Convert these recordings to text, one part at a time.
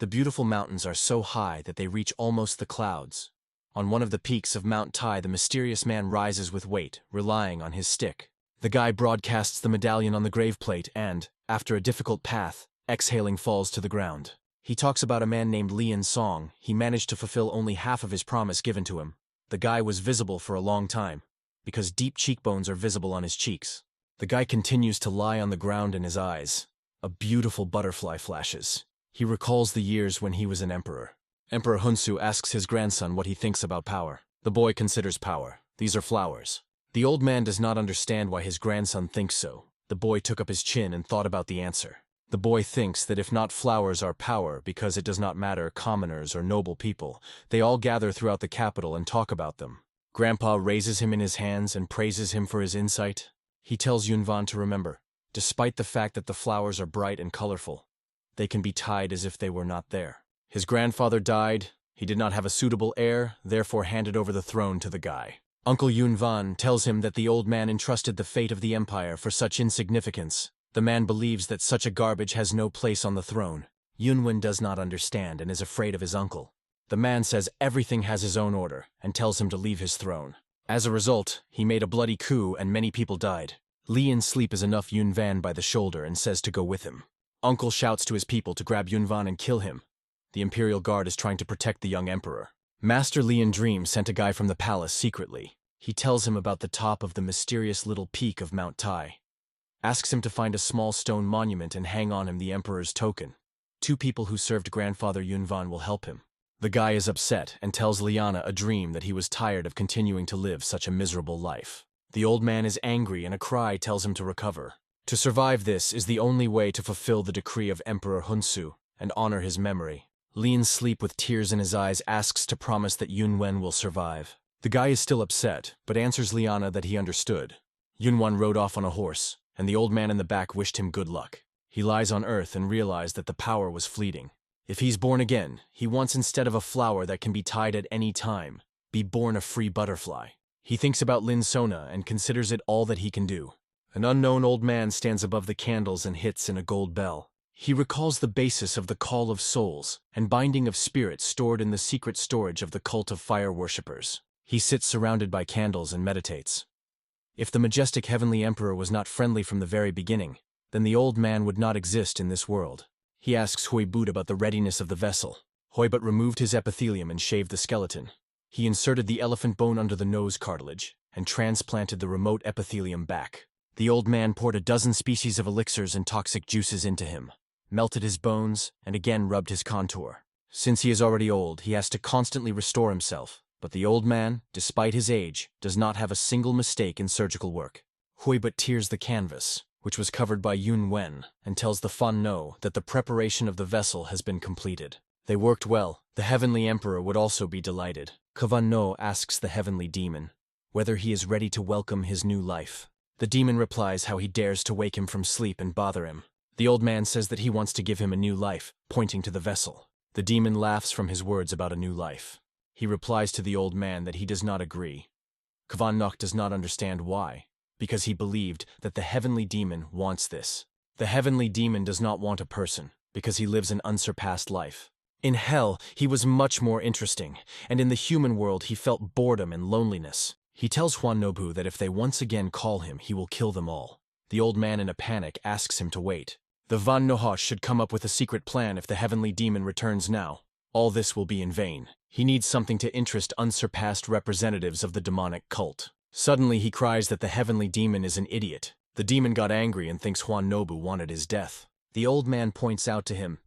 The beautiful mountains are so high that they reach almost the clouds. On one of the peaks of Mount Tai, the mysterious man rises with weight, relying on his stick. The guy broadcasts the medallion on the grave plate and, after a difficult path, exhaling falls to the ground. He talks about a man named Lian Song. He managed to fulfill only half of his promise given to him. The guy was visible for a long time, because deep cheekbones are visible on his cheeks. The guy continues to lie on the ground in his eyes. A beautiful butterfly flashes. He recalls the years when he was an emperor. Emperor Hunsu asks his grandson what he thinks about power. The boy considers power. These are flowers. The old man does not understand why his grandson thinks so. The boy took up his chin and thought about the answer. The boy thinks that if not flowers are power, because it does not matter commoners or noble people, they all gather throughout the capital and talk about them. Grandpa raises him in his hands and praises him for his insight. He tells Yunvan to remember, despite the fact that the flowers are bright and colorful, they can be tied as if they were not there. His grandfather died, he did not have a suitable heir, therefore handed over the throne to the guy. Uncle Yunvan tells him that the old man entrusted the fate of the empire for such insignificance. The man believes that such a garbage has no place on the throne. Yunvan does not understand and is afraid of his uncle. The man says everything has his own order and tells him to leave his throne. As a result, he made a bloody coup and many people died. Lian's sleep is enough Yunvan by the shoulder and says to go with him. Uncle shouts to his people to grab Yunvan and kill him. The Imperial Guard is trying to protect the young emperor. Master Lian Dream sent a guy from the palace secretly. He tells him about the top of the mysterious little peak of Mount Tai. Asks him to find a small stone monument and hang on him the emperor's token. 2 people who served grandfather Yunvan will help him. The guy is upset and tells Liana a dream that he was tired of continuing to live such a miserable life. The old man is angry and a cry tells him to recover. To survive this is the only way to fulfill the decree of Emperor Hunsu and honor his memory. Lian Sleep with tears in his eyes asks to promise that Yunwan will survive. The guy is still upset, but answers Liana that he understood. Yunwan rode off on a horse, and the old man in the back wished him good luck. He lies on earth and realized that the power was fleeting. If he's born again, he wants instead of a flower that can be tied at any time, be born a free butterfly. He thinks about Lin Sona and considers it all that he can do. An unknown old man stands above the candles and hits in a gold bell. He recalls the basis of the call of souls and binding of spirits stored in the secret storage of the cult of fire worshippers. He sits surrounded by candles and meditates. If the majestic heavenly emperor was not friendly from the very beginning, then the old man would not exist in this world. He asks Huibut about the readiness of the vessel. Huibut removed his epithelium and shaved the skeleton. He inserted the elephant bone under the nose cartilage and transplanted the remote epithelium back. The old man poured a dozen species of elixirs and toxic juices into him, melted his bones, and again rubbed his contour. Since he is already old, he has to constantly restore himself. But the old man, despite his age, does not have a single mistake in surgical work. Huibut tears the canvas, which was covered by Yun Wen, and tells the Fan No that the preparation of the vessel has been completed. They worked well. The heavenly emperor would also be delighted. Kavan No asks the heavenly demon whether he is ready to welcome his new life. The demon replies how he dares to wake him from sleep and bother him. The old man says that he wants to give him a new life, pointing to the vessel. The demon laughs from his words about a new life. He replies to the old man that he does not agree. Kavan Nok does not understand why, because he believed that the heavenly demon wants this. The heavenly demon does not want a person, because he lives an unsurpassed life. In hell, he was much more interesting, and in the human world he felt boredom and loneliness. He tells Huan Nobu that if they once again call him, he will kill them all. The old man in a panic asks him to wait. The Van Nohosh should come up with a secret plan if the heavenly demon returns now. All this will be in vain. He needs something to interest unsurpassed representatives of the demonic cult. Suddenly he cries that the heavenly demon is an idiot. The demon got angry and thinks Huan Nobu wanted his death. The old man points out to him,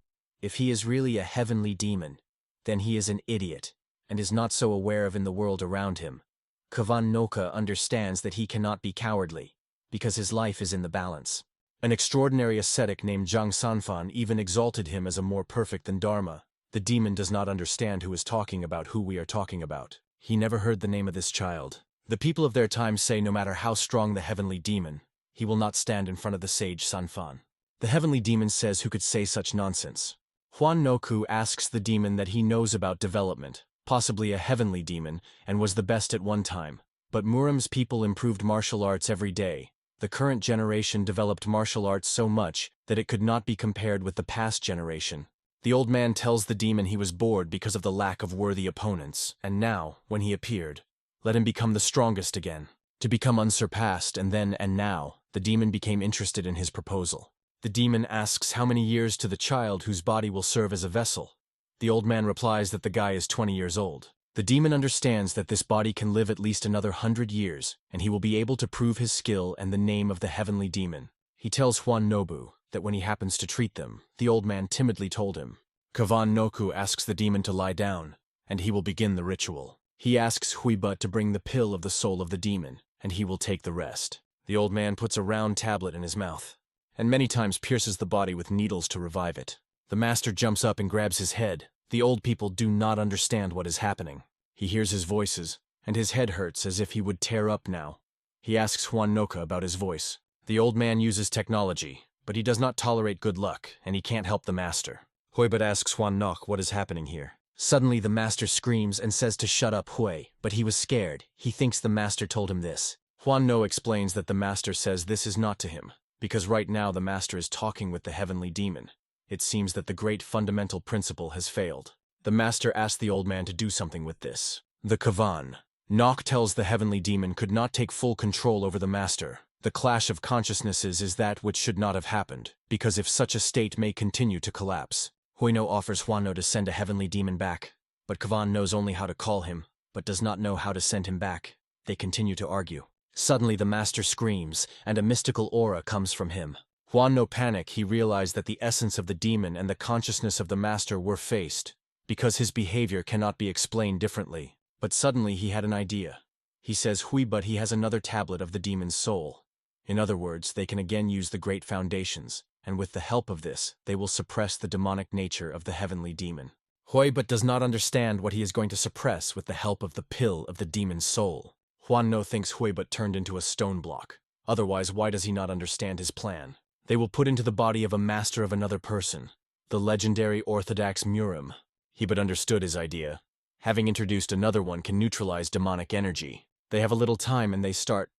if he is really a heavenly demon, then he is an idiot, and is not so aware of in the world around him. Kavan Noka understands that he cannot be cowardly, because his life is in the balance. An extraordinary ascetic named Zhang Sanfan even exalted him as a more perfect than Dharma. The demon does not understand who is talking about who we are talking about. He never heard the name of this child. The people of their time say no matter how strong the heavenly demon, he will not stand in front of the sage Sanfan. The heavenly demon says who could say such nonsense. Huan Noku asks the demon that he knows about development, possibly a heavenly demon, and was the best at one time. But Muram's people improved martial arts every day. The current generation developed martial arts so much that it could not be compared with the past generation. The old man tells the demon he was bored because of the lack of worthy opponents, and now, when he appeared, let him become the strongest again, to become unsurpassed, and then and now, the demon became interested in his proposal. The demon asks how many years to the child whose body will serve as a vessel. The old man replies that the guy is 20 years old. The demon understands that this body can live at least another 100 years, and he will be able to prove his skill and the name of the heavenly demon. He tells Juan Nobu that when he happens to treat them, the old man timidly told him. Kavan Noku asks the demon to lie down, and he will begin the ritual. He asks Huiba to bring the pill of the soul of the demon, and he will take the rest. The old man puts a round tablet in his mouth, and many times pierces the body with needles to revive it. The master jumps up and grabs his head. The old people do not understand what is happening. He hears his voices, and his head hurts as if he would tear up now. He asks Juan Noka about his voice. The old man uses technology, but he does not tolerate good luck, and he can't help the master. Huibat asks Juan Nok what is happening here. Suddenly the master screams and says to shut up Hui, but he was scared. He thinks the master told him this. Juan No explains that the master says this is not to him, because right now the master is talking with the heavenly demon. It seems that the great fundamental principle has failed. The master asks the old man to do something with this. The Kavan. Nok tells the heavenly demon could not take full control over the master. The clash of consciousnesses is that which should not have happened, because if such a state may continue to collapse. Huino offers Huano to send a heavenly demon back, but Kavan knows only how to call him, but does not know how to send him back. They continue to argue. Suddenly the master screams, and a mystical aura comes from him. Juan no panic, he realized that the essence of the demon and the consciousness of the master were faced, because his behavior cannot be explained differently. But suddenly he had an idea. He says Hui, but he has another tablet of the demon's soul. In other words, they can again use the great foundations, and with the help of this, they will suppress the demonic nature of the heavenly demon. Hui but does not understand what he is going to suppress with the help of the pill of the demon's soul. Juan no thinks Hui but turned into a stone block. Otherwise, why does he not understand his plan? They will put into the body of a master of another person, the legendary Orthodox Murim. He but understood his idea. Having introduced another one can neutralize demonic energy. They have a little time and they start.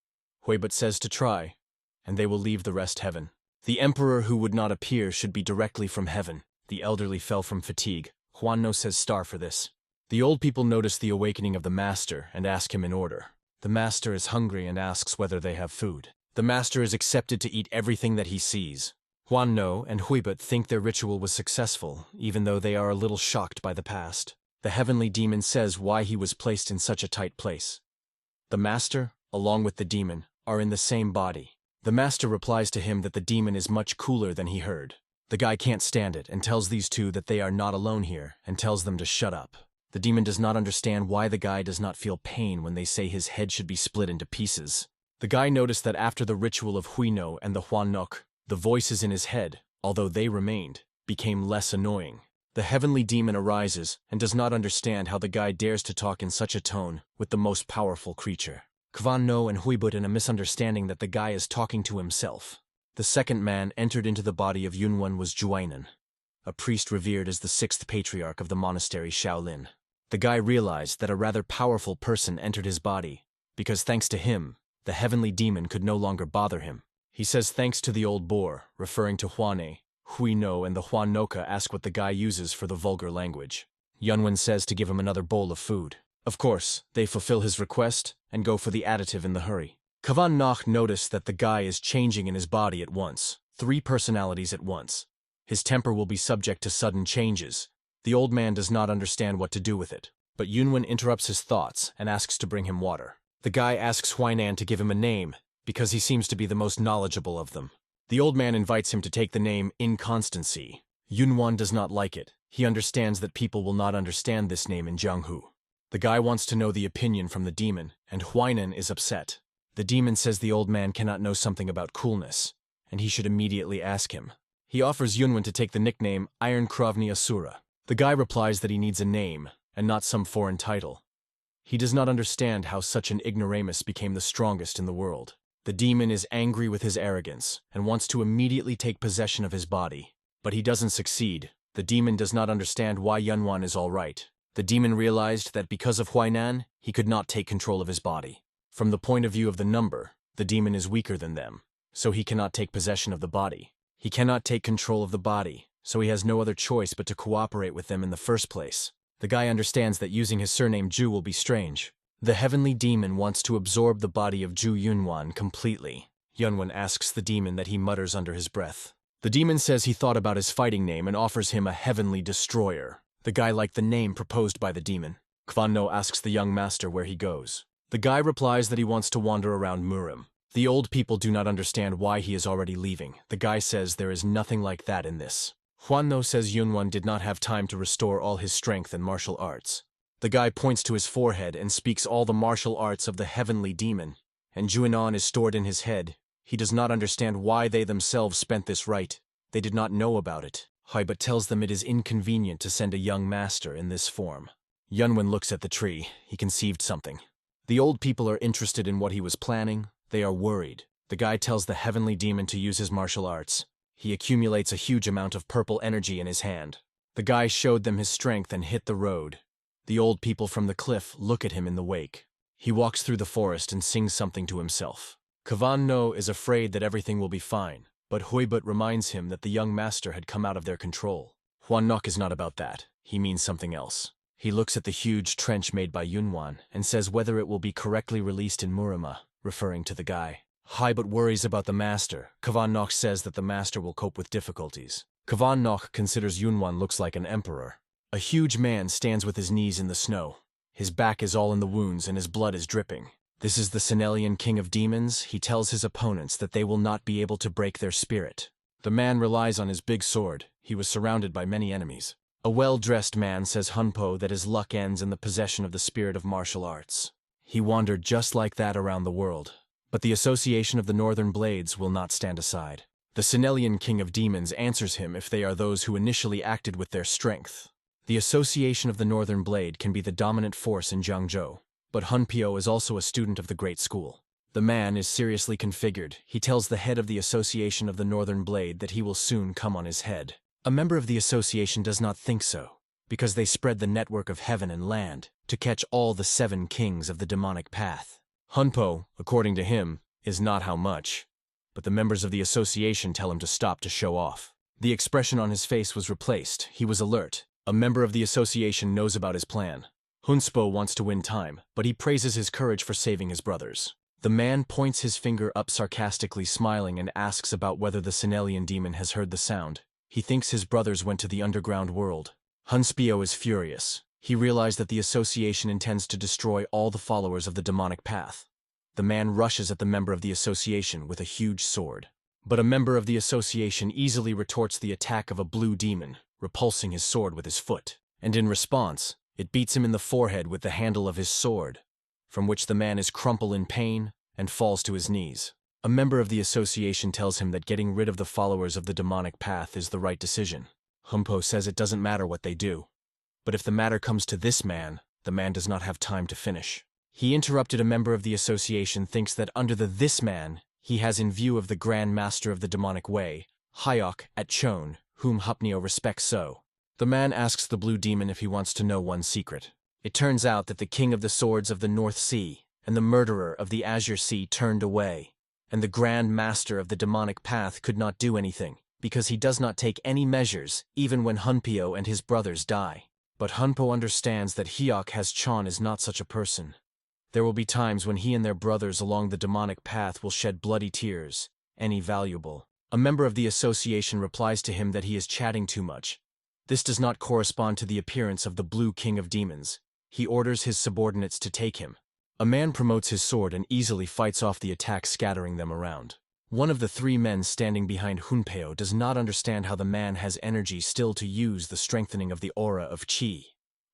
Hui but says to try, and they will leave the rest heaven. The emperor who would not appear should be directly from heaven. The elderly fell from fatigue. Juan no says star for this. The old people notice the awakening of the master and ask him in order. The master is hungry and asks whether they have food. The master is accepted to eat everything that he sees. Juan No and Huibat think their ritual was successful, even though they are a little shocked by the past. The heavenly demon says why he was placed in such a tight place. The master, along with the demon, are in the same body. The master replies to him that the demon is much cooler than he heard. The guy can't stand it and tells these two that they are not alone here and tells them to shut up. The demon does not understand why the guy does not feel pain when they say his head should be split into pieces. The guy noticed that after the ritual of Huino and the Huan Nok, the voices in his head, although they remained, became less annoying. The heavenly demon arises and does not understand how the guy dares to talk in such a tone with the most powerful creature. Kvan No and Huibut in a misunderstanding that the guy is talking to himself. The second man entered into the body of Yunvan was Juainan, a priest revered as the sixth patriarch of the monastery Shaolin. The guy realized that a rather powerful person entered his body, because thanks to him, the heavenly demon could no longer bother him. He says thanks to the old boar, referring to Huane. Huino and the Huan Noka ask what the guy uses for the vulgar language. Yunwan says to give him another bowl of food. Of course, they fulfill his request and go for the additive in the hurry. Kavan Nach noticed that the guy is changing in his body at once, 3 personalities at once. His temper will be subject to sudden changes. The old man does not understand what to do with it, but Yunwan interrupts his thoughts and asks to bring him water. The guy asks Huainan to give him a name, because he seems to be the most knowledgeable of them. The old man invites him to take the name Inconstancy. Yunwan does not like it. He understands that people will not understand this name in Jianghu. The guy wants to know the opinion from the demon, and Huainan is upset. The demon says the old man cannot know something about coolness, and he should immediately ask him. He offers Yunwan to take the nickname Iron Krovny Asura. The guy replies that he needs a name, and not some foreign title. He does not understand how such an ignoramus became the strongest in the world. The demon is angry with his arrogance, and wants to immediately take possession of his body. But he doesn't succeed. The demon does not understand why Yunwan is all right. The demon realized that because of Huainan, he could not take control of his body. From the point of view of the number, the demon is weaker than them, so he cannot take possession of the body. He cannot take control of the body, so he has no other choice but to cooperate with them in the first place. The guy understands that using his surname Ju will be strange. The heavenly demon wants to absorb the body of Ju Yunvan completely. Yunvan asks the demon that he mutters under his breath. The demon says he thought about his fighting name and offers him a heavenly destroyer. The guy liked the name proposed by the demon. Kvanno asks the young master where he goes. The guy replies that he wants to wander around Murim. The old people do not understand why he is already leaving. The guy says there is nothing like that in this. Kvanno says Yunvan did not have time to restore all his strength and martial arts. The guy points to his forehead and speaks all the martial arts of the heavenly demon, and Juinon is stored in his head. He does not understand why they themselves spent this rite. They did not know about it. But tells them it is inconvenient to send a young master in this form. Yunvan looks at the tree. He conceived something. The old people are interested in what he was planning. They are worried. The guy tells the heavenly demon to use his martial arts. He accumulates a huge amount of purple energy in his hand. The guy showed them his strength and hit the road. The old people from the cliff look at him in the wake. He walks through the forest and sings something to himself. Kvanno is afraid that everything will be fine, but Huibut reminds him that the young master had come out of their control. Huannok is not about that. He means something else. He looks at the huge trench made by Yunvan and says whether it will be correctly released in Murima, referring to the guy. Huibut worries about the master. Kvanno says that the master will cope with difficulties. Kvanno considers Yunvan looks like an emperor. A huge man stands with his knees in the snow. His back is all in the wounds and his blood is dripping. This is the Senelian king of demons. He tells his opponents that they will not be able to break their spirit. The man relies on his big sword. He was surrounded by many enemies. A well-dressed man says Hunpo that his luck ends in the possession of the spirit of martial arts. He wandered just like that around the world. But the Association of the Northern Blades will not stand aside. The Senelian king of demons answers him if they are those who initially acted with their strength. The Association of the Northern Blade can be the dominant force in Jiangzhou, but Hunpyo is also a student of the Great School. The man is seriously configured. He tells the head of the Association of the Northern Blade that he will soon come on his head. A member of the association does not think so, because they spread the network of heaven and land to catch all the 7 kings of the demonic path. Hunpo, according to him, is not how much, but the members of the association tell him to stop to show off. The expression on his face was replaced. He was alert. A member of the association knows about his plan. Hunspo wants to win time, but he praises his courage for saving his brothers. The man points his finger up sarcastically smiling and asks about whether the Senelian demon has heard the sound. He thinks his brothers went to the underground world. Hunspio is furious. He realized that the association intends to destroy all the followers of the demonic path. The man rushes at the member of the association with a huge sword. But a member of the association easily retorts the attack of a blue demon, repulsing his sword with his foot, and in response, it beats him in the forehead with the handle of his sword, from which the man is crumpled in pain and falls to his knees. A member of the association tells him that getting rid of the followers of the demonic path is the right decision. Humpo says it doesn't matter what they do, but if the matter comes to this man, the man does not have time to finish. He interrupted a member of the association thinks that under the this man, he has in view of the Grand Master of the Demonic Way, Hyok at Chon, whom Hupneo respects so. The man asks the blue demon if he wants to know one secret. It turns out that the king of the swords of the North Sea and the murderer of the Azure Sea turned away, and the Grand Master of the Demonic Path could not do anything, because he does not take any measures, even when Hunpyo and his brothers die. But Hunpo understands that Hyok has Chon is not such a person. There will be times when he and their brothers along the demonic path will shed bloody tears, any valuable. A member of the association replies to him that he is chatting too much. This does not correspond to the appearance of the blue king of demons. He orders his subordinates to take him. A man promotes his sword and easily fights off the attack, scattering them around. One of the 3 men standing behind Hunpeo does not understand how the man has energy still to use the strengthening of the aura of Qi.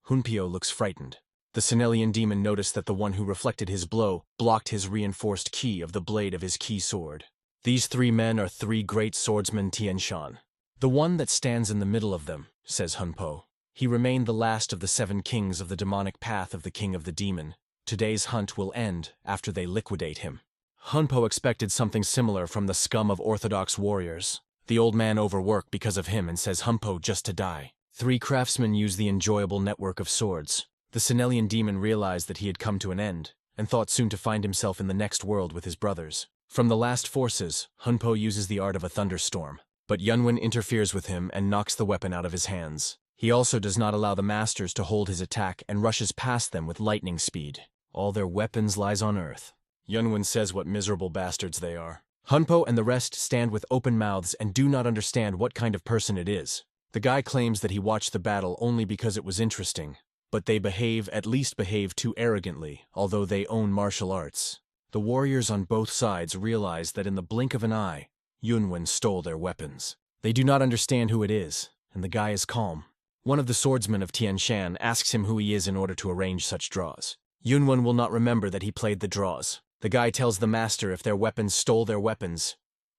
Hunpeo looks frightened. The Senelian demon noticed that the one who reflected his blow blocked his reinforced Qi of the blade of his Qi sword. These 3 men are 3 great swordsmen Tianshan. The one that stands in the middle of them, says Hunpo. He remained the last of the 7 kings of the demonic path of the king of the demon. Today's hunt will end after they liquidate him. Hunpo expected something similar from the scum of Orthodox warriors. The old man overworked because of him and says Hunpo just to die. 3 craftsmen use the enjoyable network of swords. The Senelian demon realized that he had come to an end, and thought soon to find himself in the next world with his brothers. From the last forces, Hunpo uses the art of a thunderstorm. But Yunvan interferes with him and knocks the weapon out of his hands. He also does not allow the masters to hold his attack and rushes past them with lightning speed. All their weapons lies on earth. Yunvan says what miserable bastards they are. Hunpo and the rest stand with open mouths and do not understand what kind of person it is. The guy claims that he watched the battle only because it was interesting, but they at least behave too arrogantly, although they own martial arts. The warriors on both sides realize that in the blink of an eye, Yunvan stole their weapons. They do not understand who it is, and the guy is calm. One of the swordsmen of Tian Shan asks him who he is in order to arrange such draws. Yunvan will not remember that he played the draws. The guy tells the master if their weapons stole their weapons.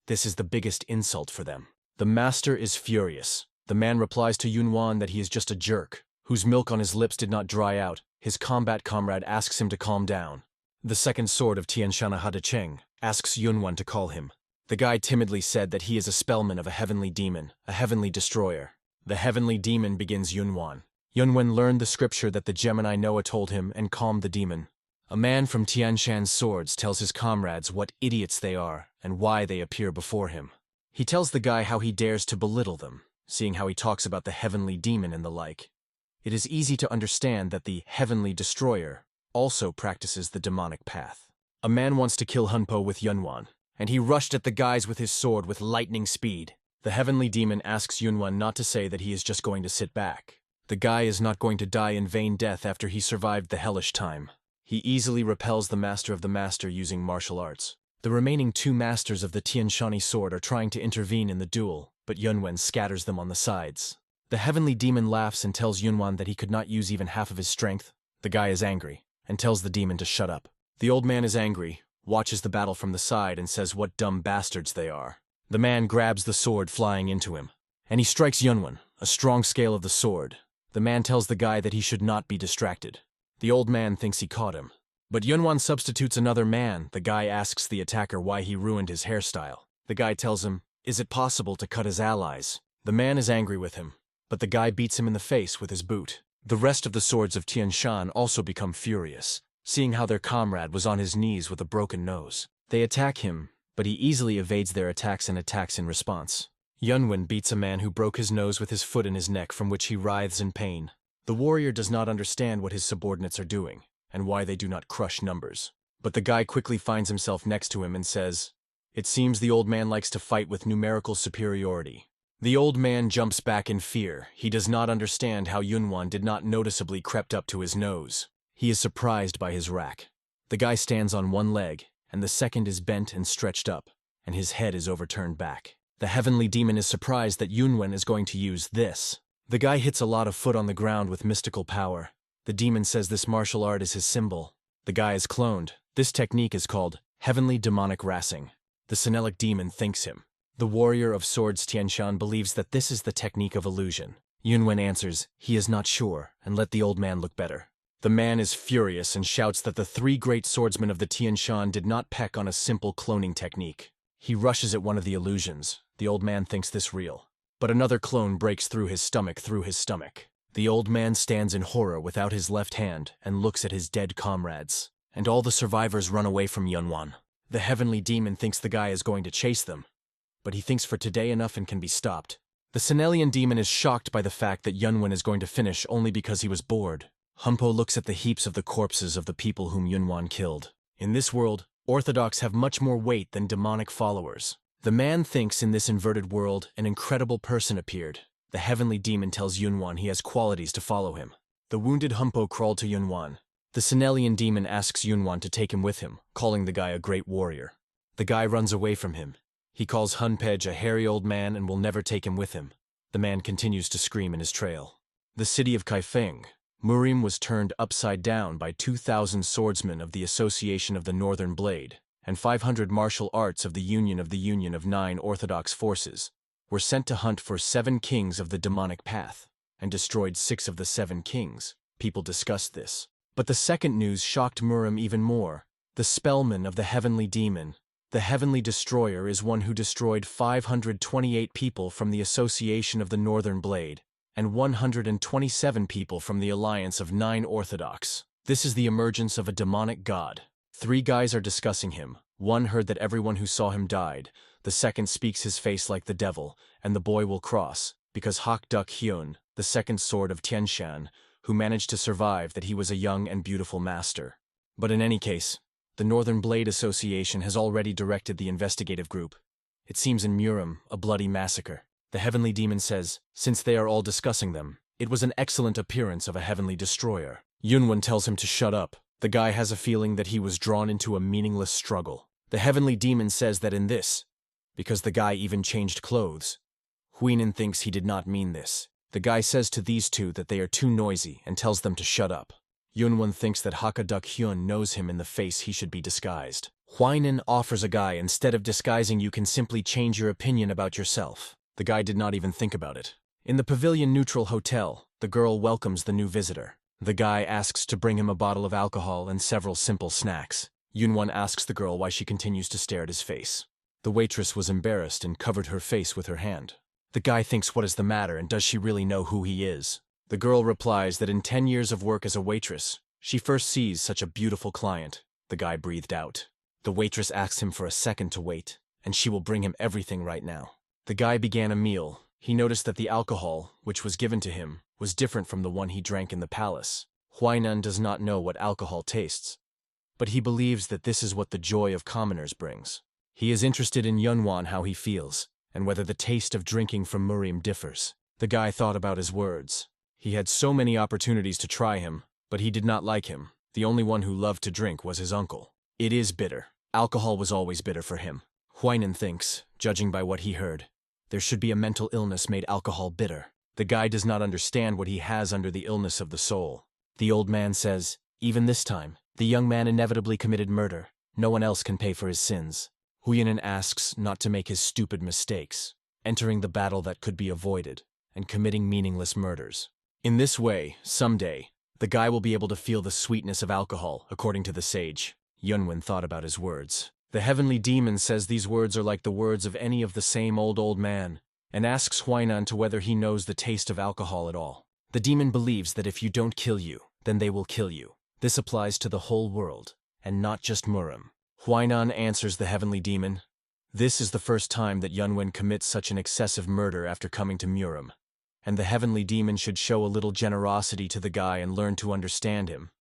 This is the biggest insult for them. The master is furious. The man replies to Yunvan that he is just a jerk, whose milk on his lips did not dry out. His combat comrade asks him to calm down. The second sword of Tian Shan Cheng asks Yunvan to call him. The guy timidly said that he is a spellman of a heavenly demon, a heavenly destroyer. The heavenly demon begins Yunvan. Yunvan learned the scripture that the Gemini Noah told him and calmed the demon. A man from Tian Shan's swords tells his comrades what idiots they are and why they appear before him. He tells the guy how he dares to belittle them, seeing how he talks about the heavenly demon and the like. It is easy to understand that the heavenly destroyer also practices the demonic path. A man wants to kill Hunpo with Yunvan, and he rushed at the guys with his sword with lightning speed. The heavenly demon asks Yunvan not to say that he is just going to sit back. The guy is not going to die in vain death after he survived the hellish time. He easily repels the master of the master using martial arts. The remaining two masters of the Tianshani sword are trying to intervene in the duel, but Yunvan scatters them on the sides. The heavenly demon laughs and tells Yunvan that he could not use even half of his strength. The guy is angry, and tells the demon to shut up. The old man is angry, watches the battle from the side and says what dumb bastards they are. The man grabs the sword flying into him, and he strikes Yunvan, a strong scale of the sword. The man tells the guy that he should not be distracted. The old man thinks he caught him. But Yunvan substitutes another man. The guy asks the attacker why he ruined his hairstyle. The guy tells him, is it possible to cut his allies? The man is angry with him, but the guy beats him in the face with his boot. The rest of the swords of Tian Shan also become furious, seeing how their comrade was on his knees with a broken nose. They attack him, but he easily evades their attacks and attacks in response. Yunvan beats a man who broke his nose with his foot in his neck, from which he writhes in pain. The warrior does not understand what his subordinates are doing, and why they do not crush numbers. But the guy quickly finds himself next to him and says, it seems the old man likes to fight with numerical superiority. The old man jumps back in fear. He does not understand how Yunvan did not noticeably crept up to his nose. He is surprised by his rack. The guy stands on one leg, and the second is bent and stretched up, and his head is overturned back. The heavenly demon is surprised that Yunvan is going to use this. The guy hits a lot of foot on the ground with mystical power. The demon says this martial art is his symbol. The guy is cloned. This technique is called heavenly demonic racing. The Senelic demon thinks him. The warrior of swords Tianshan believes that this is the technique of illusion. Yunvan answers, he is not sure, and let the old man look better. The man is furious and shouts that the three great swordsmen of the Tianshan did not peck on a simple cloning technique. He rushes at one of the illusions. The old man thinks this real. But another clone breaks through his stomach. The old man stands in horror without his left hand and looks at his dead comrades. And all the survivors run away from Yunvan. The heavenly demon thinks the guy is going to chase them. But he thinks for today enough and can be stopped. The Senelian demon is shocked by the fact that Yunvan is going to finish only because he was bored. Hunpo looks at the heaps of the corpses of the people whom Yunvan killed. In this world, Orthodox have much more weight than demonic followers. The man thinks in this inverted world an incredible person appeared. The heavenly demon tells Yunvan he has qualities to follow him. The wounded Hunpo crawled to Yunvan. The Senelian demon asks Yunvan to take him with him, calling the guy a great warrior. The guy runs away from him. He calls Hunpej a hairy old man and will never take him with him. The man continues to scream in his trail. The city of Kaifeng. Murim was turned upside down by 2,000 swordsmen of the Association of the Northern Blade, and 500 martial arts of the Union of 9 Orthodox forces were sent to hunt for 7 kings of the demonic path, and destroyed 6 of the 7 kings. People discussed this. But the second news shocked Murim even more. The spellman of the heavenly demon, the heavenly destroyer, is one who destroyed 528 people from the Association of the Northern Blade, and 127 people from the Alliance of 9 Orthodox. This is the emergence of a demonic god. 3 guys are discussing him. One heard that everyone who saw him died. The second speaks his face like the devil, and the boy will cross, because Hak Duk Hyun, the second sword of Tianshan, who managed to survive that he was a young and beautiful master. But in any case, the Northern Blade Association has already directed the investigative group. It seems in Murim, a bloody massacre. The heavenly demon says, since they are all discussing them, it was an excellent appearance of a heavenly destroyer. Yunvan tells him to shut up. The guy has a feeling that he was drawn into a meaningless struggle. The heavenly demon says that in this, because the guy even changed clothes, Huinin thinks he did not mean this. The guy says to these two that they are too noisy and tells them to shut up. Yunwan thinks that Hakaduk Hyun knows him in the face he should be disguised. Huinin offers a guy instead of disguising you can simply change your opinion about yourself. The guy did not even think about it. In the Pavilion Neutral Hotel, the girl welcomes the new visitor. The guy asks to bring him a bottle of alcohol and several simple snacks. Yunwan asks the girl why she continues to stare at his face. The waitress was embarrassed and covered her face with her hand. The guy thinks what is the matter and does she really know who he is? The girl replies that in 10 years of work as a waitress, she first sees such a beautiful client. The guy breathed out. The waitress asks him for a second to wait, and she will bring him everything right now. The guy began a meal. He noticed that the alcohol, which was given to him, was different from the one he drank in the palace. Huainan does not know what alcohol tastes, but he believes that this is what the joy of commoners brings. He is interested in Yunwan how he feels, and whether the taste of drinking from Murim differs. The guy thought about his words. He had so many opportunities to try him, but he did not like him. The only one who loved to drink was his uncle. It is bitter. Alcohol was always bitter for him. Huainan thinks, judging by what he heard, there should be a mental illness made alcohol bitter. The guy does not understand what he has under the illness of the soul. The old man says, even this time, the young man inevitably committed murder. No one else can pay for his sins. Huainan asks not to make his stupid mistakes, entering the battle that could be avoided, and committing meaningless murders. In this way, someday, the guy will be able to feel the sweetness of alcohol, according to the sage. Yunwan thought about his words. The heavenly demon says these words are like the words of any of the same old man, and asks Huainan to whether he knows the taste of alcohol at all. The demon believes that if you don't kill you, then they will kill you. This applies to the whole world, and not just Murim. Huainan answers the heavenly demon. This is the first time that Yunwan commits such an excessive murder after coming to Murim, and the heavenly demon should show a little generosity to the guy and learn to understand him.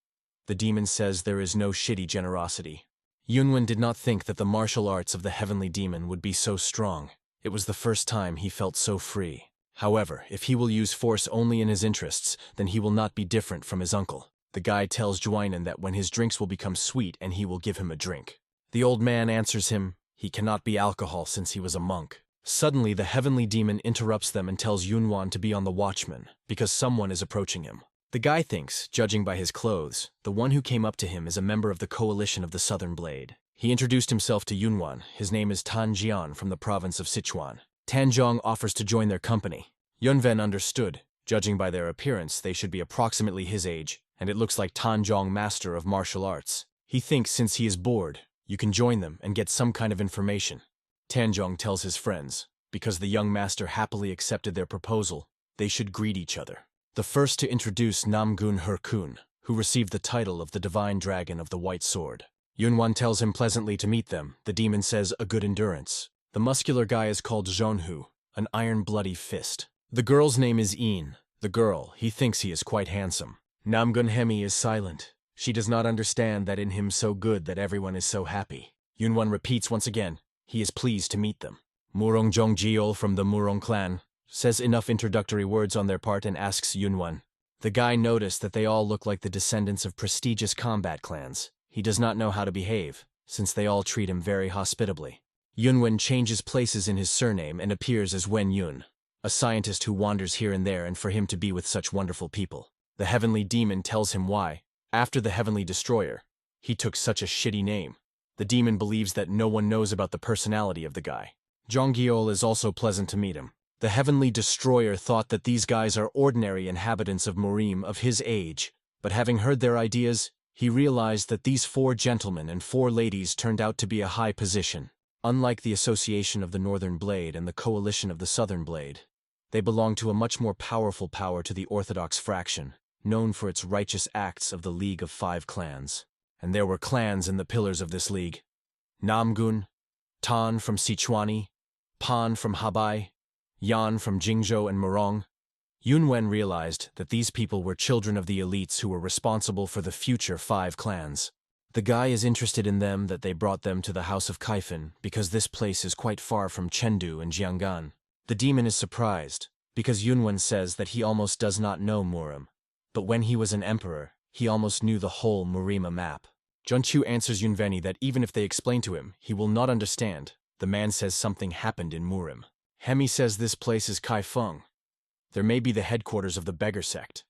The demon says there is no shitty generosity. Yunwan did not think that the martial arts of the heavenly demon would be so strong. It was the first time he felt so free. However, if he will use force only in his interests, then he will not be different from his uncle. The guy tells Juainan that when his drinks will become sweet and he will give him a drink. The old man answers him, he cannot be alcohol since he was a monk. Suddenly the heavenly demon interrupts them and tells Yunwan to be on the watchman, because someone is approaching him. The guy thinks, judging by his clothes, the one who came up to him is a member of the coalition of the Southern Blade. He introduced himself to Yunwan. His name is Tan Jian from the province of Sichuan. Tanjong offers to join their company. Yunvan understood. Judging by their appearance, they should be approximately his age, and it looks like Tanjong master of martial arts. He thinks since he is bored, you can join them and get some kind of information. Tanjong tells his friends, because the young master happily accepted their proposal, they should greet each other. The first to introduce Namgun Herkun, who received the title of the Divine Dragon of the White Sword. Yunwan tells him pleasantly to meet them. The demon says a good endurance. The muscular guy is called Zhonhu, an iron bloody fist. The girl's name is Een. The girl, he thinks he is quite handsome. Namgun Hemi is silent. She does not understand that in him so good that everyone is so happy. Yunwan repeats once again, he is pleased to meet them. Murong Jongjiol from the Murong clan says enough introductory words on their part and asks Yunwan. The guy noticed that they all look like the descendants of prestigious combat clans. He does not know how to behave, since they all treat him very hospitably. Yunwan changes places in his surname and appears as Wen Yun, a scientist who wanders here and there and for him to be with such wonderful people. The heavenly demon tells him why, after the heavenly destroyer, he took such a shitty name. The demon believes that no one knows about the personality of the guy. Jonggiol is also pleasant to meet him. The heavenly destroyer thought that these guys are ordinary inhabitants of Murim of his age, but having heard their ideas, he realized that these 4 gentlemen and 4 ladies turned out to be a high position. Unlike the Association of the Northern Blade and the Coalition of the Southern Blade, they belong to a much more powerful power to the Orthodox fraction, known for its righteous acts of the League of 5 Clans. And there were clans in the pillars of this league. Namgun, Tan from Sichuani, Pan from Habai, Yan from Jingzhou and Murong. Yunvan realized that these people were children of the elites who were responsible for the future 5 clans. The guy is interested in them that they brought them to the house of Kaifan because this place is quite far from Chengdu and Jianggan. The demon is surprised because Yunvan says that he almost does not know Murim. But when he was an emperor, he almost knew the whole Murima map. Junqiu answers Yunveni that even if they explain to him, he will not understand. The man says something happened in Murim. Hemi says this place is Kaifeng. There may be the headquarters of the beggar sect,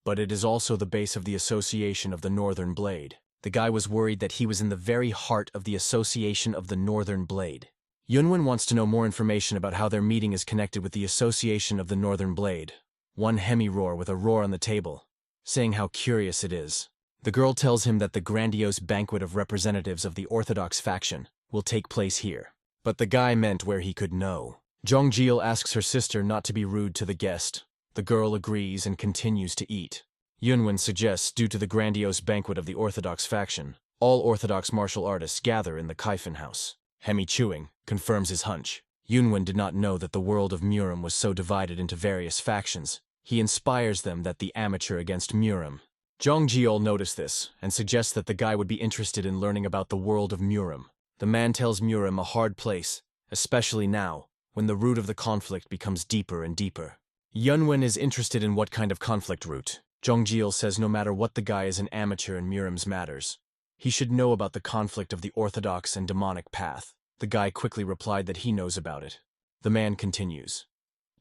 but it is also the base of the Association of the Northern Blade. The guy was worried that he was in the very heart of the Association of the Northern Blade. Yunvan wants to know more information about how their meeting is connected with the Association of the Northern Blade. One Hemi roar with a roar on the table, saying how curious it is. The girl tells him that the grandiose banquet of representatives of the Orthodox faction will take place here. But the guy meant where he could know. Zhongjil asks her sister not to be rude to the guest. The girl agrees and continues to eat. Yunvan suggests due to the grandiose banquet of the Orthodox faction, all Orthodox martial artists gather in the Kaifan house. Hemi chewing confirms his hunch. Yunvan did not know that the world of Murim was so divided into various factions. He inspires them that the amateur against Murim. Zhongjiol noticed this and suggests that the guy would be interested in learning about the world of Murim. The man tells Murim a hard place, especially now, when the root of the conflict becomes deeper and deeper. Yunvan is interested in what kind of conflict root. Zhongjiel says no matter what the guy is an amateur in Murim's matters. He should know about the conflict of the Orthodox and demonic path. The guy quickly replied that he knows about it. The man continues.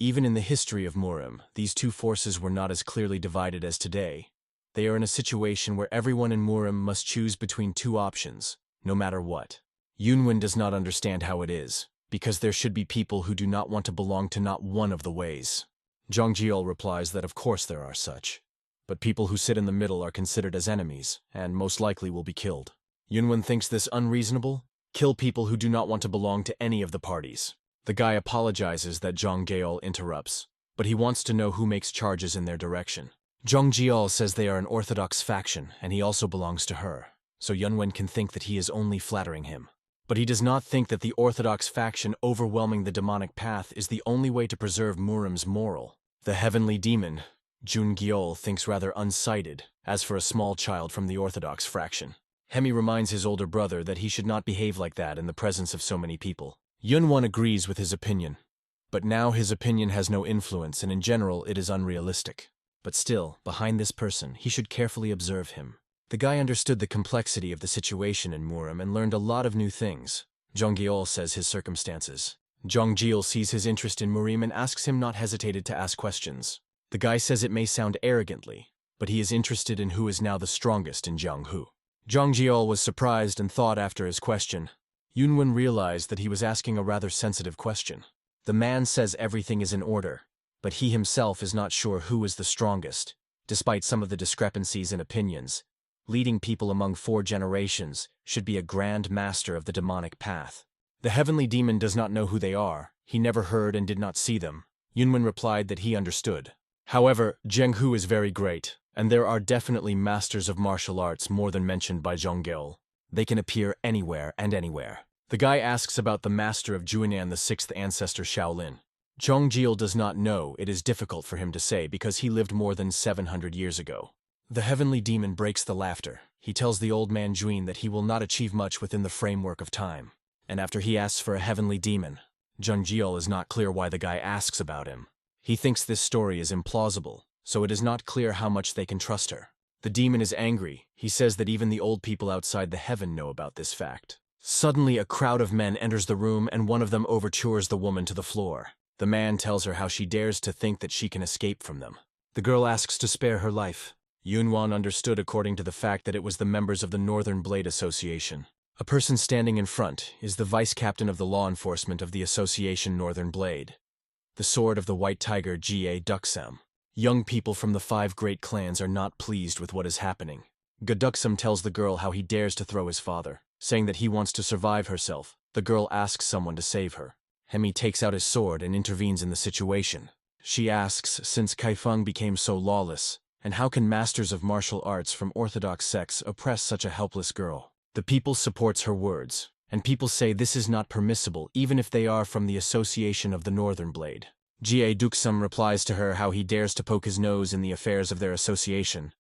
Even in the history of Murim, these two forces were not as clearly divided as today. They are in a situation where everyone in Murim must choose between 2 options, no matter what. Yunvan does not understand how it is, because there should be people who do not want to belong to not one of the ways. Zhongjiol replies that of course there are such. But people who sit in the middle are considered as enemies, and most likely will be killed. Yunvan thinks this unreasonable. Kill people who do not want to belong to any of the parties. The guy apologizes that Zhongjiol interrupts, but he wants to know who makes charges in their direction. Zhongjiol says they are an Orthodox faction, and he also belongs to her, so Yunvan can think that he is only flattering him. But he does not think that the Orthodox faction overwhelming the demonic path is the only way to preserve Murim's moral. The heavenly demon, Jungiol, thinks rather unsighted, as for a small child from the Orthodox faction. Hemi reminds his older brother that he should not behave like that in the presence of so many people. Yunvan agrees with his opinion, but now his opinion has no influence and in general it is unrealistic. But still, behind this person, he should carefully observe him. The guy understood the complexity of the situation in Murim and learned a lot of new things. Zhongjiol says his circumstances. Zhongjil sees his interest in Murim and asks him not hesitated to ask questions. The guy says it may sound arrogantly, but he is interested in who is now the strongest in Jianghu. Zhongjiol was surprised and thought after his question. Yunvan realized that he was asking a rather sensitive question. The man says everything is in order, but he himself is not sure who is the strongest, despite some of the discrepancies in opinions. Leading people among 4 generations should be a grand master of the demonic path. The heavenly demon does not know who they are. He never heard and did not see them. Yunvan replied that he understood. However, Zhenghu is very great, and there are definitely masters of martial arts more than mentioned by Zhonggil. They can appear anywhere and anywhere. The guy asks about the master of Juanan, the 6th ancestor Shaolin. Zhongjil does not know. It is difficult for him to say because he lived more than 700 years ago. The heavenly demon breaks the laughter. He tells the old man Juin that he will not achieve much within the framework of time. And after he asks for a heavenly demon, Zhongjil is not clear why the guy asks about him. He thinks this story is implausible, so it is not clear how much they can trust her. The demon is angry. He says that even the old people outside the heaven know about this fact. Suddenly a crowd of men enters the room and one of them overtures the woman to the floor. The man tells her how she dares to think that she can escape from them. The girl asks to spare her life. Yunvan understood according to the fact that it was the members of the Northern Blade Association. A person standing in front is the vice captain of the law enforcement of the Association Northern Blade. The sword of the White Tiger Ga Duksam. Young people from the 5 great clans are not pleased with what is happening. Gaduksam tells the girl how he dares to throw his father, saying that he wants to survive herself. The girl asks someone to save her. Hemi takes out his sword and intervenes in the situation. She asks, since Kaifeng became so lawless, and how can masters of martial arts from Orthodox sects oppress such a helpless girl? The people supports her words, and people say this is not permissible even if they are from the Association of the Northern Blade. Ga Duksum replies to her how he dares to poke his nose in the affairs of their association,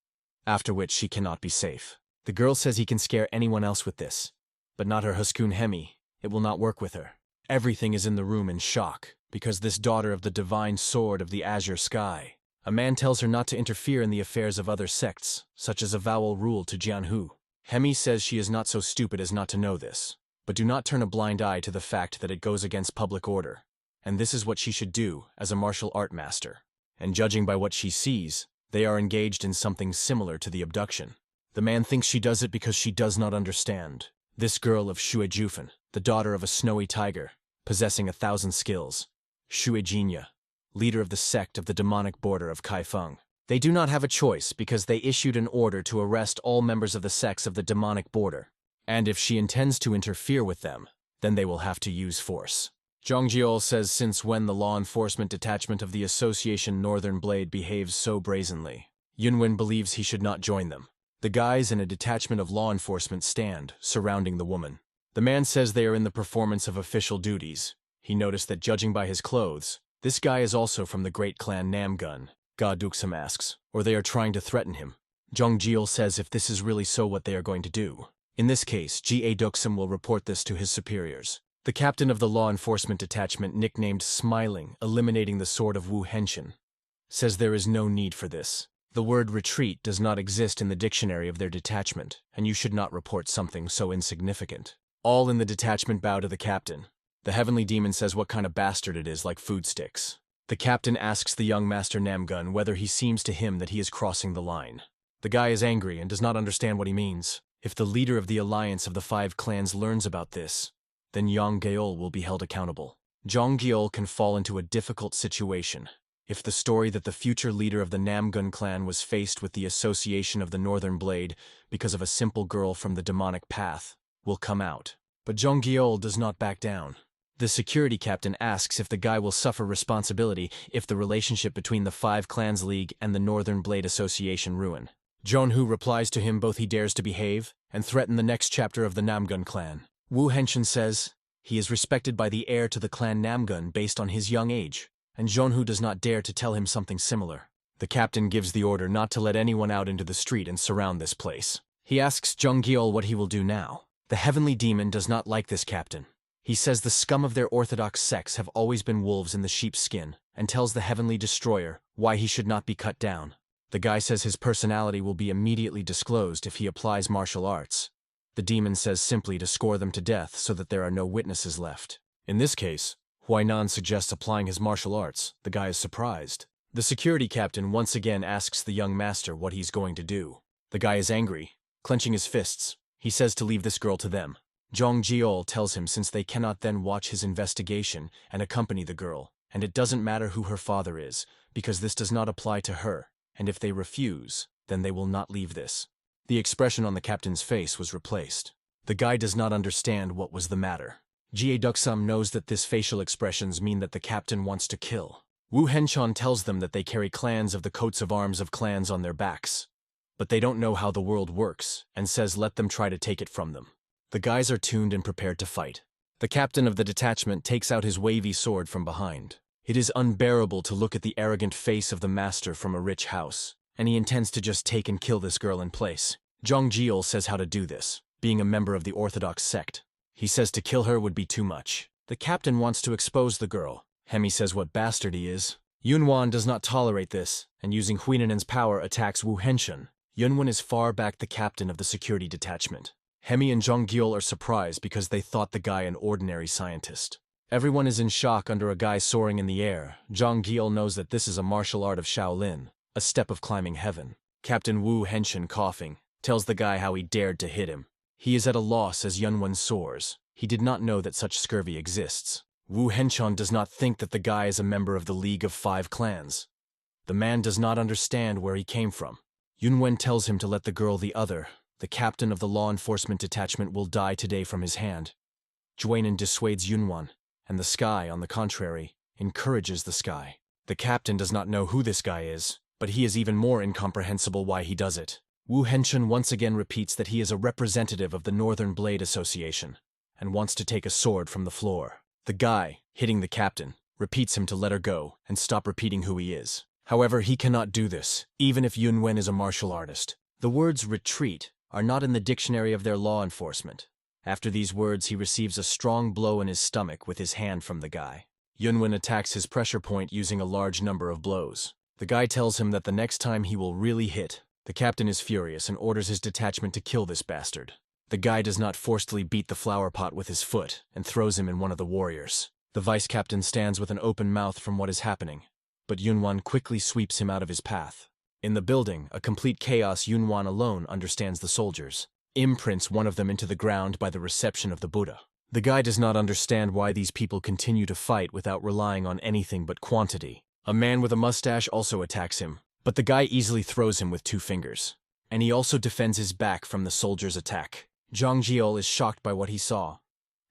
after which she cannot be safe. The girl says he can scare anyone else with this, but not her Huskun Hemi. It will not work with her. Everything is in the room in shock, because this daughter of the divine sword of the azure sky. A man tells her not to interfere in the affairs of other sects, such as avowal rule to Jianhu. Hemi says she is not so stupid as not to know this, but do not turn a blind eye to the fact that it goes against public order, and this is what she should do as a martial art master. And judging by what she sees, they are engaged in something similar to the abduction. The man thinks she does it because she does not understand. This girl of Shuejufen, the daughter of a snowy tiger, possessing 1,000 skills. Shuejinya, leader of the sect of the demonic border of Kaifeng. They do not have a choice because they issued an order to arrest all members of the sects of the demonic border, and if she intends to interfere with them, then they will have to use force. Zhongjiol says since when the law enforcement detachment of the Association Northern Blade behaves so brazenly, Yunvan believes he should not join them. The guys in a detachment of law enforcement stand, surrounding the woman. The man says they are in the performance of official duties. He noticed that judging by his clothes, this guy is also from the great clan Namgun. Ga Duksum asks, or they are trying to threaten him. Zhongjiol says if this is really so what they are going to do. In this case, Ga Duksum will report this to his superiors. The captain of the law enforcement detachment, nicknamed Smiling, eliminating the sword of Wu Henshin, says there is no need for this. The word retreat does not exist in the dictionary of their detachment, and you should not report something so insignificant. All in the detachment bow to the captain. The heavenly demon says what kind of bastard it is, like food sticks. The captain asks the young master Namgun whether he seems to him that he is crossing the line. The guy is angry and does not understand what he means. If the leader of the alliance of the 5 clans learns about this, then Yang Geol will be held accountable. Zhang Geol can fall into a difficult situation if the story that the future leader of the Namgun clan was faced with the Association of the Northern Blade because of a simple girl from the demonic path will come out. But Zhang Geol does not back down. The security captain asks if the guy will suffer responsibility if the relationship between the 5 Clans League and the Northern Blade Association ruin. Zhonhu replies to him both he dares to behave and threaten the next chapter of the Namgun clan. Wu Henshin says he is respected by the heir to the clan Namgun based on his young age, and Zhonhu does not dare to tell him something similar. The captain gives the order not to let anyone out into the street and surround this place. He asks Zhang Geol what he will do now. The heavenly demon does not like this captain. He says the scum of their Orthodox sects have always been wolves in the sheep's skin, and tells the heavenly destroyer why he should not be cut down. The guy says his personality will be immediately disclosed if he applies martial arts. The demon says simply to score them to death so that there are no witnesses left. In this case, Huainan suggests applying his martial arts. The guy is surprised. The security captain once again asks the young master what he's going to do. The guy is angry, clenching his fists. He says to leave this girl to them. Zhang Jiol tells him since they cannot then watch his investigation and accompany the girl, and it doesn't matter who her father is, because this does not apply to her, and if they refuse, then they will not leave this. The expression on the captain's face was replaced. The guy does not understand what was the matter. Jie Duksum knows that this facial expressions mean that the captain wants to kill. Wu Henshan tells them that they carry clans of the coats of arms of clans on their backs, but they don't know how the world works, and says let them try to take it from them. The guys are tuned and prepared to fight. The captain of the detachment takes out his wavy sword from behind. It is unbearable to look at the arrogant face of the master from a rich house, and he intends to just take and kill this girl in place. Zhang Jiol says how to do this, being a member of the Orthodox sect. He says to kill her would be too much. The captain wants to expose the girl. Hemi says what bastard he is. Yunvan does not tolerate this, and using Huinanen's power attacks Wu Henshin. Yunwan is far back the captain of the security detachment. Hemi and Zhang Geol are surprised because they thought the guy an ordinary scientist. Everyone is in shock under a guy soaring in the air. Zhang Geol knows that this is a martial art of Shaolin, a step of climbing heaven. Captain Wu Henshin, coughing, tells the guy how he dared to hit him. He is at a loss as Yunwan soars. He did not know that such scurvy exists. Wu Henshan does not think that the guy is a member of the League of 5 Clans. The man does not understand where he came from. Yunwan tells him to let the girl the captain of the law enforcement detachment will die today from his hand. Juanan dissuades Yunwan, and the sky, on the contrary, encourages the sky. The captain does not know who this guy is, but he is even more incomprehensible why he does it. Wu Henshin once again repeats that he is a representative of the Northern Blade Association. and wants to take a sword from the floor. The guy, hitting the captain, repeats him to let her go and stop repeating who he is. However, he cannot do this, even if Yunvan is a martial artist. The words retreat are not in the dictionary of their law enforcement. After these words, he receives a strong blow in his stomach with his hand from the guy. Yunvan attacks his pressure point using a large number of blows. The guy tells him that the next time he will really hit. The captain is furious and orders his detachment to kill this bastard. The guy does not forcefully beat the flower pot with his foot and throws him in one of the warriors. The vice captain stands with an open mouth from what is happening, but Yunvan quickly sweeps him out of his path. In the building, a complete chaos. Yunvan alone understands the soldiers. Imprints one of them into the ground by the reception of the Buddha. The guy does not understand why these people continue to fight without relying on anything but quantity. A man with a mustache also attacks him, but the guy easily throws him with 2 fingers. And he also defends his back from the soldier's attack. Zhang Jiol is shocked by what he saw.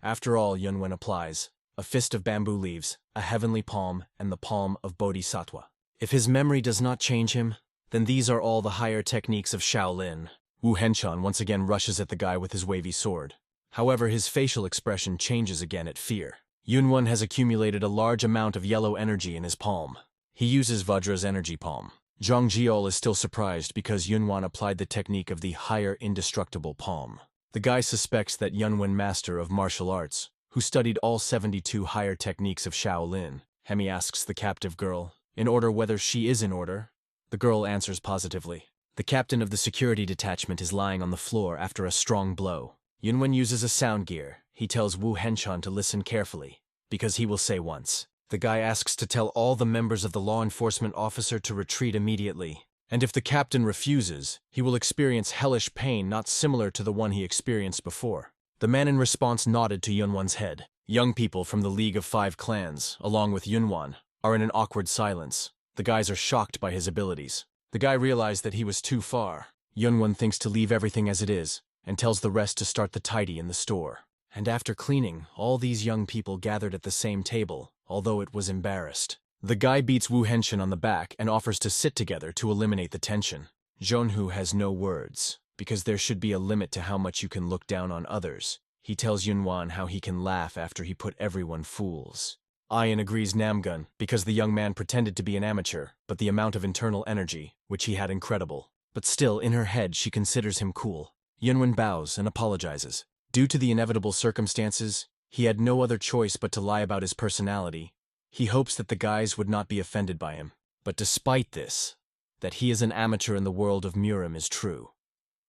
After all, Yunvan applies a fist of bamboo leaves, a heavenly palm, and the palm of Bodhisattva. If his memory does not change him, then these are all the higher techniques of Shaolin. Wu Henshan once again rushes at the guy with his wavy sword. However, his facial expression changes again at fear. Yunvan has accumulated a large amount of yellow energy in his palm. He uses Vajra's energy palm. Zhang Jiol is still surprised because Yunvan applied the technique of the higher indestructible palm. The guy suspects that Yunvan, master of martial arts, who studied all 72 higher techniques of Shaolin. Hemi asks the captive girl, in order whether she is in order. The girl answers positively. The captain of the security detachment is lying on the floor after a strong blow. Yunvan uses a sound gear. He tells Wu Henshan to listen carefully, because he will say once. The guy asks to tell all the members of the law enforcement officer to retreat immediately. And if the captain refuses, he will experience hellish pain not similar to the one he experienced before. The man in response nodded to Yunwan's head. Young people from the League of 5 Clans, along with Yunvan, are in an awkward silence. The guys are shocked by his abilities. The guy realized that he was too far. Yunvan thinks to leave everything as it is, and tells the rest to start the tidy in the store. And after cleaning, all these young people gathered at the same table, although it was embarrassed. The guy beats Wu Henshan on the back and offers to sit together to eliminate the tension. Zhonhu has no words, because there should be a limit to how much you can look down on others. He tells Yunvan how he can laugh after he put everyone fools. Ayan agrees Namgun, because the young man pretended to be an amateur, but the amount of internal energy, which he had, incredible. But still, in her head, she considers him cool. Yunvan bows and apologizes. Due to the inevitable circumstances, he had no other choice but to lie about his personality. He hopes that the guys would not be offended by him. But despite this, that he is an amateur in the world of Murim is true,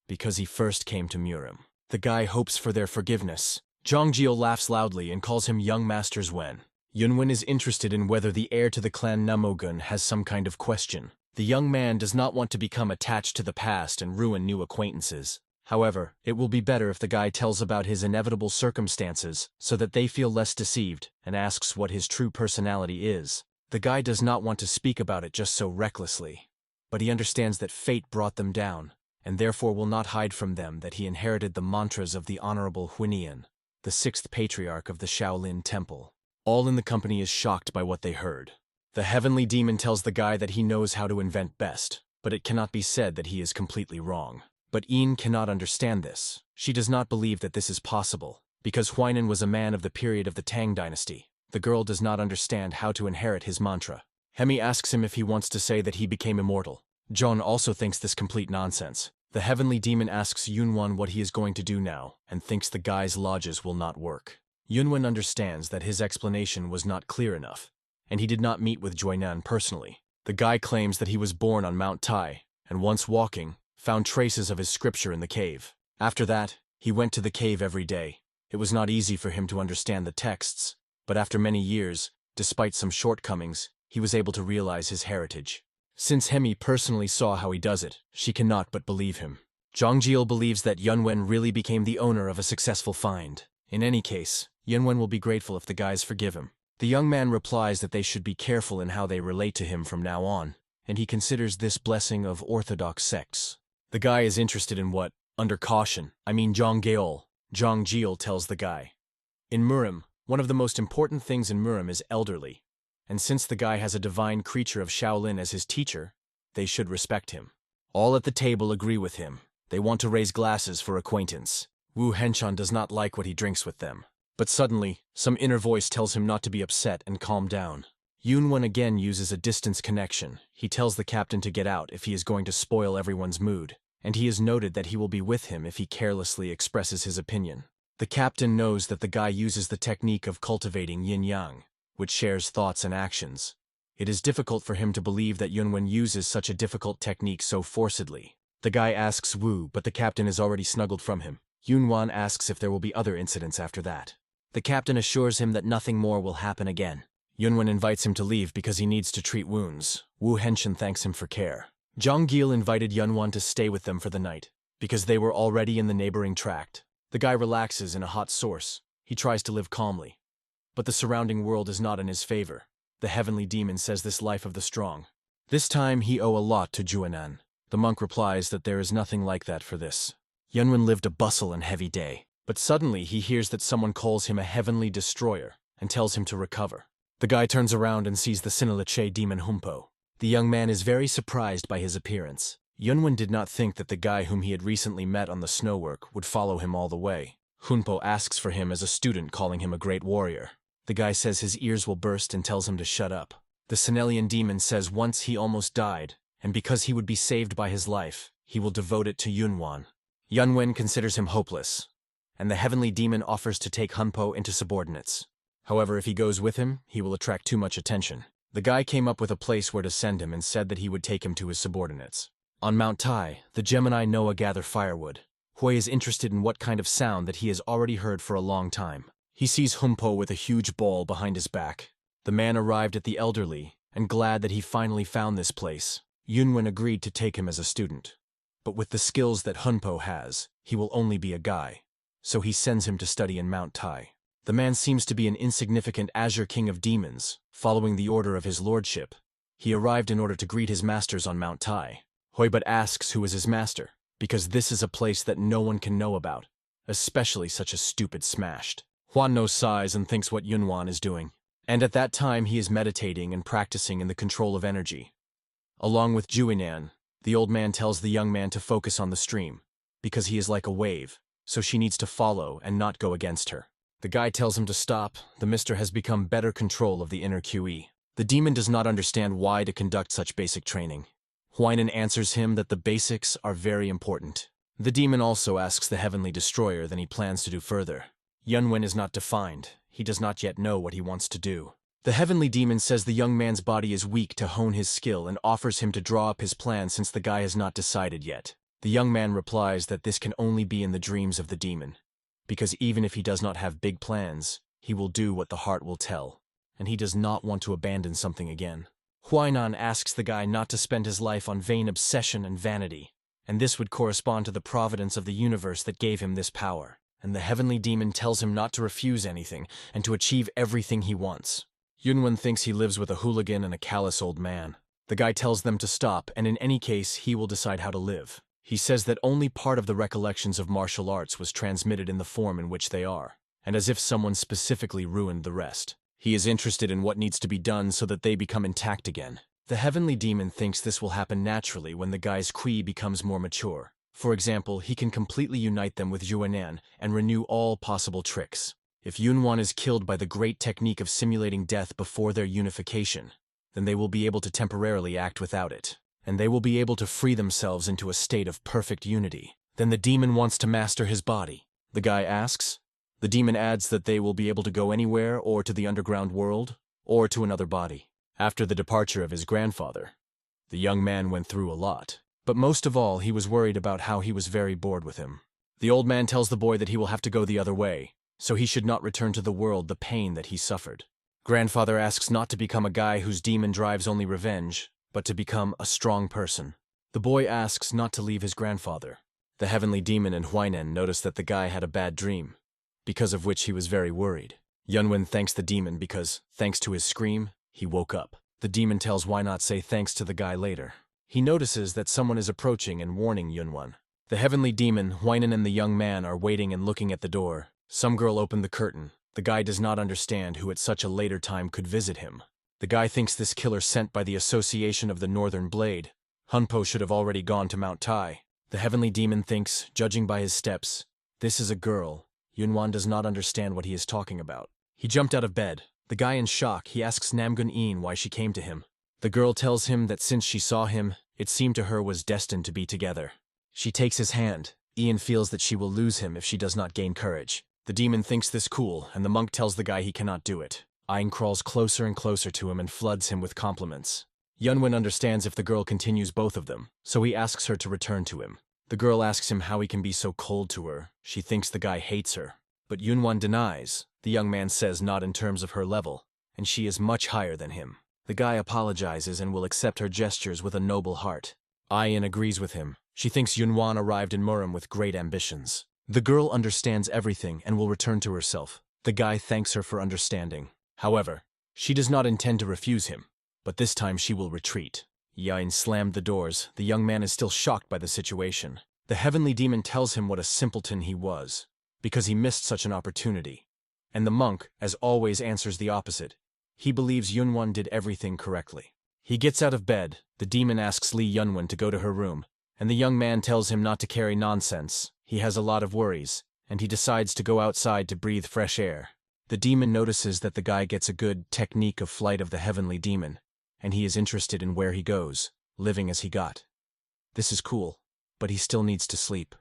because he first came to Murim. The guy hopes for their forgiveness. Zhang Jiol laughs loudly and calls him Young Master Zwen. Yunvan is interested in whether the heir to the clan Namogun has some kind of question. The young man does not want to become attached to the past and ruin new acquaintances. However, it will be better if the guy tells about his inevitable circumstances so that they feel less deceived and asks what his true personality is. The guy does not want to speak about it just so recklessly, but he understands that fate brought them down, and therefore will not hide from them that he inherited the mantras of the Honorable Huinian, the 6th patriarch of the Shaolin Temple. All in the company is shocked by what they heard. The heavenly demon tells the guy that he knows how to invent best, but it cannot be said that he is completely wrong. But Yin cannot understand this. She does not believe that this is possible, because Huainan was a man of the period of the Tang dynasty. The girl does not understand how to inherit his mantra. Hemi asks him if he wants to say that he became immortal. John also thinks this complete nonsense. The heavenly demon asks Yunwan what he is going to do now, and thinks the guy's lodges will not work. Yunwan understands that his explanation was not clear enough, and he did not meet with Joinan personally. The guy claims that he was born on Mount Tai, and once walking, found traces of his scripture in the cave. After that, he went to the cave every day. It was not easy for him to understand the texts, but after many years, despite some shortcomings, he was able to realize his heritage. Since Hemi personally saw how he does it, she cannot but believe him. Zhang Jiol believes that Yunwen really became the owner of a successful find. In any case, Yunwen will be grateful if the guys forgive him. The young man replies that they should be careful in how they relate to him from now on, and he considers this blessing of Orthodox sects. The guy is interested in what, under caution, Zhang Jiol tells the guy. In Murim, one of the most important things in Murim is elderly, and since the guy has a divine creature of Shaolin as his teacher, they should respect him. All at the table agree with him. They want to raise glasses for acquaintance. Wu Henshan does not like what he drinks with them. But suddenly, some inner voice tells him not to be upset and calm down. Yunvan again uses a distance connection. He tells the captain to get out if he is going to spoil everyone's mood, and he has noted that he will be with him if he carelessly expresses his opinion. The captain knows that the guy uses the technique of cultivating yin-yang, which shares thoughts and actions. It is difficult for him to believe that Yunvan uses such a difficult technique so forcedly. The guy asks Wu, but the captain is already snuggled from him. Yunvan asks if there will be other incidents after that. The captain assures him that nothing more will happen again. Yunvan invites him to leave because he needs to treat wounds. Wu Henshan thanks him for care. Zhang Gil invited Yunvan to stay with them for the night, because they were already in the neighboring tract. The guy relaxes in a hot source. He tries to live calmly. But the surrounding world is not in his favor. The heavenly demon says this life of the strong. This time he owe a lot to Juanan. The monk replies that there is nothing like that for this. Yunvan lived a bustle and heavy day, but suddenly he hears that someone calls him a heavenly destroyer and tells him to recover. The guy turns around and sees the Siniliche demon Humpo. The young man is very surprised by his appearance. Yunvan did not think that the guy whom he had recently met on the snowwork would follow him all the way. Humpo asks for him as a student, calling him a great warrior. The guy says his ears will burst and tells him to shut up. The Sinelian demon says once he almost died, and because he would be saved by his life, he will devote it to Yunvan. Yunvan considers him hopeless, and the heavenly demon offers to take Humpo into subordinates. However, if he goes with him, he will attract too much attention. The guy came up with a place where to send him and said that he would take him to his subordinates. On Mount Tai, the Gemini Noah gather firewood. Hui is interested in what kind of sound that he has already heard for a long time. He sees Humpo with a huge ball behind his back. The man arrived at the elderly, and glad that he finally found this place. Yunvan agreed to take him as a student. But with the skills that Humpo has, he will only be a guy. So he sends him to study in Mount Tai. The man seems to be an insignificant Azure King of Demons, following the order of his lordship. He arrived in order to greet his masters on Mount Tai. Hui but asks who is his master, because this is a place that no one can know about, especially such a stupid smashed. Huan-No sighs and thinks what Yunvan is doing. And at that time he is meditating and practicing in the control of energy. Along with Juinan, the old man tells the young man to focus on the stream, because he is like a wave, so she needs to follow and not go against her. The guy tells him to stop. The mister has become better control of the inner QE. The demon does not understand why to conduct such basic training. Huainan answers him that the basics are very important. The demon also asks the heavenly destroyer than he plans to do further. Yunvan is not defined. He does not yet know what he wants to do. The heavenly demon says the young man's body is weak to hone his skill and offers him to draw up his plan since the guy has not decided yet. The young man replies that this can only be in the dreams of the demon, because even if he does not have big plans, he will do what the heart will tell, and he does not want to abandon something again. Huainan asks the guy not to spend his life on vain obsession and vanity, and this would correspond to the providence of the universe that gave him this power. And the heavenly demon tells him not to refuse anything and to achieve everything he wants. Yunvan thinks he lives with a hooligan and a callous old man. The guy tells them to stop, and in any case, he will decide how to live. He says that only part of the recollections of martial arts was transmitted in the form in which they are, and as if someone specifically ruined the rest. He is interested in what needs to be done so that they become intact again. The heavenly demon thinks this will happen naturally when the guy's Kui becomes more mature. For example, he can completely unite them with Juanan and renew all possible tricks. If Yunvan is killed by the great technique of simulating death before their unification, then they will be able to temporarily act without it, and they will be able to free themselves into a state of perfect unity. Then the demon wants to master his body. The guy asks. The demon adds that they will be able to go anywhere or to the underground world, or to another body. After the departure of his grandfather, the young man went through a lot. But most of all, he was worried about how he was very bored with him. The old man tells the boy that he will have to go the other way, so he should not return to the world the pain that he suffered. Grandfather asks not to become a guy whose demon drives only revenge, but to become a strong person. The boy asks not to leave his grandfather. The heavenly demon and Huainan notice that the guy had a bad dream, because of which he was very worried. Yunvan thanks the demon because, thanks to his scream, he woke up. The demon tells why not say thanks to the guy later. He notices that someone is approaching and warning Yunvan. The heavenly demon, Huainan, and the young man are waiting and looking at the door. Some girl opened the curtain. The guy does not understand who at such a later time could visit him. The guy thinks this killer sent by the Association of the Northern Blade. Humpo should have already gone to Mount Tai. The heavenly demon thinks, judging by his steps, This is a girl. Yunvan does not understand what he is talking about. He jumped out of bed. The guy in shock, he asks Namgun-een why she came to him. The girl tells him that since she saw him, it seemed to her was destined to be together. She takes his hand. Ian feels that she will lose him if she does not gain courage. The demon thinks this cool, and the monk tells the guy he cannot do it. Ian crawls closer and closer to him and floods him with compliments. Yunvan understands if the girl continues both of them, so he asks her to return to him. The girl asks him how he can be so cold to her. She thinks the guy hates her. But Yunvan denies. The young man says not in terms of her level, and she is much higher than him. The guy apologizes and will accept her gestures with a noble heart. Ian agrees with him. She thinks Yunvan arrived in Murim with great ambitions. The girl understands everything and will return to herself. The guy thanks her for understanding. However, she does not intend to refuse him, but this time she will retreat. Yain slammed the doors. The young man is still shocked by the situation. The heavenly demon tells him what a simpleton he was, because he missed such an opportunity. And the monk, as always, answers the opposite. He believes Yunvan did everything correctly. He gets out of bed. The demon asks Lee Yunwan to go to her room, and the young man tells him not to carry nonsense. He has a lot of worries, and he decides to go outside to breathe fresh air. The demon notices that the guy gets a good technique of flight of the heavenly demon, and he is interested in where he goes, living as he got. This is cool, but he still needs to sleep.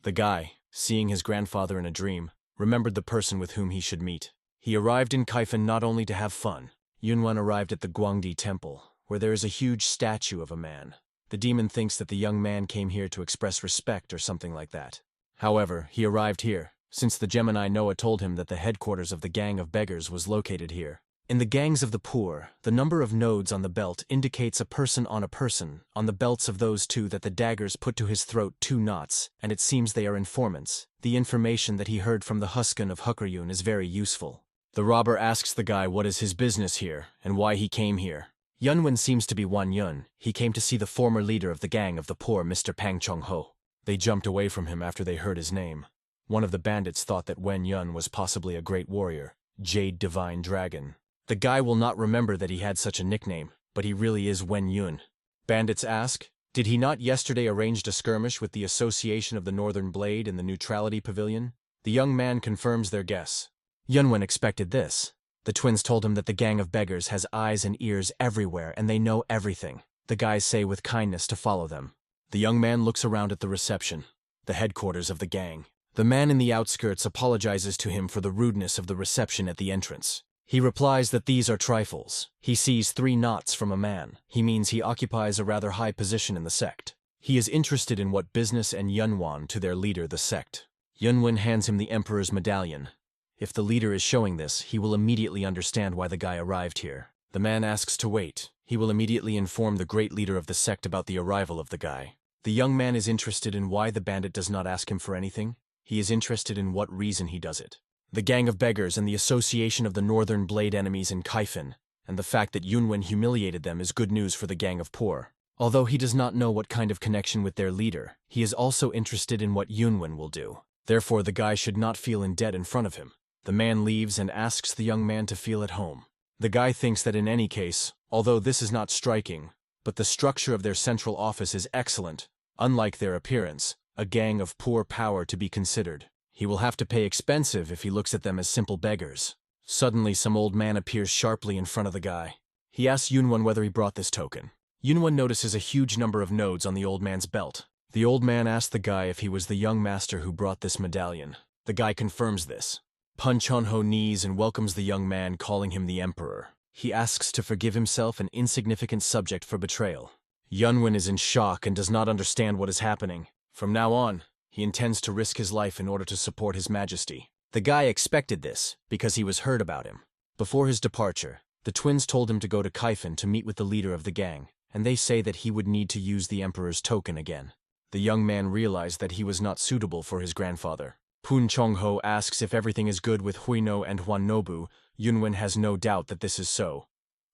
The guy, seeing his grandfather in a dream, remembered the person with whom he should meet. He arrived in Kaifan not only to have fun. Yunwan arrived at the Guangdi temple, where there is a huge statue of a man. The demon thinks that the young man came here to express respect or something like that. However, he arrived here, since the Gemini Noah told him that the headquarters of the gang of beggars was located here. In the gangs of the poor, the number of nodes on the belt indicates a person. On the belts of those two that the daggers put to his throat 2 knots, and it seems they are informants. The information that he heard from the Huskan of Hukaryun is very useful. The robber asks the guy what is his business here, and why he came here. Yunwan seems to be Wan Yun. He came to see the former leader of the gang of the poor, Mr. Pang Chung-ho. They jumped away from him after they heard his name. One of the bandits thought that Wen Yun was possibly a great warrior, Jade Divine Dragon. The guy will not remember that he had such a nickname, but he really is Wen Yun. Bandits ask, did he not yesterday arranged a skirmish with the Association of the Northern Blade in the Neutrality Pavilion? The young man confirms their guess. Yunwan expected this. The twins told him that the gang of beggars has eyes and ears everywhere and they know everything. The guys say with kindness to follow them. The young man looks around at the reception, the headquarters of the gang. The man in the outskirts apologizes to him for the rudeness of the reception at the entrance. He replies that these are trifles. He sees 3 knots from a man. He means he occupies a rather high position in the sect. He is interested in what business and Yunwan to their leader, the sect. Yunwan hands him the emperor's medallion. If the leader is showing this, he will immediately understand why the guy arrived here. The man asks to wait. He will immediately inform the great leader of the sect about the arrival of the guy. The young man is interested in why the bandit does not ask him for anything. He is interested in what reason he does it. The gang of beggars and the association of the Northern Blade enemies in Kaifan, and the fact that Yunwan humiliated them is good news for the gang of poor. Although he does not know what kind of connection with their leader, he is also interested in what Yunwan will do. Therefore, the guy should not feel in debt in front of him. The man leaves and asks the young man to feel at home. The guy thinks that in any case, although this is not striking, but the structure of their central office is excellent, unlike their appearance, a gang of poor power to be considered. He will have to pay expensive if he looks at them as simple beggars. Suddenly, some old man appears sharply in front of the guy. He asks Yunwan whether he brought this token. Yunwan notices a huge number of nodes on the old man's belt. The old man asks the guy if he was the young master who brought this medallion. The guy confirms this. Pun Chunho knees and welcomes the young man, calling him the emperor. He asks to forgive himself, an insignificant subject, for betrayal. Yunwan is in shock and does not understand what is happening. From now on, he intends to risk his life in order to support his majesty. The guy expected this because he was heard about him. Before his departure, the twins told him to go to Kaifan to meet with the leader of the gang, and they say that he would need to use the emperor's token again. The young man realized that he was not suitable for his grandfather. Pun Chongho asks if everything is good with Huino and Huanobu. Yunwan has no doubt that this is so.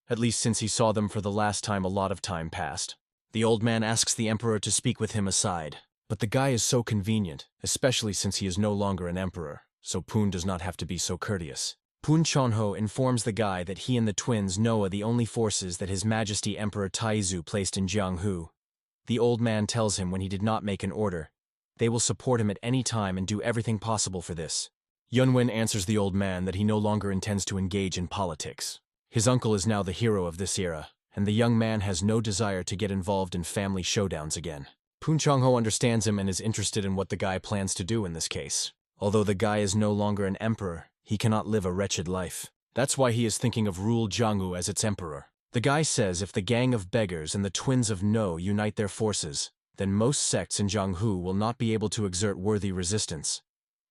At least since he saw them for the last time, a lot of time passed. The old man asks the emperor to speak with him aside. But the guy is so convenient, especially since he is no longer an emperor, so Pun does not have to be so courteous. Pun Chonho informs the guy that he and the twins know are the only forces that His Majesty Emperor Taizu placed in Jianghu. The old man tells him when he did not make an order, They will support him at any time and do everything possible for this. Yunvan answers the old man that he no longer intends to engage in politics. His uncle is now the hero of this era, and the young man has no desire to get involved in family showdowns again. Poon Chong-ho understands him and is interested in what the guy plans to do in this case. Although the guy is no longer an emperor, he cannot live a wretched life. That's why he is thinking of rule Jianghu as its emperor. The guy says if the gang of beggars and the twins of No unite their forces, then most sects in Jianghu will not be able to exert worthy resistance.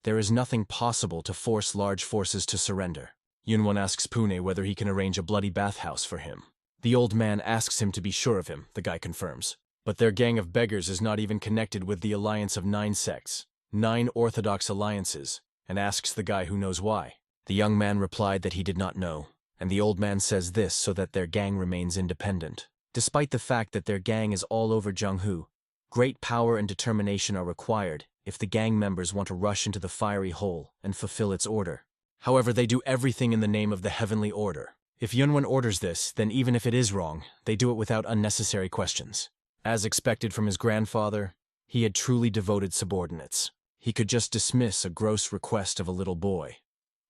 There is nothing possible to force large forces to surrender. Yunwan asks Pune whether he can arrange a bloody bathhouse for him. The old man asks him to be sure of him, the guy confirms. But their gang of beggars is not even connected with the alliance of 9 sects, 9 Orthodox alliances, and asks the guy who knows why. The young man replied that he did not know, and the old man says this so that their gang remains independent. Despite the fact that their gang is all over Jianghu, great power and determination are required if the gang members want to rush into the fiery hole and fulfill its order. However, they do everything in the name of the heavenly order. If Yunwan orders this, then even if it is wrong, they do it without unnecessary questions. As expected from his grandfather, he had truly devoted subordinates. He could just dismiss a gross request of a little boy.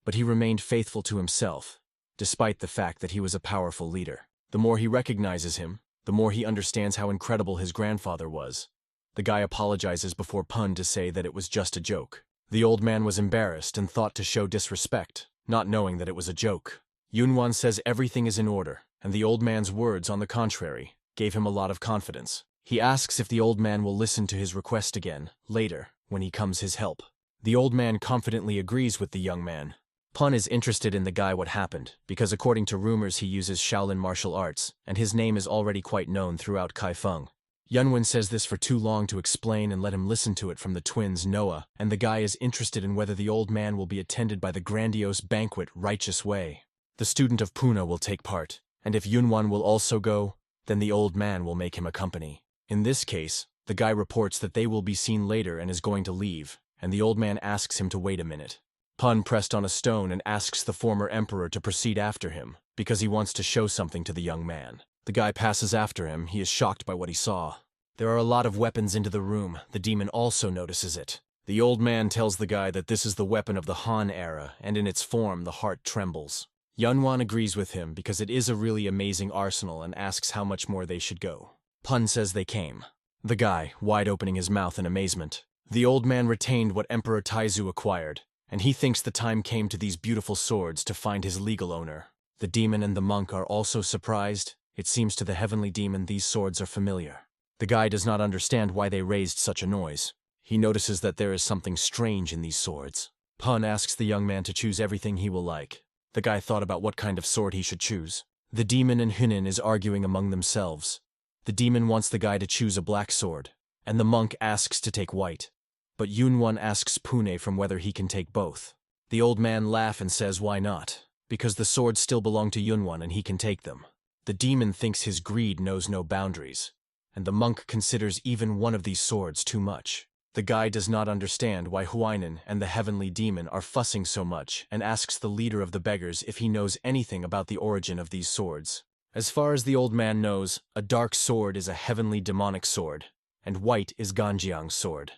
But he remained faithful to himself, despite the fact that he was a powerful leader. The more he recognizes him, the more he understands how incredible his grandfather was. The guy apologizes before Pun to say that it was just a joke. The old man was embarrassed and thought to show disrespect, not knowing that it was a joke. Yunwan says everything is in order, and the old man's words, on the contrary, gave him a lot of confidence. He asks if the old man will listen to his request again, later, when he comes his help. The old man confidently agrees with the young man. Pun is interested in the guy what happened, because according to rumors he uses Shaolin martial arts, and his name is already quite known throughout Kaifeng. Yunwan says this for too long to explain and let him listen to it from the twins Noah, and the guy is interested in whether the old man will be attended by the grandiose banquet Righteous Way. The student of Puna will take part, and if Yunwan will also go, then the old man will make him accompany. In this case, the guy reports that they will be seen later and is going to leave, and the old man asks him to wait a minute. Pun pressed on a stone and asks the former emperor to proceed after him, because he wants to show something to the young man. The guy passes after him. He is shocked by what he saw. There are a lot of weapons into the room. The demon also notices it. The old man tells the guy that this is the weapon of the Han era, and in its form the heart trembles. Yunwan agrees with him because it is a really amazing arsenal and asks how much more they should go. Pun says they came. The guy, wide opening his mouth in amazement. The old man retained what Emperor Taizu acquired, and he thinks the time came to these beautiful swords to find his legal owner. The demon and the monk are also surprised. It seems to the heavenly demon these swords are familiar. The guy does not understand why they raised such a noise. He notices that there is something strange in these swords. Pun asks the young man to choose everything he will like. The guy thought about what kind of sword he should choose. The demon and Hunin is arguing among themselves. The demon wants the guy to choose a black sword, and the monk asks to take white. But Yunwan asks Pune from whether he can take both. The old man laughs and says why not, because the swords still belong to Yunwan and he can take them. The demon thinks his greed knows no boundaries, and the monk considers even one of these swords too much. The guy does not understand why Huainan and the heavenly demon are fussing so much and asks the leader of the beggars if he knows anything about the origin of these swords. As far as the old man knows, a dark sword is a heavenly demonic sword, and white is Ganjiang's sword.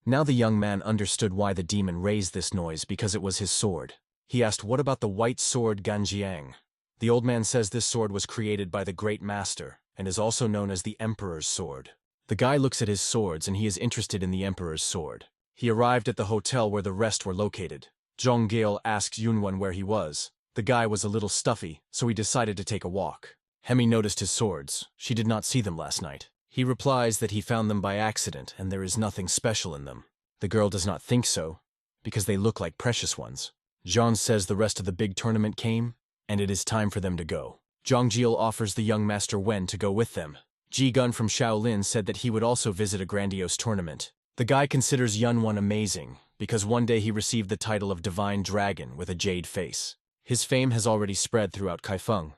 Now the young man understood why the demon raised this noise because it was his sword. He asked, what about the white sword Ganjiang? The old man says this sword was created by the great master and is also known as the Emperor's sword. The guy looks at his swords and he is interested in the Emperor's sword. He arrived at the hotel where the rest were located. Zhong Gale asked Yunwan where he was. The guy was a little stuffy, so he decided to take a walk. Hemi noticed his swords. She did not see them last night. He replies that he found them by accident and there is nothing special in them. The girl does not think so, because they look like precious ones. Zhang says the rest of the big tournament came, and it is time for them to go. Zhang Jiel offers the young Master Wen to go with them. Ji Gun from Shaolin said that he would also visit a grandiose tournament. The guy considers Yunwan amazing, because one day he received the title of Divine Dragon with a jade face. His fame has already spread throughout Kaifeng.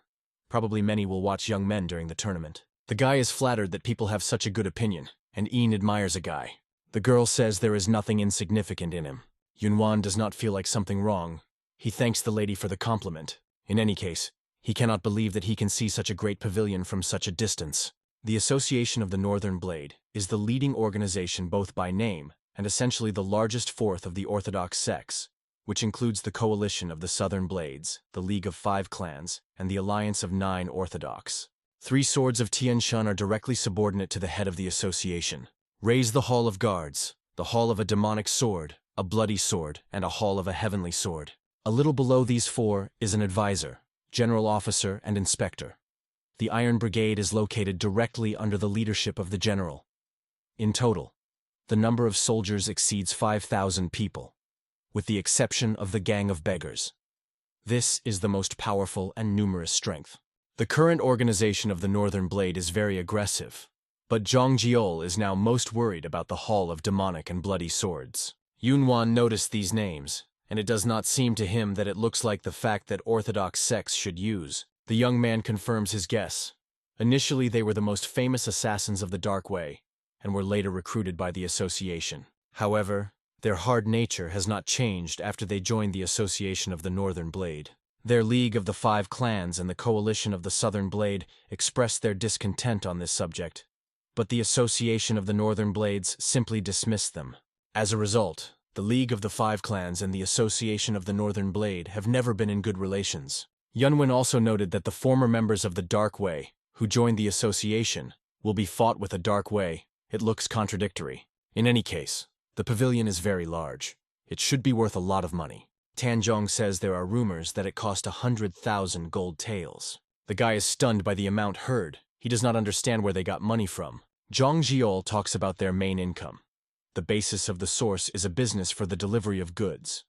Probably many will watch young men during the tournament. The guy is flattered that people have such a good opinion, and Ian admires a guy. The girl says there is nothing insignificant in him. Yunwan does not feel like something wrong. He thanks the lady for the compliment. In any case, he cannot believe that he can see such a great pavilion from such a distance. The Association of the Northern Blade is the leading organization both by name and essentially the largest fourth of the Orthodox sects, which includes the coalition of the Southern Blades, the League of Five Clans, and the Alliance of Nine Orthodox. 3 swords of Tian Shan are directly subordinate to the head of the association. Raise the Hall of Guards, the Hall of a Demonic Sword, a Bloody Sword, and a Hall of a Heavenly Sword. A little below these 4 is an advisor, general officer, and inspector. The Iron Brigade is located directly under the leadership of the general. In total, the number of soldiers exceeds 5,000 people, with the exception of the Gang of Beggars. This is the most powerful and numerous strength. The current organization of the Northern Blade is very aggressive, but Zhang Jiol is now most worried about the Hall of Demonic and Bloody Swords. Yunvan noticed these names, and it does not seem to him that it looks like the fact that Orthodox sects should use. The young man confirms his guess. Initially, they were the most famous assassins of the Dark Way, and were later recruited by the association. However, their hard nature has not changed after they joined the Association of the Northern Blade. Their League of the Five Clans and the Coalition of the Southern Blade expressed their discontent on this subject, but the Association of the Northern Blades simply dismissed them. As a result, the League of the Five Clans and the Association of the Northern Blade have never been in good relations. Yunvan also noted that the former members of the Dark Way, who joined the association, will be fought with a Dark Way. It looks contradictory. In any case, the pavilion is very large. It should be worth a lot of money. Tanjong says there are rumors that it cost 100,000 gold taels. The guy is stunned by the amount heard. He does not understand where they got money from. Zhang Jiol talks about their main income. The basis of the source is a business for the delivery of goods.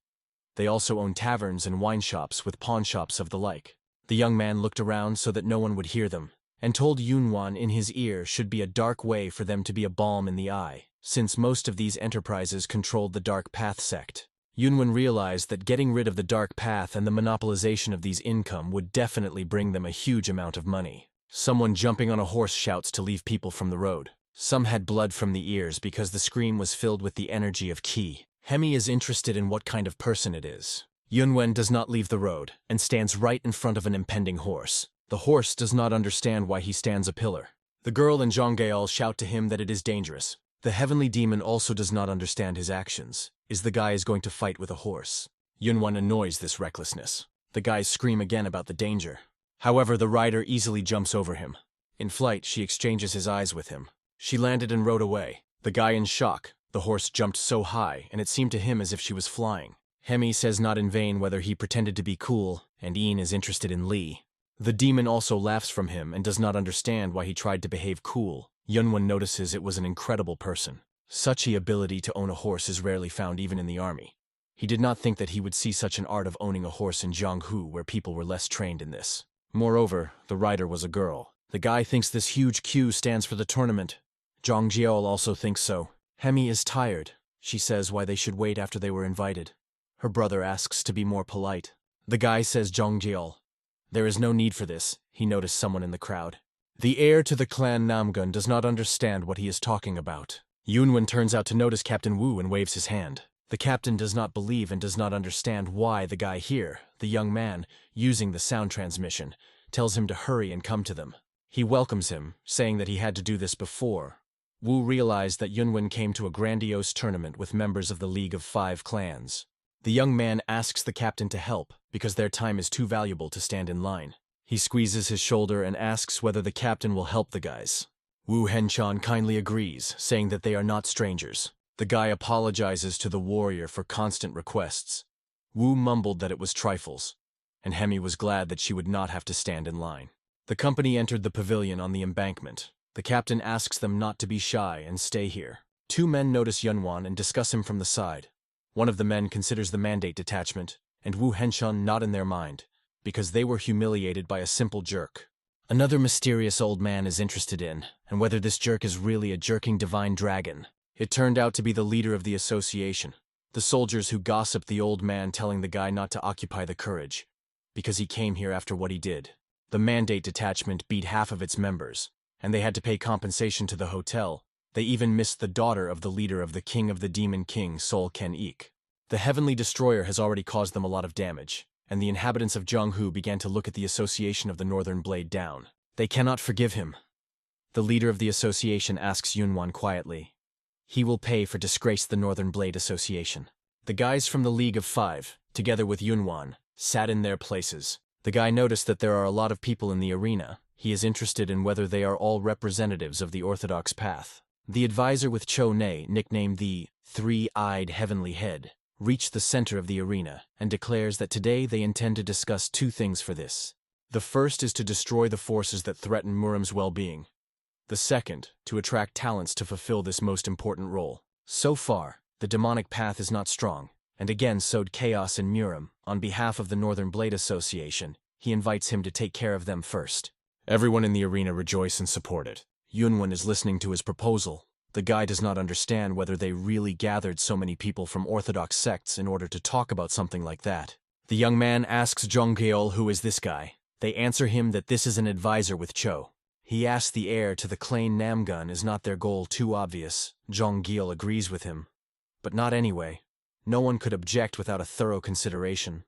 They also own taverns and wine shops with pawn shops of the like. The young man looked around so that no one would hear them, and told Yunvan in his ear should be a Dark Way for them to be a balm in the eye, since most of these enterprises controlled the Dark Path sect. Yunvan realized that getting rid of the Dark Path and the monopolization of these income would definitely bring them a huge amount of money. Someone jumping on a horse shouts to leave people from the road. Some had blood from the ears because the scream was filled with the energy of ki. Hemi is interested in what kind of person it is. Yunvan does not leave the road and stands right in front of an impending horse. The horse does not understand why he stands a pillar. The girl and Zhang Gaol shout to him that it is dangerous. The heavenly demon also does not understand his actions. The guy is going to fight with a horse. Yunvan annoys this recklessness. The guys scream again about the danger. However, the rider easily jumps over him. In flight, she exchanges his eyes with him. She landed and rode away. The guy in shock. The horse jumped so high, and it seemed to him as if she was flying. Hemi says not in vain whether he pretended to be cool, and Ian is interested in Lee. The demon also laughs from him and does not understand why he tried to behave cool. Yunvan notices it was an incredible person. Such an ability to own a horse is rarely found even in the army. He did not think that he would see such an art of owning a horse in Jianghu where people were less trained in this. Moreover, the rider was a girl. The guy thinks this huge queue stands for the tournament. Zhang Jiao also thinks so. Hemi is tired. She says why they should wait after they were invited. Her brother asks to be more polite. The guy says Zhang Jiao. There is no need for this, he noticed someone in the crowd. The heir to the clan Namgun does not understand what he is talking about. Yunvan turns out to notice Captain Wu and waves his hand. The captain does not believe and does not understand why the guy here, the young man, using the sound transmission, tells him to hurry and come to them. He welcomes him, saying that he had to do this before. Wu realized that Yunvan came to a grandiose tournament with members of the League of Five Clans. The young man asks the captain to help because their time is too valuable to stand in line. He squeezes his shoulder and asks whether the captain will help the guys. Wu Henchan kindly agrees, saying that they are not strangers. The guy apologizes to the warrior for constant requests. Wu mumbled that it was trifles, and Hemi was glad that she would not have to stand in line. The company entered the pavilion on the embankment. The captain asks them not to be shy and stay here. 2 men notice Yunvan and discuss him from the side. One of the men considers the mandate detachment, and Wu Henchan not in their mind, because they were humiliated by a simple jerk. Another mysterious old man is interested in, and whether this jerk is really a jerking divine dragon. It turned out to be the leader of the association. The soldiers who gossiped the old man telling the guy not to occupy the courage, because he came here after what he did. The mandate detachment beat half of its members, and they had to pay compensation to the hotel. They even missed the daughter of the leader of the King of the Demon King, Sol Ken Ik. The Heavenly Destroyer has already caused them a lot of damage, and the inhabitants of Jianghu began to look at the Association of the Northern Blade down. They cannot forgive him. The leader of the association asks Yunvan quietly, He will pay for disgrace the Northern Blade Association. The guys from the League of Five, together with Yunvan, sat in their places. The guy noticed that there are a lot of people in the arena. He is interested in whether they are all representatives of the Orthodox path. The advisor with Cho Ne, nicknamed the Three-Eyed Heavenly Head, reached the center of the arena and declares that today they intend to discuss two things for this. The first is to destroy the forces that threaten Murim's well-being. The second, to attract talents to fulfill this most important role. So far, the demonic path is not strong, and again sowed chaos in Murim. On behalf of the Northern Blade Association, he invites him to take care of them first. Everyone in the arena rejoice and support it. Yunvan is listening to his proposal. The guy does not understand whether they really gathered so many people from Orthodox sects in order to talk about something like that. The young man asks Jonggeol who is this guy. They answer him that this is an advisor with Cho. He asks the heir to the clan Namgun is not their goal too obvious. Jonggeol agrees with him. But not anyway. No one could object without a thorough consideration.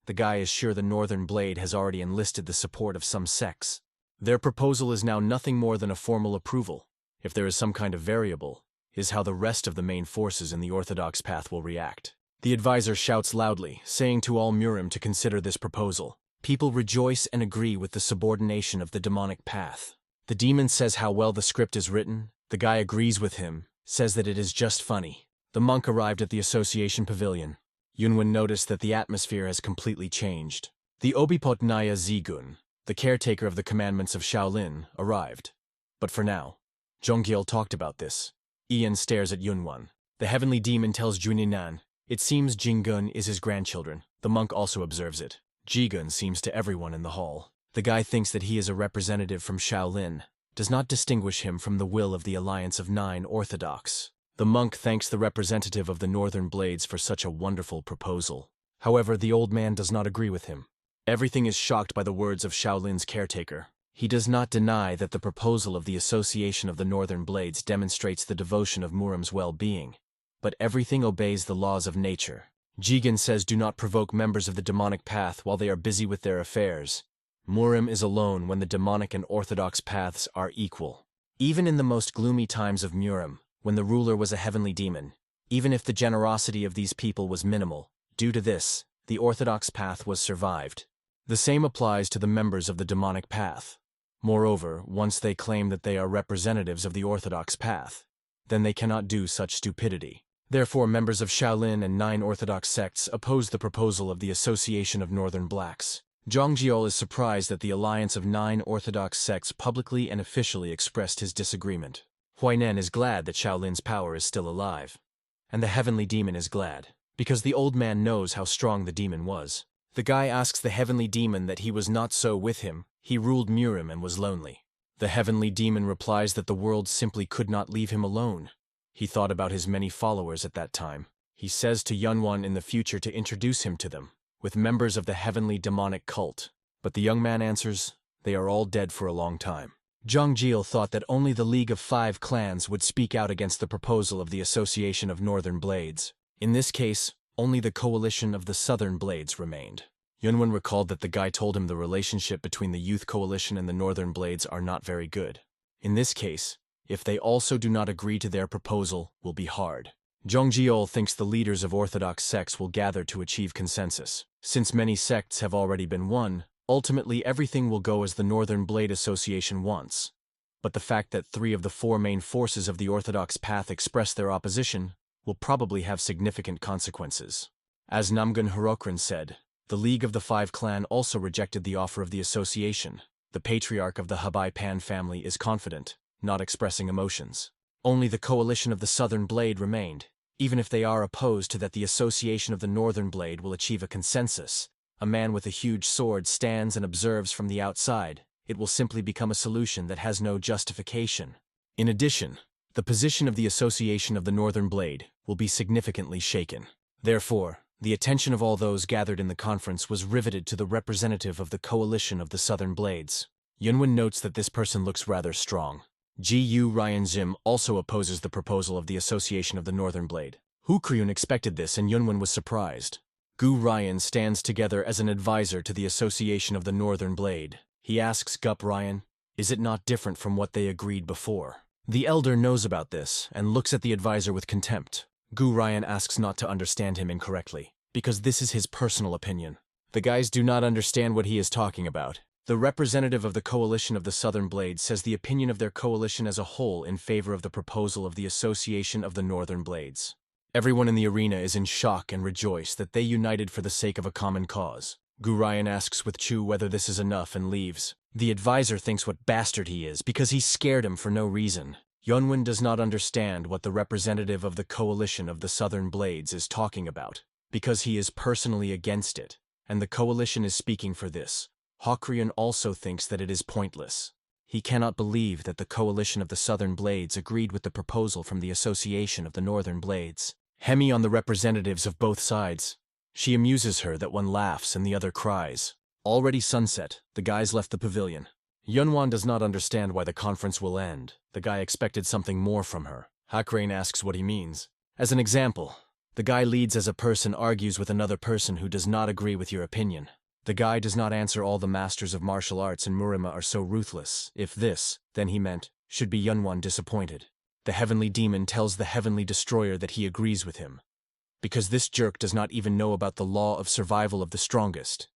The guy is sure the Northern Blade has already enlisted the support of some sects. Their proposal is now nothing more than a formal approval. If there is some kind of variable, is how the rest of the main forces in the Orthodox path will react. The advisor shouts loudly, saying to all Murim to consider this proposal. People rejoice and agree with the subordination of the demonic path. The demon says how well the script is written. The guy agrees with him, says that it is just funny. The monk arrived at the association pavilion. Yunvan noticed that the atmosphere has completely changed. The Obipotnaya Zigun, the caretaker of the commandments of Shaolin, arrived. But for now, Jonggeol talked about this. Ian stares at Yunvan. The heavenly demon tells Juninan, it seems Jingun is his grandchildren. The monk also observes it. Jigun seems to everyone in the hall. The guy thinks that he is a representative from Shaolin, does not distinguish him from the will of the Alliance of Nine Orthodox. The monk thanks the representative of the Northern Blades for such a wonderful proposal. However, the old man does not agree with him. Everything is shocked by the words of Shaolin's caretaker. He does not deny that the proposal of the Association of the Northern Blades demonstrates the devotion of Murim's well-being. But everything obeys the laws of nature. Jigen says do not provoke members of the demonic path while they are busy with their affairs. Murim is alone when the demonic and orthodox paths are equal. Even in the most gloomy times of Murim, when the ruler was a heavenly demon, even if the generosity of these people was minimal, due to this, the orthodox path was survived. The same applies to the members of the demonic path. Moreover, once they claim that they are representatives of the orthodox path, then they cannot do such stupidity. Therefore, members of Shaolin and 9 orthodox sects oppose the proposal of the Association of Northern Blacks. Jonggeol is surprised that the alliance of 9 orthodox sects publicly and officially expressed his disagreement. Huainan is glad that Shaolin's power is still alive. And the heavenly demon is glad, because the old man knows how strong the demon was. The guy asks the heavenly demon that he was not so with him. He ruled Murim and was lonely. The heavenly demon replies that the world simply could not leave him alone. He thought about his many followers at that time. He says to Yunvan in the future to introduce him to them, with members of the heavenly demonic cult. But the young man answers, they are all dead for a long time. Jonggeol thought that only the League of 5 clans would speak out against the proposal of the Association of Northern Blades. In this case, only the coalition of the Southern Blades remained. Yunvan recalled that the guy told him the relationship between the Youth Coalition and the Northern Blades are not very good. In this case, if they also do not agree to their proposal, will be hard. Jonggeol thinks the leaders of orthodox sects will gather to achieve consensus. Since many sects have already been won, ultimately everything will go as the Northern Blade Association wants. But the fact that 3 of the 4 main forces of the orthodox path express their opposition will probably have significant consequences. As Namgun Hirokran said, the League of the 5 clan also rejected the offer of the association. The patriarch of the Habai Pan family is confident, not expressing emotions. Only the coalition of the Southern Blade remained. Even if they are opposed to that the association of the Northern Blade will achieve a consensus, a man with a huge sword stands and observes from the outside. It will simply become a solution that has no justification. In addition, the position of the Association of the Northern Blade will be significantly shaken. Therefore, the attention of all those gathered in the conference was riveted to the representative of the coalition of the Southern Blades. Yunvan notes that this person looks rather strong. Gu Ryanjim also opposes the proposal of the Association of the Northern Blade. Hukryun expected this and Yunvan was surprised. Gu Ryan stands together as an advisor to the Association of the Northern Blade. He asks Gup Ryan, is it not different from what they agreed before? The elder knows about this and looks at the advisor with contempt. Gu Ryan asks not to understand him incorrectly, because this is his personal opinion. The guys do not understand what he is talking about. The representative of the coalition of the Southern Blades says the opinion of their coalition as a whole in favor of the proposal of the Association of the Northern Blades. Everyone in the arena is in shock and rejoice that they united for the sake of a common cause. Gu Ryan asks with Chu whether this is enough and leaves. The advisor thinks what bastard he is because he scared him for no reason. Yunvan does not understand what the representative of the coalition of the Southern Blades is talking about, because he is personally against it, and the coalition is speaking for this. Hawkryan also thinks that it is pointless. He cannot believe that the coalition of the Southern Blades agreed with the proposal from the Association of the Northern Blades. Hemi on the representatives of both sides. She amuses her that one laughs and the other cries. Already sunset, the guys left the pavilion. Yunvan does not understand why the conference will end. The guy expected something more from her. Hawkryan asks what he means. As an example, the guy leads as a person argues with another person who does not agree with your opinion. The guy does not answer all the masters of martial arts in Murima are so ruthless. If this, then he meant, should be Yunvan disappointed. The heavenly demon tells the heavenly destroyer that he agrees with him, because this jerk does not even know about the law of survival of the strongest.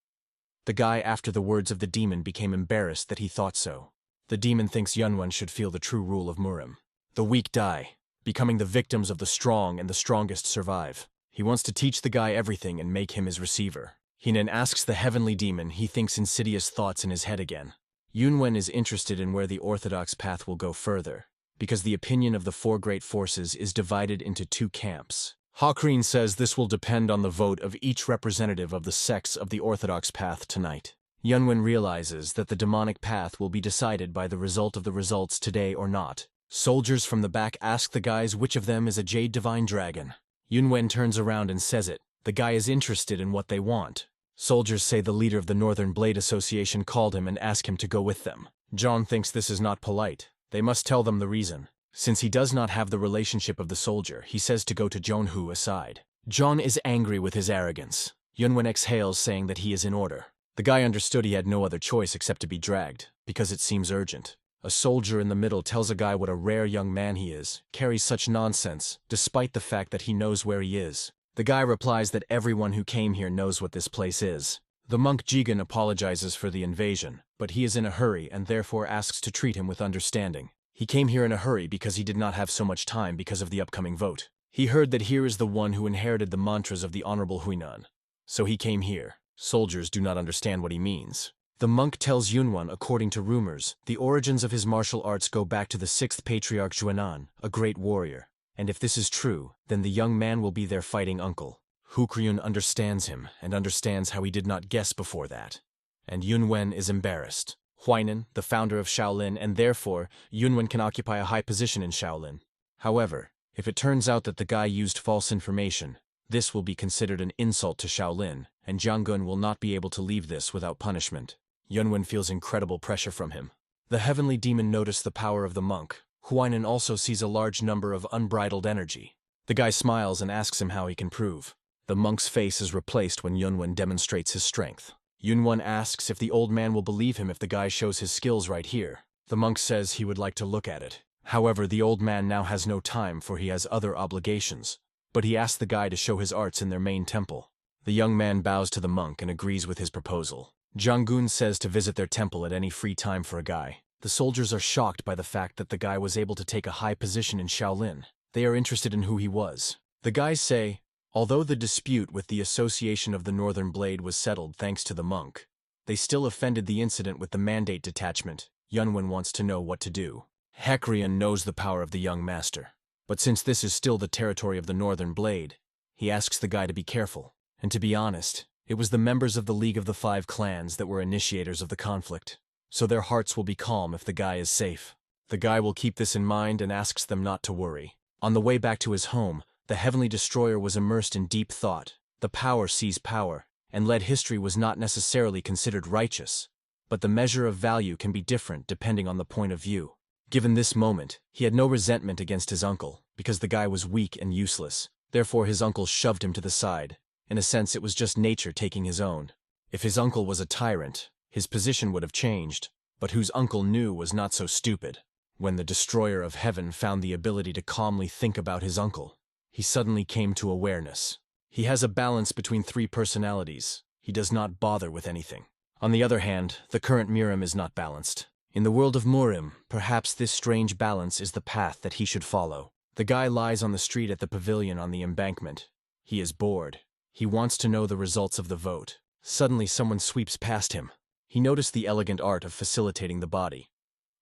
The guy after the words of the demon became embarrassed that he thought so. The demon thinks Yunvan should feel the true rule of Murim. The weak die, becoming the victims of the strong, and the strongest survive. He wants to teach the guy everything and make him his receiver. Hinan asks the heavenly demon, he thinks insidious thoughts in his head again. Yunvan is interested in where the Orthodox path will go further, because the opinion of the four great forces is divided into two camps. Hawkryan says this will depend on the vote of each representative of the sects of the Orthodox path tonight. Yunvan realizes that the demonic path will be decided by the result of the results today or not. Soldiers from the back ask the guys which of them is a Jade Divine Dragon. Yunvan turns around and says it. The guy is interested in what they want. Soldiers say the leader of the Northern Blade Association called him and asked him to go with them. John thinks this is not polite. They must tell them the reason. Since he does not have the relationship of the soldier, he says to go to Jonhu aside. John is angry with his arrogance. Yunvan exhales, saying that he is in order. The guy understood he had no other choice except to be dragged, because it seems urgent. A soldier in the middle tells a guy what a rare young man he is, carries such nonsense, despite the fact that he knows where he is. The guy replies that everyone who came here knows what this place is. The monk Jigen apologizes for the invasion, but he is in a hurry and therefore asks to treat him with understanding. He came here in a hurry because he did not have so much time because of the upcoming vote. He heard that here is the one who inherited the mantras of the Honorable Huinan. So he came here. Soldiers do not understand what he means. The monk tells Yunvan, according to rumors, the origins of his martial arts go back to the 6th Patriarch Juanan, a great warrior. And if this is true, then the young man will be their fighting uncle. Hawkryan understands him, and understands how he did not guess before that. And Yunvan is embarrassed. Huainan, the founder of Shaolin, and therefore, Yunvan can occupy a high position in Shaolin. However, if it turns out that the guy used false information, this will be considered an insult to Shaolin, and Jianggun will not be able to leave this without punishment. Yunvan feels incredible pressure from him. The heavenly demon noticed the power of the monk. Huainan also sees a large number of unbridled energy. The guy smiles and asks him how he can prove. The monk's face is replaced when Yunvan demonstrates his strength. Yunvan asks if the old man will believe him if the guy shows his skills right here. The monk says he would like to look at it. However, the old man now has no time for he has other obligations. But he asks the guy to show his arts in their main temple. The young man bows to the monk and agrees with his proposal. Jianggun says to visit their temple at any free time for a guy. The soldiers are shocked by the fact that the guy was able to take a high position in Shaolin. They are interested in who he was. The guys say, although the dispute with the Association of the Northern Blade was settled thanks to the monk, they still offended the incident with the mandate detachment. Yunvan wants to know what to do. Hawkryan knows the power of the young master. But since this is still the territory of the Northern Blade, he asks the guy to be careful. And to be honest, it was the members of the League of the Five Clans that were initiators of the conflict. So their hearts will be calm if the guy is safe. The guy will keep this in mind and asks them not to worry. On the way back to his home, the Heavenly Destroyer was immersed in deep thought. The power sees power, and lead history was not necessarily considered righteous. But the measure of value can be different depending on the point of view. Given this moment, he had no resentment against his uncle, because the guy was weak and useless. Therefore his uncle shoved him to the side. In a sense, it was just nature taking his own. If his uncle was a tyrant, his position would have changed, but whose uncle knew was not so stupid. When the destroyer of heaven found the ability to calmly think about his uncle, he suddenly came to awareness. He has a balance between three personalities. He does not bother with anything. On the other hand, the current Mirim is not balanced. In the world of Murim, perhaps this strange balance is the path that he should follow. The guy lies on the street at the pavilion on the embankment. He is bored. He wants to know the results of the vote. Suddenly someone sweeps past him. He noticed the elegant art of facilitating the body.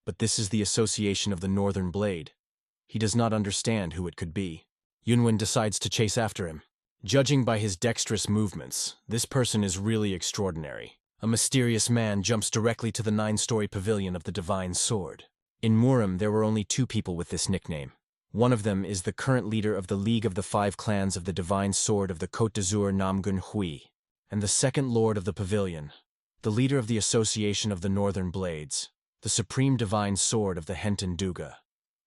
But this is the association of the Northern Blade. He does not understand who it could be. Yunvan decides to chase after him. Judging by his dexterous movements, this person is really extraordinary. A mysterious man jumps directly to the 9-story pavilion of the Divine Sword. In Murim, there were only 2 people with this nickname. One of them is the current leader of the League of the 5 Clans of the Divine Sword of the Côte d'Azur Namgun Hui, and the second lord of the pavilion, the leader of the Association of the Northern Blades, the Supreme Divine Sword of the Henton Duga.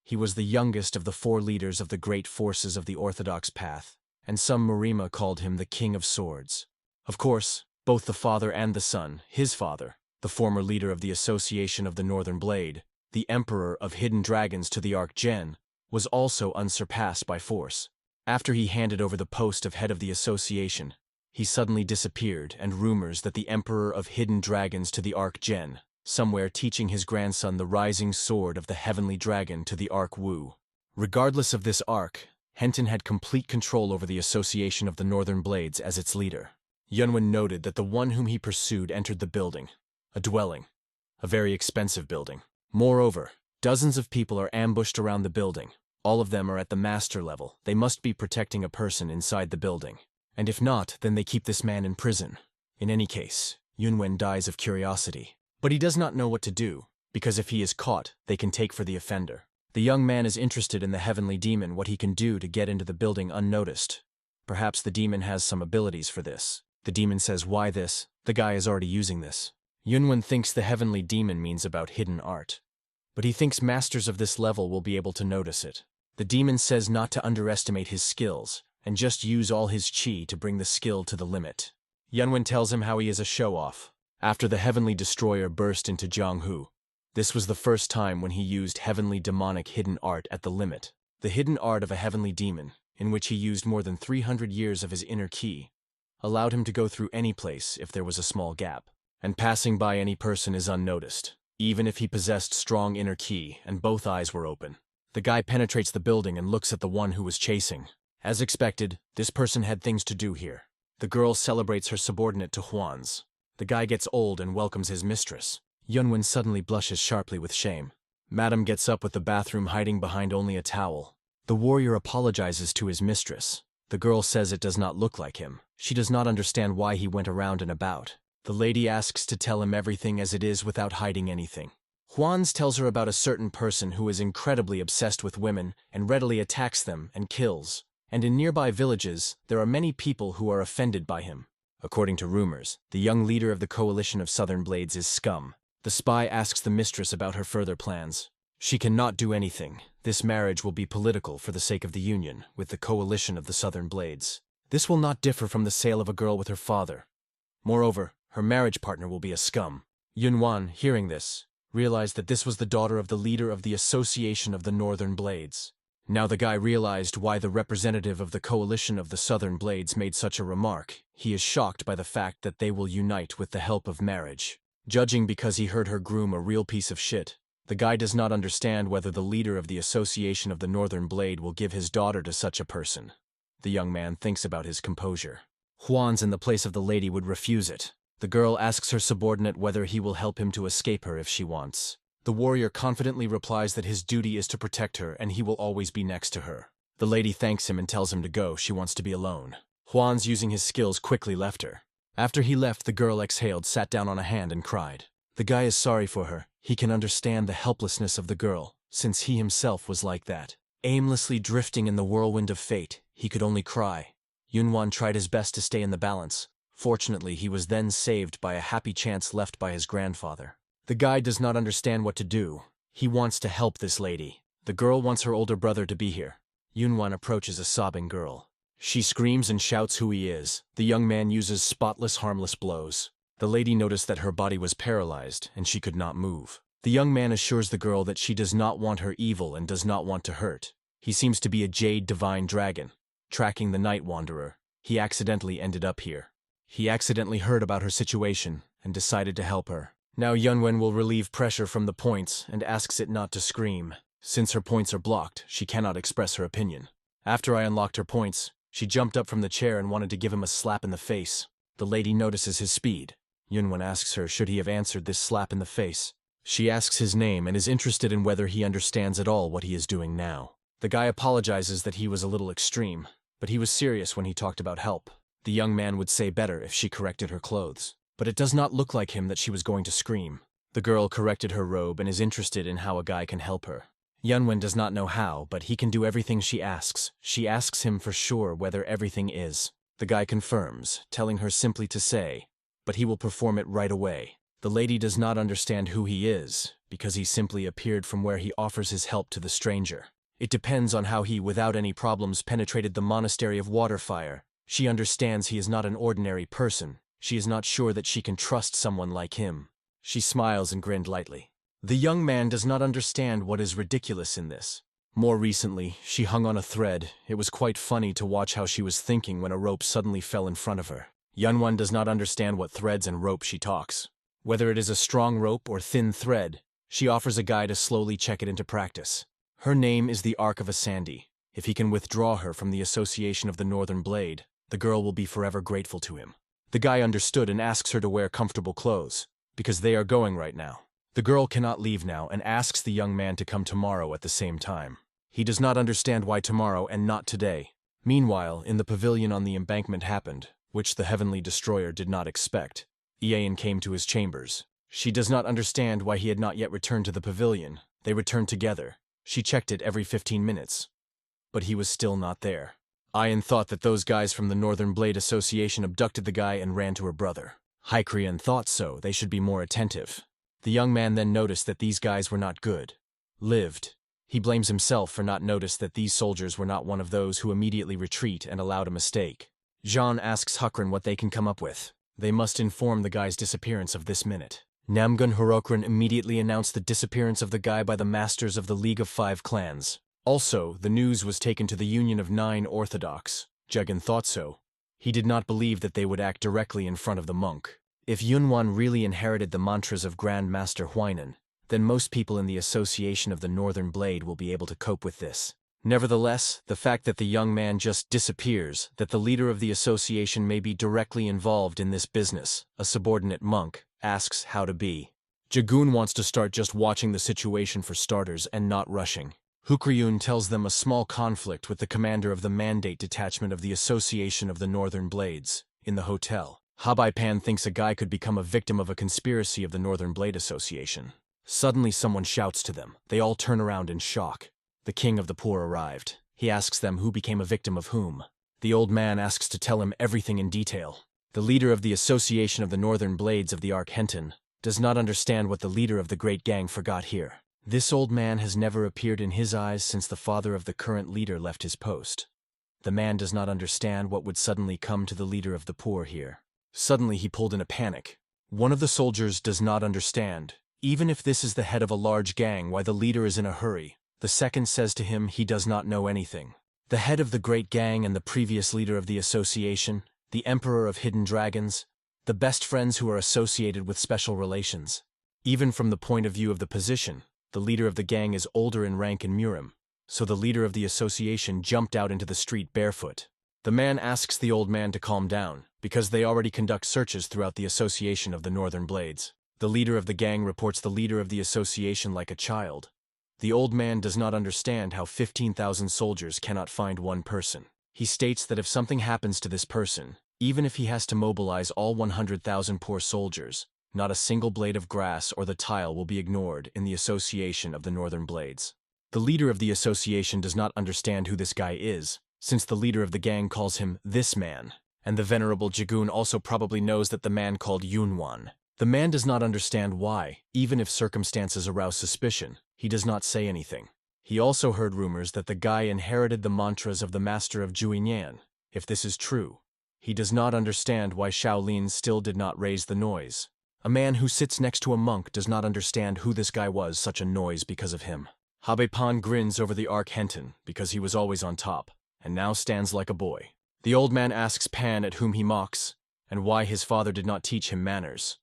He was the youngest of the 4 leaders of the great forces of the Orthodox path, and some Murima called him the King of Swords. Of course, both the father and the son, his father, the former leader of the Association of the Northern Blade, the Emperor of Hidden Dragons to the Archgen, was also unsurpassed by force. After he handed over the post of head of the association, he suddenly disappeared, and rumors that the Emperor of Hidden Dragons to the Archgen, somewhere teaching his grandson the rising sword of the Heavenly Dragon to the Arch Wu. Regardless of this arc, Henton had complete control over the Association of the Northern Blades as its leader. Yunvan noted that the one whom he pursued entered the building, a dwelling, a very expensive building. Moreover, dozens of people are ambushed around the building. All of them are at the master level. They must be protecting a person inside the building. And if not, then they keep this man in prison. In any case, Yunvan dies of curiosity. But he does not know what to do, because if he is caught, they can take for the offender. The young man is interested in the heavenly demon, what he can do to get into the building unnoticed. Perhaps the demon has some abilities for this. The demon says, "Why this? The guy is already using this." Yunvan thinks the heavenly demon means about hidden art. But he thinks masters of this level will be able to notice it. The demon says not to underestimate his skills, and just use all his chi to bring the skill to the limit. Yunvan tells him how he is a show-off. After the heavenly destroyer burst into Jianghu, this was the first time when he used heavenly demonic hidden art at the limit. The hidden art of a heavenly demon, in which he used more than 300 years of his inner ki, allowed him to go through any place if there was a small gap, and passing by any person is unnoticed, even if he possessed strong inner ki and both eyes were open. The guy penetrates the building and looks at the one who was chasing. As expected, this person had things to do here. The girl celebrates her subordinate to Juan's. The guy gets old and welcomes his mistress. Yunvan suddenly blushes sharply with shame. Madam gets up with the bathroom hiding behind only a towel. The warrior apologizes to his mistress. The girl says it does not look like him. She does not understand why he went around and about. The lady asks to tell him everything as it is without hiding anything. Juan's tells her about a certain person who is incredibly obsessed with women and readily attacks them and kills. And in nearby villages, there are many people who are offended by him. According to rumors, the young leader of the coalition of Southern Blades is scum. The spy asks the mistress about her further plans. She cannot do anything. This marriage will be political for the sake of the union with the coalition of the Southern Blades. This will not differ from the sale of a girl with her father. Moreover, her marriage partner will be a scum. Yunvan, hearing this, realized that this was the daughter of the leader of the Association of the Northern Blades. Now the guy realized why the representative of the coalition of the Southern Blades made such a remark. He is shocked by the fact that they will unite with the help of marriage. Judging because he heard her groom a real piece of shit, the guy does not understand whether the leader of the Association of the Northern Blade will give his daughter to such a person. The young man thinks about his composure. Juan's in the place of the lady would refuse it. The girl asks her subordinate whether he will help him to escape her if she wants. The warrior confidently replies that his duty is to protect her and he will always be next to her. The lady thanks him and tells him to go, she wants to be alone. Juan's using his skills quickly left her. After he left, the girl exhaled, sat down on a hand and cried. The guy is sorry for her. He can understand the helplessness of the girl, since he himself was like that. Aimlessly drifting in the whirlwind of fate, he could only cry. Yunvan tried his best to stay in the balance. Fortunately, he was then saved by a happy chance left by his grandfather. The guy does not understand what to do. He wants to help this lady. The girl wants her older brother to be here. Yunvan approaches a sobbing girl. She screams and shouts who he is. The young man uses spotless, harmless blows. The lady noticed that her body was paralyzed and she could not move. The young man assures the girl that she does not want her evil and does not want to hurt. He seems to be a jade divine dragon. Tracking the night wanderer, he accidentally ended up here. He accidentally heard about her situation and decided to help her. Now Yunvan will relieve pressure from the points and asks it not to scream. Since her points are blocked, she cannot express her opinion. After I unlocked her points, she jumped up from the chair and wanted to give him a slap in the face. The lady notices his speed. Yunvan asks her should he have answered this slap in the face. She asks his name and is interested in whether he understands at all what he is doing now. The guy apologizes that he was a little extreme, but he was serious when he talked about help. The young man would say better if she corrected her clothes. But it does not look like him that she was going to scream. The girl corrected her robe and is interested in how a guy can help her. Yunvan does not know how, but he can do everything she asks. She asks him for sure whether everything is. The guy confirms, telling her simply to say, but he will perform it right away. The lady does not understand who he is, because he simply appeared from where he offers his help to the stranger. It depends on how he, without any problems, penetrated the monastery of Waterfire. She understands he is not an ordinary person. She is not sure that she can trust someone like him. She smiles and grinned lightly. The young man does not understand what is ridiculous in this. More recently, she hung on a thread. It was quite funny to watch how she was thinking when a rope suddenly fell in front of her. Yunvan does not understand what threads and rope she talks. Whether it is a strong rope or thin thread, she offers a guy to slowly check it into practice. Her name is the Ark of Asandi. If he can withdraw her from the association of the Northern Blade, the girl will be forever grateful to him. The guy understood and asks her to wear comfortable clothes, because they are going right now. The girl cannot leave now and asks the young man to come tomorrow at the same time. He does not understand why tomorrow and not today. Meanwhile, in the pavilion on the embankment happened, which the Heavenly Destroyer did not expect. Ian came to his chambers. She does not understand why he had not yet returned to the pavilion. They returned together. She checked it every 15 minutes. But he was still not there. Ian thought that those guys from the Northern Blade Association abducted the guy and ran to her brother. Hycrian thought so, they should be more attentive. The young man then noticed that these guys were not good. Lived. He blames himself for not notice that these soldiers were not one of those who immediately retreat and allowed a mistake. Jean asks Hukran what they can come up with. They must inform the guy's disappearance of this minute. Namgun Hirokran immediately announced the disappearance of the guy by the masters of the League of Five Clans. Also, the news was taken to the Union of 9 Orthodox. Jegan thought so. He did not believe that they would act directly in front of the monk. If Yunvan really inherited the mantras of Grand Master Huainan, then most people in the Association of the Northern Blade will be able to cope with this. Nevertheless, the fact that the young man just disappears, that the leader of the association may be directly involved in this business, a subordinate monk, asks how to be. Jagun wants to start just watching the situation for starters and not rushing. Hukryun tells them a small conflict with the commander of the Mandate Detachment of the Association of the Northern Blades, in the hotel. Habaipan thinks a guy could become a victim of a conspiracy of the Northern Blade Association. Suddenly someone shouts to them. They all turn around in shock. The king of the poor arrived. He asks them who became a victim of whom. The old man asks to tell him everything in detail. The leader of the Association of the Northern Blades of the Arkhenton does not understand what the leader of the great gang forgot here. This old man has never appeared in his eyes since the father of the current leader left his post. The man does not understand what would suddenly come to the leader of the poor here. Suddenly he pulled in a panic. One of the soldiers does not understand, even if this is the head of a large gang, why the leader is in a hurry. The second says to him he does not know anything. The head of the great gang and the previous leader of the association, the emperor of hidden dragons, the best friends who are associated with special relations. Even from the point of view of the position, the leader of the gang is older in rank in Murim, so the leader of the association jumped out into the street barefoot. The man asks the old man to calm down, because they already conduct searches throughout the Association of the Northern Blades. The leader of the gang reports the leader of the association like a child. The old man does not understand how 15,000 soldiers cannot find one person. He states that if something happens to this person, even if he has to mobilize all 100,000 poor soldiers, not a single blade of grass or the tile will be ignored in the Association of the Northern Blades. The leader of the association does not understand who this guy is, since the leader of the gang calls him this man, and the venerable Jagun also probably knows that the man called Yunvan. The man does not understand why, even if circumstances arouse suspicion, he does not say anything. He also heard rumors that the guy inherited the mantras of the master of Juinyan. If this is true, he does not understand why Shaolin still did not raise the noise. A man who sits next to a monk does not understand who this guy was, such a noise because of him. Pan grins over the Ark Henton because he was always on top, and now stands like a boy. The old man asks Pan at whom he mocks, and why his father did not teach him manners.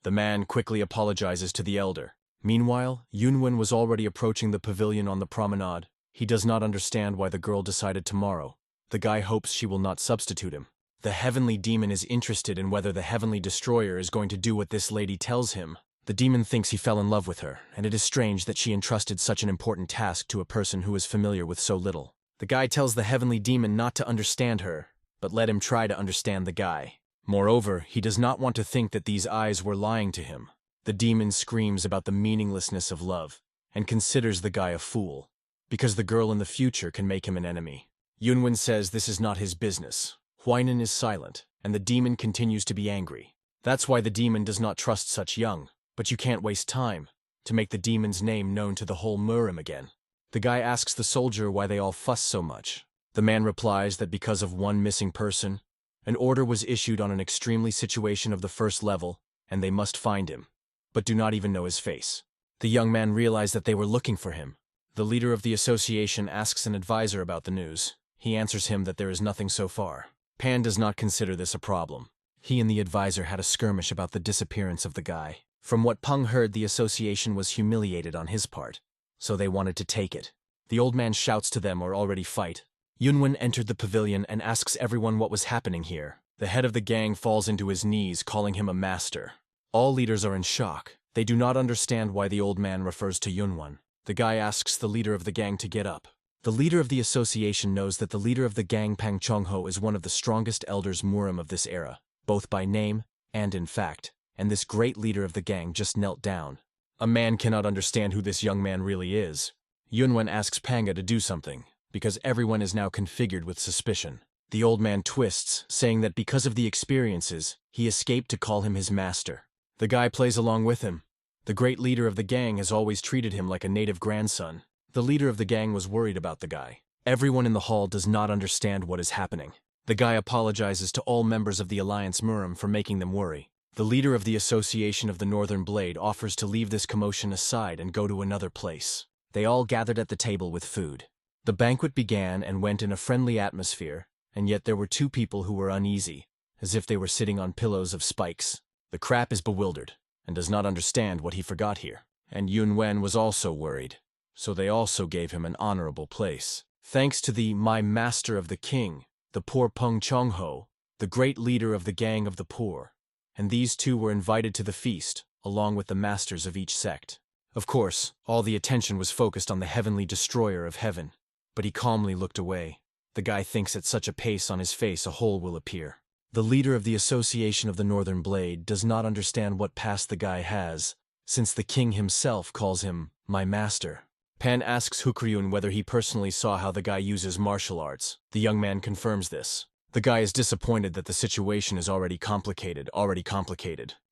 The man quickly apologizes to the elder. Meanwhile, Yunvan was already approaching the pavilion on the promenade. He does not understand why the girl decided tomorrow. The guy hopes she will not substitute him. The heavenly demon is interested in whether the heavenly destroyer is going to do what this lady tells him. The demon thinks he fell in love with her, and it is strange that she entrusted such an important task to a person who is familiar with so little. The guy tells the heavenly demon not to understand her, but let him try to understand the guy. Moreover, he does not want to think that these eyes were lying to him. The demon screams about the meaninglessness of love, and considers the guy a fool, because the girl in the future can make him an enemy. Yunvan says this is not his business. Huainan is silent, and the demon continues to be angry. That's why the demon does not trust such young, but you can't waste time to make the demon's name known to the whole Murim again. The guy asks the soldier why they all fuss so much. The man replies that because of one missing person, an order was issued on an extremely situation of the first level, and they must find him, but do not even know his face. The young man realized that they were looking for him. The leader of the association asks an advisor about the news. He answers him that there is nothing so far. Pan does not consider this a problem. He and the advisor had a skirmish about the disappearance of the guy. From what Peng heard, the association was humiliated on his part, so they wanted to take it. The old man shouts to them or already fight. Yunvan entered the pavilion and asks everyone what was happening here. The head of the gang falls into his knees, calling him a master. All leaders are in shock. They do not understand why the old man refers to Yunvan. The guy asks the leader of the gang to get up. The leader of the association knows that the leader of the gang, Pang Chongho, is one of the strongest elders Murim of this era, both by name and in fact, and this great leader of the gang just knelt down. A man cannot understand who this young man really is. Yunvan asks Panga to do something, because everyone is now configured with suspicion. The old man twists, saying that because of the experiences, he escaped to call him his master. The guy plays along with him. The great leader of the gang has always treated him like a native grandson. The leader of the gang was worried about the guy. Everyone in the hall does not understand what is happening. The guy apologizes to all members of the Alliance Murim for making them worry. The leader of the Association of the Northern Blade offers to leave this commotion aside and go to another place. They all gathered at the table with food. The banquet began and went in a friendly atmosphere, and yet there were two people who were uneasy, as if they were sitting on pillows of spikes. The crap is bewildered, and does not understand what he forgot here. And Yunvan was also worried, so they also gave him an honorable place. Thanks to the My Master of the King, the poor Peng Chongho, the great leader of the gang of the poor, and these two were invited to the feast, along with the masters of each sect. Of course, all the attention was focused on the heavenly destroyer of heaven, but he calmly looked away. The guy thinks at such a pace on his face a hole will appear. The leader of the Association of the Northern Blade does not understand what past the guy has, since the king himself calls him my master. Pan asks Hukryun whether he personally saw how the guy uses martial arts. The young man confirms this. The guy is disappointed that the situation is already complicated.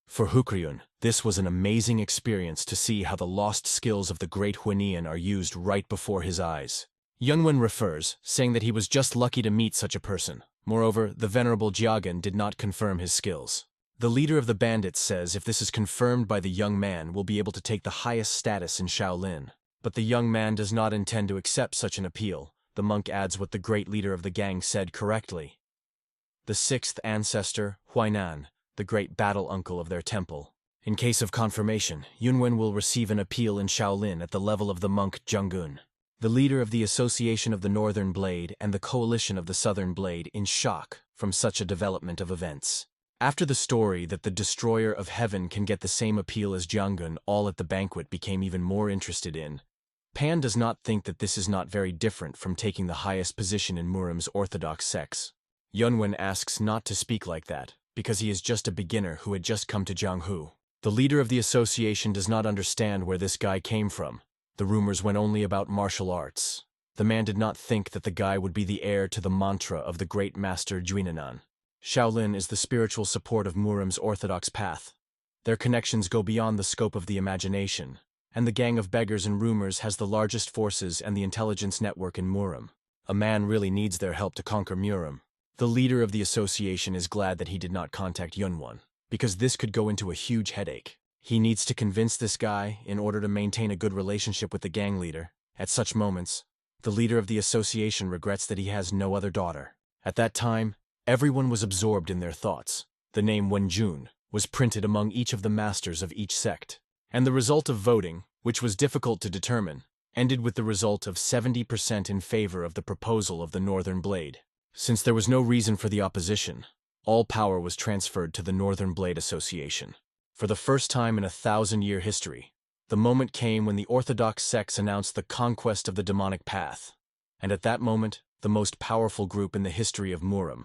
For Hukryun, this was an amazing experience to see how the lost skills of the great Huanian are used right before his eyes. Yunvan refers, saying that he was just lucky to meet such a person. Moreover, the venerable Jiagan did not confirm his skills. The leader of the bandits says if this is confirmed by the young man, we'll be able to take the highest status in Shaolin. But the young man does not intend to accept such an appeal. The monk adds what the great leader of the gang said correctly. The sixth ancestor, Huainan, the great battle uncle of their temple. In case of confirmation, Yunvan will receive an appeal in Shaolin at the level of the monk Zhenggun. The leader of the Association of the Northern Blade and the Coalition of the Southern Blade in shock from such a development of events. After the story that the Destroyer of Heaven can get the same appeal as Zhenggun, all at the banquet became even more interested in. Pan does not think that this is not very different from taking the highest position in Murim's Orthodox sects. Yunvan asks not to speak like that, because he is just a beginner who had just come to Jianghu. The leader of the association does not understand where this guy came from. The rumors went only about martial arts. The man did not think that the guy would be the heir to the mantra of the great master Juinanan. Shaolin is the spiritual support of Murim's orthodox path. Their connections go beyond the scope of the imagination, and the gang of beggars and rumors has the largest forces and the intelligence network in Murim. A man really needs their help to conquer Murim. The leader of the association is glad that he did not contact Yunvan. because this could go into a huge headache. He needs to convince this guy in order to maintain a good relationship with the gang leader. At such moments, the leader of the association regrets that he has no other daughter. At that time, everyone was absorbed in their thoughts. The name Wenjun was printed among each of the masters of each sect. And the result of voting, which was difficult to determine, ended with the result of 70% in favor of the proposal of the Northern Blade. Since there was no reason for the opposition, all power was transferred to the Northern Blade Association. For the first time in a 1,000-year history, the moment came when the Orthodox sects announced the conquest of the demonic path. And at that moment, the most powerful group in the history of Murim,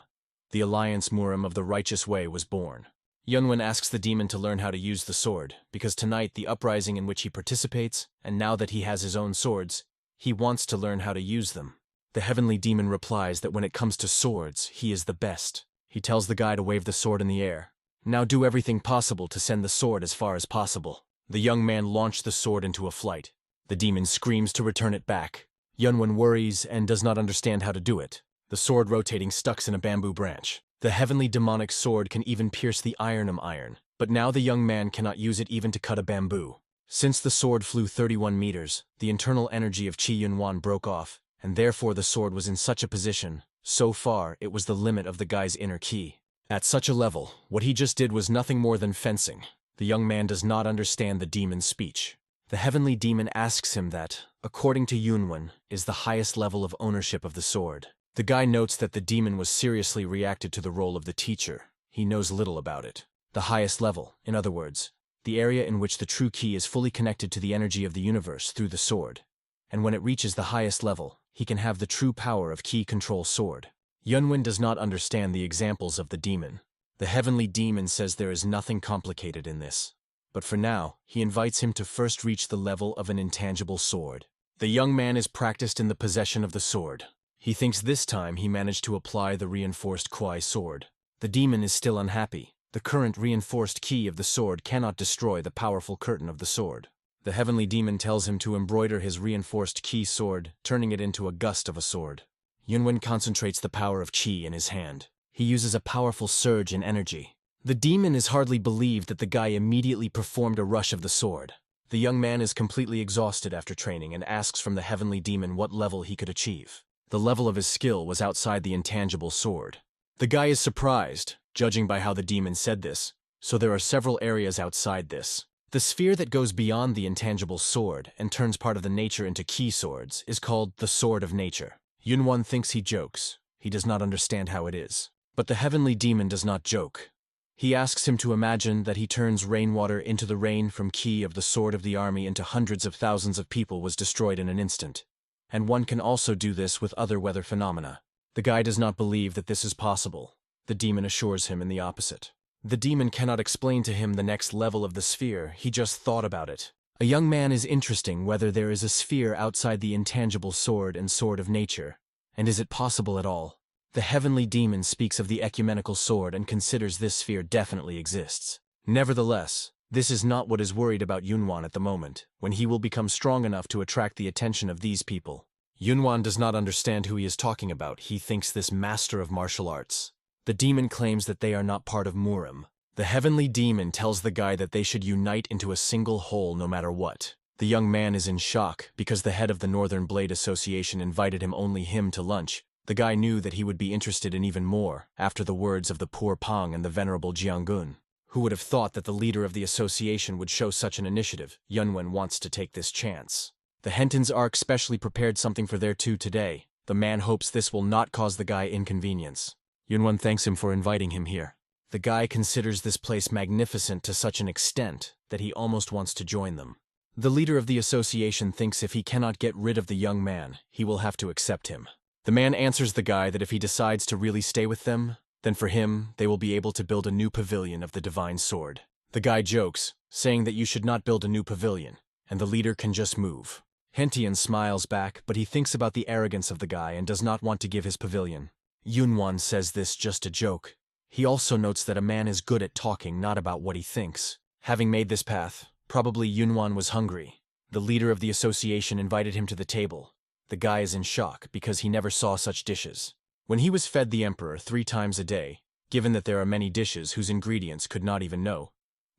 the Alliance Murim of the Righteous Way, was born. Yunvan asks the demon to learn how to use the sword, because tonight the uprising in which he participates, and now that he has his own swords, he wants to learn how to use them. The heavenly demon replies that when it comes to swords, he is the best. He tells the guy to wave the sword in the air. Now do everything possible to send the sword as far as possible. The young man launched the sword into a flight. The demon screams to return it back. Yunvan worries and does not understand how to do it. The sword rotating stuck in a bamboo branch. The heavenly demonic sword can even pierce the iron, but now the young man cannot use it even to cut a bamboo. Since the sword flew 31 meters, the internal energy of Qi Yunvan broke off, and therefore the sword was in such a position. So far, it was the limit of the guy's inner ki. At such a level, what he just did was nothing more than fencing. The young man does not understand the demon's speech. The heavenly demon asks him that, according to Yunvan, is the highest level of ownership of the sword. The guy notes that the demon was seriously reacted to the role of the teacher. He knows little about it. The highest level, in other words, the area in which the true ki is fully connected to the energy of the universe through the sword. And when it reaches the highest level, he can have the true power of ki control sword. Yunvan does not understand the examples of the demon. The heavenly demon says there is nothing complicated in this. But for now, he invites him to first reach the level of an intangible sword. The young man is practiced in the possession of the sword. He thinks this time he managed to apply the reinforced Kuai sword. The demon is still unhappy. The current reinforced ki of the sword cannot destroy the powerful curtain of the sword. The heavenly demon tells him to embroider his reinforced ki sword, turning it into a gust of a sword. Yunvan concentrates the power of Qi in his hand. He uses a powerful surge in energy. The demon is hardly believed that the guy immediately performed a rush of the sword. The young man is completely exhausted after training and asks from the heavenly demon what level he could achieve. The level of his skill was outside the intangible sword. The guy is surprised, judging by how the demon said this, so there are several areas outside this. The sphere that goes beyond the intangible sword and turns part of the nature into ki swords is called the Sword of Nature. Yunvan thinks he jokes. He does not understand how it is. But the heavenly demon does not joke. He asks him to imagine that he turns rainwater into the rain from ki of the sword of the army into hundreds of thousands of people was destroyed in an instant. And one can also do this with other weather phenomena. The guy does not believe that this is possible. The demon assures him in the opposite. The demon cannot explain to him the next level of the sphere, he just thought about it. A young man is interesting whether there is a sphere outside the intangible sword and sword of nature, and is it possible at all? The heavenly demon speaks of the ecumenical sword and considers this sphere definitely exists. Nevertheless, this is not what is worried about Yunvan at the moment, when he will become strong enough to attract the attention of these people. Yunvan does not understand who he is talking about. He thinks this master of martial arts. The demon claims that they are not part of Murim. The heavenly demon tells the guy that they should unite into a single whole no matter what. The young man is in shock because the head of the Northern Blade Association invited only him to lunch. The guy knew that he would be interested in even more after the words of the poor Pang and the venerable Jiangun. Who would have thought that the leader of the association would show such an initiative? Yunvan wants to take this chance. The Hentons Arc specially prepared something for their two today. The man hopes this will not cause the guy inconvenience. Yunvan thanks him for inviting him here. The guy considers this place magnificent to such an extent that he almost wants to join them. The leader of the association thinks if he cannot get rid of the young man, he will have to accept him. The man answers the guy that if he decides to really stay with them, then for him, they will be able to build a new pavilion of the divine sword. The guy jokes, saying that you should not build a new pavilion, and the leader can just move. Hentian smiles back, but he thinks about the arrogance of the guy and does not want to give his pavilion. Yunvan says this just a joke. He also notes that a man is good at talking, not about what he thinks. Having made this path, probably Yunvan was hungry. The leader of the association invited him to the table. The guy is in shock because he never saw such dishes. When he was fed the emperor 3 times a day, given that there are many dishes whose ingredients could not even know.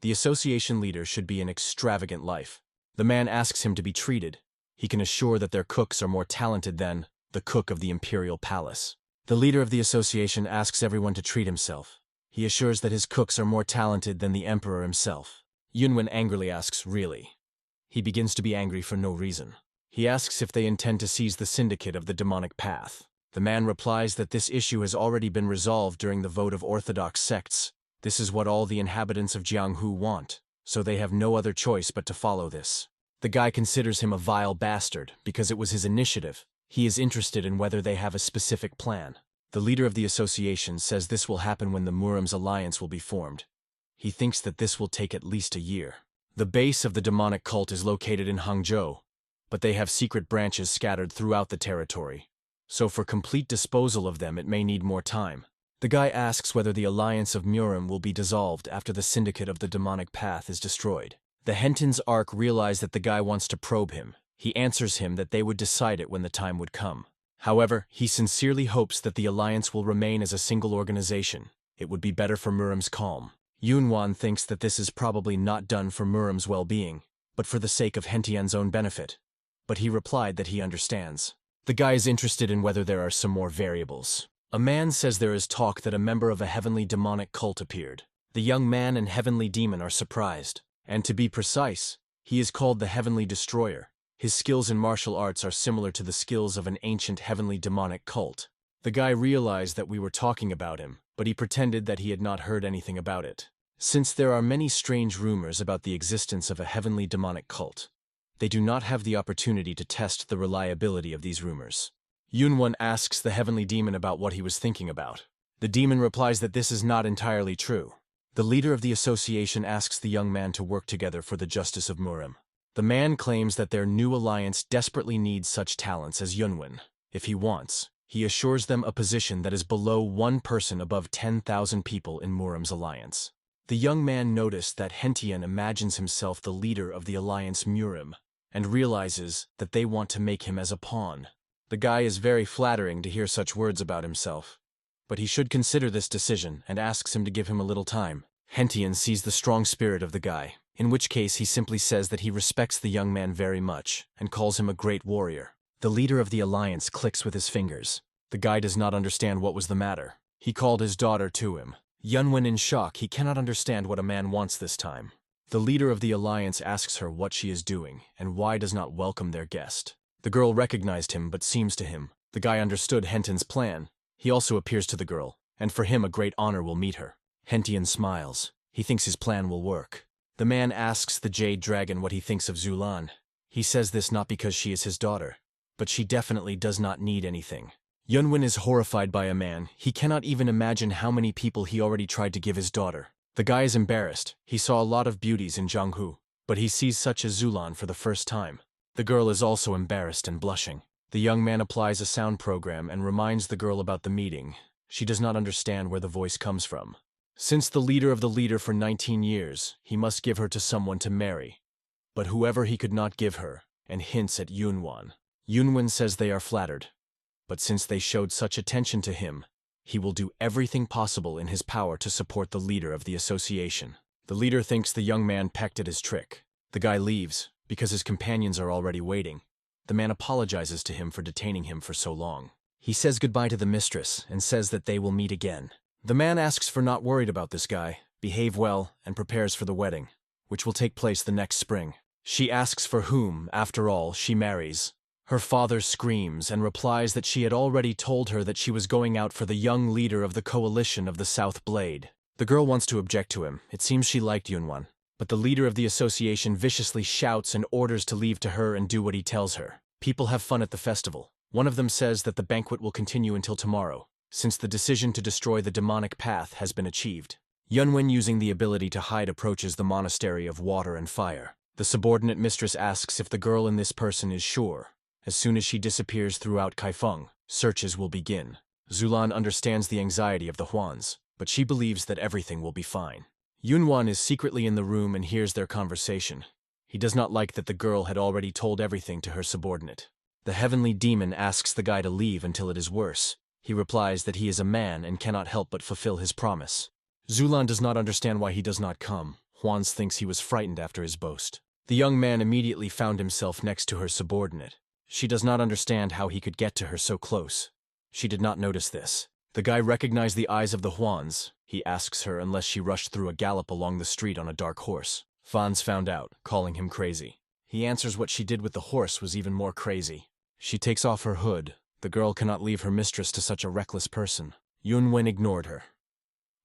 The association leader should be an extravagant life. The man asks him to be treated. He can assure that their cooks are more talented than the cook of the imperial palace. The leader of the association asks everyone to treat himself. He assures that his cooks are more talented than the emperor himself. Yunvan angrily asks, "Really?" He begins to be angry for no reason. He asks if they intend to seize the syndicate of the demonic path. The man replies that this issue has already been resolved during the vote of Orthodox sects. This is what all the inhabitants of Jianghu want, so they have no other choice but to follow this. The guy considers him a vile bastard because it was his initiative. He is interested in whether they have a specific plan. The leader of the association says this will happen when the Murim's alliance will be formed. He thinks that this will take at least a year. The base of the demonic cult is located in Hangzhou, but they have secret branches scattered throughout the territory. So for complete disposal of them it may need more time. The guy asks whether the alliance of Murim will be dissolved after the syndicate of the demonic path is destroyed. The Henton's arc realize that the guy wants to probe him. He answers him that they would decide it when the time would come. However, he sincerely hopes that the alliance will remain as a single organization. It would be better for Murim's calm. Yunvan thinks that this is probably not done for Murim's well-being, but for the sake of Hentian's own benefit. But he replied that he understands. The guy is interested in whether there are some more variables. A man says there is talk that a member of a heavenly demonic cult appeared. The young man and heavenly demon are surprised. And to be precise, he is called the Heavenly Destroyer. His skills in martial arts are similar to the skills of an ancient heavenly demonic cult. The guy realized that we were talking about him, but he pretended that he had not heard anything about it. Since there are many strange rumors about the existence of a heavenly demonic cult, they do not have the opportunity to test the reliability of these rumors. Yunvan asks the heavenly demon about what he was thinking about. The demon replies that this is not entirely true. The leader of the association asks the young man to work together for the justice of Murim. The man claims that their new alliance desperately needs such talents as Yunvan. If he wants, he assures them a position that is below one person above 10,000 people in Murim's alliance. The young man noticed that Hentian imagines himself the leader of the alliance Murim, and realizes that they want to make him as a pawn. The guy is very flattering to hear such words about himself, but he should consider this decision and asks him to give him a little time. Hentian sees the strong spirit of the guy, in which case he simply says that he respects the young man very much and calls him a great warrior. The leader of the alliance clicks with his fingers. The guy does not understand what was the matter. He called his daughter to him. Yunvan in shock, he cannot understand what a man wants this time. The leader of the alliance asks her what she is doing and why does not welcome their guest. The girl recognized him but seems to him. The guy understood Hentian's plan. He also appears to the girl, and for him a great honor will meet her. Hentian smiles. He thinks his plan will work. The man asks the Jade Dragon what he thinks of Zulan. He says this not because she is his daughter, but she definitely does not need anything. Yunvan is horrified by a man. He cannot even imagine how many people he already tried to give his daughter. The guy is embarrassed. He saw a lot of beauties in Jianghu, but he sees such as Zulan for the first time. The girl is also embarrassed and blushing. The young man applies a sound program and reminds the girl about the meeting. She does not understand where the voice comes from. Since the leader for 19 years, he must give her to someone to marry. But whoever he could not give her, and hints at Yunvan. Yunvan says they are flattered. But since they showed such attention to him, he will do everything possible in his power to support the leader of the association. The leader thinks the young man pecked at his trick. The guy leaves, because his companions are already waiting. The man apologizes to him for detaining him for so long. He says goodbye to the mistress and says that they will meet again. The man asks for not worried about this guy, behave well, and prepares for the wedding, which will take place the next spring. She asks for whom, after all, she marries. Her father screams and replies that she had already told her that she was going out for the young leader of the coalition of the South Blade. The girl wants to object to him. It seems she liked Yunvan, but the leader of the association viciously shouts and orders to leave to her and do what he tells her. People have fun at the festival. One of them says that the banquet will continue until tomorrow, since the decision to destroy the demonic path has been achieved. Yunvan, using the ability to hide, approaches the monastery of water and fire. The subordinate mistress asks if the girl in this person is sure. As soon as she disappears throughout Kaifeng, searches will begin. Zulan understands the anxiety of the Huans, but she believes that everything will be fine. Yunvan is secretly in the room and hears their conversation. He does not like that the girl had already told everything to her subordinate. The heavenly demon asks the guy to leave until it is worse. He replies that he is a man and cannot help but fulfill his promise. Zulan does not understand why he does not come. Juans thinks he was frightened after his boast. The young man immediately found himself next to her subordinate. She does not understand how he could get to her so close. She did not notice this. The guy recognized the eyes of the Juans. He asks her unless she rushed through a gallop along the street on a dark horse. Fans found out, calling him crazy. He answers what she did with the horse was even more crazy. She takes off her hood. The girl cannot leave her mistress to such a reckless person. Yunvan ignored her.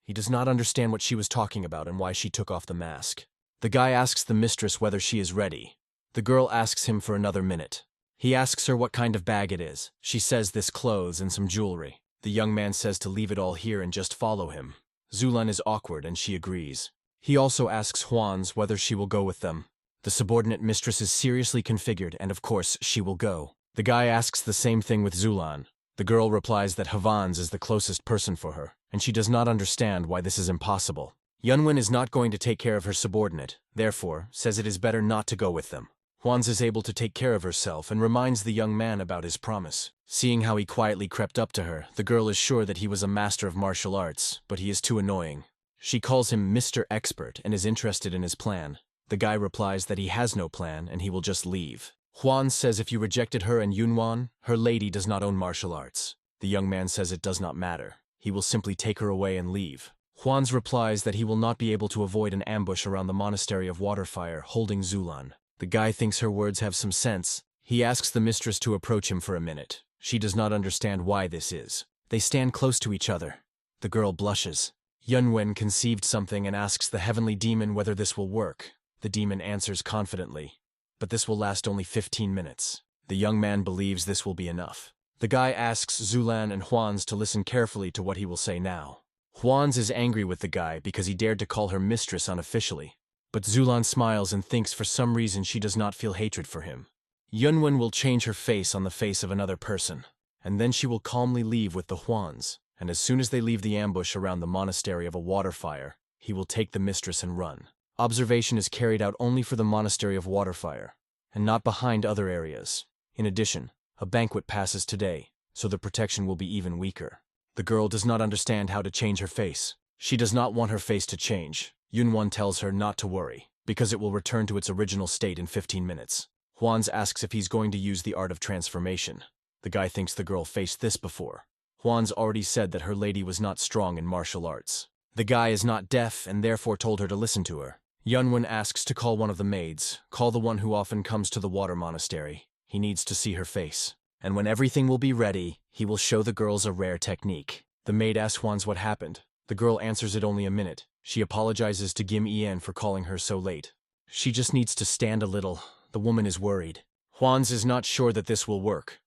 He does not understand what she was talking about and why she took off the mask. The guy asks the mistress whether she is ready. The girl asks him for another minute. He asks her what kind of bag it is. She says this clothes and some jewelry. The young man says to leave it all here and just follow him. Zulan is awkward and she agrees. He also asks Juans whether she will go with them. The subordinate mistress is seriously configured and of course she will go. The guy asks the same thing with Zulan. The girl replies that Havans is the closest person for her, and she does not understand why this is impossible. Yunvan is not going to take care of her subordinate, therefore says it is better not to go with them. Juans is able to take care of herself and reminds the young man about his promise. Seeing how he quietly crept up to her, the girl is sure that he was a master of martial arts, but he is too annoying. She calls him Mr. Expert and is interested in his plan. The guy replies that he has no plan and he will just leave. Juan says if you rejected her and Yunvan, her lady does not own martial arts. The young man says it does not matter. He will simply take her away and leave. Juan's replies that he will not be able to avoid an ambush around the monastery of Waterfire holding Zulan. The guy thinks her words have some sense. He asks the mistress to approach him for a minute. She does not understand why this is. They stand close to each other. The girl blushes. Yunvan conceived something and asks the heavenly demon whether this will work. The demon answers confidently. But this will last only 15 minutes. The young man believes this will be enough. The guy asks Zulan and Juans to listen carefully to what he will say now. Juans is angry with the guy because he dared to call her mistress unofficially. But Zulan smiles and thinks for some reason she does not feel hatred for him. Yunvan will change her face on the face of another person, and then she will calmly leave with the Juans, and as soon as they leave the ambush around the monastery of a waterfire, he will take the mistress and run. Observation is carried out only for the monastery of Waterfire, and not behind other areas. In addition, a banquet passes today, so the protection will be even weaker. The girl does not understand how to change her face. She does not want her face to change. Yunvan tells her not to worry, because it will return to its original state in 15 minutes. Juans asks if he's going to use the art of transformation. The guy thinks the girl faced this before. Juans already said that her lady was not strong in martial arts. The guy is not deaf and therefore told her to listen to her. Yunvan asks to call one of the maids. Call the one who often comes to the water monastery. He needs to see her face. And when everything will be ready, he will show the girls a rare technique. The maid asks Juans what happened. The girl answers it only a minute. She apologizes to Kim Ien for calling her so late. She just needs to stand a little. The woman is worried. Juans is not sure that this will work.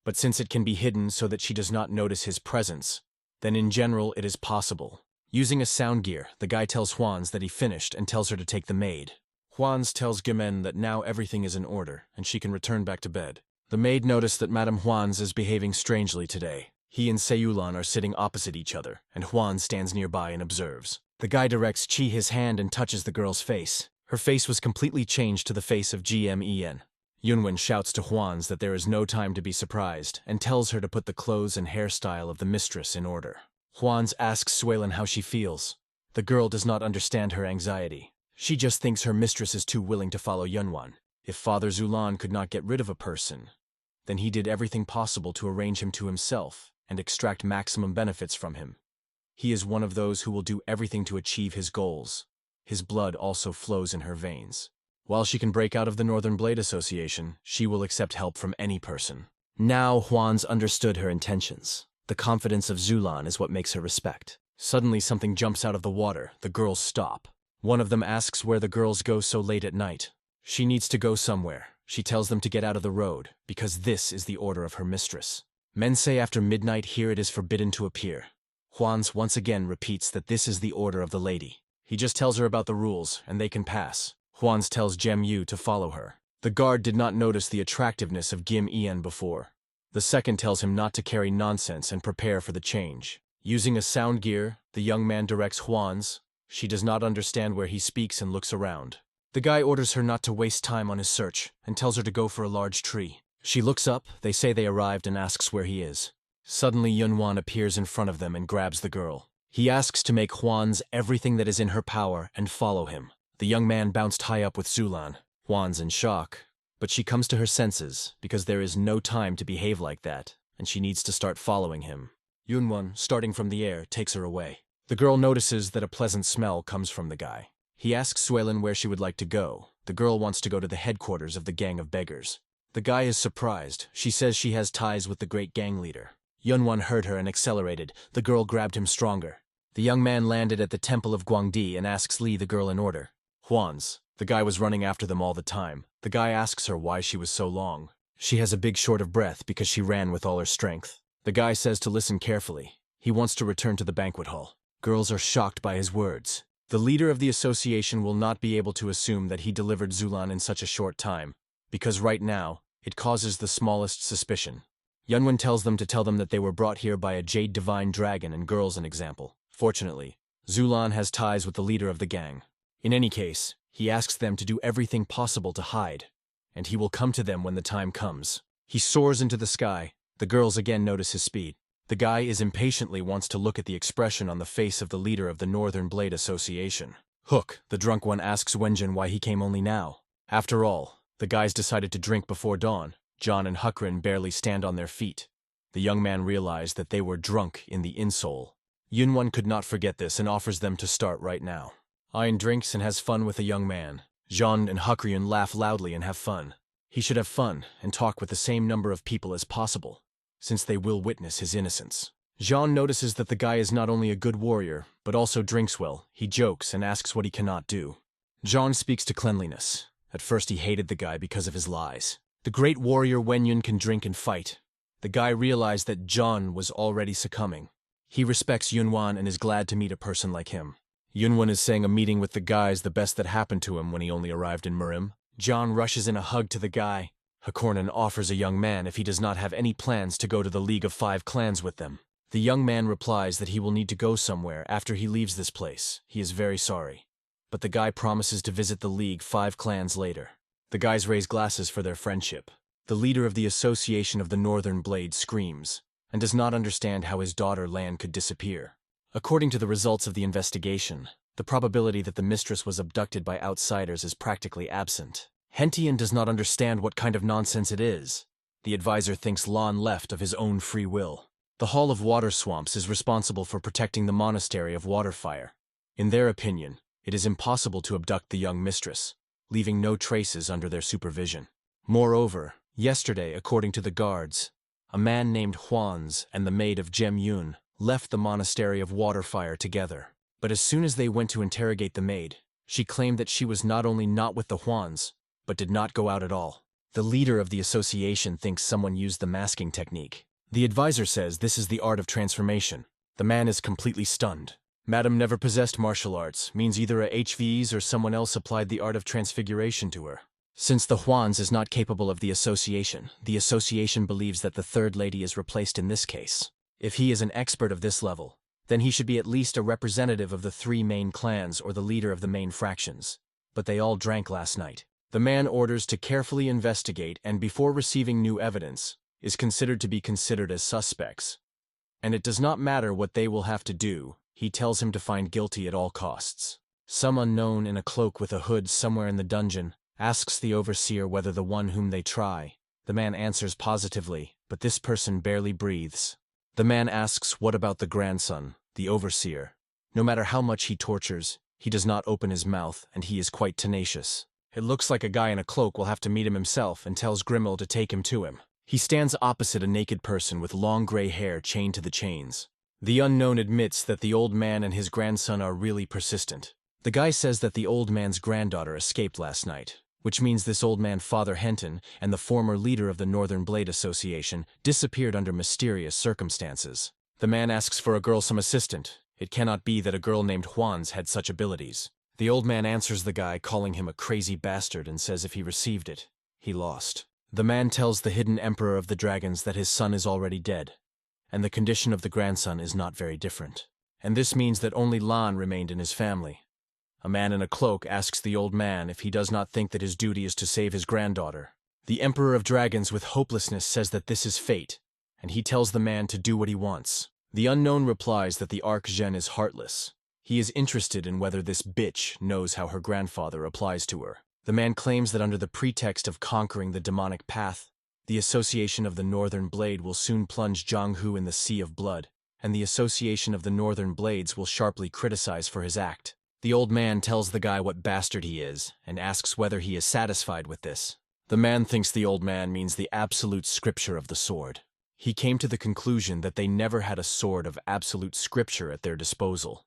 But since it can be hidden so that she does not notice his presence, then in general it is possible. Using a sound gear, the guy tells Juans that he finished and tells her to take the maid. Juans tells Gimen that now everything is in order and she can return back to bed. The maid noticed that Madame Juans is behaving strangely today. He and Seyulan are sitting opposite each other, and Juan stands nearby and observes. The guy directs Chi his hand and touches the girl's face. Her face was completely changed to the face of GMEN. Yunvan shouts to Juans that there is no time to be surprised and tells her to put the clothes and hairstyle of the mistress in order. Juans asks Suelen how she feels. The girl does not understand her anxiety. She just thinks her mistress is too willing to follow Yunvan. If Father Zulan could not get rid of a person, then he did everything possible to arrange him to himself and extract maximum benefits from him. He is one of those who will do everything to achieve his goals. His blood also flows in her veins. While she can break out of the Northern Blade Association, she will accept help from any person. Now Juans understood her intentions. The confidence of Zulan is what makes her respect. Suddenly something jumps out of the water. The girls stop. One of them asks where the girls go so late at night. She needs to go somewhere. She tells them to get out of the road, because this is the order of her mistress. Men say after midnight here it is forbidden to appear. Juans once again repeats that this is the order of the lady. He just tells her about the rules, and they can pass. Juans tells Jem Yu to follow her. The guard did not notice the attractiveness of Kim Ien before. The second tells him not to carry nonsense and prepare for the change. Using a sound gear, the young man directs Juans. She does not understand where he speaks and looks around. The guy orders her not to waste time on his search and tells her to go for a large tree. She looks up, they say they arrived and asks where he is. Suddenly Yunvan appears in front of them and grabs the girl. He asks to make Juan's everything that is in her power and follow him. The young man bounced high up with Zulan. Juan's in shock, but she comes to her senses because there is no time to behave like that, and she needs to start following him. Yunvan, starting from the air, takes her away. The girl notices that a pleasant smell comes from the guy. He asks Suelin where she would like to go. The girl wants to go to the headquarters of the gang of beggars. The guy is surprised. She says she has ties with the great gang leader. Yunvan heard her and accelerated. The girl grabbed him stronger. The young man landed at the temple of Guangdi and asks Li the girl in order. Juan's. The guy was running after them all the time. The guy asks her why she was so long. She has a big short of breath because she ran with all her strength. The guy says to listen carefully. He wants to return to the banquet hall. Girls are shocked by his words. The leader of the association will not be able to assume that he delivered Zulan in such a short time, because right now, it causes the smallest suspicion. Yunvan tells them to tell them that they were brought here by a jade divine dragon and girls an example. Fortunately, Zulan has ties with the leader of the gang. In any case, he asks them to do everything possible to hide, and he will come to them when the time comes. He soars into the sky. The girls again notice his speed. The guy impatiently wants to look at the expression on the face of the leader of the Northern Blade Association. Hook, the drunk one, asks Wenjin why he came only now. After all, the guys decided to drink before dawn. John and Hukrin barely stand on their feet. The young man realized that they were drunk in the insole. Yunwan could not forget this and offers them to start right now. Ayn drinks and has fun with the young man. Jean and Hukrian laugh loudly and have fun. He should have fun and talk with the same number of people as possible, since they will witness his innocence. Jean notices that the guy is not only a good warrior, but also drinks well. He jokes and asks what he cannot do. Jean speaks to cleanliness. At first he hated the guy because of his lies. The great warrior Wenyun can drink and fight. The guy realized that John was already succumbing. He respects Yunwan and is glad to meet a person like him. Yunwan is saying a meeting with the guys the best that happened to him when he only arrived in Murim. John rushes in a hug to the guy. Hakornan offers a young man if he does not have any plans to go to the League of Five Clans with them. The young man replies that he will need to go somewhere after he leaves this place. He is very sorry. But the guy promises to visit the League 5 Clans later. The guys raise glasses for their friendship. The leader of the Association of the Northern Blade screams and does not understand how his daughter Lan could disappear. According to the results of the investigation, the probability that the mistress was abducted by outsiders is practically absent. Hentian does not understand what kind of nonsense it is. The advisor thinks Lan left of his own free will. The Hall of Water Swamps is responsible for protecting the Monastery of Waterfire. In their opinion, it is impossible to abduct the young mistress, leaving no traces under their supervision. Moreover, yesterday, according to the guards, a man named Huans and the maid of Jem Yun left the Monastery of Waterfire together. But as soon as they went to interrogate the maid, she claimed that she was not only not with the Huans, but did not go out at all. The leader of the association thinks someone used the masking technique. The advisor says this is the art of transformation. The man is completely stunned. Madam never possessed martial arts, means either a HVs or someone else applied the art of transfiguration to her. Since the Huans is not capable of the association believes that the third lady is replaced in this case. If he is an expert of this level, then he should be at least a representative of the 3 main clans or the leader of the main fractions. But they all drank last night. The man orders to carefully investigate and before receiving new evidence, is considered to be considered as suspects. And it does not matter what they will have to do, he tells him to find guilty at all costs. Some unknown in a cloak with a hood somewhere in the dungeon asks the overseer whether the one whom they try. The man answers positively, but this person barely breathes. The man asks what about the grandson, the overseer. No matter how much he tortures, he does not open his mouth and he is quite tenacious. It looks like a guy in a cloak will have to meet him himself and tells Grimmel to take him to him. He stands opposite a naked person with long gray hair chained to the chains. The unknown admits that the old man and his grandson are really persistent. The guy says that the old man's granddaughter escaped last night, which means this old man Father Henton and the former leader of the Northern Blade Association disappeared under mysterious circumstances. The man asks for a girl some assistant. It cannot be that a girl named Juans had such abilities. The old man answers the guy, calling him a crazy bastard, and says if he received it, he lost. The man tells the hidden emperor of the dragons that his son is already dead, and the condition of the grandson is not very different. And this means that only Lan remained in his family. A man in a cloak asks the old man if he does not think that his duty is to save his granddaughter. The emperor of dragons with hopelessness says that this is fate, and he tells the man to do what he wants. The unknown replies that the Archgen is heartless. He is interested in whether this bitch knows how her grandfather applies to her. The man claims that under the pretext of conquering the demonic path, the Association of the Northern Blade will soon plunge Jonghu in the sea of blood, and the Association of the Northern Blades will sharply criticize for his act. The old man tells the guy what bastard he is, and asks whether he is satisfied with this. The man thinks the old man means the absolute scripture of the sword. He came to the conclusion that they never had a sword of absolute scripture at their disposal.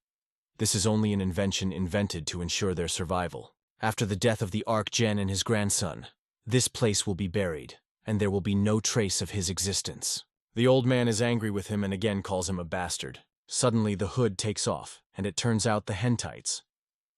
This is only an invention invented to ensure their survival. After the death of the Archgen and his grandson, this place will be buried, and there will be no trace of his existence. The old man is angry with him and again calls him a bastard. Suddenly the hood takes off, and it turns out the Hentites.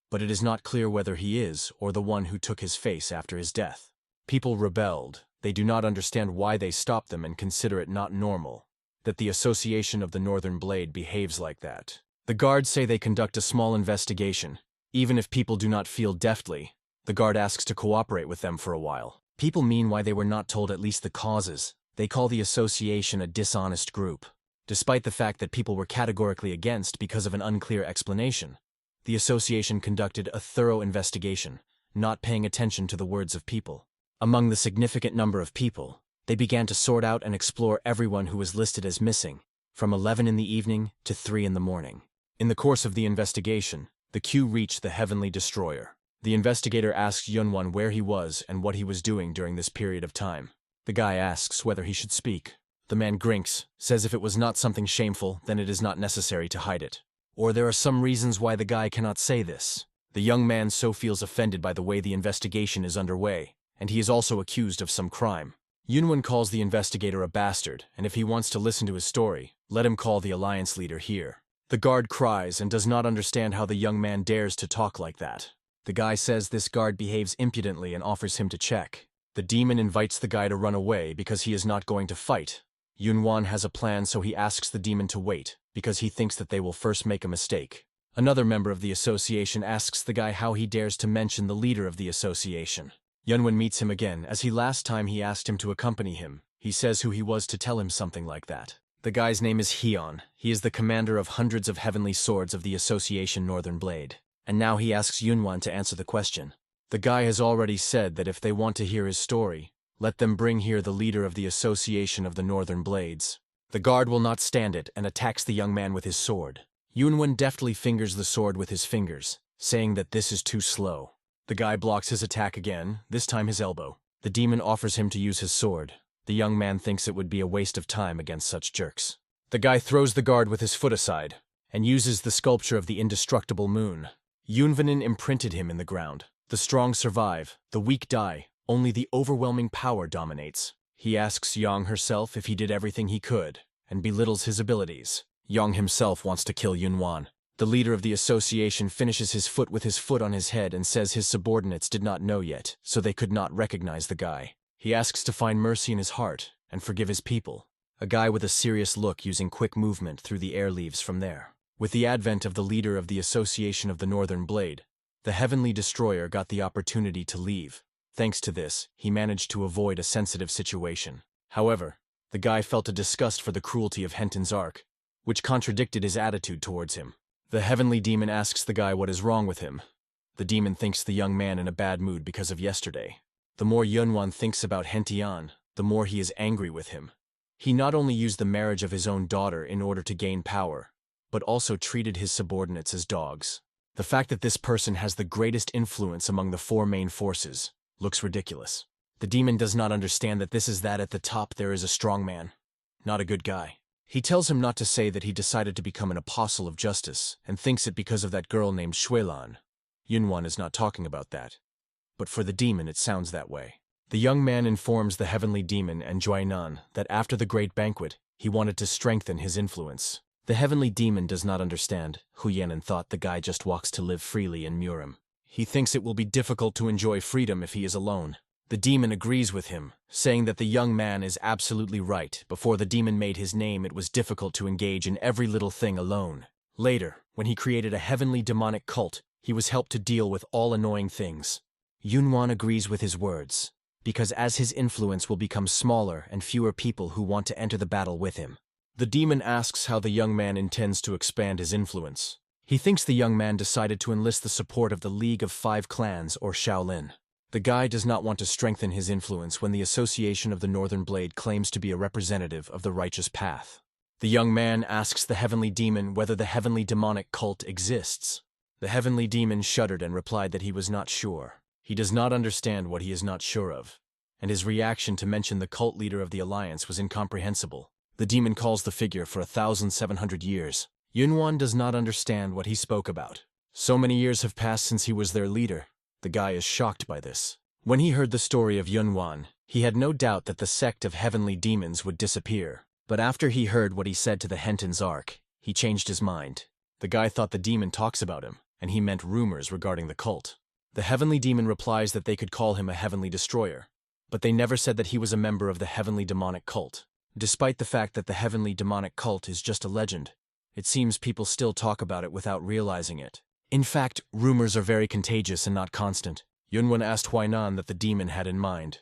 But it is not clear whether he is or the one who took his face after his death. People rebelled. They do not understand why they stopped them and consider it not normal that the Association of the Northern Blade behaves like that. The guards say they conduct a small investigation. Even if people do not feel deftly, the guard asks to cooperate with them for a while. People mean why they were not told at least the causes. They call the association a dishonest group. Despite the fact that people were categorically against because of an unclear explanation, the association conducted a thorough investigation, not paying attention to the words of people. Among the significant number of people, they began to sort out and explore everyone who was listed as missing, from 11 in the evening to 3 in the morning. In the course of the investigation, the coup reached the Heavenly Destroyer. The investigator asks Yunvan where he was and what he was doing during this period of time. The guy asks whether he should speak. The man grinks, says if it was not something shameful, then it is not necessary to hide it. Or there are some reasons why the guy cannot say this. The young man so feels offended by the way the investigation is underway, and he is also accused of some crime. Yunvan calls the investigator a bastard, and if he wants to listen to his story, let him call the alliance leader here. The guard cries and does not understand how the young man dares to talk like that. The guy says this guard behaves impudently and offers him to check. The demon invites the guy to run away because he is not going to fight. Yunvan has a plan, so he asks the demon to wait, because he thinks that they will first make a mistake. Another member of the association asks the guy how he dares to mention the leader of the association. Yunvan meets him again, as last time he asked him to accompany him. He says who he was to tell him something like that. The guy's name is Heon. He is the commander of hundreds of heavenly swords of the Association Northern Blade. And now he asks Yunvan to answer the question. The guy has already said that if they want to hear his story, let them bring here the leader of the Association of the Northern Blades. The guard will not stand it and attacks the young man with his sword. Yunvan deftly fingers the sword with his fingers, saying that this is too slow. The guy blocks his attack again, this time his elbow. The demon offers him to use his sword. The young man thinks it would be a waste of time against such jerks. The guy throws the guard with his foot aside, and uses the sculpture of the indestructible moon. Yunvan imprinted him in the ground. The strong survive, the weak die, only the overwhelming power dominates. He asks Yang herself if he did everything he could, and belittles his abilities. Yang himself wants to kill Yunvan. The leader of the association finishes his foot with his foot on his head and says his subordinates did not know yet, so they could not recognize the guy. He asks to find mercy in his heart and forgive his people. A guy with a serious look using quick movement through the air leaves from there. With the advent of the leader of the Association of the Northern Blade, the Heavenly Destroyer got the opportunity to leave. Thanks to this, he managed to avoid a sensitive situation. However, the guy felt a disgust for the cruelty of Henton's arc, which contradicted his attitude towards him. The Heavenly Demon asks the guy what is wrong with him. The demon thinks the young man in a bad mood because of yesterday. The more Yunvan thinks about Hentian, the more he is angry with him. He not only used the marriage of his own daughter in order to gain power, but also treated his subordinates as dogs. The fact that this person has the greatest influence among the 4 main forces looks ridiculous. The demon does not understand that this is that at the top there is a strong man, not a good guy. He tells him not to say that he decided to become an apostle of justice and thinks it because of that girl named Shaolin. Yunvan is not talking about that, but for the demon it sounds that way. The young man informs the Heavenly Demon and Juainan that after the great banquet, he wanted to strengthen his influence. The Heavenly Demon does not understand. Huyanan thought the guy just walks to live freely in Murim. He thinks it will be difficult to enjoy freedom if he is alone. The demon agrees with him, saying that the young man is absolutely right. Before the demon made his name, it was difficult to engage in every little thing alone. Later, when he created a heavenly demonic cult, he was helped to deal with all annoying things. Yunvan agrees with his words. because as his influence will become smaller and fewer people who want to enter the battle with him. The demon asks how the young man intends to expand his influence. He thinks the young man decided to enlist the support of the League of Five Clans, or Shaolin. The guy does not want to strengthen his influence when the Association of the Northern Blade claims to be a representative of the righteous path. The young man asks the heavenly demon whether the heavenly demonic cult exists. The heavenly demon shuddered and replied that he was not sure. He does not understand what he is not sure of, and his reaction to mention the cult leader of the alliance was incomprehensible. The demon calls the figure for 1,700 years. Yunvan does not understand what he spoke about. So many years have passed since he was their leader. The guy is shocked by this. When he heard the story of Yunvan, he had no doubt that the sect of heavenly demons would disappear. But after he heard what he said to the Henton's Ark, he changed his mind. The guy thought the demon talks about him, and he meant rumors regarding the cult. The heavenly demon replies that they could call him a heavenly destroyer, but they never said that he was a member of the heavenly demonic cult. Despite the fact that the heavenly demonic cult is just a legend, it seems people still talk about it without realizing it. In fact, rumors are very contagious and not constant. Yunvan asked Huainan that the demon had in mind.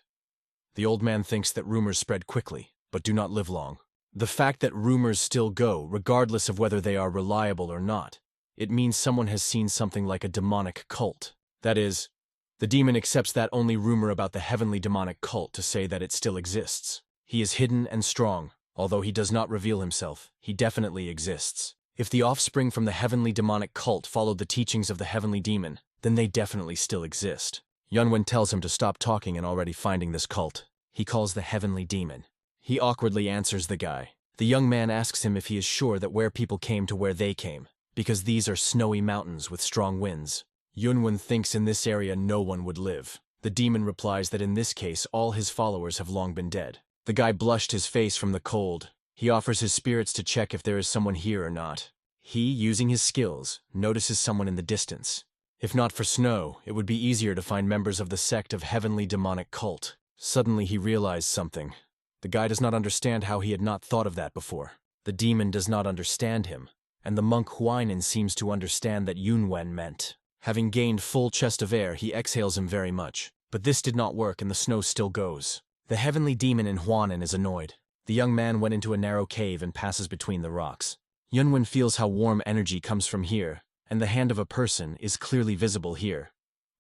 The old man thinks that rumors spread quickly, but do not live long. The fact that rumors still go, regardless of whether they are reliable or not, it means someone has seen something like a demonic cult. That is, the demon accepts that only rumor about the heavenly demonic cult to say that it still exists. He is hidden and strong. Although he does not reveal himself, he definitely exists. If the offspring from the heavenly demonic cult followed the teachings of the heavenly demon, then they definitely still exist. Yunvan tells him to stop talking and already finding this cult. He calls the heavenly demon. He awkwardly answers the guy. The young man asks him if he is sure that where people came to where they came, because these are snowy mountains with strong winds. Yunvan thinks in this area no one would live. The demon replies that in this case all his followers have long been dead. The guy blushed his face from the cold. He offers his spirits to check if there is someone here or not. He, using his skills, notices someone in the distance. If not for snow, it would be easier to find members of the sect of heavenly demonic cult. Suddenly he realized something. The guy does not understand how he had not thought of that before. The demon does not understand him, and the monk Huainan seems to understand that Yunvan meant. Having gained full chest of air, he exhales him very much. But this did not work and the snow still goes. The heavenly demon in Huainan is annoyed. The young man went into a narrow cave and passes between the rocks. Yunvan feels how warm energy comes from here, and the hand of a person is clearly visible here,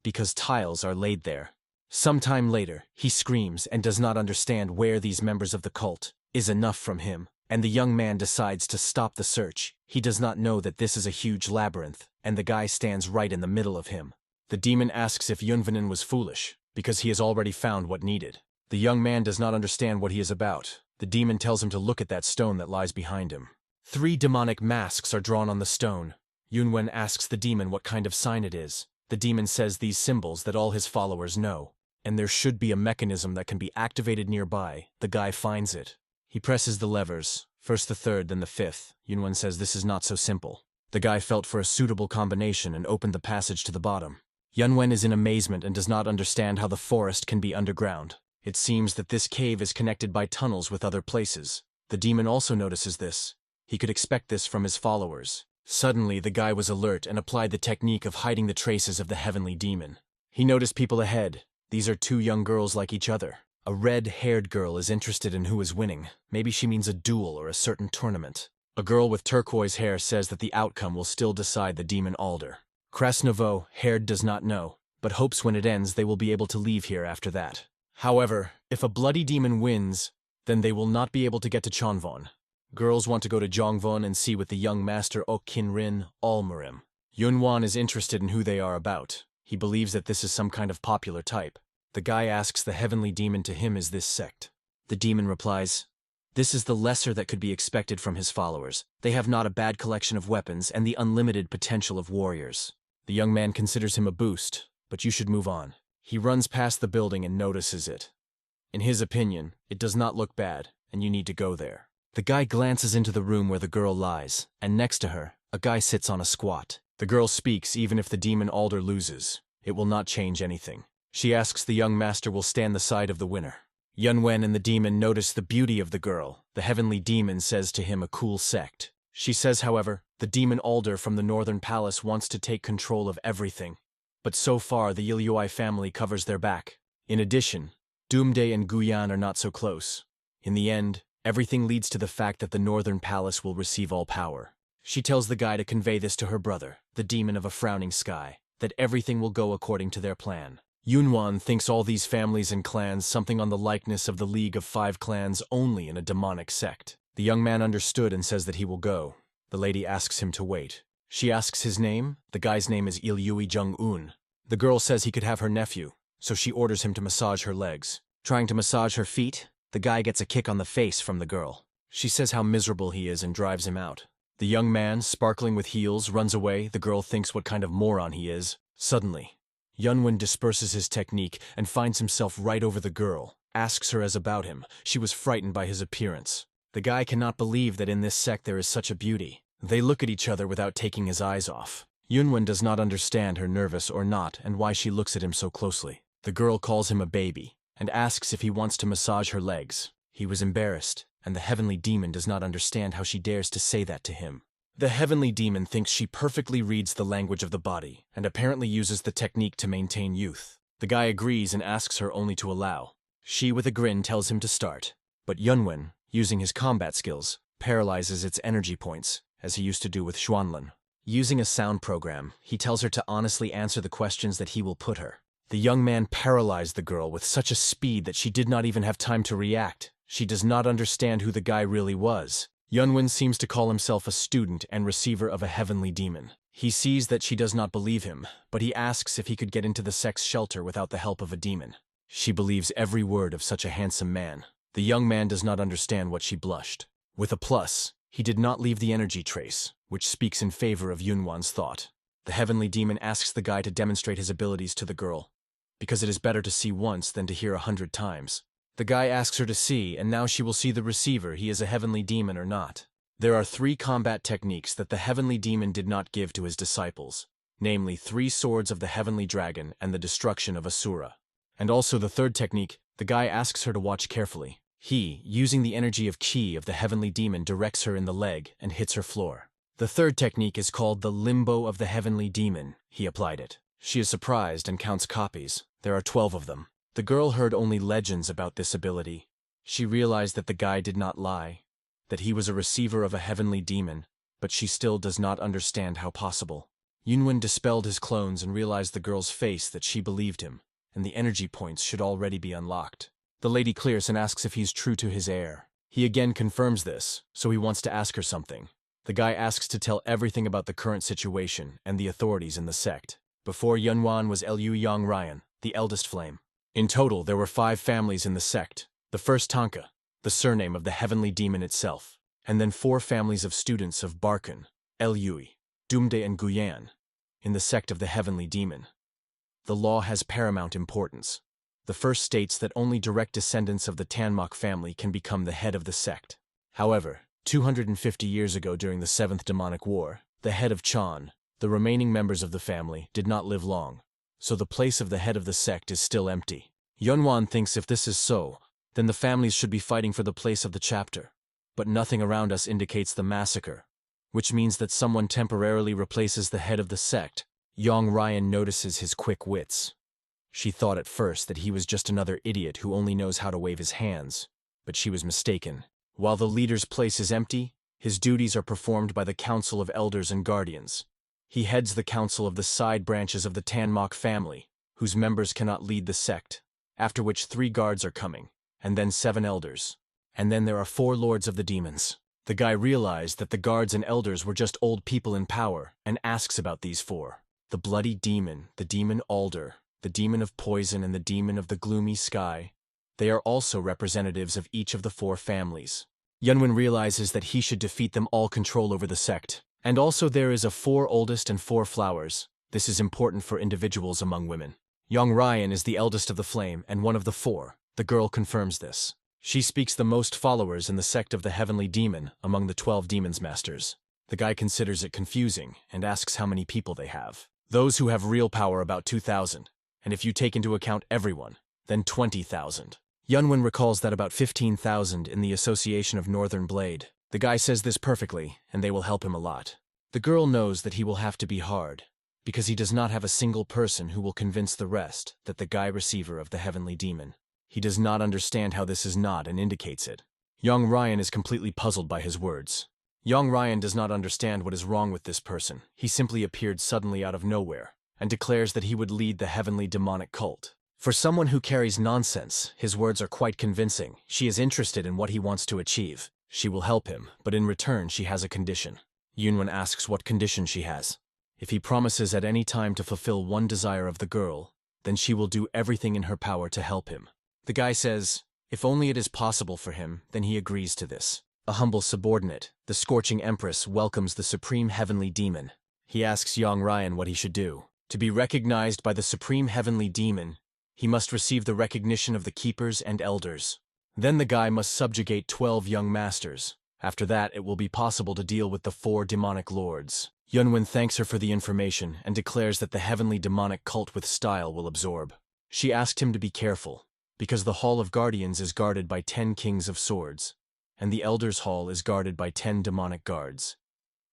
because tiles are laid there. Some time later, he screams and does not understand where these members of the cult is enough from him, and the young man decides to stop the search. He does not know that this is a huge labyrinth, and the guy stands right in the middle of him. The demon asks if Yunvan was foolish, because he has already found what needed. The young man does not understand what he is about. The demon tells him to look at that stone that lies behind him. 3 demonic masks are drawn on the stone. Yunvan asks the demon what kind of sign it is. The demon says these symbols that all his followers know, and there should be a mechanism that can be activated nearby. The guy finds it. He presses the levers, first the 3rd, then the 5th. Yunvan says this is not so simple. The guy felt for a suitable combination and opened the passage to the bottom. Yunvan is in amazement and does not understand how the forest can be underground. It seems that this cave is connected by tunnels with other places. The demon also notices this. He could expect this from his followers. Suddenly, the guy was alert and applied the technique of hiding the traces of the heavenly demon. He noticed people ahead. These are 2 young girls like each other. A red-haired girl is interested in who is winning. Maybe she means a duel or a certain tournament. A girl with turquoise hair says that the outcome will still decide the demon alder. Krasnovo, haired, does not know, but hopes when it ends they will be able to leave here after that. However, if a bloody demon wins, then they will not be able to get to Chonvon. Girls want to go to Jongvon and see with the young master Okinrin Almarim. Yunvan is interested in who they are about. He believes that this is some kind of popular type. The guy asks the heavenly demon to him is this sect. The demon replies, this is the lesser that could be expected from his followers. They have not a bad collection of weapons and the unlimited potential of warriors. The young man considers him a boost, but you should move on. He runs past the building and notices it. In his opinion, it does not look bad, and you need to go there. The guy glances into the room where the girl lies, and next to her, a guy sits on a squat. The girl speaks even if the demon alder loses. It will not change anything. She asks the young master will stand the side of the winner. Yunvan and the demon notice the beauty of the girl. The heavenly demon says to him a cool sect. She says, however, the demon alder from the northern palace wants to take control of everything. But so far the Yilioi family covers their back. In addition, Doomday and Guyan are not so close. In the end, everything leads to the fact that the Northern Palace will receive all power. She tells the guy to convey this to her brother, the demon of a frowning sky, that everything will go according to their plan. Yunvan thinks all these families and clans something on the likeness of the League of Five Clans only in a demonic sect. The young man understood and says that he will go. The lady asks him to wait. She asks his name. The guy's name is Ilyui Jung-un. The girl says he could have her nephew, so she orders him to massage her legs. Trying to massage her feet, the guy gets a kick on the face from the girl. She says how miserable he is and drives him out. The young man, sparkling with heels, runs away. The girl thinks what kind of moron he is. Suddenly, Yunvan disperses his technique and finds himself right over the girl, asks her as about him. She was frightened by his appearance. The guy cannot believe that in this sect there is such a beauty. They look at each other without taking his eyes off. Yunvan does not understand her nervous or not and why she looks at him so closely. The girl calls him a baby and asks if he wants to massage her legs. He was embarrassed, and the heavenly demon does not understand how she dares to say that to him. The heavenly demon thinks she perfectly reads the language of the body and apparently uses the technique to maintain youth. The guy agrees and asks her only to allow. She, with a grin, tells him to start. But Yunvan, using his combat skills, paralyzes its energy points, as he used to do with Xuanlan. Using a sound program, he tells her to honestly answer the questions that he will put her. The young man paralyzed the girl with such a speed that she did not even have time to react. She does not understand who the guy really was. Yunvan seems to call himself a student and receiver of a heavenly demon. He sees that she does not believe him, but he asks if he could get into the sect's shelter without the help of a demon. She believes every word of such a handsome man. The young man does not understand what she blushed. With a plus, he did not leave the energy trace, which speaks in favor of Yunwan's thought. The heavenly demon asks the guy to demonstrate his abilities to the girl, because it is better to see once than to hear 100 times. The guy asks her to see, and now she will see the receiver, he is a heavenly demon or not. There are 3 combat techniques that the heavenly demon did not give to his disciples, namely 3 swords of the heavenly dragon and the destruction of Asura. And also the 3rd technique, the guy asks her to watch carefully. He, using the energy of Qi of the heavenly demon, directs her in the leg and hits her floor. The 3rd technique is called the limbo of the heavenly demon. He applied it. She is surprised and counts copies. There are 12 of them. The girl heard only legends about this ability. She realized that the guy did not lie, that he was a receiver of a heavenly demon, but she still does not understand how possible. Yunvan dispelled his clones and realized the girl's face that she believed him, and the energy points should already be unlocked. The lady clears and asks if he's true to his heir. He again confirms this, so he wants to ask her something. The guy asks to tell everything about the current situation and the authorities in the sect. Before Yunvan was Liu Yang Ryan, the eldest flame. In total, there were 5 families in the sect. The first Tonka, the surname of the heavenly demon itself, and then 4 families of students of Barkan, Liui, Doomday and Guyan, in the sect of the heavenly demon. The law has paramount importance. The first states that only direct descendants of the Tanmok family can become the head of the sect. However, 250 years ago during the 7th Demonic War, the head of Chan, the remaining members of the family, did not live long, so the place of the head of the sect is still empty. Yunvan thinks if this is so, then the families should be fighting for the place of the chapter. But nothing around us indicates the massacre, which means that someone temporarily replaces the head of the sect. Yang Ryan notices his quick wits. She thought at first that he was just another idiot who only knows how to wave his hands, but she was mistaken. While the leader's place is empty, his duties are performed by the Council of Elders and Guardians. He heads the council of the side branches of the Tanmok family, whose members cannot lead the sect, after which 3 guards are coming, and then 7 elders. And then there are 4 lords of the demons. The guy realized that the guards and elders were just old people in power, and asks about these 4. The bloody demon, the demon Alder, the demon of poison, and the demon of the gloomy sky. They are also representatives of each of the 4 families. Yunvan realizes that he should defeat them all control over the sect. And also there is a 4 oldest and 4 flowers. This is important for individuals among women. Yang Ryan is the eldest of the flame and one of the 4. The girl confirms this. She speaks the most followers in the sect of the heavenly demon among the 12 demons masters. The guy considers it confusing and asks how many people they have. Those who have real power about 2,000, and if you take into account everyone, then 20,000. Yunvan recalls that about 15,000 in the Association of Northern Blade. The guy says this perfectly, and they will help him a lot. The girl knows that he will have to be hard, because he does not have a single person who will convince the rest that the guy receiver of the heavenly demon He does not understand how this is not and indicates it. Young Ryan is completely puzzled by his words. Young Ryan does not understand what is wrong with this person. He simply appeared suddenly out of nowhere and declares that he would lead the heavenly demonic cult. For someone who carries nonsense, his words are quite convincing. She is interested in what he wants to achieve. She will help him, but in return she has a condition. Yunvan asks what condition she has. If he promises at any time to fulfill one desire of the girl, then she will do everything in her power to help him. The guy says, if only it is possible for him, then he agrees to this. A humble subordinate, the Scorching Empress, welcomes the Supreme Heavenly Demon. He asks young Ryan what he should do. To be recognized by the Supreme Heavenly Demon, he must receive the recognition of the Keepers and Elders. Then the guy must subjugate 12 young masters. After that, it will be possible to deal with the 4 demonic lords. Yunvan thanks her for the information and declares that the heavenly demonic cult with style will absorb. She asked him to be careful, because the Hall of Guardians is guarded by 10 Kings of Swords, and the Elders' Hall is guarded by 10 demonic guards.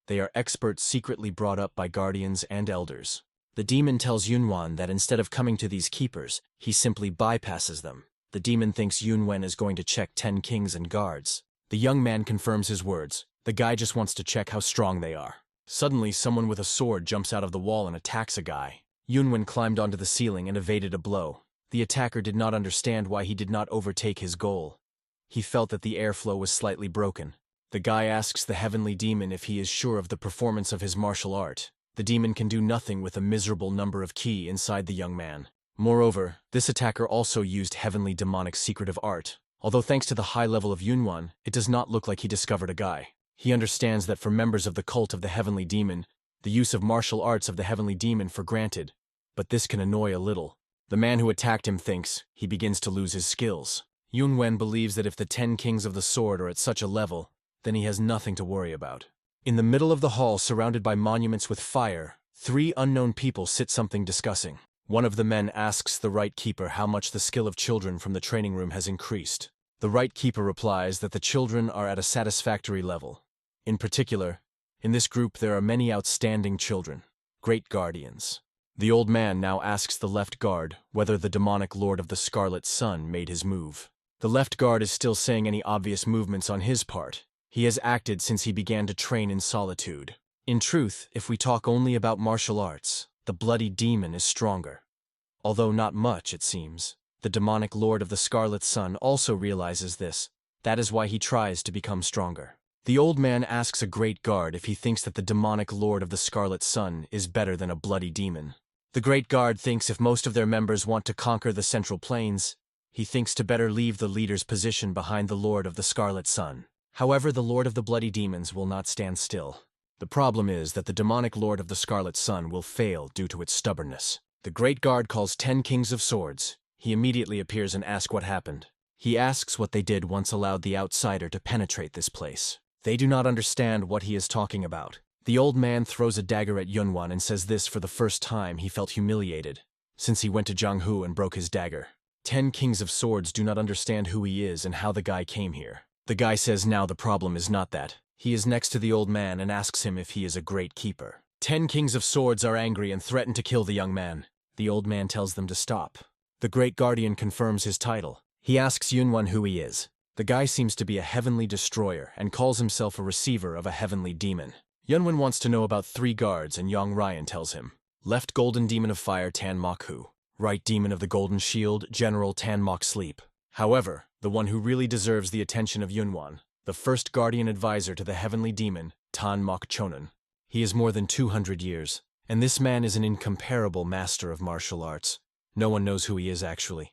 They are experts secretly brought up by guardians and elders. The demon tells Yunvan that instead of coming to these keepers, he simply bypasses them. The demon thinks Yunvan is going to check 10 kings and guards. The young man confirms his words. The guy just wants to check how strong they are. Suddenly, someone with a sword jumps out of the wall and attacks a guy. Yunvan climbed onto the ceiling and evaded a blow. The attacker did not understand why he did not overtake his goal. He felt that the airflow was slightly broken. The guy asks the heavenly demon if he is sure of the performance of his martial art. The demon can do nothing with a miserable number of ki inside the young man. Moreover, this attacker also used heavenly demonic secretive art. Although thanks to the high level of Yunvan, it does not look like he discovered a guy. He understands that for members of the cult of the heavenly demon, the use of martial arts of the heavenly demon for granted, but this can annoy a little. The man who attacked him thinks he begins to lose his skills. Yunvan believes that if the 10 kings of the sword are at such a level, then he has nothing to worry about. In the middle of the hall, surrounded by monuments with fire, 3 unknown people sit something discussing. One of the men asks the right keeper how much the skill of children from the training room has increased. The right keeper replies that the children are at a satisfactory level. In particular, in this group there are many outstanding children, great guardians. The old man now asks the left guard whether the demonic lord of the Scarlet Sun made his move. The left guard is still saying any obvious movements on his part. He has acted since he began to train in solitude. In truth, if we talk only about martial arts, the bloody demon is stronger. Although not much, it seems. The demonic lord of the Scarlet Sun also realizes this. That is why he tries to become stronger. The old man asks a great guard if he thinks that the demonic lord of the Scarlet Sun is better than a bloody demon. The great guard thinks if most of their members want to conquer the Central Plains, he thinks to better leave the leader's position behind the lord of the Scarlet Sun. However, the lord of the bloody demons will not stand still. The problem is that the demonic lord of the Scarlet Sun will fail due to its stubbornness. The great guard calls 10 kings of swords. He immediately appears and asks what happened. He asks what they did once allowed the outsider to penetrate this place. They do not understand what he is talking about. The old man throws a dagger at Yunvan and says this for the first time he felt humiliated, since he went to Jianghu and broke his dagger. 10 kings of swords do not understand who he is and how the guy came here. The guy says now the problem is not that. He is next to the old man and asks him if he is a great keeper. 10 kings of swords are angry and threaten to kill the young man. The old man tells them to stop. The great guardian confirms his title. He asks Yunvan who he is. The guy seems to be a heavenly destroyer and calls himself a receiver of a heavenly demon. Yunvan wants to know about 3 guards and young Ryan tells him. Left golden demon of fire Tan Mok Hu. Right demon of the golden shield General Tan Mok Sleep. However, the one who really deserves the attention of Yunvan, the first guardian advisor to the heavenly demon, Tan Mok Chonan. He is more than 200 years, and this man is an incomparable master of martial arts. No one knows who he is actually.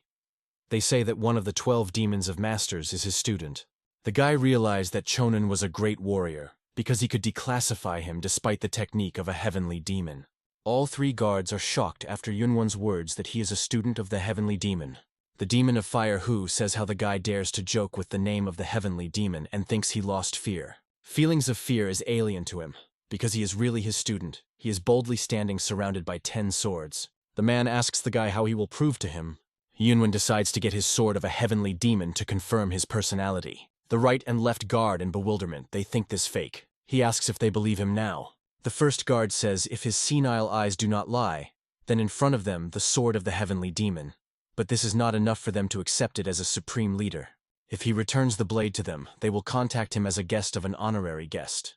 They say that one of the 12 demons of masters is his student. The guy realized that Chonan was a great warrior, because he could declassify him despite the technique of a heavenly demon. All 3 guards are shocked after Yunwan's words that he is a student of the heavenly demon. The demon of fire Hu says how the guy dares to joke with the name of the heavenly demon and thinks he lost fear. Feelings of fear is alien to him. Because he is really his student, he is boldly standing surrounded by 10 swords. The man asks the guy how he will prove to him. Yunvan decides to get his sword of a heavenly demon to confirm his personality. The right and left guard in bewilderment, they think this fake. He asks if they believe him now. The first guard says if his senile eyes do not lie, then in front of them the sword of the heavenly demon. but this is not enough for them to accept it as a supreme leader. If he returns the blade to them, they will contact him as a guest of an honorary guest.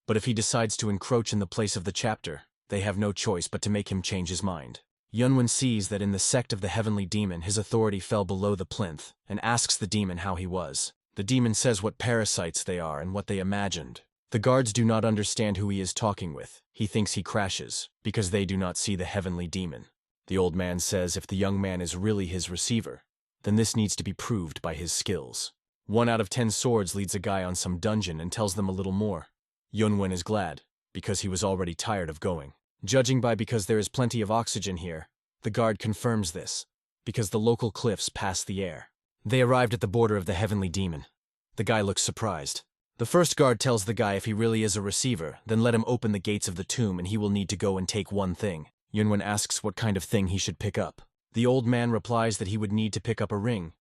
But if he decides to encroach in the place of the chapter, they have no choice but to make him change his mind. Yunvan sees that in the sect of the heavenly demon his authority fell below the plinth, and asks the demon how he was. The demon says what parasites they are and what they imagined. The guards do not understand who he is talking with. He thinks he crashes, because they do not see the heavenly demon. The old man says if the young man is really his receiver, then this needs to be proved by his skills. 1 out of 10 swords leads a guy on some dungeon and tells them a little more. Yunvan is glad, because he was already tired of going. Judging by because there is plenty of oxygen here, the guard confirms this, because the local cliffs pass the air. They arrived at the border of the heavenly demon. The guy looks surprised. The first guard tells the guy if he really is a receiver, then let him open the gates of the tomb and he will need to go and take one thing. Yunvan asks what kind of thing he should pick up. The old man replies that he would need to pick up a ring.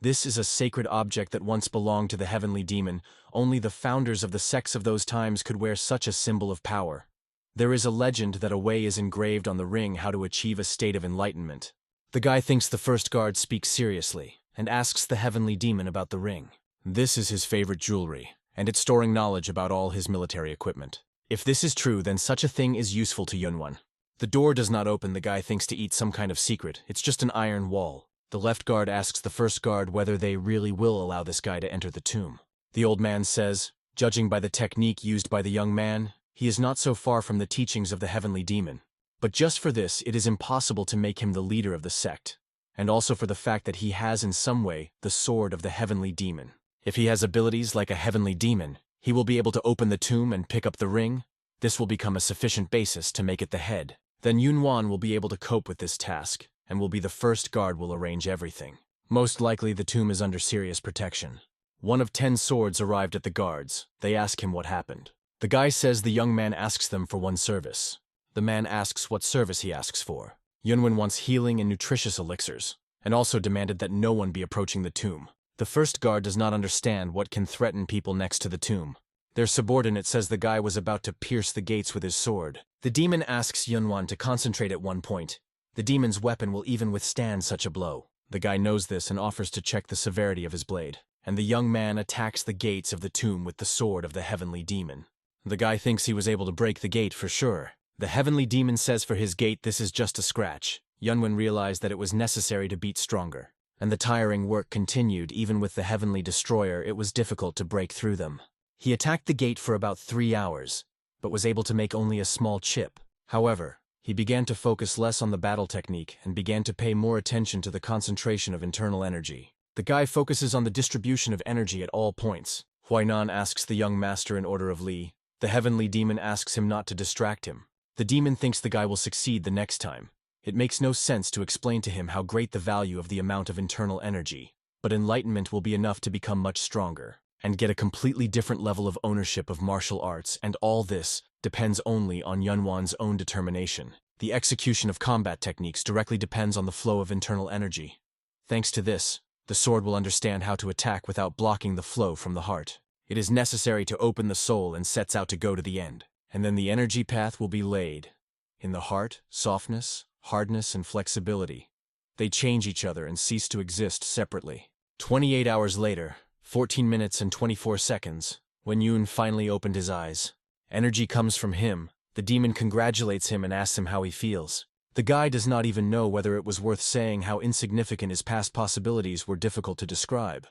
This is a sacred object that once belonged to the heavenly demon. Only the founders of the sects of those times could wear such a symbol of power. There is a legend that a way is engraved on the ring how to achieve a state of enlightenment. The guy thinks the first guard speaks seriously, and asks the heavenly demon about the ring. This is his favorite jewelry, and it's storing knowledge about all his military equipment. If this is true, then such a thing is useful to Yunvan. The door does not open. The guy thinks to eat some kind of secret. It's just an iron wall. The left guard asks the first guard whether they really will allow this guy to enter the tomb. The old man says, judging by the technique used by the young man, he is not so far from the teachings of the heavenly demon. But just for this, it is impossible to make him the leader of the sect, and also for the fact that he has in some way the sword of the heavenly demon. If he has abilities like a heavenly demon, he will be able to open the tomb and pick up the ring. This will become a sufficient basis to make it the head. Then Yunvan will be able to cope with this task, and will be the first guard will arrange everything. Most likely the tomb is under serious protection. 1 of 10 swords arrived at the guards. They ask him what happened. The guy says the young man asks them for one service. The man asks what service he asks for. Yunvan wants healing and nutritious elixirs, and also demanded that no one be approaching the tomb. The first guard does not understand what can threaten people next to the tomb. Their subordinate says the guy was about to pierce the gates with his sword. The demon asks Yunvan to concentrate at one point. The demon's weapon will even withstand such a blow. The guy knows this and offers to check the severity of his blade. And the young man attacks the gates of the tomb with the sword of the heavenly demon. The guy thinks he was able to break the gate for sure. The heavenly demon says for his gate this is just a scratch. Yunvan realized that it was necessary to beat stronger. And the tiring work continued. Even with the heavenly destroyer, it was difficult to break through them. He attacked the gate for about 3 hours, but was able to make only a small chip. However, he began to focus less on the battle technique and began to pay more attention to the concentration of internal energy. The guy focuses on the distribution of energy at all points. Huainan asks the young master in order of Li. The heavenly demon asks him not to distract him. The demon thinks the guy will succeed the next time. It makes no sense to explain to him how great the value of the amount of internal energy. But enlightenment will be enough to become much stronger, and get a completely different level of ownership of martial arts, and all this depends only on Yunwan's own determination. The execution of combat techniques directly depends on the flow of internal energy. Thanks to this, the sword will understand how to attack without blocking the flow from the heart. It is necessary to open the soul and sets out to go to the end. And then the energy path will be laid. In the heart, softness, hardness, and flexibility. They change each other and cease to exist separately. 28 hours later, 14 minutes and 24 seconds, when Yun finally opened his eyes. Energy comes from him. The demon congratulates him and asks him how he feels. The guy does not even know whether it was worth saying how insignificant his past possibilities were difficult to describe.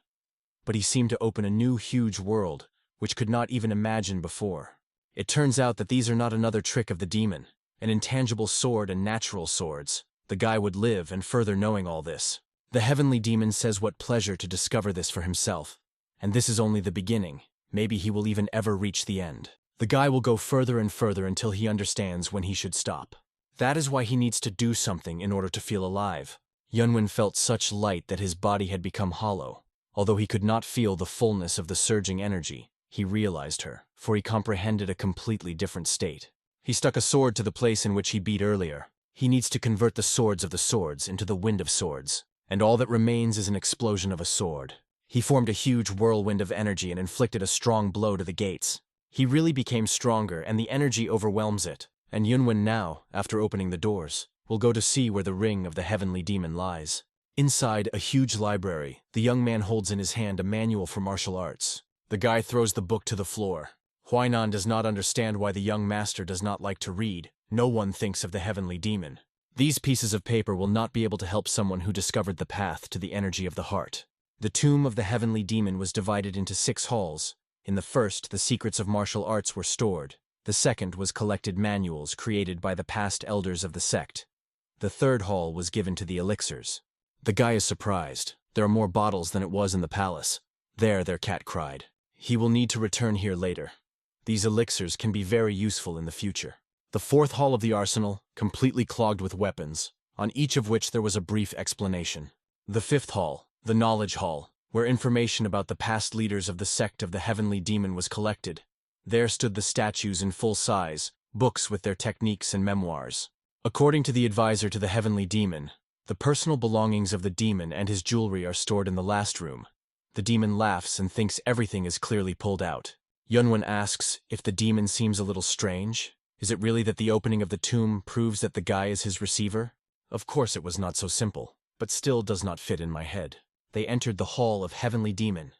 But he seemed to open a new huge world, which could not even imagine before. It turns out that these are not another trick of the demon, an intangible sword and natural swords. The guy would live, and further knowing all this. The heavenly demon says what pleasure to discover this for himself. And this is only the beginning. Maybe he will even ever reach the end. The guy will go further and further until he understands when he should stop. That is why he needs to do something in order to feel alive. Yunvan felt such light that his body had become hollow. Although he could not feel the fullness of the surging energy, he realized her, for he comprehended a completely different state. He stuck a sword to the place in which he beat earlier. He needs to convert the swords of the swords into the wind of swords, and all that remains is an explosion of a sword. He formed a huge whirlwind of energy and inflicted a strong blow to the gates. He really became stronger, and the energy overwhelms it. And Yunvan now, after opening the doors, will go to see where the ring of the heavenly demon lies. Inside a huge library, the young man holds in his hand a manual for martial arts. The guy throws the book to the floor. Huainan does not understand why the young master does not like to read. No one thinks of the heavenly demon. These pieces of paper will not be able to help someone who discovered the path to the energy of the heart. The tomb of the heavenly demon was divided into 6 halls. In the first, the secrets of martial arts were stored. The second was collected manuals created by the past elders of the sect. The third hall was given to the elixirs. The guy is surprised. There are more bottles than it was in the palace. There, their cat cried. He will need to return here later. These elixirs can be very useful in the future. The fourth hall of the arsenal, completely clogged with weapons, on each of which there was a brief explanation. The fifth hall, the knowledge hall, where information about the past leaders of the sect of the heavenly demon was collected. There stood the statues in full size, books with their techniques and memoirs. According to the advisor to the heavenly demon, the personal belongings of the demon and his jewelry are stored in the last room. The demon laughs and thinks everything is clearly pulled out. Yunvan asks if the demon seems a little strange. Is it really that the opening of the tomb proves that the guy is his receiver? Of course it was not so simple, but still does not fit in my head. They entered the hall of heavenly demon.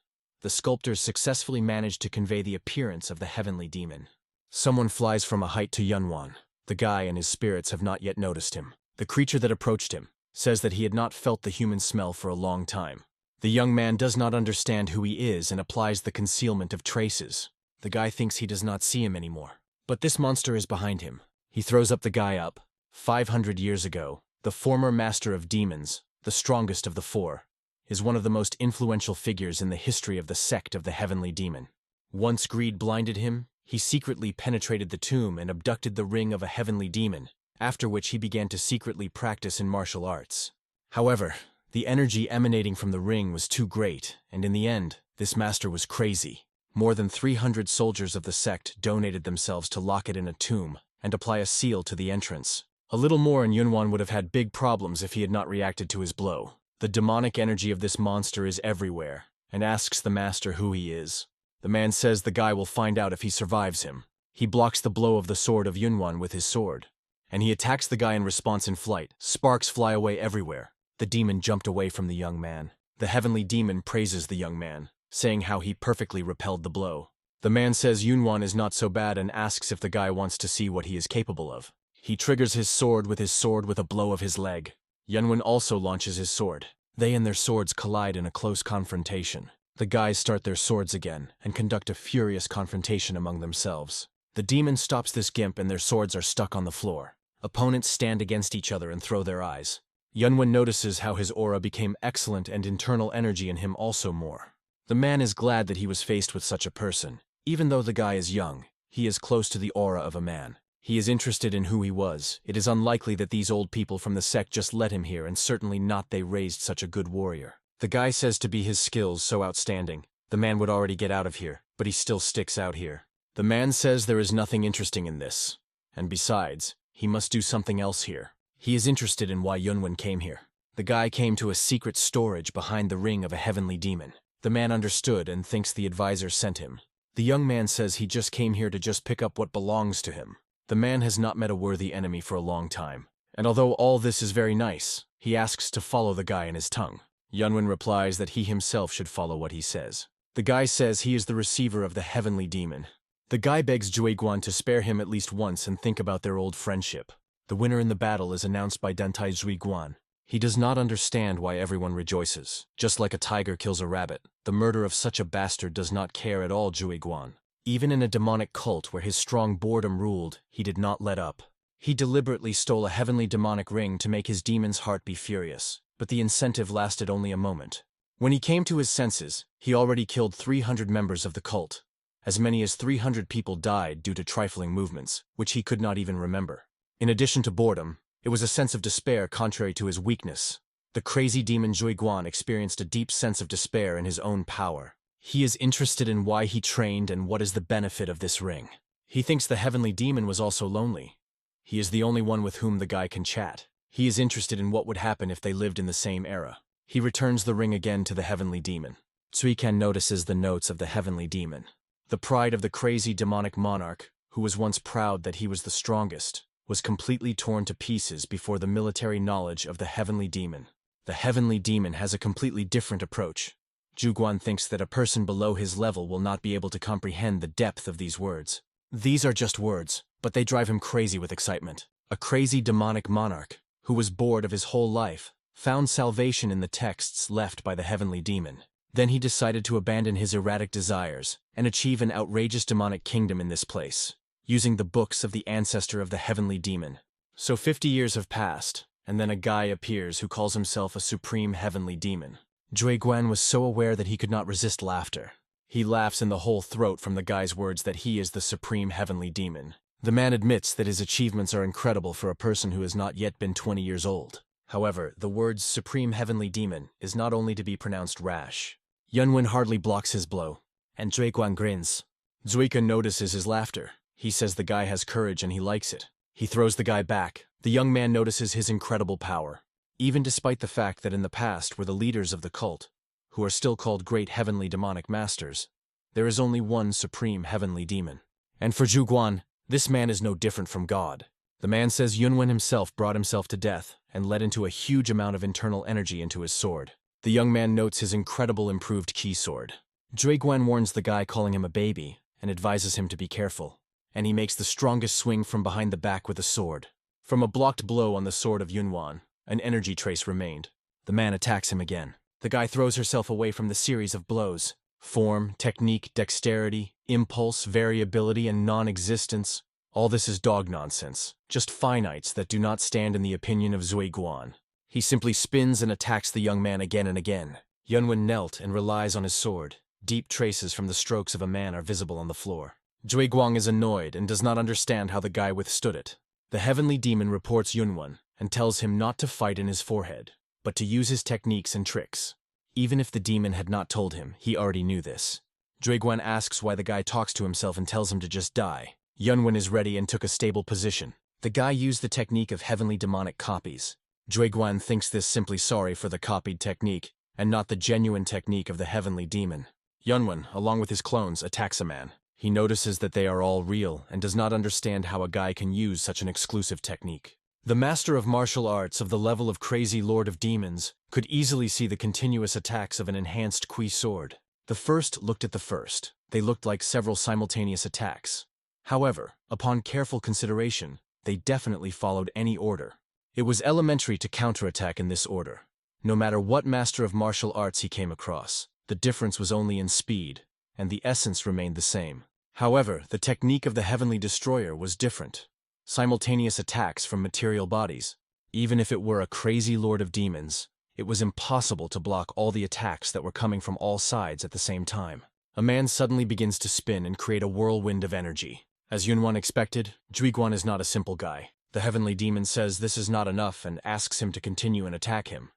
The sculptors successfully managed to convey the appearance of the heavenly demon. Someone flies from a height to Yunvan. The guy and his spirits have not yet noticed him. The creature that approached him says that he had not felt the human smell for a long time. The young man does not understand who he is and applies the concealment of traces. The guy thinks he does not see him anymore. But this monster is behind him. He throws up the guy up. 500 years ago, the former master of demons, the strongest of the 4, is one of the most influential figures in the history of the sect of the heavenly demon. Once greed blinded him, he secretly penetrated the tomb and abducted the ring of a heavenly demon, after which he began to secretly practice in martial arts. However, the energy emanating from the ring was too great, and in the end, this master was crazy. More than 300 soldiers of the sect donated themselves to lock it in a tomb and apply a seal to the entrance. A little more and Yunvan would have had big problems if he had not reacted to his blow. The demonic energy of this monster is everywhere, and asks the master who he is. The man says the guy will find out if he survives him. He blocks the blow of the sword of Yunvan with his sword, and he attacks the guy in response in flight. Sparks fly away everywhere. The demon jumped away from the young man. The heavenly demon praises the young man, saying how he perfectly repelled the blow. The man says Yunvan is not so bad and asks if the guy wants to see what he is capable of. He triggers his sword with a blow of his leg. Yunvan also launches his sword. They and their swords collide in a close confrontation. The guys start their swords again and conduct a furious confrontation among themselves. The demon stops this gimp and their swords are stuck on the floor. Opponents stand against each other and throw their eyes. Yunvan notices how his aura became excellent and internal energy in him also more. The man is glad that he was faced with such a person. Even though the guy is young, he is close to the aura of a man. He is interested in who he was. It is unlikely that these old people from the sect just let him here, and certainly not they raised such a good warrior. The guy says to be his skills so outstanding, the man would already get out of here, but he still sticks out here. The man says there is nothing interesting in this, and besides, he must do something else here. He is interested in why Yunvan came here. The guy came to a secret storage behind the ring of a heavenly demon. The man understood and thinks the advisor sent him. The young man says he just came here to just pick up what belongs to him. The man has not met a worthy enemy for a long time, and although all this is very nice, he asks to follow the guy in his tongue. Yunvan replies that he himself should follow what he says. The guy says he is the receiver of the heavenly demon. The guy begs Juiguan to spare him at least once and think about their old friendship. The winner in the battle is announced by Dantai Juiguan. He does not understand why everyone rejoices. Just like a tiger kills a rabbit, the murder of such a bastard does not care at all Juiguan. Even in a demonic cult where his strong boredom ruled, he did not let up. He deliberately stole a heavenly demonic ring to make his demon's heart be furious, but the incentive lasted only a moment. When he came to his senses, he already killed 300 members of the cult. As many as 300 people died due to trifling movements, which he could not even remember. In addition to boredom, it was a sense of despair contrary to his weakness. The crazy demon Juiguan experienced a deep sense of despair in his own power. He is interested in why he trained and what is the benefit of this ring. He thinks the heavenly demon was also lonely. He is the only one with whom the guy can chat. He is interested in what would happen if they lived in the same era. He returns the ring again to the heavenly demon. Zuikan notices the notes of the heavenly demon. The pride of the crazy demonic monarch, who was once proud that he was the strongest, was completely torn to pieces before the military knowledge of the heavenly demon. The heavenly demon has a completely different approach. Zhuguan thinks that a person below his level will not be able to comprehend the depth of these words. These are just words, but they drive him crazy with excitement. A crazy demonic monarch, who was bored of his whole life, found salvation in the texts left by the heavenly demon. Then he decided to abandon his erratic desires and achieve an outrageous demonic kingdom in this place, using the books of the ancestor of the heavenly demon. So 50 years have passed, and then a guy appears who calls himself a supreme heavenly demon. Zhuguan was so aware that he could not resist laughter. He laughs in the whole throat from the guy's words that he is the supreme heavenly demon. The man admits that his achievements are incredible for a person who has not yet been 20 years old. However, the words supreme heavenly demon is not only to be pronounced rash. Yunvan hardly blocks his blow, and Zhuguan grins. Zuika notices his laughter. He says the guy has courage and he likes it. He throws the guy back. The young man notices his incredible power, even despite the fact that in the past were the leaders of the cult, who are still called great heavenly demonic masters. There is only one supreme heavenly demon. And for Zhuguan, this man is no different from God. The man says Yunvan himself brought himself to death and led into a huge amount of internal energy into his sword. The young man notes his incredible improved key sword. Zhuguan warns the guy calling him a baby and advises him to be careful, and he makes the strongest swing from behind the back with a sword. From a blocked blow on the sword of Yunvan, an energy trace remained. The man attacks him again. The guy throws herself away from the series of blows. Form, technique, dexterity, impulse, variability, and non-existence. All this is dog nonsense, just finites that do not stand in the opinion of Zhuguan. He simply spins and attacks the young man again and again. Yunvan knelt and relies on his sword. Deep traces from the strokes of a man are visible on the floor. Zhuguan is annoyed and does not understand how the guy withstood it. The heavenly demon reports Yunvan and tells him not to fight in his forehead, but to use his techniques and tricks. Even if the demon had not told him, he already knew this. Zhuguan asks why the guy talks to himself and tells him to just die. Yunvan is ready and took a stable position. The guy used the technique of heavenly demonic copies. Zhuguan thinks this simply sorry for the copied technique, and not the genuine technique of the heavenly demon. Yunvan, along with his clones, attacks a man. He notices that they are all real and does not understand how a guy can use such an exclusive technique. The master of martial arts of the level of crazy lord of demons could easily see the continuous attacks of an enhanced Kui sword. The first looked at the first. They looked like several simultaneous attacks. However, upon careful consideration, they definitely followed any order. It was elementary to counterattack in this order. No matter what master of martial arts he came across, the difference was only in speed, and the essence remained the same. However, the technique of the heavenly destroyer was different. Simultaneous attacks from material bodies. Even if it were a crazy lord of demons, it was impossible to block all the attacks that were coming from all sides at the same time. A man suddenly begins to spin and create a whirlwind of energy. As Yunvan expected, Zhuguan is not a simple guy. The heavenly demon says this is not enough and asks him to continue and attack him.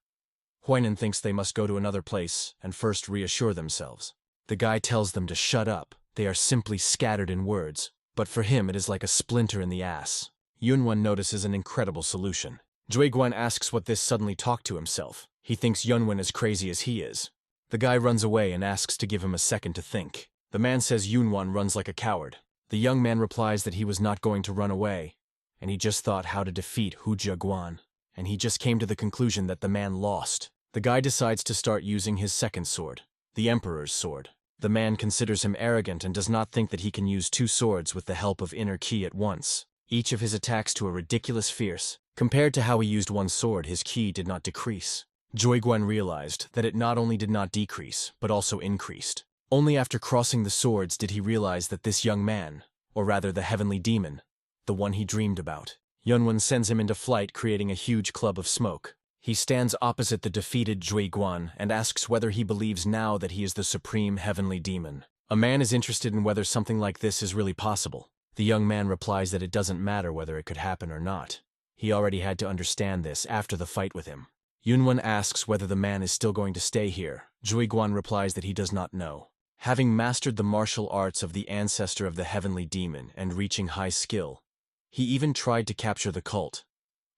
Huainan thinks they must go to another place and first reassure themselves. The guy tells them to shut up. They are simply scattered in words, but for him it is like a splinter in the ass. Yunvan notices an incredible solution. Zhuguan asks what this suddenly talk to himself. He thinks Yunvan as crazy as he is. The guy runs away and asks to give him a second to think. The man says Yunvan runs like a coward. The young man replies that he was not going to run away, and he just thought how to defeat Zhuguan, and he just came to the conclusion that the man lost. The guy decides to start using his second sword, the Emperor's sword. The man considers him arrogant and does not think that he can use two swords with the help of inner ki at once. Each of his attacks to a ridiculous fierce. Compared to how he used one sword, his ki did not decrease. Zhuguan realized that it not only did not decrease, but also increased. Only after crossing the swords did he realize that this young man, or rather the heavenly demon, the one he dreamed about. Yunvan sends him into flight, creating a huge club of smoke. He stands opposite the defeated Zhuguan and asks whether he believes now that he is the supreme heavenly demon. A man is interested in whether something like this is really possible. The young man replies that it doesn't matter whether it could happen or not. He already had to understand this after the fight with him. Yunvan asks whether the man is still going to stay here. Zhuguan replies that he does not know. Having mastered the martial arts of the ancestor of the heavenly demon and reaching high skill, he even tried to capture the cult.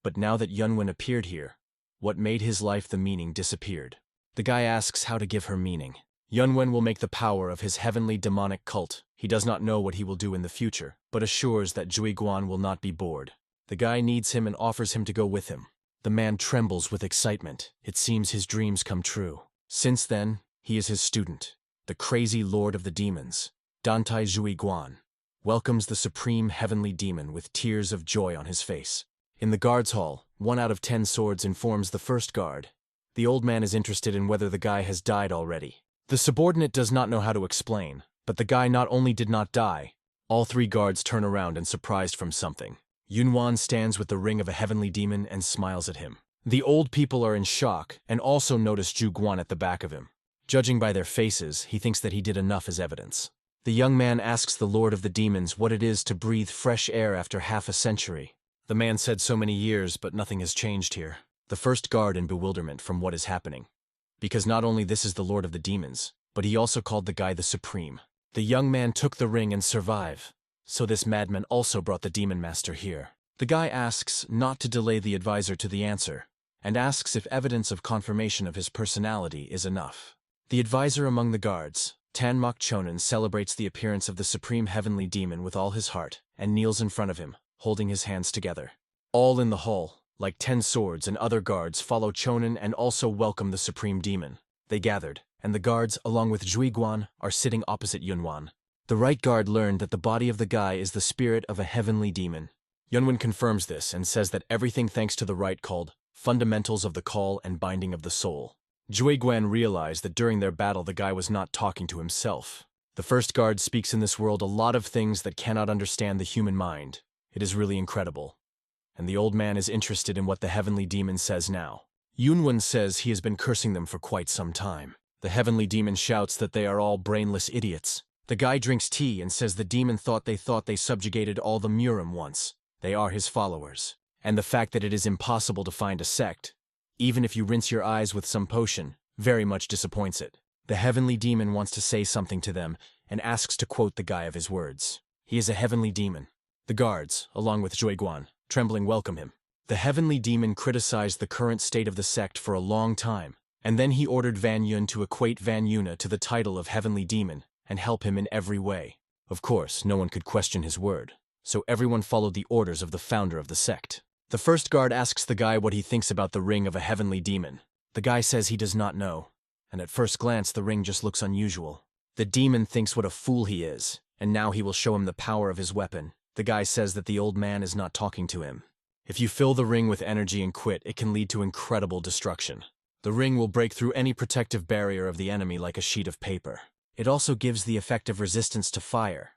But now that Yunvan appeared here, what made his life the meaning disappeared. The guy asks how to give her meaning. Yunvan will make the power of his heavenly demonic cult. He does not know what he will do in the future, but assures that Zhuguan will not be bored. The guy needs him and offers him to go with him. The man trembles with excitement. It seems his dreams come true. Since then, he is his student. The crazy lord of the demons, Dantai Zhuiguan, welcomes the supreme heavenly demon with tears of joy on his face. In the guards' hall, 1 out of 10 swords informs the first guard. The old man is interested in whether the guy has died already. The subordinate does not know how to explain, but the guy not only did not die. All 3 guards turn around and surprised from something. Yunvan stands with the ring of a heavenly demon and smiles at him. The old people are in shock and also notice Zhuiguan at the back of him. Judging by their faces, he thinks that he did enough as evidence. The young man asks the Lord of the Demons what it is to breathe fresh air after half a century. The man said so many years, but nothing has changed here. The first guard in bewilderment from what is happening. Because not only this is the Lord of the Demons, but he also called the guy the Supreme. The young man took the ring and survived. So this madman also brought the Demon Master here. The guy asks not to delay the advisor to the answer, and asks if evidence of confirmation of his personality is enough. The advisor among the guards, Tanmok Chonin, celebrates the appearance of the supreme heavenly demon with all his heart, and kneels in front of him, holding his hands together. All in the hall, like 10 swords and other guards, follow Chonin and also welcome the supreme demon. They gathered, and the guards, along with Zhuiguan, are sitting opposite Yunvan. The right guard learned that the body of the guy is the spirit of a heavenly demon. Yunvan confirms this and says that everything thanks to the right called Fundamentals of the Call and Binding of the Soul. Zhuiguan realized that during their battle the guy was not talking to himself. The first guard speaks in this world a lot of things that cannot understand the human mind. It is really incredible. And the old man is interested in what the heavenly demon says now. Yunvan says he has been cursing them for quite some time. The heavenly demon shouts that they are all brainless idiots. The guy drinks tea and says the demon thought they subjugated all the Murim once. They are his followers. And the fact that it is impossible to find a sect, even if you rinse your eyes with some potion, very much disappoints it. The heavenly demon wants to say something to them and asks to quote the guy of his words. He is a heavenly demon. The guards, along with Zhuiguan, trembling, welcome him. The heavenly demon criticized the current state of the sect for a long time, and then he ordered Van Yun to equate Van Yuna to the title of heavenly demon and help him in every way. Of course, no one could question his word, so everyone followed the orders of the founder of the sect. The first guard asks the guy what he thinks about the ring of a heavenly demon. The guy says he does not know, and at first glance the ring just looks unusual. The demon thinks what a fool he is, and now he will show him the power of his weapon. The guy says that the old man is not talking to him. If you fill the ring with energy and quit, it can lead to incredible destruction. The ring will break through any protective barrier of the enemy like a sheet of paper. It also gives the effect of resistance to fire.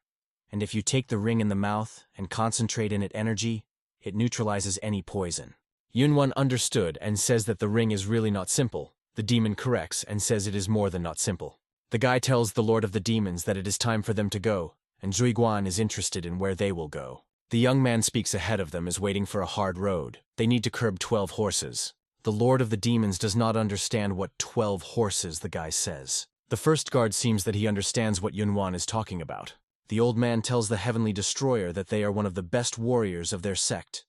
And if you take the ring in the mouth and concentrate in it energy, it neutralizes any poison. Yunwan understood and says that the ring is really not simple. The demon corrects and says it is more than not simple. The guy tells the Lord of the Demons that it is time for them to go, and Zhuiguan is interested in where they will go. The young man speaks ahead of them, is waiting for a hard road. They need to curb 12 horses. The Lord of the Demons does not understand what 12 horses the guy says. The first guard seems that he understands what Yunwan is talking about. The old man tells the Heavenly Destroyer that they are one of the best warriors of their sect.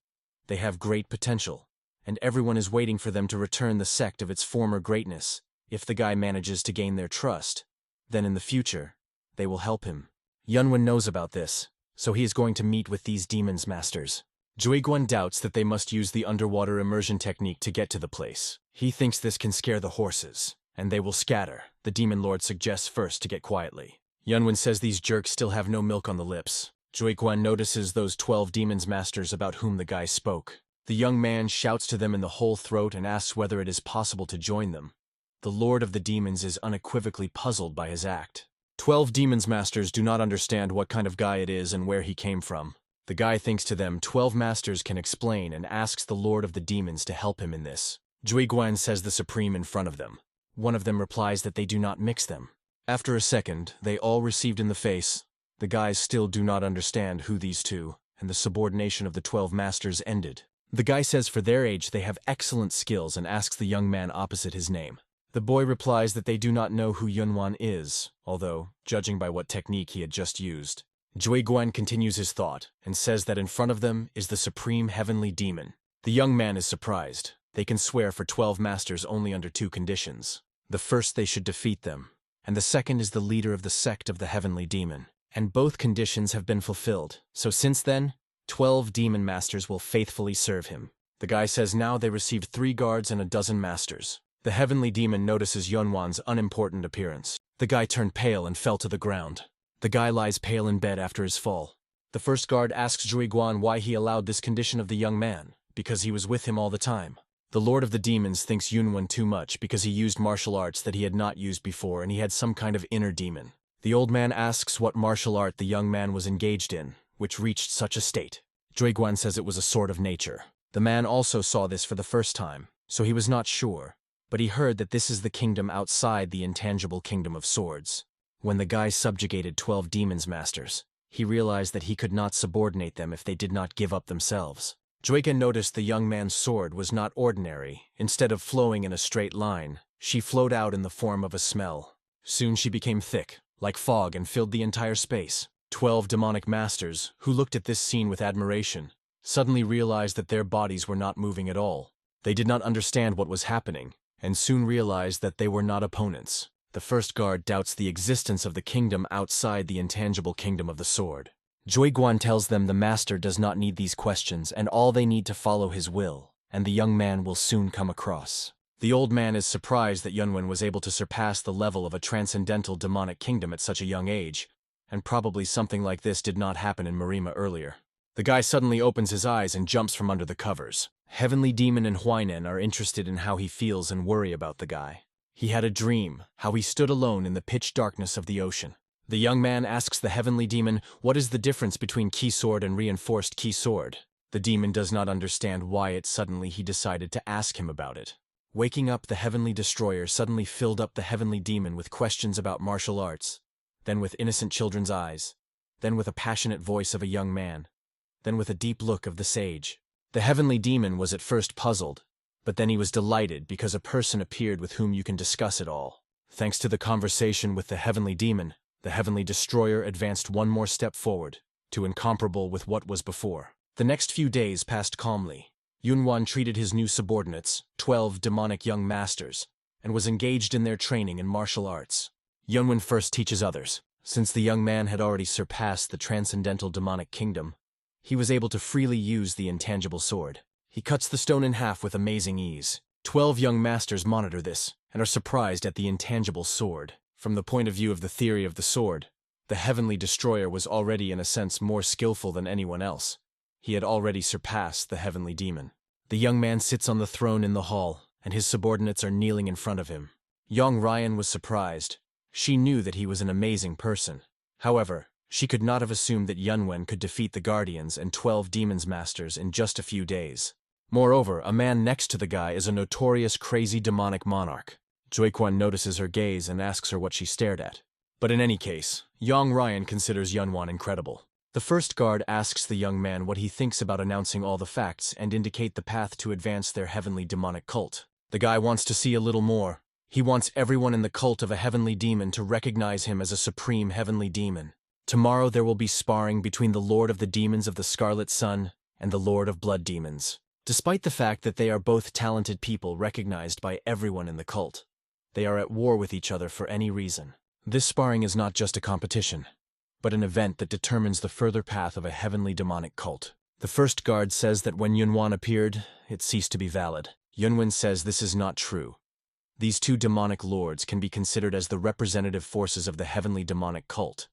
They have great potential, and everyone is waiting for them to return the sect of its former greatness. If the guy manages to gain their trust, then in the future, they will help him. Yunwan knows about this, so he is going to meet with these demons masters. Zhuiguan doubts that they must use the underwater immersion technique to get to the place. He thinks this can scare the horses, and they will scatter. The demon lord suggests first to get quietly. Yunwan says these jerks still have no milk on the lips. Zhuiguan notices those 12 demons masters about whom the guy spoke. The young man shouts to them in the whole throat and asks whether it is possible to join them. The Lord of the Demons is unequivocally puzzled by his act. 12 demons masters do not understand what kind of guy it is and where he came from. The guy thinks to them 12 masters can explain and asks the Lord of the Demons to help him in this. Zhuiguan says the Supreme in front of them. One of them replies that they do not mix them. After a second, they all received in the face. The guys still do not understand who these two, and the subordination of the 12 masters ended. The guy says for their age they have excellent skills and asks the young man opposite his name. The boy replies that they do not know who Yunwan is, although, judging by what technique he had just used. Zhuiguan continues his thought and says that in front of them is the supreme heavenly demon. The young man is surprised. They can swear for 12 masters only under 2 conditions. The first, they should defeat them, and the second is the leader of the sect of the heavenly demon. And both conditions have been fulfilled, so since then, 12 demon masters will faithfully serve him. The guy says now they received 3 guards and a dozen masters. The heavenly demon notices Yunvan's unimportant appearance. The guy turned pale and fell to the ground. The guy lies pale in bed after his fall. The first guard asks Zhuiguan why he allowed this condition of the young man, because he was with him all the time. The Lord of the Demons thinks Yunvan too much because he used martial arts that he had not used before and he had some kind of inner demon. The old man asks what martial art the young man was engaged in, which reached such a state. Zhuiguan says it was a sword of nature. The man also saw this for the first time, so he was not sure, but he heard that this is the kingdom outside the intangible kingdom of swords. When the guy subjugated 12 demons masters, he realized that he could not subordinate them if they did not give up themselves. Zhuiguan noticed the young man's sword was not ordinary. Instead of flowing in a straight line, she flowed out in the form of a smell. Soon she became thick, like fog, and filled the entire space. 12 demonic masters, who looked at this scene with admiration, suddenly realized that their bodies were not moving at all. They did not understand what was happening, and soon realized that they were not opponents. The first guard doubts the existence of the kingdom outside the intangible kingdom of the sword. Zhuiguan tells them the master does not need these questions and all they need to follow his will, and the young man will soon come across. The old man is surprised that Yunvan was able to surpass the level of a transcendental demonic kingdom at such a young age, and probably something like this did not happen in Marima earlier. The guy suddenly opens his eyes and jumps from under the covers. Heavenly Demon and Huainan are interested in how he feels and worry about the guy. He had a dream, how he stood alone in the pitch darkness of the ocean. The young man asks the Heavenly Demon what is the difference between key sword and reinforced key sword. The demon does not understand why suddenly he decided to ask him about it. Waking up, the Heavenly Destroyer suddenly filled up the Heavenly Demon with questions about martial arts, then with innocent children's eyes, then with a passionate voice of a young man, then with a deep look of the sage. The Heavenly Demon was at first puzzled, but then he was delighted because a person appeared with whom you can discuss it all. Thanks to the conversation with the Heavenly Demon, the Heavenly Destroyer advanced one more step forward, to incomparable with what was before. The next few days passed calmly. Yunvan treated his new subordinates, 12 demonic young masters, and was engaged in their training in martial arts. Yunvan first teaches others. Since the young man had already surpassed the transcendental demonic kingdom, he was able to freely use the intangible sword. He cuts the stone in half with amazing ease. 12 young masters monitor this, and are surprised at the intangible sword. From the point of view of the theory of the sword, the Heavenly Destroyer was already in a sense more skillful than anyone else. He had already surpassed the Heavenly Demon. The young man sits on the throne in the hall, and his subordinates are kneeling in front of him. Young Ryan was surprised. She knew that he was an amazing person. However, she could not have assumed that Yunvan could defeat the Guardians and 12 Demons Masters in just a few days. Moreover, a man next to the guy is a notorious crazy demonic monarch. Zhuiguan notices her gaze and asks her what she stared at. But in any case, young Ryan considers Yunvan incredible. The first guard asks the young man what he thinks about announcing all the facts and indicate the path to advance their heavenly demonic cult. The guy wants to see a little more. He wants everyone in the cult of a heavenly demon to recognize him as a supreme heavenly demon. Tomorrow there will be sparring between the Lord of the Demons of the Scarlet Sun and the Lord of Blood Demons. Despite the fact that they are both talented people recognized by everyone in the cult, they are at war with each other for any reason. This sparring is not just a competition, but an event that determines the further path of a heavenly demonic cult. The first guard says that when Yunvan appeared, it ceased to be valid. Yunvan says this is not true. These two demonic lords can be considered as the representative forces of the heavenly demonic cult,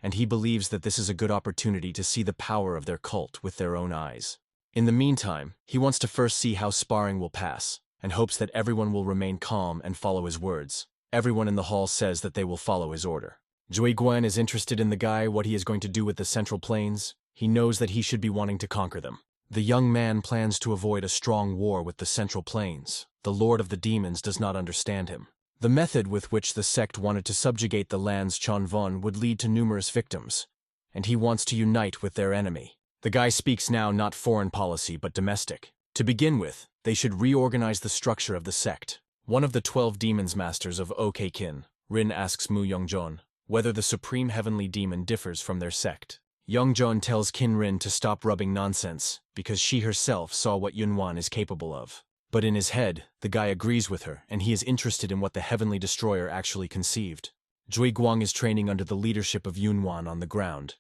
and he believes that this is a good opportunity to see the power of their cult with their own eyes. In the meantime, he wants to first see how sparring will pass, and hopes that everyone will remain calm and follow his words. Everyone in the hall says that they will follow his order. Zhuiguan is interested in the guy, what he is going to do with the Central Plains. He knows that he should be wanting to conquer them. The young man plans to avoid a strong war with the Central Plains. The Lord of the Demons does not understand him. The method with which the sect wanted to subjugate the lands Chonvon would lead to numerous victims, and he wants to unite with their enemy. The guy speaks now not foreign policy but domestic. To begin with, they should reorganize the structure of the sect. One of the 12 demons masters of OK-Kin, Rin, asks Mu Yongjon whether the supreme heavenly demon differs from their sect. Yongjon tells Qin Rin to stop rubbing nonsense because she herself saw what Yunvan is capable of. But in his head, the guy agrees with her, and he is interested in what the Heavenly Destroyer actually conceived. Zhuiguang is training under the leadership of Yunvan on the ground.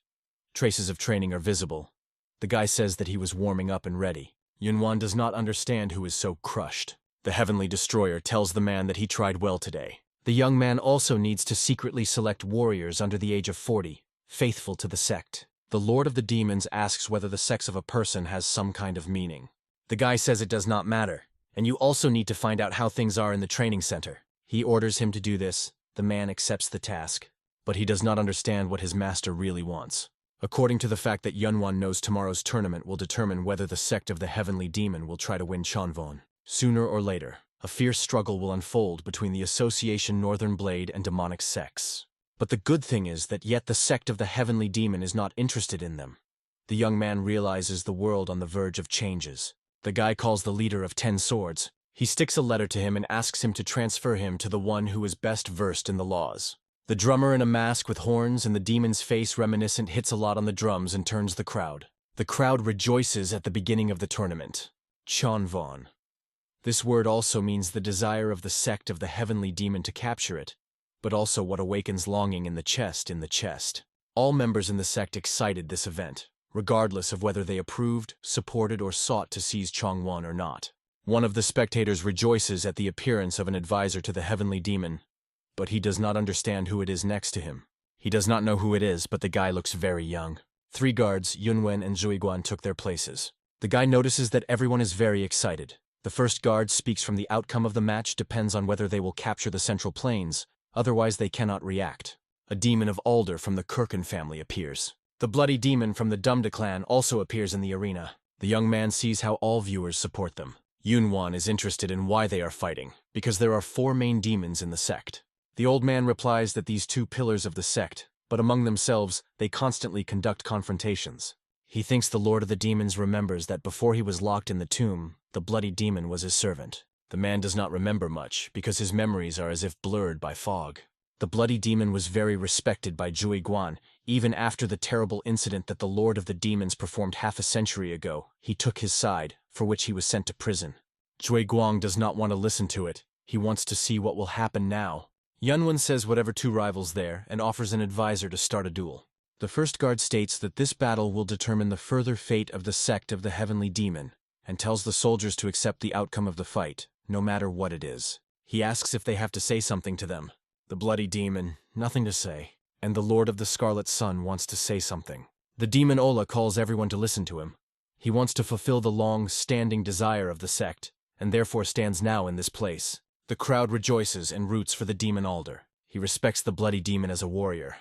Traces of training are visible. The guy says that he was warming up and ready. Yunvan does not understand who is so crushed. The Heavenly Destroyer tells the man that he tried well today. The young man also needs to secretly select warriors under the age of 40, faithful to the sect. The Lord of the Demons asks whether the sex of a person has some kind of meaning. The guy says it does not matter, and you also need to find out how things are in the training center. He orders him to do this. The man accepts the task, but he does not understand what his master really wants. According to the fact that Yunvan knows tomorrow's tournament will determine whether the sect of the Heavenly Demon will try to win Chonvon. Sooner or later, a fierce struggle will unfold between the Association Northern Blade and demonic sects. But the good thing is that yet the sect of the Heavenly Demon is not interested in them. The young man realizes the world on the verge of changes. The guy calls the leader of 10 swords. He sticks a letter to him and asks him to transfer him to the one who is best versed in the laws. The drummer in a mask with horns and the demon's face reminiscent hits a lot on the drums and turns the crowd. The crowd rejoices at the beginning of the tournament. Chonvon. This word also means the desire of the sect of the Heavenly Demon to capture it, but also what awakens longing in the chest. All members in the sect excited this event, regardless of whether they approved, supported, or sought to seize Chongwon or not. One of the spectators rejoices at the appearance of an advisor to the Heavenly Demon, but he does not understand who it is next to him. He does not know who it is, but the guy looks very young. 3 guards, Yunwan and Zuiguan, took their places. The guy notices that everyone is very excited. The first guard speaks from the outcome of the match depends on whether they will capture the Central Plains, otherwise they cannot react. A demon of Alder from the Kirkin family appears. The bloody demon from the Dumda clan also appears in the arena. The young man sees how all viewers support them. Yunwan is interested in why they are fighting, because there are 4 main demons in the sect. The old man replies that these 2 pillars of the sect, but among themselves, they constantly conduct confrontations. He thinks the Lord of the Demons remembers that before he was locked in the tomb, the bloody demon was his servant. The man does not remember much, because his memories are as if blurred by fog. The bloody demon was very respected by Zhui Guan. Even after the terrible incident that the Lord of the Demons performed half a century ago, he took his side, for which he was sent to prison. Zhui Guang does not want to listen to it. He wants to see what will happen now. Yunwan says whatever 2 rivals there and offers an advisor to start a duel. The first guard states that this battle will determine the further fate of the sect of the Heavenly Demon, and tells the soldiers to accept the outcome of the fight, no matter what it is. He asks if they have to say something to them. The bloody demon, nothing to say, and the Lord of the Scarlet Sun wants to say something. The demon Ola calls everyone to listen to him. He wants to fulfill the long-standing desire of the sect, and therefore stands now in this place. The crowd rejoices and roots for the demon Alder. He respects the bloody demon as a warrior.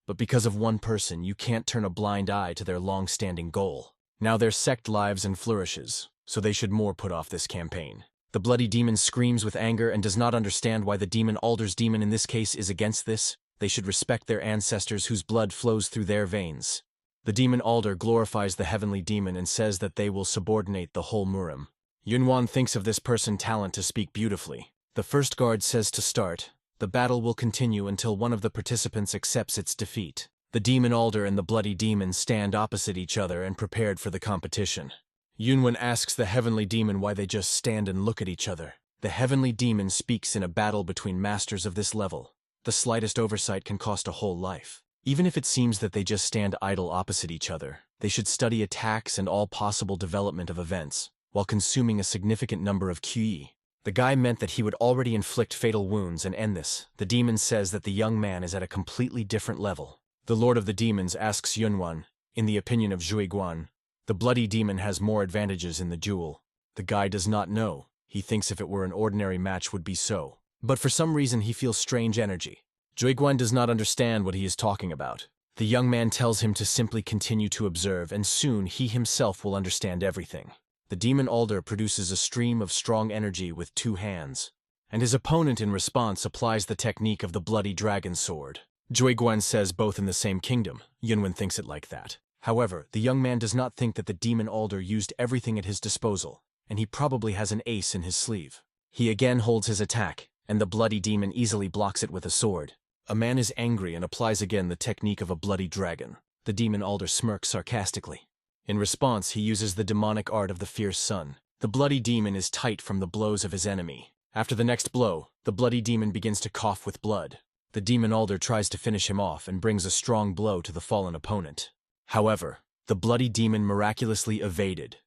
But because of one person, you can't turn a blind eye to their long-standing goal. Now their sect lives and flourishes, so they should more put off this campaign. The bloody demon screams with anger and does not understand why the demon Alder's demon in this case is against this. They should respect their ancestors whose blood flows through their veins. The demon Alder glorifies the Heavenly Demon and says that they will subordinate the whole Murim. Yunwan thinks of this person's talent to speak beautifully. The first guard says to start. The battle will continue until one of the participants accepts its defeat. The demon Alder and the bloody demon stand opposite each other and prepared for the competition. Yunwan asks the Heavenly Demon why they just stand and look at each other. The Heavenly Demon speaks in a battle between masters of this level. The slightest oversight can cost a whole life. Even if it seems that they just stand idle opposite each other, they should study attacks and all possible development of events, while consuming a significant number of QE. The guy meant that he would already inflict fatal wounds and end this. The demon says that the young man is at a completely different level. The Lord of the Demons asks Yunwan, in the opinion of Zhui Guan, the bloody demon has more advantages in the duel. The guy does not know. He thinks if it were an ordinary match would be so. But for some reason he feels strange energy. Zhui Guan does not understand what he is talking about. The young man tells him to simply continue to observe, and soon he himself will understand everything. The demon Alder produces a stream of strong energy with 2 hands, and his opponent in response applies the technique of the bloody dragon sword. Zhui Guan says both in the same kingdom. Yunwan thinks it like that. However, the young man does not think that the demon Alder used everything at his disposal, and he probably has an ace in his sleeve. He again holds his attack, and the bloody demon easily blocks it with a sword. A man is angry and applies again the technique of a bloody dragon. The demon Alder smirks sarcastically. In response, he uses the demonic art of the fierce sun. The bloody demon is tight from the blows of his enemy. After the next blow, the bloody demon begins to cough with blood. The demon Alder tries to finish him off and brings a strong blow to the fallen opponent. However, the bloody demon miraculously evaded.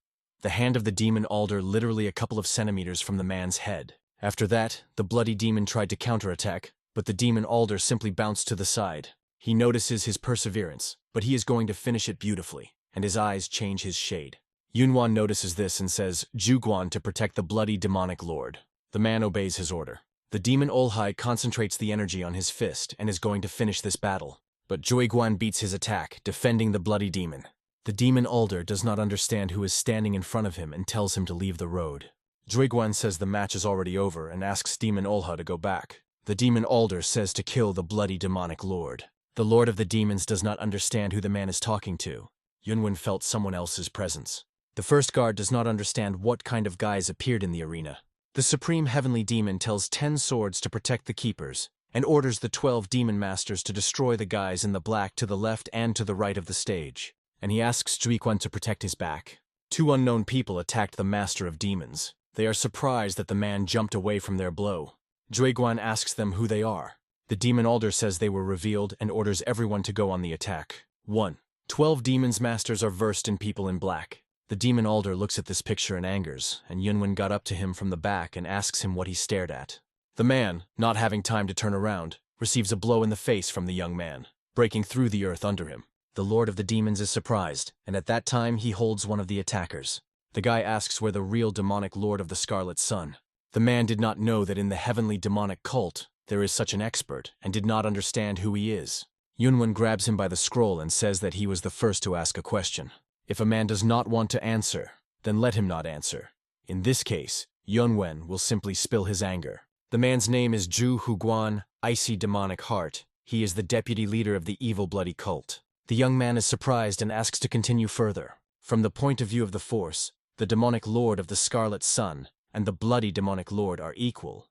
The hand of the demon alder literally a couple of centimeters from the man's head. After that, the bloody demon tried to counterattack, but the demon alder simply bounced to the side. He notices his perseverance, but he is going to finish it beautifully, and his eyes change his shade. Yunvan notices this and says, Juguan to protect the bloody demonic lord. The man obeys his order. The demon Olhai concentrates the energy on his fist and is going to finish this battle. But Juiguan beats his attack, defending the bloody demon. The demon alder does not understand who is standing in front of him and tells him to leave the road. Juiguan says the match is already over and asks demon Olha to go back. The demon alder says to kill the bloody demonic lord. The lord of the demons does not understand who the man is talking to. Yunvan felt someone else's presence. The first guard does not understand what kind of guys appeared in the arena. The supreme heavenly demon tells 10 swords to protect the keepers, and orders the 12 demon masters to destroy the guys in the black to the left and to the right of the stage. And he asks Juiguan to protect his back. 2 unknown people attacked the master of demons. They are surprised that the man jumped away from their blow. Juiguan asks them who they are. The demon alder says they were revealed and orders everyone to go on the attack. 1. 12 demons masters are versed in people in black. The demon alder looks at this picture and angers, and Yunvan got up to him from the back and asks him what he stared at. The man, not having time to turn around, receives a blow in the face from the young man, breaking through the earth under him. The lord of the demons is surprised, and at that time he holds one of the attackers. The guy asks where the real demonic lord of the Scarlet Sun. The man did not know that in the heavenly demonic cult there is such an expert, and did not understand who he is. Yunvan grabs him by the scroll and says that he was the first to ask a question. If a man does not want to answer, then let him not answer. In this case, Yunvan will simply spill his anger. The man's name is Zhu Huguan, Icy Demonic Heart. He is the deputy leader of the evil bloody cult. The young man is surprised and asks to continue further. From the point of view of the Force, the demonic lord of the Scarlet Sun and the bloody demonic lord are equal.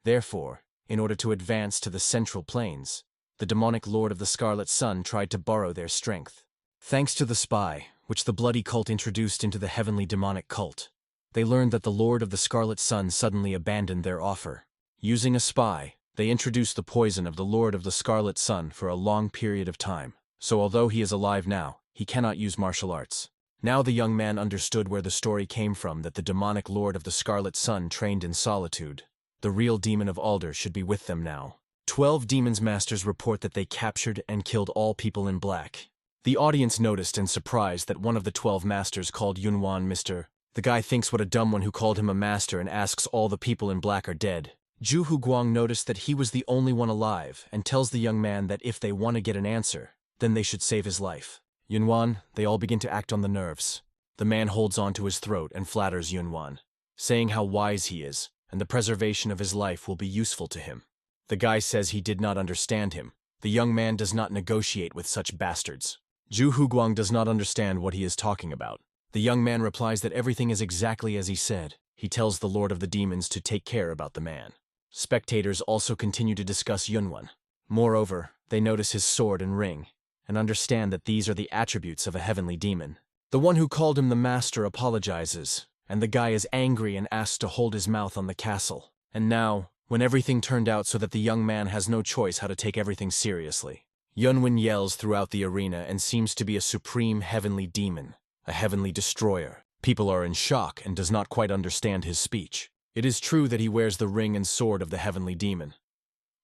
Therefore, in order to advance to the central planes, the demonic lord of the Scarlet Sun tried to borrow their strength. Thanks to the spy, which the bloody cult introduced into the heavenly demonic cult, they learned that the lord of the Scarlet Sun suddenly abandoned their offer. Using a spy, they introduced the poison of the lord of the Scarlet Sun for a long period of time. So although he is alive now, he cannot use martial arts. Now the young man understood where the story came from that the demonic lord of the Scarlet Sun trained in solitude. The real demon of Alder should be with them now. 12 demons masters report that they captured and killed all people in black. The audience noticed and surprised that one of the 12 masters called Yunvan Mr. The guy thinks what a dumb one who called him a master and asks all the people in black are dead. Zhu Huguang noticed that he was the only one alive and tells the young man that if they want to get an answer, then they should save his life. Yunvan, they all begin to act on the nerves. The man holds on to his throat and flatters Yunvan, saying how wise he is, and the preservation of his life will be useful to him. The guy says he did not understand him. The young man does not negotiate with such bastards. Zhu Huguang does not understand what he is talking about. The young man replies that everything is exactly as he said. He tells the Lord of the Demons to take care about the man. Spectators also continue to discuss Yunvan. Moreover, they notice his sword and ring, and understand that these are the attributes of a heavenly demon. The one who called him the master apologizes, and the guy is angry and asks to hold his mouth on the castle. And now, when everything turned out so that the young man has no choice how to take everything seriously, Yunvan yells throughout the arena and seems to be a supreme heavenly demon, a heavenly destroyer. People are in shock and does not quite understand his speech. It is true that he wears the ring and sword of the heavenly demon,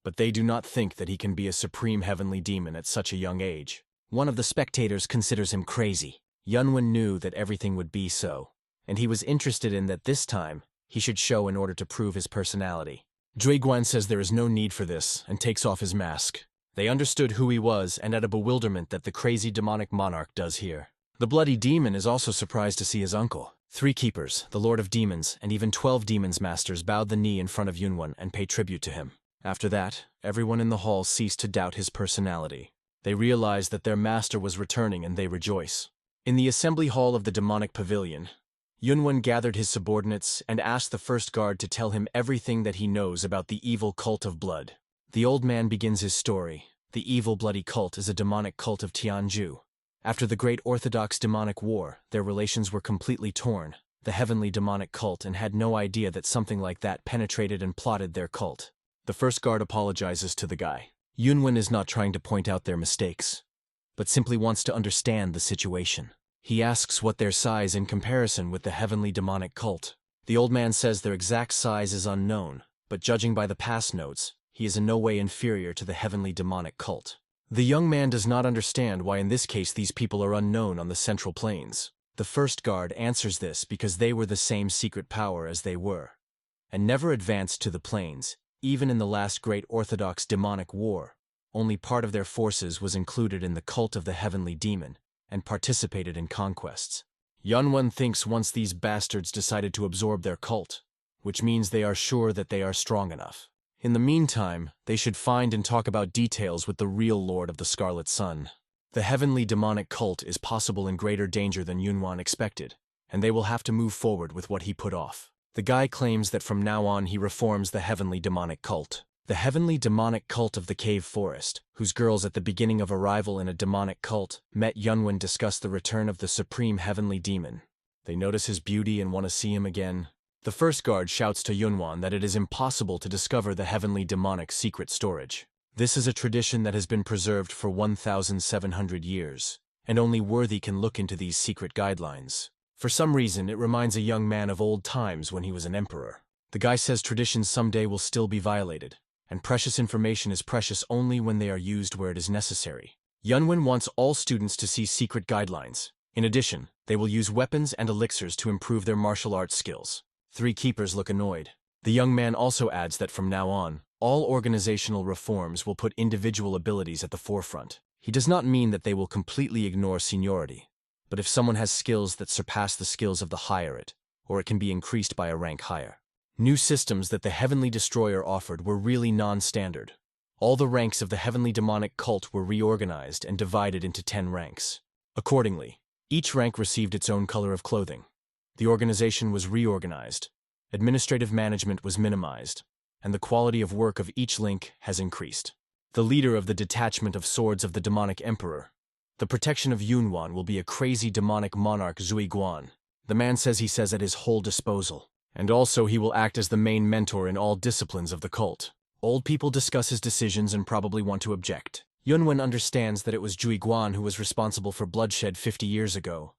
but they do not think that he can be a supreme heavenly demon at such a young age. One of the spectators considers him crazy. Yunvan knew that everything would be so, and he was interested in that this time he should show in order to prove his personality. Juiguan says there is no need for this and takes off his mask. They understood who he was and at a bewilderment that the crazy demonic monarch does here. The bloody demon is also surprised to see his uncle. 3 keepers, the Lord of Demons, and even 12 demons masters bowed the knee in front of Yunvan and paid tribute to him. After that, everyone in the hall ceased to doubt his personality. They realized that their master was returning and they rejoice. In the assembly hall of the demonic pavilion, Yunvan gathered his subordinates and asked the first guard to tell him everything that he knows about the evil cult of blood. The old man begins his story. The evil bloody cult is a demonic cult of Tianju. After the great Orthodox demonic war, their relations were completely torn. The heavenly demonic cult and had no idea that something like that penetrated and plotted their cult. The first guard apologizes to the guy. Yunvan is not trying to point out their mistakes, but simply wants to understand the situation. He asks what their size in comparison with the heavenly demonic cult. The old man says their exact size is unknown, but judging by the past notes, he is in no way inferior to the heavenly demonic cult. The young man does not understand why in this case these people are unknown on the central plains. The first guard answers this because they were the same secret power as they were, and never advanced to the plains, even in the last great Orthodox demonic war. Only part of their forces was included in the cult of the heavenly demon, and participated in conquests. Yunvan thinks once these bastards decided to absorb their cult, which means they are sure that they are strong enough. In the meantime, they should find and talk about details with the real Lord of the Scarlet Sun. The heavenly demonic cult is possible in greater danger than Yunvan expected, and they will have to move forward with what he put off. The guy claims that from now on he reforms the heavenly demonic cult. The heavenly demonic cult of the cave forest, whose girls at the beginning of arrival in a demonic cult met Yunvan discuss the return of the supreme heavenly demon. They notice his beauty and want to see him again. The first guard shouts to Yunvan that it is impossible to discover the heavenly demonic secret storage. This is a tradition that has been preserved for 1,700 years, and only worthy can look into these secret guidelines. For some reason, it reminds a young man of old times when he was an emperor. The guy says traditions someday will still be violated, and precious information is precious only when they are used where it is necessary. Yunvan wants all students to see secret guidelines. In addition, they will use weapons and elixirs to improve their martial arts skills. 3 keepers look annoyed. The young man also adds that from now on, all organizational reforms will put individual abilities at the forefront. He does not mean that they will completely ignore seniority, but if someone has skills that surpass the skills of the higher it, or it can be increased by a rank higher. New systems that the Heavenly Destroyer offered were really non-standard. All the ranks of the Heavenly Demonic Cult were reorganized and divided into 10 ranks. Accordingly, each rank received its own color of clothing. The organization was reorganized, administrative management was minimized, and the quality of work of each link has increased. The leader of the detachment of swords of the demonic emperor. The protection of Yunvan will be a crazy demonic monarch Zui Guan. The man says he says at his whole disposal. And also he will act as the main mentor in all disciplines of the cult. Old people discuss his decisions and probably want to object. Yunvan understands that it was Zui Guan who was responsible for bloodshed 50 years ago.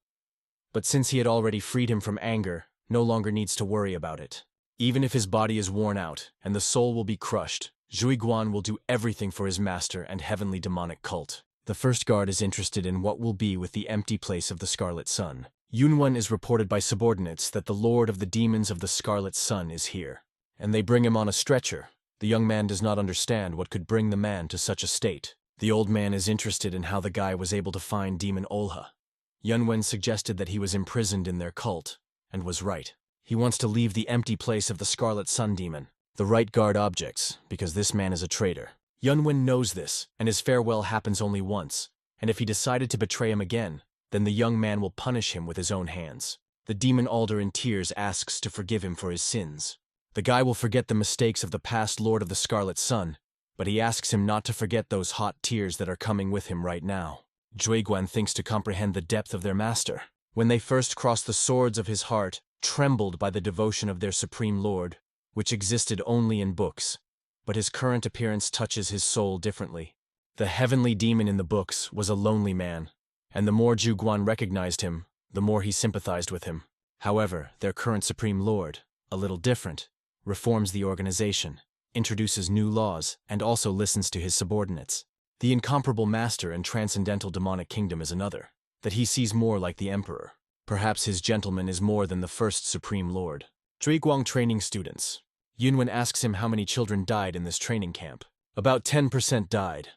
But since he had already freed him from anger, no longer needs to worry about it. Even if his body is worn out and the soul will be crushed, Zui Guan will do everything for his master and heavenly demonic cult. The first guard is interested in what will be with the empty place of the Scarlet Sun. Yunvan is reported by subordinates that the Lord of the Demons of the Scarlet Sun is here, and they bring him on a stretcher. The young man does not understand what could bring the man to such a state. The old man is interested in how the guy was able to find Demon Olha. Yunvan suggested that he was imprisoned in their cult, and was right. He wants to leave the empty place of the Scarlet Sun Demon. The right guard objects, because this man is a traitor. Yunvan knows this, and his farewell happens only once, and if he decided to betray him again, then the young man will punish him with his own hands. The demon Alder in tears asks to forgive him for his sins. The guy will forget the mistakes of the past Lord of the Scarlet Sun, but he asks him not to forget those hot tears that are coming with him right now. Juiguan thinks to comprehend the depth of their master. When they first crossed the swords of his heart, trembled by the devotion of their supreme lord, which existed only in books, but his current appearance touches his soul differently. The heavenly demon in the books was a lonely man, and the more Juiguan recognized him, the more he sympathized with him. However, their current supreme lord, a little different, reforms the organization, introduces new laws, and also listens to his subordinates. The incomparable master and transcendental demonic kingdom is another, that he sees more like the emperor. Perhaps his gentleman is more than the first supreme lord. Juiguan training students. Yunvan asks him how many children died in this training camp. About 10% died.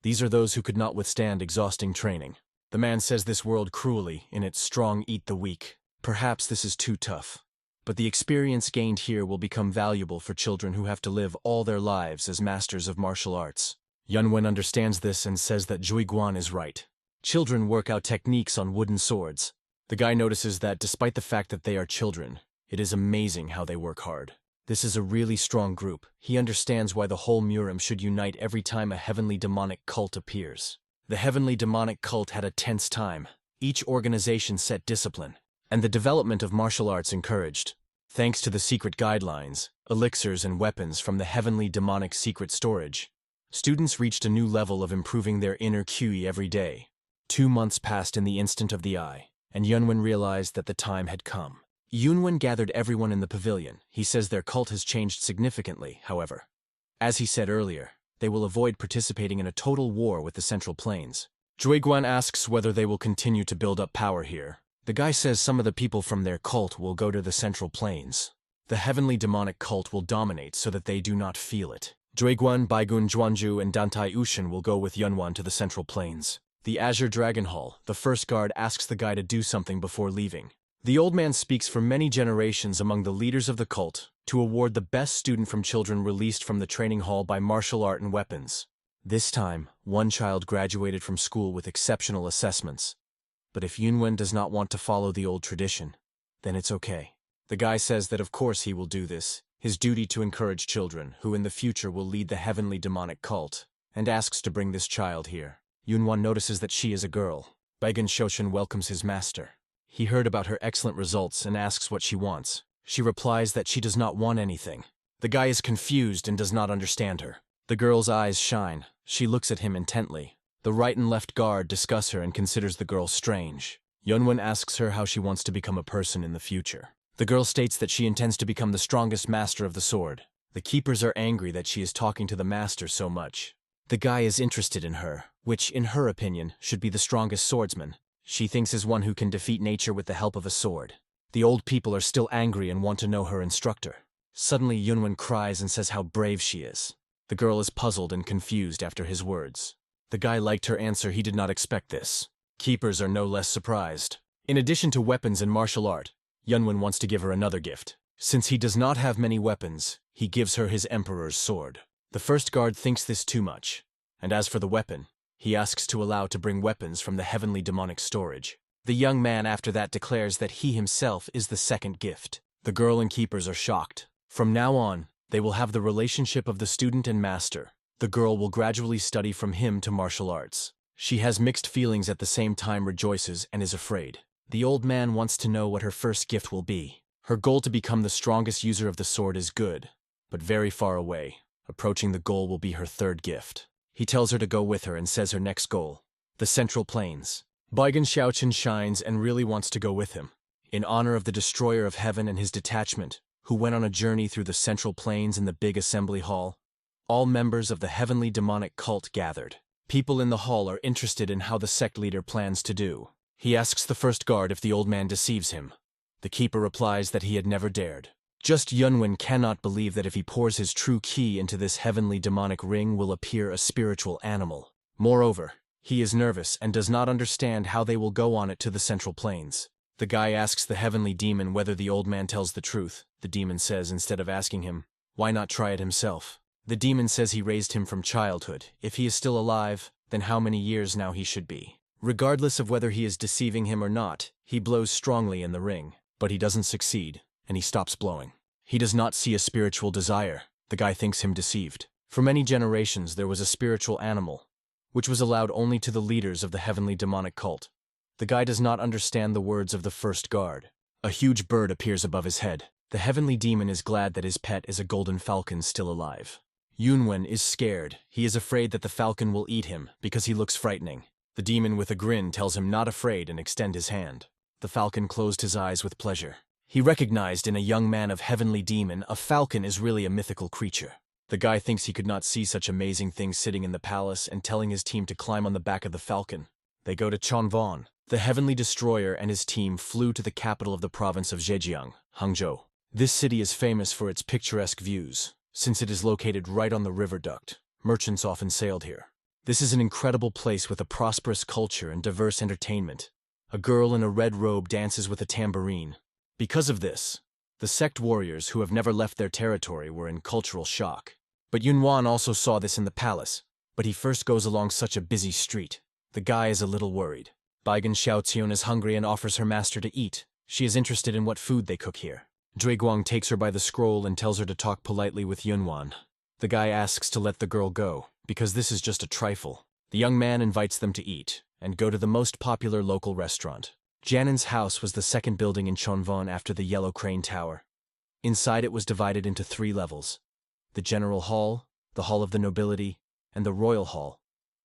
These are those who could not withstand exhausting training. The man says this world cruelly, in its strong eat the weak. Perhaps this is too tough. But the experience gained here will become valuable for children who have to live all their lives as masters of martial arts. Yunvan understands this and says that Juiguan is right. Children work out techniques on wooden swords. The guy notices that despite the fact that they are children, it is amazing how they work hard. This is a really strong group. He understands why the whole Murim should unite every time a heavenly demonic cult appears. The heavenly demonic cult had a tense time. Each organization set discipline, and the development of martial arts encouraged. Thanks to the secret guidelines, elixirs and weapons from the heavenly demonic secret storage, students reached a new level of improving their inner QE every day. 2 months passed in the instant of the eye, and Yunvan realized that the time had come. Yunvan gathered everyone in the pavilion. He says their cult has changed significantly, however. As he said earlier, they will avoid participating in a total war with the Central Plains. Zhuiguan asks whether they will continue to build up power here. The guy says some of the people from their cult will go to the Central Plains. The heavenly demonic cult will dominate so that they do not feel it. Zhuiguan, Baigun, Zhuanju, and Dantai Ushin will go with Yunvan to the Central Plains. The Azure Dragon Hall, the first guard asks the guy to do something before leaving. The old man speaks for many generations among the leaders of the cult to award the best student from children released from the training hall by martial art and weapons. This time, one child graduated from school with exceptional assessments. But if Yunvan does not want to follow the old tradition, then it's okay. The guy says that of course he will do this, his duty to encourage children who in the future will lead the heavenly demonic cult, and asks to bring this child here. Yunvan notices that she is a girl. Baigun Shoshin welcomes his master. He heard about her excellent results and asks what she wants. She replies that she does not want anything. The guy is confused and does not understand her. The girl's eyes shine. She looks at him intently. The right and left guard discuss her and considers the girl strange. Yunvan asks her how she wants to become a person in the future. The girl states that she intends to become the strongest master of the sword. The keepers are angry that she is talking to the master so much. The guy is interested in her, which, in her opinion, should be the strongest swordsman. She thinks is one who can defeat nature with the help of a sword. The old people are still angry and want to know her instructor. Suddenly Yunvan cries and says how brave she is. The girl is puzzled and confused after his words. The guy liked her answer. He did not expect this. Keepers are no less surprised. In addition to weapons and martial art, Yunvan wants to give her another gift. Since he does not have many weapons, he gives her his emperor's sword. The first guard thinks this too much, and as for the weapon, he asks to allow to bring weapons from the heavenly demonic storage. The young man after that declares that he himself is the second gift. The girl and keepers are shocked. From now on, they will have the relationship of the student and master. The girl will gradually study from him to martial arts. She has mixed feelings at the same time, rejoices and is afraid. The old man wants to know what her first gift will be. Her goal to become the strongest user of the sword is good, but very far away. Approaching the goal will be her third gift. He tells her to go with her and says her next goal, the Central Plains. Baigun Xiaoqin shines and really wants to go with him. In honor of the Destroyer of Heaven and his detachment, who went on a journey through the Central Plains in the big assembly hall, all members of the heavenly demonic cult gathered. People in the hall are interested in how the sect leader plans to do. He asks the first guard if the old man deceives him. The keeper replies that he had never dared. Just Yunvan cannot believe that if he pours his true key into this heavenly demonic ring will appear a spiritual animal. Moreover, he is nervous and does not understand how they will go on it to the Central Plains. The guy asks the heavenly demon whether the old man tells the truth. The demon says instead of asking him, why not try it himself? The demon says he raised him from childhood. If he is still alive, then how many years now he should be. Regardless of whether he is deceiving him or not, he blows strongly in the ring. But he doesn't succeed, and he stops blowing. He does not see a spiritual desire. The guy thinks him deceived. For many generations there was a spiritual animal, which was allowed only to the leaders of the heavenly demonic cult. The guy does not understand the words of the first guard. A huge bird appears above his head. The heavenly demon is glad that his pet is a golden falcon still alive. Yunvan is scared. He is afraid that the falcon will eat him because he looks frightening. The demon with a grin tells him not afraid and extend his hand. The falcon closed his eyes with pleasure. He recognized in a young man of heavenly demon, a falcon is really a mythical creature. The guy thinks he could not see such amazing things sitting in the palace and telling his team to climb on the back of the falcon. They go to Yunvan. The heavenly destroyer and his team flew to the capital of the province of Zhejiang, Hangzhou. This city is famous for its picturesque views, since it is located right on the river duct. Merchants often sailed here. This is an incredible place with a prosperous culture and diverse entertainment. A girl in a red robe dances with a tambourine. Because of this, the sect warriors who have never left their territory were in cultural shock. But Yunvan also saw this in the palace, but he first goes along such a busy street. The guy is a little worried. Baigun Xiaoqian is hungry and offers her master to eat. She is interested in what food they cook here. Zhuiguang takes her by the scroll and tells her to talk politely with Yunvan. The guy asks to let the girl go, because this is just a trifle. The young man invites them to eat, and go to the most popular local restaurant. Janin's house was the second building in Yunvan after the Yellow Crane Tower. Inside it was divided into 3 levels. The General Hall, the Hall of the Nobility, and the Royal Hall.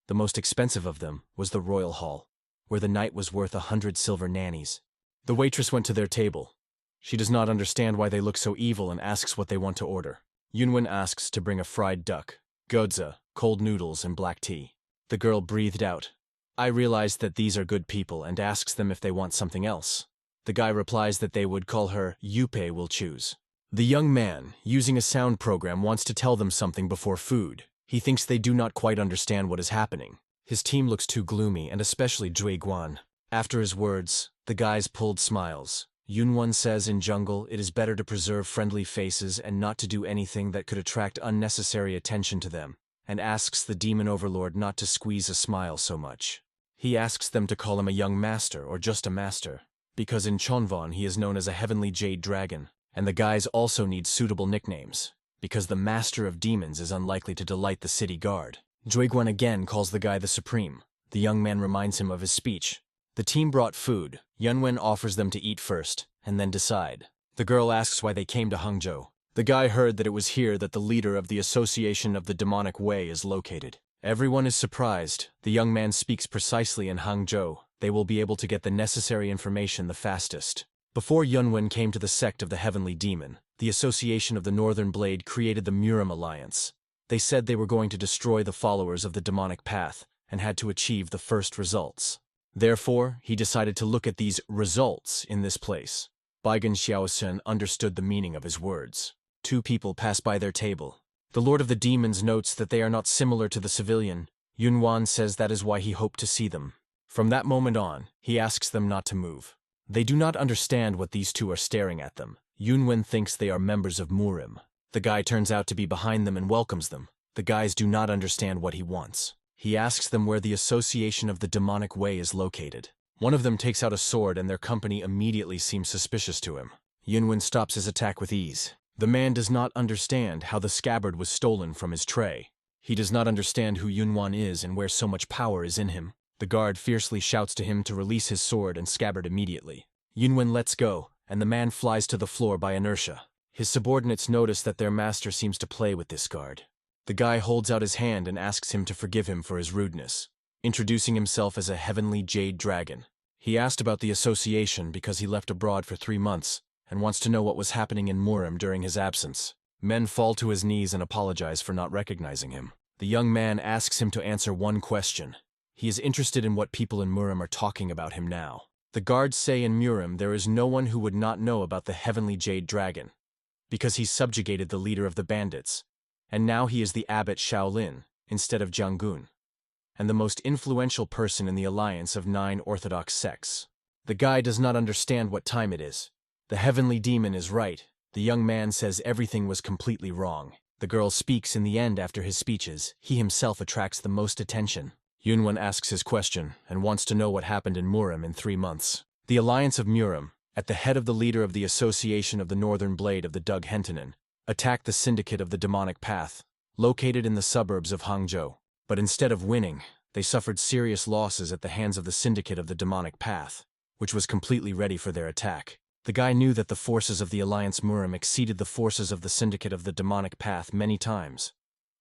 The most expensive of them was the Royal Hall, where the night was worth 100 silver nannies. The waitress went to their table. She does not understand why they look so evil and asks what they want to order. Yunvan asks to bring a fried duck, godza, cold noodles, and black tea. The girl breathed out. I realized that these are good people and asks them if they want something else. The guy replies that they would call her Yupe will choose. The young man, using a sound program, wants to tell them something before food. He thinks they do not quite understand what is happening. His team looks too gloomy, and especially Jui Guan. After his words, the guys pulled smiles. Yunvan says in jungle it is better to preserve friendly faces and not to do anything that could attract unnecessary attention to them, and asks the demon overlord not to squeeze a smile so much. He asks them to call him a young master or just a master, because in Chonvan he is known as a heavenly jade dragon, and the guys also need suitable nicknames, because the master of demons is unlikely to delight the city guard. Juiguan again calls the guy the supreme. The young man reminds him of his speech. The team brought food. Yunvan offers them to eat first, and then decide. The girl asks why they came to Hangzhou. The guy heard that it was here that the leader of the Association of the Demonic Way is located. Everyone is surprised. The young man speaks precisely in Hangzhou. They will be able to get the necessary information the fastest. Before Yunvan came to the sect of the Heavenly Demon, the Association of the Northern Blade created the Murim Alliance. They said they were going to destroy the followers of the demonic path and had to achieve the first results. Therefore, he decided to look at these results in this place. Baigan Xiaosun understood the meaning of his words. Two people pass by their table. The Lord of the Demons notes that they are not similar to the civilian. Yunvan says that is why he hoped to see them. From that moment on, he asks them not to move. They do not understand what these two are staring at them. Yunvan thinks they are members of Murim. The guy turns out to be behind them and welcomes them. The guys do not understand what he wants. He asks them where the Association of the Demonic Way is located. One of them takes out a sword and their company immediately seems suspicious to him. Yunvan stops his attack with ease. The man does not understand how the scabbard was stolen from his tray. He does not understand who Yunvan is and where so much power is in him. The guard fiercely shouts to him to release his sword and scabbard immediately. Yunvan lets go, and the man flies to the floor by inertia. His subordinates notice that their master seems to play with this guard. The guy holds out his hand and asks him to forgive him for his rudeness, introducing himself as a heavenly jade dragon. He asked about the association because he left abroad for 3 months and wants to know what was happening in Murim during his absence. Men fall to his knees and apologize for not recognizing him. The young man asks him to answer one question. He is interested in what people in Murim are talking about him now. The guards say in Murim there is no one who would not know about the heavenly jade dragon, because he subjugated the leader of the bandits, and now he is the abbot Shaolin instead of Jianggun, and the most influential person in the alliance of 9 Orthodox sects. The guy does not understand what time it is. The heavenly demon is right. The young man says everything was completely wrong. The girl speaks in the end after his speeches. He himself attracts the most attention. Yunvan asks his question and wants to know what happened in Murim in 3 months. The alliance of Murim, at the head of the leader of the Association of the Northern Blade of the Dug Hentinen, attacked the Syndicate of the Demonic Path, located in the suburbs of Hangzhou. But instead of winning, they suffered serious losses at the hands of the Syndicate of the Demonic Path, which was completely ready for their attack. The guy knew that the forces of the Alliance Murim exceeded the forces of the Syndicate of the Demonic Path many times,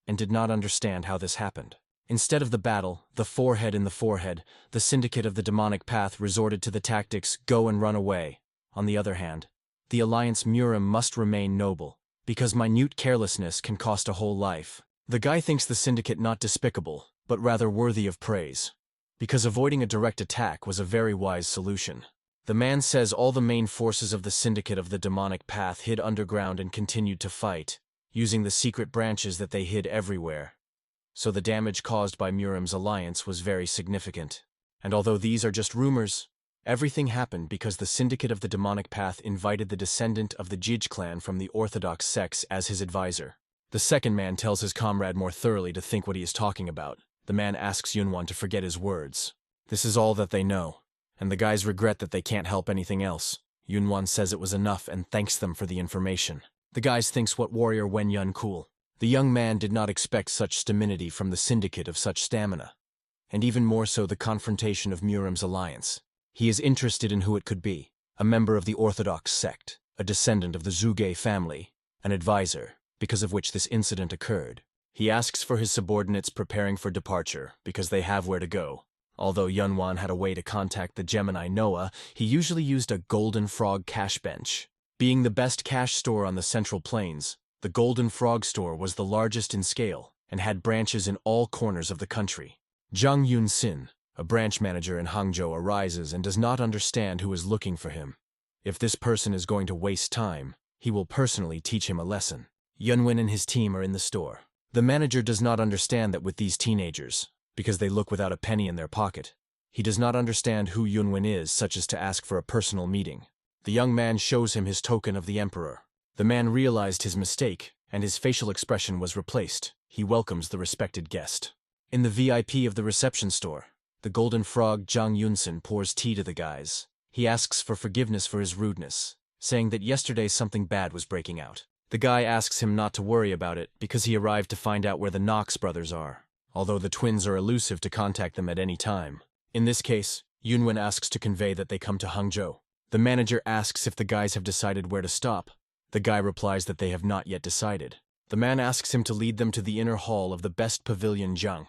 and did not understand how this happened. Instead of the battle, the forehead in the forehead, the Syndicate of the Demonic Path resorted to the tactics go and run away. On the other hand, the Alliance Murim must remain noble, because minute carelessness can cost a whole life. The guy thinks the Syndicate not despicable, but rather worthy of praise, because avoiding a direct attack was a very wise solution. The man says all the main forces of the Syndicate of the Demonic Path hid underground and continued to fight, using the secret branches that they hid everywhere. So the damage caused by Murim's alliance was very significant. And although these are just rumors, everything happened because the Syndicate of the Demonic Path invited the descendant of the Jij clan from the Orthodox sects as his advisor. The second man tells his comrade more thoroughly to think what he is talking about. The man asks Yunvan to forget his words. This is all that they know, and the guys regret that they can't help anything else. Yunvan says it was enough and thanks them for the information. The guys thinks what warrior Wen Yun cool. The young man did not expect such stability from the Syndicate of such stamina, and even more so the confrontation of Murim's alliance. He is interested in who it could be, a member of the Orthodox sect, a descendant of the Zhuge family, an advisor, because of which this incident occurred. He asks for his subordinates preparing for departure, because they have where to go. Although Yunvan had a way to contact the Gemini Noah, he usually used a Golden Frog cash bench. Being the best cash store on the Central Plains, the Golden Frog store was the largest in scale and had branches in all corners of the country. Zhang Yunxin, a branch manager in Hangzhou, arises and does not understand who is looking for him. If this person is going to waste time, he will personally teach him a lesson. Yunvan and his team are in the store. The manager does not understand that with these teenagers, because they look without a penny in their pocket. He does not understand who Yunvan is, such as to ask for a personal meeting. The young man shows him his token of the emperor. The man realized his mistake, and his facial expression was replaced. He welcomes the respected guest. In the VIP of the reception store, the Golden Frog Zhang Yunxin pours tea to the guys. He asks for forgiveness for his rudeness, saying that yesterday something bad was breaking out. The guy asks him not to worry about it because he arrived to find out where the Knox brothers are, although the twins are elusive to contact them at any time. In this case, Yunvan asks to convey that they come to Hangzhou. The manager asks if the guys have decided where to stop. The guy replies that they have not yet decided. The man asks him to lead them to the inner hall of the best pavilion Zhang.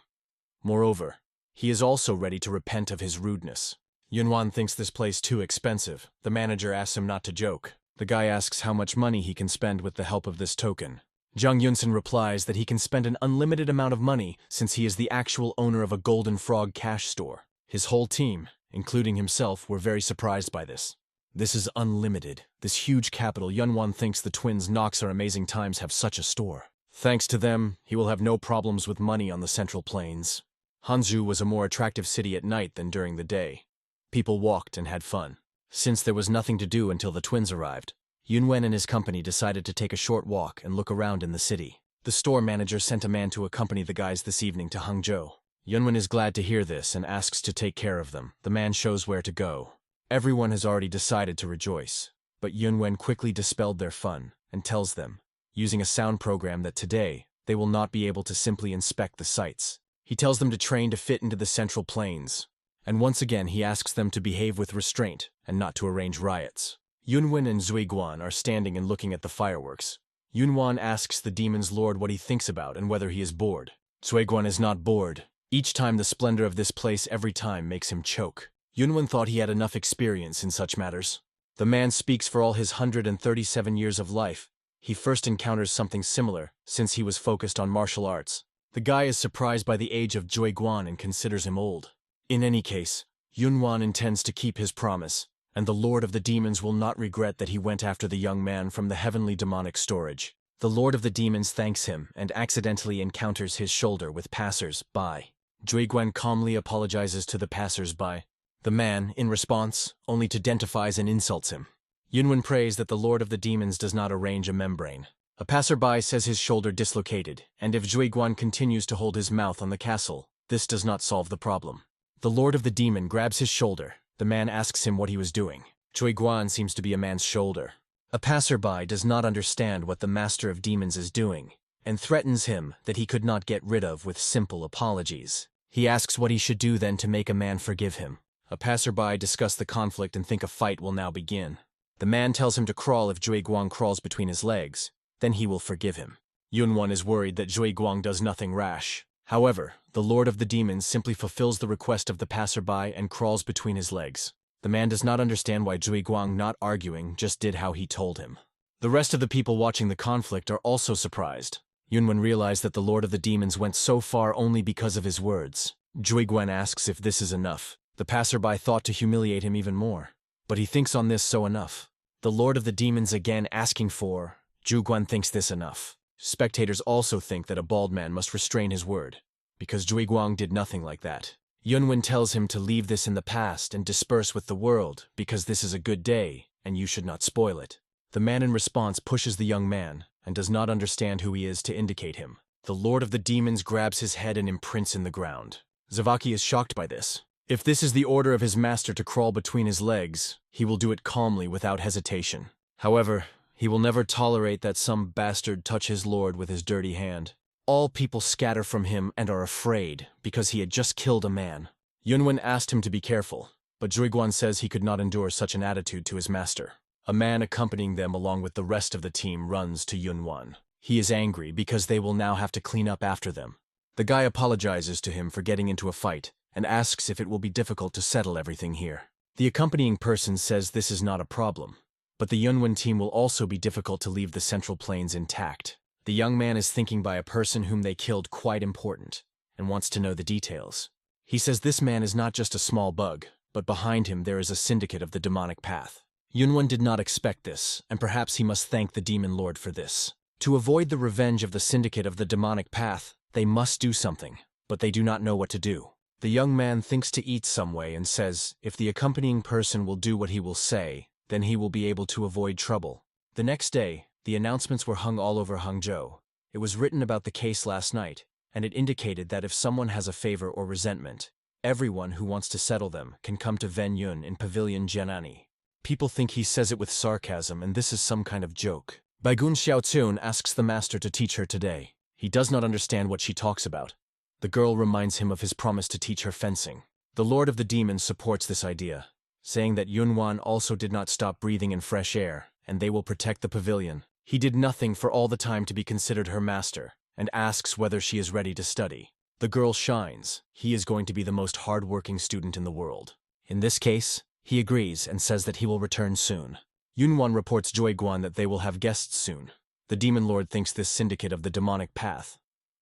Moreover, he is also ready to repent of his rudeness. Yunvan thinks this place too expensive. The manager asks him not to joke. The guy asks how much money he can spend with the help of this token. Zhang Yunxin replies that he can spend an unlimited amount of money since he is the actual owner of a Golden Frog cash store. His whole team, including himself, were very surprised by this. This is unlimited. This huge capital. Yunvan thinks the twins Knox or Amazing Times have such a store. Thanks to them, he will have no problems with money on the Central Plains. Hangzhou was a more attractive city at night than during the day. People walked and had fun. Since there was nothing to do until the twins arrived, Yunvan and his company decided to take a short walk and look around in the city. The store manager sent a man to accompany the guys this evening to Hangzhou. Yunvan is glad to hear this and asks to take care of them. The man shows where to go. Everyone has already decided to rejoice, but Yunvan quickly dispelled their fun and tells them, using a sound program, that today they will not be able to simply inspect the sights. He tells them to train to fit into the Central Plains, and once again he asks them to behave with restraint and not to arrange riots. Yunvan and Zuiguan are standing and looking at the fireworks. Yunvan asks the demon's lord what he thinks about and whether he is bored. Zuiguan is not bored. Each time the splendor of this place every time makes him choke. Yunvan thought he had enough experience in such matters. The man speaks for all his 137 years of life. He first encounters something similar since he was focused on martial arts. The guy is surprised by the age of Zuiguan and considers him old. In any case, Yunvan intends to keep his promise, and the Lord of the Demons will not regret that he went after the young man from the heavenly demonic storage. The Lord of the Demons thanks him and accidentally encounters his shoulder with passers-by. Zuiguan calmly apologizes to the passers-by. The man, in response, only identifies and insults him. Yunvan prays that the Lord of the Demons does not arrange a membrane. A passerby says his shoulder dislocated, and if Zuiguan continues to hold his mouth on the castle, this does not solve the problem. The Lord of the Demon grabs his shoulder. The man asks him what he was doing. Zuiguan seems to be a man's shoulder. A passerby does not understand what the Master of Demons is doing, and threatens him that he could not get rid of with simple apologies. He asks what he should do then to make a man forgive him. A passerby discuss the conflict and think a fight will now begin. The man tells him to crawl if Zuiguan crawls between his legs. Then he will forgive him. Yunvan is worried that Zuiguan does nothing rash. However, the Lord of the Demons simply fulfills the request of the passerby and crawls between his legs. The man does not understand why Zuiguan, not arguing, just did how he told him. The rest of the people watching the conflict are also surprised. Yunvan realized that the Lord of the Demons went so far only because of his words. Zuiguan asks if this is enough. The passerby thought to humiliate him even more, but he thinks on this so enough. The Lord of the Demons again asking for. Zuiguan thinks this enough. Spectators also think that a bald man must restrain his word, because Zuiguan did nothing like that. Yunvan tells him to leave this in the past and disperse with the world, because this is a good day, and you should not spoil it. The man in response pushes the young man, and does not understand who he is to indicate him. The Lord of the Demons grabs his head and imprints in the ground. Zavaki is shocked by this. If this is the order of his master to crawl between his legs, he will do it calmly without hesitation. However, he will never tolerate that some bastard touch his lord with his dirty hand. All people scatter from him and are afraid because he had just killed a man. Yunvan asked him to be careful, but Zuiguan says he could not endure such an attitude to his master. A man accompanying them along with the rest of the team runs to Yunvan. He is angry because they will now have to clean up after them. The guy apologizes to him for getting into a fight and asks if it will be difficult to settle everything here. The accompanying person says this is not a problem, but the Yunvan team will also be difficult to leave the Central Plains intact. The young man is thinking by a person whom they killed quite important, and wants to know the details. He says this man is not just a small bug, but behind him there is a syndicate of the demonic path. Yunvan did not expect this, and perhaps he must thank the demon lord for this. To avoid the revenge of the syndicate of the demonic path, they must do something, but they do not know what to do. The young man thinks to eat some way and says, if the accompanying person will do what he will say, then he will be able to avoid trouble. The next day, the announcements were hung all over Hangzhou. It was written about the case last night, and it indicated that if someone has a favor or resentment, everyone who wants to settle them can come to Ven Yun in Pavilion Jianani. People think he says it with sarcasm, and this is some kind of joke. Baigun Xiaotun asks the master to teach her today. He does not understand what she talks about. The girl reminds him of his promise to teach her fencing. The Lord of the Demons supports this idea, saying that Yunvan also did not stop breathing in fresh air, and they will protect the pavilion. He did nothing for all the time to be considered her master, and asks whether she is ready to study. The girl shines. He is going to be the most hard-working student in the world. In this case, he agrees and says that he will return soon. Yunvan reports Joy Guan that they will have guests soon. The demon lord thinks this syndicate of the demonic path.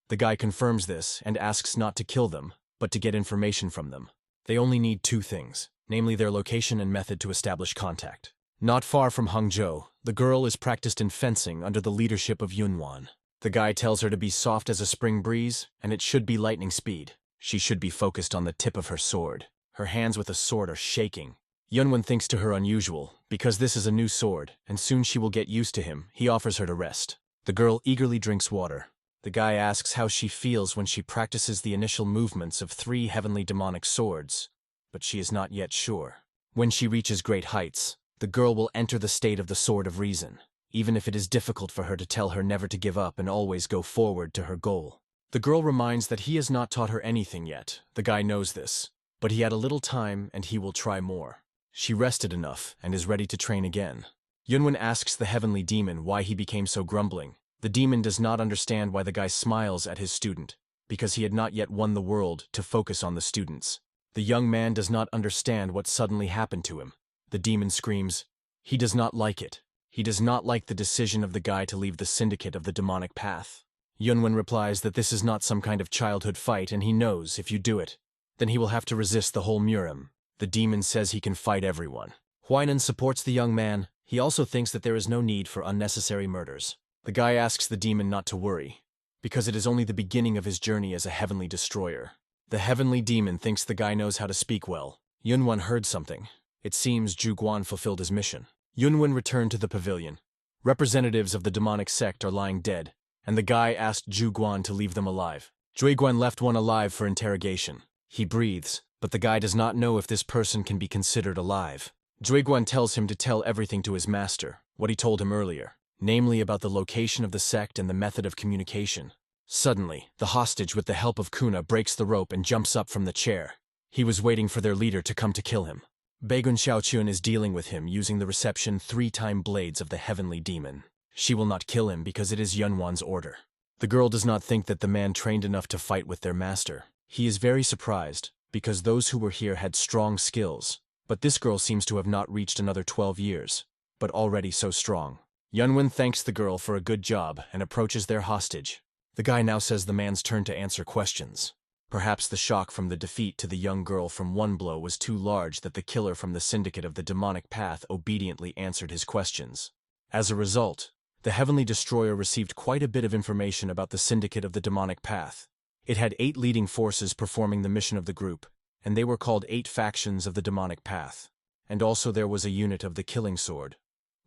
The guy confirms this and asks not to kill them, but to get information from them. They only need two things, namely their location and method to establish contact. Not far from Hangzhou, the girl is practiced in fencing under the leadership of Yunvan. The guy tells her to be soft as a spring breeze, and it should be lightning speed. She should be focused on the tip of her sword. Her hands with a sword are shaking. Yunvan thinks to her unusual, because this is a new sword, and soon she will get used to him. He offers her to rest. The girl eagerly drinks water. The guy asks how she feels when she practices the initial movements of 3 heavenly demonic swords, but she is not yet sure. When she reaches great heights, the girl will enter the state of the Sword of Reason, even if it is difficult for her to tell her never to give up and always go forward to her goal. The girl reminds that he has not taught her anything yet. The guy knows this, but he had a little time and he will try more. She rested enough and is ready to train again. Yunvan asks the heavenly demon why he became so grumbling. The demon does not understand why the guy smiles at his student, because he had not yet won the world to focus on the students. The young man does not understand what suddenly happened to him. The demon screams. He does not like it. He does not like the decision of the guy to leave the syndicate of the demonic path. Yunvan replies that this is not some kind of childhood fight, and he knows if you do it, then he will have to resist the whole Murim. The demon says he can fight everyone. Huainan supports the young man. He also thinks that there is no need for unnecessary murders. The guy asks the demon not to worry, because it is only the beginning of his journey as a heavenly destroyer. The heavenly demon thinks the guy knows how to speak well. Yunvan heard something. It seems Zhu Guan fulfilled his mission. Yunvan returned to the pavilion. Representatives of the demonic sect are lying dead, and the guy asked Zhu Guan to leave them alive. Zhu Guan left one alive for interrogation. He breathes, but the guy does not know if this person can be considered alive. Zhu Guan tells him to tell everything to his master, what he told him earlier, namely about the location of the sect and the method of communication. Suddenly, the hostage with the help of Kuna breaks the rope and jumps up from the chair. He was waiting for their leader to come to kill him. Baigun Xiaochun is dealing with him using the reception 3-time blades of the heavenly demon. She will not kill him because it is Yunwan's order. The girl does not think that the man trained enough to fight with their master. He is very surprised, because those who were here had strong skills, but this girl seems to have not reached another 12 years, but already so strong. Yunvan thanks the girl for a good job and approaches their hostage. The guy now says the man's turn to answer questions. Perhaps the shock from the defeat to the young girl from one blow was too large that the killer from the syndicate of the demonic path obediently answered his questions. As a result, the heavenly destroyer received quite a bit of information about the syndicate of the demonic path. It had 8 leading forces performing the mission of the group, and they were called 8 factions of the demonic path. And also there was a unit of the killing sword,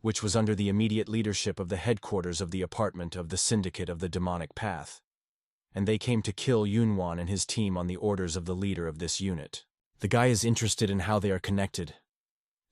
which was under the immediate leadership of the headquarters of the apartment of the syndicate of the demonic path. And they came to kill Yunvan and his team on the orders of the leader of this unit. The guy is interested in how they are connected.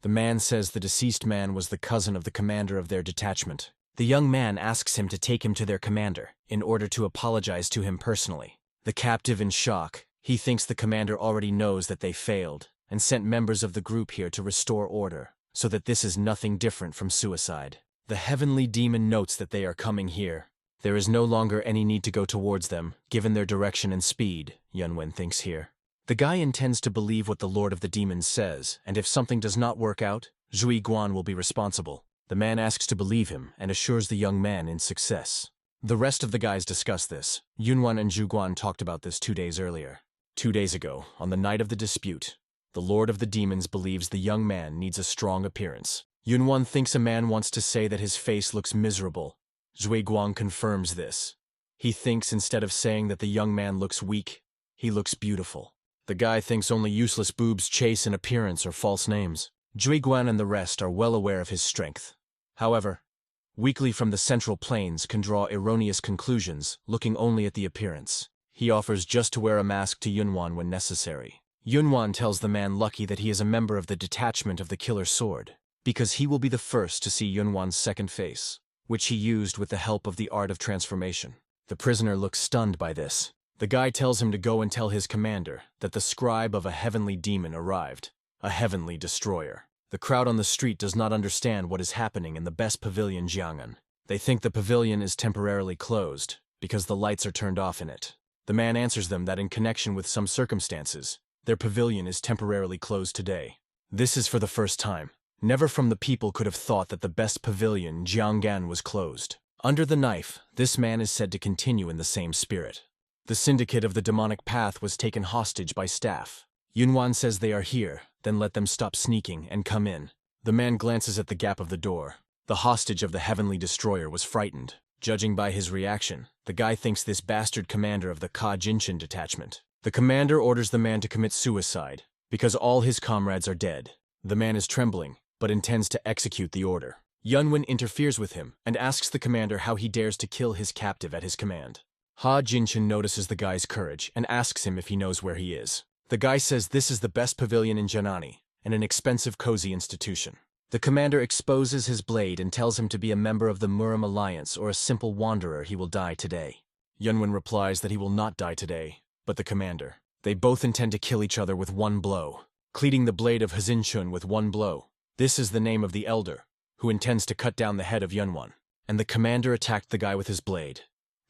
The man says the deceased man was the cousin of the commander of their detachment. The young man asks him to take him to their commander, in order to apologize to him personally. The captive in shock, he thinks the commander already knows that they failed, and sent members of the group here to restore order, so that this is nothing different from suicide. The heavenly demon notes that they are coming here. There is no longer any need to go towards them, given their direction and speed, Yunvan thinks here. The guy intends to believe what the Lord of the Demons says, and if something does not work out, Zhui Guan will be responsible. The man asks to believe him and assures the young man in success. The rest of the guys discuss this. Yunvan and Zhu Guan talked about this 2 days earlier. 2 days ago, on the night of the dispute, the Lord of the Demons believes the young man needs a strong appearance. Yunvan thinks a man wants to say that his face looks miserable. Zhui Guan confirms this. He thinks instead of saying that the young man looks weak, he looks beautiful. The guy thinks only useless boobs chase an appearance or false names. Zhui Guan and the rest are well aware of his strength. However, Weakly from the Central Plains can draw erroneous conclusions, looking only at the appearance. He offers just to wear a mask to Yunvan when necessary. Yunvan tells the man lucky that he is a member of the detachment of the Killer Sword, because he will be the first to see Yunwan's second face, which he used with the help of the art of transformation. The prisoner looks stunned by this. The guy tells him to go and tell his commander that the scribe of a heavenly demon arrived, a heavenly destroyer. The crowd on the street does not understand what is happening in the best pavilion Jiang'an. They think the pavilion is temporarily closed, because the lights are turned off in it. The man answers them that in connection with some circumstances, their pavilion is temporarily closed today. This is for the first time. Never from the people could have thought that the best pavilion, Jiang'an, was closed. Under the knife, this man is said to continue in the same spirit. The syndicate of the demonic path was taken hostage by staff. Yunvan says they are here, then let them stop sneaking and come in. The man glances at the gap of the door. The hostage of the heavenly destroyer was frightened. Judging by his reaction, the guy thinks this bastard commander of the Ka Jinshin detachment. The commander orders the man to commit suicide, because all his comrades are dead. The man is trembling, but intends to execute the order. Yunvan interferes with him and asks the commander how he dares to kill his captive at his command. Ha Jinshin notices the guy's courage and asks him if he knows where he is. The guy says this is the best pavilion in Janani, and an expensive cozy institution. The commander exposes his blade and tells him to be a member of the Murim Alliance or a simple wanderer, he will die today. Yunvan replies that he will not die today, but the commander. They both intend to kill each other with one blow, cleaving the blade of Hazinchun with one blow. This is the name of the elder, who intends to cut down the head of Yunvan. And the commander attacked the guy with his blade.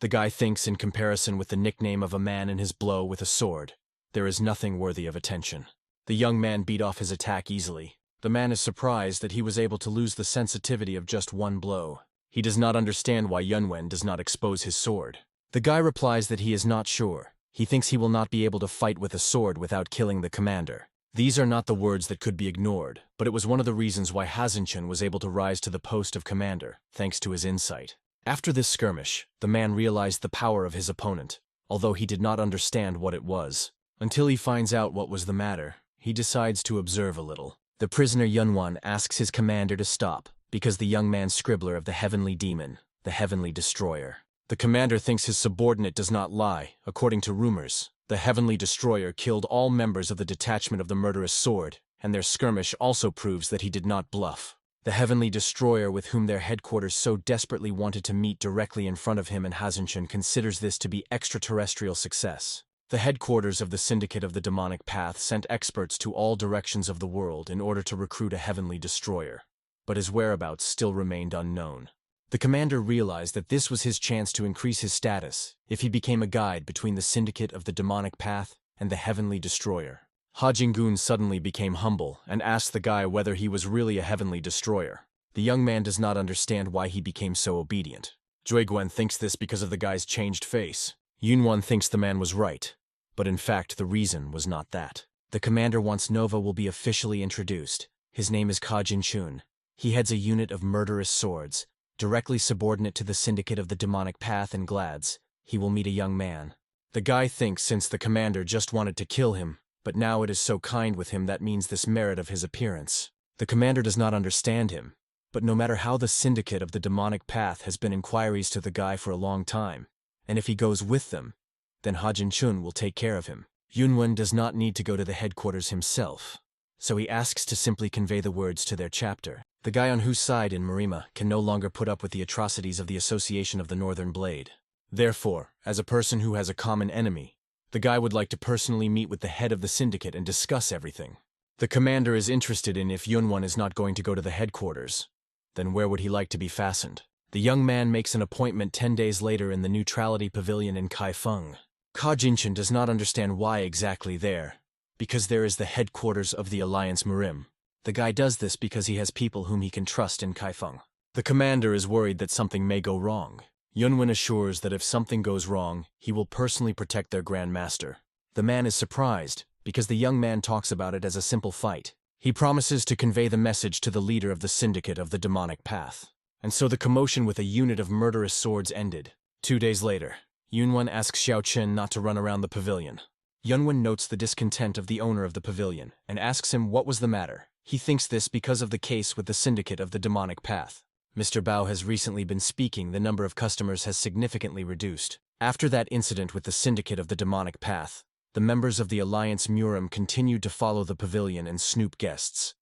The guy thinks in comparison with the nickname of a man in his blow with a sword, there is nothing worthy of attention. The young man beat off his attack easily. The man is surprised that he was able to lose the sensitivity of just one blow. He does not understand why Yunvan does not expose his sword. The guy replies that he is not sure. He thinks he will not be able to fight with a sword without killing the commander. These are not the words that could be ignored, but it was one of the reasons why Hazinchun was able to rise to the post of commander, thanks to his insight. After this skirmish, the man realized the power of his opponent, although he did not understand what it was. Until he finds out what was the matter, he decides to observe a little. The prisoner Yunvan asks his commander to stop, because the young man's scribbler of the heavenly demon, the heavenly destroyer. The commander thinks his subordinate does not lie. According to rumors, the heavenly destroyer killed all members of the detachment of the murderous sword, and their skirmish also proves that he did not bluff. The heavenly destroyer with whom their headquarters so desperately wanted to meet directly in front of him and Hazinchun considers this to be extraterrestrial success. The headquarters of the Syndicate of the Demonic Path sent experts to all directions of the world in order to recruit a heavenly destroyer, but his whereabouts still remained unknown. The commander realized that this was his chance to increase his status if he became a guide between the Syndicate of the Demonic Path and the heavenly destroyer. Ha Jinggun suddenly became humble and asked the guy whether he was really a heavenly destroyer. The young man does not understand why he became so obedient. Juiguan thinks this because of the guy's changed face. Yunvan thinks the man was right. But in fact, the reason was not that. The commander wants Nova will be officially introduced. His name is Ka Jinchun. He heads a unit of murderous swords, directly subordinate to the Syndicate of the Demonic Path and Glads. He will meet a young man. The guy thinks since the commander just wanted to kill him, but now it is so kind with him that means this merit of his appearance. The commander does not understand him, but no matter how the Syndicate of the Demonic Path has been inquiries to the guy for a long time, and if he goes with them, then Ha Jinchun will take care of him. Yunvan does not need to go to the headquarters himself, so he asks to simply convey the words to their chapter. The guy on whose side in Marima can no longer put up with the atrocities of the Association of the Northern Blade. Therefore, as a person who has a common enemy, the guy would like to personally meet with the head of the syndicate and discuss everything. The commander is interested in if Yunvan is not going to go to the headquarters, then where would he like to be fastened? The young man makes an appointment 10 days later in the Neutrality Pavilion in Kaifeng. Ka Jinchun does not understand why exactly there, because there is the headquarters of the Alliance Murim. The guy does this because he has people whom he can trust in Kaifeng. The commander is worried that something may go wrong. Yunvan assures that if something goes wrong, he will personally protect their Grand Master. The man is surprised, because the young man talks about it as a simple fight. He promises to convey the message to the leader of the syndicate of the demonic path. And so the commotion with a unit of murderous swords ended. 2 days later, Yunvan asks Xiao Chen not to run around the pavilion. Yunvan notes the discontent of the owner of the pavilion, and asks him what was the matter. He thinks this because of the case with the syndicate of the demonic path. Mr. Bao has recently been speaking, the number of customers has significantly reduced. After that incident with the syndicate of the demonic path, the members of the Alliance Murim continued to follow the pavilion and snoop guests.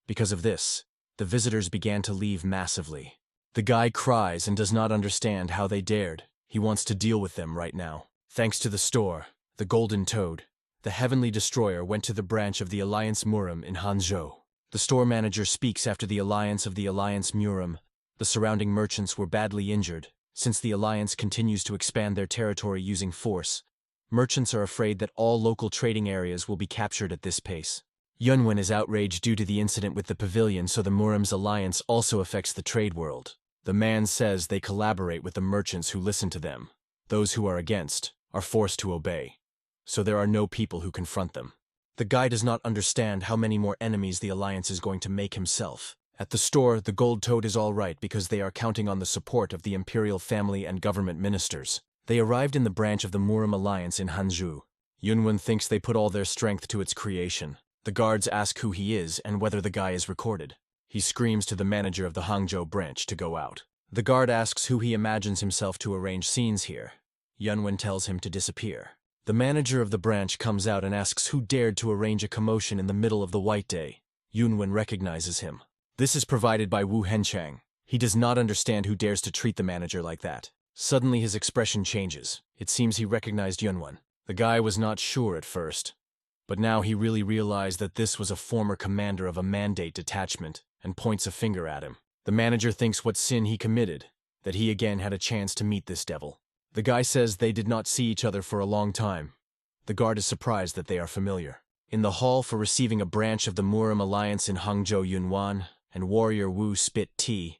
Because of this, the visitors began to leave massively. The guy cries and does not understand how they dared. He wants to deal with them right now. Thanks to the store, the Golden Toad, the Heavenly Destroyer went to the branch of the Alliance Murim in Hangzhou. The store manager speaks after the alliance of the Alliance Murim. The surrounding merchants were badly injured. Since the Alliance continues to expand their territory using force, merchants are afraid that all local trading areas will be captured at this pace. Yunvan is outraged due to the incident with the pavilion, so the Murim's alliance also affects the trade world. The man says they collaborate with the merchants who listen to them. Those who are against are forced to obey, so there are no people who confront them. The guy does not understand how many more enemies the Alliance is going to make himself. At the store, the Gold Toad is all right because they are counting on the support of the imperial family and government ministers. They arrived in the branch of the Murim Alliance in Hangzhou. Yunvan thinks they put all their strength to its creation. The guards ask who he is and whether the guy is recorded. He screams to the manager of the Hangzhou branch to go out. The guard asks who he imagines himself to arrange scenes here. Yunvan tells him to disappear. The manager of the branch comes out and asks who dared to arrange a commotion in the middle of the white day. Yunvan recognizes him. This is provided by Wu Henchang. He does not understand who dares to treat the manager like that. Suddenly his expression changes. It seems he recognized Yunvan. The guy was not sure at first, but now he really realized that this was a former commander of a mandate detachment and points a finger at him. The manager thinks what sin he committed, that he again had a chance to meet this devil. The guy says they did not see each other for a long time. The guard is surprised that they are familiar. In the hall for receiving a branch of the Murim Alliance in Hangzhou, Yunvan and warrior Wu spit tea.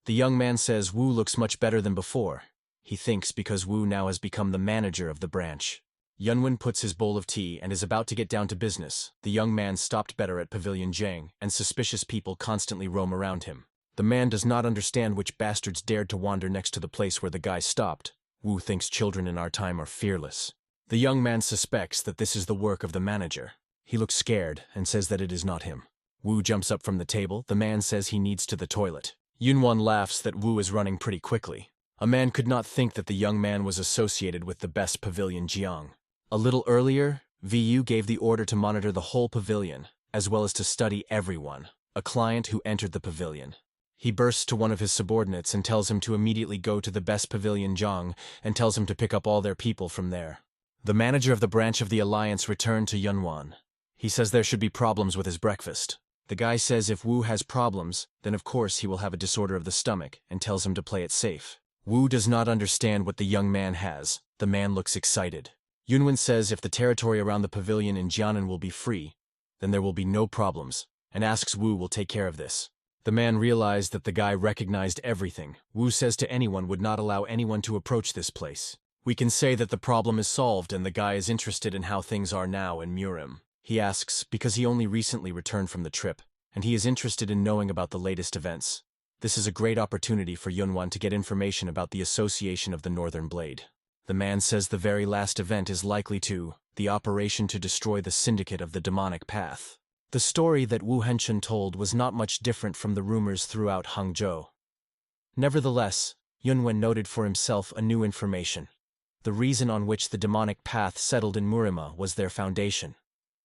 The young man says Wu looks much better than before. He thinks because Wu now has become the manager of the branch. Yunvan puts his bowl of tea and is about to get down to business. The young man stopped better at Pavilion Jiang, and suspicious people constantly roam around him. The man does not understand which bastards dared to wander next to the place where the guy stopped. Wu thinks children in our time are fearless. The young man suspects that this is the work of the manager. He looks scared and says that it is not him. Wu jumps up from the table. The man says he needs to the toilet. Yunvan laughs that Wu is running pretty quickly. A man could not think that the young man was associated with the best Pavilion Jiang. A little earlier, VU gave the order to monitor the whole pavilion, as well as to study everyone, a client who entered the pavilion. He bursts to one of his subordinates and tells him to immediately go to the best Pavilion Jiang and tells him to pick up all their people from there. The manager of the branch of the Alliance returned to Yunvan. He says there should be problems with his breakfast. The guy says if Wu has problems, then of course he will have a disorder of the stomach and tells him to play it safe. Wu does not understand what the young man has. The man looks excited. Yunvan says if the territory around the pavilion in Jianan will be free, then there will be no problems, and asks Wu will take care of this. The man realized that the guy recognized everything. Wu says to anyone would not allow anyone to approach this place. We can say that the problem is solved and the guy is interested in how things are now in Murim. He asks because he only recently returned from the trip, and he is interested in knowing about the latest events. This is a great opportunity for Yunvan to get information about the Association of the Northern Blade. The man says the very last event is likely the operation to destroy the syndicate of the demonic path. The story that Wu Henchun told was not much different from the rumors throughout Hangzhou. Nevertheless, Yunvan noted for himself a new information. The reason on which the demonic path settled in Murima was their foundation,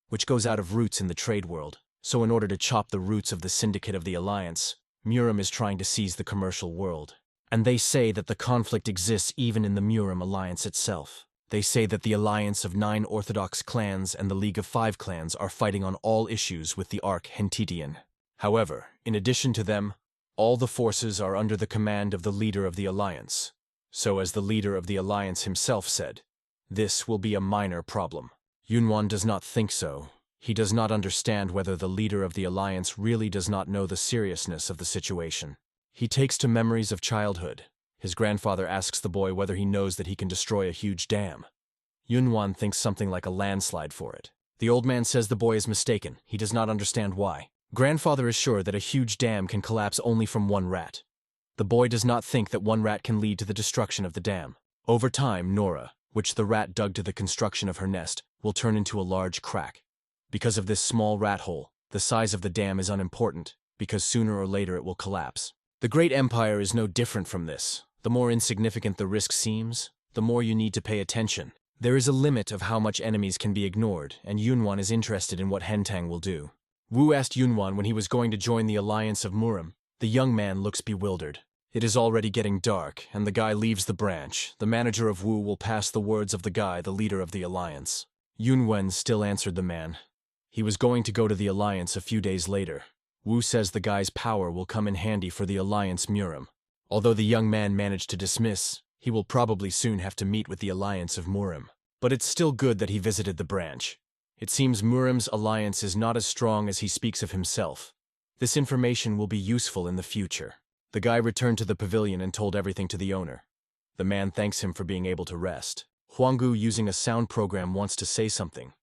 which goes out of roots in the trade world. So in order to chop the roots of the syndicate of the Alliance, Murim is trying to seize the commercial world. And they say that the conflict exists even in the Murim Alliance itself. They say that the alliance of 9 Orthodox clans and the League of 5 clans are fighting on all issues with the Arch-Hentitian. However, in addition to them, all the forces are under the command of the leader of the alliance. So as the leader of the alliance himself said, this will be a minor problem. Yunvan does not think so. He does not understand whether the leader of the alliance really does not know the seriousness of the situation. He takes to memories of childhood. His grandfather asks the boy whether he knows that he can destroy a huge dam. Yunvan thinks something like a landslide for it. The old man says the boy is mistaken. He does not understand why. Grandfather is sure that a huge dam can collapse only from one rat. The boy does not think that one rat can lead to the destruction of the dam. Over time, Nora, which the rat dug to the construction of her nest, will turn into a large crack. Because of this small rat hole, the size of the dam is unimportant, because sooner or later it will collapse. The great empire is no different from this. The more insignificant the risk seems, the more you need to pay attention. There is a limit of how much enemies can be ignored, and Yunvan is interested in what Hentang will do. Wu asked Yunvan when he was going to join the alliance of Murim. The young man looks bewildered. It is already getting dark, and the guy leaves the branch. The manager of Wu will pass the words of the guy, the leader of the alliance. Yunvan still answered the man. He was going to go to the alliance a few days later. Wu says the guy's power will come in handy for the alliance Murim. Although the young man managed to dismiss, he will probably soon have to meet with the alliance of Murim. But it's still good that he visited the branch. It seems Murim's alliance is not as strong as he speaks of himself. This information will be useful in the future. The guy returned to the pavilion and told everything to the owner. The man thanks him for being able to rest. Huanggu, using a sound program, wants to say something.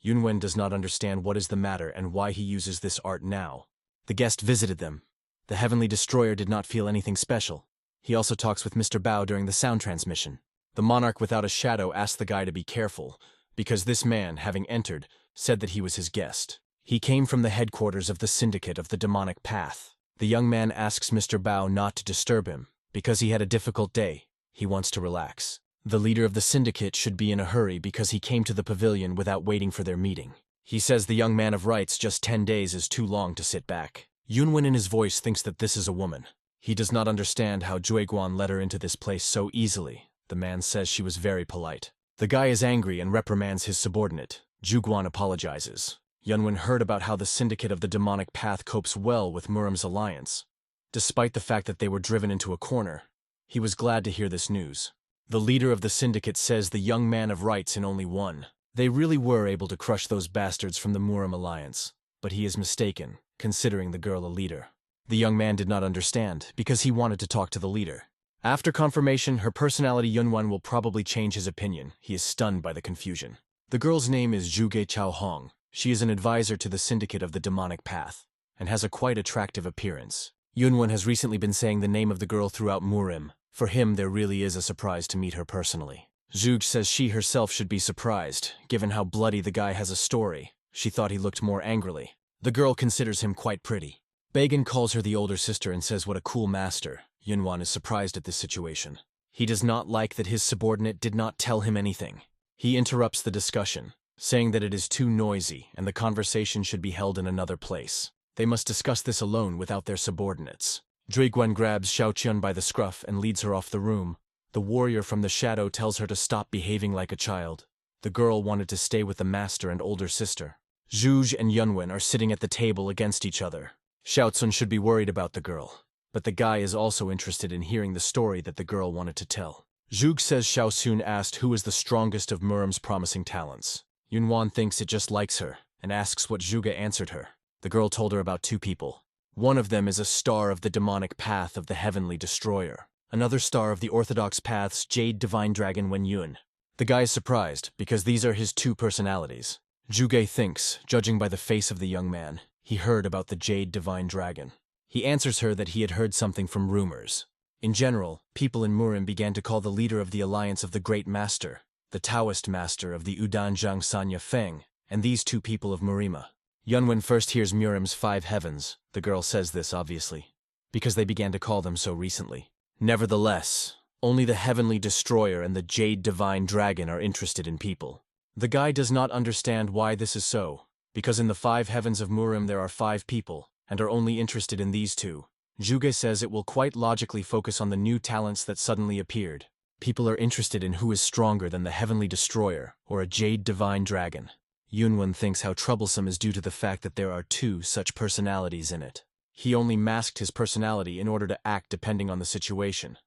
Yunvan does not understand what is the matter and why he uses this art now. The guest visited them. The Heavenly Destroyer did not feel anything special. He also talks with Mr. Bao during the sound transmission. The monarch without a shadow asked the guy to be careful, because this man, having entered, said that he was his guest. He came from the headquarters of the Syndicate of the Demonic Path. The young man asks Mr. Bao not to disturb him, because he had a difficult day. He wants to relax. The leader of the syndicate should be in a hurry because he came to the pavilion without waiting for their meeting. He says the young man of rights just 10 days is too long to sit back. Yunvan in his voice thinks that this is a woman. He does not understand how Jueguan let her into this place so easily. The man says she was very polite. The guy is angry and reprimands his subordinate. Jueguan apologizes. Yunvan heard about how the Syndicate of the Demonic Path copes well with Murim's alliance. Despite the fact that they were driven into a corner, he was glad to hear this news. The leader of the syndicate says the young man of rights in only one. They really were able to crush those bastards from the Murim alliance, but he is mistaken, considering the girl a leader. The young man did not understand, because he wanted to talk to the leader. After confirmation, her personality Yunvan will probably change his opinion. He is stunned by the confusion. The girl's name is Zhuge Chaohong. She is an advisor to the Syndicate of the Demonic Path, and has a quite attractive appearance. Yunvan has recently been saying the name of the girl throughout Murim. For him, there really is a surprise to meet her personally. Zhuge says she herself should be surprised, given how bloody the guy has a story. She thought he looked more angrily. The girl considers him quite pretty. Bagan calls her the older sister and says what a cool master. Yunvan is surprised at this situation. He does not like that his subordinate did not tell him anything. He interrupts the discussion, saying that it is too noisy and the conversation should be held in another place. They must discuss this alone without their subordinates. Jueguan grabs Xiaoqian by the scruff and leads her off the room. The warrior from the shadow tells her to stop behaving like a child. The girl wanted to stay with the master and older sister. Zhuge and Yunvan are sitting at the table against each other. Xiaoqun should be worried about the girl, but the guy is also interested in hearing the story that the girl wanted to tell. Zhuge says Xiaoqun asked who is the strongest of Murim's promising talents. Yunvan thinks it just likes her, and asks what Zhuge answered her. The girl told her about two people. One of them is a star of the demonic path of the Heavenly Destroyer. Another star of the Orthodox path's Jade Divine Dragon Wenyun. The guy is surprised, because these are his two personalities. Zhuge thinks, judging by the face of the young man, he heard about the Jade Divine Dragon. He answers her that he had heard something from rumors. In general, people in Murim began to call the leader of the alliance of the Great Master, the Taoist master of the Udanjiang Sanya Feng, and these two people of Murima. Yunvan first hears Murim's 5 heavens. The girl says this, obviously, because they began to call them so recently. Nevertheless, only the Heavenly Destroyer and the Jade Divine Dragon are interested in people. The guy does not understand why this is so, because in the 5 heavens of Murim there are 5 people, and are only interested in these two. Zhuge says it will quite logically focus on the new talents that suddenly appeared. People are interested in who is stronger than the Heavenly Destroyer or a Jade Divine Dragon. Yunvan thinks how troublesome is due to the fact that there are 2 such personalities in it. He only masked his personality in order to act depending on the situation.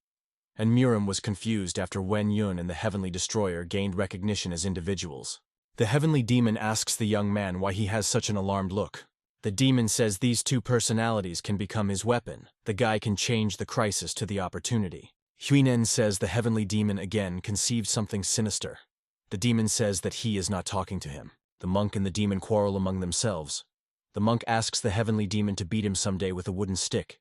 And Murim was confused after Wen Yun and the Heavenly Destroyer gained recognition as individuals. The heavenly demon asks the young man why he has such an alarmed look. The demon says these two personalities can become his weapon. The guy can change the crisis to the opportunity. Huinen says the heavenly demon again conceived something sinister. The demon says that he is not talking to him. The monk and the demon quarrel among themselves. The monk asks the heavenly demon to beat him someday with a wooden stick.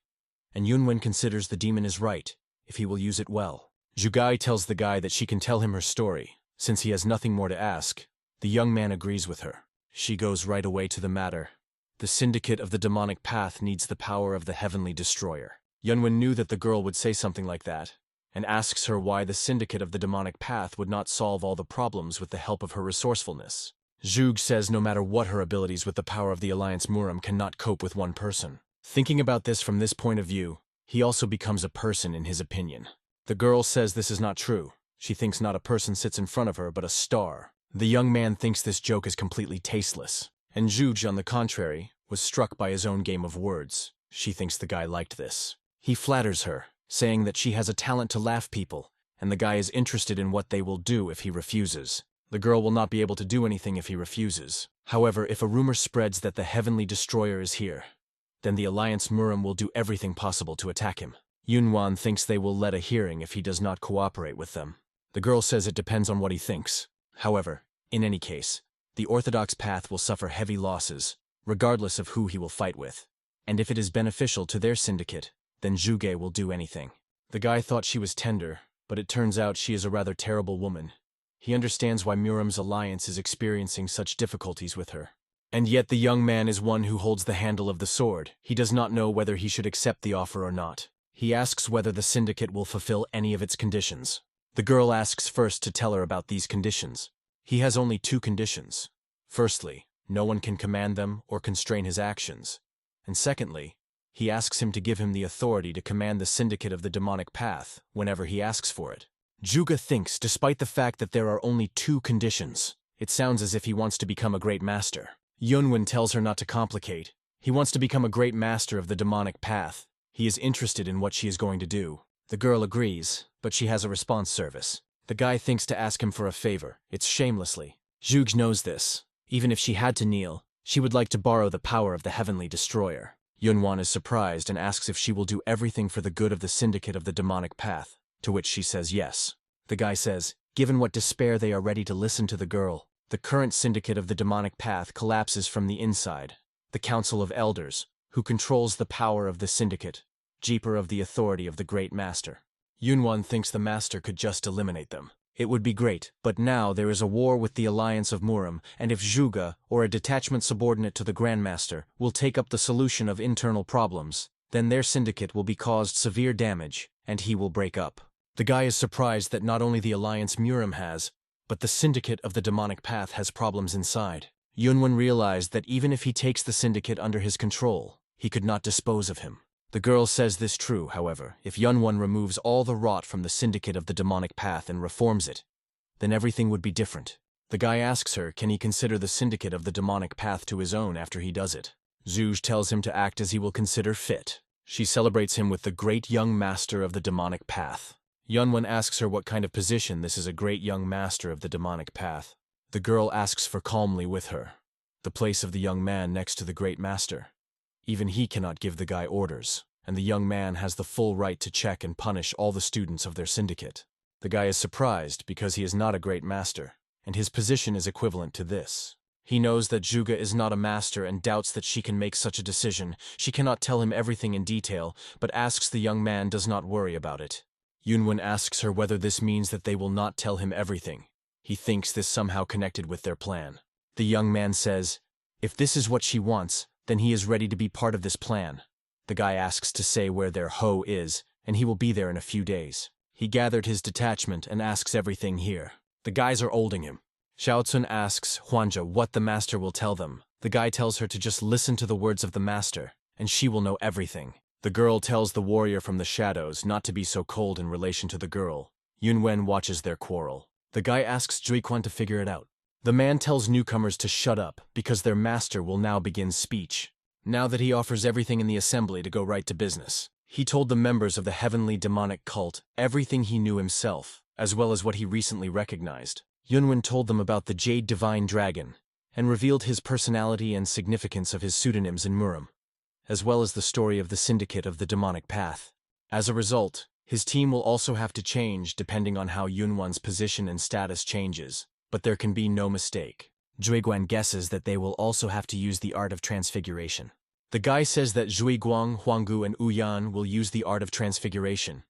And Yunvan considers the demon is right, if he will use it well. Zhugai tells the guy that she can tell him her story, since he has nothing more to ask. The young man agrees with her. She goes right away to the matter. The syndicate of the demonic path needs the power of the heavenly destroyer. Yunvan knew that the girl would say something like that, and asks her why the syndicate of the demonic path would not solve all the problems with the help of her resourcefulness. Zhug says no matter what her abilities with the power of the Alliance Muram cannot cope with one person. Thinking about this from this point of view, he also becomes a person in his opinion. The girl says this is not true. She thinks not a person sits in front of her but a star. The young man thinks this joke is completely tasteless. And Zhuge, on the contrary, was struck by his own game of words. She thinks the guy liked this. He flatters her, saying that she has a talent to laugh people, and the guy is interested in what they will do if he refuses. The girl will not be able to do anything if he refuses. However, if a rumor spreads that the heavenly destroyer is here, then the Alliance Muram will do everything possible to attack him. Yunvan thinks they will let a hearing if he does not cooperate with them. The girl says it depends on what he thinks. However, in any case, the Orthodox path will suffer heavy losses, regardless of who he will fight with. And if it is beneficial to their syndicate, then Zhuge will do anything. The guy thought she was tender, but it turns out she is a rather terrible woman. He understands why Muram's alliance is experiencing such difficulties with her. And yet the young man is one who holds the handle of the sword. He does not know whether he should accept the offer or not. He asks whether the syndicate will fulfill any of its conditions. The girl asks first to tell her about these conditions. He has only 2 conditions. Firstly, no one can command them or constrain his actions. And secondly, he asks him to give him the authority to command the syndicate of the demonic path whenever he asks for it. Zhuge thinks, despite the fact that there are only 2 conditions, it sounds as if he wants to become a great master. Yunvan tells her not to complicate. He wants to become a great master of the demonic path. He is interested in what she is going to do. The girl agrees, but she has a response service. The guy thinks to ask him for a favor. It's shamelessly. Zhuge knows this. Even if she had to kneel, she would like to borrow the power of the heavenly destroyer. Yunvan is surprised and asks if she will do everything for the good of the syndicate of the demonic path, to which she says yes. The guy says, given what despair they are ready to listen to the girl, the current syndicate of the demonic path collapses from the inside. The Council of Elders, who controls the power of the syndicate, jeeper of the authority of the great master. Yunvan thinks the master could just eliminate them. It would be great, but now there is a war with the Alliance of Muram, and if Zhuge, or a detachment subordinate to the Grandmaster, will take up the solution of internal problems, then their syndicate will be caused severe damage, and he will break up. The guy is surprised that not only the Alliance Muram has, but the syndicate of the demonic path has problems inside. Yunvan realized that even if he takes the syndicate under his control, he could not dispose of him. The girl says this true, however, if Yunvan removes all the rot from the syndicate of the demonic path and reforms it, then everything would be different. The guy asks her, can he consider the syndicate of the demonic path to his own after he does it? Zhuge tells him to act as he will consider fit. She celebrates him with the great young master of the demonic path. Yunvan asks her what kind of position this is, a great young master of the demonic path. The girl asks for calmly with her, the place of the young man next to the great master. Even he cannot give the guy orders, and the young man has the full right to check and punish all the students of their syndicate. The guy is surprised because he is not a great master, and his position is equivalent to this. He knows that Zhuge is not a master and doubts that she can make such a decision. She cannot tell him everything in detail, but asks the young man does not worry about it. Yunvan asks her whether this means that they will not tell him everything. He thinks this somehow connected with their plan. The young man says, if this is what she wants, then he is ready to be part of this plan. The guy asks to say where their Ho is, and he will be there in a few days. He gathered his detachment and asks everything here. The guys are holding him. Shaolin asks Huanja what the master will tell them. The guy tells her to just listen to the words of the master, and she will know everything. The girl tells the warrior from the shadows not to be so cold in relation to the girl. Yunvan watches their quarrel. The guy asks Juiquan to figure it out. The man tells newcomers to shut up because their master will now begin speech. Now that he offers everything in the assembly to go right to business. He told the members of the heavenly demonic cult everything he knew himself, as well as what he recently recognized. Yunvan told them about the Jade Divine Dragon, and revealed his personality and significance of his pseudonyms in Murim, as well as the story of the Syndicate of the Demonic Path. As a result, his team will also have to change depending on how Yunwan's position and status changes, but there can be no mistake. Zhuiguan guesses that they will also have to use the art of transfiguration. The guy says that Zhuiguang, Huanggu, and Uyan will use the art of transfiguration,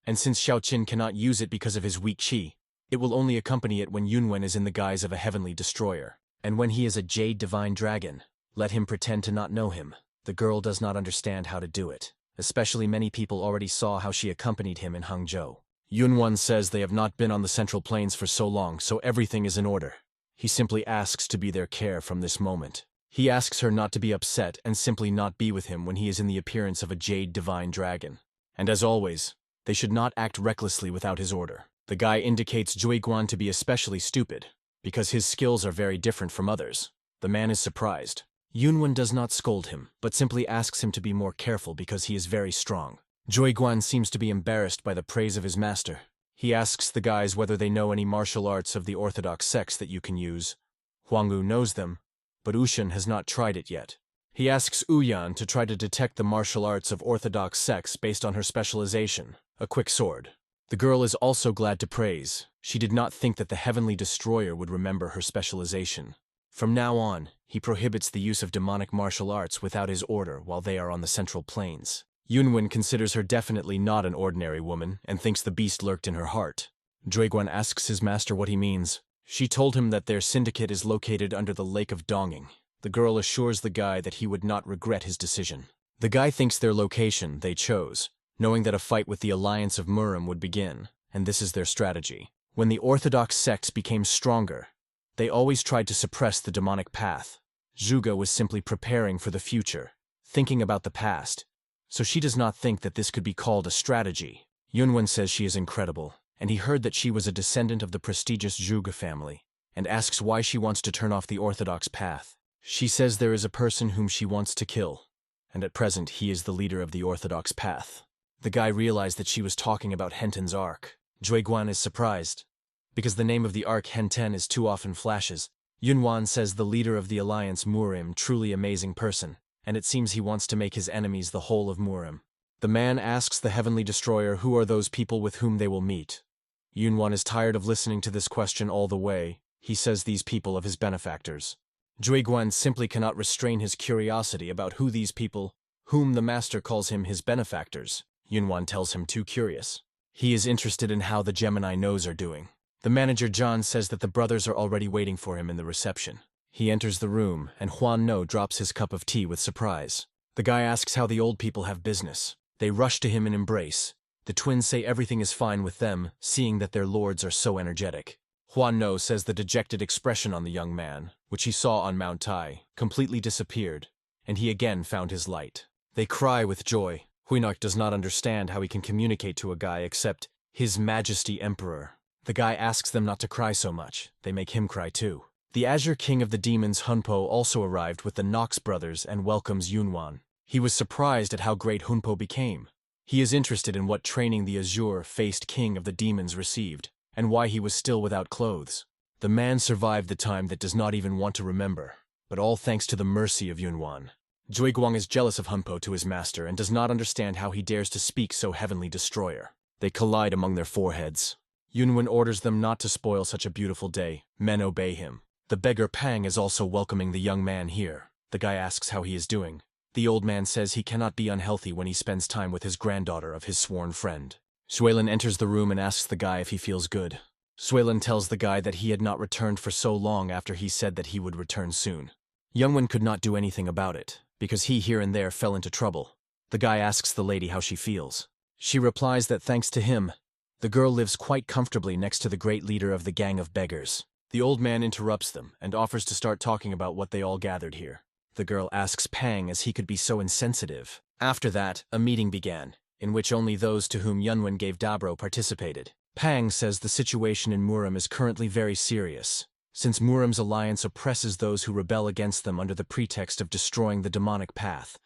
and since Xiaoqin cannot use it because of his weak qi, it will only accompany it when Yunwan is in the guise of a heavenly destroyer. And when he is a Jade Divine Dragon, let him pretend to not know him. The girl does not understand how to do it. Especially many people already saw how she accompanied him in Hangzhou. Yunwan says they have not been on the Central Plains for so long, so everything is in order. He simply asks to be their care from this moment. He asks her not to be upset and simply not be with him when he is in the appearance of a Jade Divine Dragon. And as always, they should not act recklessly without his order. The guy indicates Zhuiguan to be especially stupid, because his skills are very different from others. The man is surprised. Yunwan does not scold him, but simply asks him to be more careful because he is very strong. Zhuiguan seems to be embarrassed by the praise of his master. He asks the guys whether they know any martial arts of the Orthodox sects that you can use. Huanggu knows them, but Ushan has not tried it yet. He asks Uyan to try to detect the martial arts of Orthodox sects based on her specialization, a quick sword. The girl is also glad to praise. She did not think that the Heavenly Destroyer would remember her specialization. From now on, he prohibits the use of demonic martial arts without his order while they are on the Central Plains. Yunwan considers her definitely not an ordinary woman and thinks the beast lurked in her heart. Zhuiguan asks his master what he means. She told him that their syndicate is located under the Lake of Donging. The girl assures the guy that he would not regret his decision. The guy thinks their location they chose, knowing that a fight with the Alliance of Murim would begin, and this is their strategy. When the Orthodox sects became stronger, they always tried to suppress the demonic path. Zhuge was simply preparing for the future, thinking about the past, so she does not think that this could be called a strategy. Yunwan says she is incredible, and he heard that she was a descendant of the prestigious Zhuge family, and asks why she wants to turn off the Orthodox path. She says there is a person whom she wants to kill, and at present he is the leader of the Orthodox path. The guy realized that she was talking about Henten's arc. Zhuiguan is surprised, because the name of the arc Henten is too often flashes. Yunwan says the leader of the Alliance Murim, truly amazing person, and it seems he wants to make his enemies the whole of Murim. The man asks the Heavenly Destroyer who are those people with whom they will meet. Yunwan is tired of listening to this question all the way. He says these people of his benefactors. Zhuiguan simply cannot restrain his curiosity about who these people, whom the master calls him his benefactors. Yunwan tells him too curious. He is interested in how the Gemini No's are doing. The manager John says that the brothers are already waiting for him in the reception. He enters the room, and Huan No drops his cup of tea with surprise. The guy asks how the old people have business. They rush to him and embrace. The twins say everything is fine with them, seeing that their lords are so energetic. Huan No says the dejected expression on the young man, which he saw on Mount Tai, completely disappeared, and he again found his light. They cry with joy. Huinok does not understand how he can communicate to a guy except His Majesty Emperor. The guy asks them not to cry so much. They make him cry too. The Azure King of the Demons Hunpo also arrived with the Nox brothers and welcomes Yunwan. He was surprised at how great Hunpo became. He is interested in what training the Azure-faced King of the Demons received, and why he was still without clothes. The man survived the time that does not even want to remember, but all thanks to the mercy of Yunwan. Zhuiguang is jealous of Hunpo to his master and does not understand how he dares to speak so Heavenly Destroyer. They collide among their foreheads. Yunwan orders them not to spoil such a beautiful day. Men obey him. The beggar Pang is also welcoming the young man here. The guy asks how he is doing. The old man says he cannot be unhealthy when he spends time with his granddaughter of his sworn friend. Suelin enters the room and asks the guy if he feels good. Suelin tells the guy that he had not returned for so long after he said that he would return soon. Youngwan could not do anything about it, because he here and there fell into trouble. The guy asks the lady how she feels. She replies that thanks to him, the girl lives quite comfortably next to the great leader of the gang of beggars. The old man interrupts them and offers to start talking about what they all gathered here. The girl asks Pang as he could be so insensitive. After that, a meeting began, in which only those to whom Yunwan gave Dabro participated. Pang says the situation in Murim is currently very serious, since Murim's alliance oppresses those who rebel against them under the pretext of destroying the demonic path,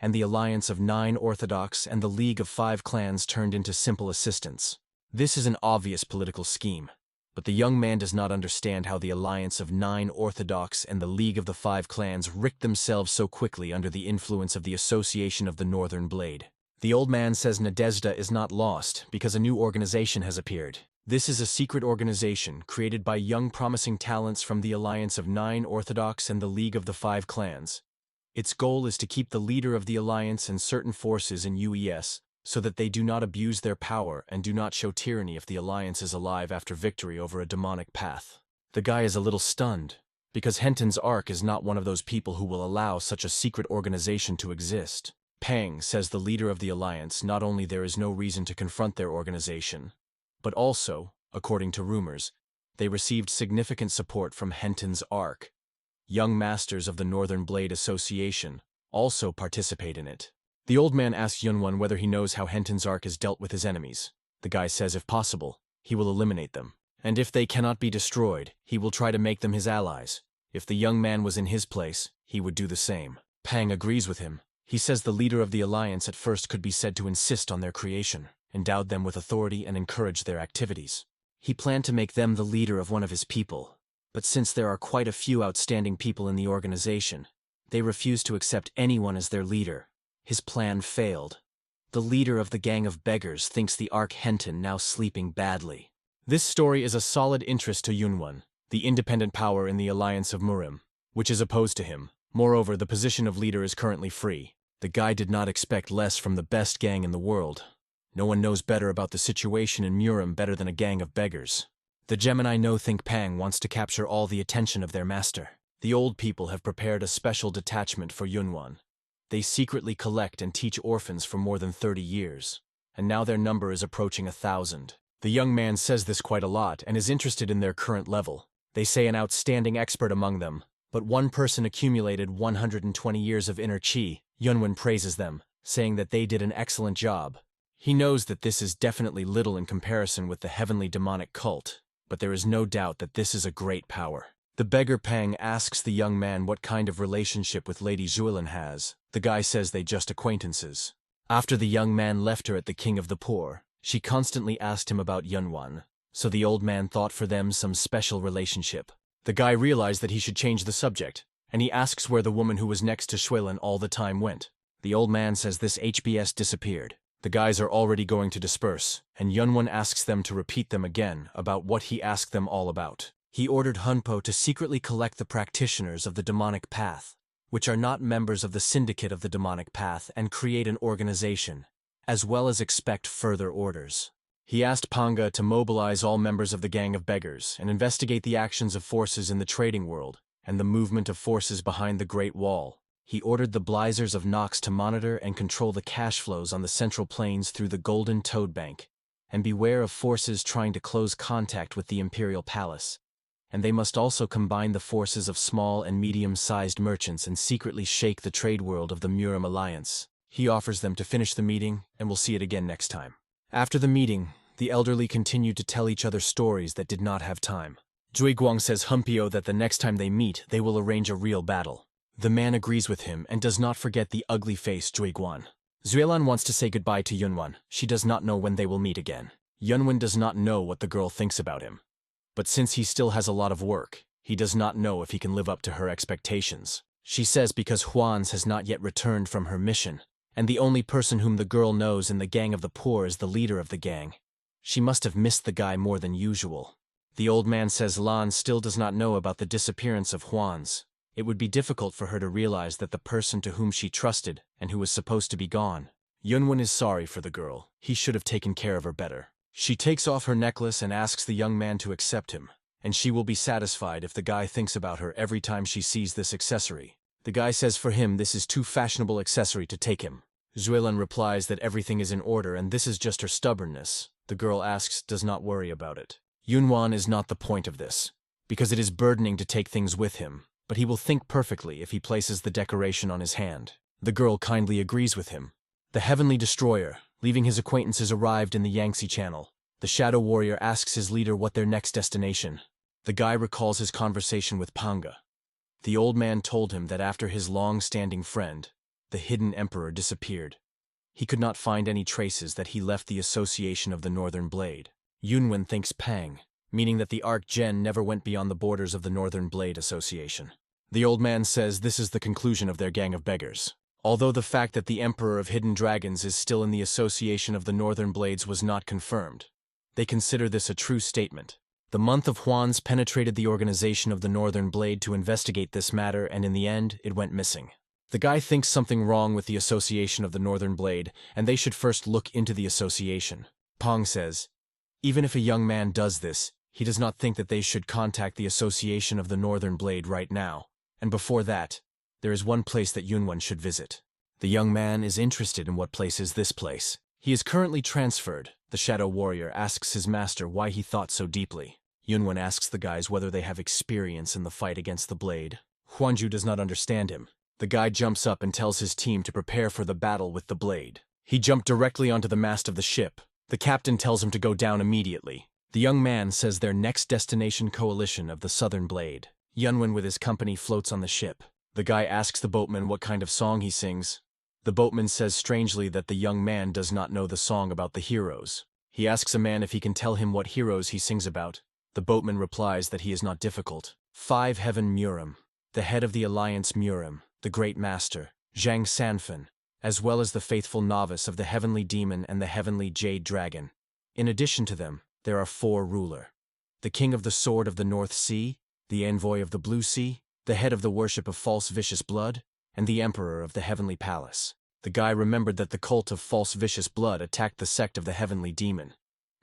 and the alliance of 9 Orthodox and the League of 5 clans turned into simple assistants. This is an obvious political scheme. But the young man does not understand how the alliance of 9 Orthodox and the League of the 5 Clans ricked themselves so quickly under the influence of the Association of the Northern Blade. The old man says Nadezhda is not lost because a new organization has appeared. This is a secret organization created by young promising talents from the alliance of 9 Orthodox and the League of the 5 Clans. Its goal is to keep the leader of the alliance and certain forces in UES so that they do not abuse their power and do not show tyranny if the alliance is alive after victory over a demonic path. The guy is a little stunned, because Henton's Arc is not one of those people who will allow such a secret organization to exist. Pang says the leader of the alliance not only there is no reason to confront their organization, but also, according to rumors, they received significant support from Henton's Arc. Young masters of the Northern Blade Association also participate in it. The old man asks Yunvan whether he knows how Henton's Arc is dealt with his enemies. The guy says if possible, he will eliminate them. And if they cannot be destroyed, he will try to make them his allies. If the young man was in his place, he would do the same. Pang agrees with him. He says the leader of the alliance at first could be said to insist on their creation, endowed them with authority and encouraged their activities. He planned to make them the leader of one of his people, but since there are quite a few outstanding people in the organization, they refuse to accept anyone as their leader. His plan failed. The leader of the gang of beggars thinks the Arc Henton now sleeping badly. This story is a solid interest to Yunvan, the independent power in the alliance of Murim, which is opposed to him. Moreover, the position of leader is currently free. The guy did not expect less from the best gang in the world. No one knows better about the situation in Murim better than a gang of beggars. The Gemini think Pang wants to capture all the attention of their master. The old people have prepared a special detachment for Yunvan. They secretly collect and teach orphans for more than 30 years, and now their number is approaching 1,000. The young man says this quite a lot and is interested in their current level. They say an outstanding expert among them, but one person accumulated 120 years of inner chi. Yunvan praises them, saying that they did an excellent job. He knows that this is definitely little in comparison with the heavenly demonic cult, but there is no doubt that this is a great power. The beggar Pang asks the young man what kind of relationship with Lady Zuilin has. The guy says they just acquaintances. After the young man left her at the King of the Poor, she constantly asked him about Yunvan, so the old man thought for them some special relationship. The guy realized that he should change the subject, and he asks where the woman who was next to Zuilin all the time went. The old man says this HBS disappeared. The guys are already going to disperse, and Yunvan asks them to repeat them again about what he asked them all about. He ordered Hunpo to secretly collect the practitioners of the demonic path, which are not members of the syndicate of the demonic path, and create an organization, as well as expect further orders. He asked Panga to mobilize all members of the gang of beggars and investigate the actions of forces in the trading world and the movement of forces behind the Great Wall. He ordered the Blizers of Nox to monitor and control the cash flows on the Central Plains through the Golden Toad Bank, and beware of forces trying to close contact with the Imperial Palace. And they must also combine the forces of small and medium-sized merchants and secretly shake the trade world of the Murim Alliance. He offers them to finish the meeting, and we'll see it again next time. After the meeting, the elderly continued to tell each other stories that did not have time. Zhuiguang says Humpio that the next time they meet, they will arrange a real battle. The man agrees with him and does not forget the ugly-faced Zhuiguan. Zuelan wants to say goodbye to Yunvan. She does not know when they will meet again. Yunvan does not know what the girl thinks about him. But since he still has a lot of work, he does not know if he can live up to her expectations. She says because Juan's has not yet returned from her mission, and the only person whom the girl knows in the gang of the poor is the leader of the gang. She must have missed the guy more than usual. The old man says Lan still does not know about the disappearance of Juan's. It would be difficult for her to realize that the person to whom she trusted and who was supposed to be gone. Yunvan is sorry for the girl. He should have taken care of her better. She takes off her necklace and asks the young man to accept him, and she will be satisfied if the guy thinks about her every time she sees this accessory. The guy says for him this is too fashionable accessory to take him. Zuelan replies that everything is in order and this is just her stubbornness. The girl asks does not worry about it. Yunvan is not the point of this, because it is burdening to take things with him, but he will think perfectly if he places the decoration on his hand. The girl kindly agrees with him. The Heavenly Destroyer, leaving his acquaintances, arrived in the Yangtze Channel. The Shadow Warrior asks his leader what their next destination. The guy recalls his conversation with Panga. The old man told him that after his long-standing friend, the Hidden Emperor, disappeared, he could not find any traces that he left the Association of the Northern Blade. Yunvan thinks Pang, meaning that the Arc-Gen never went beyond the borders of the Northern Blade Association. The old man says this is the conclusion of their gang of beggars. Although the fact that the Emperor of Hidden Dragons is still in the association of the Northern Blades was not confirmed, they consider this a true statement. The month of Huans penetrated the organization of the Northern Blade to investigate this matter, and in the end, it went missing. The guy thinks something wrong with the association of the Northern Blade, and they should first look into the association. Pong says, even if a young man does this, he does not think that they should contact the association of the Northern Blade right now. And before that, there is one place that Yunvan should visit. The young man is interested in what place is this place. He is currently transferred. The Shadow Warrior asks his master why he thought so deeply. Yunvan asks the guys whether they have experience in the fight against the blade. Huanju does not understand him. The guy jumps up and tells his team to prepare for the battle with the blade. He jumped directly onto the mast of the ship. The captain tells him to go down immediately. The young man says their next destination coalition of the Southern Blade. Yunvan with his company floats on the ship. The guy asks the boatman what kind of song he sings. The boatman says strangely that the young man does not know the song about the heroes. He asks a man if he can tell him what heroes he sings about. The boatman replies that he is not difficult. 5 Heaven Murim, the head of the Alliance Murim, the Great Master, Zhang Sanfen, as well as the faithful novice of the Heavenly Demon and the Heavenly Jade Dragon. In addition to them, there are 4 ruler. The King of the Sword of the North Sea, the Envoy of the Blue Sea, the head of the worship of false vicious blood, and the Emperor of the Heavenly Palace. The guy remembered that the cult of false vicious blood attacked the sect of the Heavenly Demon,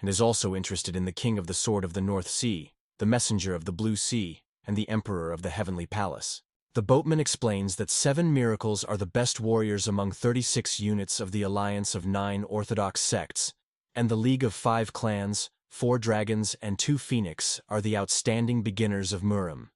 and is also interested in the King of the Sword of the North Sea, the Messenger of the Blue Sea, and the Emperor of the Heavenly Palace. The boatman explains that 7 miracles are the best warriors among 36 units of the alliance of 9 Orthodox sects, and the League of 5 clans, 4 dragons, and 2 phoenix are the outstanding beginners of Murim.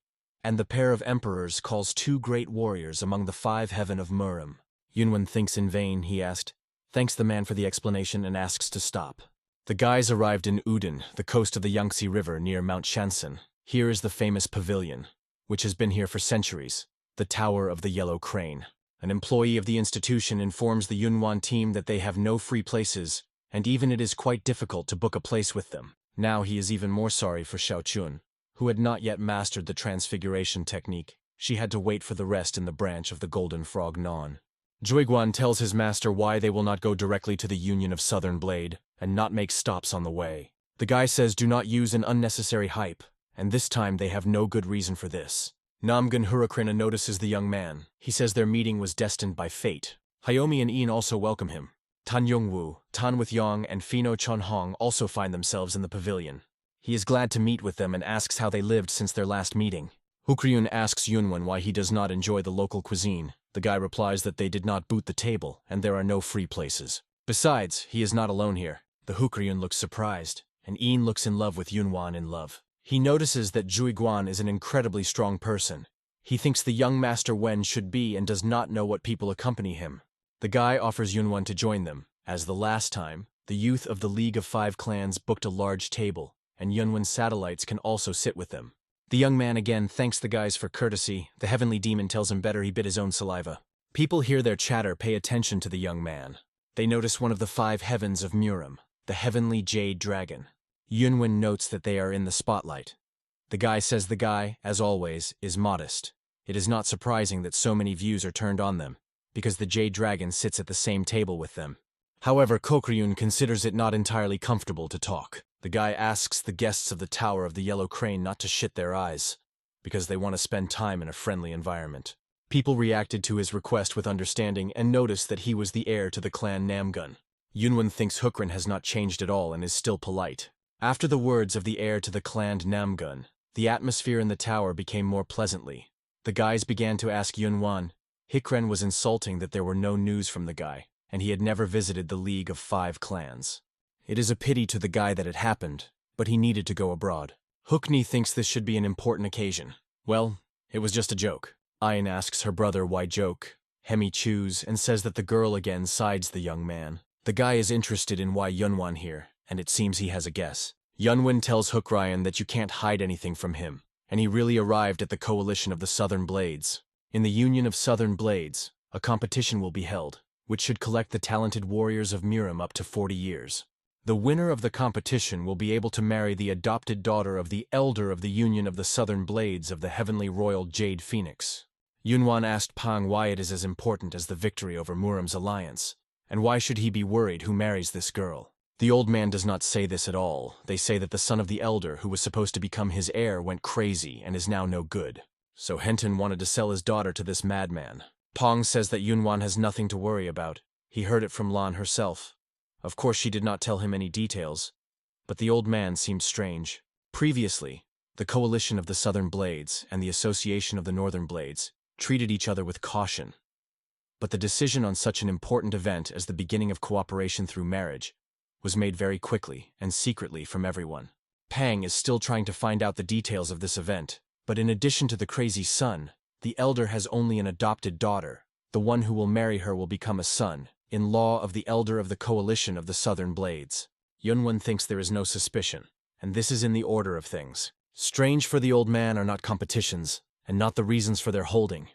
And the pair of emperors calls 2 great warriors among the 5 heaven of Murim. Yunvan thinks in vain, he asked, thanks the man for the explanation and asks to stop. The guys arrived in Udon, the coast of the Yangtze River near Mount Shansen. Here is the famous pavilion, which has been here for centuries, the Tower of the Yellow Crane. An employee of the institution informs the Yunvan team that they have no free places, and even it is quite difficult to book a place with them. Now he is even more sorry for Xiaochun, who had not yet mastered the transfiguration technique. She had to wait for the rest in the branch of the Golden Frog Non. Juiguan tells his master why they will not go directly to the Union of Southern Blade, and not make stops on the way. The guy says do not use an unnecessary hype, and this time they have no good reason for this. Namgun Hurakrina notices the young man. He says their meeting was destined by fate. Hayomi and Ian also welcome him. Tan Yongwu, Tan with Yang, and Fino Chonhong also find themselves in the pavilion. He is glad to meet with them and asks how they lived since their last meeting. Hukryun asks Yunvan why he does not enjoy the local cuisine. The guy replies that they did not boot the table, and there are no free places. Besides, he is not alone here. The Hukryun looks surprised, and Ian looks in love with Yunvan in love. He notices that Juiguan is an incredibly strong person. He thinks the young Master Wen should be and does not know what people accompany him. The guy offers Yunvan to join them. As the last time, the youth of the League of 5 Clans booked a large table, and Yunwan's satellites can also sit with them. The young man again thanks the guys for courtesy. The Heavenly Demon tells him better he bit his own saliva. People hear their chatter, pay attention to the young man. They notice one of the 5 heavens of Murim, the Heavenly Jade Dragon. Yunvan notes that they are in the spotlight. The guy says the guy, as always, is modest. It is not surprising that so many views are turned on them, because the Jade Dragon sits at the same table with them. However, Kokryun considers it not entirely comfortable to talk. The guy asks the guests of the Tower of the Yellow Crane not to shit their eyes, because they want to spend time in a friendly environment. People reacted to his request with understanding and noticed that he was the heir to the clan Namgun. Yunvan thinks Hukrin has not changed at all and is still polite. After the words of the heir to the clan Namgun, the atmosphere in the tower became more pleasantly. The guys began to ask Yunvan. Hikren was insulting that there were no news from the guy, and he had never visited the League of 5 Clans. It is a pity to the guy that it happened, but he needed to go abroad. Hookney thinks this should be an important occasion. Well, it was just a joke. Ayn asks her brother why joke. Hemi chews and says that the girl again sides the young man. The guy is interested in why Yunwan here, and it seems he has a guess. Yunwan tells Hookryan that you can't hide anything from him, and he really arrived at the coalition of the Southern Blades. In the Union of Southern Blades, a competition will be held, which should collect the talented warriors of Murim up to 40 years. The winner of the competition will be able to marry the adopted daughter of the elder of the Union of the Southern Blades of the Heavenly Royal Jade Phoenix. Yunvan asked Pang why it is as important as the victory over Muram's alliance, and why should he be worried who marries this girl. The old man does not say this at all. They say that the son of the elder, who was supposed to become his heir, went crazy and is now no good. So Henton wanted to sell his daughter to this madman. Pang says that Yunvan has nothing to worry about. He heard it from Lan herself. Of course she did not tell him any details, but the old man seemed strange. Previously, the coalition of the Southern Blades and the association of the Northern Blades treated each other with caution. But the decision on such an important event as the beginning of cooperation through marriage was made very quickly and secretly from everyone. Pang is still trying to find out the details of this event, but in addition to the crazy son, the elder has only an adopted daughter. The one who will marry her will become a son, in law of the elder of the coalition of the Southern Blades. Yunvan thinks there is no suspicion, and this is in the order of things. Strange for the old man are not competitions, and not the reasons for their holding,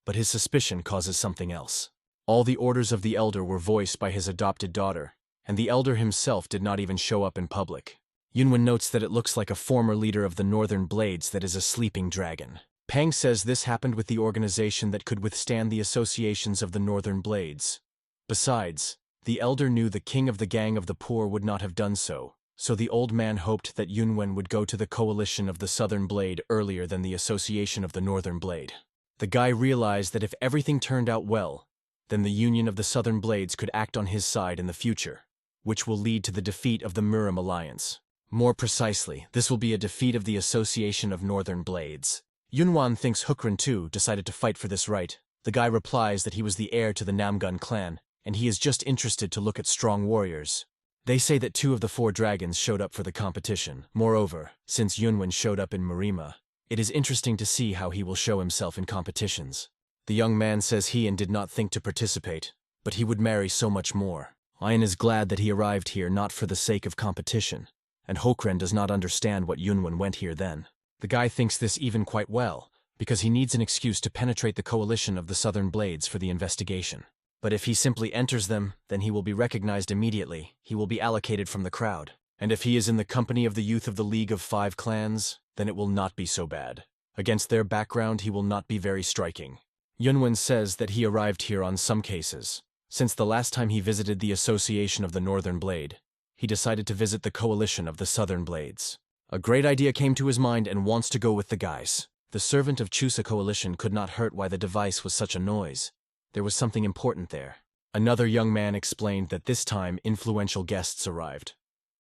but his suspicion causes something else. All the orders of the elder were voiced by his adopted daughter, and the elder himself did not even show up in public. Yunvan notes that it looks like a former leader of the Northern Blades that is a sleeping dragon. Pang says this happened with the organization that could withstand the associations of the Northern Blades. Besides, the elder knew the king of the gang of the poor would not have done so, so the old man hoped that Yunvan would go to the coalition of the Southern Blade earlier than the association of the Northern Blade. The guy realized that if everything turned out well, then the Union of the Southern Blades could act on his side in the future, which will lead to the defeat of the Muram alliance. More precisely, this will be a defeat of the Association of Northern Blades. Yunvan thinks Hukran too decided to fight for this right. The guy replies that he was the heir to the Namgun clan, and he is just interested to look at strong warriors. They say that 2 of the 4 dragons showed up for the competition. Moreover, since Yunvan showed up in Marima, it is interesting to see how he will show himself in competitions. The young man says he did not think to participate, but he would marry so much more. Ayan is glad that he arrived here not for the sake of competition, and Hokren does not understand what Yunvan went here then. The guy thinks this even quite well, because he needs an excuse to penetrate the coalition of the Southern Blades for the investigation. But if he simply enters them, then he will be recognized immediately. He will be allocated from the crowd. And if he is in the company of the youth of the League of 5 Clans, then it will not be so bad. Against their background, he will not be very striking. Yunwan says that he arrived here on some cases. Since the last time he visited the Association of the Northern Blade, he decided to visit the coalition of the Southern Blades. A great idea came to his mind and wants to go with the guys. The servant of Chusa coalition could not hurt why the device was such a noise. There was something important there. Another young man explained that this time influential guests arrived.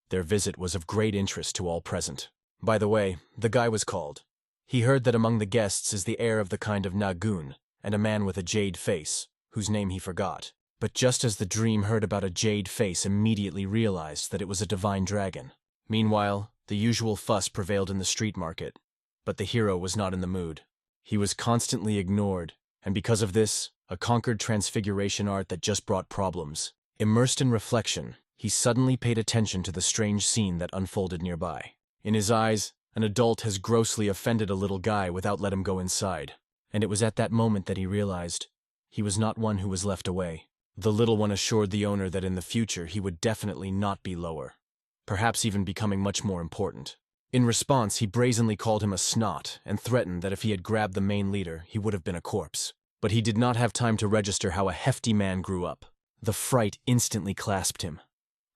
Their visit was of great interest to all present. By the way, the guy was called. He heard that among the guests is the heir of the kind of Nagun, and a man with a jade face, whose name he forgot. But just as the dream heard about a jade face immediately realized that it was a divine dragon. Meanwhile, the usual fuss prevailed in the street market, but the hero was not in the mood. He was constantly ignored, and because of this, a conquered transfiguration art that just brought problems. Immersed in reflection, he suddenly paid attention to the strange scene that unfolded nearby. In his eyes, an adult has grossly offended a little guy without let him go inside. And it was at that moment that he realized he was not one who was left away. The little one assured the owner that in the future he would definitely not be lower, perhaps even becoming much more important. In response, he brazenly called him a snot and threatened that if he had grabbed the main leader, he would have been a corpse. But he did not have time to register how a hefty man grew up. The fright instantly clasped him.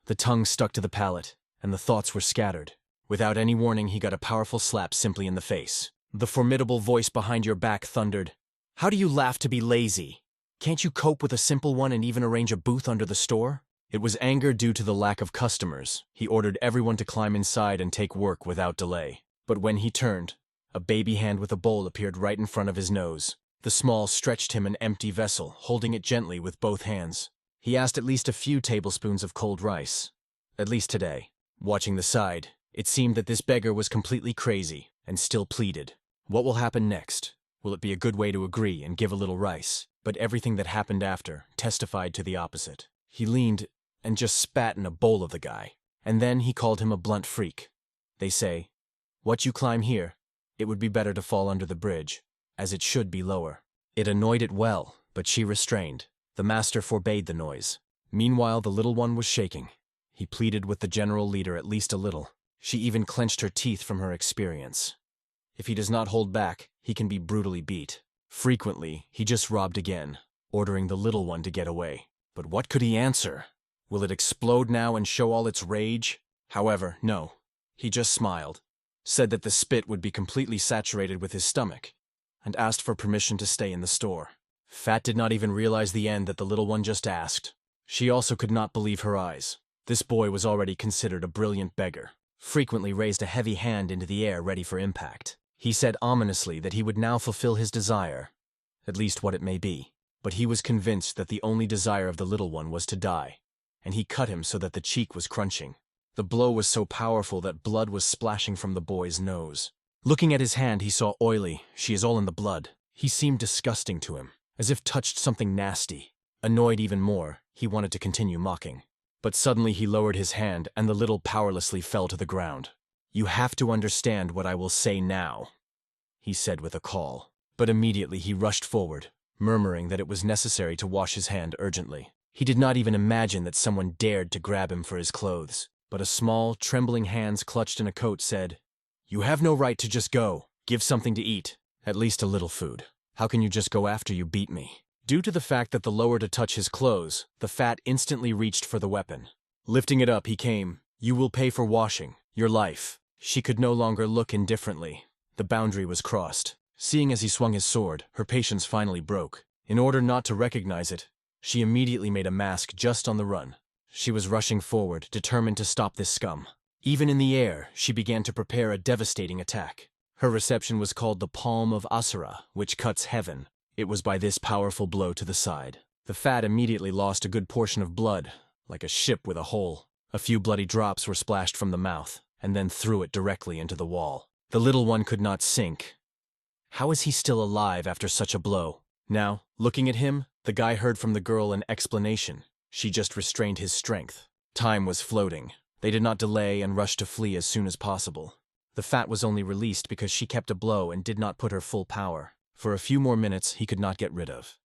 The tongue stuck to the palate, and the thoughts were scattered. Without any warning, he got a powerful slap simply in the face. The formidable voice behind your back thundered, "How do you laugh to be lazy? Can't you cope with a simple one and even arrange a booth under the store?" It was anger due to the lack of customers. He ordered everyone to climb inside and take work without delay. But when he turned, a baby hand with a bowl appeared right in front of his nose. The small stretched him an empty vessel, holding it gently with both hands. He asked at least a few tablespoons of cold rice. At least today. Watching the side, it seemed that this beggar was completely crazy and still pleaded. What will happen next? Will it be a good way to agree and give a little rice? But everything that happened after testified to the opposite. He leaned and just spat in a bowl of the guy. And then he called him a blunt freak. They say, "What you climb here, it would be better to fall under the bridge, as it should be lower." It annoyed it well, but she restrained. The master forbade the noise. Meanwhile, the little one was shaking. He pleaded with the general leader at least a little. She even clenched her teeth from her experience. If he does not hold back, he can be brutally beat. Frequently, he just robbed again, ordering the little one to get away. But what could he answer? Will it explode now and show all its rage? However, no. He just smiled, said that the spit would be completely saturated with his stomach, and asked for permission to stay in the store. Fat did not even realize the end that the little one just asked. She also could not believe her eyes. This boy was already considered a brilliant beggar, frequently raised a heavy hand into the air ready for impact. He said ominously that he would now fulfill his desire, at least what it may be. But he was convinced that the only desire of the little one was to die, and he cut him so that the cheek was crunching. The blow was so powerful that blood was splashing from the boy's nose. Looking at his hand, he saw oily, she is all in the blood. He seemed disgusting to him, as if touched something nasty. Annoyed even more, he wanted to continue mocking. But suddenly he lowered his hand and the little powerlessly fell to the ground. "You have to understand what I will say now," he said with a call. But immediately he rushed forward, murmuring that it was necessary to wash his hand urgently. He did not even imagine that someone dared to grab him for his clothes. But a small, trembling hands clutched in a coat said, "You have no right to just go. Give something to eat. At least a little food. How can you just go after you beat me?" Due to the fact that the lower to touch his clothes, the fat instantly reached for the weapon. Lifting it up, he came. "You will pay for washing. Your life." She could no longer look indifferently. The boundary was crossed. Seeing as he swung his sword, her patience finally broke. In order not to recognize it, she immediately made a mask just on the run. She was rushing forward, determined to stop this scum. Even in the air, she began to prepare a devastating attack. Her reception was called the Palm of Asura, which cuts heaven. It was by this powerful blow to the side. The fat immediately lost a good portion of blood, like a ship with a hole. A few bloody drops were splashed from the mouth, and then threw it directly into the wall. The little one could not sink. How is he still alive after such a blow? Now, looking at him, the guy heard from the girl an explanation. She just restrained his strength. Time was floating. They did not delay and rushed to flee as soon as possible. The fat was only released because she kept a blow and did not put her full power. For a few more minutes, he could not get rid of.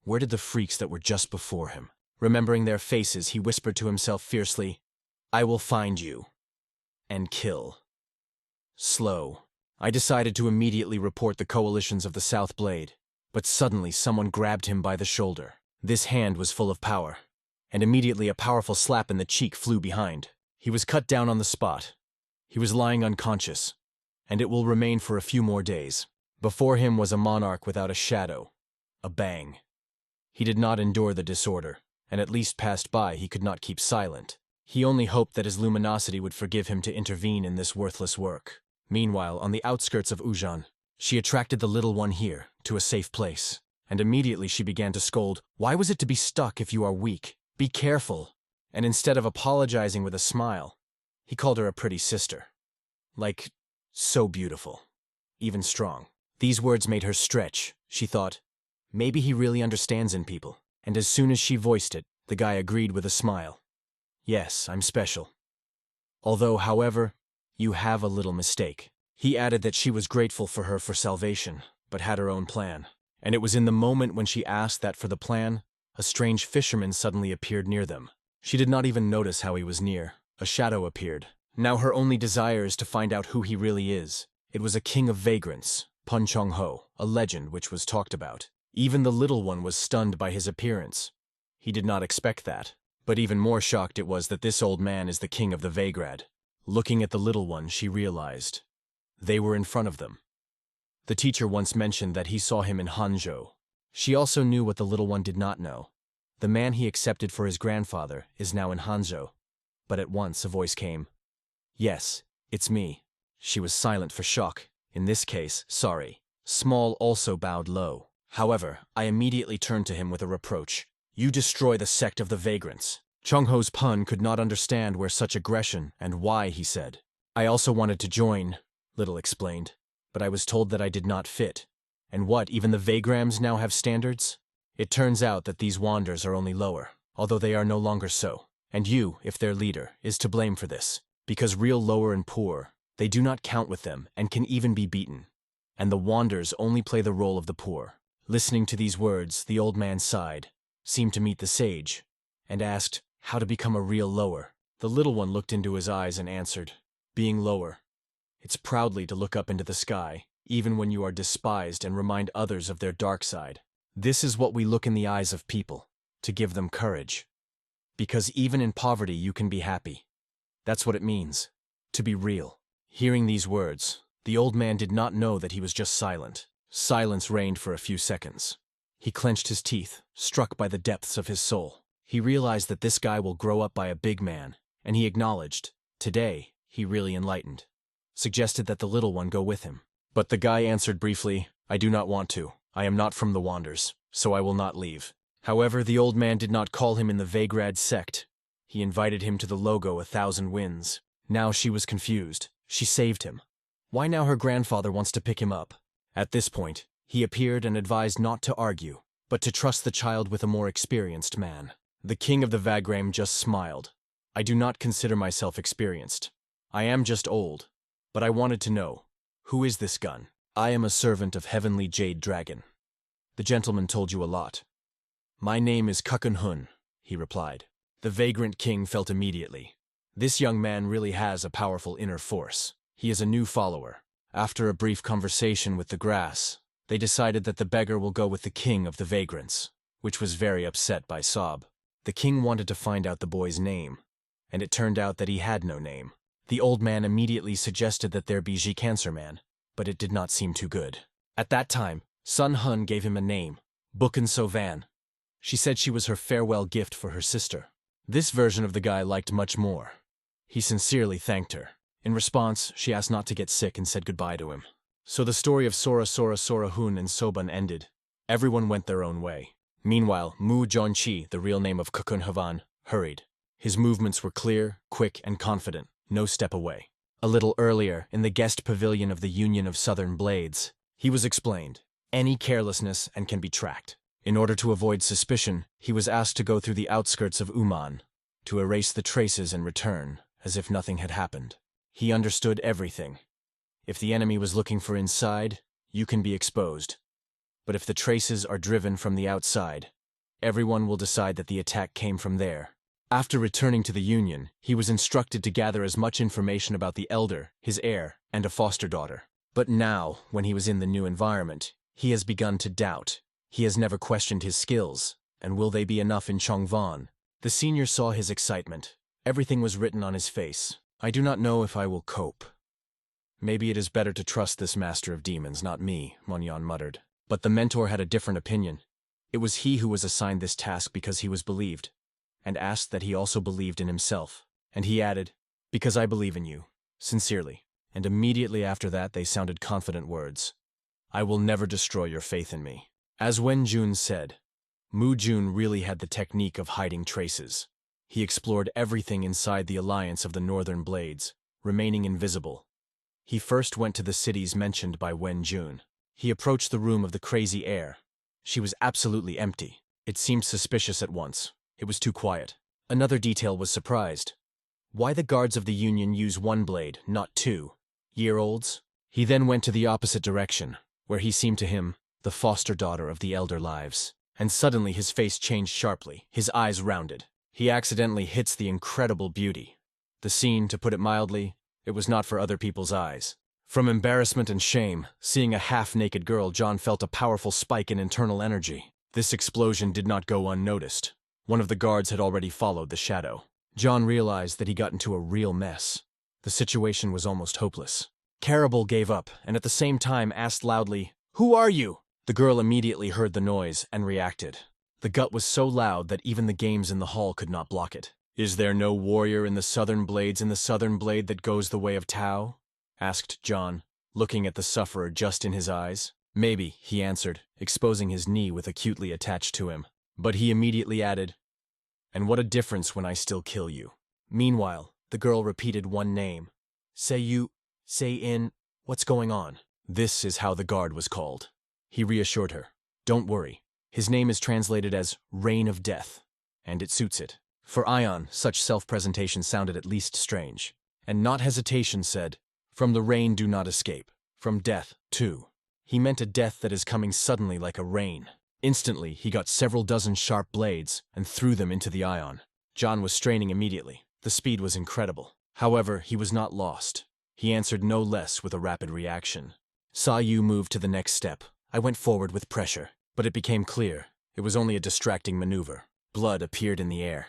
Where did the freaks that were just before him? Remembering their faces, he whispered to himself fiercely, "I will find you and kill." Slow. I decided to immediately report the coalitions of the South Blade, but suddenly someone grabbed him by the shoulder. This hand was full of power, and immediately a powerful slap in the cheek flew behind. He was cut down on the spot. He was lying unconscious, and it will remain for a few more days. Before him was a monarch without a shadow, a bang. He did not endure the disorder, and at least passed by he could not keep silent. He only hoped that his luminosity would forgive him to intervene in this worthless work. Meanwhile, on the outskirts of Ujan, she attracted the little one here, to a safe place, and immediately she began to scold, "Why was it to be stuck if you are weak? Be careful." And instead of apologizing with a smile, he called her a pretty sister. Like, so beautiful. Even strong. These words made her stretch. She thought, maybe he really understands in people. And as soon as she voiced it, the guy agreed with a smile. "Yes, I'm special. Although, however, you have a little mistake." He added that she was grateful for her for salvation, but had her own plan. And it was in the moment when she asked that for the plan, a strange fisherman suddenly appeared near them. She did not even notice how he was near. A shadow appeared. Now her only desire is to find out who he really is. It was a king of vagrants, Pun Chong Ho, a legend which was talked about. Even the little one was stunned by his appearance. He did not expect that. But even more shocked it was that this old man is the king of the Vagrad. Looking at the little one, she realized. They were in front of them. The teacher once mentioned that he saw him in Hanzhou. She also knew what the little one did not know. The man he accepted for his grandfather is now in Hanzhou. But at once a voice came. "Yes, it's me." She was silent for shock. In this case, sorry. Small also bowed low. However, I immediately turned to him with a reproach. "You destroy the sect of the vagrants." Chung Ho's pun could not understand where such aggression and why, he said. "I also wanted to join," Little explained, "but I was told that I did not fit. And what, even the vagrams now have standards? It turns out that these wanders are only lower, although they are no longer so. And you, if their leader, is to blame for this. Because real lower and poor, they do not count with them and can even be beaten. And the wanders only play the role of the poor." Listening to these words, the old man sighed, seemed to meet the sage, and asked how to become a real lower. The little one looked into his eyes and answered, being lower. It's proudly to look up into the sky, even when you are despised, and remind others of their dark side. This is what we look in the eyes of people, to give them courage. Because even in poverty you can be happy. That's what it means, to be real. Hearing these words, the old man did not know that he was just silent. Silence reigned for a few seconds. He clenched his teeth, struck by the depths of his soul. He realized that this guy will grow up by a big man, and he acknowledged, today, he really enlightened. Suggested that the little one go with him. But the guy answered briefly, I do not want to. I am not from the Wanders, so I will not leave. However, the old man did not call him in the Vagrad sect. He invited him to the logo 1,000 Winds. Now she was confused. She saved him. Why now her grandfather wants to pick him up? At this point, he appeared and advised not to argue, but to trust the child with a more experienced man. The king of the Vagram just smiled. I do not consider myself experienced. I am just old. But I wanted to know, who is this gun? I am a servant of Heavenly Jade Dragon. The gentleman told you a lot. My name is Kukun-hun, he replied. The vagrant king felt immediately. This young man really has a powerful inner force. He is a new follower. After a brief conversation with the grass, they decided that the beggar will go with the king of the vagrants, which was very upset by Sob. The king wanted to find out the boy's name, and it turned out that he had no name. The old man immediately suggested that there be Ji Cancer Man, but it did not seem too good. At that time, Sun Hun gave him a name, Bukan Sovan. She said she was her farewell gift for her sister. This version of the guy liked much more. He sincerely thanked her. In response, she asked not to get sick and said goodbye to him. So the story of Sora Hun and Soban ended. Everyone went their own way. Meanwhile, Mu Jonchi, the real name of Kukun Havan, hurried. His movements were clear, quick, and confident, no step away. A little earlier, in the guest pavilion of the Union of Southern Blades, he was explained, any carelessness and can be tracked. In order to avoid suspicion, he was asked to go through the outskirts of Uman, to erase the traces and return, as if nothing had happened. He understood everything. If the enemy was looking for inside, you can be exposed. But if the traces are driven from the outside, everyone will decide that the attack came from there. After returning to the Union, he was instructed to gather as much information about the elder, his heir, and a foster daughter. But now, when he was in the new environment, he has begun to doubt. He has never questioned his skills, and will they be enough in Chongvan? The senior saw his excitement. Everything was written on his face. I do not know if I will cope. Maybe it is better to trust this master of demons, not me, Monyan muttered. But the mentor had a different opinion. It was he who was assigned this task because he was believed, and asked that he also believed in himself. And he added, because I believe in you, sincerely. And immediately after that they sounded confident words. I will never destroy your faith in me. As Wen Jun said, Mu Jun really had the technique of hiding traces. He explored everything inside the alliance of the Northern Blades, remaining invisible. He first went to the cities mentioned by Wen Jun. He approached the room of the crazy heir. She was absolutely empty. It seemed suspicious at once. It was too quiet. Another detail was surprised. Why the guards of the Union use one blade, not two? Year-olds? He then went to the opposite direction, where he seemed to him the foster daughter of the elder lives. And suddenly his face changed sharply, his eyes rounded. He accidentally hits the incredible beauty. The scene, to put it mildly, it was not for other people's eyes. From embarrassment and shame, seeing a half-naked girl, John felt a powerful spike in internal energy. This explosion did not go unnoticed. One of the guards had already followed the shadow. John realized that he got into a real mess. The situation was almost hopeless. Caribou gave up, and at the same time asked loudly, "Who are you?" The girl immediately heard the noise and reacted. The gut was so loud that even the games in the hall could not block it. "Is there no warrior in the Southern Blade that goes the way of Tao?" asked John, looking at the sufferer just in his eyes. "Maybe," he answered, exposing his knee with acutely attached to him. But he immediately added, "And what a difference when I still kill you." Meanwhile, the girl repeated one name. What's going on?" This is how the guard was called. He reassured her. "Don't worry. His name is translated as Reign of Death, and it suits it." For Ion, such self-presentation sounded at least strange. And not hesitation said, "From the rain do not escape. From death, too." He meant a death that is coming suddenly like a rain. Instantly, he got several dozen sharp blades and threw them into the Ion. John was straining immediately. The speed was incredible. However, he was not lost. He answered no less with a rapid reaction. Saw you move to the next step. I went forward with pressure, but it became clear. It was only a distracting maneuver. Blood appeared in the air.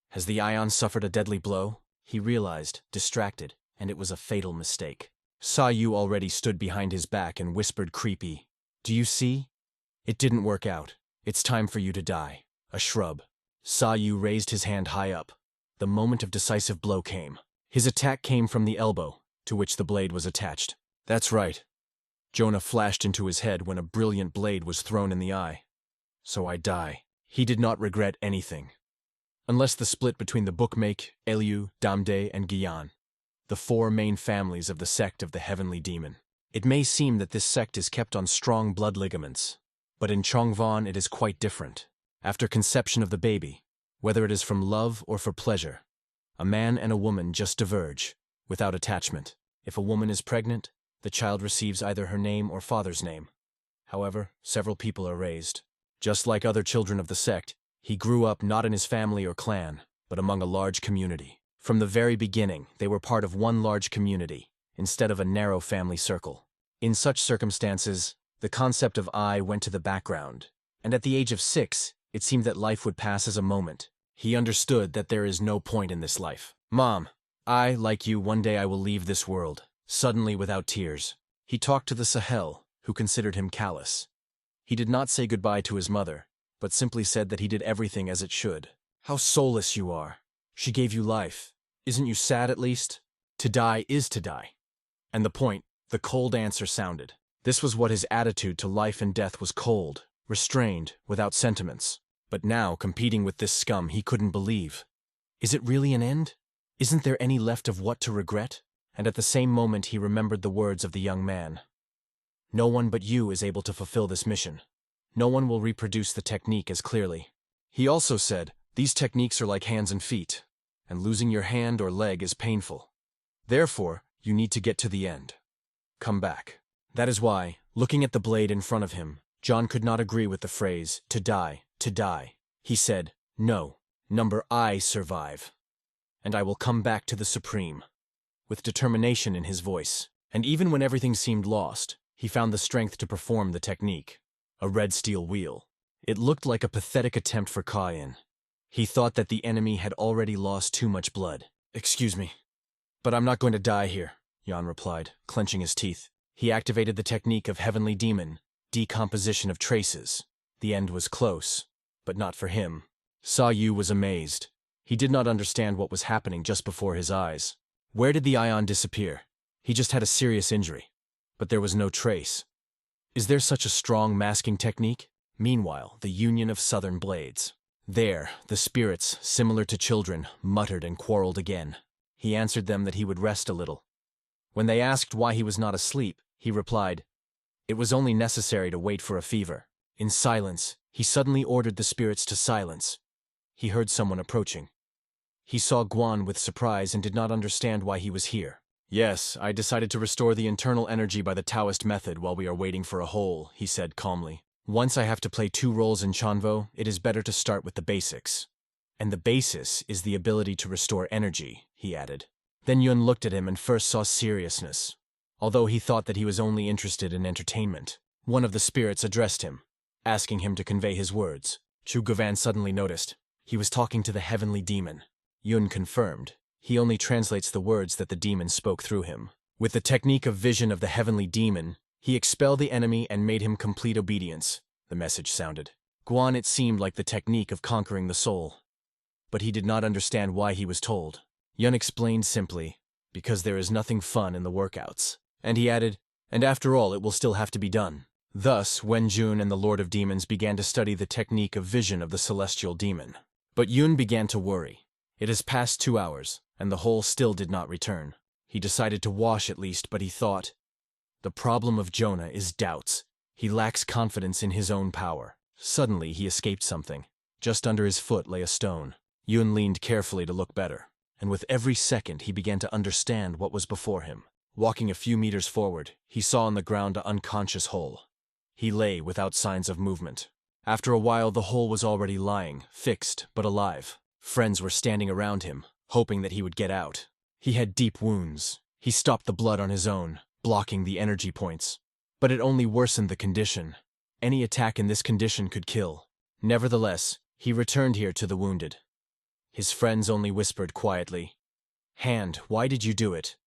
Has the ion suffered a deadly blow? He realized, distracted, and it was a fatal mistake. Saw you already stood behind his back and whispered creepy, "Do you see? It didn't work out. It's time for you to die." A shrub. Saw you raised his hand high up. The moment of decisive blow came. His attack came from the elbow, to which the blade was attached. That's right. Jonah flashed into his head when a brilliant blade was thrown in the eye. So I die. He did not regret anything. Unless the split between the bookmake, Eliu, Damde, and Gyan, the four main families of the sect of the heavenly demon. It may seem that this sect is kept on strong blood ligaments, but in Chongvan it is quite different. After conception of the baby, whether it is from love or for pleasure, a man and a woman just diverge, without attachment. If a woman is pregnant, the child receives either her name or father's name. However, several people are raised. Just like other children of the sect, he grew up not in his family or clan, but among a large community. From the very beginning, they were part of one large community, instead of a narrow family circle. In such circumstances, the concept of I went to the background, and at the age of 6, it seemed that life would pass as a moment. He understood that there is no point in this life. Mom, like you, one day I will leave this world. Suddenly, without tears, he talked to the Sahel, who considered him callous. He did not say goodbye to his mother, but simply said that he did everything as it should. How soulless you are. She gave you life. Isn't you sad at least? To die is to die. And the point, the cold answer sounded. This was what his attitude to life and death was: cold, restrained, without sentiments. But now, competing with this scum, he couldn't believe. Is it really an end? Isn't there any left of what to regret? And at the same moment he remembered the words of the young man. No one but you is able to fulfill this mission. No one will reproduce the technique as clearly. He also said, these techniques are like hands and feet, and losing your hand or leg is painful. Therefore, you need to get to the end. Come back. That is why, looking at the blade in front of him, John could not agree with the phrase, to die, to die. He said, no, I survive. And I will come back to the Supreme. With determination in his voice. And even when everything seemed lost, he found the strength to perform the technique. A red steel wheel. It looked like a pathetic attempt for Kain. He thought that the enemy had already lost too much blood. Excuse me, but I'm not going to die here, Jan replied, clenching his teeth. He activated the technique of Heavenly Demon, decomposition of traces. The end was close, but not for him. Sa Yu was amazed. He did not understand what was happening just before his eyes. Where did the ion disappear? He just had a serious injury, but there was no trace. Is there such a strong masking technique? Meanwhile, the Union of Southern Blades. There, the spirits, similar to children, muttered and quarreled again. He answered them that he would rest a little. When they asked why he was not asleep, he replied, it was only necessary to wait for a fever. In silence, he suddenly ordered the spirits to silence. He heard someone approaching. He saw Guan with surprise and did not understand why he was here. Yes, I decided to restore the internal energy by the Taoist method while we are waiting for a hole, he said calmly. Once I have to play 2 roles in Chanvo, it is better to start with the basics. And the basis is the ability to restore energy, he added. Then Yun looked at him and first saw seriousness. Although he thought that he was only interested in entertainment, one of the spirits addressed him, asking him to convey his words. Chu Gavan suddenly noticed. He was talking to the heavenly demon. Yun confirmed. He only translates the words that the demon spoke through him. With the technique of vision of the heavenly demon, he expelled the enemy and made him complete obedience, the message sounded. Guan, it seemed like the technique of conquering the soul. But he did not understand why he was told. Yun explained simply, because there is nothing fun in the workouts. And he added, and after all it will still have to be done. Thus, Wen Jun and the Lord of Demons began to study the technique of vision of the celestial demon. But Yun began to worry. It has passed 2 hours, and the hole still did not return. He decided to wash at least, but he thought, the problem of Jonah is doubts. He lacks confidence in his own power. Suddenly he escaped something. Just under his foot lay a stone. Yun leaned carefully to look better, and with every second he began to understand what was before him. Walking a few meters forward, he saw on the ground an unconscious hole. He lay without signs of movement. After a while the hole was already lying, fixed but alive. Friends were standing around him, hoping that he would get out. He had deep wounds. He stopped the blood on his own, blocking the energy points. But it only worsened the condition. Any attack in this condition could kill. Nevertheless, he returned here to the wounded. His friends only whispered quietly, "Hand, why did you do it?"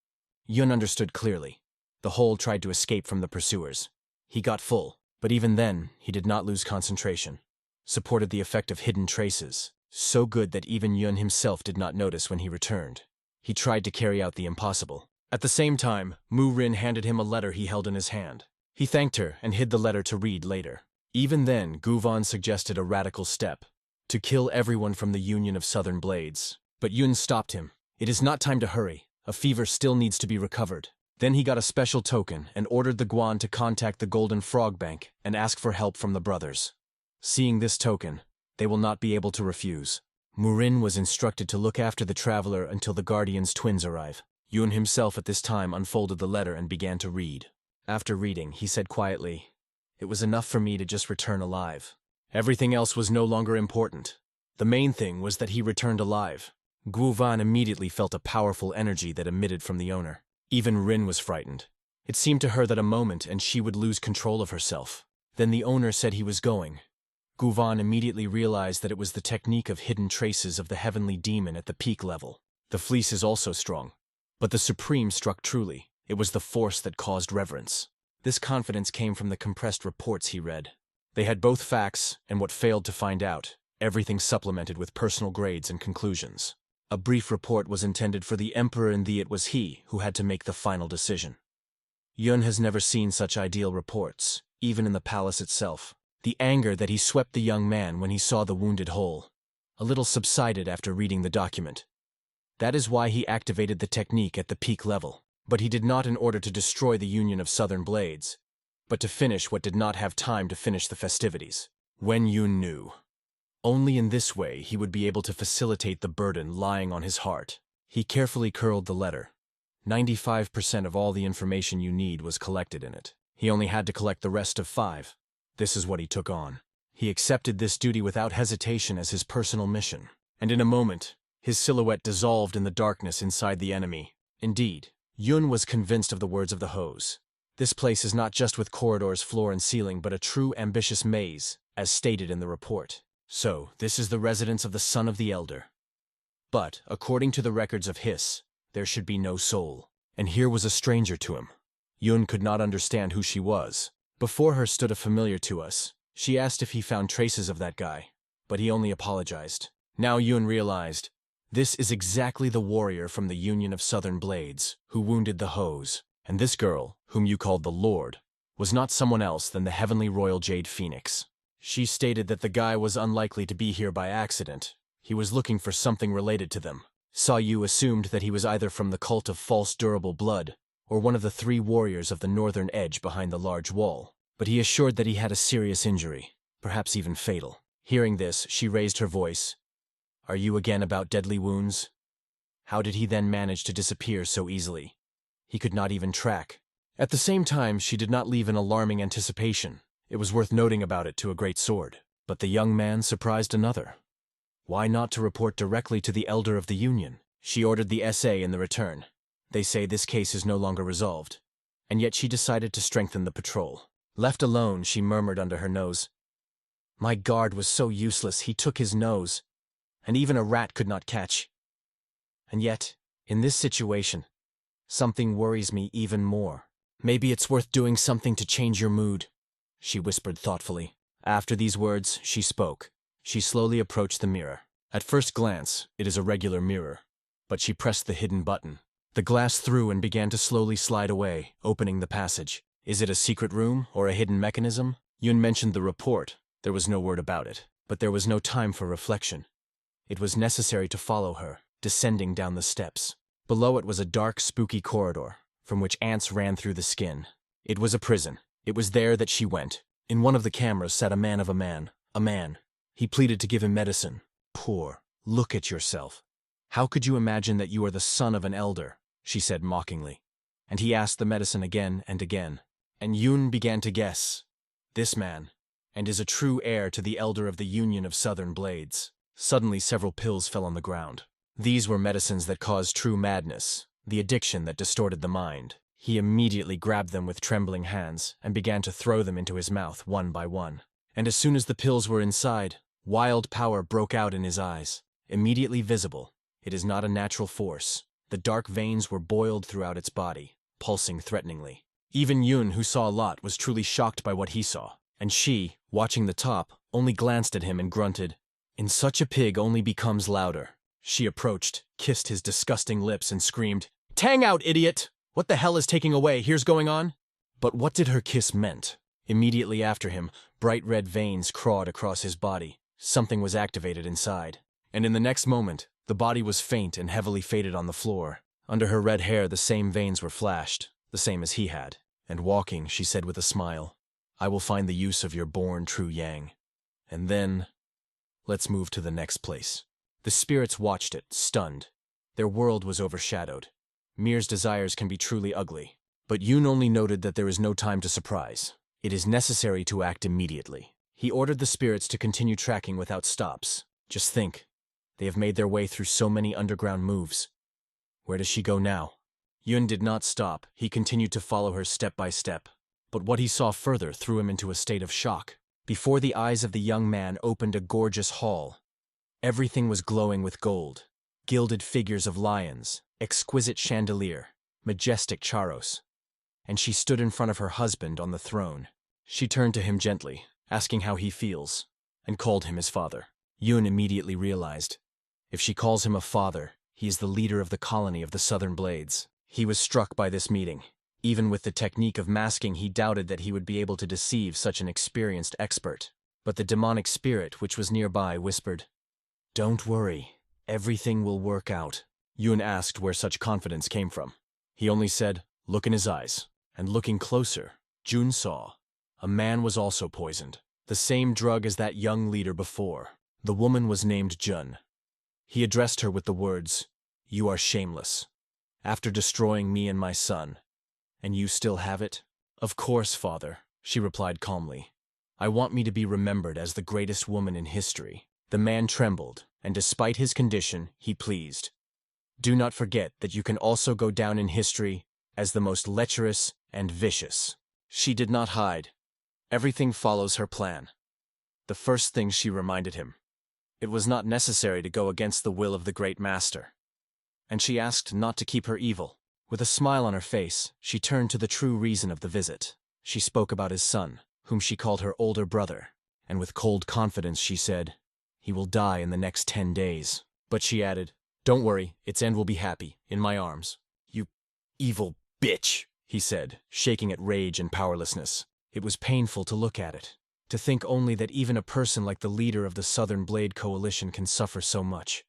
Yun understood clearly. The hole tried to escape from the pursuers. He got full, but even then, he did not lose concentration. Supported the effect of hidden traces, so good that even Yun himself did not notice when he returned. He tried to carry out the impossible. At the same time, Mu Rin handed him a letter he held in his hand. He thanked her and hid the letter to read later. Even then, Yunvan suggested a radical step, to kill everyone from the Union of Southern Blades. But Yun stopped him. "It is not time to hurry. A fever still needs to be recovered." Then he got a special token and ordered the Guan to contact the Golden Frog Bank and ask for help from the brothers. Seeing this token, they will not be able to refuse. Murin was instructed to look after the traveler until the Guardian's twins arrive. Yun himself at this time unfolded the letter and began to read. After reading, he said quietly, "It was enough for me to just return alive. Everything else was no longer important. The main thing was that he returned alive." Guvan immediately felt a powerful energy that emitted from the owner. Even Rin was frightened. It seemed to her that a moment and she would lose control of herself. Then the owner said he was going. Guvan immediately realized that it was the technique of hidden traces of the heavenly demon at the peak level. The fleece is also strong. But the Supreme struck truly. It was the force that caused reverence. This confidence came from the compressed reports he read. They had both facts and what failed to find out, everything supplemented with personal grades and conclusions. A brief report was intended for the Emperor and it was he who had to make the final decision. Yun has never seen such ideal reports, even in the palace itself. The anger that he swept the young man when he saw the wounded hole a little subsided after reading the document. That is why he activated the technique at the peak level. But he did not in order to destroy the Union of Southern Blades, but to finish what did not have time to finish the festivities. When Yun knew. Only in this way he would be able to facilitate the burden lying on his heart. He carefully curled the letter. 95% of all the information you need was collected in it. He only had to collect the rest of 5. This is what he took on. He accepted this duty without hesitation as his personal mission. And in a moment, his silhouette dissolved in the darkness inside the enemy. Indeed, Yun was convinced of the words of the hose. This place is not just with corridors, floor, and ceiling, but a true ambitious maze, as stated in the report. So, this is the residence of the son of the Elder. But, according to the records of Hiss, there should be no soul. And here was a stranger to him. Yun could not understand who she was. Before her stood a familiar to us. She asked if he found traces of that guy, but he only apologized. Now Yun realized, this is exactly the warrior from the Union of Southern Blades, who wounded the hose. And this girl, whom you called the Lord, was not someone else than the Heavenly Royal Jade Phoenix. She stated that the guy was unlikely to be here by accident. He was looking for something related to them. Sayu assumed that he was either from the cult of false durable blood, or one of the 3 warriors of the northern edge behind the large wall. But he assured that he had a serious injury, perhaps even fatal. Hearing this, she raised her voice. "Are you again about deadly wounds? How did he then manage to disappear so easily? He could not even track." At the same time, she did not leave an alarming anticipation. It was worth noting about it to a great sword. But the young man surprised another. Why not to report directly to the Elder of the Union? She ordered the SA in the return. They say this case is no longer resolved. And yet she decided to strengthen the patrol. Left alone, she murmured under her nose. "My guard was so useless, he took his nose. And even a rat could not catch. And yet, in this situation, something worries me even more. Maybe it's worth doing something to change your mood," she whispered thoughtfully. After these words, she spoke. She slowly approached the mirror. At first glance, it is a regular mirror. But she pressed the hidden button. The glass threw and began to slowly slide away, opening the passage. Is it a secret room or a hidden mechanism? Yun mentioned the report. There was no word about it. But there was no time for reflection. It was necessary to follow her, descending down the steps. Below it was a dark, spooky corridor, from which ants ran through the skin. It was a prison. It was there that she went. In one of the cameras sat a man of a man. A man. He pleaded to give him medicine. Poor. Look at yourself. How could you imagine that you are the son of an elder? She said mockingly. And he asked the medicine again and again. And Yun began to guess. This man. And is a true heir to the Elder of the Union of Southern Blades. Suddenly several pills fell on the ground. These were medicines that caused true madness, the addiction that distorted the mind. He immediately grabbed them with trembling hands and began to throw them into his mouth one by one. And as soon as the pills were inside, wild power broke out in his eyes, immediately visible. It is not a natural force. The dark veins were boiled throughout its body, pulsing threateningly. Even Yun, who saw a lot, was truly shocked by what he saw. And she, watching the top, only glanced at him and grunted, "In such a pig only becomes louder." She approached, kissed his disgusting lips and screamed, "Tang out, idiot! What the hell is taking away? Here's going on?" But what did her kiss meant? Immediately after him, bright red veins crawled across his body. Something was activated inside. And in the next moment, the body was faint and heavily faded on the floor. Under her red hair, the same veins were flashed, the same as he had. And walking, she said with a smile, "I will find the use of your born true yang. And then, let's move to the next place." The spirits watched it, stunned. Their world was overshadowed. Mir's desires can be truly ugly. But Yun only noted that there is no time to surprise. It is necessary to act immediately. He ordered the spirits to continue tracking without stops. Just think, they have made their way through so many underground moves. Where does she go now? Yun did not stop. He continued to follow her step by step. But what he saw further threw him into a state of shock. Before the eyes of the young man opened a gorgeous hall. Everything was glowing with gold. Gilded figures of lions, exquisite chandelier, majestic charos. And she stood in front of her husband on the throne. She turned to him gently, asking how he feels, and called him his father. Yun immediately realized, if she calls him a father, he is the leader of the colony of the Southern Blades. He was struck by this meeting. Even with the technique of masking, he doubted that he would be able to deceive such an experienced expert. But the demonic spirit, which was nearby, whispered, "Don't worry, everything will work out." Yun asked where such confidence came from. He only said, "Look in his eyes." And looking closer, Jun saw a man was also poisoned. The same drug as that young leader before. The woman was named Jun. He addressed her with the words, "You are shameless. After destroying me and my son. And you still have it?" "Of course, father," she replied calmly. "I want me to be remembered as the greatest woman in history." The man trembled, and despite his condition, he pleased. "Do not forget that you can also go down in history as the most lecherous and vicious." She did not hide. Everything follows her plan. The first thing she reminded him. It was not necessary to go against the will of the great master. And she asked not to keep her evil. With a smile on her face, she turned to the true reason of the visit. She spoke about his son, whom she called her older brother, and with cold confidence she said, "He will die in the next 10 days. But she added, "Don't worry, its end will be happy, in my arms." "You evil bitch," he said, shaking at rage and powerlessness. It was painful to look at it, to think only that even a person like the leader of the Southern Blade Coalition can suffer so much.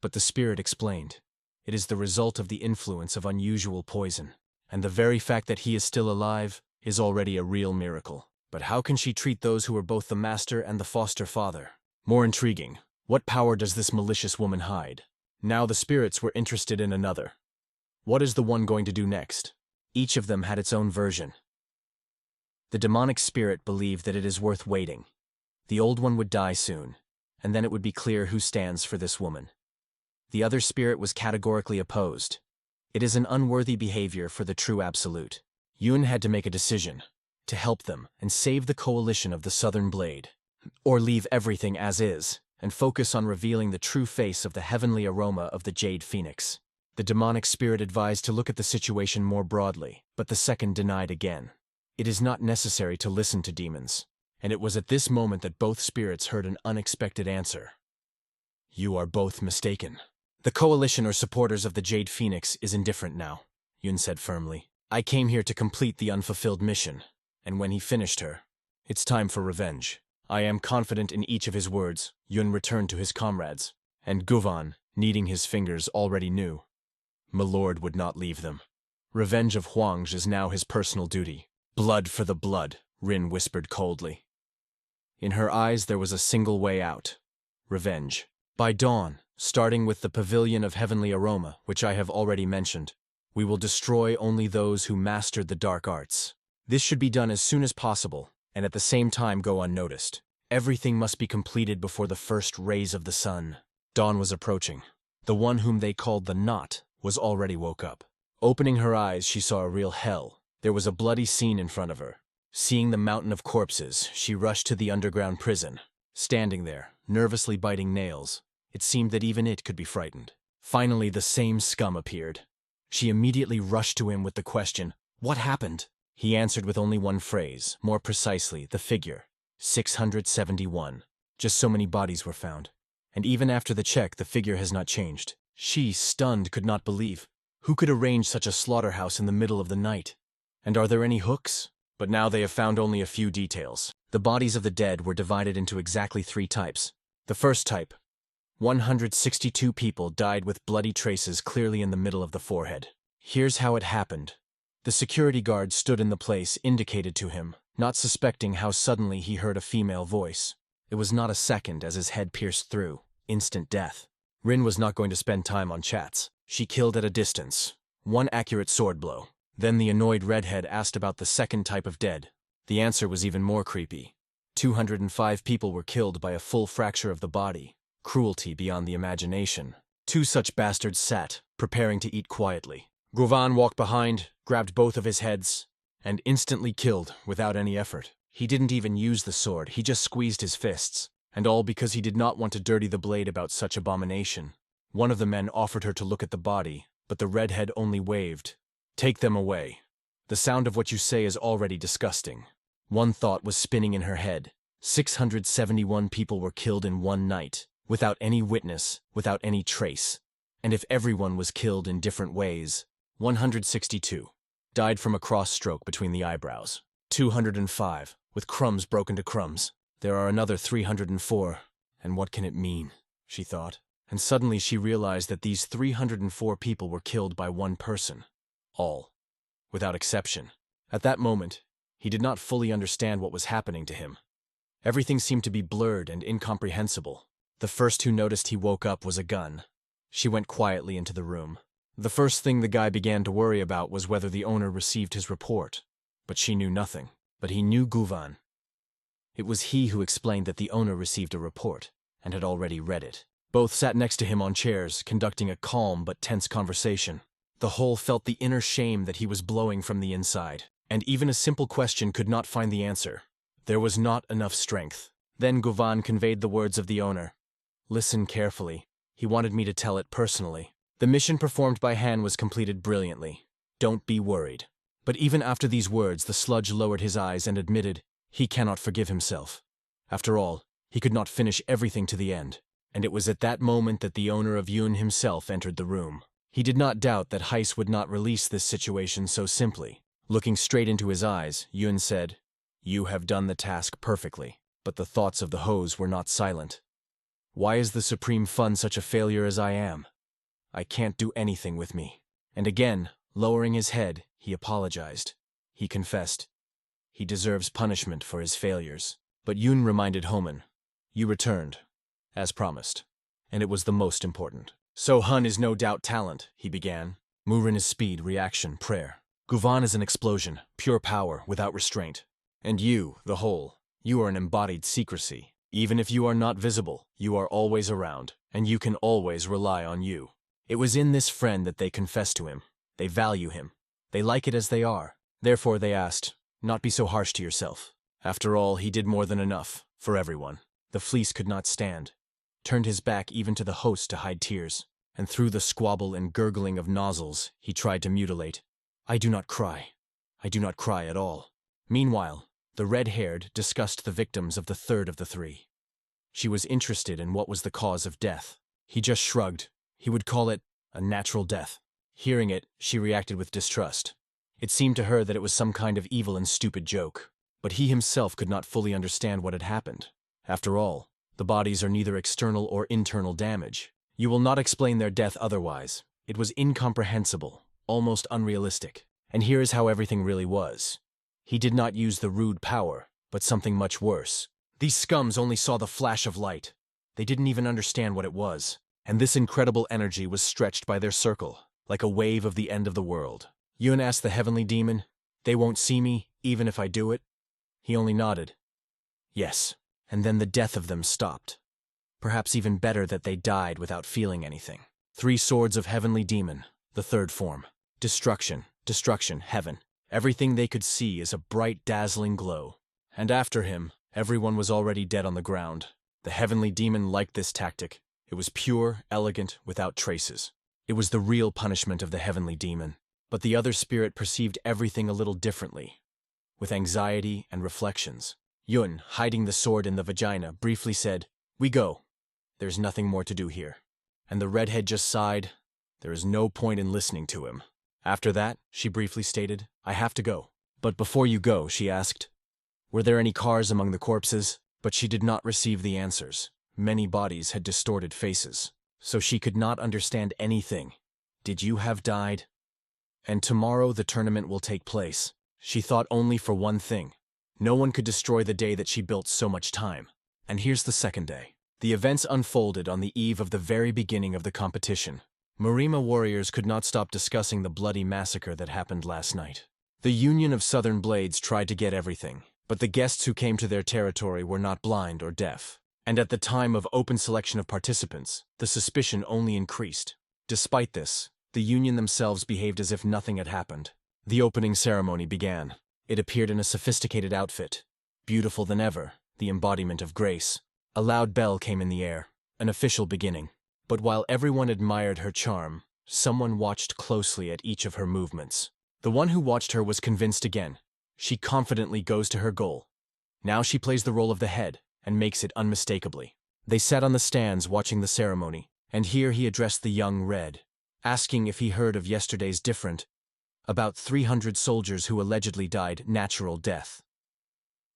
But the spirit explained, it is the result of the influence of unusual poison, and the very fact that he is still alive is already a real miracle. But how can she treat those who are both the master and the foster father? More intriguing, what power does this malicious woman hide? Now the spirits were interested in another. What is the one going to do next? Each of them had its own version. The demonic spirit believed that it is worth waiting. The old one would die soon, and then it would be clear who stands for this woman. The other spirit was categorically opposed. It is an unworthy behavior for the true absolute. Yun had to make a decision, to help them and save the coalition of the Southern Blade, or leave everything as is, and focus on revealing the true face of the heavenly aroma of the Jade Phoenix. The demonic spirit advised to look at the situation more broadly, but the second denied again. It is not necessary to listen to demons, and it was at this moment that both spirits heard an unexpected answer. "You are both mistaken. The coalition or supporters of the Jade Phoenix is indifferent now," Yun said firmly. "I came here to complete the unfulfilled mission, and when he finished her, it's time for revenge." I am confident in each of his words. Yun returned to his comrades, and Guvan, kneading his fingers, already knew. Milord would not leave them. Revenge of Huang's is now his personal duty. "Blood for the blood," Rin whispered coldly. In her eyes there was a single way out. Revenge. By dawn, starting with the Pavilion of Heavenly Aroma, which I have already mentioned, we will destroy only those who mastered the dark arts. This should be done as soon as possible, and at the same time go unnoticed. Everything must be completed before the first rays of the sun. Dawn was approaching. The one whom they called the Knot was already woke up. Opening her eyes, she saw a real hell. There was a bloody scene in front of her. Seeing the mountain of corpses, she rushed to the underground prison. Standing there, nervously biting nails, it seemed that even it could be frightened. Finally, the same scum appeared. She immediately rushed to him with the question, "What happened?" He answered with only one phrase, more precisely, the figure, 671. Just so many bodies were found. And even after the check, the figure has not changed. She, stunned, could not believe. Who could arrange such a slaughterhouse in the middle of the night? And are there any hooks? But now they have found only a few details. The bodies of the dead were divided into exactly 3 types. The first type, 162 people died with bloody traces clearly in the middle of the forehead. Here's how it happened. The security guard stood in the place indicated to him, not suspecting how suddenly he heard a female voice. It was not a second as his head pierced through. Instant death. Rin was not going to spend time on chats. She killed at a distance. 1 accurate sword blow. Then the annoyed redhead asked about the second type of dead. The answer was even more creepy. 205 people were killed by a full fracture of the body. Cruelty beyond the imagination. 2 such bastards sat, preparing to eat quietly. Yunvan walked behind, grabbed both of his heads, and instantly killed without any effort. He didn't even use the sword, he just squeezed his fists. And all because he did not want to dirty the blade about such abomination. One of the men offered her to look at the body, but the redhead only waved. "Take them away. The sound of what you say is already disgusting." One thought was spinning in her head. 671 people were killed in one night, without any witness, without any trace. And if everyone was killed in different ways, 162 died from a cross stroke between the eyebrows. 205, with crumbs broken to crumbs. There are another 304, and what can it mean? She thought. And suddenly she realized that these 304 people were killed by one person. All. Without exception. At that moment, he did not fully understand what was happening to him. Everything seemed to be blurred and incomprehensible. The first who noticed he woke up was a gun. She went quietly into the room. The first thing the guy began to worry about was whether the owner received his report. But she knew nothing. But he knew Yunvan. It was he who explained that the owner received a report, and had already read it. Both sat next to him on chairs, conducting a calm but tense conversation. The whole felt the inner shame that he was blowing from the inside, and even a simple question could not find the answer. There was not enough strength. Then Yunvan conveyed the words of the owner. "Listen carefully. He wanted me to tell it personally. The mission performed by Han was completed brilliantly. Don't be worried." But even after these words, the sludge lowered his eyes and admitted, he cannot forgive himself. After all, he could not finish everything to the end. And it was at that moment that the owner of Yun himself entered the room. He did not doubt that Heiss would not release this situation so simply. Looking straight into his eyes, Yun said, "You have done the task perfectly." But the thoughts of the hose were not silent. "Why is the Supreme Fund such a failure as I am? I can't do anything with me." And again, lowering his head, he apologized. He confessed. He deserves punishment for his failures. But Yun reminded Homan, "You returned, as promised, and it was the most important." "So Hun is no doubt talent," he began. Murin is speed, reaction, prayer. Yunvan is an explosion, pure power, without restraint. And you, the whole, you are an embodied secrecy. Even if you are not visible, you are always around, and you can always rely on you. It was in this friend that they confessed to him. They value him. They like it as they are. Therefore they asked, "Not be so harsh to yourself." After all, he did more than enough, for everyone. The fleece could not stand. Turned his back even to the host to hide tears. And through the squabble and gurgling of nozzles, he tried to mutilate. "I do not cry. I do not cry at all." Meanwhile, the red-haired discussed the victims of the third of the 3. She was interested in what was the cause of death. He just shrugged. He would call it a natural death. Hearing it, she reacted with distrust. It seemed to her that it was some kind of evil and stupid joke. But he himself could not fully understand what had happened. After all, the bodies are neither external or internal damage. You will not explain their death otherwise. It was incomprehensible, almost unrealistic. And here is how everything really was. He did not use the rude power, but something much worse. These scums only saw the flash of light. They didn't even understand what it was. And this incredible energy was stretched by their circle, like a wave of the end of the world. Yun asked the heavenly demon, "They won't see me, even if I do it?" He only nodded. Yes. And then the death of them stopped. Perhaps even better that they died without feeling anything. 3 swords of heavenly demon, the third form. Destruction, destruction, heaven. Everything they could see is a bright, dazzling glow. And after him, everyone was already dead on the ground. The heavenly demon liked this tactic. It was pure, elegant, without traces. It was the real punishment of the heavenly demon. But the other spirit perceived everything a little differently, with anxiety and reflections. Yun, hiding the sword in the vagina, briefly said, "We go. There's nothing more to do here." And the redhead just sighed. There is no point in listening to him. After that, she briefly stated, "I have to go." "But before you go," she asked, "were there any cars among the corpses?" But she did not receive the answers. Many bodies had distorted faces, so she could not understand anything. "Did you have died? And tomorrow the tournament will take place." She thought only for one thing. No one could destroy the day that she built so much time. And here's the second day. The events unfolded on the eve of the very beginning of the competition. Marima warriors could not stop discussing the bloody massacre that happened last night. The Union of Southern Blades tried to get everything, but the guests who came to their territory were not blind or deaf. And at the time of open selection of participants, the suspicion only increased. Despite this, the Union themselves behaved as if nothing had happened. The opening ceremony began. It appeared in a sophisticated outfit, beautiful than ever, the embodiment of grace. A loud bell came in the air, an official beginning. But while everyone admired her charm, someone watched closely at each of her movements. The one who watched her was convinced again. She confidently goes to her goal. Now she plays the role of the head, and makes it unmistakably. They sat on the stands watching the ceremony, and here he addressed the young Red, asking if he heard of yesterday's different, about 300 soldiers who allegedly died natural death.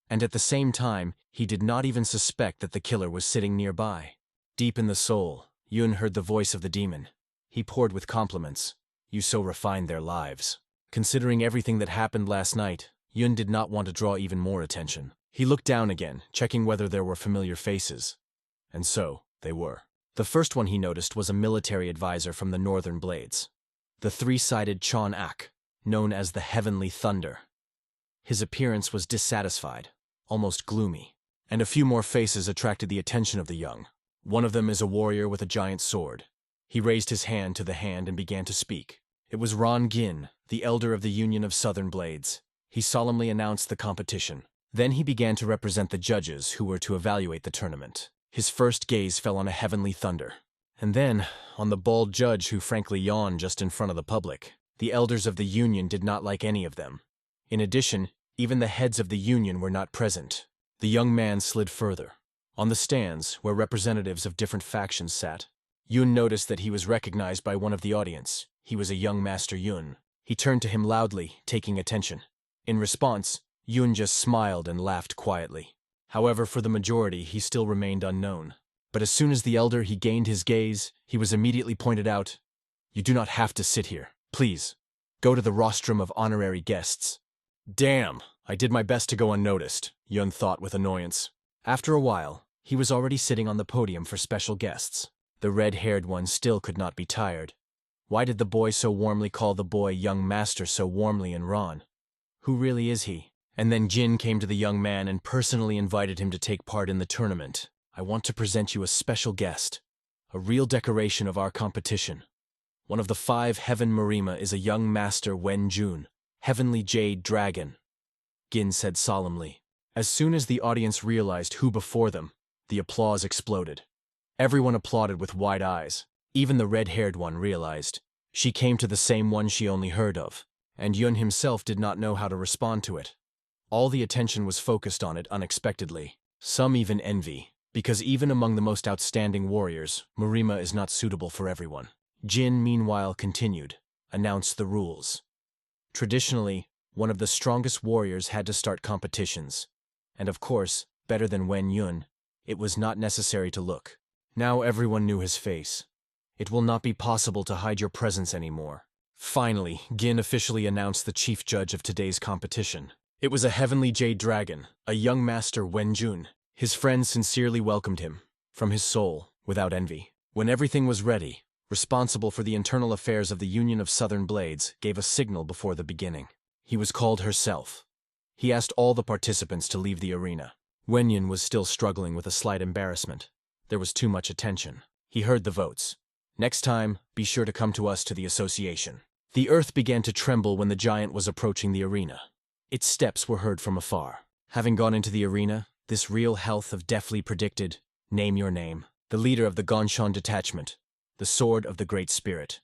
And at the same time, he did not even suspect that the killer was sitting nearby. Deep in the soul, Yun heard the voice of the demon. He poured with compliments. "You so refined their lives." Considering everything that happened last night, Yun did not want to draw even more attention. He looked down again, checking whether there were familiar faces. And so, they were. The first one he noticed was a military advisor from the Northern Blades. The 3-sided Chon Ak, known as the Heavenly Thunder. His appearance was dissatisfied, almost gloomy. And a few more faces attracted the attention of the young. One of them is a warrior with a giant sword. He raised his hand to the hand and began to speak. It was Ron Gin, the elder of the Union of Southern Blades. He solemnly announced the competition. Then he began to represent the judges who were to evaluate the tournament. His first gaze fell on a Heavenly Thunder. And then, on the bald judge who frankly yawned just in front of the public. The elders of the Union did not like any of them. In addition, even the heads of the Union were not present. The young man slid further. On the stands, where representatives of different factions sat, Yun noticed that he was recognized by one of the audience. He was a young Master Yun. He turned to him loudly, taking attention. In response, Yun just smiled and laughed quietly. However, for the majority, he still remained unknown. But as soon as the elder he gained his gaze, he was immediately pointed out. "You do not have to sit here. Please, go to the rostrum of honorary guests." Damn, I did my best to go unnoticed, Yun thought with annoyance. After a while, he was already sitting on the podium for special guests. The red-haired one still could not be tired. Why did the boy so warmly call the boy young master so warmly and Ron? Who really is he? And then Jin came to the young man and personally invited him to take part in the tournament. "I want to present you a special guest, a real decoration of our competition. One of the 5 Heaven Marima is a young master Wen Jun, Heavenly Jade Dragon," Gin said solemnly. As soon as the audience realized who before them, the applause exploded. Everyone applauded with wide eyes. Even the red-haired one realized. She came to the same one she only heard of, and Yun himself did not know how to respond to it. All the attention was focused on it unexpectedly. Some even envy, because even among the most outstanding warriors, Marima is not suitable for everyone. Jin, meanwhile, continued, announced the rules. Traditionally, one of the strongest warriors had to start competitions. And of course, better than Wen Yun, it was not necessary to look. Now everyone knew his face. It will not be possible to hide your presence anymore. Finally, Gin officially announced the chief judge of today's competition. It was a Heavenly Jade Dragon, a young master Wen Jun. His friends sincerely welcomed him, from his soul, without envy. When everything was ready, responsible for the internal affairs of the Union of Southern Blades gave a signal before the beginning. He was called herself. He asked all the participants to leave the arena. Wenyan was still struggling with a slight embarrassment. There was too much attention. He heard the votes. Next time, be sure to come to us to the association. The earth began to tremble when the giant was approaching the arena. Its steps were heard from afar. Having gone into the arena, this real health of deftly predicted, name your name, the leader of the Gonshan detachment, the sword of the Great Spirit.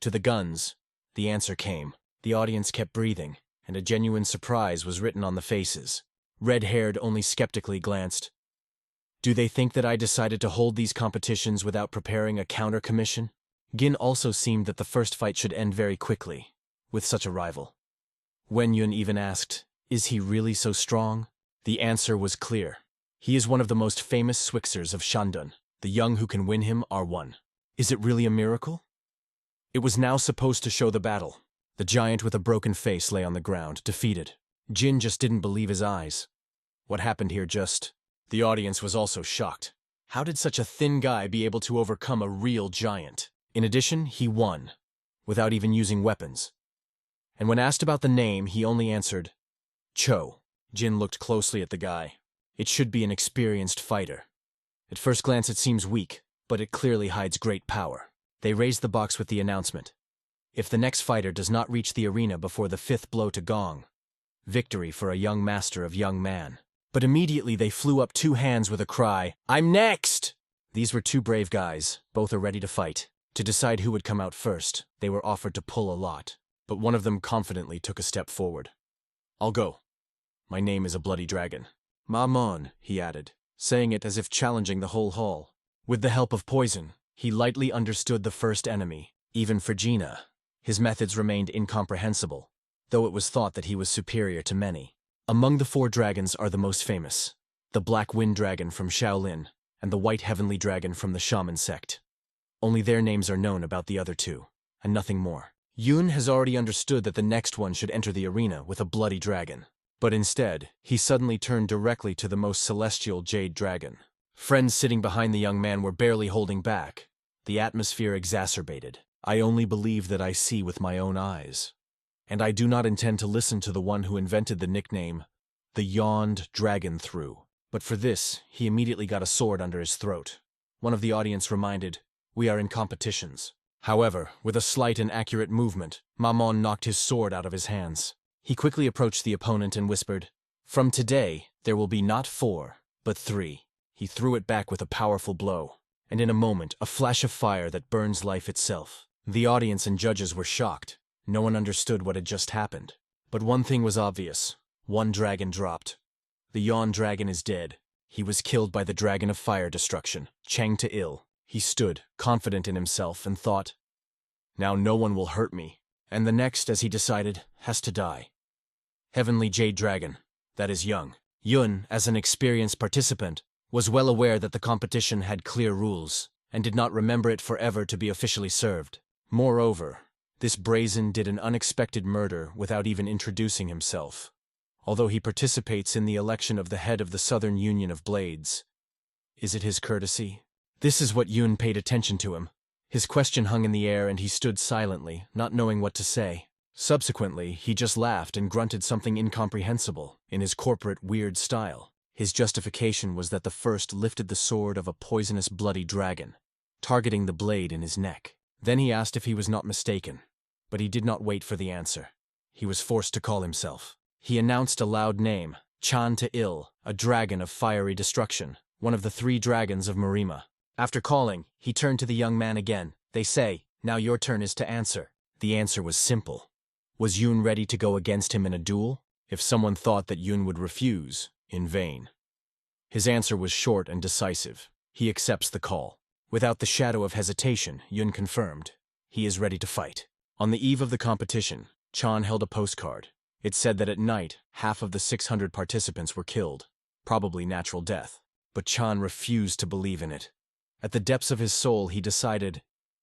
To the guns, the answer came. The audience kept breathing, and a genuine surprise was written on the faces. Red-haired only skeptically glanced. Do they think that I decided to hold these competitions without preparing a counter-commission? Gin also seemed that the first fight should end very quickly, with such a rival. Wen Yun even asked, is he really so strong? The answer was clear. He is one of the most famous Swixers of Shandun. The young who can win him are one. Is it really a miracle? It was now supposed to show the battle. The giant with a broken face lay on the ground, defeated. Jin just didn't believe his eyes. What happened here just... The audience was also shocked. How did such a thin guy be able to overcome a real giant? In addition, he won, without even using weapons. And when asked about the name, he only answered, Cho. Jin looked closely at the guy. It should be an experienced fighter. At first glance it seems weak, but it clearly hides great power. They raised the box with the announcement. If the next fighter does not reach the arena before the 5th blow to gong, victory for a young master of young man. But immediately they flew up 2 hands with a cry, I'm next! These were 2 brave guys, both are ready to fight. To decide who would come out first, they were offered to pull a lot, but one of them confidently took a step forward. I'll go. My name is a bloody dragon. Mamon, he added, saying it as if challenging the whole hall. With the help of poison, he lightly understood the first enemy, even for Gina. His methods remained incomprehensible, though it was thought that he was superior to many. Among the 4 dragons are the most famous, the Black Wind Dragon from Shaolin and the White Heavenly Dragon from the Shaman sect. Only their names are known about the other 2, and nothing more. Yun has already understood that the next one should enter the arena with a bloody dragon. But instead, he suddenly turned directly to the most celestial jade dragon. Friends sitting behind the young man were barely holding back. The atmosphere exacerbated. I only believe that I see with my own eyes. And I do not intend to listen to the one who invented the nickname, the Yawned Dragon through. But for this, he immediately got a sword under his throat. One of the audience reminded, we are in competitions. However, with a slight and accurate movement, Mamon knocked his sword out of his hands. He quickly approached the opponent and whispered, from today, there will be not 4, but 3. He threw it back with a powerful blow, and in a moment, a flash of fire that burns life itself. The audience and judges were shocked. No one understood what had just happened. But one thing was obvious. 1 dragon dropped. The Yawn Dragon is dead. He was killed by the Dragon of Fire Destruction, Chang Il. He stood, confident in himself, and thought, now no one will hurt me. And the next, as he decided, has to die. Heavenly Jade Dragon, that is young. Yun, as an experienced participant, was well aware that the competition had clear rules, and did not remember it forever to be officially served. Moreover, this brazen did an unexpected murder without even introducing himself, although he participates in the election of the head of the Southern Union of Blades. Is it his courtesy? This is what Yun paid attention to him. His question hung in the air and he stood silently, not knowing what to say. Subsequently, he just laughed and grunted something incomprehensible, in his corporate weird style. His justification was that the first lifted the sword of a poisonous bloody dragon, targeting the blade in his neck. Then he asked if he was not mistaken. But he did not wait for the answer. He was forced to call himself. He announced a loud name, Chan Il, a dragon of fiery destruction, one of the 3 dragons of Marima. After calling, he turned to the young man again. They say, now your turn is to answer. The answer was simple. Was Yun ready to go against him in a duel? If someone thought that Yun would refuse, in vain. His answer was short and decisive. He accepts the call. Without the shadow of hesitation, Yun confirmed. He is ready to fight. On the eve of the competition, Chan held a postcard. It said that at night, half of the 600 participants were killed, probably natural death. But Chan refused to believe in it. At the depths of his soul, he decided,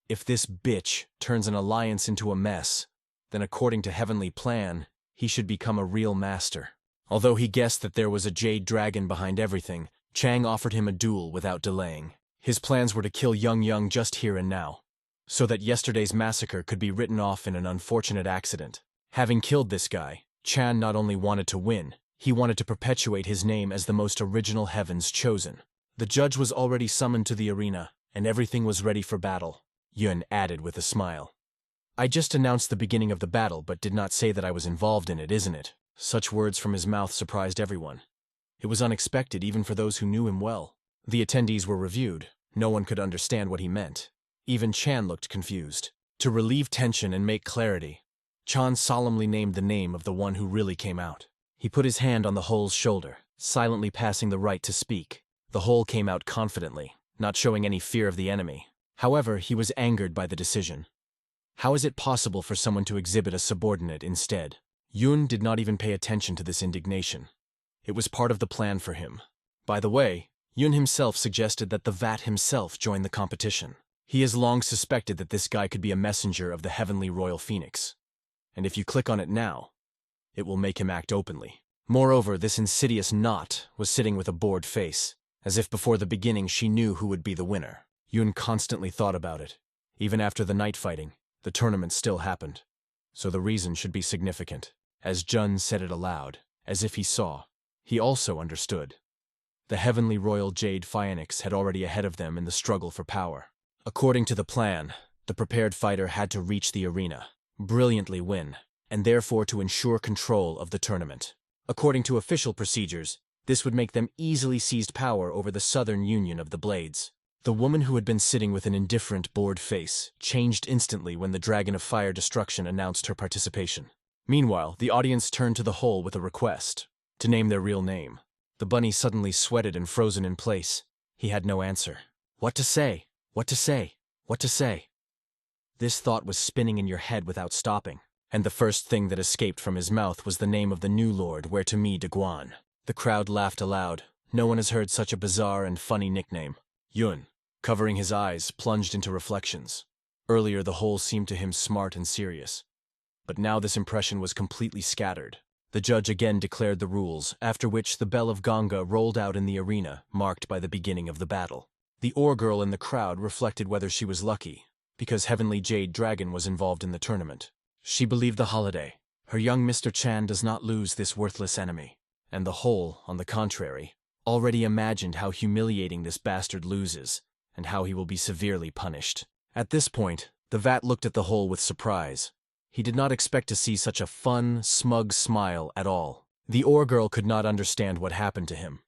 if this bitch turns an alliance into a mess, then according to heavenly plan, he should become a real master. Although he guessed that there was a jade dragon behind everything, Chang offered him a duel without delaying. His plans were to kill Young just here and now, so that yesterday's massacre could be written off in an unfortunate accident. Having killed this guy, Chan not only wanted to win, he wanted to perpetuate his name as the most original Heaven's Chosen. The judge was already summoned to the arena, and everything was ready for battle. Yun added with a smile. I just announced the beginning of the battle but did not say that I was involved in it, isn't it? Such words from his mouth surprised everyone. It was unexpected even for those who knew him well. The attendees were reviewed. No one could understand what he meant. Even Chan looked confused. To relieve tension and make clarity, Chan solemnly named the name of the one who really came out. He put his hand on the Hole's shoulder, silently passing the right to speak. The Hole came out confidently, not showing any fear of the enemy. However, he was angered by the decision. How is it possible for someone to exhibit a subordinate instead? Yun did not even pay attention to this indignation. It was part of the plan for him. By the way, Yun himself suggested that the Vat himself join the competition. He has long suspected that this guy could be a messenger of the Heavenly Royal Phoenix. And if you click on it now, it will make him act openly. Moreover, this insidious knot was sitting with a bored face, as if before the beginning she knew who would be the winner. Yun constantly thought about it. Even after the night fighting, the tournament still happened. So the reason should be significant. As Jun said it aloud, as if he saw, he also understood. The Heavenly Royal Jade Phoenix had already ahead of them in the struggle for power. According to the plan, the prepared fighter had to reach the arena, brilliantly win, and therefore to ensure control of the tournament. According to official procedures, this would make them easily seize power over the Southern Union of the Blades. The woman who had been sitting with an indifferent, bored face changed instantly when the Dragon of Fire Destruction announced her participation. Meanwhile, the audience turned to the Hole with a request to name their real name. The bunny suddenly sweated and frozen in place. He had no answer. What to say? What to say? What to say? This thought was spinning in your head without stopping, and the first thing that escaped from his mouth was the name of the new lord, where to me de Guan. The crowd laughed aloud. No one has heard such a bizarre and funny nickname. Yun, covering his eyes, plunged into reflections. Earlier the Hole seemed to him smart and serious, but now this impression was completely scattered. The judge again declared the rules, after which the bell of Ganga rolled out in the arena, marked by the beginning of the battle. The Ore Girl in the crowd reflected whether she was lucky, because Heavenly Jade Dragon was involved in the tournament. She believed the holiday. Her young Mr. Chan does not lose this worthless enemy. And the Hole, on the contrary, already imagined how humiliating this bastard loses, and how he will be severely punished. At this point, the Vat looked at the Hole with surprise. He did not expect to see such a fun, smug smile at all. The Ore Girl could not understand what happened to him.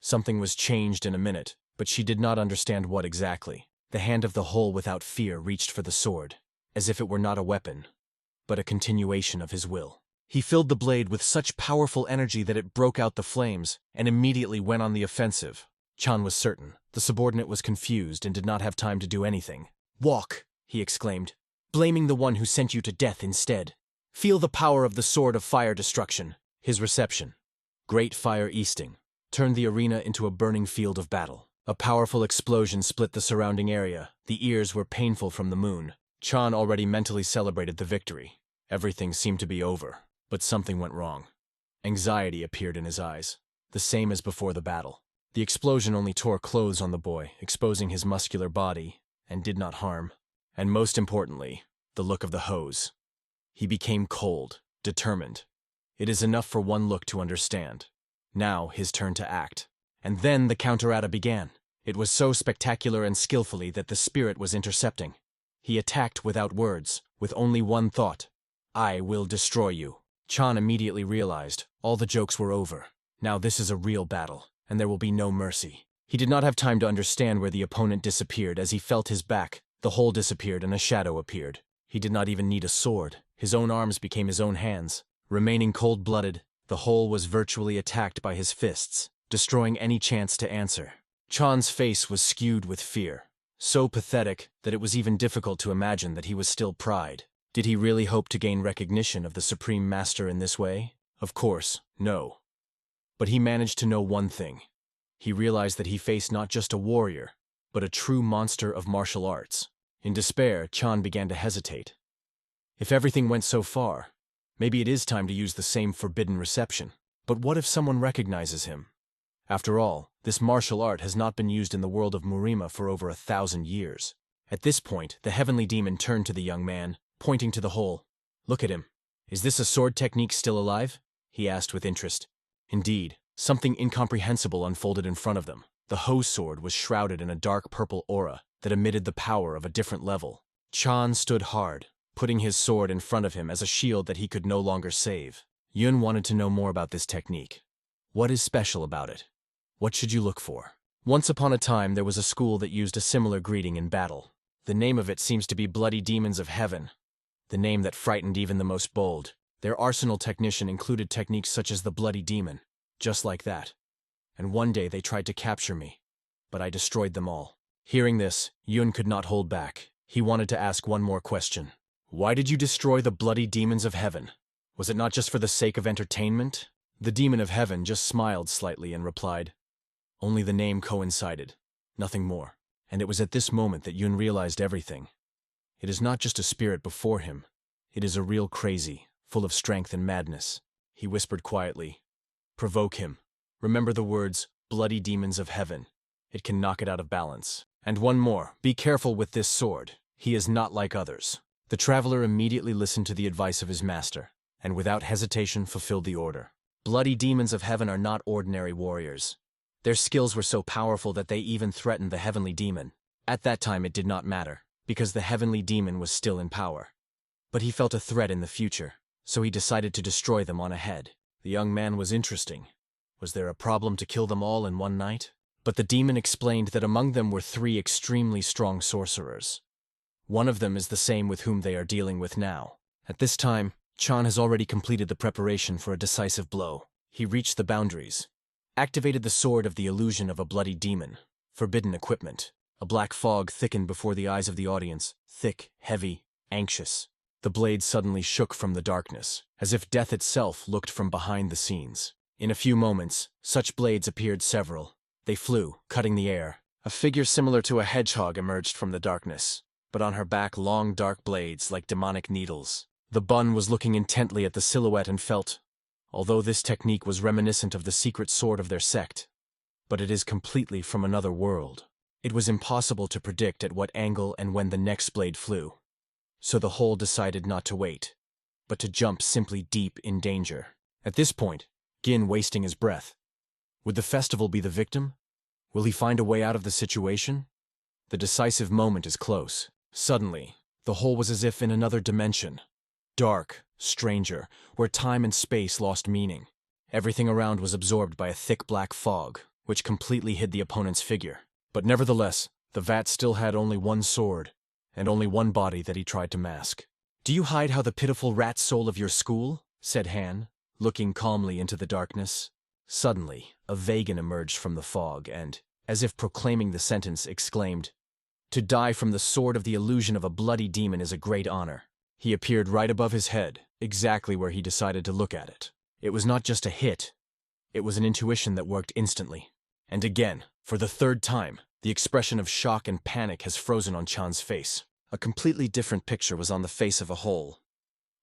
Something was changed in a minute, but she did not understand what exactly. The hand of the Hole without fear reached for the sword, as if it were not a weapon, but a continuation of his will. He filled the blade with such powerful energy that it broke out the flames, and immediately went on the offensive. Chan was certain. The subordinate was confused and did not have time to do anything. Walk, he exclaimed, blaming the one who sent you to death instead. Feel the power of the Sword of Fire Destruction. His reception. Great Fire Easting turned the arena into a burning field of battle. A powerful explosion split the surrounding area. The ears were painful from the moon. Chan already mentally celebrated the victory. Everything seemed to be over, but something went wrong. Anxiety appeared in his eyes, the same as before the battle. The explosion only tore clothes on the boy, exposing his muscular body, and did not harm. And most importantly, the look of the hose. He became cold, determined. It is enough for one look to understand. Now his turn to act. And then the counteratta began. It was so spectacular and skillfully that the spirit was intercepting. He attacked without words, with only one thought. I will destroy you. Chan immediately realized all the jokes were over. Now this is a real battle, and there will be no mercy. He did not have time to understand where the opponent disappeared. As he felt his back, the Hole disappeared and a shadow appeared. He did not even need a sword. His own arms became his own hands. Remaining cold-blooded, the Hole was virtually attacked by his fists, destroying any chance to answer. Chan's face was skewed with fear, so pathetic that it was even difficult to imagine that he was still pride. Did he really hope to gain recognition of the Supreme Master in this way? Of course, no. But he managed to know one thing. He realized that he faced not just a warrior, but a true monster of martial arts. In despair, Chan began to hesitate. If everything went so far, maybe it is time to use the same forbidden reception. But what if someone recognizes him? After all, this martial art has not been used in the world of Murima for over 1,000 years. At this point, the heavenly demon turned to the young man, pointing to the Hole. Look at him. Is this a sword technique still alive? He asked with interest. Indeed, something incomprehensible unfolded in front of them. The hose sword was shrouded in a dark purple aura that emitted the power of a different level. Chan stood hard, putting his sword in front of him as a shield that he could no longer save. Yun wanted to know more about this technique. What is special about it? What should you look for? Once upon a time, there was a school that used a similar greeting in battle. The name of it seems to be Bloody Demons of Heaven, the name that frightened even the most bold. Their arsenal technician included techniques such as the Bloody Demon, just like that. And one day they tried to capture me, but I destroyed them all. Hearing this, Yun could not hold back. He wanted to ask one more question. Why did you destroy the Bloody Demons of Heaven? Was it not just for the sake of entertainment? The Demon of Heaven just smiled slightly and replied, only the name coincided, nothing more. And it was at this moment that Yun realized everything. It is not just a spirit before him. It is a real crazy, full of strength and madness. He whispered quietly, provoke him. Remember the words, Bloody Demons of Heaven. It can knock it out of balance. And one more, be careful with this sword. He is not like others. The traveler immediately listened to the advice of his master, and without hesitation fulfilled the order. Bloody Demons of Heaven are not ordinary warriors. Their skills were so powerful that they even threatened the heavenly demon. At that time it did not matter, because the heavenly demon was still in power. But he felt a threat in the future, so he decided to destroy them on ahead. The young man was interesting. Was there a problem to kill them all in one night? But the demon explained that among them were 3 extremely strong sorcerers. One of them is the same with whom they are dealing with now. At this time, Chan has already completed the preparation for a decisive blow. He reached the boundaries, activated the sword of the illusion of a bloody demon, forbidden equipment. A black fog thickened before the eyes of the audience, thick, heavy, anxious. The blade suddenly shook from the darkness, as if death itself looked from behind the scenes. In a few moments, such blades appeared several. They flew, cutting the air. A figure similar to a hedgehog emerged from the darkness, but on her back long dark blades like demonic needles. The Bun was looking intently at the silhouette and felt, although this technique was reminiscent of the secret sword of their sect, but it is completely from another world. It was impossible to predict at what angle and when the next blade flew. So the whole decided not to wait, but to jump simply deep in danger. At this point, Gin wasting his breath. Would the festival be the victim? Will he find a way out of the situation? The decisive moment is close. Suddenly, the whole was as if in another dimension. Dark, stranger, where time and space lost meaning. Everything around was absorbed by a thick black fog, which completely hid the opponent's figure. But nevertheless, the vat still had only one sword, and only one body that he tried to mask. "Do you hide how the pitiful rat soul of your school?" said Han, looking calmly into the darkness. Suddenly, a Vagan emerged from the fog and, as if proclaiming the sentence, exclaimed, "To die from the sword of the illusion of a bloody demon is a great honor." He appeared right above his head, exactly where he decided to look at it. It was not just a hit. It was an intuition that worked instantly. And again, for the third time, the expression of shock and panic has frozen on Chan's face. A completely different picture was on the face of a whole.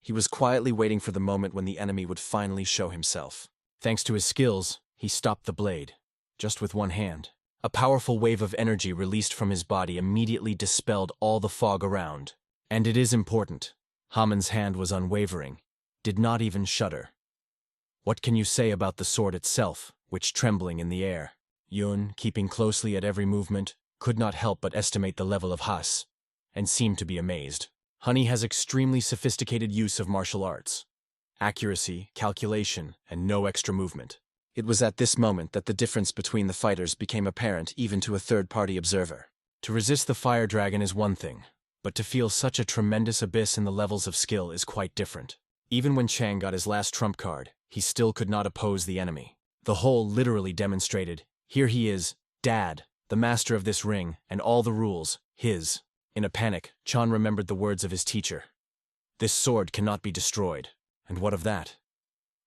He was quietly waiting for the moment when the enemy would finally show himself. Thanks to his skills, he stopped the blade, just with one hand. A powerful wave of energy released from his body immediately dispelled all the fog around. And it is important. Hamon's hand was unwavering, did not even shudder. What can you say about the sword itself, which trembling in the air? Yun, keeping closely at every movement, could not help but estimate the level of Has, and seemed to be amazed. Honey has extremely sophisticated use of martial arts. Accuracy, calculation, and no extra movement. It was at this moment that the difference between the fighters became apparent even to a third-party observer. To resist the fire dragon is one thing, but to feel such a tremendous abyss in the levels of skill is quite different. Even when Chang got his last trump card, he still could not oppose the enemy. The whole literally demonstrated, here he is, Dad, the master of this ring, and all the rules, his. In a panic, Chan remembered the words of his teacher. This sword cannot be destroyed. And what of that?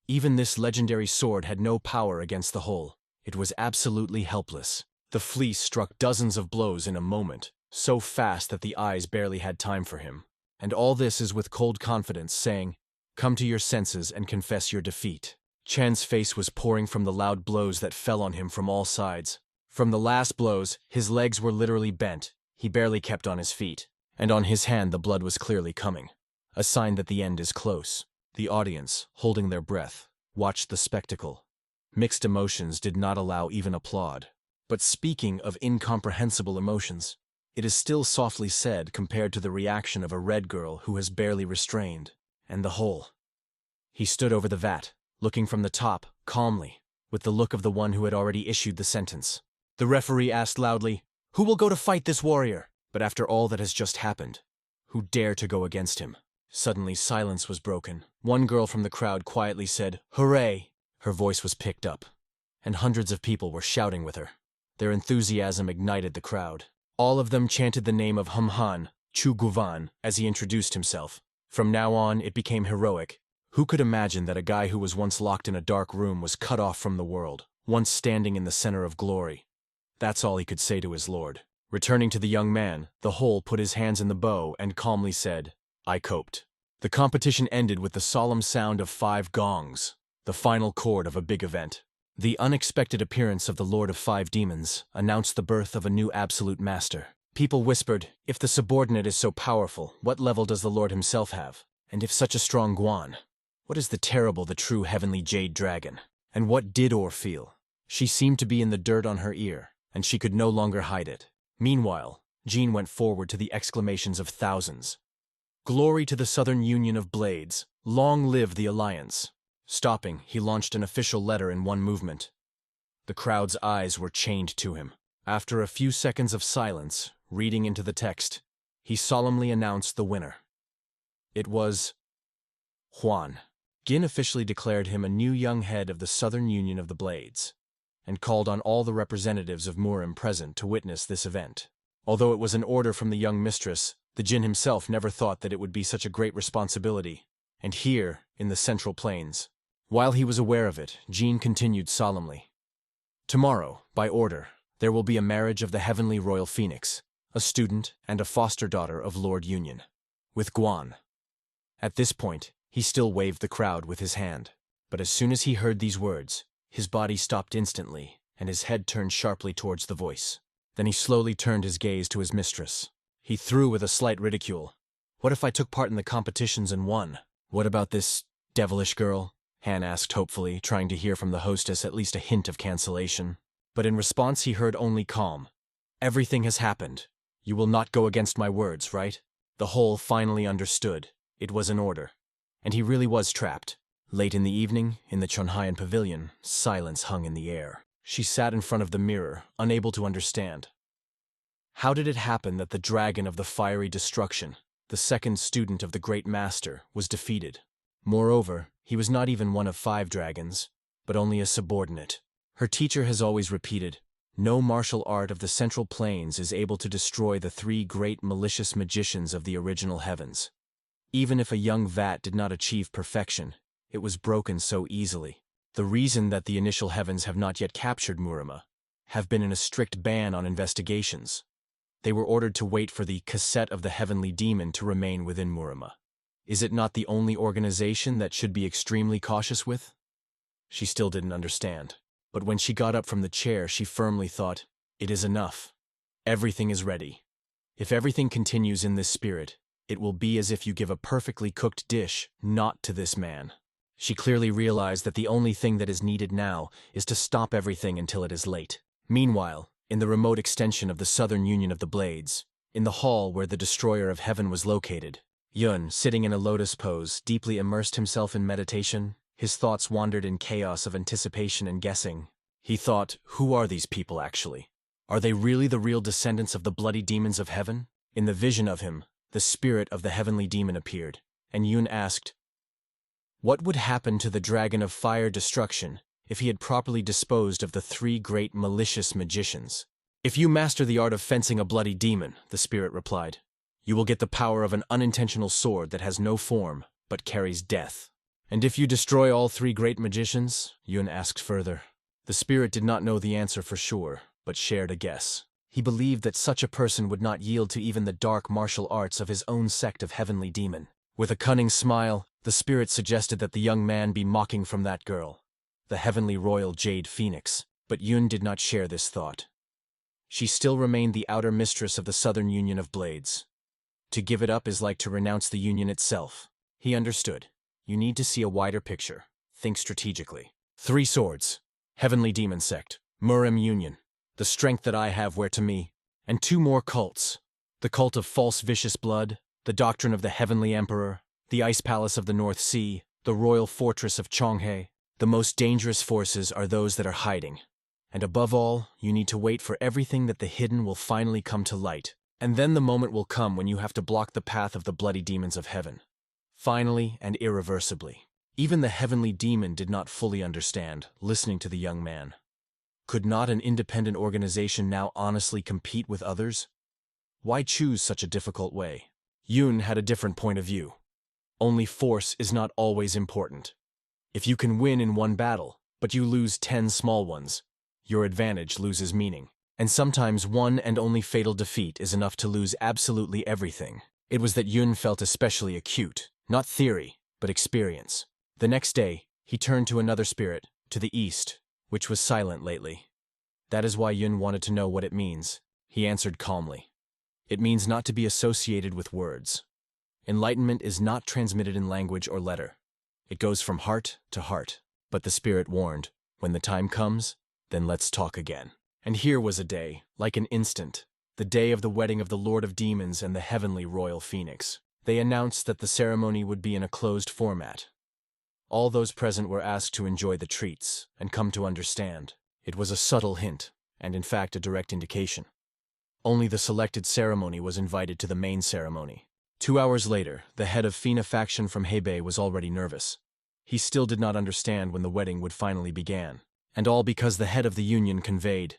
Even this legendary sword had no power against the whole. It was absolutely helpless. The fleece struck dozens of blows in a moment, so fast that the eyes barely had time for him. And all this is with cold confidence, saying, "Come to your senses and confess your defeat." Chan's face was pouring from the loud blows that fell on him from all sides. From the last blows, his legs were literally bent. He barely kept on his feet. And on his hand the blood was clearly coming. A sign that the end is close. The audience, holding their breath, watched the spectacle. Mixed emotions did not allow even applaud. But speaking of incomprehensible emotions, It is still softly said compared to the reaction of a red girl who has barely restrained. And the whole. He stood over the vat, looking from the top, calmly, with the look of the one who had already issued the sentence. The referee asked loudly, "Who will go to fight this warrior?" But after all that has just happened, who dare to go against him? Suddenly silence was broken. One girl from the crowd quietly said, "Hooray!" Her voice was picked up, and hundreds of people were shouting with her. Their enthusiasm ignited the crowd. All of them chanted the name of Humhan, Chuguvan, as he introduced himself. From now on, it became heroic. Who could imagine that a guy who was once locked in a dark room was cut off from the world, once standing in the center of glory? That's all he could say to his lord. Returning to the young man, the whole put his hands in the bow and calmly said, "I coped." The competition ended with the solemn sound of 5 gongs, the final chord of a big event. The unexpected appearance of the Lord of 5 Demons announced the birth of a new absolute master. People whispered, if the subordinate is so powerful, what level does the Lord himself have? And if such a strong Guan, what is the terrible, the true heavenly jade dragon? And what did Or feel? She seemed to be in the dirt on her ear, and she could no longer hide it. Meanwhile, Jean went forward to the exclamations of thousands. Glory to the Southern Union of Blades! Long live the Alliance! Stopping, he launched an official letter in one movement. The crowd's eyes were chained to him. After a few seconds of silence, reading into the text, he solemnly announced the winner. It was Juan. Gin officially declared him a new young head of the Southern Union of the Blades, and called on all the representatives of Murim present to witness this event. Although it was an order from the young mistress, the Jin himself never thought that it would be such a great responsibility, and here, in the Central Plains. While he was aware of it, Jean continued solemnly. Tomorrow, by order, there will be a marriage of the Heavenly Royal Phoenix, a student and a foster daughter of Lord Union, with Guan. At this point, he still waved the crowd with his hand. But as soon as he heard these words, his body stopped instantly, and his head turned sharply towards the voice. Then he slowly turned his gaze to his mistress. He threw with a slight ridicule. What if I took part in the competitions and won? What about this devilish girl? Han asked hopefully, trying to hear from the hostess at least a hint of cancellation. But in response he heard only calm. Everything has happened. You will not go against my words, right? The whole finally understood. It was an order. And he really was trapped. Late in the evening, in the Chonhyan pavilion, silence hung in the air. She sat in front of the mirror, unable to understand. How did it happen that the dragon of the fiery destruction, the second student of the great master, was defeated? Moreover, he was not even one of 5 dragons, but only a subordinate. Her teacher has always repeated, no martial art of the Central Plains is able to destroy the 3 great malicious magicians of the original heavens. Even if a young vat did not achieve perfection, it was broken so easily. The reason that the initial heavens have not yet captured Murima have been in a strict ban on investigations. They were ordered to wait for the cassette of the heavenly demon to remain within Murima. Is it not the only organization that should be extremely cautious with? She still didn't understand. But when she got up from the chair, she firmly thought, it is enough. Everything is ready. If everything continues in this spirit, it will be as if you give a perfectly cooked dish not to this man. She clearly realized that the only thing that is needed now is to stop everything until it is late. Meanwhile, in the remote extension of the Southern Union of the Blades, in the hall where the Destroyer of Heaven was located, Yun, sitting in a lotus pose, deeply immersed himself in meditation. His thoughts wandered in chaos of anticipation and guessing. He thought, who are these people actually? Are they really the real descendants of the bloody demons of heaven? In the vision of him, the spirit of the heavenly demon appeared, and Yun asked, what would happen to the dragon of fire destruction if he had properly disposed of the 3 great malicious magicians? If you master the art of fencing a bloody demon, the spirit replied, you will get the power of an unintentional sword that has no form, but carries death. And if you destroy all 3 great magicians? Yun asked further. The spirit did not know the answer for sure, but shared a guess. He believed that such a person would not yield to even the dark martial arts of his own sect of heavenly demon. With a cunning smile, the spirit suggested that the young man be mocking from that girl, the heavenly royal Jade Phoenix, but Yun did not share this thought. She still remained the outer mistress of the Southern Union of Blades. To give it up is like to renounce the union itself. He understood. You need to see a wider picture. Think strategically. 3 swords. Heavenly Demon Sect. Murim Union. The strength that I have were to me. And 2 more cults. The cult of false vicious blood, the doctrine of the heavenly emperor, the ice palace of the North Sea, the royal fortress of Chonghe. The most dangerous forces are those that are hiding. And above all, you need to wait for everything that the hidden will finally come to light. And then the moment will come when you have to block the path of the bloody demons of heaven. Finally and irreversibly. Even the heavenly demon did not fully understand, listening to the young man. Could not an independent organization now honestly compete with others? Why choose such a difficult way? Yun had a different point of view. Only force is not always important. If you can win in one battle, but you lose 10 small ones, your advantage loses meaning. And sometimes one and only fatal defeat is enough to lose absolutely everything. It was that Yun felt especially acute, not theory, but experience. The next day, he turned to another spirit, to the east, which was silent lately. That is why Yun wanted to know what it means. He answered calmly. It means not to be associated with words. Enlightenment is not transmitted in language or letter. It goes from heart to heart. But the spirit warned, when the time comes, then let's talk again. And here was a day, like an instant, the day of the wedding of the Lord of Demons and the heavenly royal phoenix. They announced that the ceremony would be in a closed format. All those present were asked to enjoy the treats and come to understand. It was a subtle hint, and in fact a direct indication. Only the selected ceremony was invited to the main ceremony. 2 hours later, the head of Fina faction from Hebei was already nervous. He still did not understand when the wedding would finally begin. And all because the head of the union conveyed,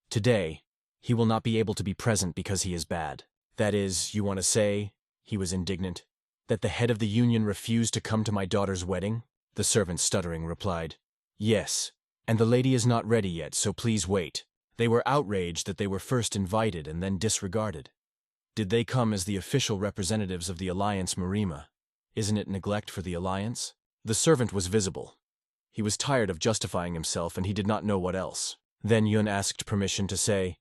"Today, he will not be able to be present because he is bad." That is, you want to say, he was indignant, that the head of the union refused to come to my daughter's wedding? The servant stuttering replied, "Yes, and the lady is not ready yet, so please wait." They were outraged that they were first invited and then disregarded. Did they come as the official representatives of the Alliance Marima? Isn't it neglect for the Alliance? The servant was visible. He was tired of justifying himself and he did not know what else. Then Yun asked permission to say,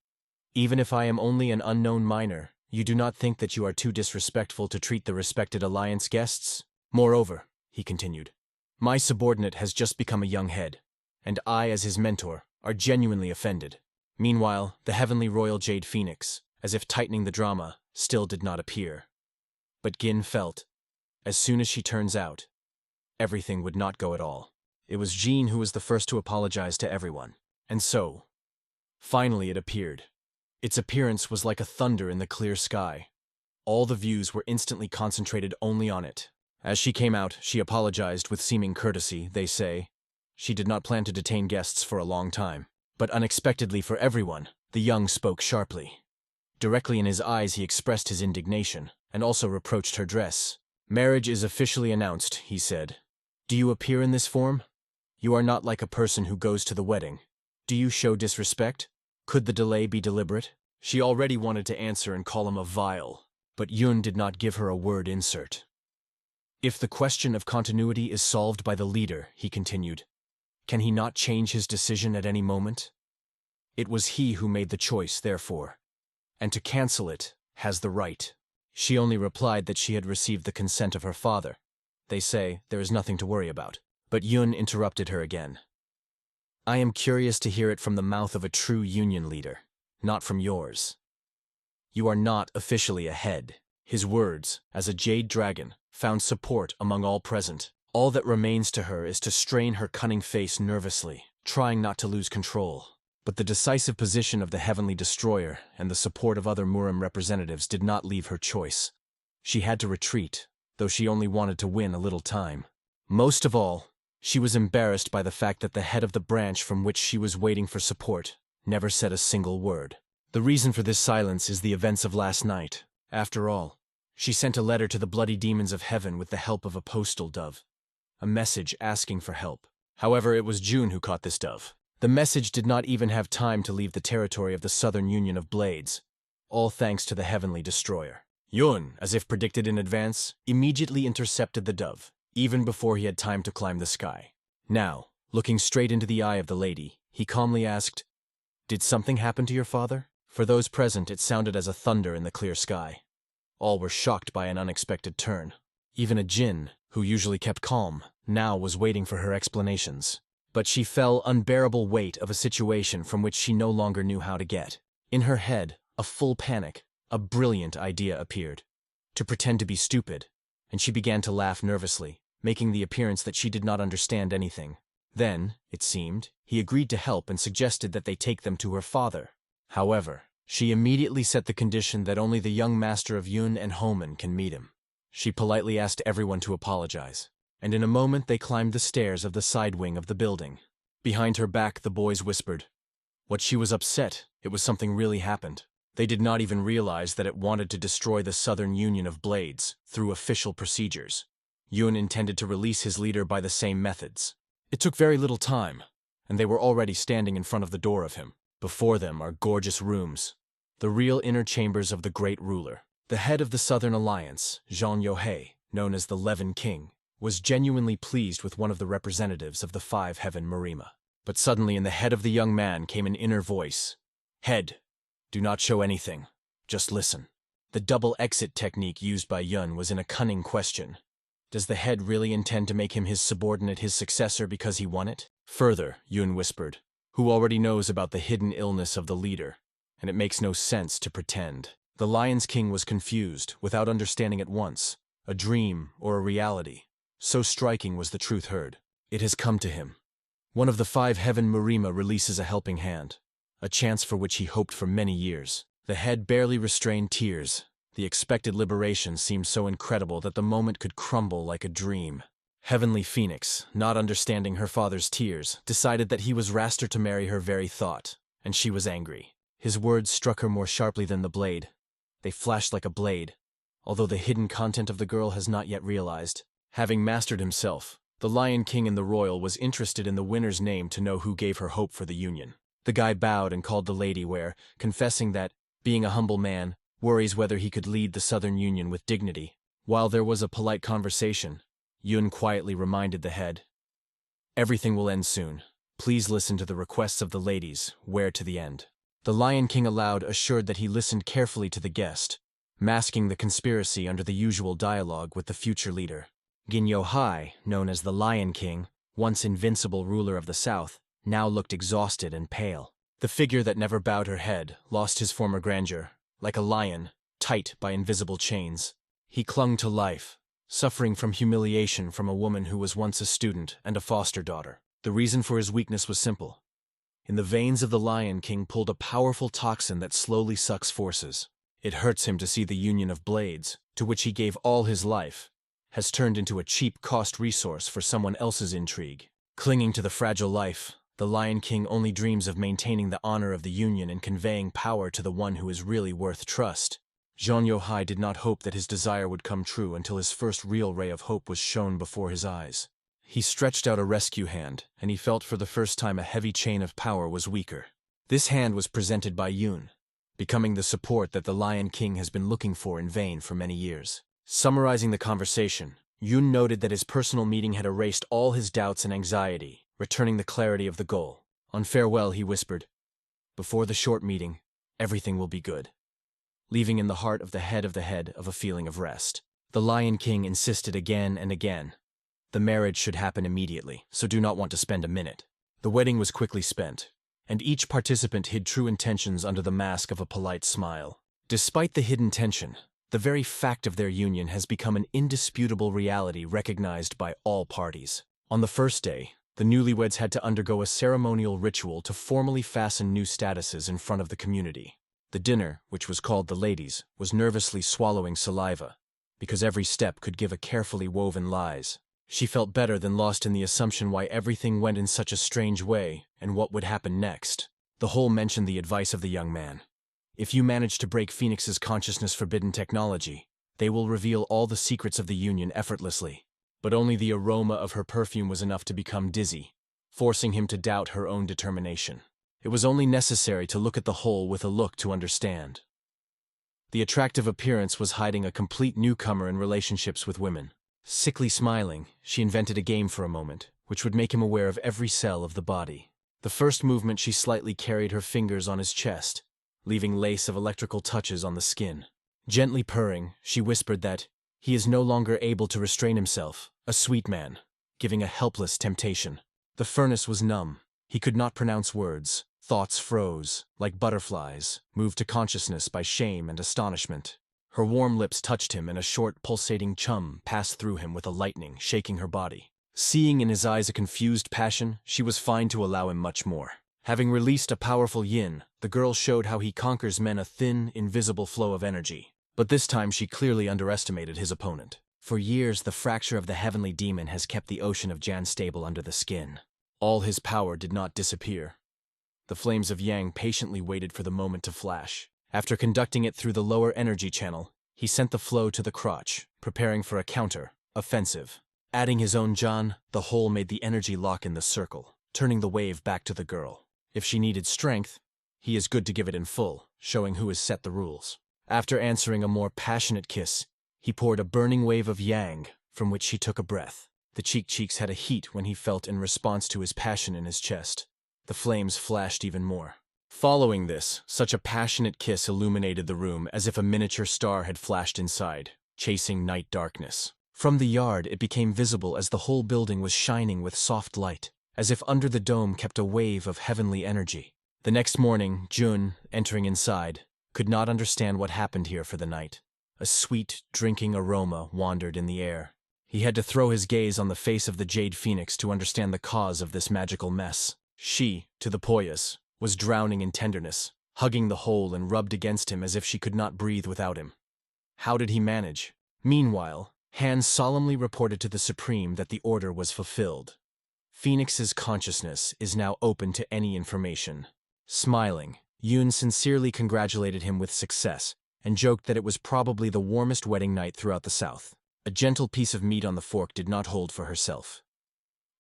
"Even if I am only an unknown minor, you do not think that you are too disrespectful to treat the respected Alliance guests? Moreover," he continued, "my subordinate has just become a young head, and I, as his mentor, are genuinely offended." Meanwhile, the heavenly royal Jade Phoenix, as if tightening the drama, still did not appear. But Gin felt, as soon as she turns out, everything would not go at all. It was Jean who was the first to apologize to everyone. And so, finally it appeared. Its appearance was like a thunder in the clear sky. All the views were instantly concentrated only on it. As she came out, she apologized with seeming courtesy, they say. She did not plan to detain guests for a long time. But unexpectedly for everyone, the young spoke sharply. Directly in his eyes he expressed his indignation, and also reproached her dress. "Marriage is officially announced," he said. "Do you appear in this form? You are not like a person who goes to the wedding. Do you show disrespect? Could the delay be deliberate?" She already wanted to answer and call him a vile, but Yun did not give her a word insert. "If the question of continuity is solved by the leader," he continued, "can he not change his decision at any moment? It was he who made the choice, therefore, and to cancel it has the right." She only replied that she had received the consent of her father. They say there is nothing to worry about. But Yun interrupted her again. "I am curious to hear it from the mouth of a true union leader, not from yours. You are not officially a head." His words, as a jade dragon, found support among all present. All that remains to her is to strain her cunning face nervously, trying not to lose control. But the decisive position of the heavenly destroyer and the support of other Murim representatives did not leave her choice. She had to retreat, though she only wanted to win a little time. Most of all, she was embarrassed by the fact that the head of the branch from which she was waiting for support never said a single word. The reason for this silence is the events of last night. After all, she sent a letter to the bloody demons of heaven with the help of a postal dove. A message asking for help. However, it was June who caught this dove. The message did not even have time to leave the territory of the Southern Union of Blades, all thanks to the heavenly destroyer. Yun, as if predicted in advance, immediately intercepted the dove, even before he had time to climb the sky. Now, looking straight into the eye of the lady, he calmly asked, "Did something happen to your father?" For those present, it sounded as a thunder in the clear sky. All were shocked by an unexpected turn. Even a djinn, who usually kept calm, now was waiting for her explanations. But she felt unbearable weight of a situation from which she no longer knew how to get. In her head, a full panic, A brilliant idea appeared. To pretend to be stupid, and she began to laugh nervously, making the appearance that she did not understand anything. Then, it seemed, he agreed to help and suggested that they take them to her father. However, she immediately set the condition that only the young master of Yun and Homan can meet him. She politely asked everyone to apologize, and in a moment they climbed the stairs of the side wing of the building. Behind her back, the boys whispered. What she was upset, it was something really happened. They did not even realize that it wanted to destroy the Southern Union of Blades through official procedures. Yun intended to release his leader by the same methods. It took very little time, and they were already standing in front of the door of him. Before them are gorgeous rooms, the real inner chambers of the great ruler. The head of the Southern Alliance, Jean Yohei, known as the Levin King, was genuinely pleased with one of the representatives of the Five Heaven Marima. But suddenly in the head of the young man came an inner voice. Head, do not show anything. Just listen. The double exit technique used by Yun was in a cunning question. Does the head really intend to make him his subordinate, his successor, because he won it? Further, Yun whispered, who already knows about the hidden illness of the leader, and it makes no sense to pretend. The Lion's King was confused, without understanding at once, a dream or a reality. So striking was the truth heard. It has come to him. One of the Five Heaven Marima releases a helping hand, a chance for which he hoped for many years. The head barely restrained tears. The expected liberation seemed so incredible that the moment could crumble like a dream. Heavenly Phoenix, not understanding her father's tears, decided that he was raster to marry her very thought, and she was angry. His words struck her more sharply than the blade. They flashed like a blade, although the hidden content of the girl has not yet realized. Having mastered himself, the Lion King in the Royal was interested in the winner's name to know who gave her hope for the Union. The guy bowed and called the lady where, confessing that, being a humble man, worries whether he could lead the Southern Union with dignity. While there was a polite conversation, Yun quietly reminded the head, everything will end soon. Please listen to the requests of the ladies, where to the end. The Lion King aloud assured that he listened carefully to the guest, masking the conspiracy under the usual dialogue with the future leader. Ginyo Hai, known as the Lion King, once invincible ruler of the South, now looked exhausted and pale. The figure that never bowed her head lost his former grandeur, like a lion, tight by invisible chains. He clung to life, suffering from humiliation from a woman who was once a student and a foster daughter. The reason for his weakness was simple. In the veins of the Lion King pulled a powerful toxin that slowly sucks forces. It hurts him to see the Union of Blades, to which he gave all his life, has turned into a cheap cost resource for someone else's intrigue. Clinging to the fragile life, the Lion King only dreams of maintaining the honor of the Union and conveying power to the one who is really worth trust. Jean Yohai did not hope that his desire would come true until his first real ray of hope was shown before his eyes. He stretched out a rescue hand, and he felt for the first time a heavy chain of power was weaker. This hand was presented by Yun, becoming the support that the Lion King has been looking for in vain for many years. Summarizing the conversation, Yun noted that his personal meeting had erased all his doubts and anxiety, returning the clarity of the goal. On farewell, he whispered, before the short meeting, everything will be good, leaving in the heart of the head of a feeling of rest. The Lion King insisted again and again. The marriage should happen immediately, so do not want to spend a minute. The wedding was quickly spent, and each participant hid true intentions under the mask of a polite smile. Despite the hidden tension, the very fact of their union has become an indisputable reality recognized by all parties. On the first day, the newlyweds had to undergo a ceremonial ritual to formally fasten new statuses in front of the community. The dinner, which was called the ladies, was nervously swallowing saliva, because every step could give a carefully woven lies. She felt better than lost in the assumption why everything went in such a strange way and what would happen next. The whole mentioned the advice of the young man. If you manage to break Phoenix's consciousness-forbidden technology, they will reveal all the secrets of the Union effortlessly. But only the aroma of her perfume was enough to become dizzy, forcing him to doubt her own determination. It was only necessary to look at the whole with a look to understand. The attractive appearance was hiding a complete newcomer in relationships with women. Sickly smiling, she invented a game for a moment, which would make him aware of every cell of the body. The first movement, she slightly carried her fingers on his chest, leaving lace of electrical touches on the skin. Gently purring, she whispered that he is no longer able to restrain himself, a sweet man, giving a helpless temptation. The furnace was numb. He could not pronounce words, Thoughts froze, like butterflies, moved to consciousness by shame and astonishment. Her warm lips touched him, and a short, pulsating chum passed through him with a lightning, shaking her body. Seeing in his eyes a confused passion, she was fine to allow him much more. Having released a powerful yin, the girl showed how he conquers men, a thin, invisible flow of energy. But this time she clearly underestimated his opponent. For years, the fracture of the heavenly demon has kept the ocean of Jan stable under the skin. All his power did not disappear. The flames of Yang patiently waited for the moment to flash. After conducting it through the lower energy channel, he sent the flow to the crotch, preparing for a counter-offensive. Adding his own Jan, the whole made the energy lock in the circle, turning the wave back to the girl. If she needed strength, he is good to give it in full, showing who has set the rules. After answering a more passionate kiss, he poured a burning wave of Yang, from which she took a breath. The cheeks had a heat when he felt in response to his passion in his chest. The flames flashed even more. Following this, such a passionate kiss illuminated the room as if a miniature star had flashed inside, chasing night darkness. From the yard, it became visible as the whole building was shining with soft light, as if under the dome kept a wave of heavenly energy. The next morning, Jun, entering inside, could not understand what happened here for the night. A sweet, drinking aroma wandered in the air. He had to throw his gaze on the face of the Jade Phoenix to understand the cause of this magical mess. She, to the Poyas, was drowning in tenderness, hugging the hole and rubbed against him as if she could not breathe without him. How did he manage? Meanwhile, Han solemnly reported to the Supreme that the order was fulfilled. Phoenix's consciousness is now open to any information. Smiling, Yun sincerely congratulated him with success and joked that it was probably the warmest wedding night throughout the South. A gentle piece of meat on the fork did not hold for herself.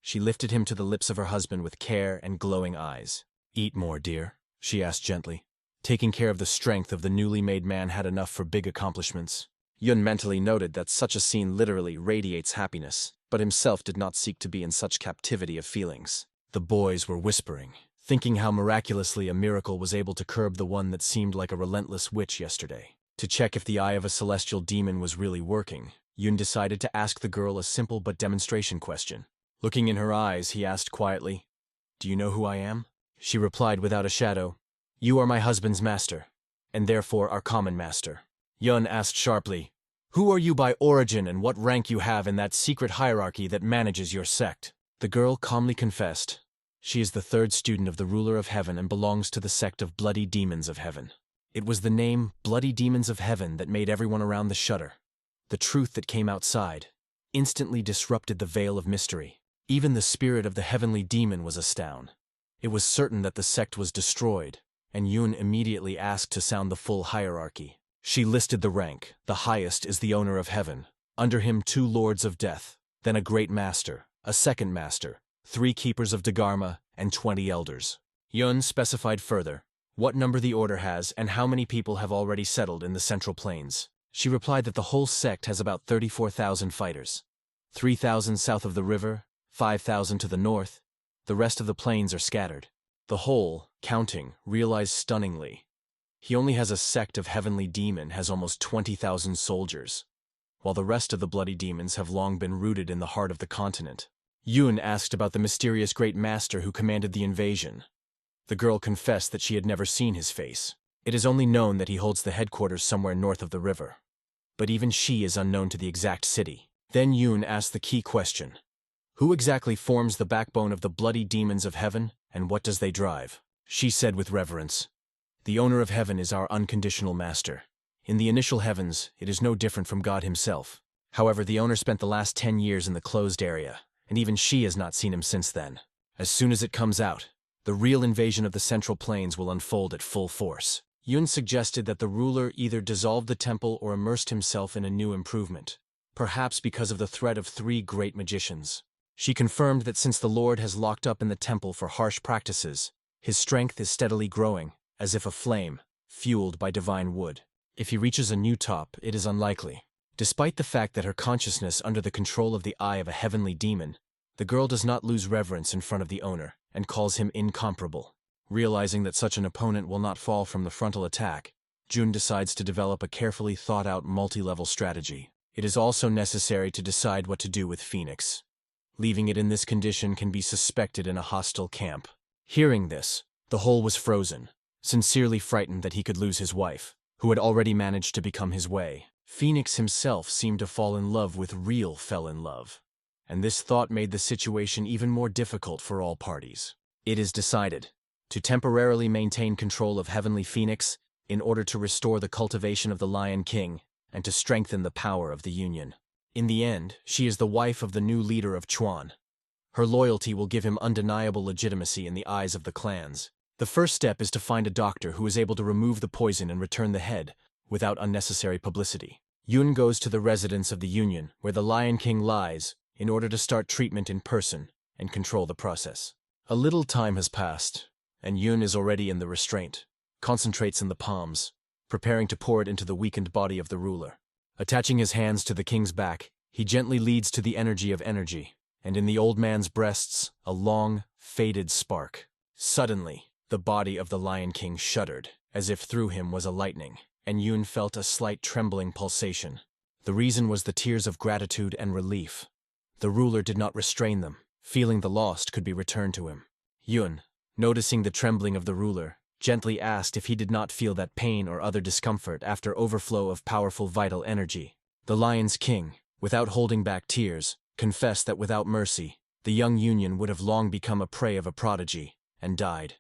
She lifted him to the lips of her husband with care and glowing eyes. "Eat more, dear," she asked gently. Taking care of the strength of the newly made man had enough for big accomplishments. Yun mentally noted that such a scene literally radiates happiness, but himself did not seek to be in such captivity of feelings. The boys were whispering, thinking how miraculously a miracle was able to curb the one that seemed like a relentless witch yesterday. To check if the eye of a celestial demon was really working, Yun decided to ask the girl a simple but demonstration question. Looking in her eyes, he asked quietly, "Do you know who I am?" She replied without a shadow, "You are my husband's master, and therefore our common master." Yun asked sharply, "Who are you by origin and what rank you have in that secret hierarchy that manages your sect?" The girl calmly confessed, she is the third student of the ruler of heaven and belongs to the sect of Bloody Demons of Heaven. It was the name Bloody Demons of Heaven that made everyone around the shudder. The truth that came outside instantly disrupted the veil of mystery. Even the spirit of the heavenly demon was astounded. It was certain that the sect was destroyed, and Yun immediately asked to sound the full hierarchy. She listed the rank. The highest is the owner of heaven. Under him 2 lords of death, then a great master, a second master, 3 keepers of Dharma, and 20 elders. Yun specified further what number the order has and how many people have already settled in the Central Plains. She replied that the whole sect has about 34,000 fighters. 3,000 south of the river, 5,000 to the north. The rest of the plains are scattered. The whole, counting, realized stunningly. He only has a sect of heavenly demon has almost 20,000 soldiers, while the rest of the bloody demons have long been rooted in the heart of the continent. Yun asked about the mysterious great master who commanded the invasion. The girl confessed that she had never seen his face. It is only known that he holds the headquarters somewhere north of the river. But even she is unknown to the exact city. Then Yun asked the key question. Who exactly forms the backbone of the bloody demons of heaven, and what does they drive? She said with reverence, "The owner of heaven is our unconditional master. In the initial heavens, it is no different from God himself. However, the owner spent the last 10 years in the closed area, and even she has not seen him since then. As soon as it comes out, the real invasion of the Central Plains will unfold at full force." Yun suggested that the ruler either dissolved the temple or immersed himself in a new improvement, perhaps because of the threat of 3 great magicians. She confirmed that since the Lord has locked up in the temple for harsh practices, his strength is steadily growing, as if a flame, fueled by divine wood. If he reaches a new top, it is unlikely. Despite the fact that her consciousness under the control of the eye of a heavenly demon, the girl does not lose reverence in front of the owner and calls him incomparable. Realizing that such an opponent will not fall from the frontal attack, Jun decides to develop a carefully thought-out multi-level strategy. It is also necessary to decide what to do with Phoenix. Leaving it in this condition can be suspected in a hostile camp. Hearing this, The hole was frozen, sincerely frightened that he could lose his wife, who had already managed to become his way. Phoenix himself seemed to fall in love with real fell in love, and this thought made the situation even more difficult for all parties. It is decided to temporarily maintain control of Heavenly Phoenix in order to restore the cultivation of the Lion King and to strengthen the power of the Union. In the end, she is the wife of the new leader of Chuan. Her loyalty will give him undeniable legitimacy in the eyes of the clans. The first step is to find a doctor who is able to remove the poison and return the head without unnecessary publicity. Yun goes to the residence of the Union, where the Lion King lies, in order to start treatment in person and control the process. A little time has passed, and Yun is already in the restraint, concentrates in the palms, preparing to pour it into the weakened body of the ruler. Attaching his hands to the king's back, he gently leads to the energy of energy, and in the old man's breasts, a long, faded spark. Suddenly, the body of the Lion King shuddered, as if through him was a lightning, and Yun felt a slight trembling pulsation. The reason was the tears of gratitude and relief. The ruler did not restrain them, feeling the lost could be returned to him. Yun, noticing the trembling of the ruler, gently asked if he did not feel that pain or other discomfort after overflow of powerful vital energy. The Lion's King, without holding back tears, confessed that without mercy, the young Union would have long become a prey of a prodigy, and died.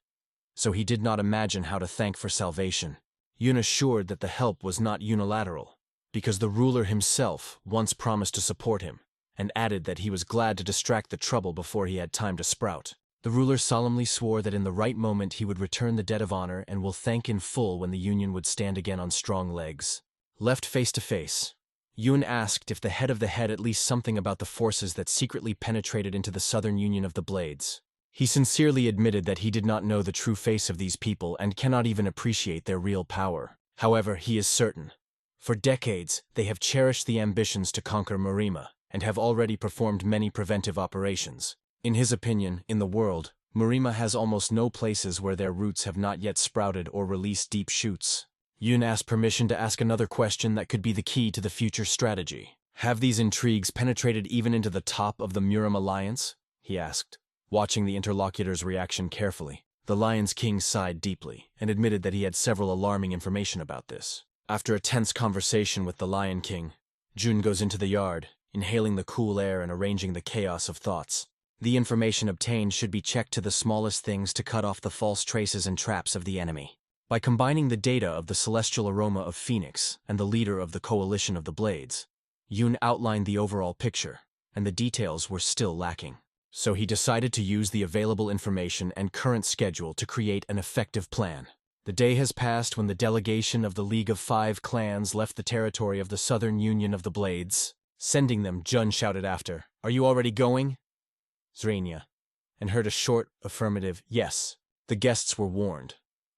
So he did not imagine how to thank for salvation. Yun assured that the help was not unilateral, because the ruler himself once promised to support him, and added that he was glad to distract the trouble before he had time to sprout. The ruler solemnly swore that in the right moment he would return the debt of honor and will thank in full when the Union would stand again on strong legs. Left face to face, Yun asked if the head of the head at least something about the forces that secretly penetrated into the Southern Union of the Blades. He sincerely admitted that he did not know the true face of these people and cannot even appreciate their real power. However, he is certain. For decades, they have cherished the ambitions to conquer Marima, and have already performed many preventive operations. In his opinion, in the world, Marima has almost no places where their roots have not yet sprouted or released deep shoots. Yun asked permission to ask another question that could be the key to the future strategy. Have these intrigues penetrated even into the top of the Murim alliance? He asked, watching the interlocutor's reaction carefully. The Lion's King sighed deeply and admitted that he had several alarming information about this. After a tense conversation with the Lion King, Jun goes into the yard, inhaling the cool air and arranging the chaos of thoughts. The information obtained should be checked to the smallest things to cut off the false traces and traps of the enemy. By combining the data of the celestial aroma of Phoenix and the leader of the coalition of the Blades, Yun outlined the overall picture, and the details were still lacking. So he decided to use the available information and current schedule to create an effective plan. The day has passed when the delegation of the League of Five Clans left the territory of the Southern Union of the Blades. Sending them, Jun shouted after, "Are you already going?" Zrania, and heard a short, affirmative yes. The guests were warned.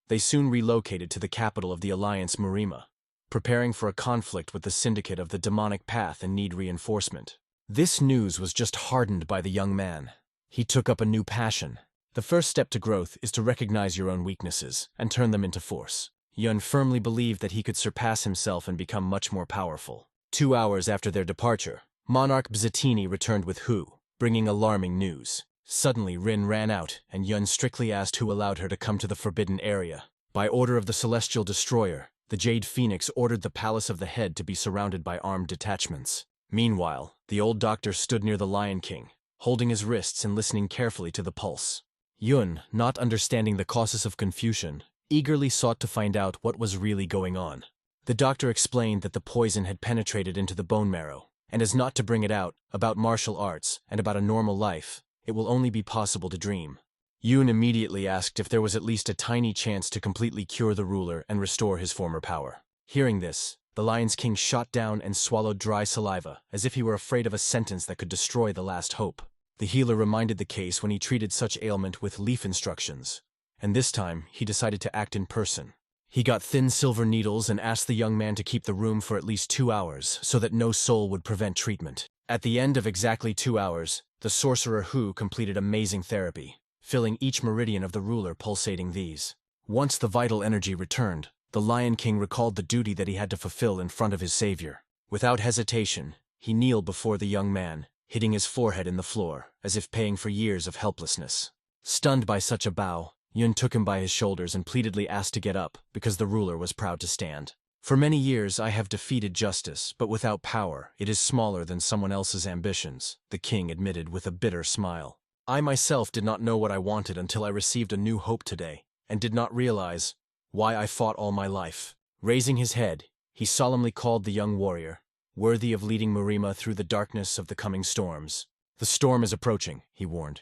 They soon relocated to the capital of the Alliance, Marima, preparing for a conflict with the Syndicate of the Demonic Path and need reinforcement. This news was just hardened by the young man. He took up a new passion. The first step to growth is to recognize your own weaknesses and turn them into force. Yun firmly believed that he could surpass himself and become much more powerful. 2 hours after their departure, Monarch Bzatini returned with Hu, bringing alarming news. Suddenly, Rin ran out, and Yun strictly asked who allowed her to come to the forbidden area. By order of the Celestial Destroyer, the Jade Phoenix ordered the Palace of the Head to be surrounded by armed detachments. Meanwhile, the old doctor stood near the Lion King, holding his wrists and listening carefully to the pulse. Yun, not understanding the causes of confusion, eagerly sought to find out what was really going on. The doctor explained that the poison had penetrated into the bone marrow, and as not to bring it out, about martial arts and about a normal life, it will only be possible to dream. Yun immediately asked if there was at least a tiny chance to completely cure the ruler and restore his former power. Hearing this, the Lion's King shot down and swallowed dry saliva, as if he were afraid of a sentence that could destroy the last hope. The healer reminded the case when he treated such ailment with leaf instructions, and this time he decided to act in person. He got thin silver needles and asked the young man to keep the room for at least 2 hours so that no soul would prevent treatment. At the end of exactly 2 hours, the sorcerer Hu completed amazing therapy, filling each meridian of the ruler pulsating these. Once the vital energy returned, the Lion King recalled the duty that he had to fulfill in front of his savior. Without hesitation, he kneeled before the young man, hitting his forehead in the floor, as if paying for years of helplessness. Stunned by such a bow, Yun took him by his shoulders and pleadedly asked to get up, because the ruler was proud to stand. For many years I have defeated justice, but without power, it is smaller than someone else's ambitions, the king admitted with a bitter smile. I myself did not know what I wanted until I received a new hope today, and did not realize why I fought all my life. Raising his head, he solemnly called the young warrior, worthy of leading Marima through the darkness of the coming storms. The storm is approaching, he warned,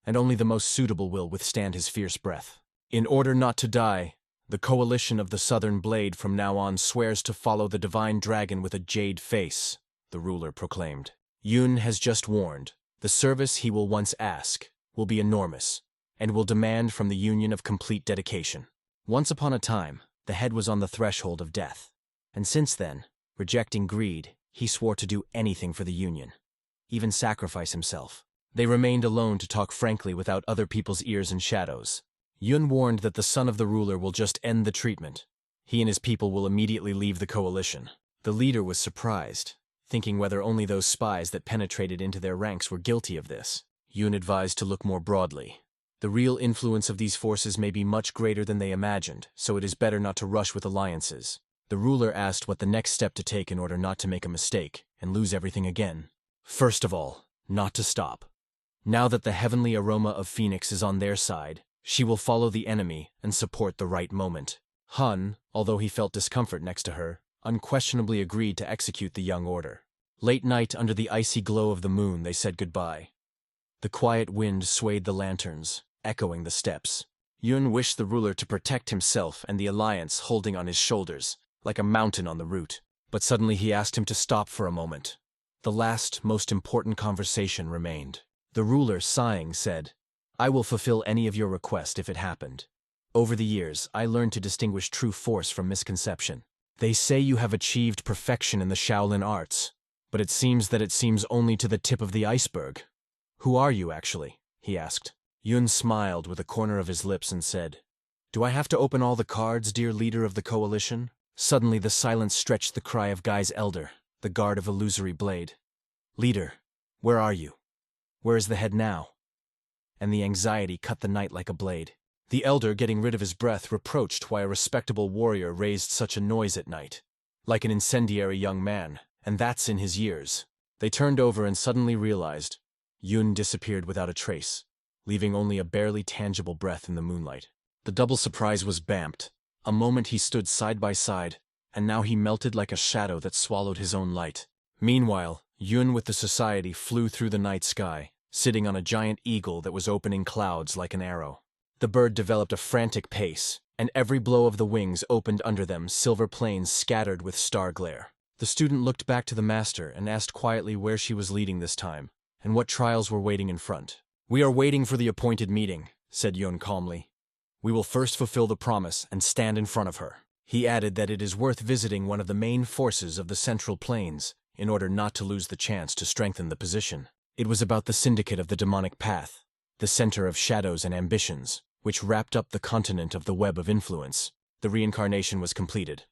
and only the most suitable will withstand his fierce breath. In order not to die, the coalition of the Southern Blade from now on swears to follow the divine dragon with a jade face, the ruler proclaimed. Yun has just warned, the service he will once ask will be enormous, and will demand from the union of complete dedication. Once upon a time, the head was on the threshold of death, and since then, rejecting greed, he swore to do anything for the union, even sacrifice himself. They remained alone to talk frankly without other people's ears and shadows. Yun warned that the son of the ruler will just end the treatment. He and his people will immediately leave the coalition. The leader was surprised, thinking whether only those spies that penetrated into their ranks were guilty of this. Yun advised to look more broadly. The real influence of these forces may be much greater than they imagined, so it is better not to rush with alliances. The ruler asked what the next step to take in order not to make a mistake and lose everything again. First of all, not to stop. Now that the heavenly aroma of Phoenix is on their side, she will follow the enemy and support the right moment. Hun, although he felt discomfort next to her, unquestionably agreed to execute the young order. Late night under the icy glow of the moon they said goodbye. The quiet wind swayed the lanterns, echoing the steps. Yun wished the ruler to protect himself and the alliance holding on his shoulders, like a mountain on the route. But suddenly he asked him to stop for a moment. The last, most important conversation remained. The ruler, sighing, said, I will fulfill any of your request if it happened. Over the years, I learned to distinguish true force from misconception. They say you have achieved perfection in the Shaolin arts, but it seems only to the tip of the iceberg. Who are you, actually? He asked. Yun smiled with a corner of his lips and said, Do I have to open all the cards, dear leader of the coalition? Suddenly the silence stretched the cry of Guy's elder, the guard of Illusory Blade. Leader, where are you? Where is the head now? And the anxiety cut the night like a blade. The elder, getting rid of his breath, reproached why a respectable warrior raised such a noise at night. Like an incendiary young man, and that's in his years. They turned over and suddenly realized Yun disappeared without a trace, leaving only a barely tangible breath in the moonlight. The double surprise was bamped. A moment he stood side by side, and now he melted like a shadow that swallowed his own light. Meanwhile, Yun with the society flew through the night sky, sitting on a giant eagle that was opening clouds like an arrow. The bird developed a frantic pace, and every blow of the wings opened under them silver plains scattered with star glare. The student looked back to the master and asked quietly where she was leading this time, and what trials were waiting in front. We are waiting for the appointed meeting, said Yun calmly. We will first fulfill the promise and stand in front of her. He added that it is worth visiting one of the main forces of the Central Plains in order not to lose the chance to strengthen the position. It was about the syndicate of the demonic path, the center of shadows and ambitions, which wrapped up the continent of the web of influence. The reincarnation was completed.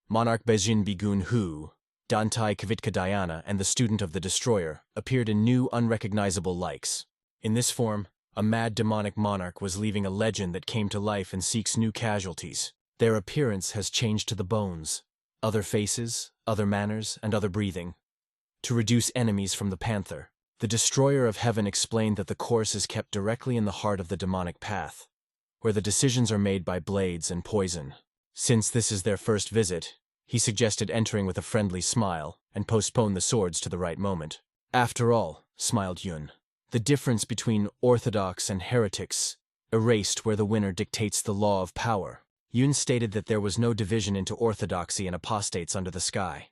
Monarch Bejin Bigun Hu, Dantai Kvitka Diana, and the student of the destroyer appeared in new, unrecognizable likes. In this form, a mad demonic monarch was leaving a legend that came to life and seeks new casualties. Their appearance has changed to the bones. Other faces, other manners, and other breathing. To reduce enemies from the panther, the destroyer of heaven explained that the course is kept directly in the heart of the demonic path, where the decisions are made by blades and poison. Since this is their first visit, he suggested entering with a friendly smile and postpone the swords to the right moment. After all, smiled Yun, the difference between orthodox and heretics erased where the winner dictates the law of power. Yun stated that there was no division into orthodoxy and apostates under the sky.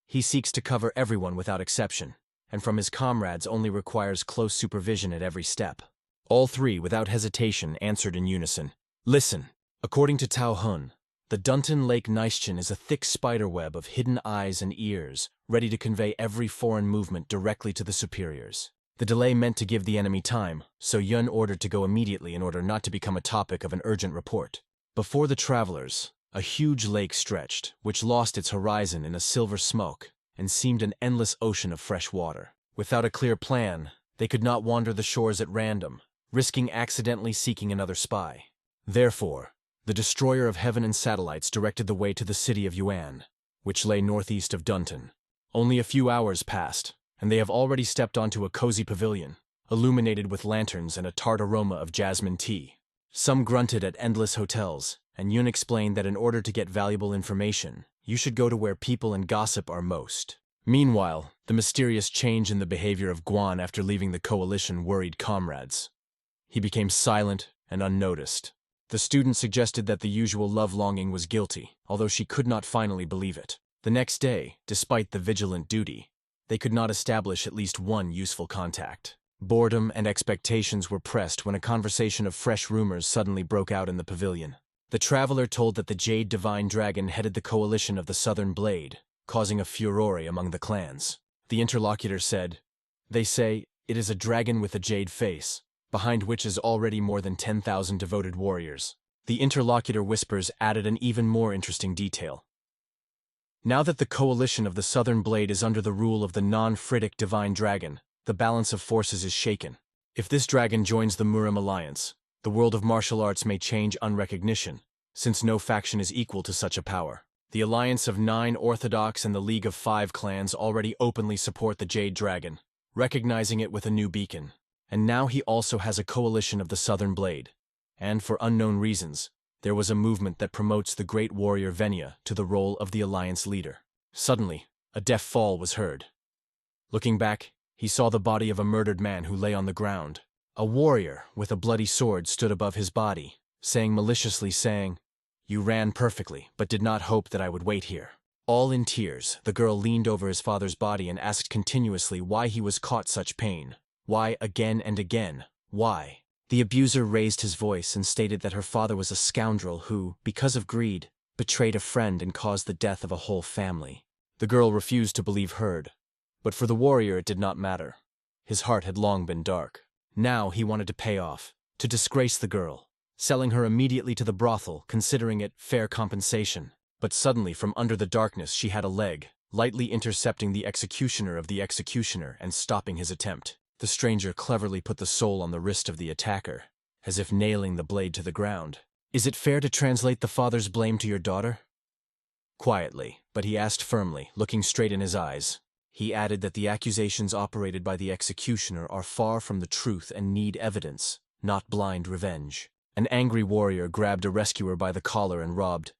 He seeks to cover everyone without exception, and from his comrades only requires close supervision at every step. All three, without hesitation, answered in unison. Listen. According to Tao Hun, the Dunton Lake Nishchin is a thick spiderweb of hidden eyes and ears, ready to convey every foreign movement directly to the superiors. The delay meant to give the enemy time, so Yun ordered to go immediately in order not to become a topic of an urgent report. Before the travelers, a huge lake stretched, which lost its horizon in a silver smoke, and seemed an endless ocean of fresh water. Without a clear plan, they could not wander the shores at random, risking accidentally seeking another spy. Therefore, the destroyer of heaven and satellites directed the way to the city of Yuan, which lay northeast of Dunton. Only a few hours passed, and they have already stepped onto a cozy pavilion, illuminated with lanterns and a tart aroma of jasmine tea. Some grunted at endless hotels, and Yun explained that in order to get valuable information, you should go to where people and gossip are most. Meanwhile, the mysterious change in the behavior of Guan after leaving the coalition worried comrades. He became silent and unnoticed. The student suggested that the usual love-longing was guilty, although she could not finally believe it. The next day, despite the vigilant duty, they could not establish at least one useful contact. Boredom and expectations were pressed when a conversation of fresh rumors suddenly broke out in the pavilion. The traveler told that the Jade Divine Dragon headed the coalition of the Southern Blade, causing a furore among the clans. The interlocutor said, "They say it is a dragon with a jade face, behind which is already more than 10,000 devoted warriors." The interlocutor whispers added an even more interesting detail. Now that the coalition of the Southern Blade is under the rule of the non-Fritic Divine Dragon, the balance of forces is shaken. If this dragon joins the Murim Alliance, the world of martial arts may change on recognition, since no faction is equal to such a power. The Alliance of 9 Orthodox and the League of 5 clans already openly support the Jade Dragon, recognizing it with a new beacon. And now he also has a coalition of the Southern Blade. And for unknown reasons, there was a movement that promotes the great warrior Venya to the role of the Alliance leader. Suddenly, a deaf fall was heard. Looking back, he saw the body of a murdered man who lay on the ground. A warrior with a bloody sword stood above his body, maliciously saying, "You ran perfectly, but did not hope that I would wait here." All in tears, the girl leaned over his father's body and asked continuously why he was caught such pain. Why again and again? Why? The abuser raised his voice and stated that her father was a scoundrel who, because of greed, betrayed a friend and caused the death of a whole family. The girl refused to believe heard, but for the warrior it did not matter. His heart had long been dark. Now he wanted to pay off, to disgrace the girl, selling her immediately to the brothel, considering it fair compensation. But suddenly from under the darkness she had a leg, lightly intercepting the executioner of the executioner and stopping his attempt. The stranger cleverly put the sole on the wrist of the attacker, as if nailing the blade to the ground. "Is it fair to translate the father's blame to your daughter?" Quietly, but he asked firmly, looking straight in his eyes. He added that the accusations operated by the executioner are far from the truth and need evidence, not blind revenge. An angry warrior grabbed a rescuer by the collar and robbed.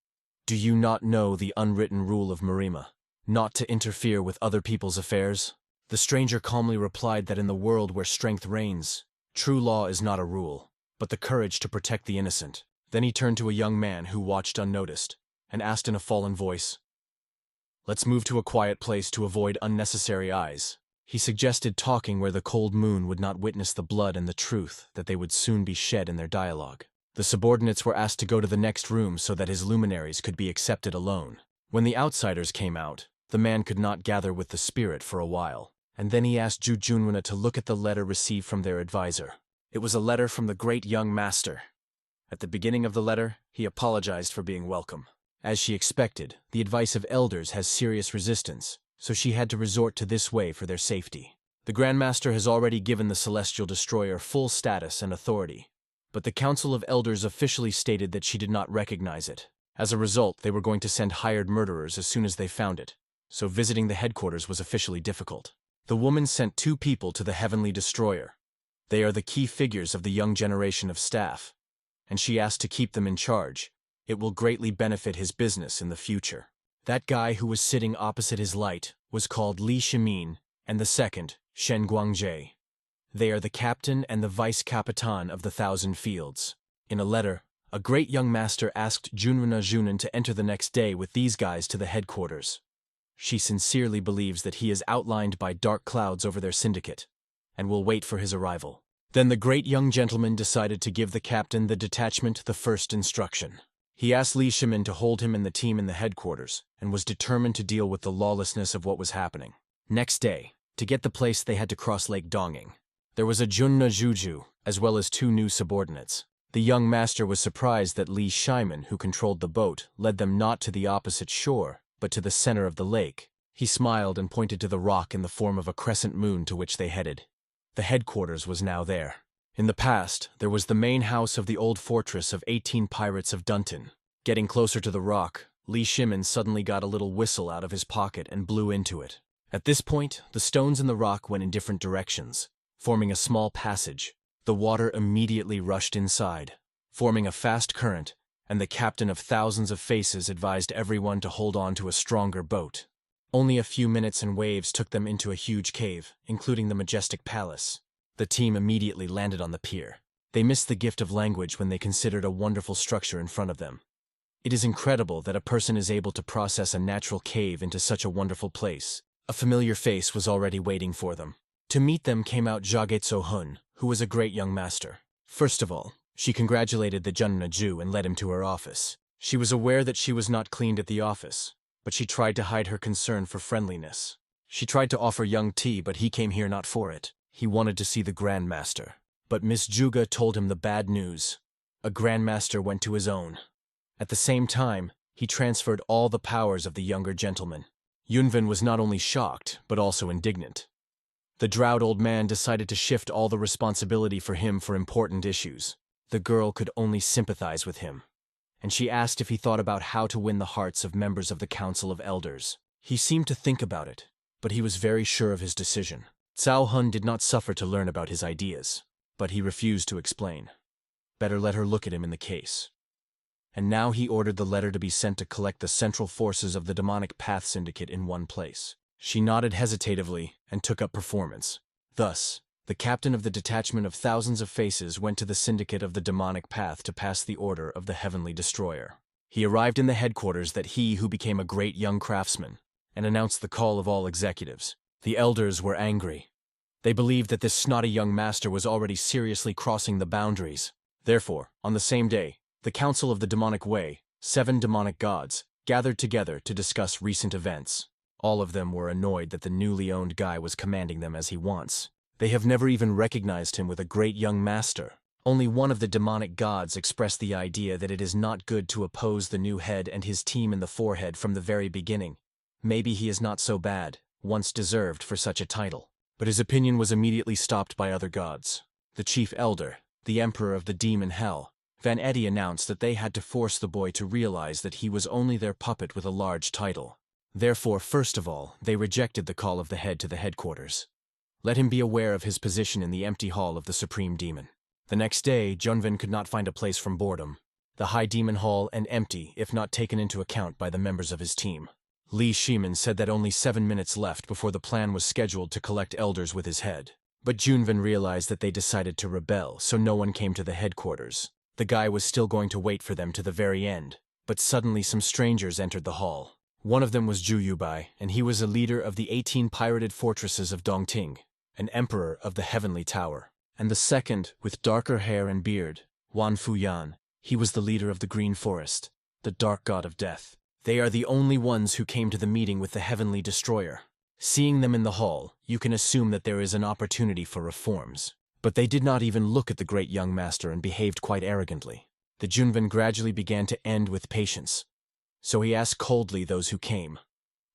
"Do you not know the unwritten rule of Marima, not to interfere with other people's affairs?" The stranger calmly replied that in the world where strength reigns, true law is not a rule, but the courage to protect the innocent. Then he turned to a young man who watched unnoticed, and asked in a fallen voice, "Let's move to a quiet place to avoid unnecessary eyes." He suggested talking where the cold moon would not witness the blood and the truth that they would soon be shed in their dialogue. The subordinates were asked to go to the next room so that his luminaries could be accepted alone. When the outsiders came out, the man could not gather with the spirit for a while, and then he asked Ju Junwana to look at the letter received from their advisor. It was a letter from the great young master. At the beginning of the letter, he apologized for being welcome. As she expected, the advice of elders has serious resistance, so she had to resort to this way for their safety. The Grandmaster has already given the Celestial Destroyer full status and authority, but the Council of Elders officially stated that she did not recognize it. As a result, they were going to send hired murderers as soon as they found it, so visiting the headquarters was officially difficult. The woman sent 2 people to the Heavenly Destroyer. They are the key figures of the young generation of staff, and she asked to keep them in charge. It will greatly benefit his business in the future. That guy who was sitting opposite his light was called Li Shimin, and the second, Shen Guangzhe. They are the captain and the vice-capitan of the 1,000 Fields. In a letter, a great young master asked Junwana Junan to enter the next day with these guys to the headquarters. She sincerely believes that he is outlined by dark clouds over their syndicate, and will wait for his arrival. Then the great young gentleman decided to give the captain the detachment the first instruction. He asked Li Shimin to hold him and the team in the headquarters, and was determined to deal with the lawlessness of what was happening. Next day, to get the place they had to cross Lake Donging. There was a Junna Juju, as well as 2 new subordinates. The young master was surprised that Li Shimin, who controlled the boat, led them not to the opposite shore, but to the center of the lake. He smiled and pointed to the rock in the form of a crescent moon to which they headed. The headquarters was now there. In the past, there was the main house of the old fortress of 18 pirates of Dunton. Getting closer to the rock, Li Shimin suddenly got a little whistle out of his pocket and blew into it. At this point, the stones in the rock went in different directions, forming a small passage. The water immediately rushed inside, forming a fast current, and the captain of thousands of faces advised everyone to hold on to a stronger boat. Only a few minutes and waves took them into a huge cave, including the majestic palace. The team immediately landed on the pier. They missed the gift of language when they considered a wonderful structure in front of them. It is incredible that a person is able to process a natural cave into such a wonderful place. A familiar face was already waiting for them. To meet them came out Jagetso Hun, who was a great young master. First of all, she congratulated the Junna Jew and led him to her office. She was aware that she was not cleaned at the office, but she tried to hide her concern for friendliness. She tried to offer young tea, but he came here not for it. He wanted to see the Grandmaster. But Miss Juga told him the bad news. A Grandmaster went to his own. At the same time, he transferred all the powers of the younger gentleman. Yunvan was not only shocked, but also indignant. The drowned old man decided to shift all the responsibility for him for important issues. The girl could only sympathize with him, and she asked if he thought about how to win the hearts of members of the Council of Elders. He seemed to think about it, but he was very sure of his decision. Cao Hun did not suffer to learn about his ideas, but he refused to explain. Better let her look at him in the case. And now he ordered the letter to be sent to collect the central forces of the Demonic Path Syndicate in one place. She nodded hesitatively and took up performance. Thus, the captain of the detachment of thousands of faces went to the syndicate of the Demonic Path to pass the order of the Heavenly Destroyer. He arrived in the headquarters that he who became a great young craftsman, and announced the call of all executives. The elders were angry. They believed that this snotty young master was already seriously crossing the boundaries. Therefore, on the same day, the Council of the Demonic Way, 7 demonic gods, gathered together to discuss recent events. All of them were annoyed that the newly owned guy was commanding them as he wants. They have never even recognized him with a great young master. Only one of the demonic gods expressed the idea that it is not good to oppose the new head and his team in the forehead from the very beginning. Maybe he is not so bad, once deserved for such a title. But his opinion was immediately stopped by other gods. The chief elder, the emperor of the demon hell, Van Eddy announced that they had to force the boy to realize that he was only their puppet with a large title. Therefore, first of all, they rejected the call of the head to the headquarters. Let him be aware of his position in the empty hall of the Supreme Demon. The next day, Yunvan could not find a place from boredom. The High Demon Hall and empty, if not taken into account by the members of his team. Li Shimin said that only 7 minutes left before the plan was scheduled to collect elders with his head. But Yunvan realized that they decided to rebel, so no one came to the headquarters. The guy was still going to wait for them to the very end, but suddenly some strangers entered the hall. One of them was Zhu Yubai, and he was a leader of the 18 pirated fortresses of Dongting, an emperor of the Heavenly Tower. And the second, with darker hair and beard, Wan Fuyan, he was the leader of the Green Forest, the dark god of death. They are the only ones who came to the meeting with the Heavenly Destroyer. Seeing them in the hall, you can assume that there is an opportunity for reforms. But they did not even look at the great young master and behaved quite arrogantly. The Yunvan gradually began to end with patience. So he asked coldly those who came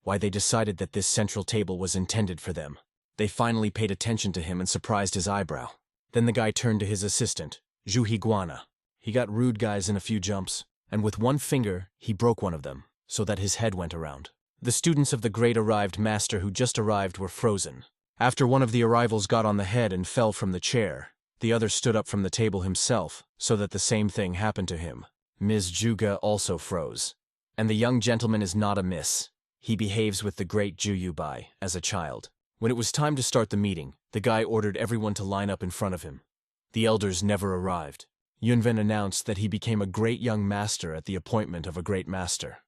why they decided that this central table was intended for them. They finally paid attention to him and surprised his eyebrow. Then the guy turned to his assistant, Zhu Higuana. He got rude guys in a few jumps, and with one finger, he broke one of them, so that his head went around. The students of the great arrived master who just arrived were frozen. After one of the arrivals got on the head and fell from the chair, the other stood up from the table himself, so that the same thing happened to him. Ms. Juga also froze. And the young gentleman is not a miss. He behaves with the great Zhu Yubai as a child. When it was time to start the meeting, the guy ordered everyone to line up in front of him. The elders never arrived. Yunvan announced that he became a great young master at the appointment of a great master.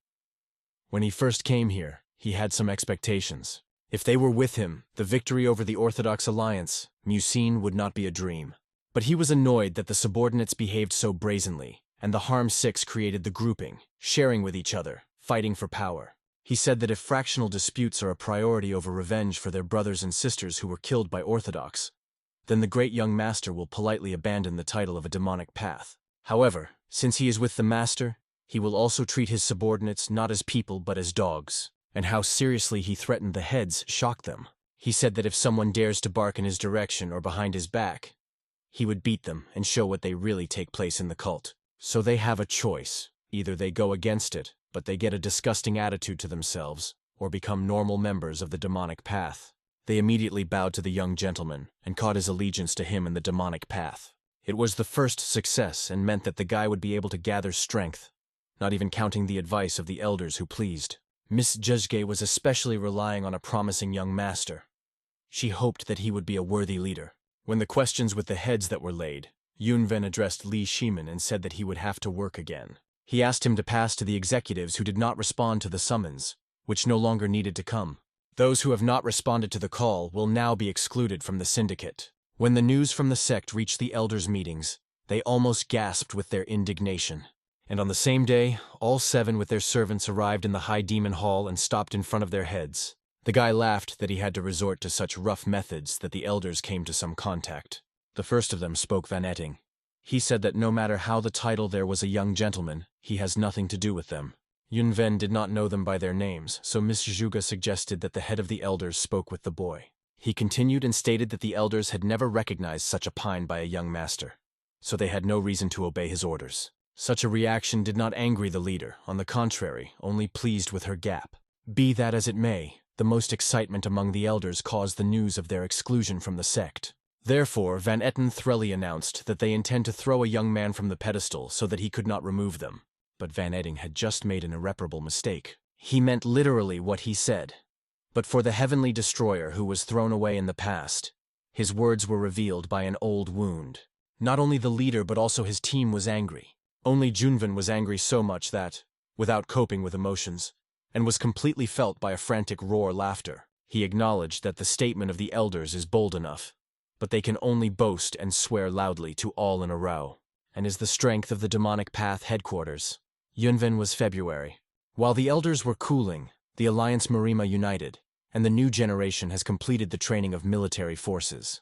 When he first came here, he had some expectations. If they were with him, the victory over the Orthodox alliance, Musin, would not be a dream. But he was annoyed that the subordinates behaved so brazenly, and the Harm Six created the grouping, sharing with each other, fighting for power. He said that if fractional disputes are a priority over revenge for their brothers and sisters who were killed by Orthodox, then the great young master will politely abandon the title of a demonic path. However, since he is with the master, he will also treat his subordinates not as people but as dogs. And how seriously he threatened the heads shocked them. He said that if someone dares to bark in his direction or behind his back, he would beat them and show what they really take place in the cult. So they have a choice. Either they go against it, but they get a disgusting attitude to themselves, or become normal members of the demonic path. They immediately bowed to the young gentleman and caught his allegiance to him in the demonic path. It was the first success and meant that the guy would be able to gather strength, not even counting the advice of the elders who pleased. Miss Juzge was especially relying on a promising young master. She hoped that he would be a worthy leader. When the questions with the heads that were laid, Yunvan addressed Li Shimin and said that he would have to work again. He asked him to pass to the executives who did not respond to the summons, which no longer needed to come. Those who have not responded to the call will now be excluded from the syndicate. When the news from the sect reached the elders' meetings, they almost gasped with their indignation. And on the same day, all 7 with their servants arrived in the High Demon Hall and stopped in front of their heads. The guy laughed that he had to resort to such rough methods that the elders came to some contact. The first of them spoke Vanetting. He said that no matter how the title there was a young gentleman, he has nothing to do with them. Yunvan did not know them by their names, so Miss Zhuge suggested that the head of the elders spoke with the boy. He continued and stated that the elders had never recognized such a pine by a young master, so they had no reason to obey his orders. Such a reaction did not angry the leader, on the contrary, only pleased with her gap. Be that as it may, the most excitement among the elders caused the news of their exclusion from the sect. Therefore, Van Etten Threlly announced that they intend to throw a young man from the pedestal so that he could not remove them. But Van Etting had just made an irreparable mistake. He meant literally what he said. But for the heavenly destroyer who was thrown away in the past, his words were revealed by an old wound. Not only the leader but also his team was angry. Only Yunvan was angry so much that, without coping with emotions, and was completely felt by a frantic roar laughter, he acknowledged that the statement of the elders is bold enough, but they can only boast and swear loudly to all in a row, and is the strength of the demonic path headquarters. Yunvan was February. While the elders were cooling, the Alliance Marima united, and the new generation has completed the training of military forces.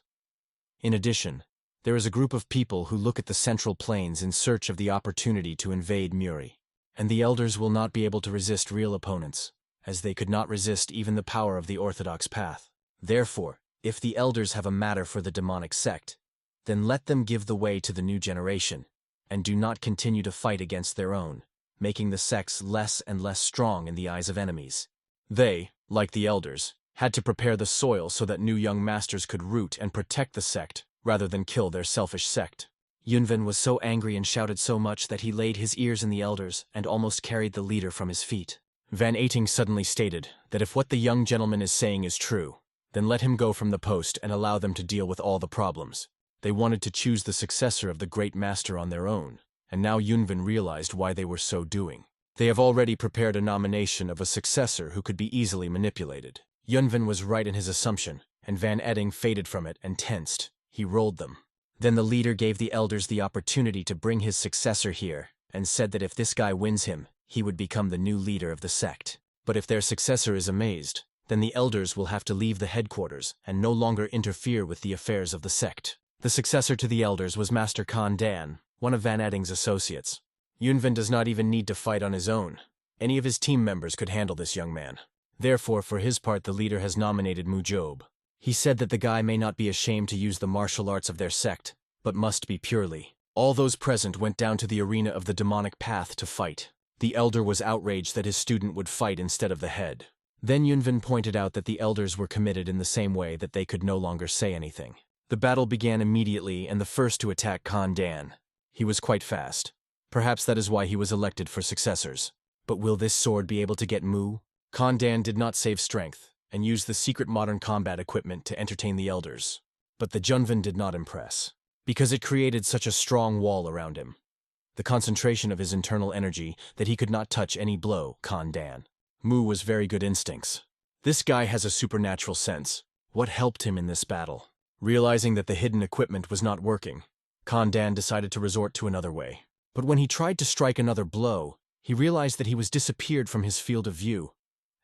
In addition, there is a group of people who look at the Central Plains in search of the opportunity to invade Muri, and the elders will not be able to resist real opponents, as they could not resist even the power of the Orthodox path. Therefore, if the elders have a matter for the demonic sect, then let them give the way to the new generation, and do not continue to fight against their own, making the sects less and less strong in the eyes of enemies. They, like the elders, had to prepare the soil so that new young masters could root and protect the sect, rather than kill their selfish sect. Yunvan was so angry and shouted so much that he laid his ears in the elders and almost carried the leader from his feet. Van Etting suddenly stated that if what the young gentleman is saying is true, then let him go from the post and allow them to deal with all the problems. They wanted to choose the successor of the great master on their own, and now Yunvan realized why they were so doing. They have already prepared a nomination of a successor who could be easily manipulated. Yunvan was right in his assumption, and Van Etting faded from it and tensed. He rolled them. Then the leader gave the elders the opportunity to bring his successor here, and said that if this guy wins him, he would become the new leader of the sect. But if their successor is amazed, then the elders will have to leave the headquarters and no longer interfere with the affairs of the sect. The successor to the elders was Master Khan Dan, one of Van Etting's associates. Yunvan does not even need to fight on his own. Any of his team members could handle this young man. Therefore, for his part, the leader has nominated Mujob. He said that the guy may not be ashamed to use the martial arts of their sect, but must be purely. All those present went down to the arena of the demonic path to fight. The elder was outraged that his student would fight instead of the head. Then Yunvan pointed out that the elders were committed in the same way that they could no longer say anything. The battle began immediately, and the first to attack Khan Dan. He was quite fast. Perhaps that is why he was elected for successors. But will this sword be able to get Mu? Khan Dan did not save strength, and used the secret modern combat equipment to entertain the elders. But the Junvan did not impress, because it created such a strong wall around him. The concentration of his internal energy that he could not touch any blow, Khan Dan. Mu was very good instincts. This guy has a supernatural sense. What helped him in this battle? Realizing that the hidden equipment was not working, Khan Dan decided to resort to another way. But when he tried to strike another blow, he realized that he was disappeared from his field of view,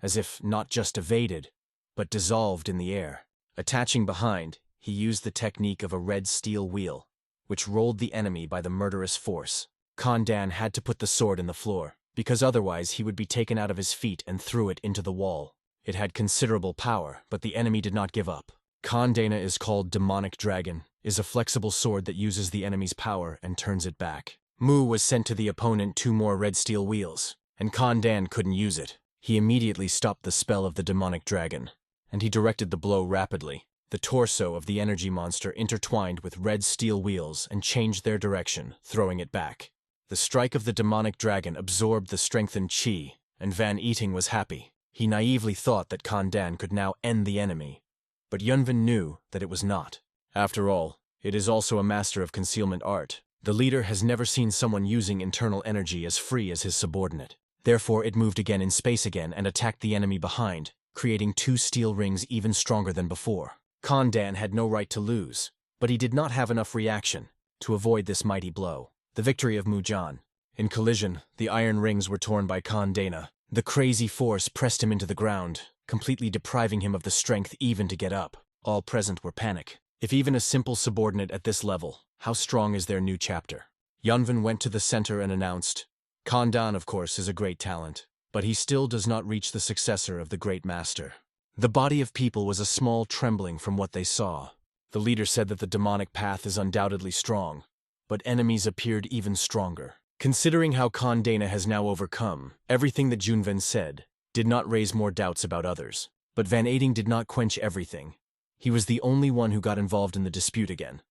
as if not just evaded, but dissolved in the air. Attaching behind, he used the technique of a red steel wheel, which rolled the enemy by the murderous force. Khan Dan had to put the sword in the floor, because otherwise he would be taken out of his feet and threw it into the wall. It had considerable power, but the enemy did not give up. Kandana is called Demonic Dragon, is a flexible sword that uses the enemy's power and turns it back. Mu was sent to the opponent 2 more red steel wheels, and Kandan couldn't use it. He immediately stopped the spell of the Demonic Dragon, and he directed the blow rapidly. The torso of the energy monster intertwined with red steel wheels and changed their direction, throwing it back. The strike of the Demonic Dragon absorbed the strengthened chi, and Van Eating was happy. He naively thought that Kandan could now end the enemy, but Yunvan knew that it was not. After all, it is also a master of concealment art. The leader has never seen someone using internal energy as free as his subordinate. Therefore, it moved again in space again and attacked the enemy behind, creating 2 steel rings even stronger than before. Kandan had no right to lose, but he did not have enough reaction to avoid this mighty blow. The victory of Mujan. In collision, the iron rings were torn by Kandana. The crazy force pressed him into the ground, completely depriving him of the strength even to get up. All present were panic. If even a simple subordinate at this level, how strong is their new chapter? Yunvan went to the center and announced, Kandan, of course, is a great talent, but he still does not reach the successor of the great master. The body of people was a small trembling from what they saw. The leader said that the demonic path is undoubtedly strong, but enemies appeared even stronger. Considering how Kandana has now overcome, everything that Yunvan said did not raise more doubts about others. But Van Eating did not quench everything. He was the only one who got involved in the dispute again.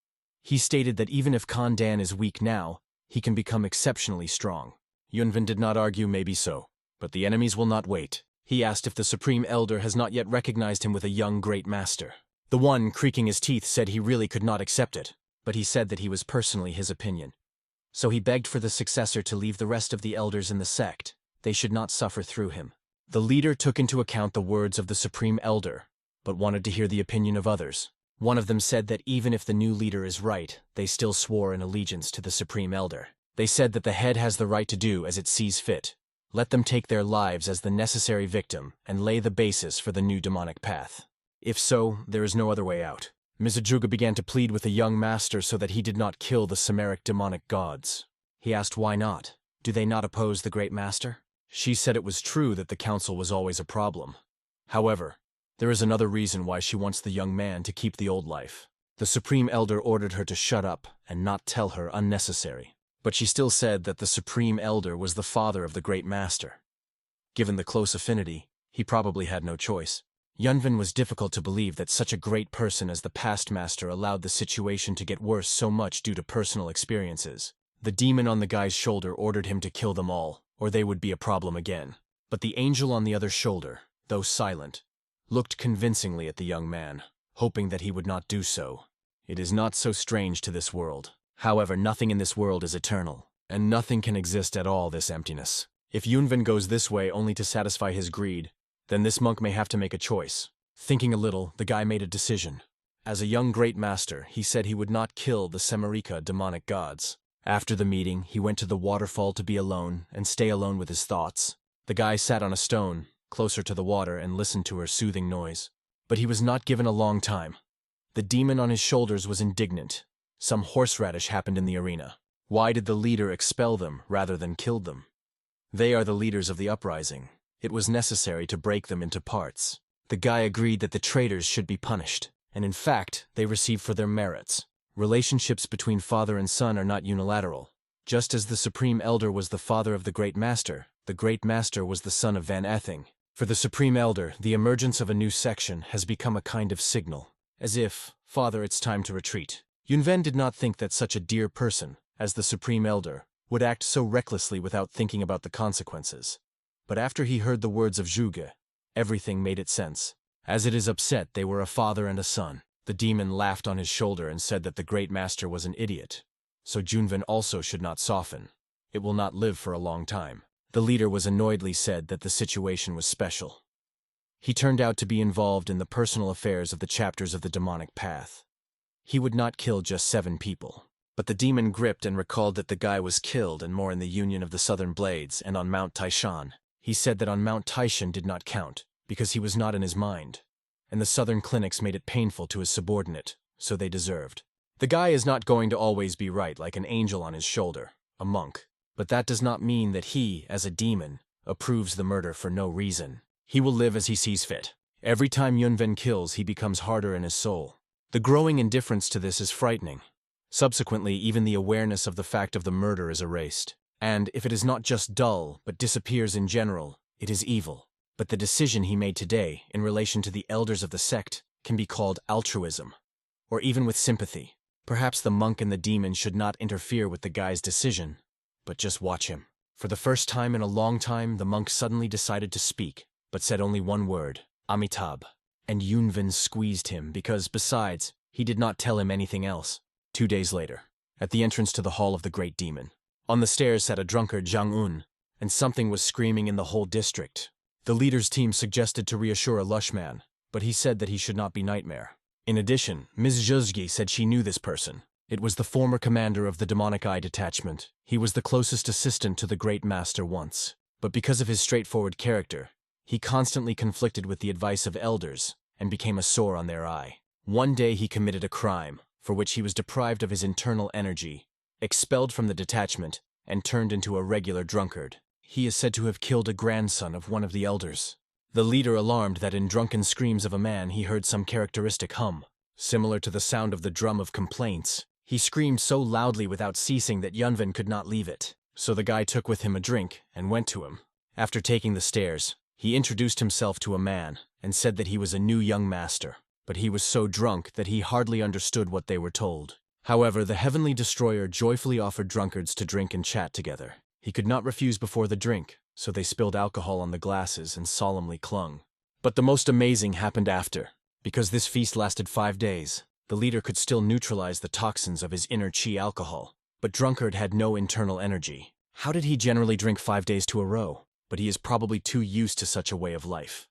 He stated that even if Kandan is weak now, he can become exceptionally strong. Yunvan did not argue maybe so, but the enemies will not wait. He asked if the Supreme Elder has not yet recognized him with a young great master. The one, creaking his teeth, said he really could not accept it, but he said that he was personally his opinion. So he begged for the successor to leave the rest of the elders in the sect. They should not suffer through him. The leader took into account the words of the Supreme Elder, but wanted to hear the opinion of others. One of them said that even if the new leader is right, they still swore an allegiance to the Supreme Elder. They said that the head has the right to do as it sees fit. Let them take their lives as the necessary victim and lay the basis for the new demonic path. If so, there is no other way out. Mizujuga began to plead with the young master so that he did not kill the Samaric demonic gods. He asked why not. Do they not oppose the great master? She said it was true that the council was always a problem. However, there is another reason why she wants the young man to keep the old life. The Supreme Elder ordered her to shut up and not tell her unnecessary. But she still said that the Supreme Elder was the father of the great master. Given the close affinity, he probably had no choice. Yunvan was difficult to believe that such a great person as the past master allowed the situation to get worse so much due to personal experiences. The demon on the guy's shoulder ordered him to kill them all, or they would be a problem again. But the angel on the other shoulder, though silent, looked convincingly at the young man, hoping that he would not do so. It is not so strange to this world. However, nothing in this world is eternal, and nothing can exist at all this emptiness. If Yunvan goes this way only to satisfy his greed, then this monk may have to make a choice. Thinking a little, the guy made a decision. As a young great master, he said he would not kill the Samarika demonic gods. After the meeting, he went to the waterfall to be alone and stay alone with his thoughts. The guy sat on a stone, closer to the water, and listened to her soothing noise. But he was not given a long time. The demon on his shoulders was indignant. Some horseradish happened in the arena. Why did the leader expel them rather than kill them? They are the leaders of the uprising. It was necessary to break them into parts. The guy agreed that the traitors should be punished, and in fact, they received for their merits. Relationships between father and son are not unilateral. Just as the Supreme Elder was the father of the Great Master was the son of Van Ething. For the Supreme Elder, the emergence of a new section has become a kind of signal. As if, Father, it's time to retreat. Yunvan did not think that such a dear person, as the Supreme Elder, would act so recklessly without thinking about the consequences. But after he heard the words of Zhuge, everything made its sense. As it is upset, they were a father and a son. The demon laughed on his shoulder and said that the Great Master was an idiot. So Yunvan also should not soften. It will not live for a long time. The leader was annoyedly said that the situation was special. He turned out to be involved in the personal affairs of the chapters of the demonic path. He would not kill just 7 people. But the demon gripped and recalled that the guy was killed and more in the Union of the Southern Blades and on Mount Taishan. He said that on Mount Taishan did not count, because he was not in his mind. And the Southern clinics made it painful to his subordinate, so they deserved. The guy is not going to always be right like an angel on his shoulder, a monk. But that does not mean that he, as a demon, approves the murder for no reason. He will live as he sees fit. Every time Yunvan kills, he becomes harder in his soul. The growing indifference to this is frightening. Subsequently, even the awareness of the fact of the murder is erased. And if it is not just dull, but disappears in general, it is evil. But the decision he made today, in relation to the elders of the sect, can be called altruism. Or even with sympathy. Perhaps the monk and the demon should not interfere with the guy's decision, but just watch him. For the first time in a long time, the monk suddenly decided to speak, but said only one word, Amitabh. And Yunvan squeezed him because, besides, he did not tell him anything else. 2 days later, at the entrance to the hall of the great demon, on the stairs sat a drunkard Zhang Un, and something was screaming in the whole district. The leader's team suggested to reassure a lush man, but he said that he should not be Nightmare. In addition, Ms. Zhuzgi said she knew this person. It was the former commander of the demonic eye detachment. He was the closest assistant to the great master once. But because of his straightforward character, he constantly conflicted with the advice of elders and became a sore on their eye. One day he committed a crime, for which he was deprived of his internal energy, expelled from the detachment, and turned into a regular drunkard. He is said to have killed a grandson of one of the elders. The leader alarmed that in drunken screams of a man he heard some characteristic hum, similar to the sound of the drum of complaints. He screamed so loudly without ceasing that Yunvan could not leave it. So the guy took with him a drink and went to him. After taking the stairs, he introduced himself to a man and said that he was a new young master. But he was so drunk that he hardly understood what they were told. However, the heavenly destroyer joyfully offered drunkards to drink and chat together. He could not refuse before the drink, so they spilled alcohol on the glasses and solemnly clung. But the most amazing happened after. Because this feast lasted 5 days, the leader could still neutralize the toxins of his inner chi alcohol. But drunkard had no internal energy. How did he generally drink 5 days to a row? But he is probably too used to such a way of life.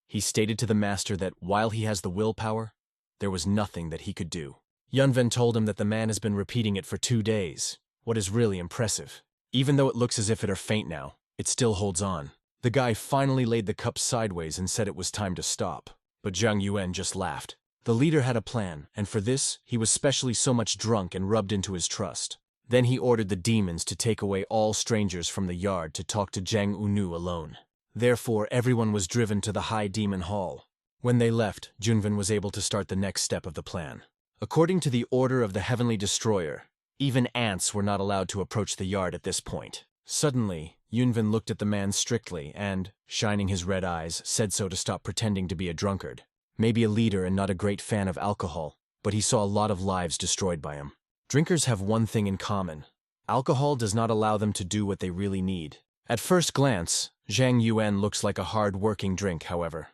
He stated to the master that while he has the willpower, there was nothing that he could do. Yunvan told him that the man has been repeating it for 2 days. What is really impressive. Even though it looks as if it are faint now, it still holds on. The guy finally laid the cup sideways and said it was time to stop. But Zhang Yuan just laughed. The leader had a plan, and for this, he was specially so much drunk and rubbed into his trust. Then he ordered the demons to take away all strangers from the yard to talk to Zhang Unu alone. Therefore, everyone was driven to the High Demon Hall. When they left, Yunvan was able to start the next step of the plan. According to the order of the Heavenly Destroyer, even ants were not allowed to approach the yard at this point. Suddenly, Yunvan looked at the man strictly and, shining his red eyes, said so to stop pretending to be a drunkard. Maybe a leader and not a great fan of alcohol, but he saw a lot of lives destroyed by him. Drinkers have one thing in common. Alcohol does not allow them to do what they really need. At first glance, Zhang Yuan looks like a hard-working drink, however.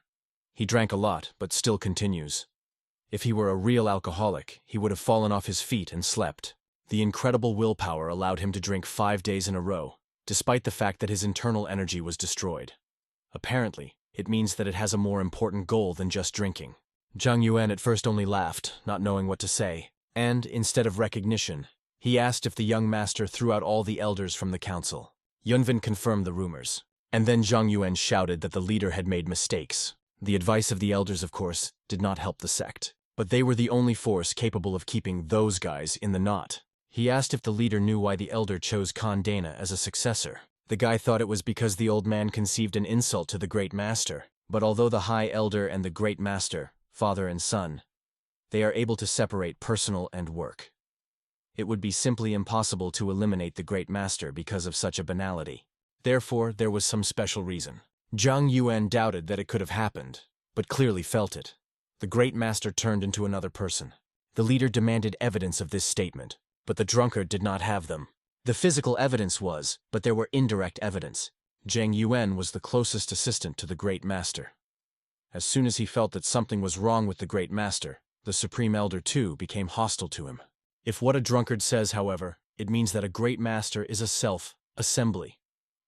He drank a lot, but still continues. If he were a real alcoholic, he would have fallen off his feet and slept. The incredible willpower allowed him to drink 5 days in a row, despite the fact that his internal energy was destroyed. Apparently, it means that it has a more important goal than just drinking. Zhang Yuan at first only laughed, not knowing what to say, and, instead of recognition, he asked if the young master threw out all the elders from the council. Yunvan confirmed the rumors, and then Zhang Yuan shouted that the leader had made mistakes. The advice of the elders, of course, did not help the sect, but they were the only force capable of keeping those guys in the knot. He asked if the leader knew why the elder chose Khan Dana as a successor. The guy thought it was because the old man conceived an insult to the great master, but although the high elder and the great master, father and son, they are able to separate personal and work. It would be simply impossible to eliminate the great master because of such a banality. Therefore, there was some special reason. Zhang Yuan doubted that it could have happened, but clearly felt it. The great master turned into another person. The leader demanded evidence of this statement, but the drunkard did not have them. The physical evidence was, but there were indirect evidence. Zhang Yuan was the closest assistant to the great master. As soon as he felt that something was wrong with the great master, the supreme elder too became hostile to him. If what a drunkard says, however, it means that a great master is a self-assembly.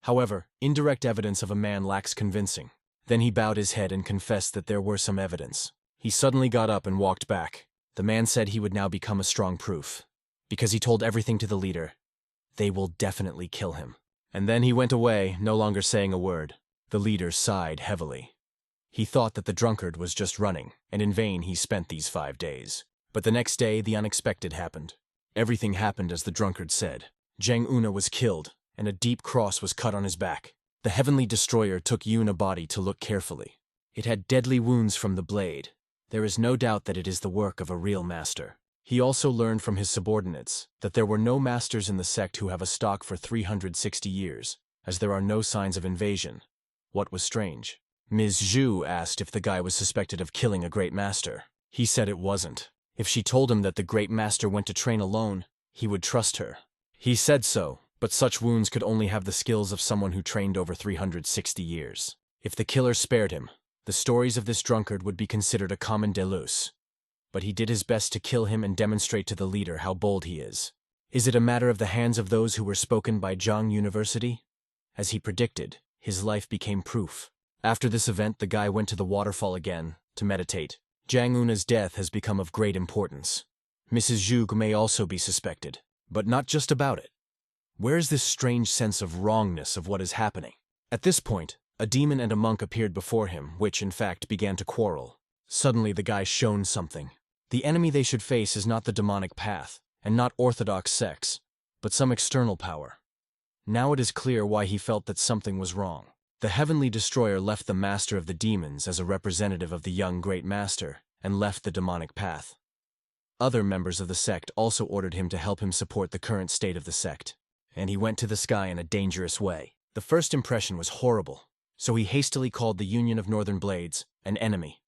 However, indirect evidence of a man lacks convincing. Then he bowed his head and confessed that there were some evidence. He suddenly got up and walked back. The man said he would now become a strong proof. Because he told everything to the leader, they will definitely kill him. And then he went away, no longer saying a word. The leader sighed heavily. He thought that the drunkard was just running, and in vain he spent these 5 days. But the next day, the unexpected happened. Everything happened as the drunkard said. Zhang Una was killed, and a deep cross was cut on his back. The heavenly destroyer took Yuna body to look carefully. It had deadly wounds from the blade. There is no doubt that it is the work of a real master. He also learned from his subordinates that there were no masters in the sect who have a stock for 360 years, as there are no signs of invasion. What was strange? Ms. Zhu asked if the guy was suspected of killing a great master. He said it wasn't. If she told him that the great master went to train alone, he would trust her. He said so, but such wounds could only have the skills of someone who trained over 360 years. If the killer spared him, the stories of this drunkard would be considered a common deluxe. But he did his best to kill him and demonstrate to the leader how bold he is. Is it a matter of the hands of those who were spoken by Zhang University? As he predicted, his life became proof. After this event, the guy went to the waterfall again to meditate. Zhang Una's death has become of great importance. Mrs. Zhu may also be suspected, but not just about it. Where is this strange sense of wrongness of what is happening? At this point, a demon and a monk appeared before him, which, in fact, began to quarrel. Suddenly, the guy shone something. The enemy they should face is not the demonic path, and not Orthodox sects, but some external power. Now it is clear why he felt that something was wrong. The heavenly destroyer left the master of the demons as a representative of the young great master, and left the demonic path. Other members of the sect also ordered him to help him support the current state of the sect, and he went to the sky in a dangerous way. The first impression was horrible, so he hastily called the Union of Northern Blades an enemy.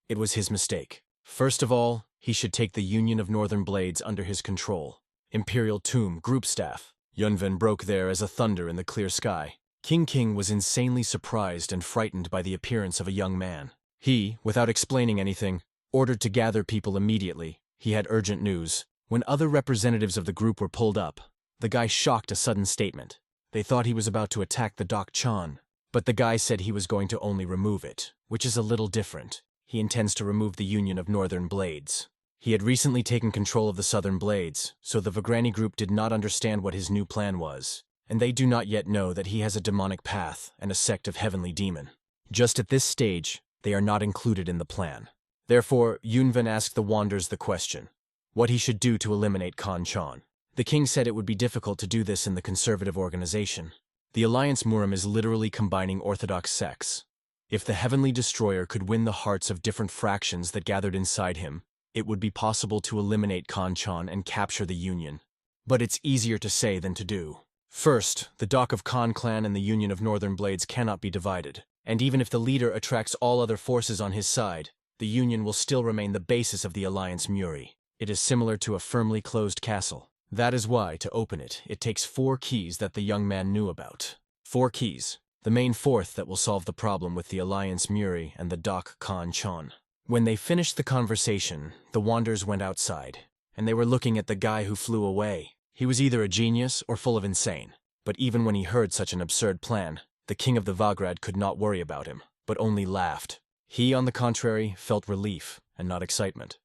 It was his mistake. First of all, he should take the Union of Northern Blades under his control. Imperial Tomb, Group Staff. Yunvan broke there as a thunder in the clear sky. King was insanely surprised and frightened by the appearance of a young man. He, without explaining anything, ordered to gather people immediately. He had urgent news. When other representatives of the group were pulled up, the guy shocked a sudden statement. They thought he was about to attack the Doc Chan, but the guy said he was going to only remove it, which is a little different. He intends to remove the Union of Northern Blades. He had recently taken control of the Southern Blades, so the Vagrani group did not understand what his new plan was, and they do not yet know that he has a demonic path and a sect of heavenly demon. Just at this stage, they are not included in the plan. Therefore, Yunvan asked the Wanderers the question, what he should do to eliminate Khan Chan. The king said it would be difficult to do this in the conservative organization. The Alliance Murim is literally combining Orthodox sects. If the Heavenly Destroyer could win the hearts of different fractions that gathered inside him, it would be possible to eliminate Khan Chan and capture the Union. But it's easier to say than to do. First, the Doc of Khan Clan and the Union of Northern Blades cannot be divided, and even if the leader attracts all other forces on his side, the Union will still remain the basis of the Alliance Muri. It is similar to a firmly closed castle. That is why, to open it, it takes 4 keys that the young man knew about. 4 keys. The main 4th that will solve the problem with the Alliance Muri and the Doc Khan Chan. When they finished the conversation, the Wanderers went outside, and they were looking at the guy who flew away. He was either a genius or full of insane. But even when he heard such an absurd plan, the king of the Vagrad could not worry about him, but only laughed. He, on the contrary, felt relief and not excitement.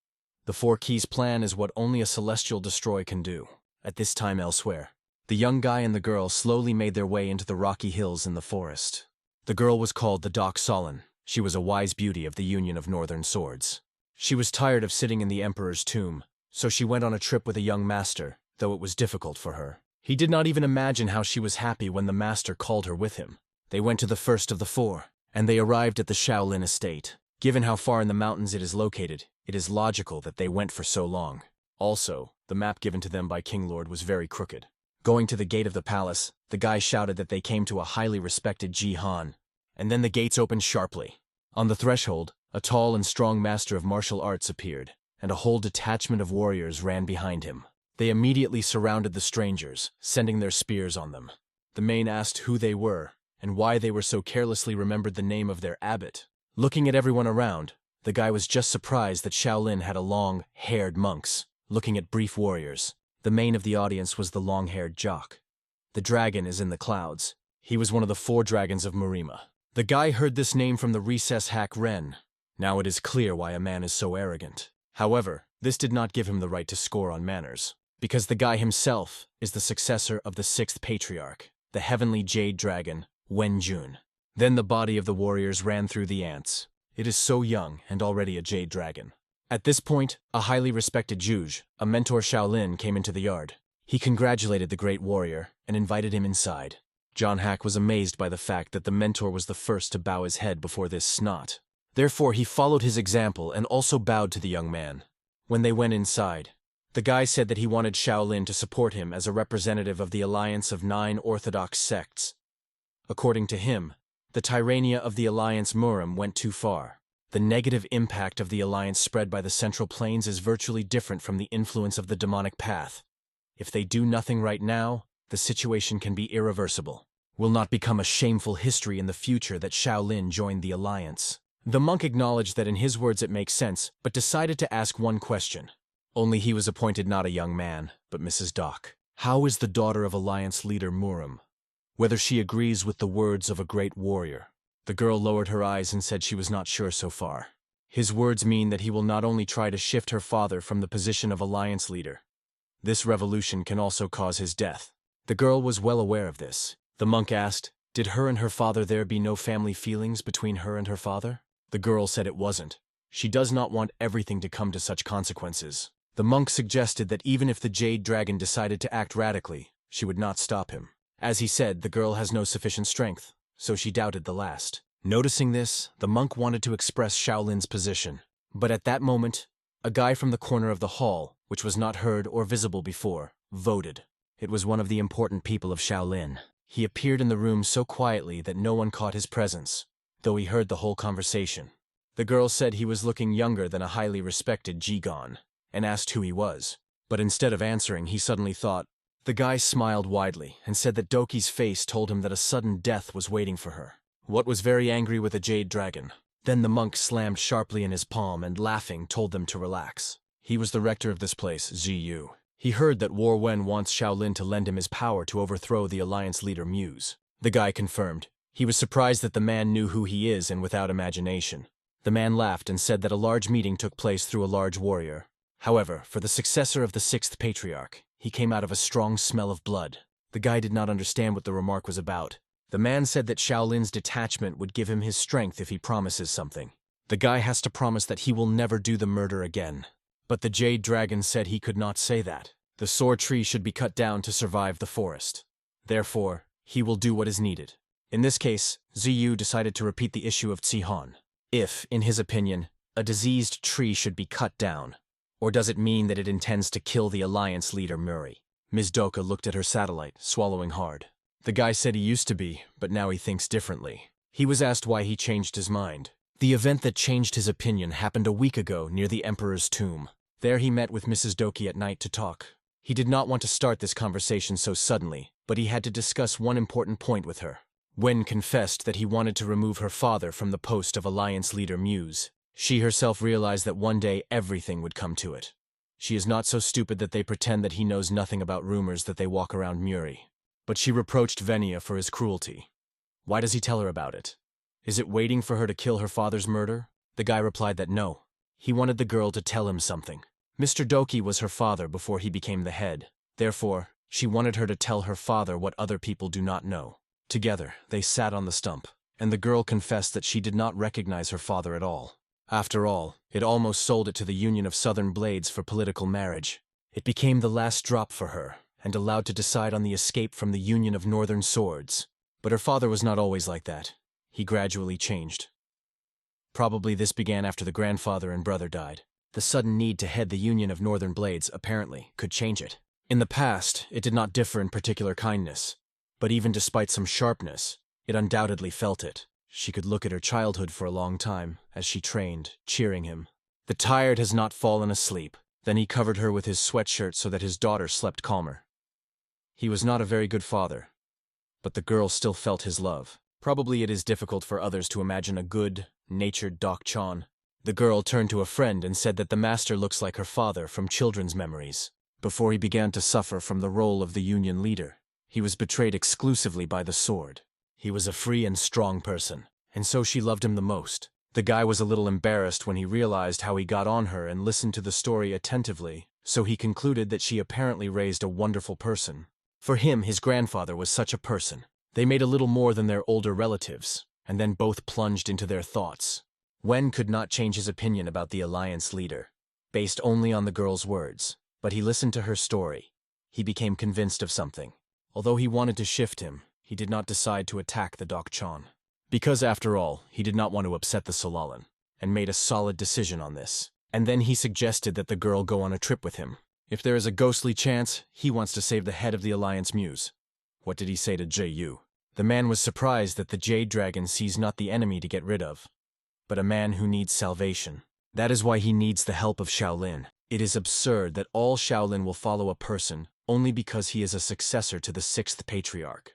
The 4 keys plan is what only a celestial destroy can do. At this time elsewhere, the young guy and the girl slowly made their way into the rocky hills in the forest. The girl was called the Doc Solin. She was a wise beauty of the Union of Northern Swords. She was tired of sitting in the Emperor's tomb, so she went on a trip with a young master, though it was difficult for her. He did not even imagine how she was happy when the master called her with him. They went to the first of the 4, and they arrived at the Shaolin estate. Given how far in the mountains it is located, it is logical that they went for so long. Also, the map given to them by King Lord was very crooked. Going to the gate of the palace, the guy shouted that they came to a highly respected Jihan, and then the gates opened sharply. On the threshold, a tall and strong master of martial arts appeared, and a whole detachment of warriors ran behind him. They immediately surrounded the strangers, sending their spears on them. The Mane asked who they were, and why they were so carelessly remembered the name of their abbot. Looking at everyone around, the guy was just surprised that Shaolin had a long-haired monks. Looking at brief warriors, the main of the audience was the long-haired jock. The dragon is in the clouds. He was one of the 4 dragons of Murima. The guy heard this name from the recess hack Ren. Now it is clear why a man is so arrogant. However, this did not give him the right to score on manners, because the guy himself is the successor of the 6th patriarch, the heavenly jade dragon, Wenjun. Then the body of the warriors ran through the ants. It is so young and already a jade dragon. At this point, a highly respected Juge, a mentor Shaolin, came into the yard. He congratulated the great warrior and invited him inside. John Hack was amazed by the fact that the mentor was the first to bow his head before this snot. Therefore, he followed his example and also bowed to the young man. When they went inside, the guy said that he wanted Shaolin to support him as a representative of the alliance of 9 Orthodox sects. According to him, the tyrannia of the alliance Murim went too far. The negative impact of the alliance spread by the Central Plains is virtually different from the influence of the demonic path. If they do nothing right now, the situation can be irreversible. Will not become a shameful history in the future that Shaolin joined the alliance. The monk acknowledged that in his words it makes sense, but decided to ask one question. Only he was appointed not a young man, but Mrs. Doc. How is the daughter of alliance leader Murim? Whether she agrees with the words of a great warrior. The girl lowered her eyes and said she was not sure so far. His words mean that he will not only try to shift her father from the position of alliance leader. This revolution can also cause his death. The girl was well aware of this. The monk asked, did her and her father there be no family feelings between her and her father? The girl said it wasn't. She does not want everything to come to such consequences. The monk suggested that even if the Jade Dragon decided to act radically, she would not stop him. As he said, the girl has no sufficient strength, so she doubted the last. Noticing this, the monk wanted to express Shaolin's position. But at that moment, a guy from the corner of the hall, which was not heard or visible before, voted. It was one of the important people of Shaolin. He appeared in the room so quietly that no one caught his presence, though he heard the whole conversation. The girl said he was looking younger than a highly respected Jigon, and asked who he was. But instead of answering, he suddenly thought. The guy smiled widely and said that Doki's face told him that a sudden death was waiting for her. What was very angry with a Jade Dragon. Then the monk slammed sharply in his palm and, laughing, told them to relax. He was the rector of this place, Ziyu. He heard that War Wen wants Shaolin to lend him his power to overthrow the alliance leader Muse. The guy confirmed. He was surprised that the man knew who he is and without imagination. The man laughed and said that a large meeting took place through a large warrior. However, for the successor of the 6th Patriarch, he came out of a strong smell of blood. The guy did not understand what the remark was about. The man said that Shaolin's detachment would give him his strength if he promises something. The guy has to promise that he will never do the murder again. But the Jade Dragon said he could not say that. The soar tree should be cut down to survive the forest. Therefore, he will do what is needed. In this case, Ziyu decided to repeat the issue of Tsihan. If, in his opinion, a diseased tree should be cut down, or does it mean that it intends to kill the alliance leader Muri? Ms. Doka looked at her satellite, swallowing hard. The guy said he used to be, but now he thinks differently. He was asked why he changed his mind. The event that changed his opinion happened a week ago near the Emperor's tomb. There he met with Mrs. Doki at night to talk. He did not want to start this conversation so suddenly, but he had to discuss one important point with her. Wen confessed that he wanted to remove her father from the post of alliance leader Muse. She herself realized that one day everything would come to it. She is not so stupid that they pretend that he knows nothing about rumors that they walk around Muri. But she reproached Venia for his cruelty. Why does he tell her about it? Is it waiting for her to kill her father's murder? The guy replied that no. He wanted the girl to tell him something. Mr. Doki was her father before he became the head. Therefore, she wanted her to tell her father what other people do not know. Together, they sat on the stump, and the girl confessed that she did not recognize her father at all. After all, it almost sold it to the Union of Southern Blades for political marriage. It became the last drop for her, and allowed to decide on the escape from the Union of Northern Swords. But her father was not always like that. He gradually changed. Probably this began after the grandfather and brother died. The sudden need to head the Union of Northern Blades, apparently, could change it. In the past, it did not differ in particular kindness. But even despite some sharpness, it undoubtedly felt it. She could look at her childhood for a long time, as she trained, cheering him. The tired has not fallen asleep. Then he covered her with his sweatshirt so that his daughter slept calmer. He was not a very good father, but the girl still felt his love. Probably it is difficult for others to imagine a good, natured Dak-chan. The girl turned to a friend and said that the master looks like her father from children's memories. Before he began to suffer from the role of the Union leader, he was betrayed exclusively by the sword. He was a free and strong person, and so she loved him the most. The guy was a little embarrassed when he realized how he got on her and listened to the story attentively, so he concluded that she apparently raised a wonderful person. For him, his grandfather was such a person. They made a little more than their older relatives, and then both plunged into their thoughts. Wen could not change his opinion about the alliance leader, based only on the girl's words, but he listened to her story. He became convinced of something. Although he wanted to shift him, he did not decide to attack the Dak-chan. Because, after all, he did not want to upset the Solalan. and made a solid decision on this. And then he suggested that the girl go on a trip with him. If there is a ghostly chance, he wants to save the head of the Alliance Muse. What did he say to Ju? The man was surprised that the Jade Dragon sees not the enemy to get rid of, but a man who needs salvation. That is why he needs the help of Shaolin. It is absurd that all Shaolin will follow a person only because he is a successor to the 6th Patriarch.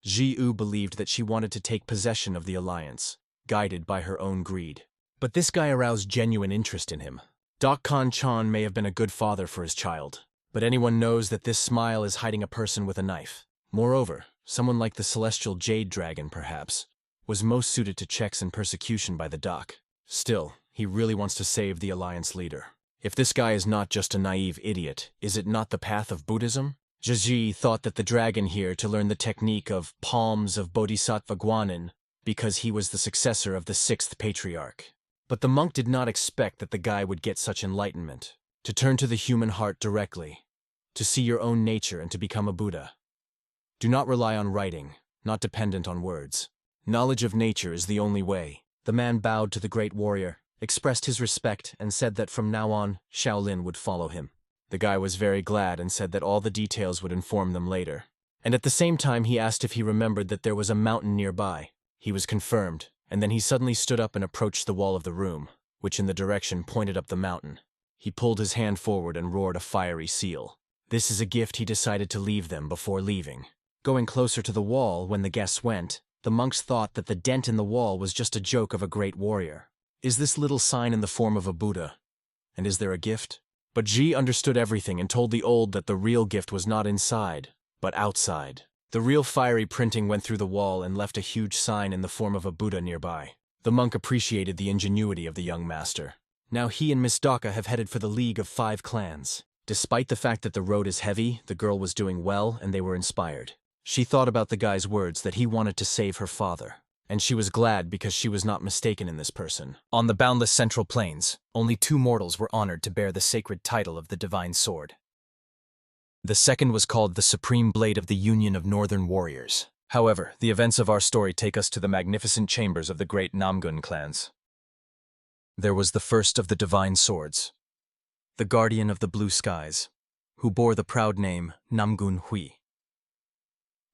Ji believed that she wanted to take possession of the Alliance, guided by her own greed. But this guy aroused genuine interest in him. Dokkan Chan may have been a good father for his child, but anyone knows that this smile is hiding a person with a knife. Moreover, someone like the Celestial Jade Dragon, perhaps, was most suited to checks and persecution by the Dok. Still, he really wants to save the Alliance leader. If this guy is not just a naive idiot, is it not the path of Buddhism? Ji thought that the dragon here to learn the technique of palms of Bodhisattva Guanin because he was the successor of the 6th Patriarch. But the monk did not expect that the guy would get such enlightenment, to turn to the human heart directly, to see your own nature and to become a Buddha. Do not rely on writing, not dependent on words. Knowledge of nature is the only way. The man bowed to the great warrior, expressed his respect, and said that from now on, Shaolin would follow him. The guy was very glad and said that all the details would inform them later. And at the same time he asked if he remembered that there was a mountain nearby. He was confirmed, and then he suddenly stood up and approached the wall of the room, which in the direction pointed up the mountain. He pulled his hand forward and roared a fiery seal. This is a gift he decided to leave them before leaving. Going closer to the wall when the guests went, the monks thought that the dent in the wall was just a joke of a great warrior. Is this little sign in the form of a Buddha? And is there a gift? But Ji understood everything and told the old that the real gift was not inside, but outside. The real fiery printing went through the wall and left a huge sign in the form of a Buddha nearby. The monk appreciated the ingenuity of the young master. Now he and Miss Daka have headed for the League of 5 Clans. Despite the fact that the road is heavy, the girl was doing well and they were inspired. She thought about the guy's words that he wanted to save her father. And she was glad because she was not mistaken in this person. On the boundless Central Plains, only 2 mortals were honored to bear the sacred title of the Divine Sword. The second was called the Supreme Blade of the Union of Northern Warriors. However, the events of our story take us to the magnificent chambers of the great Namgun clans. There was the first of the Divine Swords, the Guardian of the Blue Skies, who bore the proud name Namgun Hui.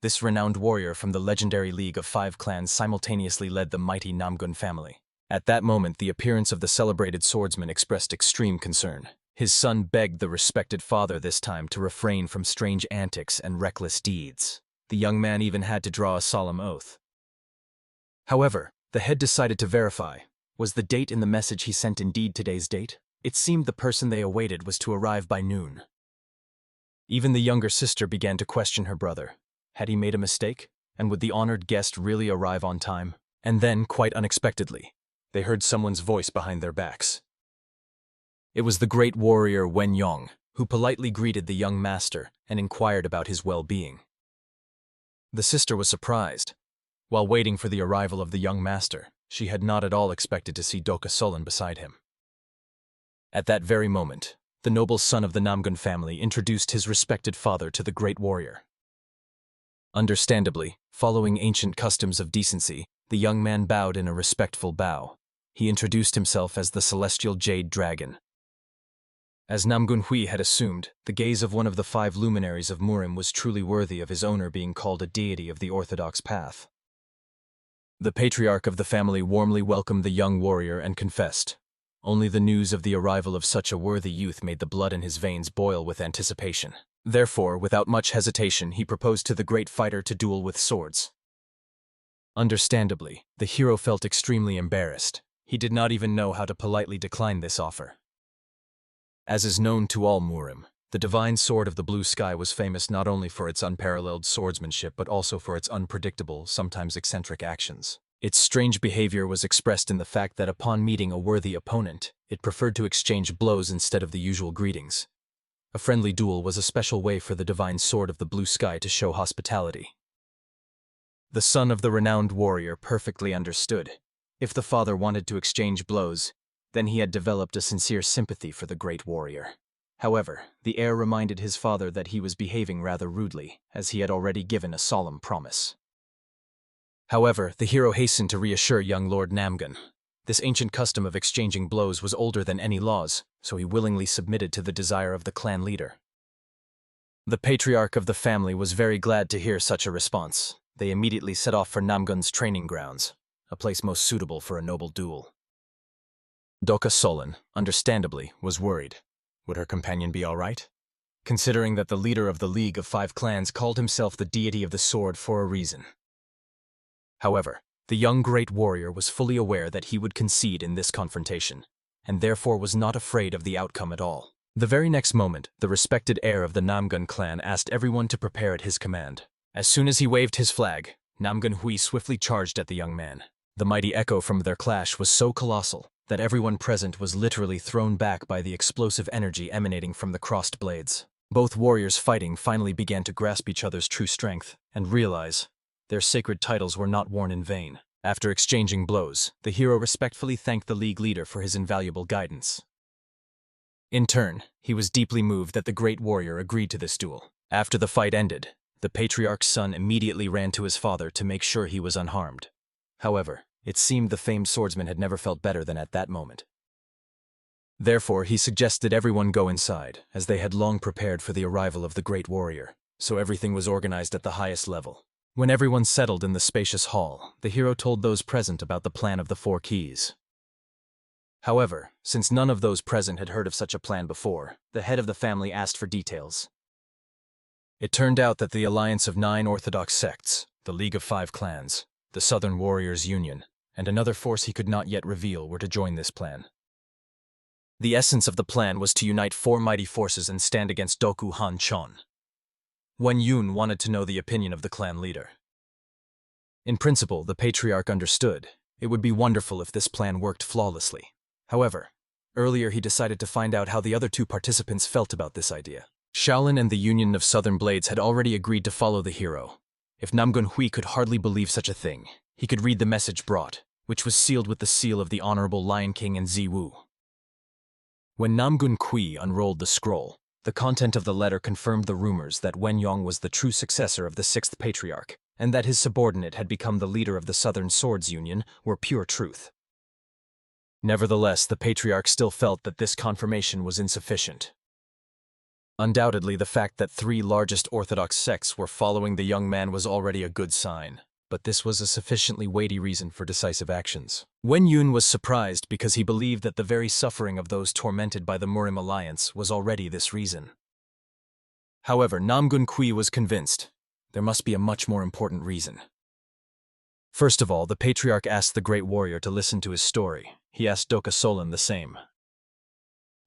This renowned warrior from the legendary League of 5 Clans simultaneously led the mighty Namgun family. At that moment, the appearance of the celebrated swordsman expressed extreme concern. His son begged the respected father this time to refrain from strange antics and reckless deeds. The young man even had to draw a solemn oath. However, the head decided to verify. Was the date in the message he sent indeed today's date? It seemed the person they awaited was to arrive by noon. Even the younger sister began to question her brother. Had he made a mistake? And would the honored guest really arrive on time? And then, quite unexpectedly, they heard someone's voice behind their backs. It was the great warrior Wen Yong, who politely greeted the young master and inquired about his well-being. The sister was surprised. While waiting for the arrival of the young master, she had not at all expected to see Doka Solon beside him. At that very moment, the noble son of the Namgun family introduced his respected father to the great warrior. Understandably, following ancient customs of decency, the young man bowed in a respectful bow. He introduced himself as the Celestial Jade Dragon. As Namgun Hui had assumed, the gaze of one of the 5 luminaries of Murim was truly worthy of his owner being called a deity of the Orthodox path. The patriarch of the family warmly welcomed the young warrior and confessed. Only the news of the arrival of such a worthy youth made the blood in his veins boil with anticipation. Therefore, without much hesitation, he proposed to the great fighter to duel with swords. Understandably, the hero felt extremely embarrassed. He did not even know how to politely decline this offer. As is known to all Murim, the divine sword of the blue sky was famous not only for its unparalleled swordsmanship but also for its unpredictable, sometimes eccentric actions. Its strange behavior was expressed in the fact that upon meeting a worthy opponent, it preferred to exchange blows instead of the usual greetings. A friendly duel was a special way for the divine sword of the blue sky to show hospitality. The son of the renowned warrior perfectly understood. If the father wanted to exchange blows, then he had developed a sincere sympathy for the great warrior. However, the heir reminded his father that he was behaving rather rudely, as he had already given a solemn promise. However, the hero hastened to reassure young Lord Namgun. This ancient custom of exchanging blows was older than any laws, so he willingly submitted to the desire of the clan leader. The patriarch of the family was very glad to hear such a response. They immediately set off for Namgun's training grounds, a place most suitable for a noble duel. Doka Solon, understandably, was worried. Would her companion be all right? Considering that the leader of the League of Five Clans called himself the deity of the sword for a reason. However, the young great warrior was fully aware that he would concede in this confrontation, and therefore was not afraid of the outcome at all. The very next moment, the respected heir of the Namgun clan asked everyone to prepare at his command. As soon as he waved his flag, Namgun Hui swiftly charged at the young man. The mighty echo from their clash was so colossal that everyone present was literally thrown back by the explosive energy emanating from the crossed blades. Both warriors fighting finally began to grasp each other's true strength and realize their sacred titles were not worn in vain. After exchanging blows, the hero respectfully thanked the league leader for his invaluable guidance. In turn, he was deeply moved that the great warrior agreed to this duel. After the fight ended, the patriarch's son immediately ran to his father to make sure he was unharmed. However, it seemed the famed swordsman had never felt better than at that moment. Therefore, he suggested everyone go inside, as they had long prepared for the arrival of the great warrior, so everything was organized at the highest level. When everyone settled in the spacious hall, the hero told those present about the plan of the 4 keys. However, since none of those present had heard of such a plan before, the head of the family asked for details. It turned out that the alliance of 9 Orthodox sects, the League of Five Clans, the Southern Warriors Union, and another force he could not yet reveal were to join this plan. The essence of the plan was to unite 4 mighty forces and stand against Doku Han Chon. Wen Yun wanted to know the opinion of the clan leader. In principle, the patriarch understood. It would be wonderful if this plan worked flawlessly. However, earlier he decided to find out how the other 2 participants felt about this idea. Shaolin and the Union of Southern Blades had already agreed to follow the hero. If Namgun Hui could hardly believe such a thing, he could read the message brought, which was sealed with the seal of the Honorable Lion King and Ziwu. When Namgun Hui unrolled the scroll, the content of the letter confirmed the rumors that Wen Yong was the true successor of the 6th patriarch, and that his subordinate had become the leader of the Southern Swords Union were pure truth. Nevertheless, the patriarch still felt that this confirmation was insufficient. Undoubtedly, the fact that 3 largest Orthodox sects were following the young man was already a good sign, but this was a sufficiently weighty reason for decisive actions. Wen Yun was surprised because he believed that the very suffering of those tormented by the Murim alliance was already this reason. However, Namgun Hui was convinced there must be a much more important reason. First of all, the patriarch asked the great warrior to listen to his story. He asked Doka Solon the same.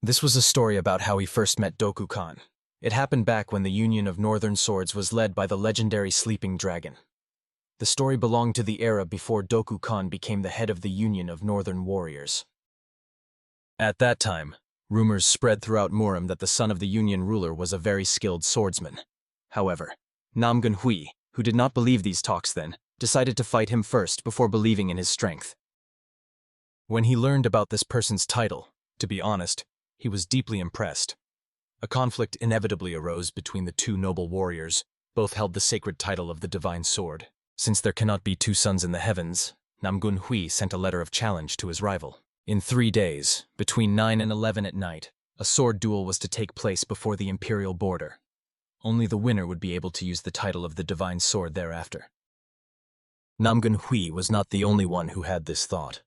This was a story about how he first met Doku Khan. It happened back when the Union of Northern Swords was led by the legendary Sleeping Dragon. The story belonged to the era before Doku Khan became the head of the Union of Northern Warriors. At that time, rumors spread throughout Murim that the son of the Union ruler was a very skilled swordsman. However, Namgun Hui, who did not believe these talks then, decided to fight him first before believing in his strength. When he learned about this person's title, to be honest, he was deeply impressed. A conflict inevitably arose between the 2 noble warriors. Both held the sacred title of the Divine Sword. Since there cannot be 2 suns in the heavens, Namgun Hui sent a letter of challenge to his rival. In 3 days, between 9 and 11 at night, a sword duel was to take place before the imperial border. Only the winner would be able to use the title of the Divine Sword thereafter. Namgun Hui was not the only one who had this thought.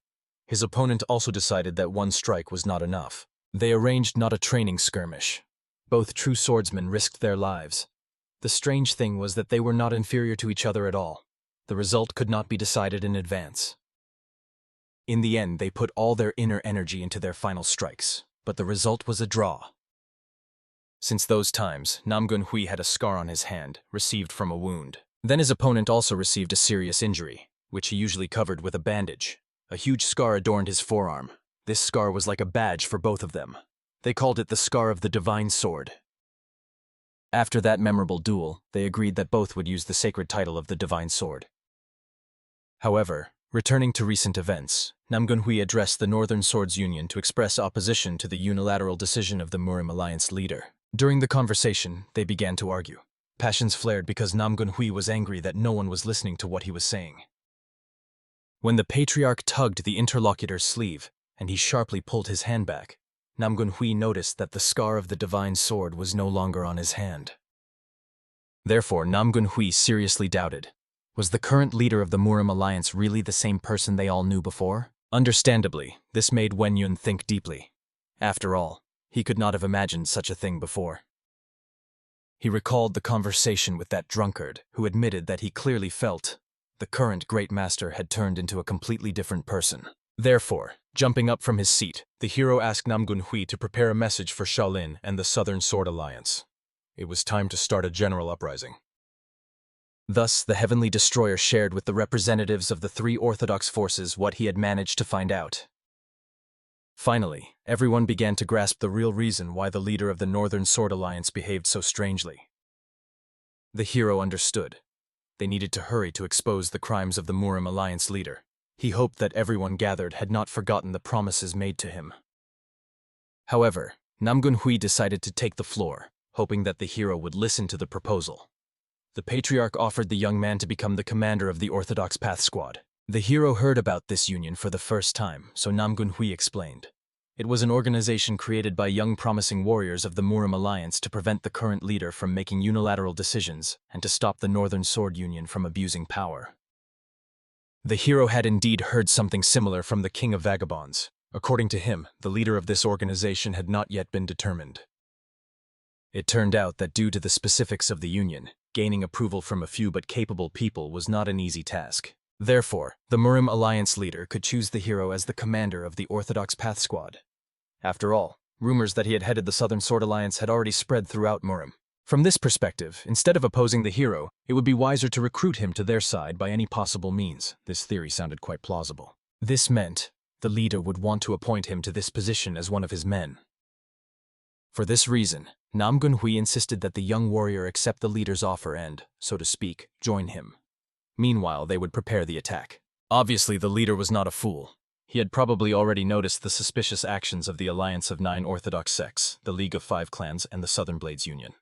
His opponent also decided that 1 strike was not enough. They arranged not a training skirmish. Both true swordsmen risked their lives. The strange thing was that they were not inferior to each other at all. The result could not be decided in advance. In the end, they put all their inner energy into their final strikes, but the result was a draw. Since those times, Namgun Hui had a scar on his hand, received from a wound. Then his opponent also received a serious injury, which he usually covered with a bandage. A huge scar adorned his forearm. This scar was like a badge for both of them. They called it the Scar of the Divine Sword. After that memorable duel, they agreed that both would use the sacred title of the Divine Sword. However, returning to recent events, Namgun Hui addressed the Northern Swords Union to express opposition to the unilateral decision of the Murim Alliance leader. During the conversation, they began to argue. Passions flared because Namgun Hui was angry that no one was listening to what he was saying. When the patriarch tugged the interlocutor's sleeve, and he sharply pulled his hand back, Namgunhui noticed that the scar of the divine sword was no longer on his hand. Therefore, Namgunhui seriously doubted. Was the current leader of the Murim alliance really the same person they all knew before? Understandably, this made Wenyun think deeply. After all, he could not have imagined such a thing before. He recalled the conversation with that drunkard who admitted that he clearly felt the current Great Master had turned into a completely different person. Therefore, jumping up from his seat, the hero asked Namgunhui to prepare a message for Shaolin and the Southern Sword Alliance. It was time to start a general uprising. Thus, the Heavenly Destroyer shared with the representatives of the three Orthodox forces what he had managed to find out. Finally, everyone began to grasp the real reason why the leader of the Northern Sword Alliance behaved so strangely. The hero understood. They needed to hurry to expose the crimes of the Murim Alliance leader. He hoped that everyone gathered had not forgotten the promises made to him. However, Namgunhui decided to take the floor, hoping that the hero would listen to the proposal. The patriarch offered the young man to become the commander of the Orthodox Path Squad. The hero heard about this union for the first time, so Namgunhui explained. It was an organization created by young promising warriors of the Murim Alliance to prevent the current leader from making unilateral decisions and to stop the Northern Sword Union from abusing power. The hero had indeed heard something similar from the King of Vagabonds. According to him, the leader of this organization had not yet been determined. It turned out that due to the specifics of the union, gaining approval from a few but capable people was not an easy task. Therefore, the Murim Alliance leader could choose the hero as the commander of the Orthodox Path Squad. After all, rumors that he had headed the Southern Sword Alliance had already spread throughout Murim. From this perspective, instead of opposing the hero, it would be wiser to recruit him to their side by any possible means. This theory sounded quite plausible. This meant the leader would want to appoint him to this position as one of his men. For this reason, Namgunhui insisted that the young warrior accept the leader's offer and, so to speak, join him. Meanwhile, they would prepare the attack. Obviously, the leader was not a fool. He had probably already noticed the suspicious actions of the Alliance of 9 Orthodox sects, the League of 5 Clans, and the Southern Blades Union.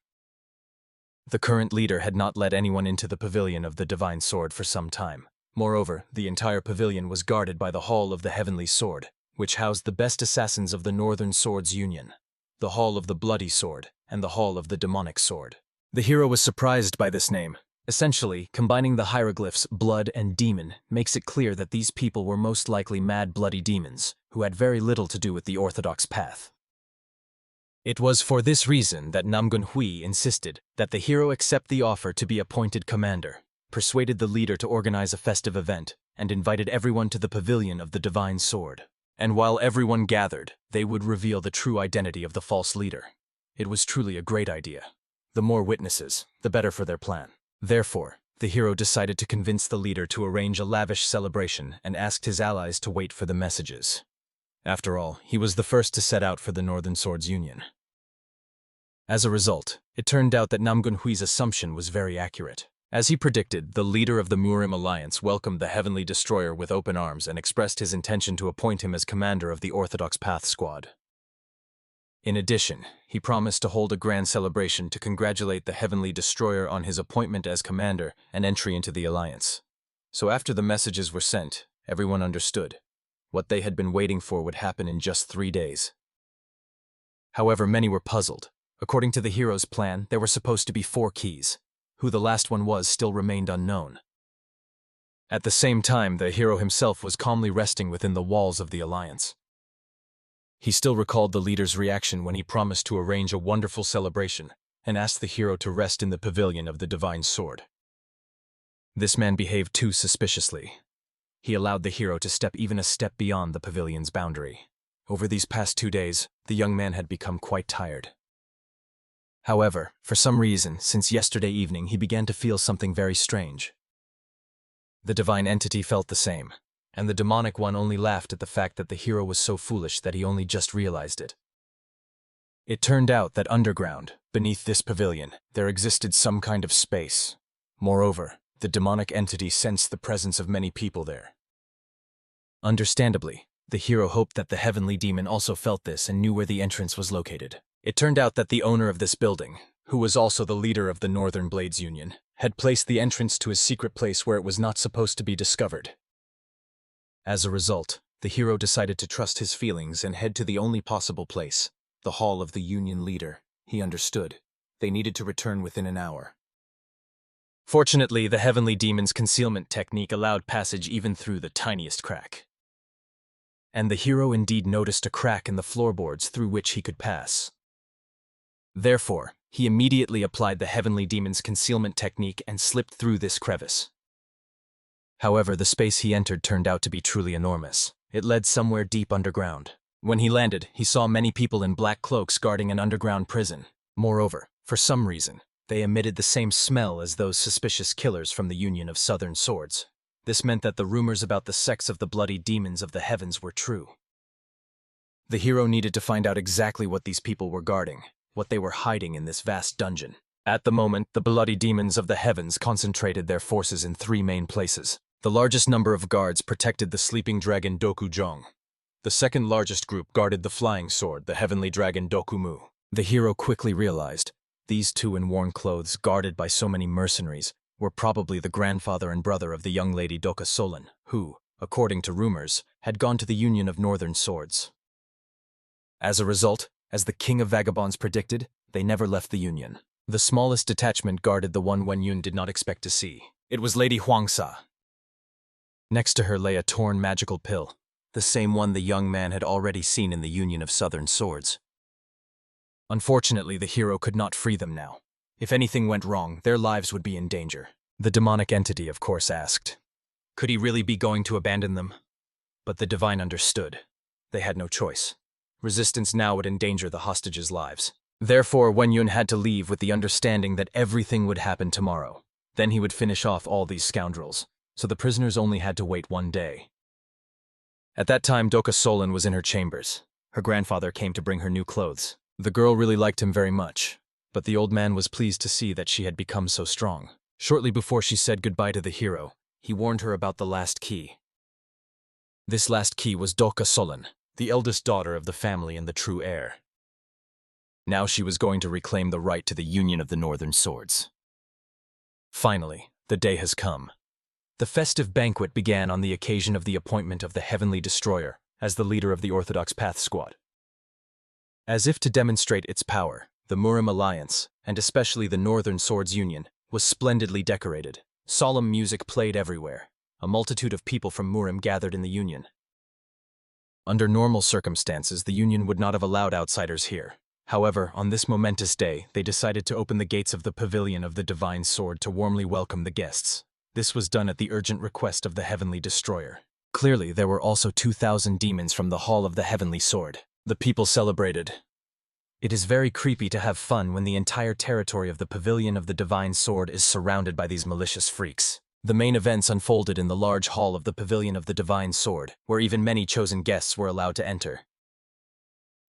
The current leader had not let anyone into the pavilion of the Divine Sword for some time. Moreover, the entire pavilion was guarded by the Hall of the Heavenly Sword, which housed the best assassins of the Northern Swords Union, the Hall of the Bloody Sword, and the Hall of the Demonic Sword. The hero was surprised by this name. Essentially, combining the hieroglyphs blood and demon makes it clear that these people were most likely mad bloody demons, who had very little to do with the Orthodox path. It was for this reason that Namgunhui insisted that the hero accept the offer to be appointed commander, persuaded the leader to organize a festive event, and invited everyone to the pavilion of the Divine Sword. And while everyone gathered, they would reveal the true identity of the false leader. It was truly a great idea. The more witnesses, the better for their plan. Therefore, the hero decided to convince the leader to arrange a lavish celebration and asked his allies to wait for the messages. After all, he was the first to set out for the Northern Swords Union. As a result, it turned out that Namgunhui's assumption was very accurate. As he predicted, the leader of the Murim Alliance welcomed the Heavenly Destroyer with open arms and expressed his intention to appoint him as commander of the Orthodox Path Squad. In addition, he promised to hold a grand celebration to congratulate the Heavenly Destroyer on his appointment as commander and entry into the alliance. So after the messages were sent, everyone understood. What they had been waiting for would happen in just 3 days. However, many were puzzled. According to the hero's plan, there were supposed to be 4 keys. Who the last one was still remained unknown. At the same time, the hero himself was calmly resting within the walls of the alliance. He still recalled the leader's reaction when he promised to arrange a wonderful celebration and asked the hero to rest in the pavilion of the Divine Sword. This man behaved too suspiciously. He allowed the hero to step even a step beyond the pavilion's boundary. Over these past 2 days, the young man had become quite tired. However, for some reason, since yesterday evening, he began to feel something very strange. The divine entity felt the same, and the demonic one only laughed at the fact that the hero was so foolish that he only just realized it. It turned out that underground, beneath this pavilion, there existed some kind of space. Moreover, the demonic entity sensed the presence of many people there. Understandably, the hero hoped that the heavenly demon also felt this and knew where the entrance was located. It turned out that the owner of this building, who was also the leader of the Northern Blades Union, had placed the entrance to a secret place where it was not supposed to be discovered. As a result, the hero decided to trust his feelings and head to the only possible place, the hall of the Union leader. He understood. They needed to return within an hour. Fortunately, the heavenly demon's concealment technique allowed passage even through the tiniest crack. And the hero indeed noticed a crack in the floorboards through which he could pass. Therefore, he immediately applied the heavenly demon's concealment technique and slipped through this crevice. However, the space he entered turned out to be truly enormous. It led somewhere deep underground. When he landed, he saw many people in black cloaks guarding an underground prison. Moreover, for some reason, they emitted the same smell as those suspicious killers from the Union of Southern Swords. This meant that the rumors about the sex of the bloody demons of the heavens were true. The hero needed to find out exactly what these people were guarding, what they were hiding in this vast dungeon. At the moment, the bloody demons of the heavens concentrated their forces in 3 main places. The largest number of guards protected the sleeping dragon Dokujong. The second largest group guarded the flying sword, the heavenly dragon Dokumu. The hero quickly realized these 2 in worn clothes, guarded by so many mercenaries, were probably the grandfather and brother of the young lady Doka Solon, who, according to rumors, had gone to the Union of Northern Swords. As a result, as the king of vagabonds predicted, they never left the Union. The smallest detachment guarded the one Wen Yun did not expect to see. It was Lady Huangsa. Next to her lay a torn magical pill, the same one the young man had already seen in the Union of Southern Swords. Unfortunately, the hero could not free them now. If anything went wrong, their lives would be in danger. The demonic entity, of course, asked, could he really be going to abandon them? But the divine understood. They had no choice. Resistance now would endanger the hostages' lives. Therefore, Wen Yun had to leave with the understanding that everything would happen tomorrow. Then he would finish off all these scoundrels, so the prisoners only had to wait 1 day. At that time, Doka Solon was in her chambers. Her grandfather came to bring her new clothes. The girl really liked him very much, but the old man was pleased to see that she had become so strong. Shortly before she said goodbye to the hero, he warned her about the last key. This last key was Doka Solon, the eldest daughter of the family and the true heir. Now she was going to reclaim the right to the Union of the Northern Swords. Finally, the day has come. The festive banquet began on the occasion of the appointment of the Heavenly Destroyer as the leader of the Orthodox Path Squad. As if to demonstrate its power, the Murim Alliance, and especially the Northern Swords Union, was splendidly decorated. Solemn music played everywhere. A multitude of people from Murim gathered in the Union. Under normal circumstances, the Union would not have allowed outsiders here. However, on this momentous day, they decided to open the gates of the Pavilion of the Divine Sword to warmly welcome the guests. This was done at the urgent request of the Heavenly Destroyer. Clearly, there were also 2,000 demons from the Hall of the Heavenly Sword. The people celebrated. It is very creepy to have fun when the entire territory of the Pavilion of the Divine Sword is surrounded by these malicious freaks. The main events unfolded in the large hall of the Pavilion of the Divine Sword, where even many chosen guests were allowed to enter.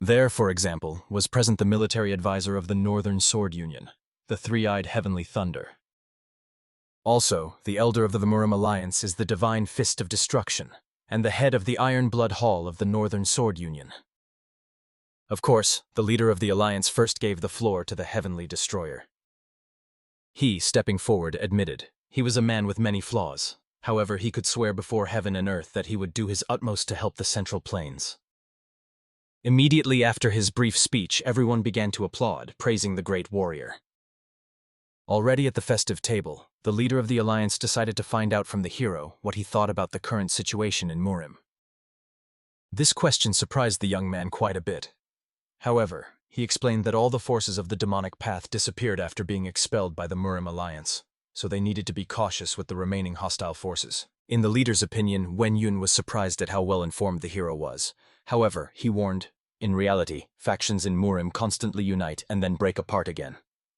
There, for example, was present the military advisor of the Northern Sword Union, the three-eyed Heavenly Thunder. Also, the elder of the Murim Alliance is the Divine Fist of Destruction, and the head of the Iron Blood Hall of the Northern Sword Union. Of course, the leader of the Alliance first gave the floor to the Heavenly Destroyer. He, stepping forward, admitted he was a man with many flaws. However, he could swear before heaven and earth that he would do his utmost to help the Central Plains. Immediately after his brief speech, everyone began to applaud, praising the great warrior. Already at the festive table, the leader of the Alliance decided to find out from the hero what he thought about the current situation in Murim. This question surprised the young man quite a bit. However, he explained that all the forces of the demonic path disappeared after being expelled by the Murim Alliance, so they needed to be cautious with the remaining hostile forces. In the leader's opinion, Wen Yun was surprised at how well informed the hero was. However, he warned, in reality, factions in Murim constantly unite and then break apart again.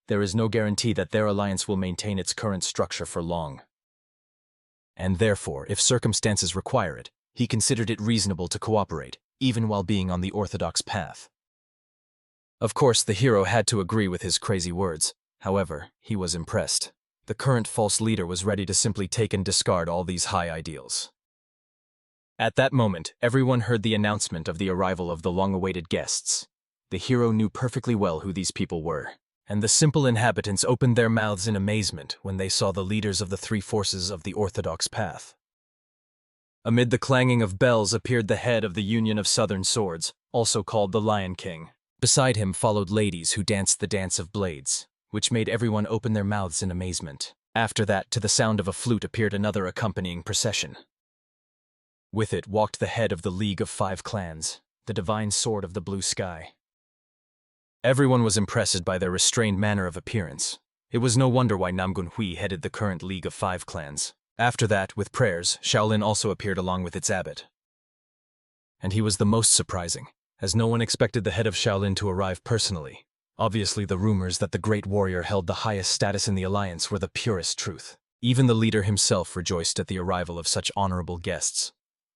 There is no guarantee that their alliance will maintain its current structure for long. And therefore, if circumstances require it, he considered it reasonable to cooperate, even while being on the orthodox path. Of course, the hero had to agree with his crazy words. However, he was impressed. The current false leader was ready to simply take and discard all these high ideals. At that moment, everyone heard the announcement of the arrival of the long-awaited guests. The hero knew perfectly well who these people were, and the simple inhabitants opened their mouths in amazement when they saw the leaders of the 3 forces of the orthodox path. Amid the clanging of bells appeared the head of the Union of Southern Swords, also called the Lion King. Beside him followed ladies who danced the dance of blades, which made everyone open their mouths in amazement. After that, to the sound of a flute appeared another accompanying procession. With it walked the head of the League of Five Clans, the divine sword of the blue sky. Everyone was impressed by their restrained manner of appearance. It was no wonder why Namgunhui headed the current League of Five Clans. After that, with prayers, Shaolin also appeared along with its abbot. And he was the most surprising, as no one expected the head of Shaolin to arrive personally. Obviously, the rumors that the great warrior held the highest status in the alliance were the purest truth. Even the leader himself rejoiced at the arrival of such honorable guests.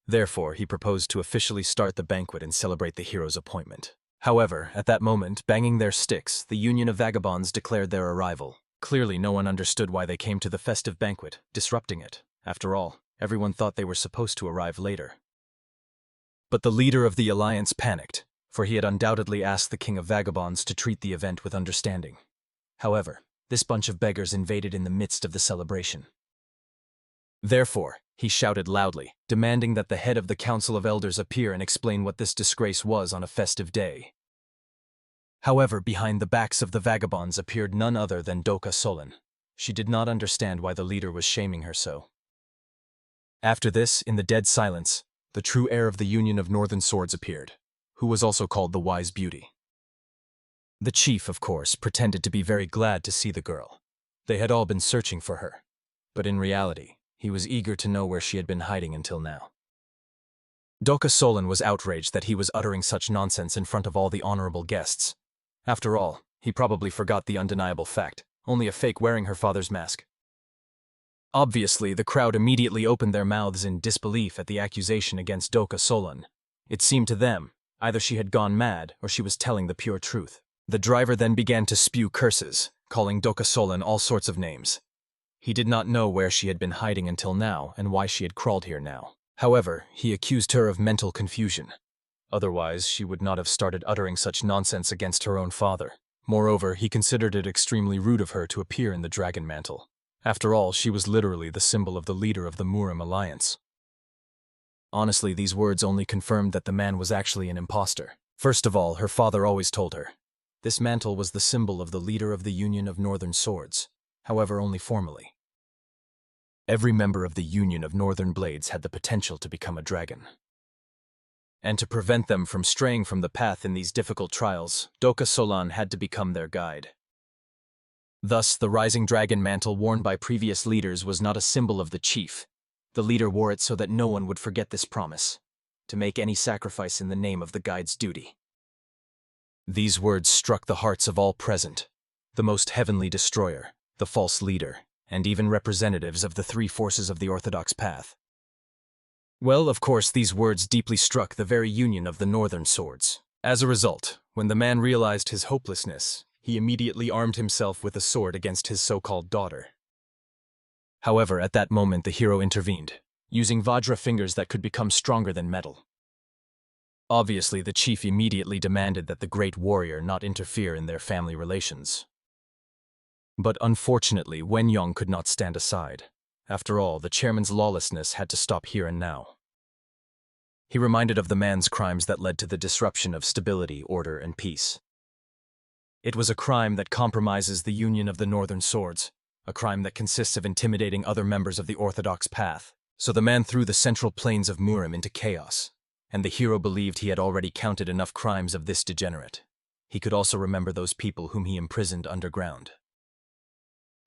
Therefore, he proposed to officially start the banquet and celebrate the hero's appointment. However, at that moment, banging their sticks, the Union of Vagabonds declared their arrival. Clearly, no one understood why they came to the festive banquet, disrupting it. After all, everyone thought they were supposed to arrive later. But the leader of the alliance panicked, for he had undoubtedly asked the King of Vagabonds to treat the event with understanding. However, this bunch of beggars invaded in the midst of the celebration. Therefore, he shouted loudly, demanding that the head of the Council of Elders appear and explain what this disgrace was on a festive day. However, behind the backs of the vagabonds appeared none other than Doka Solon. She did not understand why the leader was shaming her so. After this, in the dead silence, the true heir of the Union of Northern Swords appeared, who was also called the Wise Beauty. The chief, of course, pretended to be very glad to see the girl. They had all been searching for her, but in reality, he was eager to know where she had been hiding until now. Doka Solon was outraged that he was uttering such nonsense in front of all the honorable guests. After all, he probably forgot the undeniable fact, only a fake wearing her father's mask. Obviously, the crowd immediately opened their mouths in disbelief at the accusation against Doka Solon. It seemed to them, either she had gone mad or she was telling the pure truth. The driver then began to spew curses, calling Doka Solon all sorts of names. He did not know where she had been hiding until now and why she had crawled here now. However, he accused her of mental confusion. Otherwise, she would not have started uttering such nonsense against her own father. Moreover, he considered it extremely rude of her to appear in the dragon mantle. After all, she was literally the symbol of the leader of the Murim alliance. Honestly, these words only confirmed that the man was actually an imposter. First of all, her father always told her. This mantle was the symbol of the leader of the Union of Northern Swords, however only formally. Every member of the Union of Northern Blades had the potential to become a dragon. And to prevent them from straying from the path in these difficult trials, Doka Solon had to become their guide. Thus, the rising dragon mantle worn by previous leaders was not a symbol of the chief. The leader wore it so that no one would forget this promise, to make any sacrifice in the name of the guide's duty. These words struck the hearts of all present, the most heavenly destroyer, the false leader, and even representatives of the three forces of the Orthodox path. Well, of course, these words deeply struck the very Union of the Northern Swords. As a result, when the man realized his hopelessness, he immediately armed himself with a sword against his so-called daughter. However, at that moment the hero intervened, using Vajra fingers that could become stronger than metal. Obviously, the chief immediately demanded that the great warrior not interfere in their family relations. But unfortunately, Wen Yong could not stand aside. After all, the chairman's lawlessness had to stop here and now. He reminded of the man's crimes that led to the disruption of stability, order, and peace. It was a crime that compromises the Union of the Northern Swords, a crime that consists of intimidating other members of the Orthodox path. So the man threw the central plains of Murim into chaos, and the hero believed he had already counted enough crimes of this degenerate. He could also remember those people whom he imprisoned underground.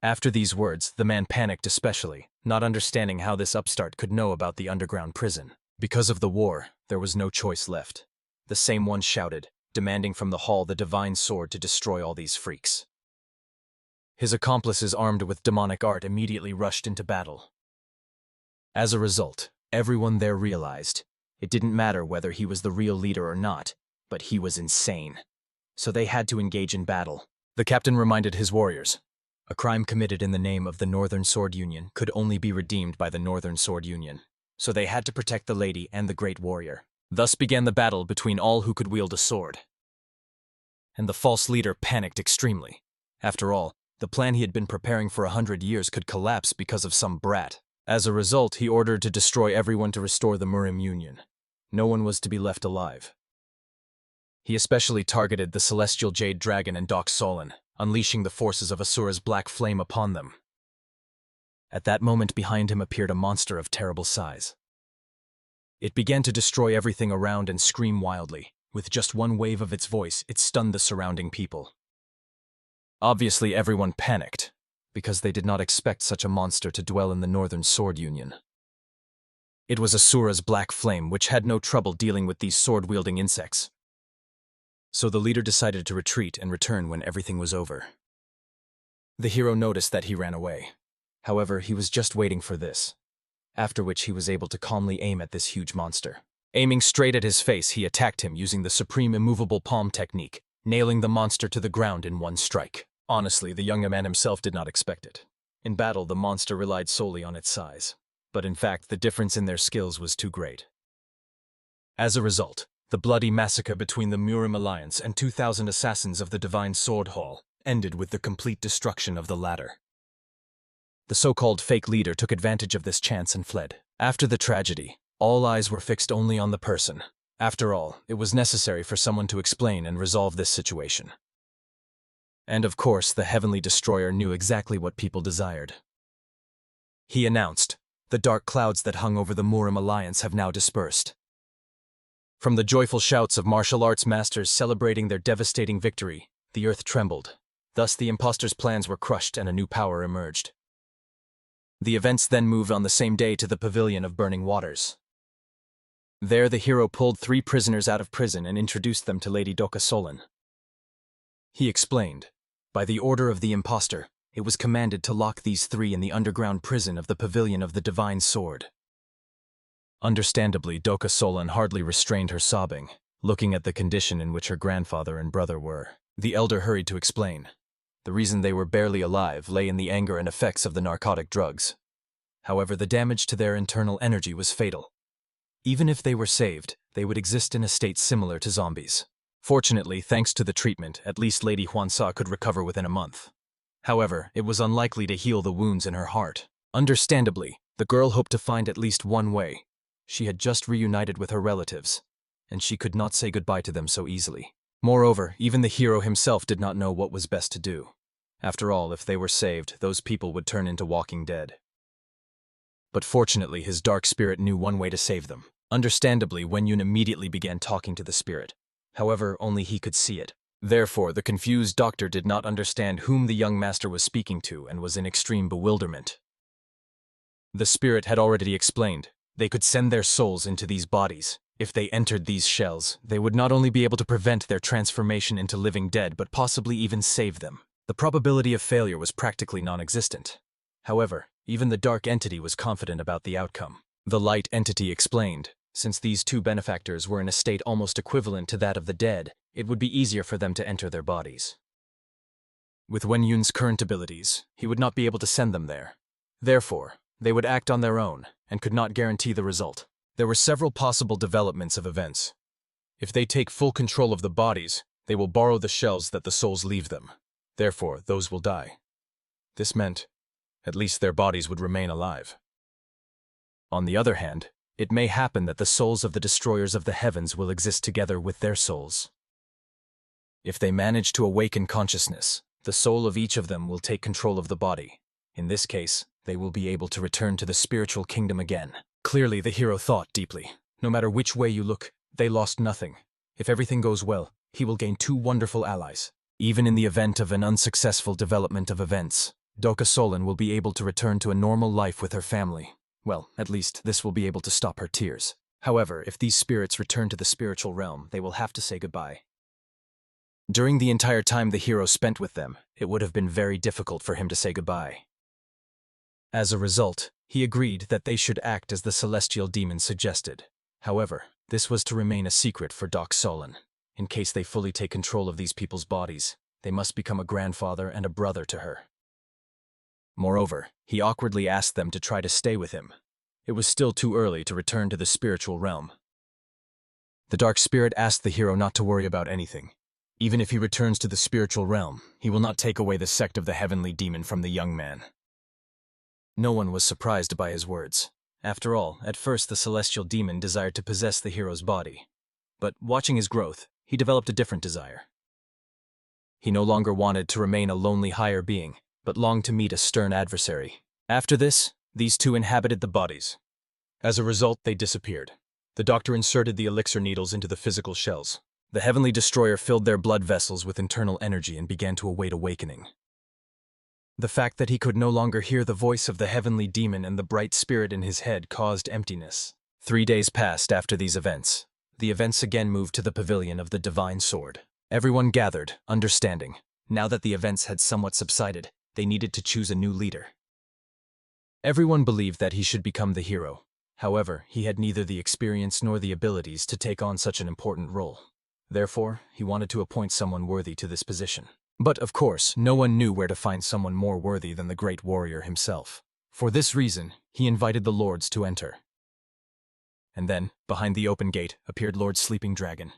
After these words, the man panicked especially, not understanding how this upstart could know about the underground prison. Because of the war, there was no choice left. The same one shouted, demanding from the hall the divine sword to destroy all these freaks. His accomplices armed with demonic art immediately rushed into battle. As a result, everyone there realized it didn't matter whether he was the real leader or not, but he was insane. So they had to engage in battle. The captain reminded his warriors, a crime committed in the name of the Northern Sword Union could only be redeemed by the Northern Sword Union. So they had to protect the lady and the great warrior. Thus began the battle between all who could wield a sword. And the false leader panicked extremely. After all, the plan he had been preparing for 100 years could collapse because of some brat. As a result, he ordered to destroy everyone to restore the Murim Union. No one was to be left alive. He especially targeted the Celestial Jade Dragon and Solin, unleashing the forces of Asura's black flame upon them. At that moment, behind him appeared a monster of terrible size. It began to destroy everything around and scream wildly. With just one wave of its voice, it stunned the surrounding people. Obviously, everyone panicked, because they did not expect such a monster to dwell in the Northern Sword Union. It was Asura's black flame, which had no trouble dealing with these sword-wielding insects. So the leader decided to retreat and return when everything was over. The hero noticed that he ran away. However, he was just waiting for this, after which he was able to calmly aim at this huge monster. Aiming straight at his face, he attacked him using the supreme immovable palm technique, nailing the monster to the ground in one strike. Honestly, the young man himself did not expect it. In battle, the monster relied solely on its size, but in fact, the difference in their skills was too great. As a result, the bloody massacre between the Murim Alliance and 2,000 assassins of the Divine Sword Hall ended with the complete destruction of the latter. The so-called fake leader took advantage of this chance and fled. After the tragedy, all eyes were fixed only on the person. After all, it was necessary for someone to explain and resolve this situation. And of course, the Heavenly Destroyer knew exactly what people desired. He announced, "The dark clouds that hung over the Murim Alliance have now dispersed." From the joyful shouts of martial arts masters celebrating their devastating victory, the earth trembled. Thus the impostor's plans were crushed and a new power emerged. The events then moved on the same day to the Pavilion of Burning Waters. There the hero pulled 3 prisoners out of prison and introduced them to Lady Solin. He explained, by the order of the impostor, it was commanded to lock these 3 in the underground prison of the Pavilion of the Divine Sword. Understandably, Solin hardly restrained her sobbing, looking at the condition in which her grandfather and brother were. The elder hurried to explain. The reason they were barely alive lay in the anger and effects of the narcotic drugs. However, the damage to their internal energy was fatal. Even if they were saved, they would exist in a state similar to zombies. Fortunately, thanks to the treatment, at least Lady Huansa could recover within a month. However, it was unlikely to heal the wounds in her heart. Understandably, the girl hoped to find at least one way. She had just reunited with her relatives, and she could not say goodbye to them so easily. Moreover, even the hero himself did not know what was best to do. After all, if they were saved, those people would turn into walking dead. But fortunately, his dark spirit knew one way to save them. Understandably, Wenyun immediately began talking to the spirit. However, only he could see it. Therefore, the confused doctor did not understand whom the young master was speaking to and was in extreme bewilderment. The spirit had already explained. They could send their souls into these bodies. If they entered these shells, they would not only be able to prevent their transformation into living dead, but possibly even save them. The probability of failure was practically non-existent. However, even the dark entity was confident about the outcome. The light entity explained, since these 2 benefactors were in a state almost equivalent to that of the dead, it would be easier for them to enter their bodies. With Wenyun's current abilities, he would not be able to send them there. Therefore, they would act on their own, and could not guarantee the result. There were several possible developments of events. If they take full control of the bodies, they will borrow the shells that the souls leave them. Therefore, those will die. This meant, at least their bodies would remain alive. On the other hand, it may happen that the souls of the destroyers of the heavens will exist together with their souls. If they manage to awaken consciousness, the soul of each of them will take control of the body. In this case, they will be able to return to the spiritual kingdom again. Clearly, the hero thought deeply. No matter which way you look, they lost nothing. If everything goes well, he will gain 2 wonderful allies. Even in the event of an unsuccessful development of events, Solin will be able to return to a normal life with her family. Well, at least this will be able to stop her tears. However, if these spirits return to the spiritual realm, they will have to say goodbye. During the entire time the hero spent with them, it would have been very difficult for him to say goodbye. As a result, he agreed that they should act as the celestial demon suggested. However, this was to remain a secret for Solin. In case they fully take control of these people's bodies, they must become a grandfather and a brother to her. Moreover, he awkwardly asked them to try to stay with him. It was still too early to return to the spiritual realm. The dark spirit asked the hero not to worry about anything. Even if he returns to the spiritual realm, he will not take away the sect of the heavenly demon from the young man. No one was surprised by his words. After all, at first the celestial demon desired to possess the hero's body. But watching his growth, he developed a different desire. He no longer wanted to remain a lonely higher being, but longed to meet a stern adversary. After this, these two inhabited the bodies. As a result, they disappeared. The doctor inserted the elixir needles into the physical shells. The heavenly destroyer filled their blood vessels with internal energy and began to await awakening. The fact that he could no longer hear the voice of the heavenly demon and the bright spirit in his head caused emptiness. 3 days passed after these events. The events again moved to the pavilion of the divine sword. Everyone gathered, understanding. Now that the events had somewhat subsided, they needed to choose a new leader. Everyone believed that he should become the hero. However, he had neither the experience nor the abilities to take on such an important role. Therefore, he wanted to appoint someone worthy to this position. But, of course, no one knew where to find someone more worthy than the great warrior himself. For this reason, he invited the lords to enter. And then, behind the open gate, appeared Lord Sleeping Dragon.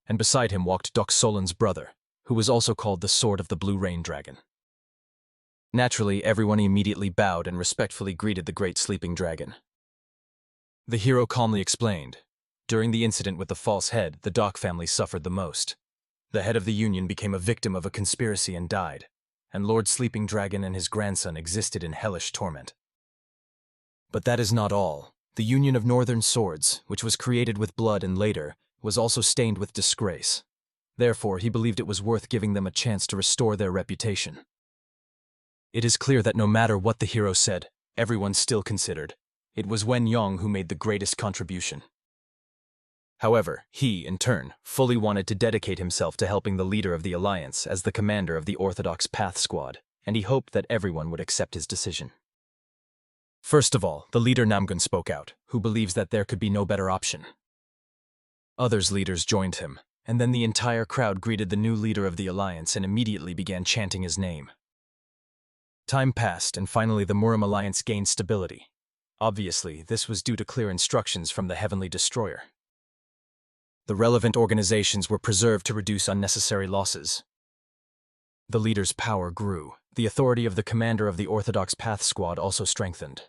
And beside him walked Doksolan's brother, who was also called the Sword of the Blue Rain Dragon. Naturally, everyone immediately bowed and respectfully greeted the great Sleeping Dragon. The hero calmly explained, during the incident with the false head, the Dok family suffered the most. The head of the Union became a victim of a conspiracy and died, and Lord Sleeping Dragon and his grandson existed in hellish torment. But that is not all. The Union of Northern Swords, which was created with blood and later, was also stained with disgrace. Therefore, he believed it was worth giving them a chance to restore their reputation. It is clear that no matter what the hero said, everyone still considered it was Wen Yong who made the greatest contribution. However, he, in turn, fully wanted to dedicate himself to helping the leader of the alliance as the commander of the Orthodox Path Squad, and he hoped that everyone would accept his decision. First of all, the leader Namgun spoke out, who believes that there could be no better option. Others leaders joined him, and then the entire crowd greeted the new leader of the alliance and immediately began chanting his name. Time passed, and finally the Murim alliance gained stability. Obviously, this was due to clear instructions from the Heavenly Destroyer. The relevant organizations were preserved to reduce unnecessary losses. The leader's power grew. The authority of the commander of the Orthodox Path Squad also strengthened.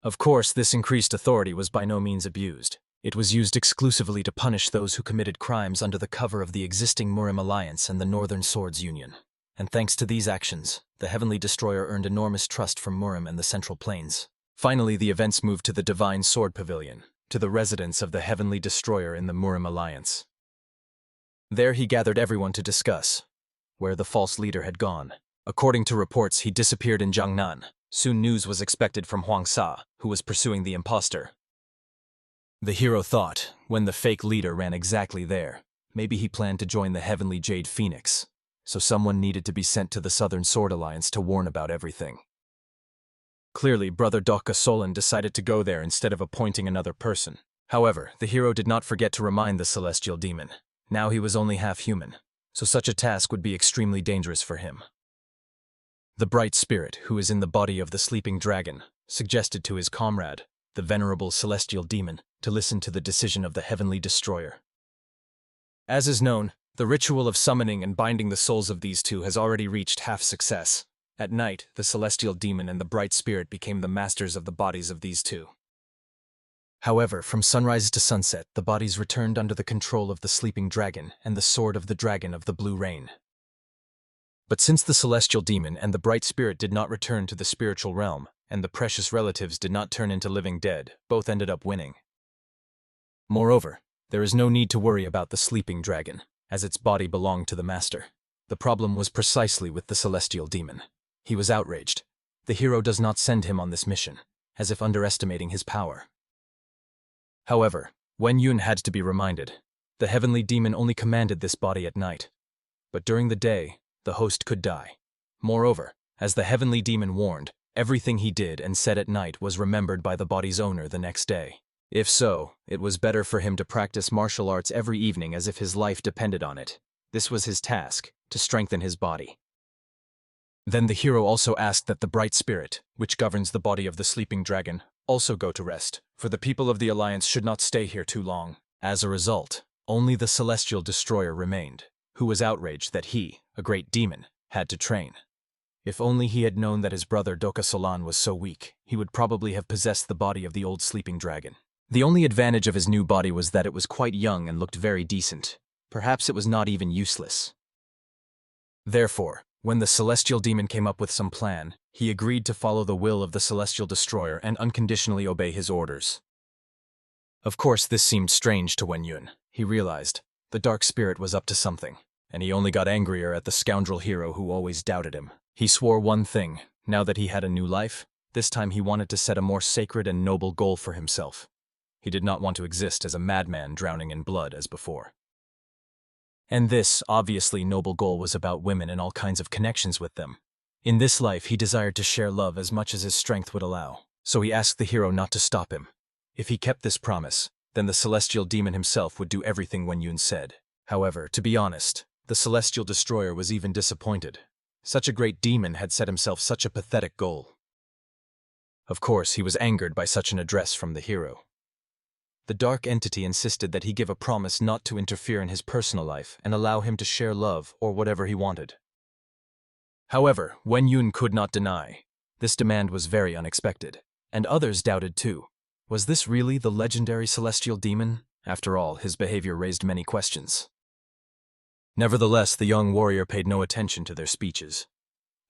Of course, this increased authority was by no means abused. It was used exclusively to punish those who committed crimes under the cover of the existing Murim alliance and the Northern Swords Union. And thanks to these actions, the Heavenly Destroyer earned enormous trust from Murim and the Central Plains. Finally, the events moved to the Divine Sword Pavilion, to the residence of the Heavenly Destroyer in the Murim Alliance. There he gathered everyone to discuss where the false leader had gone. According to reports, he disappeared in Jiangnan. Soon news was expected from Huang Sa, who was pursuing the impostor. The hero thought, when the fake leader ran exactly there, maybe he planned to join the Heavenly Jade Phoenix, so someone needed to be sent to the Southern Sword Alliance to warn about everything. Clearly, Brother Doksolan decided to go there instead of appointing another person. However, the hero did not forget to remind the celestial demon. Now he was only half human, so such a task would be extremely dangerous for him. The bright spirit, who is in the body of the sleeping dragon, suggested to his comrade, the venerable celestial demon, to listen to the decision of the Heavenly Destroyer. As is known, the ritual of summoning and binding the souls of these two has already reached half success. At night, the celestial demon and the bright spirit became the masters of the bodies of these two. However, from sunrise to sunset, the bodies returned under the control of the sleeping dragon and the sword of the dragon of the blue rain. But since the celestial demon and the bright spirit did not return to the spiritual realm, and the precious relatives did not turn into living dead, both ended up winning. Moreover, there is no need to worry about the sleeping dragon, as its body belonged to the master. The problem was precisely with the celestial demon. He was outraged. The hero does not send him on this mission, as if underestimating his power. However, Wen Yun had to be reminded. The heavenly demon only commanded this body at night. But during the day, the host could die. Moreover, as the heavenly demon warned, everything he did and said at night was remembered by the body's owner the next day. If so, it was better for him to practice martial arts every evening as if his life depended on it. This was his task, to strengthen his body. Then the hero also asked that the bright spirit, which governs the body of the sleeping dragon, also go to rest, for the people of the Alliance should not stay here too long. As a result, only the celestial destroyer remained, who was outraged that he, a great demon, had to train. If only he had known that his brother Doka Solan was so weak, he would probably have possessed the body of the old sleeping dragon. The only advantage of his new body was that it was quite young and looked very decent. Perhaps it was not even useless. Therefore, when the celestial demon came up with some plan, he agreed to follow the will of the celestial destroyer and unconditionally obey his orders. Of course, this seemed strange to Wen Yun. He realized the dark spirit was up to something, and he only got angrier at the scoundrel hero who always doubted him. He swore one thing: now that he had a new life, this time he wanted to set a more sacred and noble goal for himself. He did not want to exist as a madman drowning in blood as before. And this, obviously noble goal was about women and all kinds of connections with them. In this life, he desired to share love as much as his strength would allow, so he asked the hero not to stop him. If he kept this promise, then the celestial demon himself would do everything Wen Yun said. However, to be honest, the celestial destroyer was even disappointed. Such a great demon had set himself such a pathetic goal. Of course, he was angered by such an address from the hero. The dark entity insisted that he give a promise not to interfere in his personal life and allow him to share love or whatever he wanted. However, Wen Yun could not deny. This demand was very unexpected, and others doubted too. Was this really the legendary celestial demon? After all, his behavior raised many questions. Nevertheless, the young warrior paid no attention to their speeches.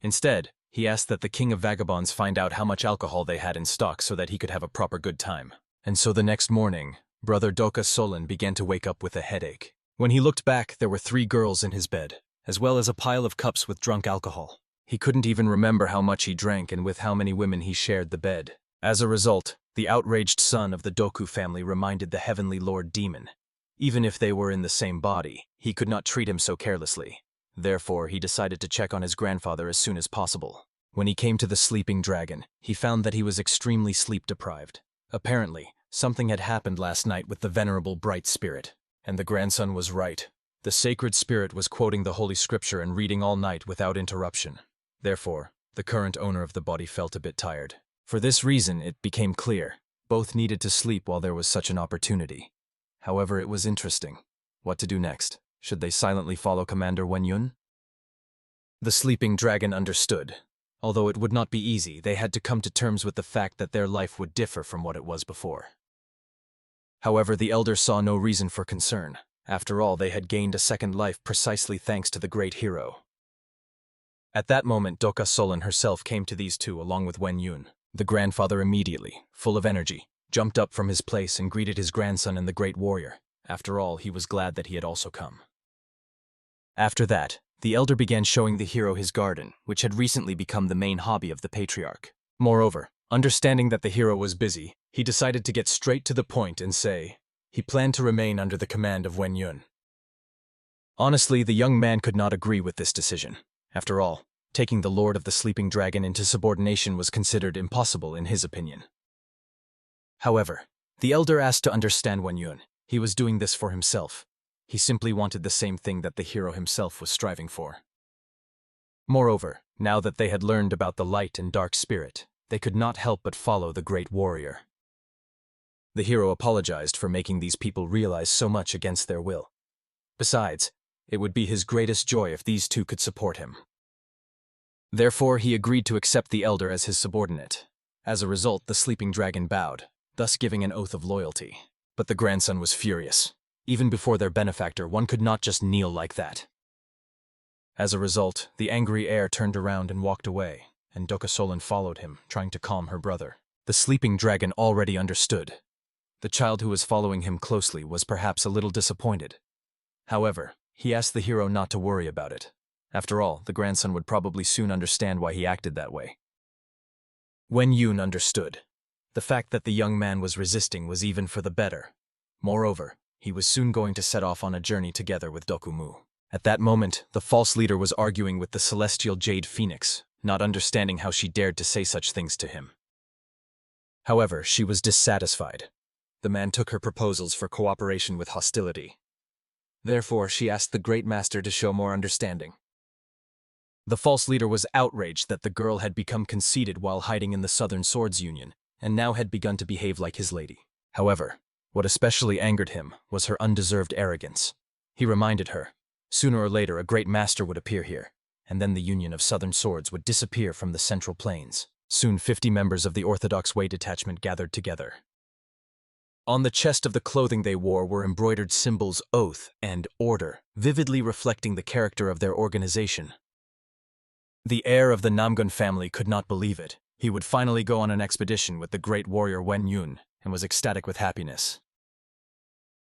Instead, he asked that the king of vagabonds find out how much alcohol they had in stock so that he could have a proper good time. And so the next morning, brother Doka Solan began to wake up with a headache. When he looked back, there were 3 girls in his bed, as well as a pile of cups with drunk alcohol. He couldn't even remember how much he drank and with how many women he shared the bed. As a result, the outraged son of the Doku family reminded the heavenly lord demon. Even if they were in the same body, he could not treat him so carelessly. Therefore, he decided to check on his grandfather as soon as possible. When he came to the sleeping dragon, he found that he was extremely sleep-deprived. Apparently, something had happened last night with the venerable bright spirit. And the grandson was right. The sacred spirit was quoting the Holy Scripture and reading all night without interruption. Therefore, the current owner of the body felt a bit tired. For this reason, it became clear. Both needed to sleep while there was such an opportunity. However, it was interesting. What to do next? Should they silently follow Commander Wen Yun? The sleeping dragon understood. Although it would not be easy, they had to come to terms with the fact that their life would differ from what it was before. However, the elder saw no reason for concern. After all, they had gained a second life precisely thanks to the great hero. At that moment, Doka Solan herself came to these two along with Wen Yun. The grandfather immediately, full of energy, jumped up from his place and greeted his grandson and the great warrior. After all, he was glad that he had also come. After that, the elder began showing the hero his garden, which had recently become the main hobby of the patriarch. Moreover, understanding that the hero was busy, he decided to get straight to the point and say he planned to remain under the command of Wen Yun. Honestly, the young man could not agree with this decision. After all, taking the Lord of the Sleeping Dragon into subordination was considered impossible in his opinion. However, the elder asked to understand Wen Yun. He was doing this for himself. He simply wanted the same thing that the hero himself was striving for. Moreover, now that they had learned about the light and dark spirit, they could not help but follow the great warrior. The hero apologized for making these people realize so much against their will. Besides, it would be his greatest joy if these two could support him. Therefore, he agreed to accept the elder as his subordinate. As a result, the sleeping dragon bowed, thus giving an oath of loyalty. But the grandson was furious. Even before their benefactor, one could not just kneel like that. As a result, the angry heir turned around and walked away, and Doka Solan followed him, trying to calm her brother. The sleeping dragon already understood. The child who was following him closely was perhaps a little disappointed. However, he asked the hero not to worry about it. After all, the grandson would probably soon understand why he acted that way. Wen Yun understood. The fact that the young man was resisting was even for the better. Moreover, he was soon going to set off on a journey together with Dokumu. At that moment, the false leader was arguing with the celestial jade phoenix, not understanding how she dared to say such things to him. However, she was dissatisfied. The man took her proposals for cooperation with hostility. Therefore, she asked the great master to show more understanding. The false leader was outraged that the girl had become conceited while hiding in the Southern Swords Union, and now had begun to behave like his lady. However, what especially angered him was her undeserved arrogance. He reminded her, sooner or later a great master would appear here, and then the Union of Southern Swords would disappear from the Central Plains. Soon 50 members of the Orthodox Way detachment gathered together. On the chest of the clothing they wore were embroidered symbols Oath and Order, vividly reflecting the character of their organization. The heir of the Namgun family could not believe it. He would finally go on an expedition with the great warrior Wen Yun, and was ecstatic with happiness.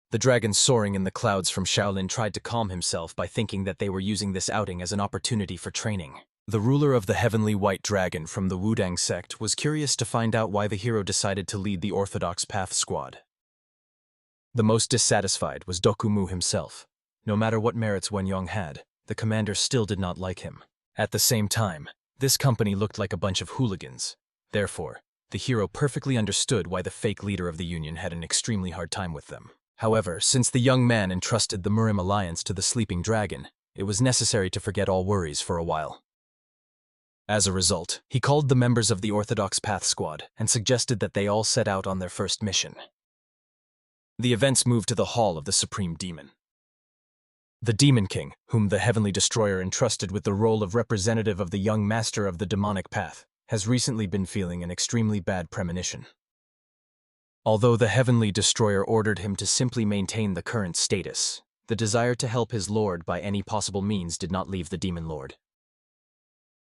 The dragon soaring in the clouds from Shaolin tried to calm himself by thinking that they were using this outing as an opportunity for training. The ruler of the Heavenly White Dragon from the Wudang sect was curious to find out why the hero decided to lead the Orthodox Path squad. The most dissatisfied was Dokumu himself. No matter what merits Wenyang had, the commander still did not like him. At the same time, this company looked like a bunch of hooligans. Therefore, the hero perfectly understood why the fake leader of the Union had an extremely hard time with them. However, since the young man entrusted the Murim alliance to the sleeping dragon, it was necessary to forget all worries for a while. As a result, he called the members of the Orthodox Path squad and suggested that they all set out on their first mission. The events moved to the Hall of the Supreme Demon. The Demon King, whom the Heavenly Destroyer entrusted with the role of representative of the young master of the demonic path, has recently been feeling an extremely bad premonition. Although the Heavenly Destroyer ordered him to simply maintain the current status, the desire to help his lord by any possible means did not leave the Demon Lord.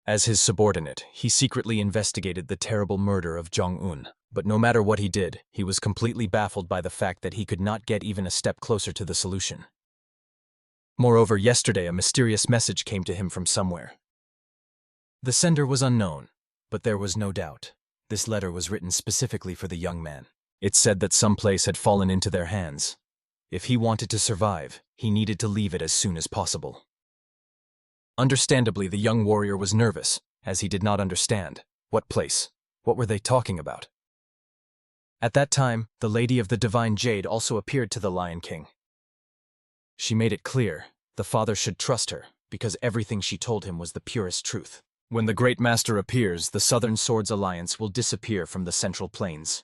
As his subordinate, he secretly investigated the terrible murder of Jong-un, but no matter what he did, he was completely baffled by the fact that he could not get even a step closer to the solution. Moreover, yesterday a mysterious message came to him from somewhere. The sender was unknown, but there was no doubt. This letter was written specifically for the young man. It said that some place had fallen into their hands. If he wanted to survive, he needed to leave it as soon as possible. Understandably, the young warrior was nervous, as he did not understand. What place? What were they talking about? At that time, the Lady of the Divine Jade also appeared to the Lion King. She made it clear the father should trust her, because everything she told him was the purest truth. When the Great Master appears, the Southern Swords Alliance will disappear from the Central Plains.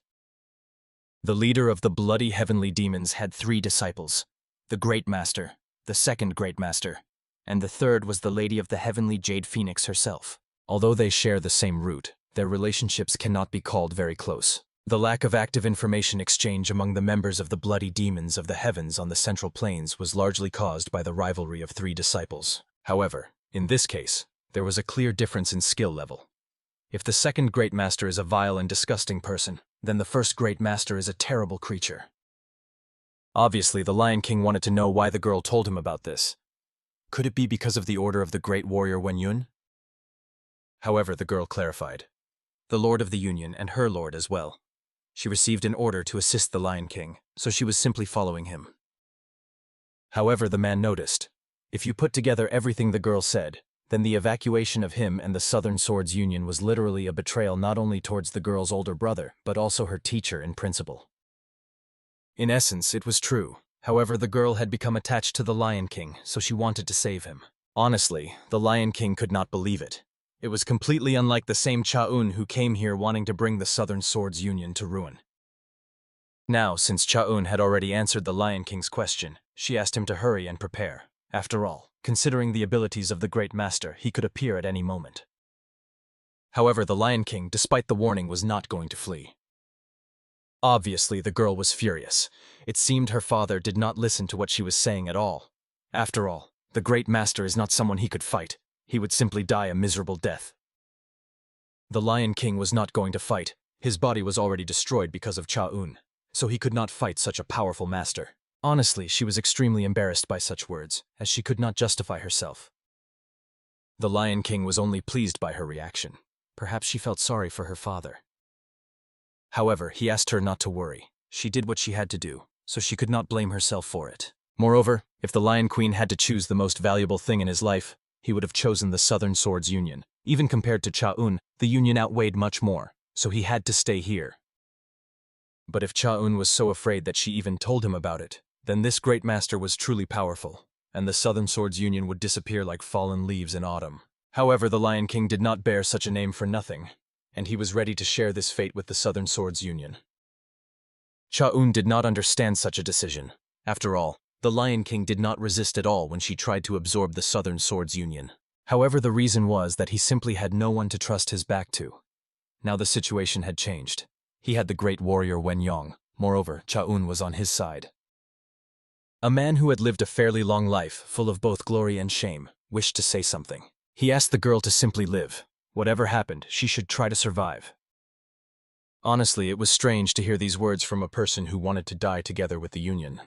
The leader of the bloody heavenly demons had 3 disciples: the Great Master, the second Great Master, and the third was the Lady of the Heavenly Jade Phoenix herself. Although they share the same root, their relationships cannot be called very close. The lack of active information exchange among the members of the bloody demons of the heavens on the Central Plains was largely caused by the rivalry of 3 disciples. However, in this case, there was a clear difference in skill level. If the second Great Master is a vile and disgusting person, then the first Great Master is a terrible creature. Obviously, the Lion King wanted to know why the girl told him about this. Could it be because of the order of the great warrior Wen Yun? However, the girl clarified. The Lord of the Union and her lord as well. She received an order to assist the Lion King, so she was simply following him. However, the man noticed. If you put together everything the girl said, then the evacuation of him and the Southern Swords Union was literally a betrayal not only towards the girl's older brother, but also her teacher in principle. In essence, it was true. However, the girl had become attached to the Lion King, so she wanted to save him. Honestly, the Lion King could not believe it. It was completely unlike the same Cha-Un who came here wanting to bring the Southern Swords Union to ruin. Now, since Cha-Un had already answered the Lion King's question, she asked him to hurry and prepare. After all, considering the abilities of the Great Master, he could appear at any moment. However, the Lion King, despite the warning, was not going to flee. Obviously, the girl was furious. It seemed her father did not listen to what she was saying at all. After all, the Great Master is not someone he could fight. He would simply die a miserable death. The Lion King was not going to fight. His body was already destroyed because of Cha-Un, so he could not fight such a powerful master. Honestly, she was extremely embarrassed by such words, as she could not justify herself. The Lion King was only pleased by her reaction. Perhaps she felt sorry for her father. However, he asked her not to worry. She did what she had to do, so she could not blame herself for it. Moreover, if the Lion Queen had to choose the most valuable thing in his life, he would have chosen the Southern Swords Union. Even compared to Cha-Un, the Union outweighed much more, so he had to stay here. But if Cha-Un was so afraid that she even told him about it, then this Great Master was truly powerful, and the Southern Swords Union would disappear like fallen leaves in autumn. However, the Lion King did not bear such a name for nothing, and he was ready to share this fate with the Southern Swords Union. Cha-Un did not understand such a decision. After all, the Lion King did not resist at all when she tried to absorb the Southern Swords Union. However, the reason was that he simply had no one to trust his back to. Now the situation had changed. He had the great warrior Wen Yong. Moreover, Cha-un was on his side. A man who had lived a fairly long life, full of both glory and shame, wished to say something. He asked the girl to simply live. Whatever happened, she should try to survive. Honestly, it was strange to hear these words from a person who wanted to die together with the Union.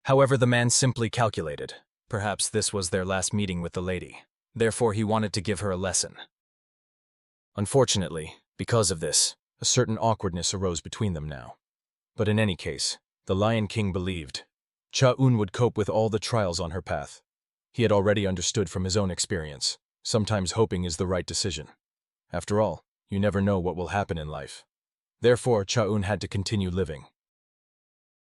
However, the man simply calculated. Perhaps this was their last meeting with the lady. Therefore, he wanted to give her a lesson. Unfortunately, because of this, a certain awkwardness arose between them now. But in any case, the Lion King believed Cha-un would cope with all the trials on her path. He had already understood from his own experience. Sometimes hoping is the right decision. After all, you never know what will happen in life. Therefore, Cha-un had to continue living.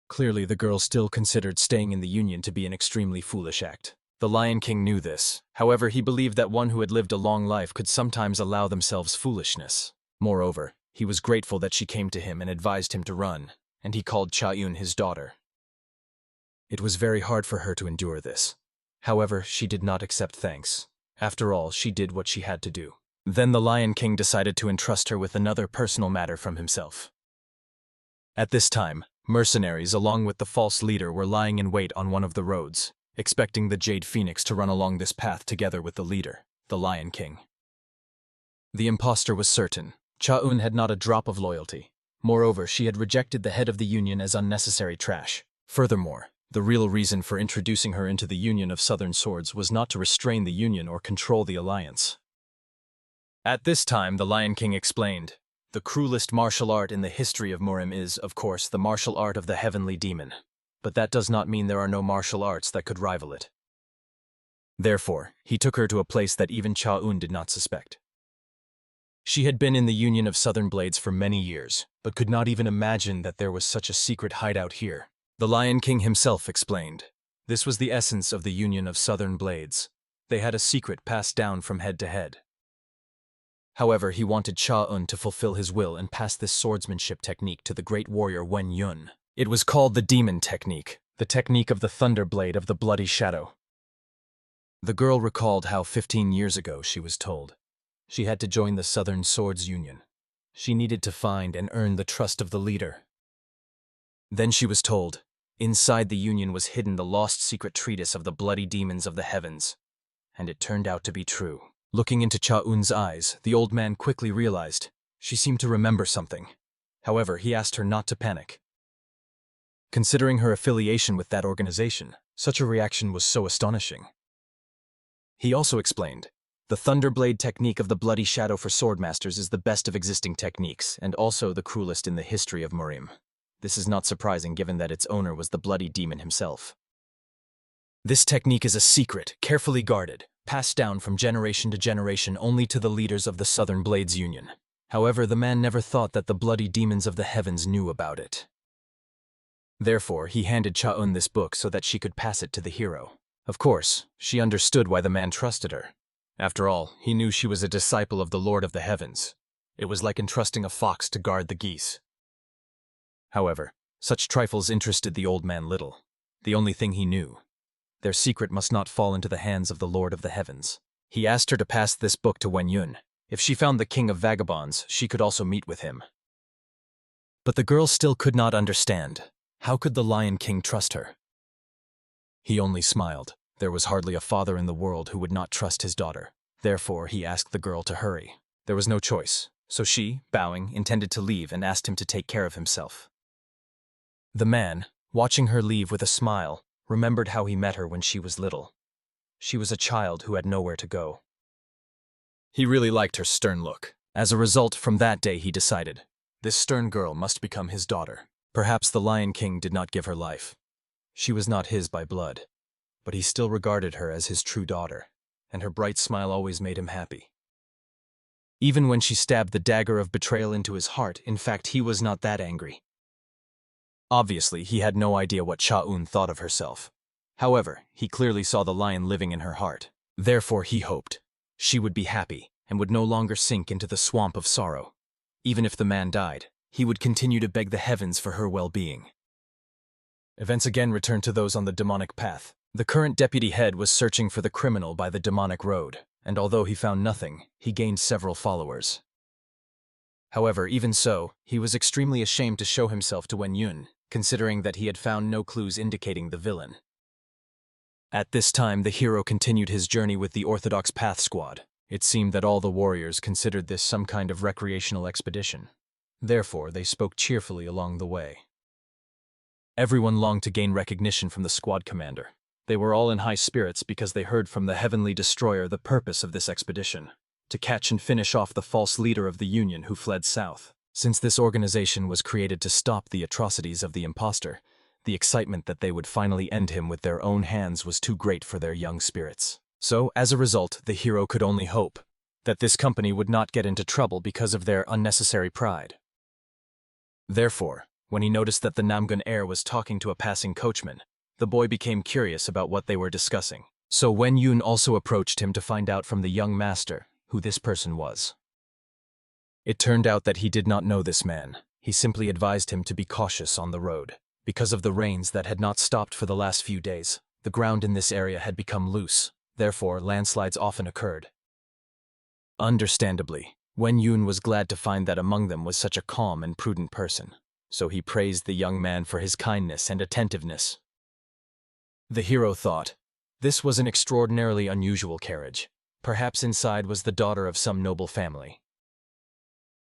Clearly, the girl still considered staying in the Union to be an extremely foolish act. The Lion King knew this. However, he believed that one who had lived a long life could sometimes allow themselves foolishness. Moreover, he was grateful that she came to him and advised him to run, and he called Cha-un his daughter. It was very hard for her to endure this. However, she did not accept thanks. After all, she did what she had to do. Then the Lion King decided to entrust her with another personal matter from himself. At this time, mercenaries along with the false leader were lying in wait on one of the roads, expecting the Jade Phoenix to run along this path together with the leader, the Lion King. The impostor was certain. Cha-un had not a drop of loyalty. Moreover, she had rejected the head of the Union as unnecessary trash. Furthermore, the real reason for introducing her into the Union of Southern Swords was not to restrain the Union or control the alliance. At this time, the Lion King explained, "The cruelest martial art in the history of Murim is, of course, the martial art of the heavenly demon. But that does not mean there are no martial arts that could rival it." Therefore, he took her to a place that even Cha-un did not suspect. She had been in the Union of Southern Blades for many years, but could not even imagine that there was such a secret hideout here. The Lion King himself explained. This was the essence of the Union of Southern Blades. They had a secret passed down from head to head. However, he wanted Cha-un to fulfill his will and pass this swordsmanship technique to the great warrior Wen Yun. It was called the Demon Technique, the technique of the Thunder Blade of the Bloody Shadow. The girl recalled how 15 years ago she was told she had to join the Southern Swords Union. She needed to find and earn the trust of the leader. Then she was told, inside the Union was hidden the lost secret treatise of the bloody demons of the heavens. And it turned out to be true. Looking into Cha-un's eyes, the old man quickly realized she seemed to remember something. However, he asked her not to panic. Considering her affiliation with that organization, such a reaction was so astonishing. He also explained, the Thunderblade technique of the Bloody Shadow for swordmasters is the best of existing techniques, and also the cruelest in the history of Murim. This is not surprising given that its owner was the bloody demon himself. This technique is a secret, carefully guarded, passed down from generation to generation only to the leaders of the Southern Blades Union. However, the man never thought that the bloody demons of the heavens knew about it. Therefore, he handed Cha-un this book so that she could pass it to the hero. Of course, she understood why the man trusted her. After all, he knew she was a disciple of the Lord of the Heavens. It was like entrusting a fox to guard the geese. However, such trifles interested the old man little. The only thing he knew, their secret must not fall into the hands of the Lord of the Heavens. He asked her to pass this book to Wen Yun. If she found the King of Vagabonds, she could also meet with him. But the girl still could not understand. How could the Lion King trust her? He only smiled. There was hardly a father in the world who would not trust his daughter. Therefore, he asked the girl to hurry. There was no choice, so she, bowing, intended to leave and asked him to take care of himself. The man, watching her leave with a smile, remembered how he met her when she was little. She was a child who had nowhere to go. He really liked her stern look. As a result, from that day he decided, this stern girl must become his daughter. Perhaps the Lion King did not give her life. She was not his by blood, but he still regarded her as his true daughter, and her bright smile always made him happy. Even when she stabbed the dagger of betrayal into his heart, in fact, he was not that angry. Obviously, he had no idea what Cha-un thought of herself. However, he clearly saw the lion living in her heart. Therefore, he hoped she would be happy and would no longer sink into the swamp of sorrow. Even if the man died, he would continue to beg the heavens for her well-being. Events again returned to those on the demonic path. The current deputy head was searching for the criminal by the demonic road, and although he found nothing, he gained several followers. However, even so, he was extremely ashamed to show himself to Wen Yun, considering that he had found no clues indicating the villain. At this time, the hero continued his journey with the Orthodox Path Squad. It seemed that all the warriors considered this some kind of recreational expedition. Therefore, they spoke cheerfully along the way. Everyone longed to gain recognition from the squad commander. They were all in high spirits because they heard from the Heavenly Destroyer the purpose of this expedition: to catch and finish off the false leader of the Union who fled south. Since this organization was created to stop the atrocities of the imposter, the excitement that they would finally end him with their own hands was too great for their young spirits. So, as a result, the hero could only hope that this company would not get into trouble because of their unnecessary pride. Therefore, when he noticed that the Namgun heir was talking to a passing coachman, the boy became curious about what they were discussing. So Wen Yun also approached him to find out from the young master who this person was. It turned out that he did not know this man. He simply advised him to be cautious on the road. Because of the rains that had not stopped for the last few days, the ground in this area had become loose. Therefore, landslides often occurred. Understandably, Wen Yun was glad to find that among them was such a calm and prudent person, so he praised the young man for his kindness and attentiveness. The hero thought, this was an extraordinarily unusual carriage. Perhaps inside was the daughter of some noble family.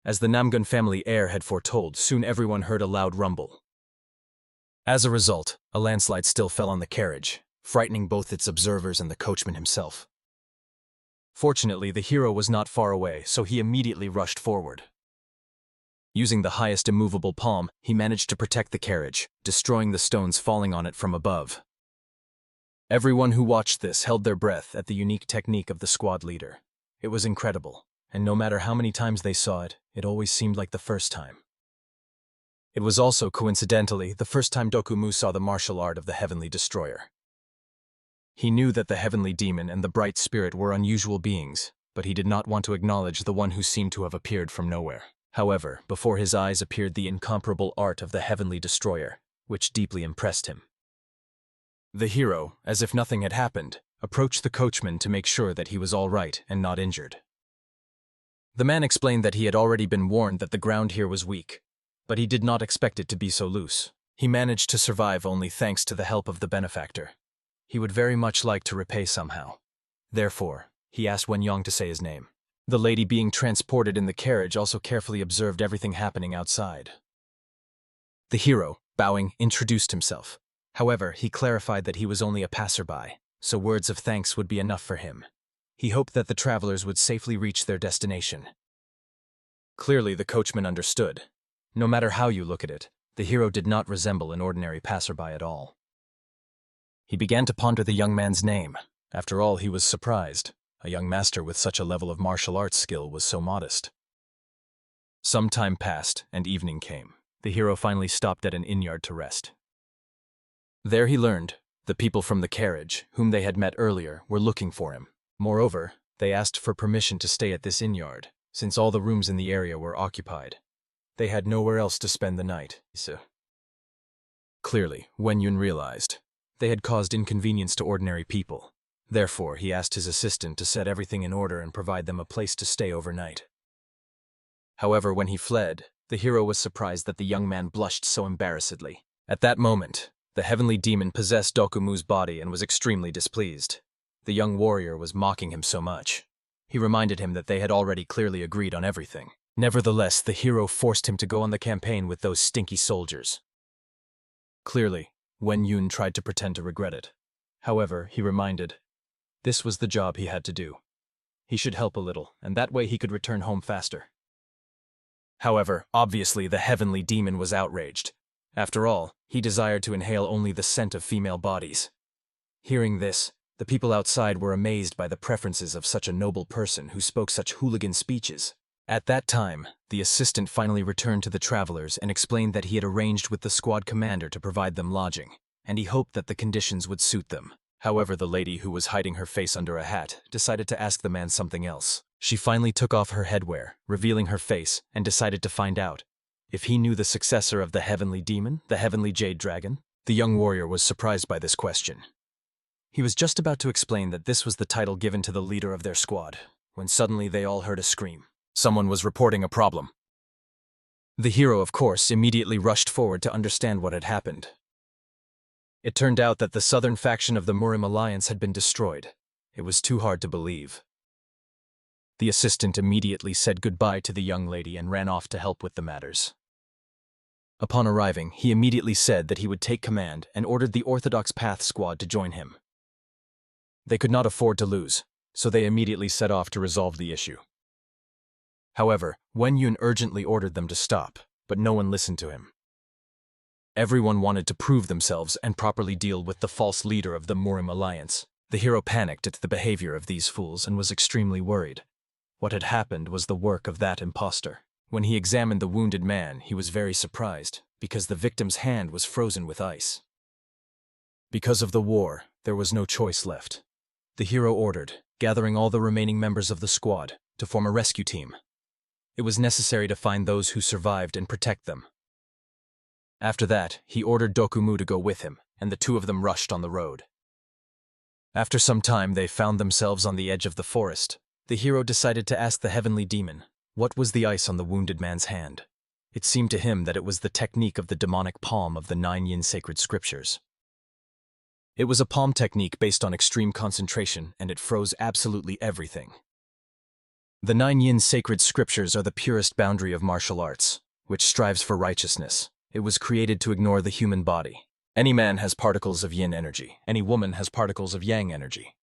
As the Namgun family heir had foretold, soon everyone heard a loud rumble. As a result, a landslide still fell on the carriage, frightening both its observers and the coachman himself. Fortunately, the hero was not far away, so he immediately rushed forward. Using the highest immovable palm, he managed to protect the carriage, destroying the stones falling on it from above. Everyone who watched this held their breath at the unique technique of the squad leader. It was incredible, and no matter how many times they saw it, it always seemed like the first time. It was also, coincidentally, the first time Dokumu saw the martial art of the Heavenly Destroyer. He knew that the Heavenly Demon and the Bright Spirit were unusual beings, but he did not want to acknowledge the one who seemed to have appeared from nowhere. However, before his eyes appeared the incomparable art of the Heavenly Destroyer, which deeply impressed him. The hero, as if nothing had happened, approached the coachman to make sure that he was all right and not injured. The man explained that he had already been warned that the ground here was weak, but he did not expect it to be so loose. He managed to survive only thanks to the help of the benefactor. He would very much like to repay somehow. Therefore, he asked Wen Yong to say his name. The lady being transported in the carriage also carefully observed everything happening outside. The hero, bowing, introduced himself. However, he clarified that he was only a passerby, so words of thanks would be enough for him. He hoped that the travelers would safely reach their destination. Clearly, the coachman understood. No matter how you look at it, the hero did not resemble an ordinary passerby at all. He began to ponder the young man's name. After all, he was surprised. A young master with such a level of martial arts skill was so modest. Some time passed, and evening came. The hero finally stopped at an inn-yard to rest. There he learned the people from the carriage, whom they had met earlier, were looking for him. Moreover, they asked for permission to stay at this inn-yard, since all the rooms in the area were occupied. They had nowhere else to spend the night. Clearly, Wen Yun realized they had caused inconvenience to ordinary people. Therefore, he asked his assistant to set everything in order and provide them a place to stay overnight. However, when he fled, the hero was surprised that the young man blushed so embarrassedly. At that moment, the heavenly demon possessed Dokumu's body and was extremely displeased. The young warrior was mocking him so much. He reminded him that they had already clearly agreed on everything. Nevertheless, the hero forced him to go on the campaign with those stinky soldiers. Clearly, Wen Yun tried to pretend to regret it. However, he reminded, this was the job he had to do. He should help a little, and that way he could return home faster. However, obviously the heavenly demon was outraged. After all, he desired to inhale only the scent of female bodies. Hearing this, the people outside were amazed by the preferences of such a noble person who spoke such hooligan speeches. At that time, the assistant finally returned to the travelers and explained that he had arranged with the squad commander to provide them lodging, and he hoped that the conditions would suit them. However, the lady who was hiding her face under a hat decided to ask the man something else. She finally took off her headwear, revealing her face, and decided to find out if he knew the successor of the heavenly demon, the heavenly jade dragon. The young warrior was surprised by this question. He was just about to explain that this was the title given to the leader of their squad, when suddenly they all heard a scream. Someone was reporting a problem. The hero, of course, immediately rushed forward to understand what had happened. It turned out that the southern faction of the Murim Alliance had been destroyed. It was too hard to believe. The assistant immediately said goodbye to the young lady and ran off to help with the matters. Upon arriving, he immediately said that he would take command and ordered the Orthodox Path squad to join him. They could not afford to lose, so they immediately set off to resolve the issue. However, Wen-Yun urgently ordered them to stop, but no one listened to him. Everyone wanted to prove themselves and properly deal with the false leader of the Murim Alliance. The hero panicked at the behavior of these fools and was extremely worried. What had happened was the work of that impostor. When he examined the wounded man, he was very surprised, because the victim's hand was frozen with ice. Because of the war, there was no choice left. The hero ordered, gathering all the remaining members of the squad, to form a rescue team. It was necessary to find those who survived and protect them. After that, he ordered Dokumu to go with him, and the two of them rushed on the road. After some time, they found themselves on the edge of the forest. The hero decided to ask the heavenly demon, what was the ice on the wounded man's hand? It seemed to him that it was the technique of the demonic palm of the 9 yin sacred scriptures. It was a palm technique based on extreme concentration, and it froze absolutely everything. The 9 yin sacred scriptures are the purest boundary of martial arts, which strives for righteousness. It was created to ignore the human body. Any man has particles of yin energy. Any woman has particles of yang energy.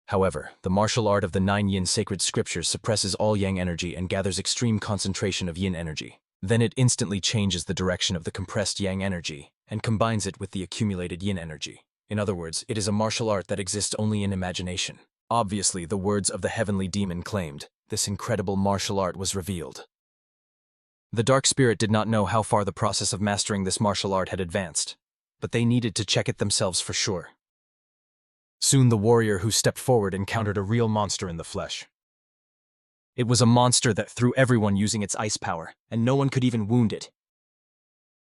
However, the martial art of the 9 yin sacred scriptures suppresses all yang energy and gathers extreme concentration of yin energy. Then it instantly changes the direction of the compressed yang energy and combines it with the accumulated yin energy. In other words, it is a martial art that exists only in imagination. Obviously, the words of the heavenly demon claimed, this incredible martial art was revealed. The dark spirit did not know how far the process of mastering this martial art had advanced, but they needed to check it themselves for sure. Soon the warrior who stepped forward encountered a real monster in the flesh. It was a monster that threw everyone using its ice power, and no one could even wound it.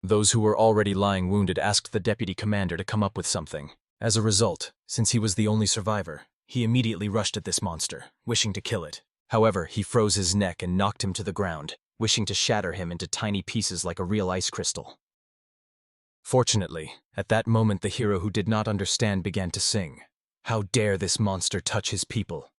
Those who were already lying wounded asked the deputy commander to come up with something. As a result, since he was the only survivor, he immediately rushed at this monster, wishing to kill it. However, he froze his neck and knocked him to the ground, wishing to shatter him into tiny pieces like a real ice crystal. Fortunately, at that moment the hero who did not understand began to sing, "How dare this monster touch his people?"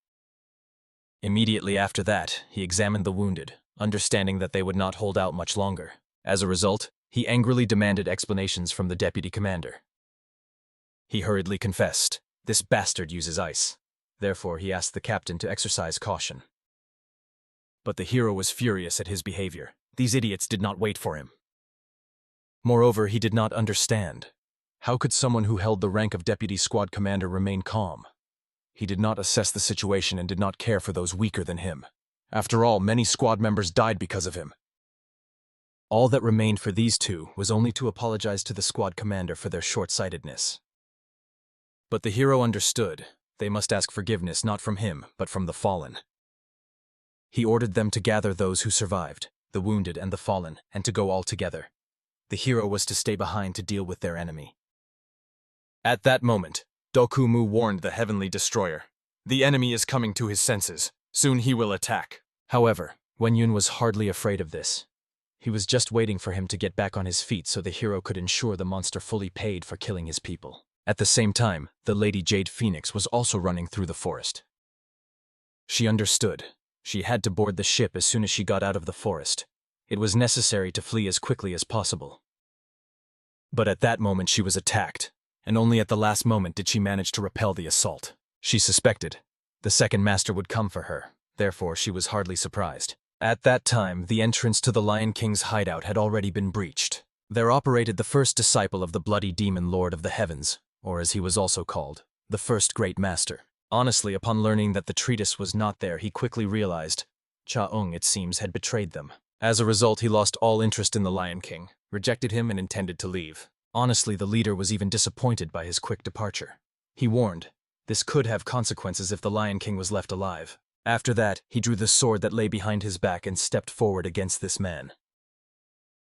Immediately after that, he examined the wounded, understanding that they would not hold out much longer. As a result, he angrily demanded explanations from the deputy commander. He hurriedly confessed, "This bastard uses ice." Therefore, he asked the captain to exercise caution. But the hero was furious at his behavior. These idiots did not wait for him. Moreover, he did not understand. How could someone who held the rank of deputy squad commander remain calm? He did not assess the situation and did not care for those weaker than him. After all, many squad members died because of him. All that remained for these two was only to apologize to the squad commander for their short-sightedness. But the hero understood. They must ask forgiveness not from him, but from the fallen. He ordered them to gather those who survived, the wounded and the fallen, and to go all together. The hero was to stay behind to deal with their enemy. At that moment, Dokumu warned the heavenly destroyer. "The enemy is coming to his senses. Soon he will attack." However, Wen-Yun was hardly afraid of this. He was just waiting for him to get back on his feet so the hero could ensure the monster fully paid for killing his people. At the same time, the Lady Jade Phoenix was also running through the forest. She understood. She had to board the ship as soon as she got out of the forest. It was necessary to flee as quickly as possible. But at that moment she was attacked, and only at the last moment did she manage to repel the assault. She suspected the second master would come for her, therefore she was hardly surprised. At that time, the entrance to the Lion King's hideout had already been breached. There operated the first disciple of the bloody demon Lord of the Heavens, or as he was also called, the first great master. Honestly, upon learning that the treatise was not there, he quickly realized Cha-Ung, it seems, had betrayed them. As a result, he lost all interest in the Lion King, rejected him, and intended to leave. Honestly, the leader was even disappointed by his quick departure. He warned, this could have consequences if the Lion King was left alive. After that, he drew the sword that lay behind his back and stepped forward against this man.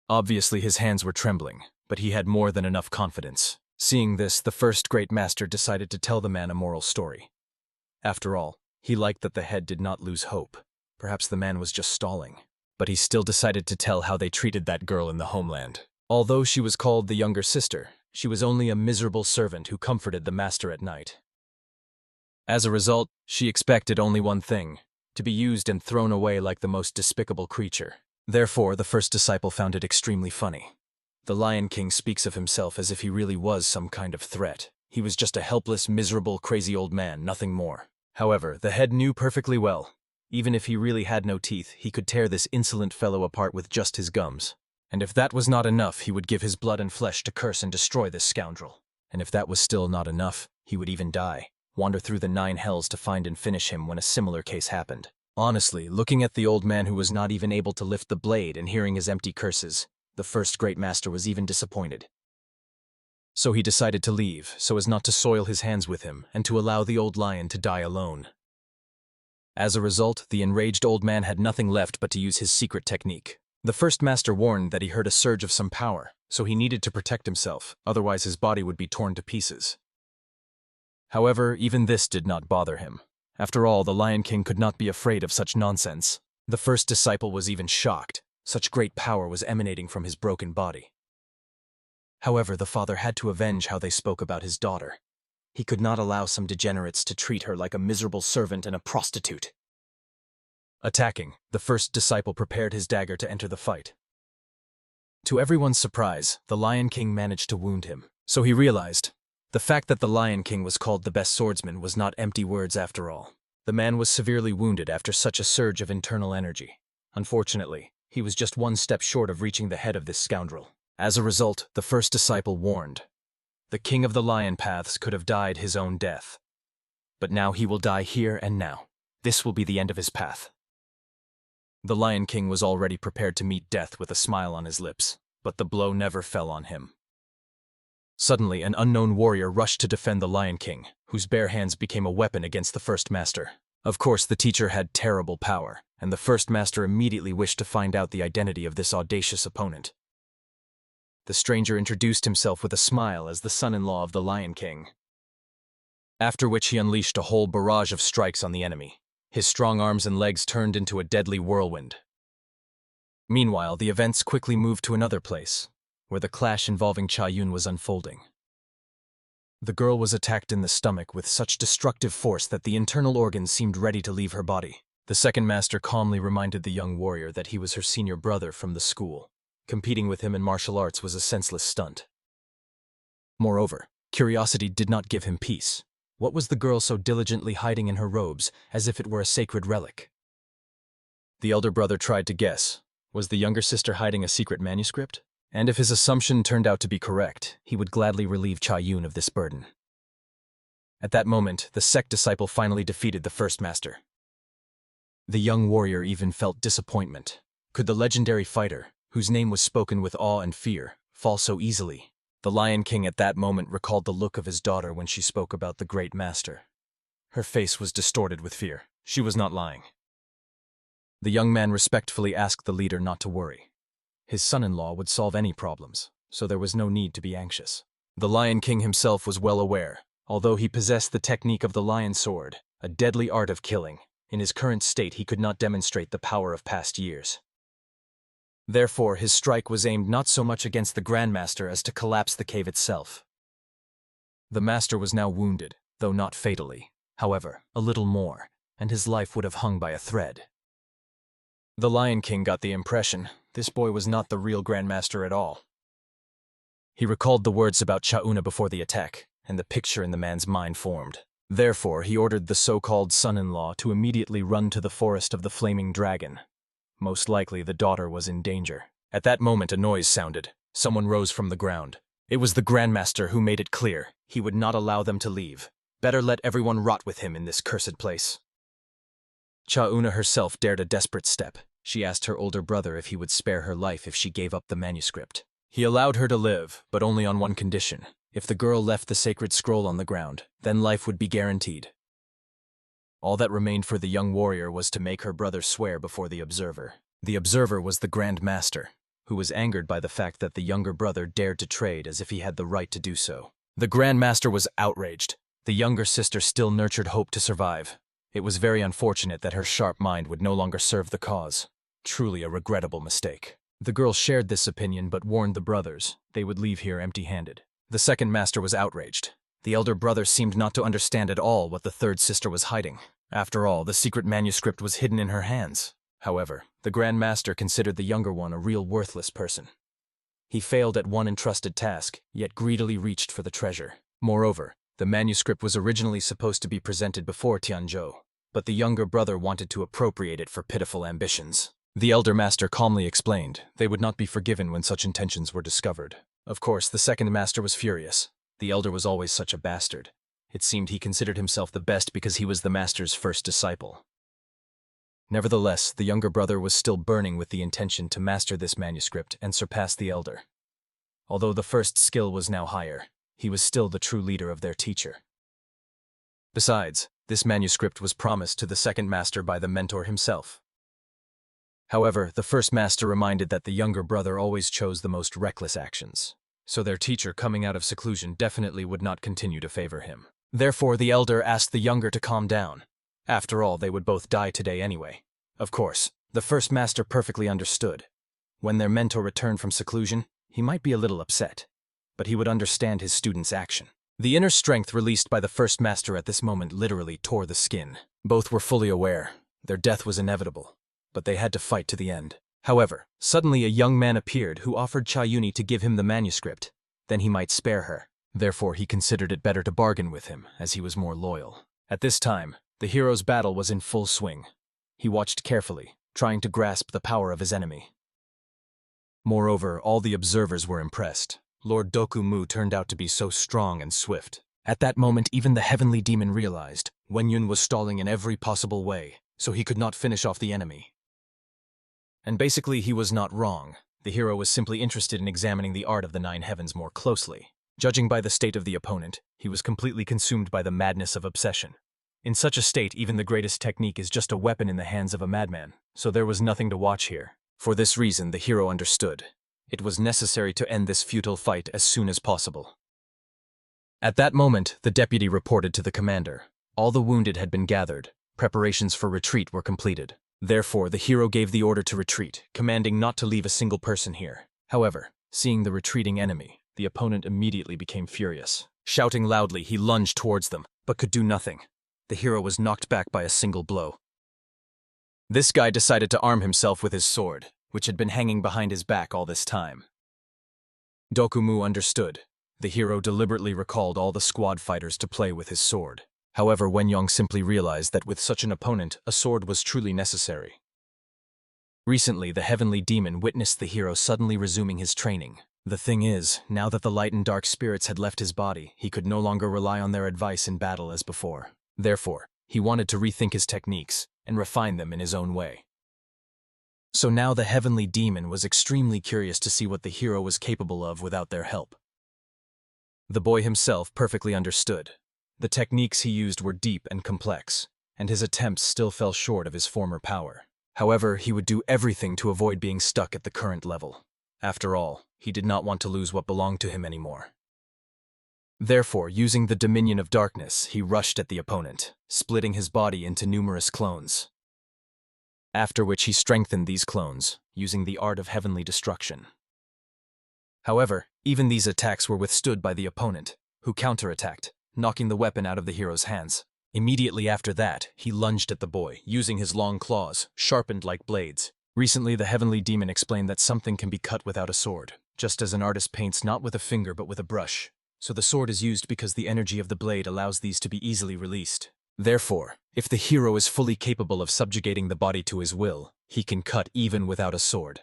Obviously, his hands were trembling, but he had more than enough confidence. Seeing this, the first great master decided to tell the man a moral story. After all, he liked that the head did not lose hope. Perhaps the man was just stalling. But he still decided to tell how they treated that girl in the homeland. Although she was called the younger sister, she was only a miserable servant who comforted the master at night. As a result, she expected only one thing: to be used and thrown away like the most despicable creature. Therefore, the first disciple found it extremely funny. The Lion King speaks of himself as if he really was some kind of threat. He was just a helpless, miserable, crazy old man, nothing more. However, the head knew perfectly well. Even if he really had no teeth, he could tear this insolent fellow apart with just his gums. And if that was not enough, he would give his blood and flesh to curse and destroy this scoundrel. And if that was still not enough, he would even die, wander through the 9 hells to find and finish him when a similar case happened. Honestly, looking at the old man who was not even able to lift the blade and hearing his empty curses, the first great master was even disappointed. So he decided to leave, so as not to soil his hands with him, and to allow the old lion to die alone. As a result, the enraged old man had nothing left but to use his secret technique. The first master warned that he heard a surge of some power, so he needed to protect himself, otherwise his body would be torn to pieces. However, even this did not bother him. After all, the Lion King could not be afraid of such nonsense. The first disciple was even shocked. Such great power was emanating from his broken body. However, the father had to avenge how they spoke about his daughter. He could not allow some degenerates to treat her like a miserable servant and a prostitute. Attacking, the first disciple prepared his dagger to enter the fight. To everyone's surprise, the Lion King managed to wound him. So he realized, the fact that the Lion King was called the best swordsman was not empty words after all. The man was severely wounded after such a surge of internal energy. Unfortunately, he was just one step short of reaching the head of this scoundrel. As a result, the first disciple warned. The king of the lion paths could have died his own death. But now he will die here and now. This will be the end of his path. The Lion King was already prepared to meet death with a smile on his lips, but the blow never fell on him. Suddenly, an unknown warrior rushed to defend the Lion King, whose bare hands became a weapon against the first master. Of course, the teacher had terrible power, and the first master immediately wished to find out the identity of this audacious opponent. The stranger introduced himself with a smile as the son-in-law of the Lion King. After which he unleashed a whole barrage of strikes on the enemy. His strong arms and legs turned into a deadly whirlwind. Meanwhile, the events quickly moved to another place, where the clash involving Cha-Yun was unfolding. The girl was attacked in the stomach with such destructive force that the internal organs seemed ready to leave her body. The second master calmly reminded the young warrior that he was her senior brother from the school. Competing with him in martial arts was a senseless stunt. Moreover, curiosity did not give him peace. What was the girl so diligently hiding in her robes, as if it were a sacred relic? The elder brother tried to guess. Was the younger sister hiding a secret manuscript? And if his assumption turned out to be correct, he would gladly relieve Cha-Yun of this burden. At that moment, the sect disciple finally defeated the first master. The young warrior even felt disappointment. Could the legendary fighter, whose name was spoken with awe and fear, fall so easily? The Lion King at that moment recalled the look of his daughter when she spoke about the great master. Her face was distorted with fear. She was not lying. The young man respectfully asked the leader not to worry. His son-in-law would solve any problems, so there was no need to be anxious. The Lion King himself was well aware, although he possessed the technique of the lion sword, a deadly art of killing, in his current state he could not demonstrate the power of past years. Therefore, his strike was aimed not so much against the Grandmaster as to collapse the cave itself. The master was now wounded, though not fatally. However, a little more, and his life would have hung by a thread. The Lion King got the impression this boy was not the real Grandmaster at all. He recalled the words about Cha-Una before the attack, and the picture in the man's mind formed. Therefore, he ordered the so-called son-in-law to immediately run to the forest of the flaming dragon. Most likely, the daughter was in danger. At that moment, a noise sounded. Someone rose from the ground. It was the Grandmaster who made it clear he would not allow them to leave. Better let everyone rot with him in this cursed place. Cha-Una herself dared a desperate step. She asked her older brother if he would spare her life if she gave up the manuscript. He allowed her to live, but only on one condition. If the girl left the sacred scroll on the ground, then life would be guaranteed. All that remained for the young warrior was to make her brother swear before the observer. The observer was the Grand Master, who was angered by the fact that the younger brother dared to trade as if he had the right to do so. The Grand Master was outraged. The younger sister still nurtured hope to survive. It was very unfortunate that her sharp mind would no longer serve the cause. Truly a regrettable mistake. The girl shared this opinion but warned the brothers they would leave here empty-handed. The second master was outraged. The elder brother seemed not to understand at all what the third sister was hiding. After all, the secret manuscript was hidden in her hands. However, the Grand Master considered the younger one a real worthless person. He failed at one entrusted task, yet greedily reached for the treasure. Moreover, the manuscript was originally supposed to be presented before Tianzhou, but the younger brother wanted to appropriate it for pitiful ambitions. The elder master calmly explained they would not be forgiven when such intentions were discovered. Of course, the second master was furious. The elder was always such a bastard. It seemed he considered himself the best because he was the master's first disciple. Nevertheless, the younger brother was still burning with the intention to master this manuscript and surpass the elder. Although the first skill was now higher, he was still the true leader of their teacher. Besides, this manuscript was promised to the second master by the mentor himself. However, the first master reminded that the younger brother always chose the most reckless actions, so their teacher coming out of seclusion definitely would not continue to favor him. Therefore, the elder asked the younger to calm down. After all, they would both die today anyway. Of course, the first master perfectly understood. When their mentor returned from seclusion, he might be a little upset, but he would understand his student's action. The inner strength released by the first master at this moment literally tore the skin. Both were fully aware. Their death was inevitable, but they had to fight to the end. However, suddenly a young man appeared who offered Chayuni to give him the manuscript. Then he might spare her. Therefore, he considered it better to bargain with him, as he was more loyal. At this time, the hero's battle was in full swing. He watched carefully, trying to grasp the power of his enemy. Moreover, all the observers were impressed. Lord Dokumu turned out to be so strong and swift. At that moment, even the heavenly demon realized Wenyun was stalling in every possible way, so he could not finish off the enemy. And basically, he was not wrong. The hero was simply interested in examining the art of the Nine Heavens more closely. Judging by the state of the opponent, he was completely consumed by the madness of obsession. In such a state, even the greatest technique is just a weapon in the hands of a madman, so there was nothing to watch here. For this reason, the hero understood. It was necessary to end this futile fight as soon as possible. At that moment, the deputy reported to the commander. All the wounded had been gathered. Preparations for retreat were completed. Therefore, the hero gave the order to retreat, commanding not to leave a single person here. However, seeing the retreating enemy, the opponent immediately became furious. Shouting loudly, he lunged towards them, but could do nothing. The hero was knocked back by a single blow. This guy decided to arm himself with his sword, which had been hanging behind his back all this time. Dokumu understood. The hero deliberately recalled all the squad fighters to play with his sword. However, Wenyong simply realized that with such an opponent, a sword was truly necessary. Recently, the heavenly demon witnessed the hero suddenly resuming his training. The thing is, now that the light and dark spirits had left his body, he could no longer rely on their advice in battle as before. Therefore, he wanted to rethink his techniques and refine them in his own way. So now the heavenly demon was extremely curious to see what the hero was capable of without their help. The boy himself perfectly understood. The techniques he used were deep and complex, and his attempts still fell short of his former power. However, he would do everything to avoid being stuck at the current level. After all, he did not want to lose what belonged to him anymore. Therefore, using the dominion of darkness, he rushed at the opponent, splitting his body into numerous clones. After which he strengthened these clones, using the art of heavenly destruction. However, even these attacks were withstood by the opponent, who counterattacked, knocking the weapon out of the hero's hands. Immediately after that, he lunged at the boy, using his long claws, sharpened like blades. Recently, the heavenly demon explained that something can be cut without a sword, just as an artist paints not with a finger but with a brush. So the sword is used because the energy of the blade allows these to be easily released. Therefore, if the hero is fully capable of subjugating the body to his will, he can cut even without a sword.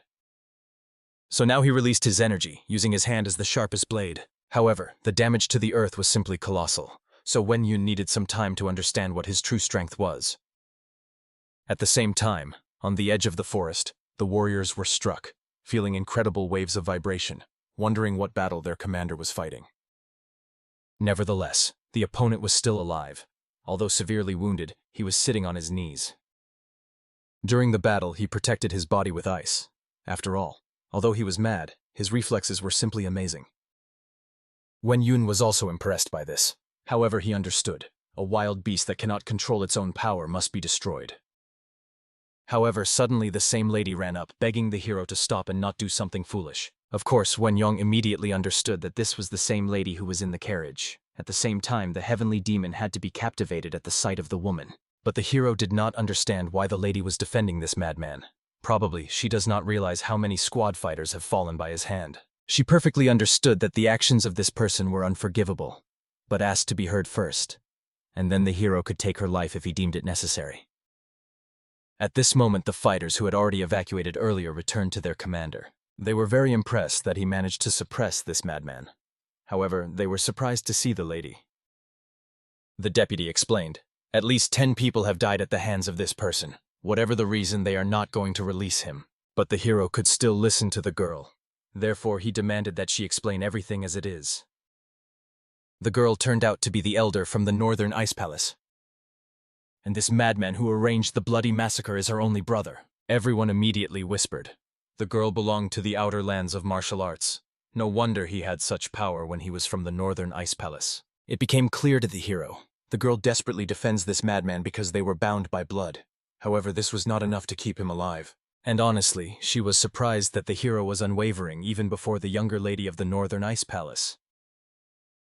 So now he released his energy, using his hand as the sharpest blade. However, the damage to the earth was simply colossal, so Wenyun needed some time to understand what his true strength was. At the same time, on the edge of the forest, the warriors were struck, feeling incredible waves of vibration, wondering what battle their commander was fighting. Nevertheless, the opponent was still alive. Although severely wounded, he was sitting on his knees. During the battle, he protected his body with ice. After all, although he was mad, his reflexes were simply amazing. Wen Yun was also impressed by this. However, he understood. A wild beast that cannot control its own power must be destroyed. However, suddenly the same lady ran up, begging the hero to stop and not do something foolish. Of course, Wen Yong immediately understood that this was the same lady who was in the carriage. At the same time, the heavenly demon had to be captivated at the sight of the woman. But the hero did not understand why the lady was defending this madman. Probably, she does not realize how many squad fighters have fallen by his hand. She perfectly understood that the actions of this person were unforgivable, but asked to be heard first, and then the hero could take her life if he deemed it necessary. At this moment, the fighters who had already evacuated earlier returned to their commander. They were very impressed that he managed to suppress this madman. However, they were surprised to see the lady. The deputy explained, "At least 10 people have died at the hands of this person. Whatever the reason, they are not going to release him." But the hero could still listen to the girl. Therefore, he demanded that she explain everything as it is. The girl turned out to be the elder from the Northern Ice Palace. And this madman who arranged the bloody massacre is her only brother. Everyone immediately whispered. The girl belonged to the outer lands of martial arts. No wonder he had such power when he was from the Northern Ice Palace. It became clear to the hero. The girl desperately defends this madman because they were bound by blood. However, this was not enough to keep him alive. And honestly, she was surprised that the hero was unwavering even before the younger lady of the Northern Ice Palace.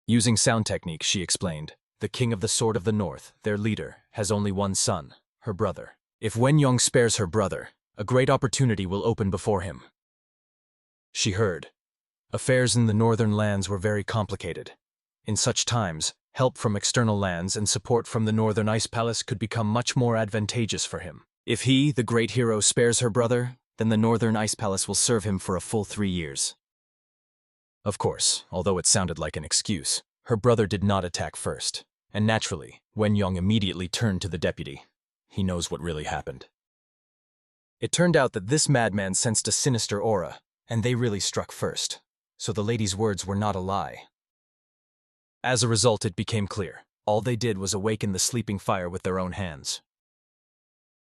Using sound techniques, she explained, "The King of the Sword of the North, their leader, has only one son, her brother. If Wen Yong spares her brother, a great opportunity will open before him." She heard. Affairs in the northern lands were very complicated. In such times, help from external lands and support from the Northern Ice Palace could become much more advantageous for him. If he, the great hero, spares her brother, then the Northern Ice Palace will serve him for a full 3 years. Of course, although it sounded like an excuse, her brother did not attack first. And naturally, Wen Yong immediately turned to the deputy. He knows what really happened. It turned out that this madman sensed a sinister aura, and they really struck first. So the lady's words were not a lie. As a result, it became clear. All they did was awaken the sleeping fire with their own hands.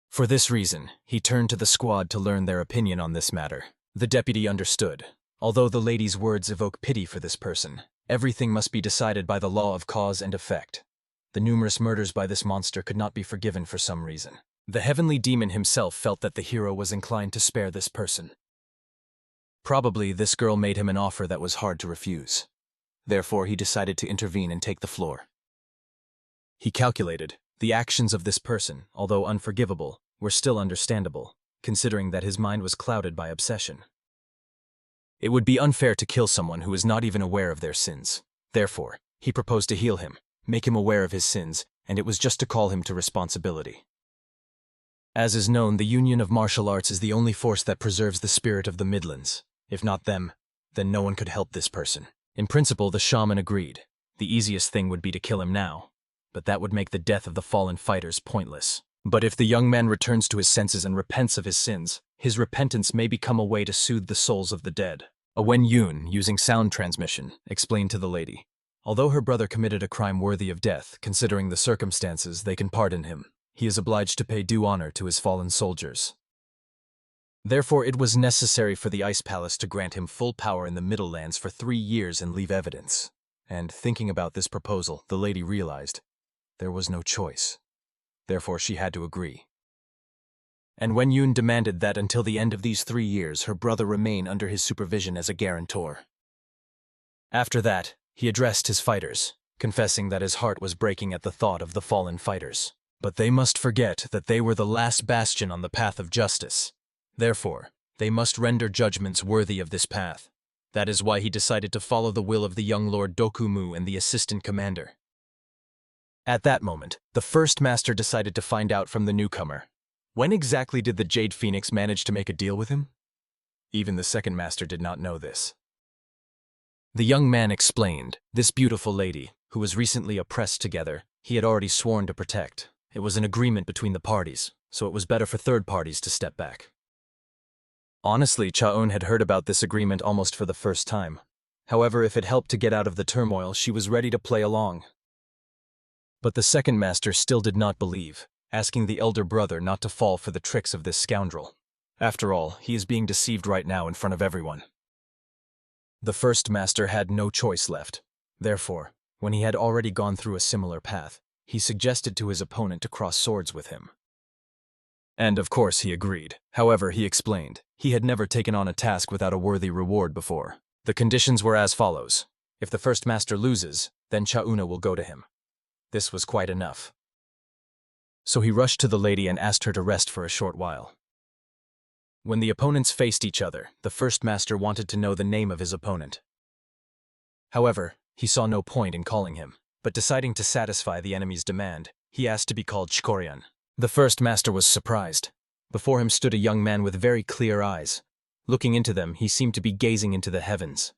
For this reason, he turned to the squad to learn their opinion on this matter. The deputy understood. Although the lady's words evoke pity for this person, everything must be decided by the law of cause and effect. The numerous murders by this monster could not be forgiven for some reason. The heavenly demon himself felt that the hero was inclined to spare this person. Probably this girl made him an offer that was hard to refuse. Therefore, he decided to intervene and take the floor. He calculated, the actions of this person, although unforgivable, were still understandable, considering that his mind was clouded by obsession. It would be unfair to kill someone who is not even aware of their sins. Therefore, he proposed to heal him, make him aware of his sins, and it was just to call him to responsibility. As is known, the union of martial arts is the only force that preserves the spirit of the Midlands. If not them, then no one could help this person. In principle, the shaman agreed. The easiest thing would be to kill him now, but that would make the death of the fallen fighters pointless. But if the young man returns to his senses and repents of his sins, his repentance may become a way to soothe the souls of the dead. A Wen Yun, using sound transmission, explained to the lady. Although her brother committed a crime worthy of death, considering the circumstances, they can pardon him. He is obliged to pay due honor to his fallen soldiers. Therefore, it was necessary for the Ice Palace to grant him full power in the Middle Lands for 3 years and leave evidence. And thinking about this proposal, the lady realized there was no choice. Therefore, she had to agree. And Wen Yun demanded that until the end of these 3 years, her brother remain under his supervision as a guarantor. After that, he addressed his fighters, confessing that his heart was breaking at the thought of the fallen fighters. But they must forget that they were the last bastion on the path of justice. Therefore, they must render judgments worthy of this path. That is why he decided to follow the will of the young Lord Dokumu and the assistant commander. At that moment, the first master decided to find out from the newcomer. When exactly did the Jade Phoenix manage to make a deal with him? Even the second master did not know this. The young man explained, this beautiful lady, who was recently oppressed together, he had already sworn to protect. It was an agreement between the parties, so it was better for third parties to step back. Honestly, Chaon had heard about this agreement almost for the first time. However, if it helped to get out of the turmoil, she was ready to play along. But the second master still did not believe, asking the elder brother not to fall for the tricks of this scoundrel. After all, he is being deceived right now in front of everyone. The first master had no choice left. Therefore, when he had already gone through a similar path, he suggested to his opponent to cross swords with him. And of course he agreed. However, he explained, he had never taken on a task without a worthy reward before. The conditions were as follows. If the first master loses, then Chauna will go to him. This was quite enough. So he rushed to the lady and asked her to rest for a short while. When the opponents faced each other, the first master wanted to know the name of his opponent. However, he saw no point in calling him, but deciding to satisfy the enemy's demand, he asked to be called Chkoryan. The first master was surprised. Before him stood a young man with very clear eyes. Looking into them, he seemed to be gazing into the heavens.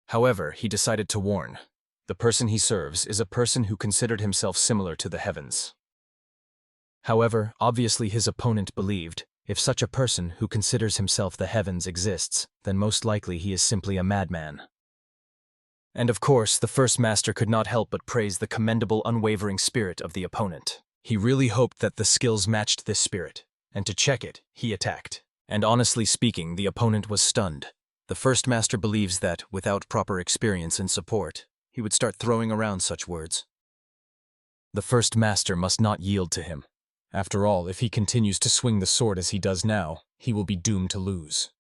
However, he decided to warn. The person he serves is a person who considered himself similar to the heavens. However, obviously his opponent believed, if such a person who considers himself the heavens exists, then most likely he is simply a madman. And of course, the first master could not help but praise the commendable, unwavering spirit of the opponent. He really hoped that the skills matched this spirit, and to check it, he attacked. And honestly speaking, the opponent was stunned. The first master believes that, without proper experience and support, he would start throwing around such words. The first master must not yield to him. After all, if he continues to swing the sword as he does now, he will be doomed to lose.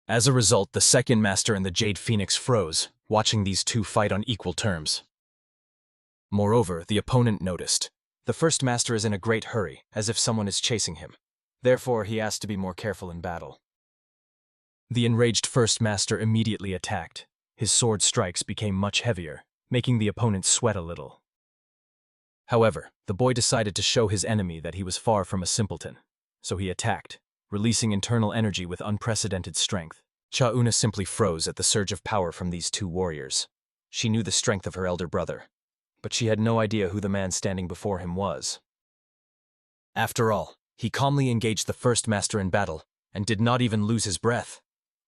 As a result, the second master and the Jade Phoenix froze, watching these two fight on equal terms. Moreover, the opponent noticed. The first master is in a great hurry, as if someone is chasing him. Therefore, he asked to be more careful in battle. The enraged first master immediately attacked. His sword strikes became much heavier, making the opponent sweat a little. However, the boy decided to show his enemy that he was far from a simpleton, so he attacked, releasing internal energy with unprecedented strength. Chauna simply froze at the surge of power from these two warriors. She knew the strength of her elder brother, but she had no idea who the man standing before him was. After all, he calmly engaged the first master in battle, and did not even lose his breath.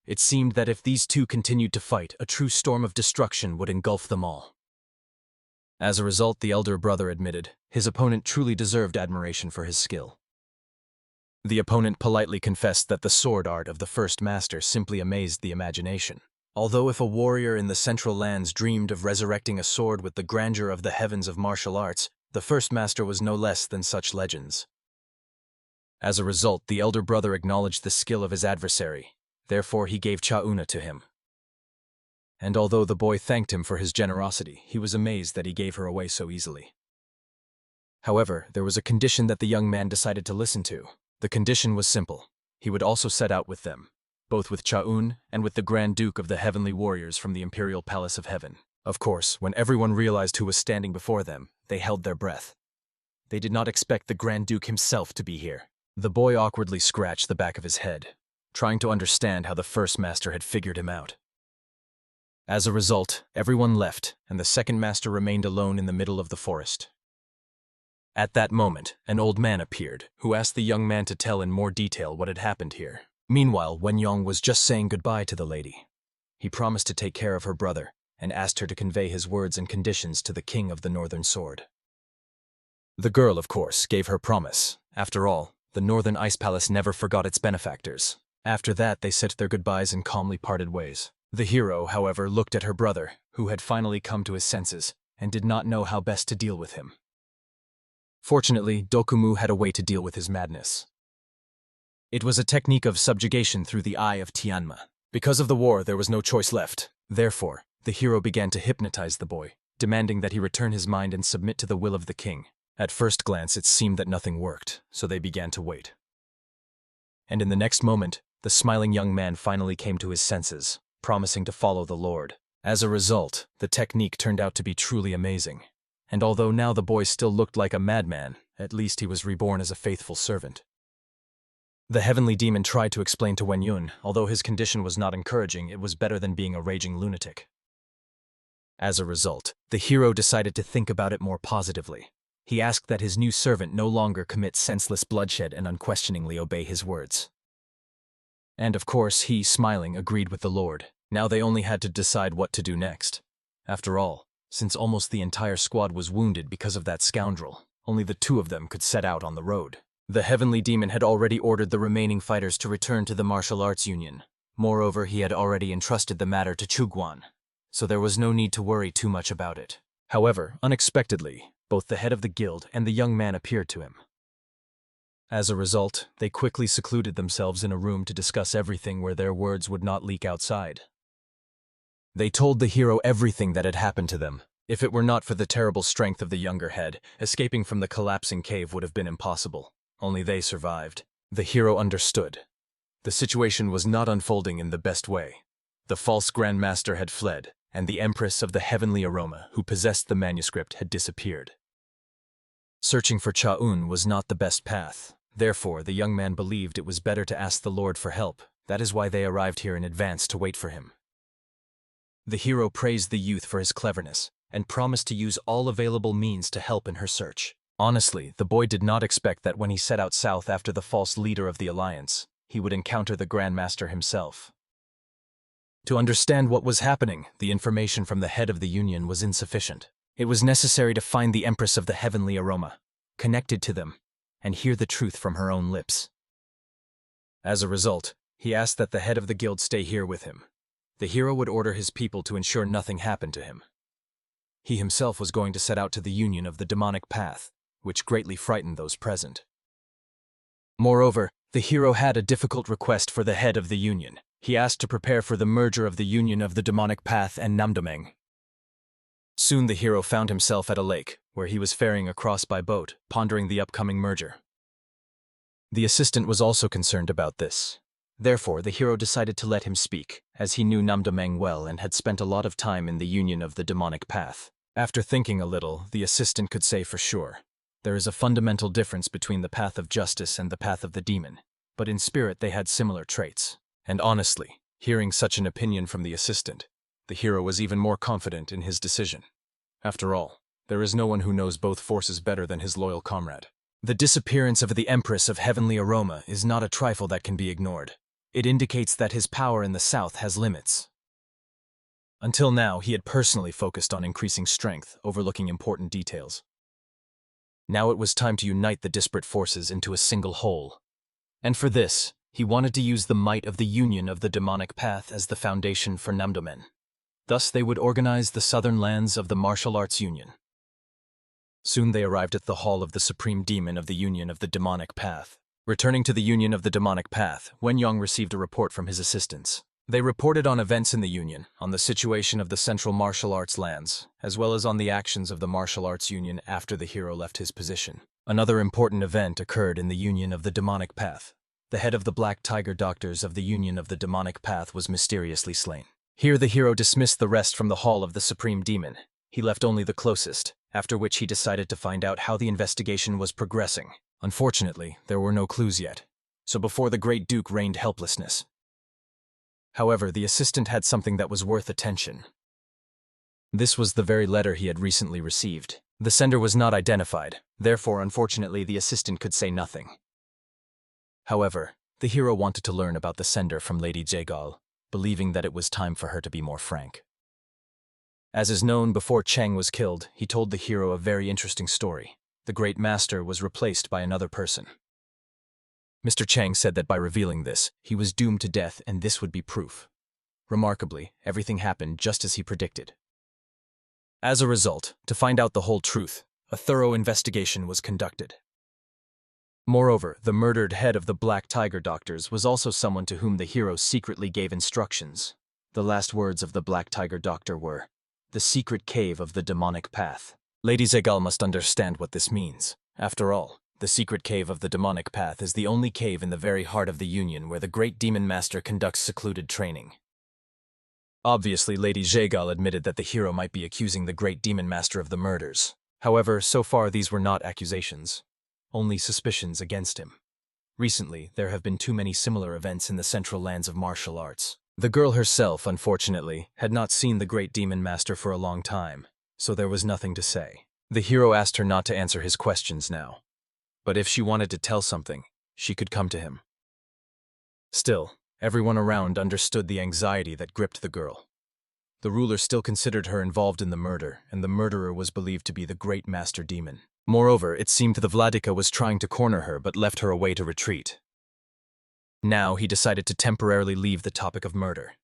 It seemed that if these two continued to fight, a true storm of destruction would engulf them all. As a result, the elder brother admitted, his opponent truly deserved admiration for his skill. The opponent politely confessed that the sword art of the first master simply amazed the imagination. Although if a warrior in the Central Lands dreamed of resurrecting a sword with the grandeur of the heavens of martial arts, the first master was no less than such legends. As a result, the elder brother acknowledged the skill of his adversary. Therefore, he gave Chauna to him. And although the boy thanked him for his generosity, he was amazed that he gave her away so easily. However, there was a condition that the young man decided to listen to. The condition was simple. He would also set out with them, both with Chaun and with the Grand Duke of the Heavenly Warriors from the Imperial Palace of Heaven. Of course, when everyone realized who was standing before them, they held their breath. They did not expect the Grand Duke himself to be here. The boy awkwardly scratched the back of his head, trying to understand how the first master had figured him out. As a result, everyone left, and the second master remained alone in the middle of the forest. At that moment, an old man appeared, who asked the young man to tell in more detail what had happened here. Meanwhile, Wenyang was just saying goodbye to the lady. He promised to take care of her brother, and asked her to convey his words and conditions to the king of the Northern Sword. The girl, of course, gave her promise. After all, the Northern Ice Palace never forgot its benefactors. After that, they said their goodbyes and calmly parted ways. The hero, however, looked at her brother, who had finally come to his senses, and did not know how best to deal with him. Fortunately, Dokumu had a way to deal with his madness. It was a technique of subjugation through the eye of Tianma. Because of the war, there was no choice left. Therefore, the hero began to hypnotize the boy, demanding that he return his mind and submit to the will of the king. At first glance, it seemed that nothing worked, so they began to wait. And in the next moment, the smiling young man finally came to his senses, promising to follow the Lord. As a result, the technique turned out to be truly amazing. And although now the boy still looked like a madman, at least he was reborn as a faithful servant. The heavenly demon tried to explain to Wenyun, although his condition was not encouraging, it was better than being a raging lunatic. As a result, the hero decided to think about it more positively. He asked that his new servant no longer commit senseless bloodshed and unquestioningly obey his words. And of course, he, smiling, agreed with the Lord. Now they only had to decide what to do next. After all, since almost the entire squad was wounded because of that scoundrel, only the two of them could set out on the road. The heavenly demon had already ordered the remaining fighters to return to the martial arts union. Moreover, he had already entrusted the matter to Chuguan, so there was no need to worry too much about it. However, unexpectedly, both the head of the guild and the young man appeared to him. As a result, they quickly secluded themselves in a room to discuss everything where their words would not leak outside. They told the hero everything that had happened to them. If it were not for the terrible strength of the younger head, escaping from the collapsing cave would have been impossible. Only they survived. The hero understood. The situation was not unfolding in the best way. The false Grandmaster had fled, and the Empress of the Heavenly Aroma, who possessed the manuscript, had disappeared. Searching for Cha-un was not the best path. Therefore, the young man believed it was better to ask the Lord for help. That is why they arrived here in advance to wait for him. The hero praised the youth for his cleverness, and promised to use all available means to help in her search. Honestly, the boy did not expect that when he set out south after the false leader of the Alliance, he would encounter the Grandmaster himself. To understand what was happening, the information from the head of the Union was insufficient. It was necessary to find the Empress of the Heavenly Aroma, connected to them, and hear the truth from her own lips. As a result, he asked that the head of the guild stay here with him. The hero would order his people to ensure nothing happened to him. He himself was going to set out to the union of the demonic path, which greatly frightened those present. Moreover, the hero had a difficult request for the head of the union. He asked to prepare for the merger of the union of the demonic path and Namdomeng. Soon the hero found himself at a lake, where he was ferrying across by boat, pondering the upcoming merger. The assistant was also concerned about this. Therefore, the hero decided to let him speak, as he knew Namdomeng well and had spent a lot of time in the union of the demonic path. After thinking a little, the assistant could say for sure, there is a fundamental difference between the path of justice and the path of the demon, but in spirit they had similar traits. And honestly, hearing such an opinion from the assistant, the hero was even more confident in his decision. After all, there is no one who knows both forces better than his loyal comrade. The disappearance of the Empress of Heavenly Aroma is not a trifle that can be ignored. It indicates that his power in the south has limits. Until now, he had personally focused on increasing strength, overlooking important details. Now it was time to unite the disparate forces into a single whole. And for this, he wanted to use the might of the union of the demonic path as the foundation for Namdomen. Thus they would organize the southern lands of the martial arts union. Soon they arrived at the hall of the supreme demon of the union of the demonic path. Returning to the union of the demonic path, Wenyang received a report from his assistants. They reported on events in the union, on the situation of the central martial arts lands, as well as on the actions of the martial arts union after the hero left his position. Another important event occurred in the union of the demonic path. The head of the Black Tiger Doctors of the union of the demonic path was mysteriously slain. Here the hero dismissed the rest from the hall of the supreme demon. He left only the closest, after which he decided to find out how the investigation was progressing. Unfortunately, there were no clues yet, so before the Great Duke reigned helplessness. However, the assistant had something that was worth attention. This was the very letter he had recently received. The sender was not identified, therefore unfortunately the assistant could say nothing. However, the hero wanted to learn about the sender from Lady Jaegal, believing that it was time for her to be more frank. As is known, before Cheng was killed, he told the hero a very interesting story. The Great Master was replaced by another person. Mr. Cheng said that by revealing this, he was doomed to death and this would be proof. Remarkably, everything happened just as he predicted. As a result, to find out the whole truth, a thorough investigation was conducted. Moreover, the murdered head of the Black Tiger Doctors was also someone to whom the hero secretly gave instructions. The last words of the Black Tiger Doctor were, "The secret cave of the demonic path." Lady Zegal must understand what this means. After all, the secret cave of the demonic path is the only cave in the very heart of the Union where the Great Demon Master conducts secluded training. Obviously, Lady Zegal admitted that the hero might be accusing the Great Demon Master of the murders. However, so far these were not accusations, only suspicions against him. Recently, there have been too many similar events in the central lands of martial arts. The girl herself, unfortunately, had not seen the Great Demon Master for a long time, so there was nothing to say. The hero asked her not to answer his questions now, but if she wanted to tell something, she could come to him. Still, everyone around understood the anxiety that gripped the girl. The ruler still considered her involved in the murder, and the murderer was believed to be the Great Master Demon. Moreover, it seemed the Vladika was trying to corner her but left her a way to retreat. Now he decided to temporarily leave the topic of murder.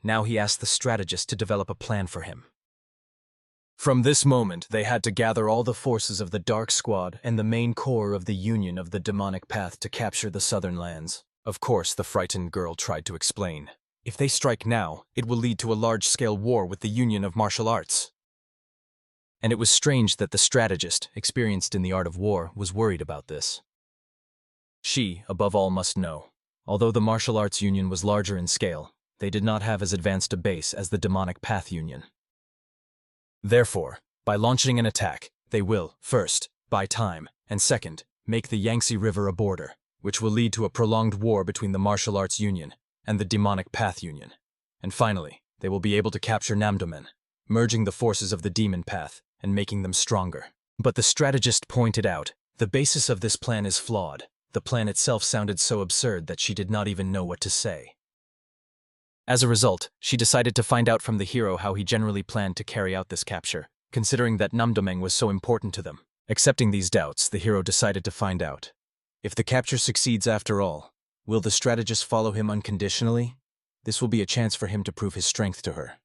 Now he asked the strategist to develop a plan for him. From this moment, they had to gather all the forces of the Dark Squad and the main core of the Union of the Demonic Path to capture the southern lands. Of course, the frightened girl tried to explain. If they strike now, it will lead to a large-scale war with the Union of Martial Arts. And it was strange that the strategist, experienced in the art of war, was worried about this. She, above all, must know. Although the Martial Arts Union was larger in scale, they did not have as advanced a base as the Demonic Path Union. Therefore, by launching an attack, they will, first, buy time, and second, make the Yangtze River a border, which will lead to a prolonged war between the Martial Arts Union and the Demonic Path Union. And finally, they will be able to capture Namdomen, merging the forces of the Demon Path and making them stronger. But the strategist pointed out, the basis of this plan is flawed. The plan itself sounded so absurd that she did not even know what to say. As a result, she decided to find out from the hero how he generally planned to carry out this capture, considering that Namdomeng was so important to them. Accepting these doubts, the hero decided to find out. If the capture succeeds after all, will the strategist follow him unconditionally? This will be a chance for him to prove his strength to her.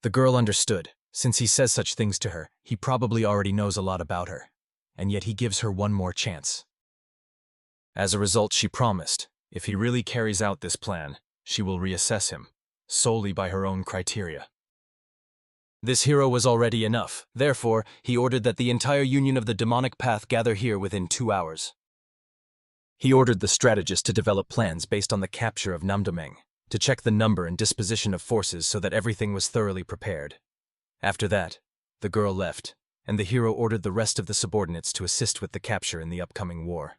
The girl understood. Since he says such things to her, he probably already knows a lot about her. And yet he gives her one more chance. As a result, she promised, if he really carries out this plan, she will reassess him, solely by her own criteria. This hero was already enough. Therefore, he ordered that the entire Union of the Demonic Path gather here within 2 hours. He ordered the strategist to develop plans based on the capture of Namdomeng, to check the number and disposition of forces so that everything was thoroughly prepared. After that, the girl left, and the hero ordered the rest of the subordinates to assist with the capture in the upcoming war.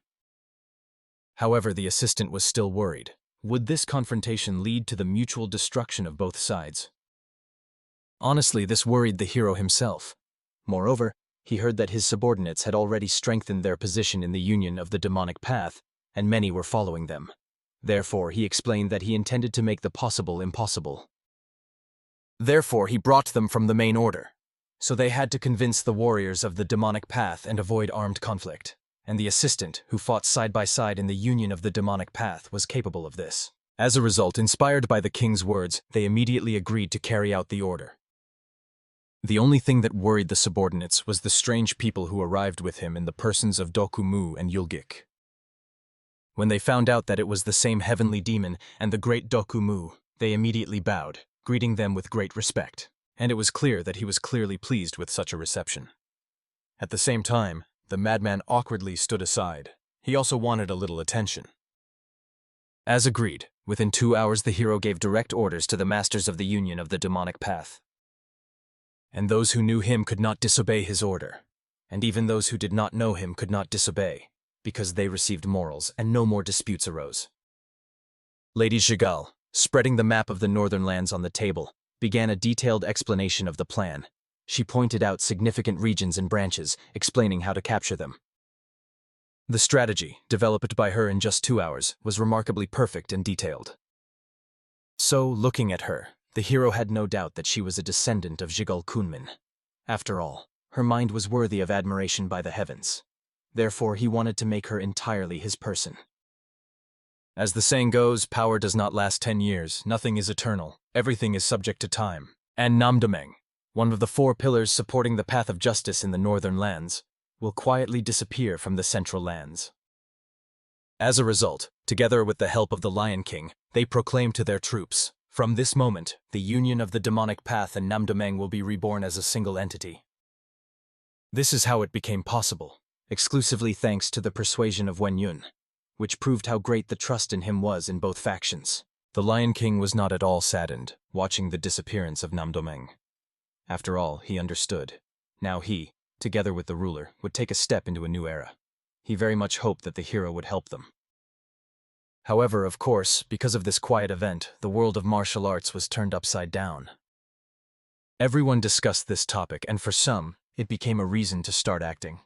However, the assistant was still worried. Would this confrontation lead to the mutual destruction of both sides? Honestly, this worried the hero himself. Moreover, he heard that his subordinates had already strengthened their position in the Union of the Demonic Path, and many were following them. Therefore, he explained that he intended to make the possible impossible. Therefore, he brought them from the main order. So they had to convince the warriors of the Demonic Path and avoid armed conflict. And the assistant, who fought side by side in the Union of the Demonic Path, was capable of this. As a result, inspired by the king's words, they immediately agreed to carry out the order. The only thing that worried the subordinates was the strange people who arrived with him in the persons of Dokumu and Yulgik. When they found out that it was the same heavenly demon and the great Dokumu, they immediately bowed, greeting them with great respect. And it was clear that he was clearly pleased with such a reception. At the same time, the madman awkwardly stood aside. He also wanted a little attention. As agreed, within 2 hours the hero gave direct orders to the masters of the Union of the Demonic Path. And those who knew him could not disobey his order. And even those who did not know him could not disobey, because they received morals and no more disputes arose. Lady Zhigal, spreading the map of the northern lands on the table, began a detailed explanation of the plan. She pointed out significant regions and branches, explaining how to capture them. The strategy, developed by her in just 2 hours, was remarkably perfect and detailed. So, looking at her, the hero had no doubt that she was a descendant of Zhigal Kunmin. After all, her mind was worthy of admiration by the heavens. Therefore, he wanted to make her entirely his person. As the saying goes, power does not last 10 years, nothing is eternal, everything is subject to time. And Namdomeng, one of the 4 pillars supporting the path of justice in the northern lands, will quietly disappear from the central lands. As a result, together with the help of the Lion King, they proclaim to their troops, from this moment, the Union of the Demonic Path and Namdomeng will be reborn as a single entity. This is how it became possible, exclusively thanks to the persuasion of Wen Yun, which proved how great the trust in him was in both factions. The Lion King was not at all saddened, watching the disappearance of Namdomeng. After all, he understood. Now he, together with the ruler, would take a step into a new era. He very much hoped that the hero would help them. However, of course, because of this quiet event, the world of martial arts was turned upside down. Everyone discussed this topic, and for some, it became a reason to start acting.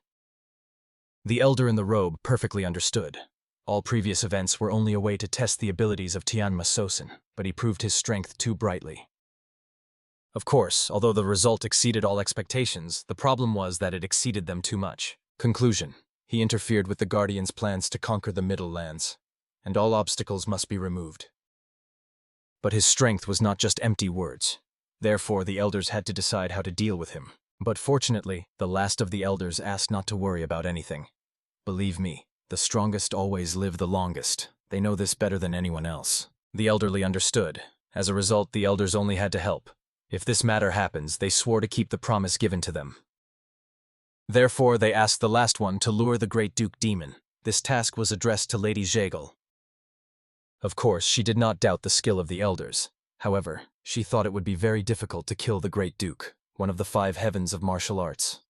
The elder in the robe perfectly understood. All previous events were only a way to test the abilities of Tianma Sosin, but he proved his strength too brightly. Of course, although the result exceeded all expectations, the problem was that it exceeded them too much. Conclusion: he interfered with the Guardian's plans to conquer the Middle Lands, and all obstacles must be removed. But his strength was not just empty words. Therefore, the elders had to decide how to deal with him. But fortunately, the last of the elders asked not to worry about anything. Believe me, the strongest always live the longest. They know this better than anyone else. The elderly understood. As a result, the elders only had to help. If this matter happens, they swore to keep the promise given to them. Therefore, they asked the last one to lure the Great Duke Demon. This task was addressed to Lady Yahello. Of course, she did not doubt the skill of the elders. However, she thought it would be very difficult to kill the Great Duke, one of the 5 heavens of martial arts.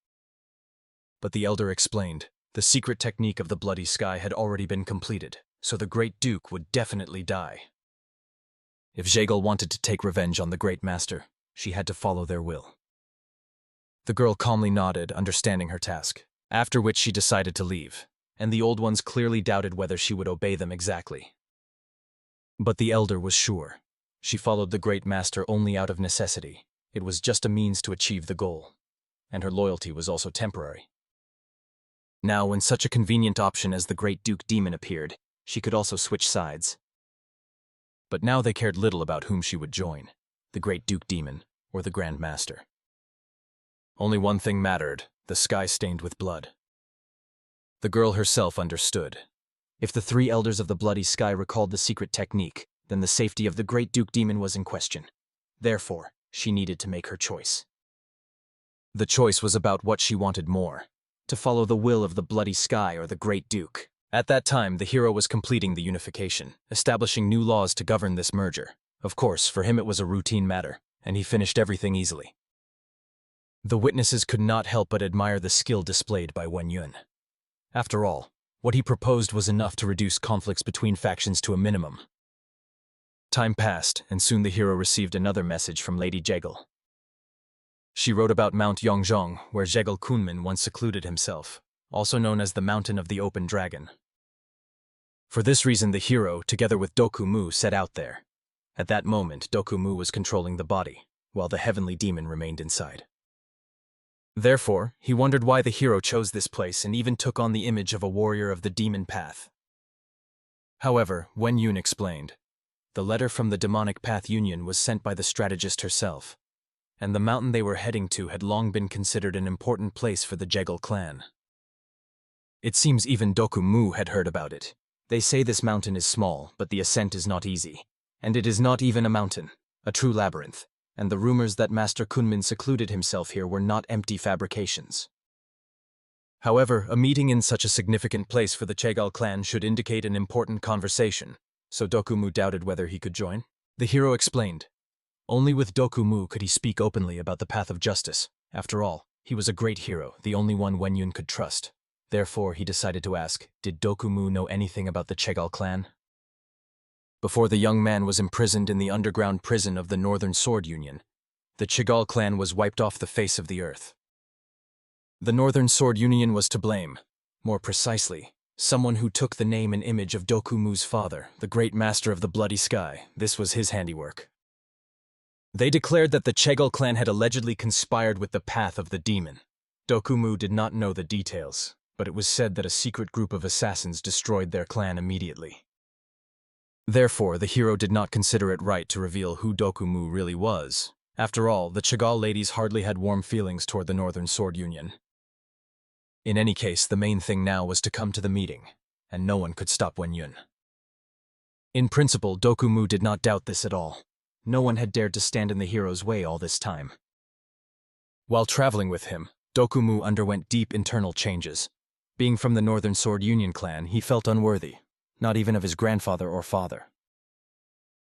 But the elder explained, the secret technique of the Bloody Sky had already been completed, so the Great Duke would definitely die. If Yahello wanted to take revenge on the Great Master, she had to follow their will. The girl calmly nodded, understanding her task, after which she decided to leave, and the old ones clearly doubted whether she would obey them exactly. But the elder was sure. She followed the Great Master only out of necessity. It was just a means to achieve the goal, and her loyalty was also temporary. Now, when such a convenient option as the Great Duke Demon appeared, she could also switch sides. But now they cared little about whom she would join, the Great Duke Demon or the Grand Master. Only one thing mattered, the sky stained with blood. The girl herself understood. If the 3 elders of the Bloody Sky recalled the secret technique, then the safety of the Great Duke Demon was in question. Therefore, she needed to make her choice. The choice was about what she wanted more, to follow the will of the Bloody Sky or the Great Duke. At that time, the hero was completing the unification, establishing new laws to govern this merger. Of course, for him it was a routine matter, and he finished everything easily. The witnesses could not help but admire the skill displayed by Wen Yun. After all, what he proposed was enough to reduce conflicts between factions to a minimum. Time passed, and soon the hero received another message from Lady Yahello. She wrote about Mount Yongzhong, where Yahello Kunmin once secluded himself, also known as the Mountain of the Open Dragon. For this reason, the hero, together with Dokumu, set out there. At that moment, Dokumu was controlling the body, while the heavenly demon remained inside. Therefore, he wondered why the hero chose this place and even took on the image of a warrior of the demon path. However, Wen Yun explained, the letter from the demonic path union was sent by the strategist herself, and the mountain they were heading to had long been considered an important place for the Yahello clan. It seems even Dokumu had heard about it. They say this mountain is small, but the ascent is not easy. And it is not even a mountain, a true labyrinth, and the rumors that Master Kunmin secluded himself here were not empty fabrications. However, a meeting in such a significant place for the Yahello clan should indicate an important conversation, so Dokumu doubted whether he could join. The hero explained. Only with Dokumu could he speak openly about the path of justice. After all, he was a great hero, the only one Wen Yun could trust. Therefore, he decided to ask, did Dokumu know anything about the Yahello clan? Before the young man was imprisoned in the underground prison of the Northern Sword Union, the Yahello clan was wiped off the face of the earth. The Northern Sword Union was to blame. More precisely, someone who took the name and image of Dokumu's father, the Great Master of the Bloody Sky. This was his handiwork. They declared that the Yahello clan had allegedly conspired with the path of the demon. Dokumu did not know the details, but it was said that a secret group of assassins destroyed their clan immediately. Therefore, the hero did not consider it right to reveal who Dokumu really was. After all, the Yahello ladies hardly had warm feelings toward the Northern Sword Union. In any case, the main thing now was to come to the meeting, and no one could stop Wen Yun. In principle, Dokumu did not doubt this at all. No one had dared to stand in the hero's way all this time. While traveling with him, Dokumu underwent deep internal changes. Being from the Northern Sword Union clan, he felt unworthy, not even of his grandfather or father.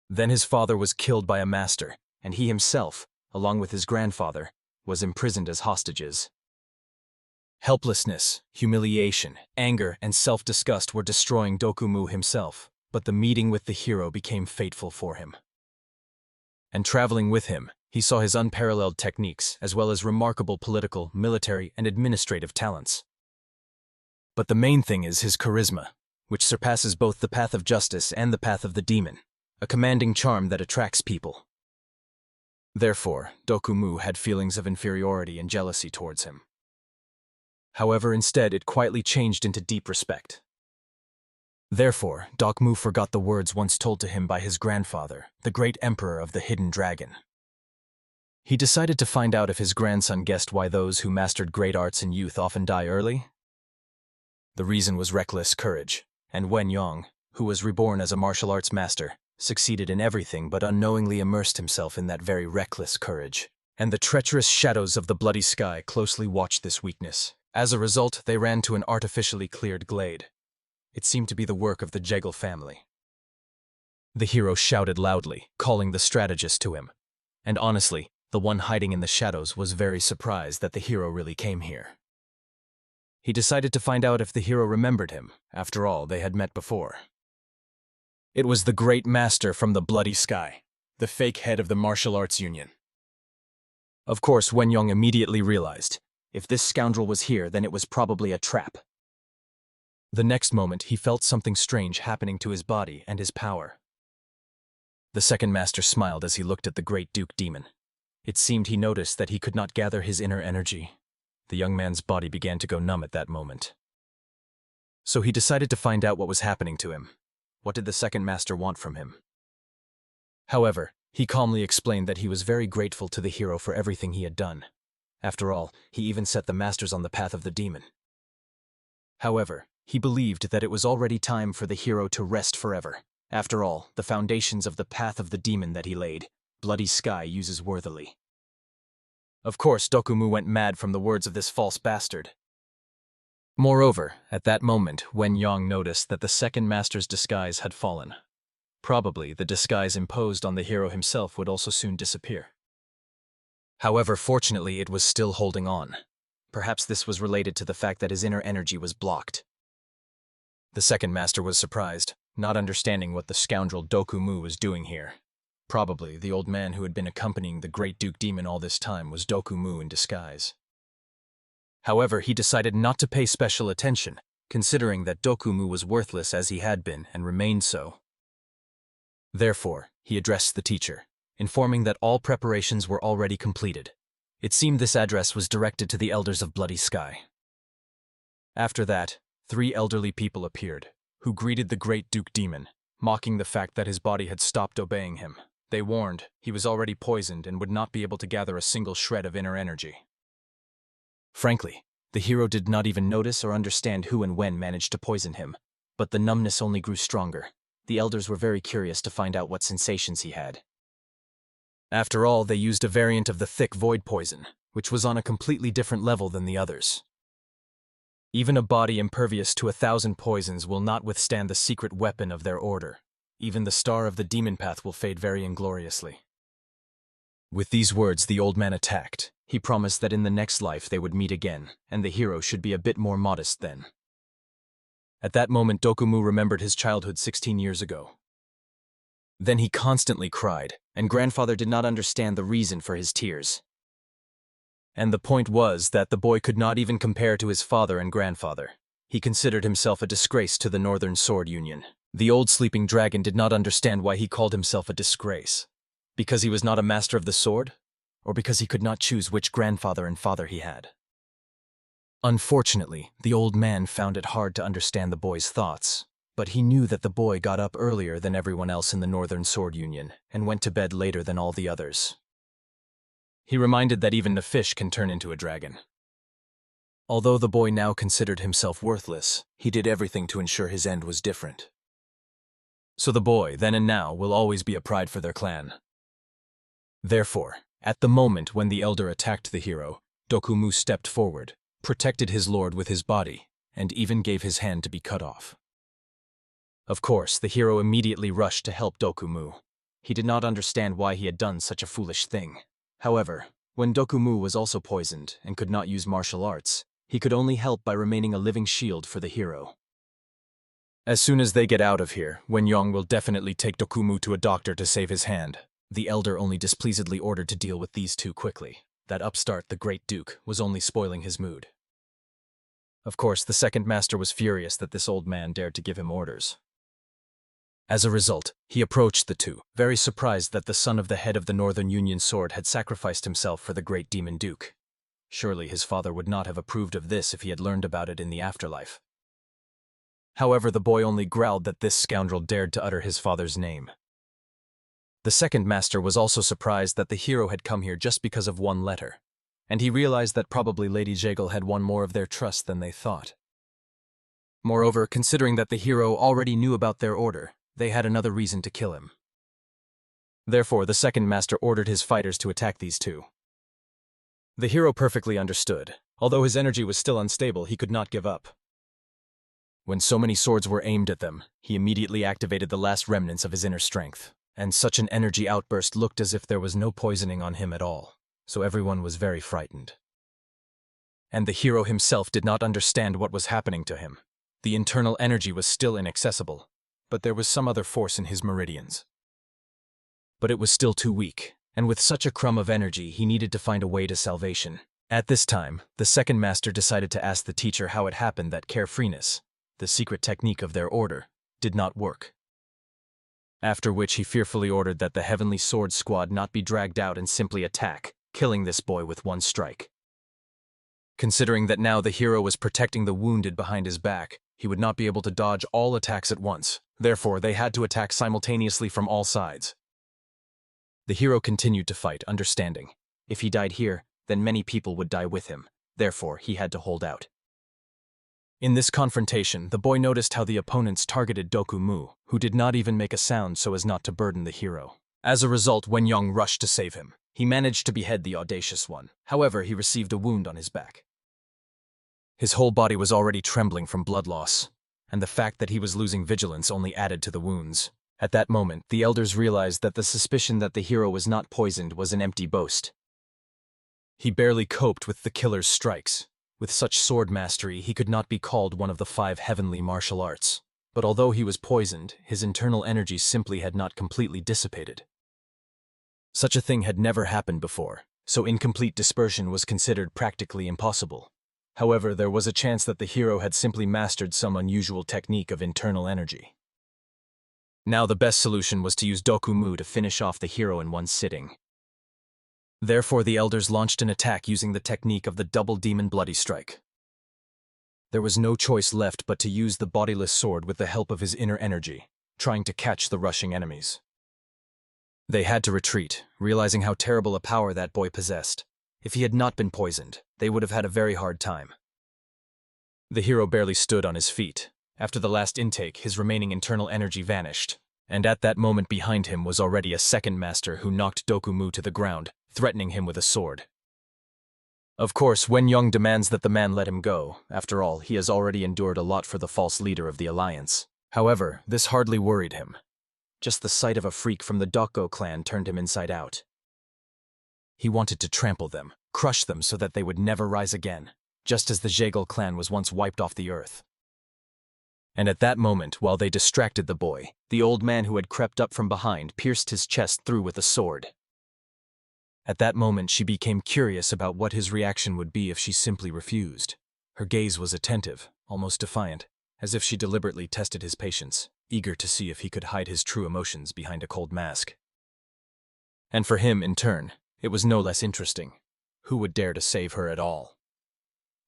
Then his father was killed by a master, and he himself, along with his grandfather, was imprisoned as hostages. Helplessness, humiliation, anger, and self-disgust were destroying Dokumu himself, but the meeting with the hero became fateful for him. And traveling with him, he saw his unparalleled techniques, as well as remarkable political, military, and administrative talents. But the main thing is his charisma, which surpasses both the path of justice and the path of the demon, a commanding charm that attracts people. Therefore, Dokumu had feelings of inferiority and jealousy towards him. However, instead it quietly changed into deep respect. Therefore, Dokmu forgot the words once told to him by his grandfather, the great emperor of the Hidden Dragon. He decided to find out if his grandson guessed why those who mastered great arts in youth often die early. The reason was reckless courage, and Wen Yong, who was reborn as a martial arts master, succeeded in everything but unknowingly immersed himself in that very reckless courage. And the treacherous shadows of the bloody sky closely watched this weakness. As a result, they ran to an artificially cleared glade. It seemed to be the work of the Jegal family. The hero shouted loudly, calling the strategist to him. And honestly, the one hiding in the shadows was very surprised that the hero really came here. He decided to find out if the hero remembered him. After all, they had met before. It was the great master from the bloody sky, the fake head of the martial arts union. Of course, Wen Yong immediately realized, if this scoundrel was here, then it was probably a trap. The next moment, he felt something strange happening to his body and his power. The second master smiled as he looked at the great Duke Demon. It seemed he noticed that he could not gather his inner energy. The young man's body began to go numb at that moment. So he decided to find out what was happening to him. What did the second master want from him? However, he calmly explained that he was very grateful to the hero for everything he had done. After all, he even set the masters on the path of the demon. However, he believed that it was already time for the hero to rest forever. After all, the foundations of the path of the demon that he laid, Bloody Sky uses worthily. Of course, Dokumu went mad from the words of this false bastard. Moreover, at that moment, Wen Yong noticed that the second master's disguise had fallen. Probably the disguise imposed on the hero himself would also soon disappear. However, fortunately, it was still holding on. Perhaps this was related to the fact that his inner energy was blocked. The second master was surprised, not understanding what the scoundrel Dokumu was doing here. Probably the old man who had been accompanying the great Duke Demon all this time was Dokumu in disguise. However, he decided not to pay special attention, considering that Dokumu was worthless as he had been and remained so. Therefore, he addressed the teacher, informing that all preparations were already completed. It seemed this address was directed to the elders of Bloody Sky. After that, 3 elderly people appeared, who greeted the great Duke Demon, mocking the fact that his body had stopped obeying him. They warned he was already poisoned and would not be able to gather a single shred of inner energy. Frankly, the hero did not even notice or understand who and when managed to poison him, but the numbness only grew stronger. The elders were very curious to find out what sensations he had. After all, they used a variant of the thick void poison, which was on a completely different level than the others. Even a body impervious to 1,000 poisons will not withstand the secret weapon of their order. Even the star of the demon path will fade very ingloriously. With these words, the old man attacked. He promised that in the next life they would meet again, and the hero should be a bit more modest then. At that moment, Dokumu remembered his childhood 16 years ago. Then he constantly cried, and grandfather did not understand the reason for his tears. And the point was that the boy could not even compare to his father and grandfather. He considered himself a disgrace to the Northern Sword Union. The old sleeping dragon did not understand why he called himself a disgrace. Because he was not a master of the sword? Or because he could not choose which grandfather and father he had? Unfortunately, the old man found it hard to understand the boy's thoughts, but he knew that the boy got up earlier than everyone else in the Northern Sword Union and went to bed later than all the others. He reminded that even the fish can turn into a dragon. Although the boy now considered himself worthless, he did everything to ensure his end was different. So the boy, then and now, will always be a pride for their clan. Therefore, at the moment when the elder attacked the hero, Dokumu stepped forward, protected his lord with his body, and even gave his hand to be cut off. Of course, the hero immediately rushed to help Dokumu. He did not understand why he had done such a foolish thing. However, when Dokumu was also poisoned and could not use martial arts, he could only help by remaining a living shield for the hero. As soon as they get out of here, Wen Yong will definitely take Dokumu to a doctor to save his hand. The elder only displeasedly ordered to deal with these two quickly. That upstart, the great duke, was only spoiling his mood. Of course, the second master was furious that this old man dared to give him orders. As a result, he approached the two, very surprised that the son of the head of the Northern Union Sword had sacrificed himself for the great demon duke. Surely his father would not have approved of this if he had learned about it in the afterlife. However, the boy only growled that this scoundrel dared to utter his father's name. The second master was also surprised that the hero had come here just because of one letter, and he realized that probably Lady Jaegel had won more of their trust than they thought. Moreover, considering that the hero already knew about their order, they had another reason to kill him. Therefore, the second master ordered his fighters to attack these two. The hero perfectly understood. Although his energy was still unstable, he could not give up. When so many swords were aimed at them, he immediately activated the last remnants of his inner strength, and such an energy outburst looked as if there was no poisoning on him at all, so everyone was very frightened. And the hero himself did not understand what was happening to him. The internal energy was still inaccessible, but there was some other force in his meridians. But it was still too weak, and with such a crumb of energy, he needed to find a way to salvation. At this time, the second master decided to ask the teacher how it happened that carefreeness, the secret technique of their order, did not work. After which he fearfully ordered that the Heavenly Sword Squad not be dragged out and simply attack, killing this boy with one strike. Considering that now the hero was protecting the wounded behind his back, he would not be able to dodge all attacks at once. Therefore, they had to attack simultaneously from all sides. The hero continued to fight, understanding. If he died here, then many people would die with him. Therefore, he had to hold out. In this confrontation, the boy noticed how the opponents targeted Doku Mu, who did not even make a sound so as not to burden the hero. As a result, Wen Yong rushed to save him. He managed to behead the audacious one. However, he received a wound on his back. His whole body was already trembling from blood loss, and the fact that he was losing vigilance only added to the wounds. At that moment, the elders realized that the suspicion that the hero was not poisoned was an empty boast. He barely coped with the killer's strikes. With such sword mastery, he could not be called one of the 5 heavenly martial arts. But although he was poisoned, his internal energy simply had not completely dissipated. Such a thing had never happened before, so incomplete dispersion was considered practically impossible. However, there was a chance that the hero had simply mastered some unusual technique of internal energy. Now the best solution was to use Doku Mu to finish off the hero in one sitting. Therefore, the elders launched an attack using the technique of the double demon bloody strike. There was no choice left but to use the bodiless sword with the help of his inner energy, trying to catch the rushing enemies. They had to retreat, realizing how terrible a power that boy possessed. If he had not been poisoned, they would have had a very hard time. The hero barely stood on his feet. After the last intake, his remaining internal energy vanished, and at that moment behind him was already a second master who knocked Doku Mu to the ground, threatening him with a sword. Of course, Wen Yong demands that the man let him go. After all, he has already endured a lot for the false leader of the alliance. However, this hardly worried him. Just the sight of a freak from the Dokgo clan turned him inside out. He wanted to trample them, crush them so that they would never rise again, just as the Jaegel clan was once wiped off the earth. And at that moment, while they distracted the boy, the old man who had crept up from behind pierced his chest through with a sword. At that moment, she became curious about what his reaction would be if she simply refused. Her gaze was attentive, almost defiant, as if she deliberately tested his patience, eager to see if he could hide his true emotions behind a cold mask. And for him, in turn, it was no less interesting. Who would dare to save her at all?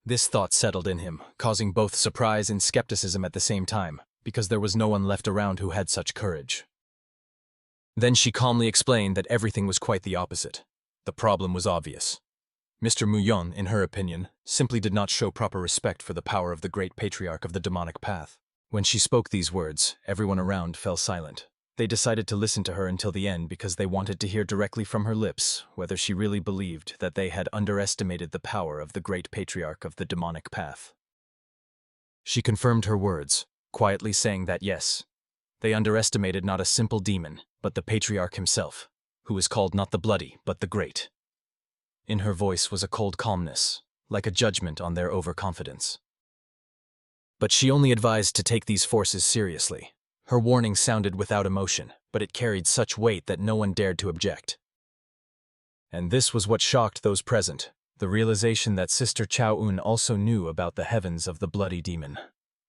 This thought settled in him, causing both surprise and skepticism at the same time, because there was no one left around who had such courage. Then she calmly explained that everything was quite the opposite. The problem was obvious. Mr. Muyon, in her opinion, simply did not show proper respect for the power of the great patriarch of the demonic path. When she spoke these words, everyone around fell silent. They decided to listen to her until the end because they wanted to hear directly from her lips whether she really believed that they had underestimated the power of the great patriarch of the demonic path. She confirmed her words, quietly saying that yes, they underestimated not a simple demon, but the patriarch himself, who is called not the bloody, but the great. In her voice was a cold calmness, like a judgment on their overconfidence. But she only advised to take these forces seriously. Her warning sounded without emotion, but it carried such weight that no one dared to object. And this was what shocked those present, the realization that Sister Chao-un also knew about the heavens of the bloody demon.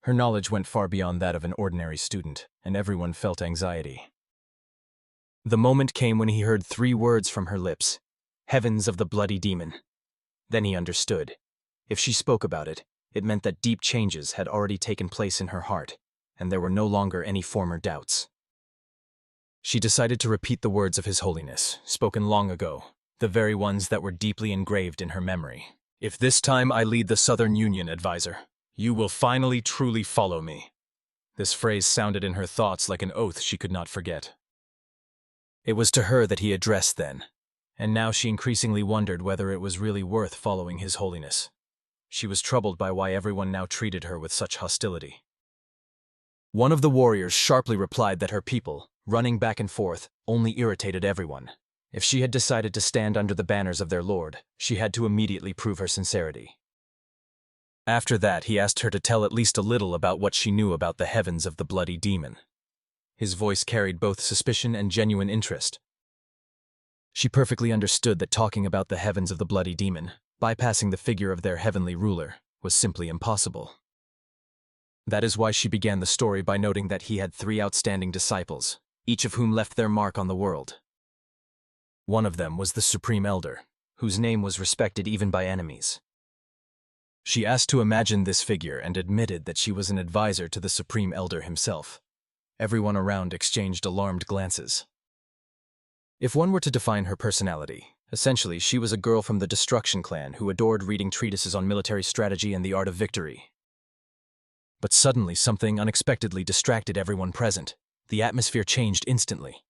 Her knowledge went far beyond that of an ordinary student, and everyone felt anxiety. The moment came when he heard 3 words from her lips, heavens of the bloody demon. Then he understood. If she spoke about it, it meant that deep changes had already taken place in her heart, and there were no longer any former doubts. She decided to repeat the words of His Holiness, spoken long ago, the very ones that were deeply engraved in her memory. "If this time I lead the Southern Union, advisor, you will finally truly follow me." This phrase sounded in her thoughts like an oath she could not forget. It was to her that he addressed then, and now she increasingly wondered whether it was really worth following His Holiness. She was troubled by why everyone now treated her with such hostility. One of the warriors sharply replied that her people, running back and forth, only irritated everyone. If she had decided to stand under the banners of their lord, she had to immediately prove her sincerity. After that, he asked her to tell at least a little about what she knew about the heavens of the bloody demon. His voice carried both suspicion and genuine interest. She perfectly understood that talking about the heavens of the bloody demon, bypassing the figure of their heavenly ruler, was simply impossible. That is why she began the story by noting that he had 3 outstanding disciples, each of whom left their mark on the world. One of them was the Supreme Elder, whose name was respected even by enemies. She asked to imagine this figure and admitted that she was an advisor to the Supreme Elder himself. Everyone around exchanged alarmed glances. If one were to define her personality, essentially she was a girl from the Destruction clan who adored reading treatises on military strategy and the art of victory. But suddenly something unexpectedly distracted everyone present. The atmosphere changed instantly.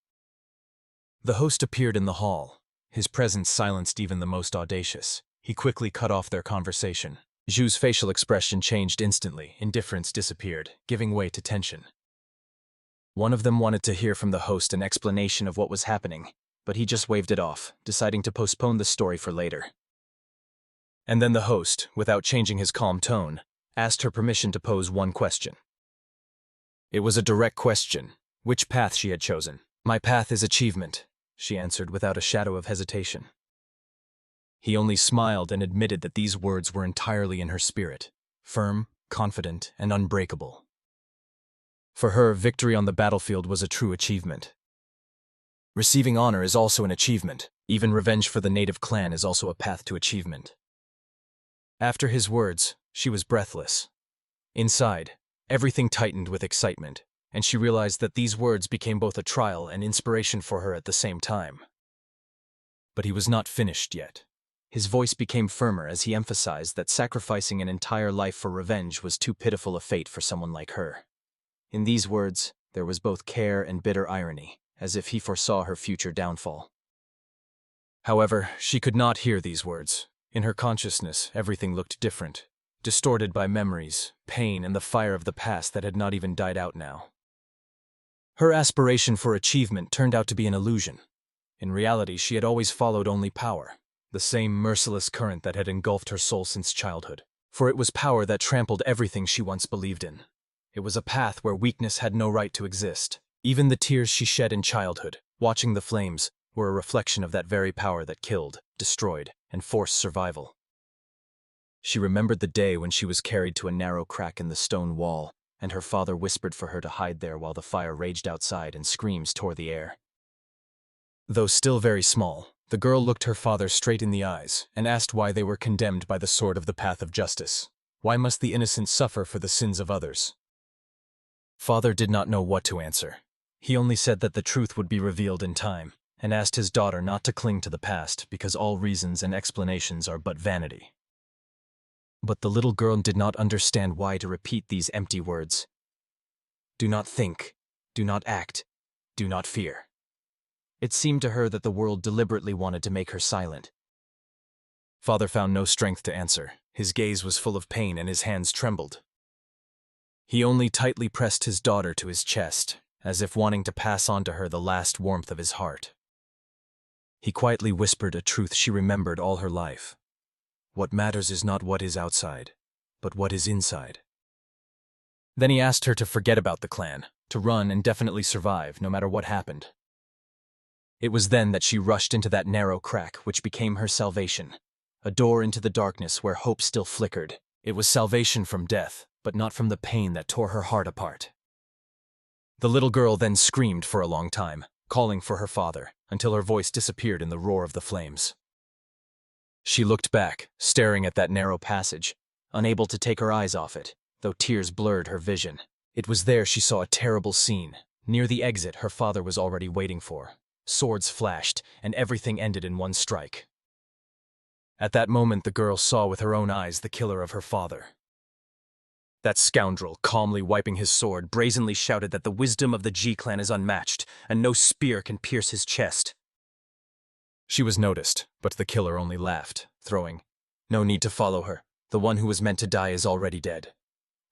The host appeared in the hall. His presence silenced even the most audacious. He quickly cut off their conversation. Zhu's facial expression changed instantly. Indifference disappeared, giving way to tension. One of them wanted to hear from the host an explanation of what was happening, but he just waved it off, deciding to postpone the story for later. And then the host, without changing his calm tone, asked her permission to pose one question. It was a direct question, which path she had chosen. "My path is achievement," she answered without a shadow of hesitation. He only smiled and admitted that these words were entirely in her spirit, firm, confident, and unbreakable. For her, victory on the battlefield was a true achievement. Receiving honor is also an achievement. Even revenge for the native clan is also a path to achievement. After his words, she was breathless. Inside, everything tightened with excitement, and she realized that these words became both a trial and inspiration for her at the same time. But he was not finished yet. His voice became firmer as he emphasized that sacrificing an entire life for revenge was too pitiful a fate for someone like her. In these words, there was both care and bitter irony, as if he foresaw her future downfall. However, she could not hear these words. In her consciousness, everything looked different, distorted by memories, pain, and the fire of the past that had not even died out now. Her aspiration for achievement turned out to be an illusion. In reality, she had always followed only power, the same merciless current that had engulfed her soul since childhood. For it was power that trampled everything she once believed in. It was a path where weakness had no right to exist. Even the tears she shed in childhood, watching the flames, were a reflection of that very power that killed, destroyed, and forced survival. She remembered the day when she was carried to a narrow crack in the stone wall, and her father whispered for her to hide there while the fire raged outside and screams tore the air. Though still very small, the girl looked her father straight in the eyes and asked why they were condemned by the sword of the path of justice. Why must the innocent suffer for the sins of others? Father did not know what to answer. He only said that the truth would be revealed in time, and asked his daughter not to cling to the past because all reasons and explanations are but vanity. But the little girl did not understand why to repeat these empty words. Do not think, do not act, do not fear. It seemed to her that the world deliberately wanted to make her silent. Father found no strength to answer. His gaze was full of pain and his hands trembled. He only tightly pressed his daughter to his chest, as if wanting to pass on to her the last warmth of his heart. He quietly whispered a truth she remembered all her life. What matters is not what is outside, but what is inside. Then he asked her to forget about the clan, to run and definitely survive, no matter what happened. It was then that she rushed into that narrow crack which became her salvation, a door into the darkness where hope still flickered. It was salvation from death, but not from the pain that tore her heart apart. The little girl then screamed for a long time, calling for her father, until her voice disappeared in the roar of the flames. She looked back, staring at that narrow passage, unable to take her eyes off it, though tears blurred her vision. It was there she saw a terrible scene. Near the exit her father was already waiting for. Swords flashed, and everything ended in one strike. At that moment the girl saw with her own eyes the killer of her father. That scoundrel, calmly wiping his sword, brazenly shouted that the wisdom of the G-clan is unmatched, and no spear can pierce his chest. She was noticed, but the killer only laughed, throwing, "No need to follow her. The one who was meant to die is already dead."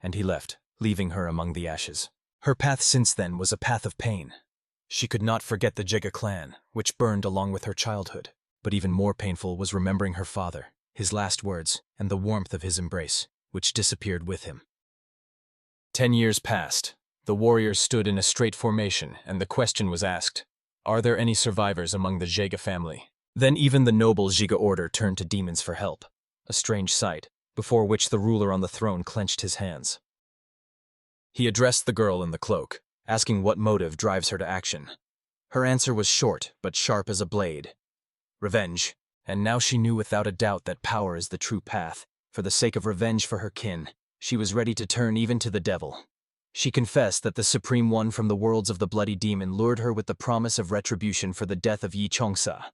And he left, leaving her among the ashes. Her path since then was a path of pain. She could not forget the Jiga clan, which burned along with her childhood. But even more painful was remembering her father, his last words, and the warmth of his embrace, which disappeared with him. 10 years passed. The warriors stood in a straight formation, and the question was asked, are there any survivors among the Jiga family? Then even the noble Jiga order turned to demons for help, a strange sight, before which the ruler on the throne clenched his hands. He addressed the girl in the cloak, asking what motive drives her to action. Her answer was short, but sharp as a blade. Revenge, and now she knew without a doubt that power is the true path. For the sake of revenge for her kin, she was ready to turn even to the devil. She confessed that the Supreme One from the worlds of the Bloody Demon lured her with the promise of retribution for the death of Yi Chongsa,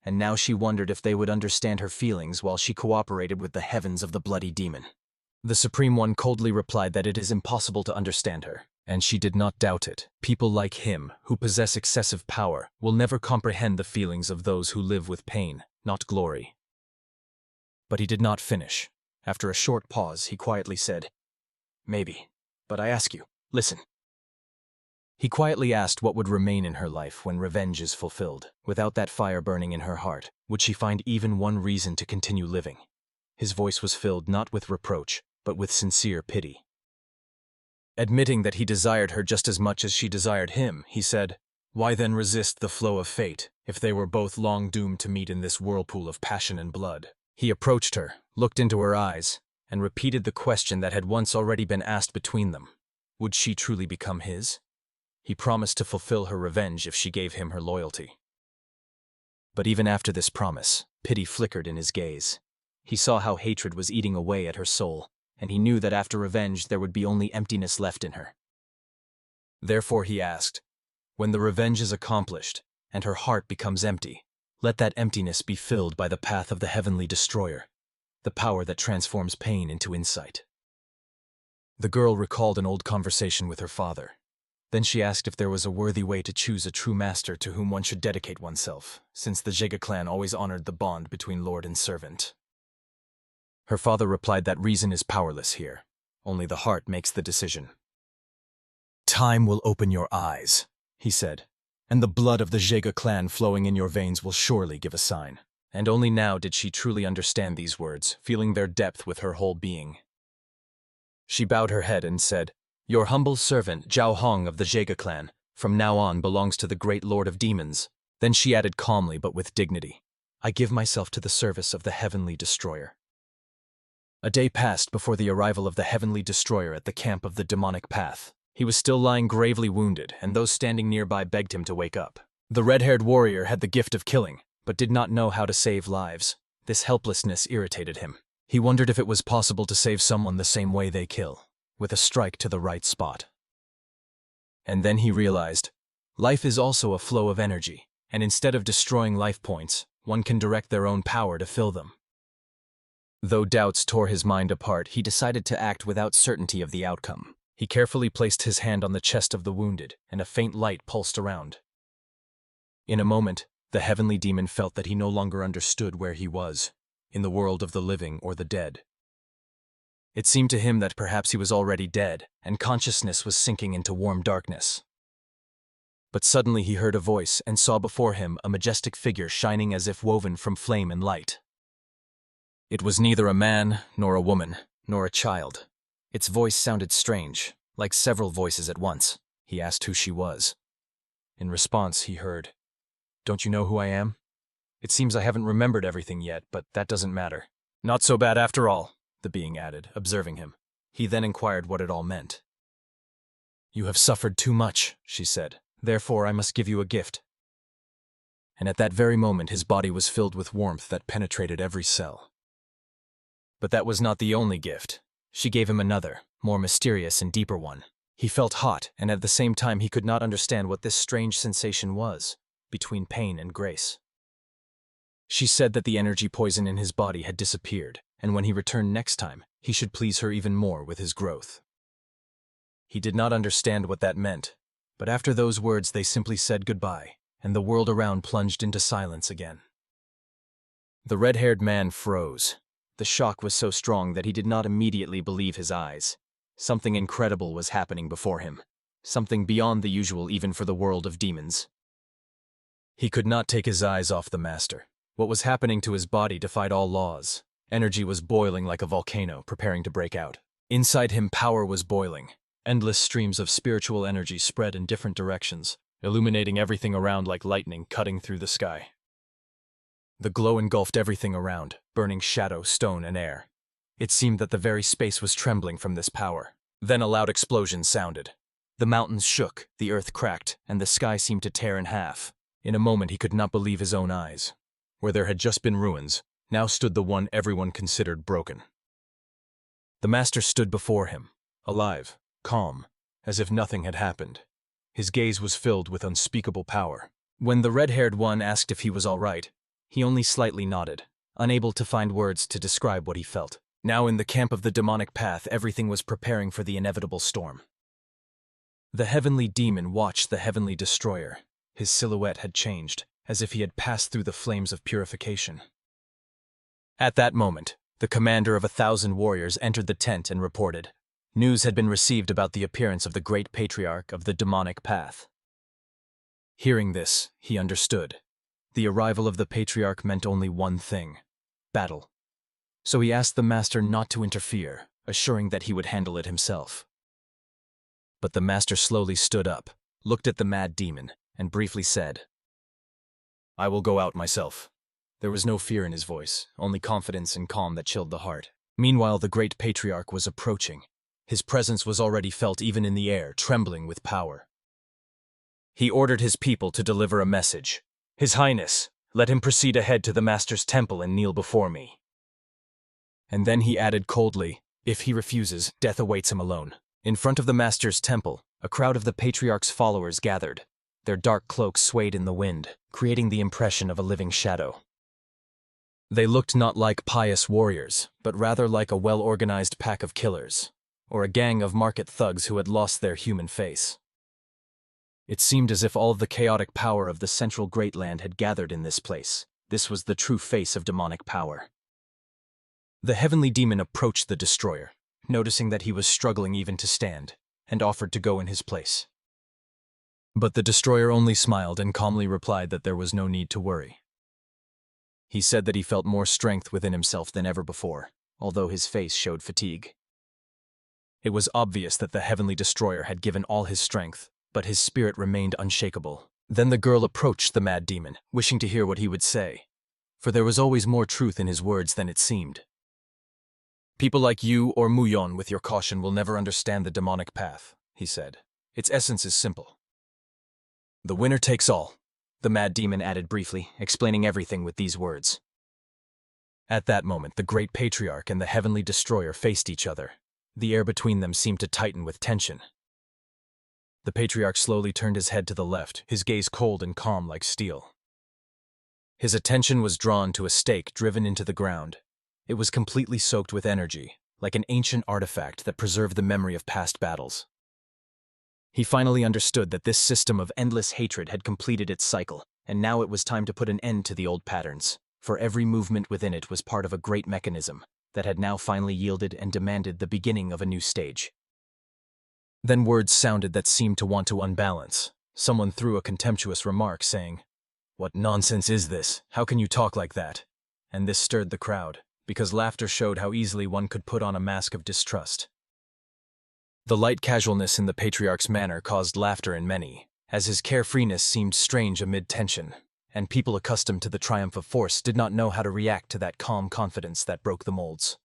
and now she wondered if they would understand her feelings while she cooperated with the heavens of the Bloody Demon. The Supreme One coldly replied that it is impossible to understand her, and she did not doubt it. People like him, who possess excessive power, will never comprehend the feelings of those who live with pain, not glory. But he did not finish. After a short pause, he quietly said, "Maybe, but I ask you, listen." He quietly asked what would remain in her life when revenge is fulfilled. Without that fire burning in her heart, would she find even one reason to continue living? His voice was filled not with reproach, but with sincere pity. Admitting that he desired her just as much as she desired him, he said, "Why then resist the flow of fate, if they were both long doomed to meet in this whirlpool of passion and blood?" He approached her, looked into her eyes, and repeated the question that had once already been asked between them. Would she truly become his? He promised to fulfill her revenge if she gave him her loyalty. But even after this promise, pity flickered in his gaze. He saw how hatred was eating away at her soul, and he knew that after revenge there would be only emptiness left in her. Therefore he asked, "When the revenge is accomplished, and her heart becomes empty, let that emptiness be filled by the path of the heavenly destroyer, the power that transforms pain into insight." The girl recalled an old conversation with her father. Then she asked if there was a worthy way to choose a true master to whom one should dedicate oneself, since the Jiga clan always honored the bond between lord and servant. Her father replied that reason is powerless here. Only the heart makes the decision. "Time will open your eyes," he said, "and the blood of the Jiga clan flowing in your veins will surely give a sign." And only now did she truly understand these words, feeling their depth with her whole being. She bowed her head and said, "Your humble servant, Zhao Hong of the Jiga clan, from now on belongs to the great lord of demons." Then she added calmly but with dignity, "I give myself to the service of the heavenly destroyer." A day passed before the arrival of the heavenly destroyer at the camp of the demonic path. He was still lying gravely wounded, and those standing nearby begged him to wake up. The red-haired warrior had the gift of killing, but did not know how to save lives. This helplessness irritated him. He wondered if it was possible to save someone the same way they kill, with a strike to the right spot. And then he realized, life is also a flow of energy, and instead of destroying life points, one can direct their own power to fill them. Though doubts tore his mind apart, he decided to act without certainty of the outcome. He carefully placed his hand on the chest of the wounded, and a faint light pulsed around. In a moment, the heavenly demon felt that he no longer understood where he was, in the world of the living or the dead. It seemed to him that perhaps he was already dead, and consciousness was sinking into warm darkness. But suddenly he heard a voice and saw before him a majestic figure shining as if woven from flame and light. It was neither a man, nor a woman, nor a child. Its voice sounded strange, like several voices at once. He asked who she was. In response, he heard, "Don't you know who I am? It seems I haven't remembered everything yet, but that doesn't matter." "Not so bad after all," the being added, observing him. He then inquired what it all meant. "You have suffered too much," she said. "Therefore I must give you a gift." And at that very moment his body was filled with warmth that penetrated every cell. But that was not the only gift. She gave him another, more mysterious and deeper one. He felt hot, and at the same time he could not understand what this strange sensation was, between pain and grace. She said that the energy poison in his body had disappeared, and when he returned next time, he should please her even more with his growth. He did not understand what that meant, but after those words they simply said goodbye, and the world around plunged into silence again. The red-haired man froze. The shock was so strong that he did not immediately believe his eyes. Something incredible was happening before him, something beyond the usual even for the world of demons. He could not take his eyes off the master. What was happening to his body defied all laws. Energy was boiling like a volcano, preparing to break out. Inside him, power was boiling. Endless streams of spiritual energy spread in different directions, illuminating everything around like lightning cutting through the sky. The glow engulfed everything around, burning shadow, stone, and air. It seemed that the very space was trembling from this power. Then a loud explosion sounded. The mountains shook, the earth cracked, and the sky seemed to tear in half. In a moment he could not believe his own eyes. Where there had just been ruins, now stood the one everyone considered broken. The master stood before him, alive, calm, as if nothing had happened. His gaze was filled with unspeakable power. When the red-haired one asked if he was all right, he only slightly nodded, unable to find words to describe what he felt. Now in the camp of the demonic path, everything was preparing for the inevitable storm. The heavenly demon watched the heavenly destroyer. His silhouette had changed, as if he had passed through the flames of purification. At that moment, the commander of 1,000 warriors entered the tent and reported. News had been received about the appearance of the great patriarch of the demonic path. Hearing this, he understood. The arrival of the patriarch meant only one thing: battle. So he asked the master not to interfere, assuring that he would handle it himself. But the master slowly stood up, looked at the mad demon, and briefly said, "I will go out myself." There was no fear in his voice, only confidence and calm that chilled the heart. Meanwhile, the great patriarch was approaching. His presence was already felt even in the air, trembling with power. He ordered his people to deliver a message. "His Highness, let him proceed ahead to the master's temple and kneel before me." And then he added coldly, "If he refuses, death awaits him alone." In front of the master's temple, a crowd of the patriarch's followers gathered. Their dark cloaks swayed in the wind, creating the impression of a living shadow. They looked not like pious warriors, but rather like a well-organized pack of killers, or a gang of market thugs who had lost their human face. It seemed as if all of the chaotic power of the central Great Land had gathered in this place. This was the true face of demonic power. The heavenly demon approached the destroyer, noticing that he was struggling even to stand, and offered to go in his place. But the destroyer only smiled and calmly replied that there was no need to worry. He said that he felt more strength within himself than ever before, although his face showed fatigue. It was obvious that the heavenly destroyer had given all his strength, but his spirit remained unshakable. Then the girl approached the mad demon, wishing to hear what he would say, for there was always more truth in his words than it seemed. "People like you or Muyon with your caution will never understand the demonic path," he said. "Its essence is simple. The winner takes all," the mad demon added briefly, explaining everything with these words. At that moment, the great patriarch and the heavenly destroyer faced each other. The air between them seemed to tighten with tension. The patriarch slowly turned his head to the left, his gaze cold and calm like steel. His attention was drawn to a stake driven into the ground. It was completely soaked with energy, like an ancient artifact that preserved the memory of past battles. He finally understood that this system of endless hatred had completed its cycle, and now it was time to put an end to the old patterns, for every movement within it was part of a great mechanism that had now finally yielded and demanded the beginning of a new stage. Then words sounded that seemed to want to unbalance. Someone threw a contemptuous remark, saying, "What nonsense is this? How can you talk like that?" And this stirred the crowd, because laughter showed how easily one could put on a mask of distrust. The light casualness in the patriarch's manner caused laughter in many, as his carefreeness seemed strange amid tension, and people accustomed to the triumph of force did not know how to react to that calm confidence that broke the molds.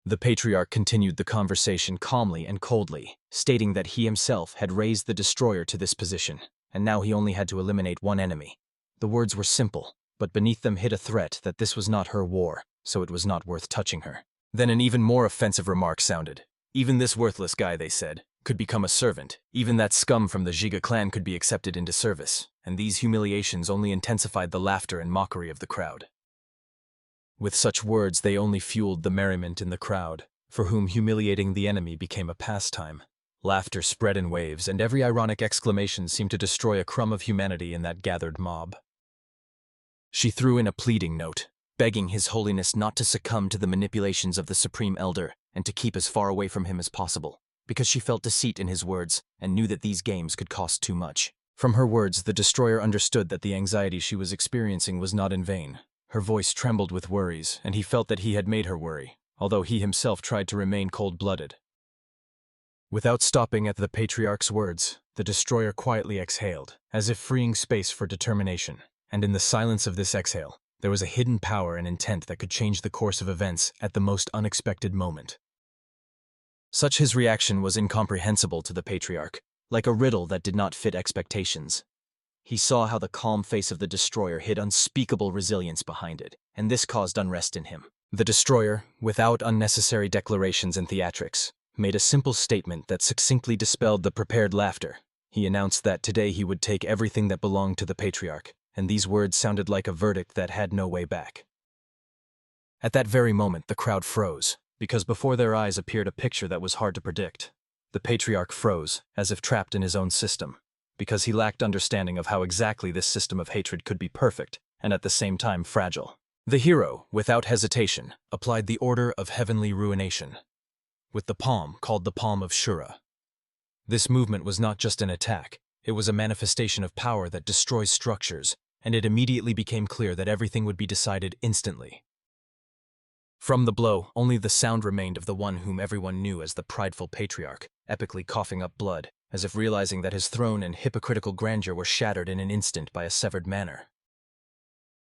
The patriarch continued the conversation calmly and coldly, stating that he himself had raised the destroyer to this position, and now he only had to eliminate one enemy. The words were simple, but beneath them hid a threat that this was not her war, so it was not worth touching her. Then an even more offensive remark sounded. "Even this worthless guy," they said, could become a servant. Even that scum from the Giga clan could be accepted into service, and these humiliations only intensified the laughter and mockery of the crowd. With such words, they only fueled the merriment in the crowd, for whom humiliating the enemy became a pastime. Laughter spread in waves, and every ironic exclamation seemed to destroy a crumb of humanity in that gathered mob. She threw in a pleading note, begging His Holiness not to succumb to the manipulations of the Supreme Elder and to keep as far away from him as possible, because she felt deceit in his words and knew that these games could cost too much. From her words, the destroyer understood that the anxiety she was experiencing was not in vain. Her voice trembled with worries, and he felt that he had made her worry, although he himself tried to remain cold-blooded. Without stopping at the patriarch's words, the destroyer quietly exhaled, as if freeing space for determination. And in the silence of this exhale, there was a hidden power and intent that could change the course of events at the most unexpected moment. Such his reaction was incomprehensible to the patriarch, like a riddle that did not fit expectations. He saw how the calm face of the destroyer hid unspeakable resilience behind it, and this caused unrest in him. The destroyer, without unnecessary declarations and theatrics, made a simple statement that succinctly dispelled the prepared laughter. He announced that today he would take everything that belonged to the patriarch, and these words sounded like a verdict that had no way back. At that very moment, the crowd froze, because before their eyes appeared a picture that was hard to predict. The patriarch froze, as if trapped in his own system, because he lacked understanding of how exactly this system of hatred could be perfect and at the same time fragile. The hero, without hesitation, applied the order of heavenly ruination, with the palm called the palm of Shura. This movement was not just an attack, it was a manifestation of power that destroys structures, and it immediately became clear that everything would be decided instantly. From the blow, only the sound remained of the one whom everyone knew as the prideful patriarch, epically coughing up blood, as if realizing that his throne and hypocritical grandeur were shattered in an instant by a severed manner.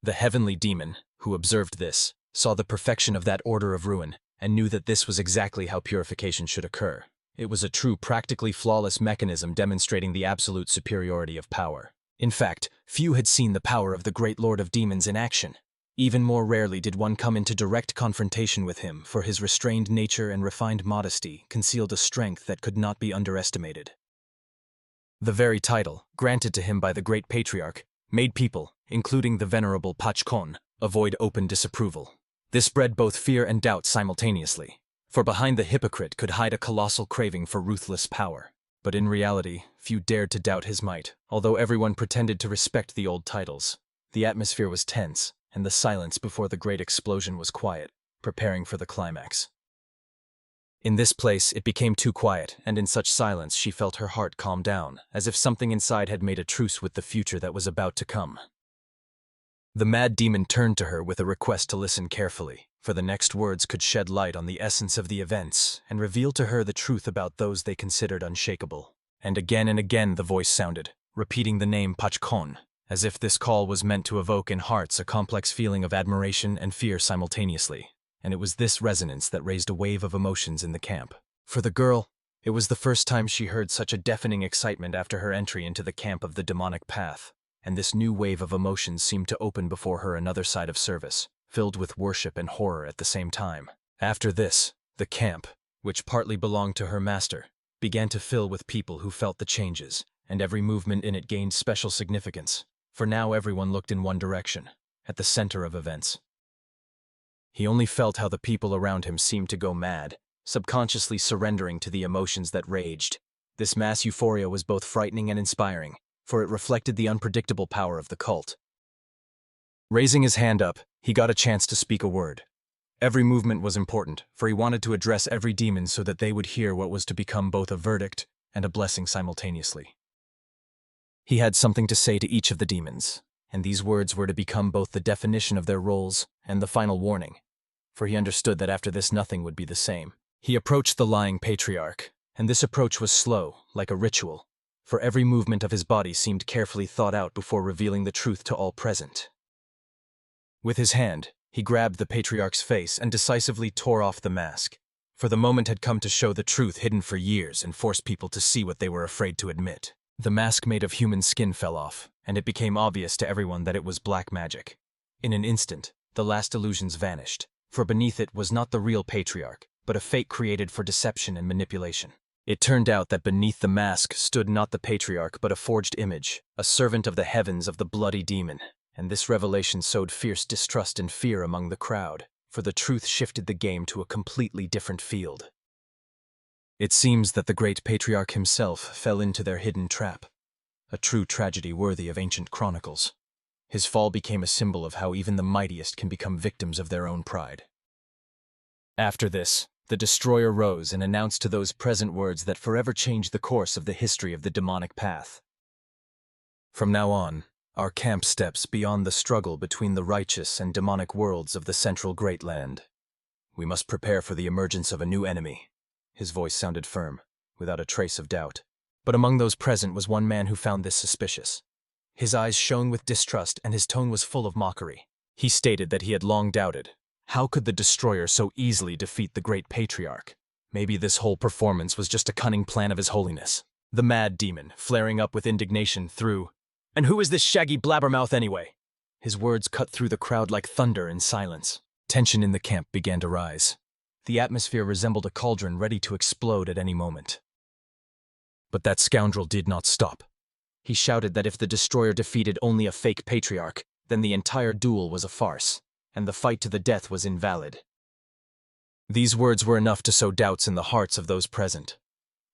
The heavenly demon, who observed this, saw the perfection of that order of ruin, and knew that this was exactly how purification should occur. It was a true, practically flawless mechanism demonstrating the absolute superiority of power. In fact, few had seen the power of the great Lord of Demons in action. Even more rarely did one come into direct confrontation with him, for his restrained nature and refined modesty concealed a strength that could not be underestimated. The very title, granted to him by the great patriarch, made people, including the venerable Pachkon, avoid open disapproval. This bred both fear and doubt simultaneously, for behind the hypocrite could hide a colossal craving for ruthless power. But in reality, few dared to doubt his might, although everyone pretended to respect the old titles. The atmosphere was tense, and the silence before the great explosion was quiet, preparing for the climax. In this place, it became too quiet, and in such silence she felt her heart calm down, as if something inside had made a truce with the future that was about to come. The mad demon turned to her with a request to listen carefully, for the next words could shed light on the essence of the events and reveal to her the truth about those they considered unshakable. And again the voice sounded, repeating the name Pachkon, as if this call was meant to evoke in hearts a complex feeling of admiration and fear simultaneously. And it was this resonance that raised a wave of emotions in the camp. For the girl, it was the first time she heard such a deafening excitement after her entry into the camp of the demonic path, and this new wave of emotions seemed to open before her another side of service, filled with worship and horror at the same time. After this, the camp, which partly belonged to her master, began to fill with people who felt the changes, and every movement in it gained special significance, for now everyone looked in one direction, at the center of events. He only felt how the people around him seemed to go mad, subconsciously surrendering to the emotions that raged. This mass euphoria was both frightening and inspiring, for it reflected the unpredictable power of the cult. Raising his hand up, he got a chance to speak a word. Every movement was important, for he wanted to address every demon so that they would hear what was to become both a verdict and a blessing simultaneously. He had something to say to each of the demons, and these words were to become both the definition of their roles and the final warning, for he understood that after this nothing would be the same. He approached the lying patriarch, and this approach was slow, like a ritual, for every movement of his body seemed carefully thought out before revealing the truth to all present. With his hand, he grabbed the patriarch's face and decisively tore off the mask, for the moment had come to show the truth hidden for years and force people to see what they were afraid to admit. The mask made of human skin fell off, and it became obvious to everyone that it was black magic. In an instant, the last illusions vanished, for beneath it was not the real patriarch, but a fake created for deception and manipulation. It turned out that beneath the mask stood not the patriarch but a forged image, a servant of the heavens of the bloody demon, and this revelation sowed fierce distrust and fear among the crowd, for the truth shifted the game to a completely different field. It seems that the great patriarch himself fell into their hidden trap, a true tragedy worthy of ancient chronicles. His fall became a symbol of how even the mightiest can become victims of their own pride. After this, the destroyer rose and announced to those present words that forever changed the course of the history of the demonic path. From now on, our camp steps beyond the struggle between the righteous and demonic worlds of the central Great Land. We must prepare for the emergence of a new enemy. His voice sounded firm, without a trace of doubt. But among those present was one man who found this suspicious. His eyes shone with distrust and his tone was full of mockery. He stated that he had long doubted. How could the destroyer so easily defeat the great patriarch? Maybe this whole performance was just a cunning plan of his holiness. The mad demon, flaring up with indignation, threw, "And who is this shaggy blabbermouth anyway?" His words cut through the crowd like thunder in silence. Tension in the camp began to rise. The atmosphere resembled a cauldron ready to explode at any moment. But that scoundrel did not stop. He shouted that if the destroyer defeated only a fake patriarch, then the entire duel was a farce, and the fight to the death was invalid. These words were enough to sow doubts in the hearts of those present.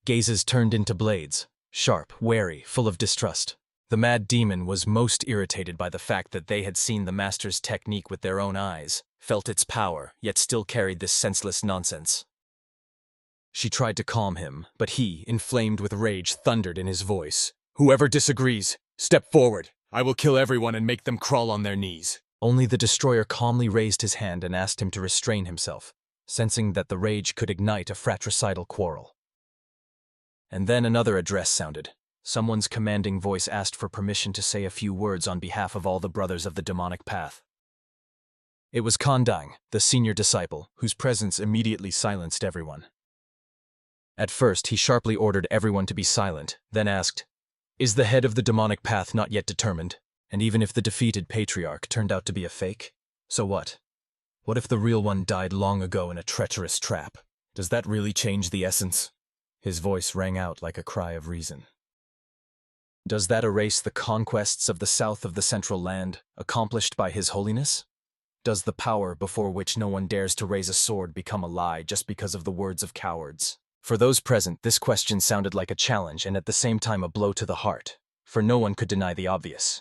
Gazes turned into blades, sharp, wary, full of distrust. The mad demon was most irritated by the fact that they had seen the master's technique with their own eyes, felt its power, yet still carried this senseless nonsense. She tried to calm him, but he, inflamed with rage, thundered in his voice, "Whoever disagrees, step forward. I will kill everyone and make them crawl on their knees." Only the destroyer calmly raised his hand and asked him to restrain himself, sensing that the rage could ignite a fratricidal quarrel. And then another address sounded. Someone's commanding voice asked for permission to say a few words on behalf of all the brothers of the demonic path. It was Kondang, the senior disciple, whose presence immediately silenced everyone. At first, he sharply ordered everyone to be silent, then asked, "Is the head of the demonic path not yet determined? And even if the defeated patriarch turned out to be a fake, so what? What if the real one died long ago in a treacherous trap? Does that really change the essence?" His voice rang out like a cry of reason. Does that erase the conquests of the south of the central land, accomplished by His Holiness? Does the power before which no one dares to raise a sword become a lie just because of the words of cowards? For those present, this question sounded like a challenge and at the same time a blow to the heart, for no one could deny the obvious.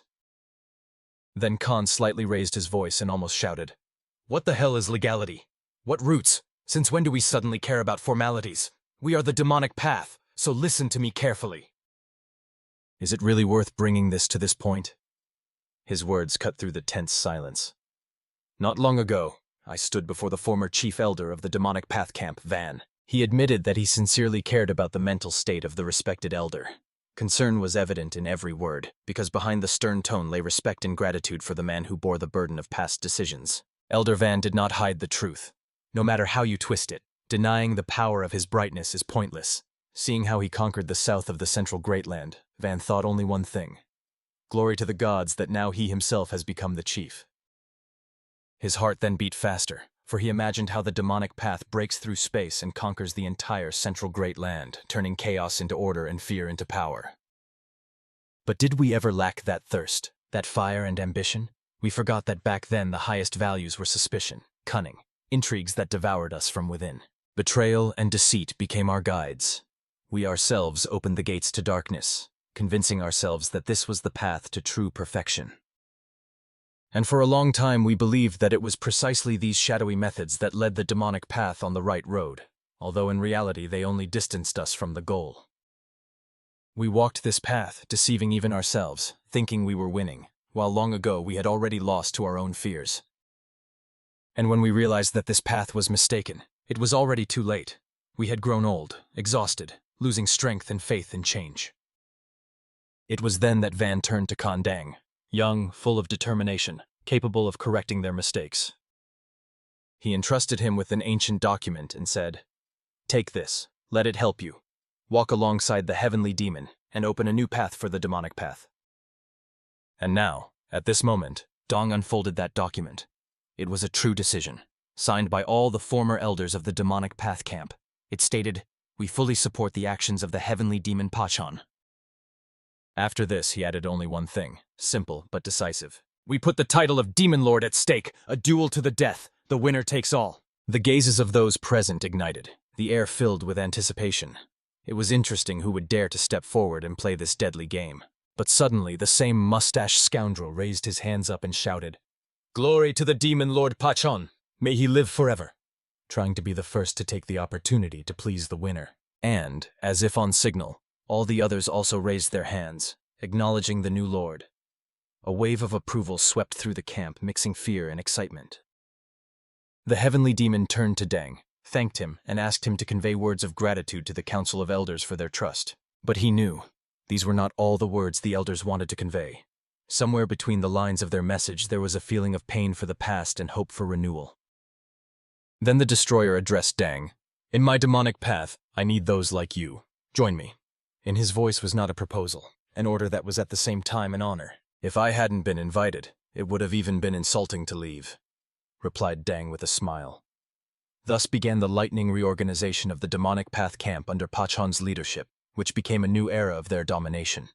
Then Khan slightly raised his voice and almost shouted, "What the hell is legality? What roots? Since when do we suddenly care about formalities? We are the demonic path, so listen to me carefully. Is it really worth bringing this to this point?" His words cut through the tense silence. Not long ago, I stood before the former chief elder of the demonic path camp, Van. He admitted that he sincerely cared about the mental state of the respected elder. Concern was evident in every word, because behind the stern tone lay respect and gratitude for the man who bore the burden of past decisions. Elder Van did not hide the truth. No matter how you twist it, denying the power of his brightness is pointless. Seeing how he conquered the south of the central Great Land, Van thought only one thing. Glory to the gods that now he himself has become the chief. His heart then beat faster, for he imagined how the demonic path breaks through space and conquers the entire central Great Land, turning chaos into order and fear into power. But did we ever lack that thirst, that fire and ambition? We forgot that back then the highest values were suspicion, cunning, intrigues that devoured us from within. Betrayal and deceit became our guides. We ourselves opened the gates to darkness, convincing ourselves that this was the path to true perfection. And for a long time we believed that it was precisely these shadowy methods that led the demonic path on the right road, although in reality they only distanced us from the goal. We walked this path, deceiving even ourselves, thinking we were winning, while long ago we had already lost to our own fears. And when we realized that this path was mistaken, it was already too late. We had grown old, exhausted, losing strength and faith in change. It was then that Van turned to Kondang, young, full of determination, capable of correcting their mistakes. He entrusted him with an ancient document and said, "Take this, let it help you. Walk alongside the heavenly demon and open a new path for the demonic path." And now, at this moment, Dong unfolded that document. It was a true decision, signed by all the former elders of the demonic path camp. It stated, We fully support the actions of the heavenly demon Pachon. After this, he added only one thing, simple but decisive. We put the title of Demon Lord at stake, a duel to the death. The winner takes all. The gazes of those present ignited, the air filled with anticipation. It was interesting who would dare to step forward and play this deadly game. But suddenly, the same mustached scoundrel raised his hands up and shouted, "Glory to the Demon Lord Pachon! May he live forever!" Trying to be the first to take the opportunity to please the winner. And, as if on signal, all the others also raised their hands, acknowledging the new lord. A wave of approval swept through the camp, mixing fear and excitement. The heavenly demon turned to Deng, thanked him, and asked him to convey words of gratitude to the Council of Elders for their trust. But he knew these were not all the words the elders wanted to convey. Somewhere between the lines of their message, there was a feeling of pain for the past and hope for renewal. Then the destroyer addressed Deng. "In my demonic path, I need those like you. Join me." In his voice was not a proposal, an order that was at the same time an honor. "If I hadn't been invited, it would have even been insulting to leave," replied Deng with a smile. Thus began the lightning reorganization of the demonic path camp under Pachon's leadership, which became a new era of their domination.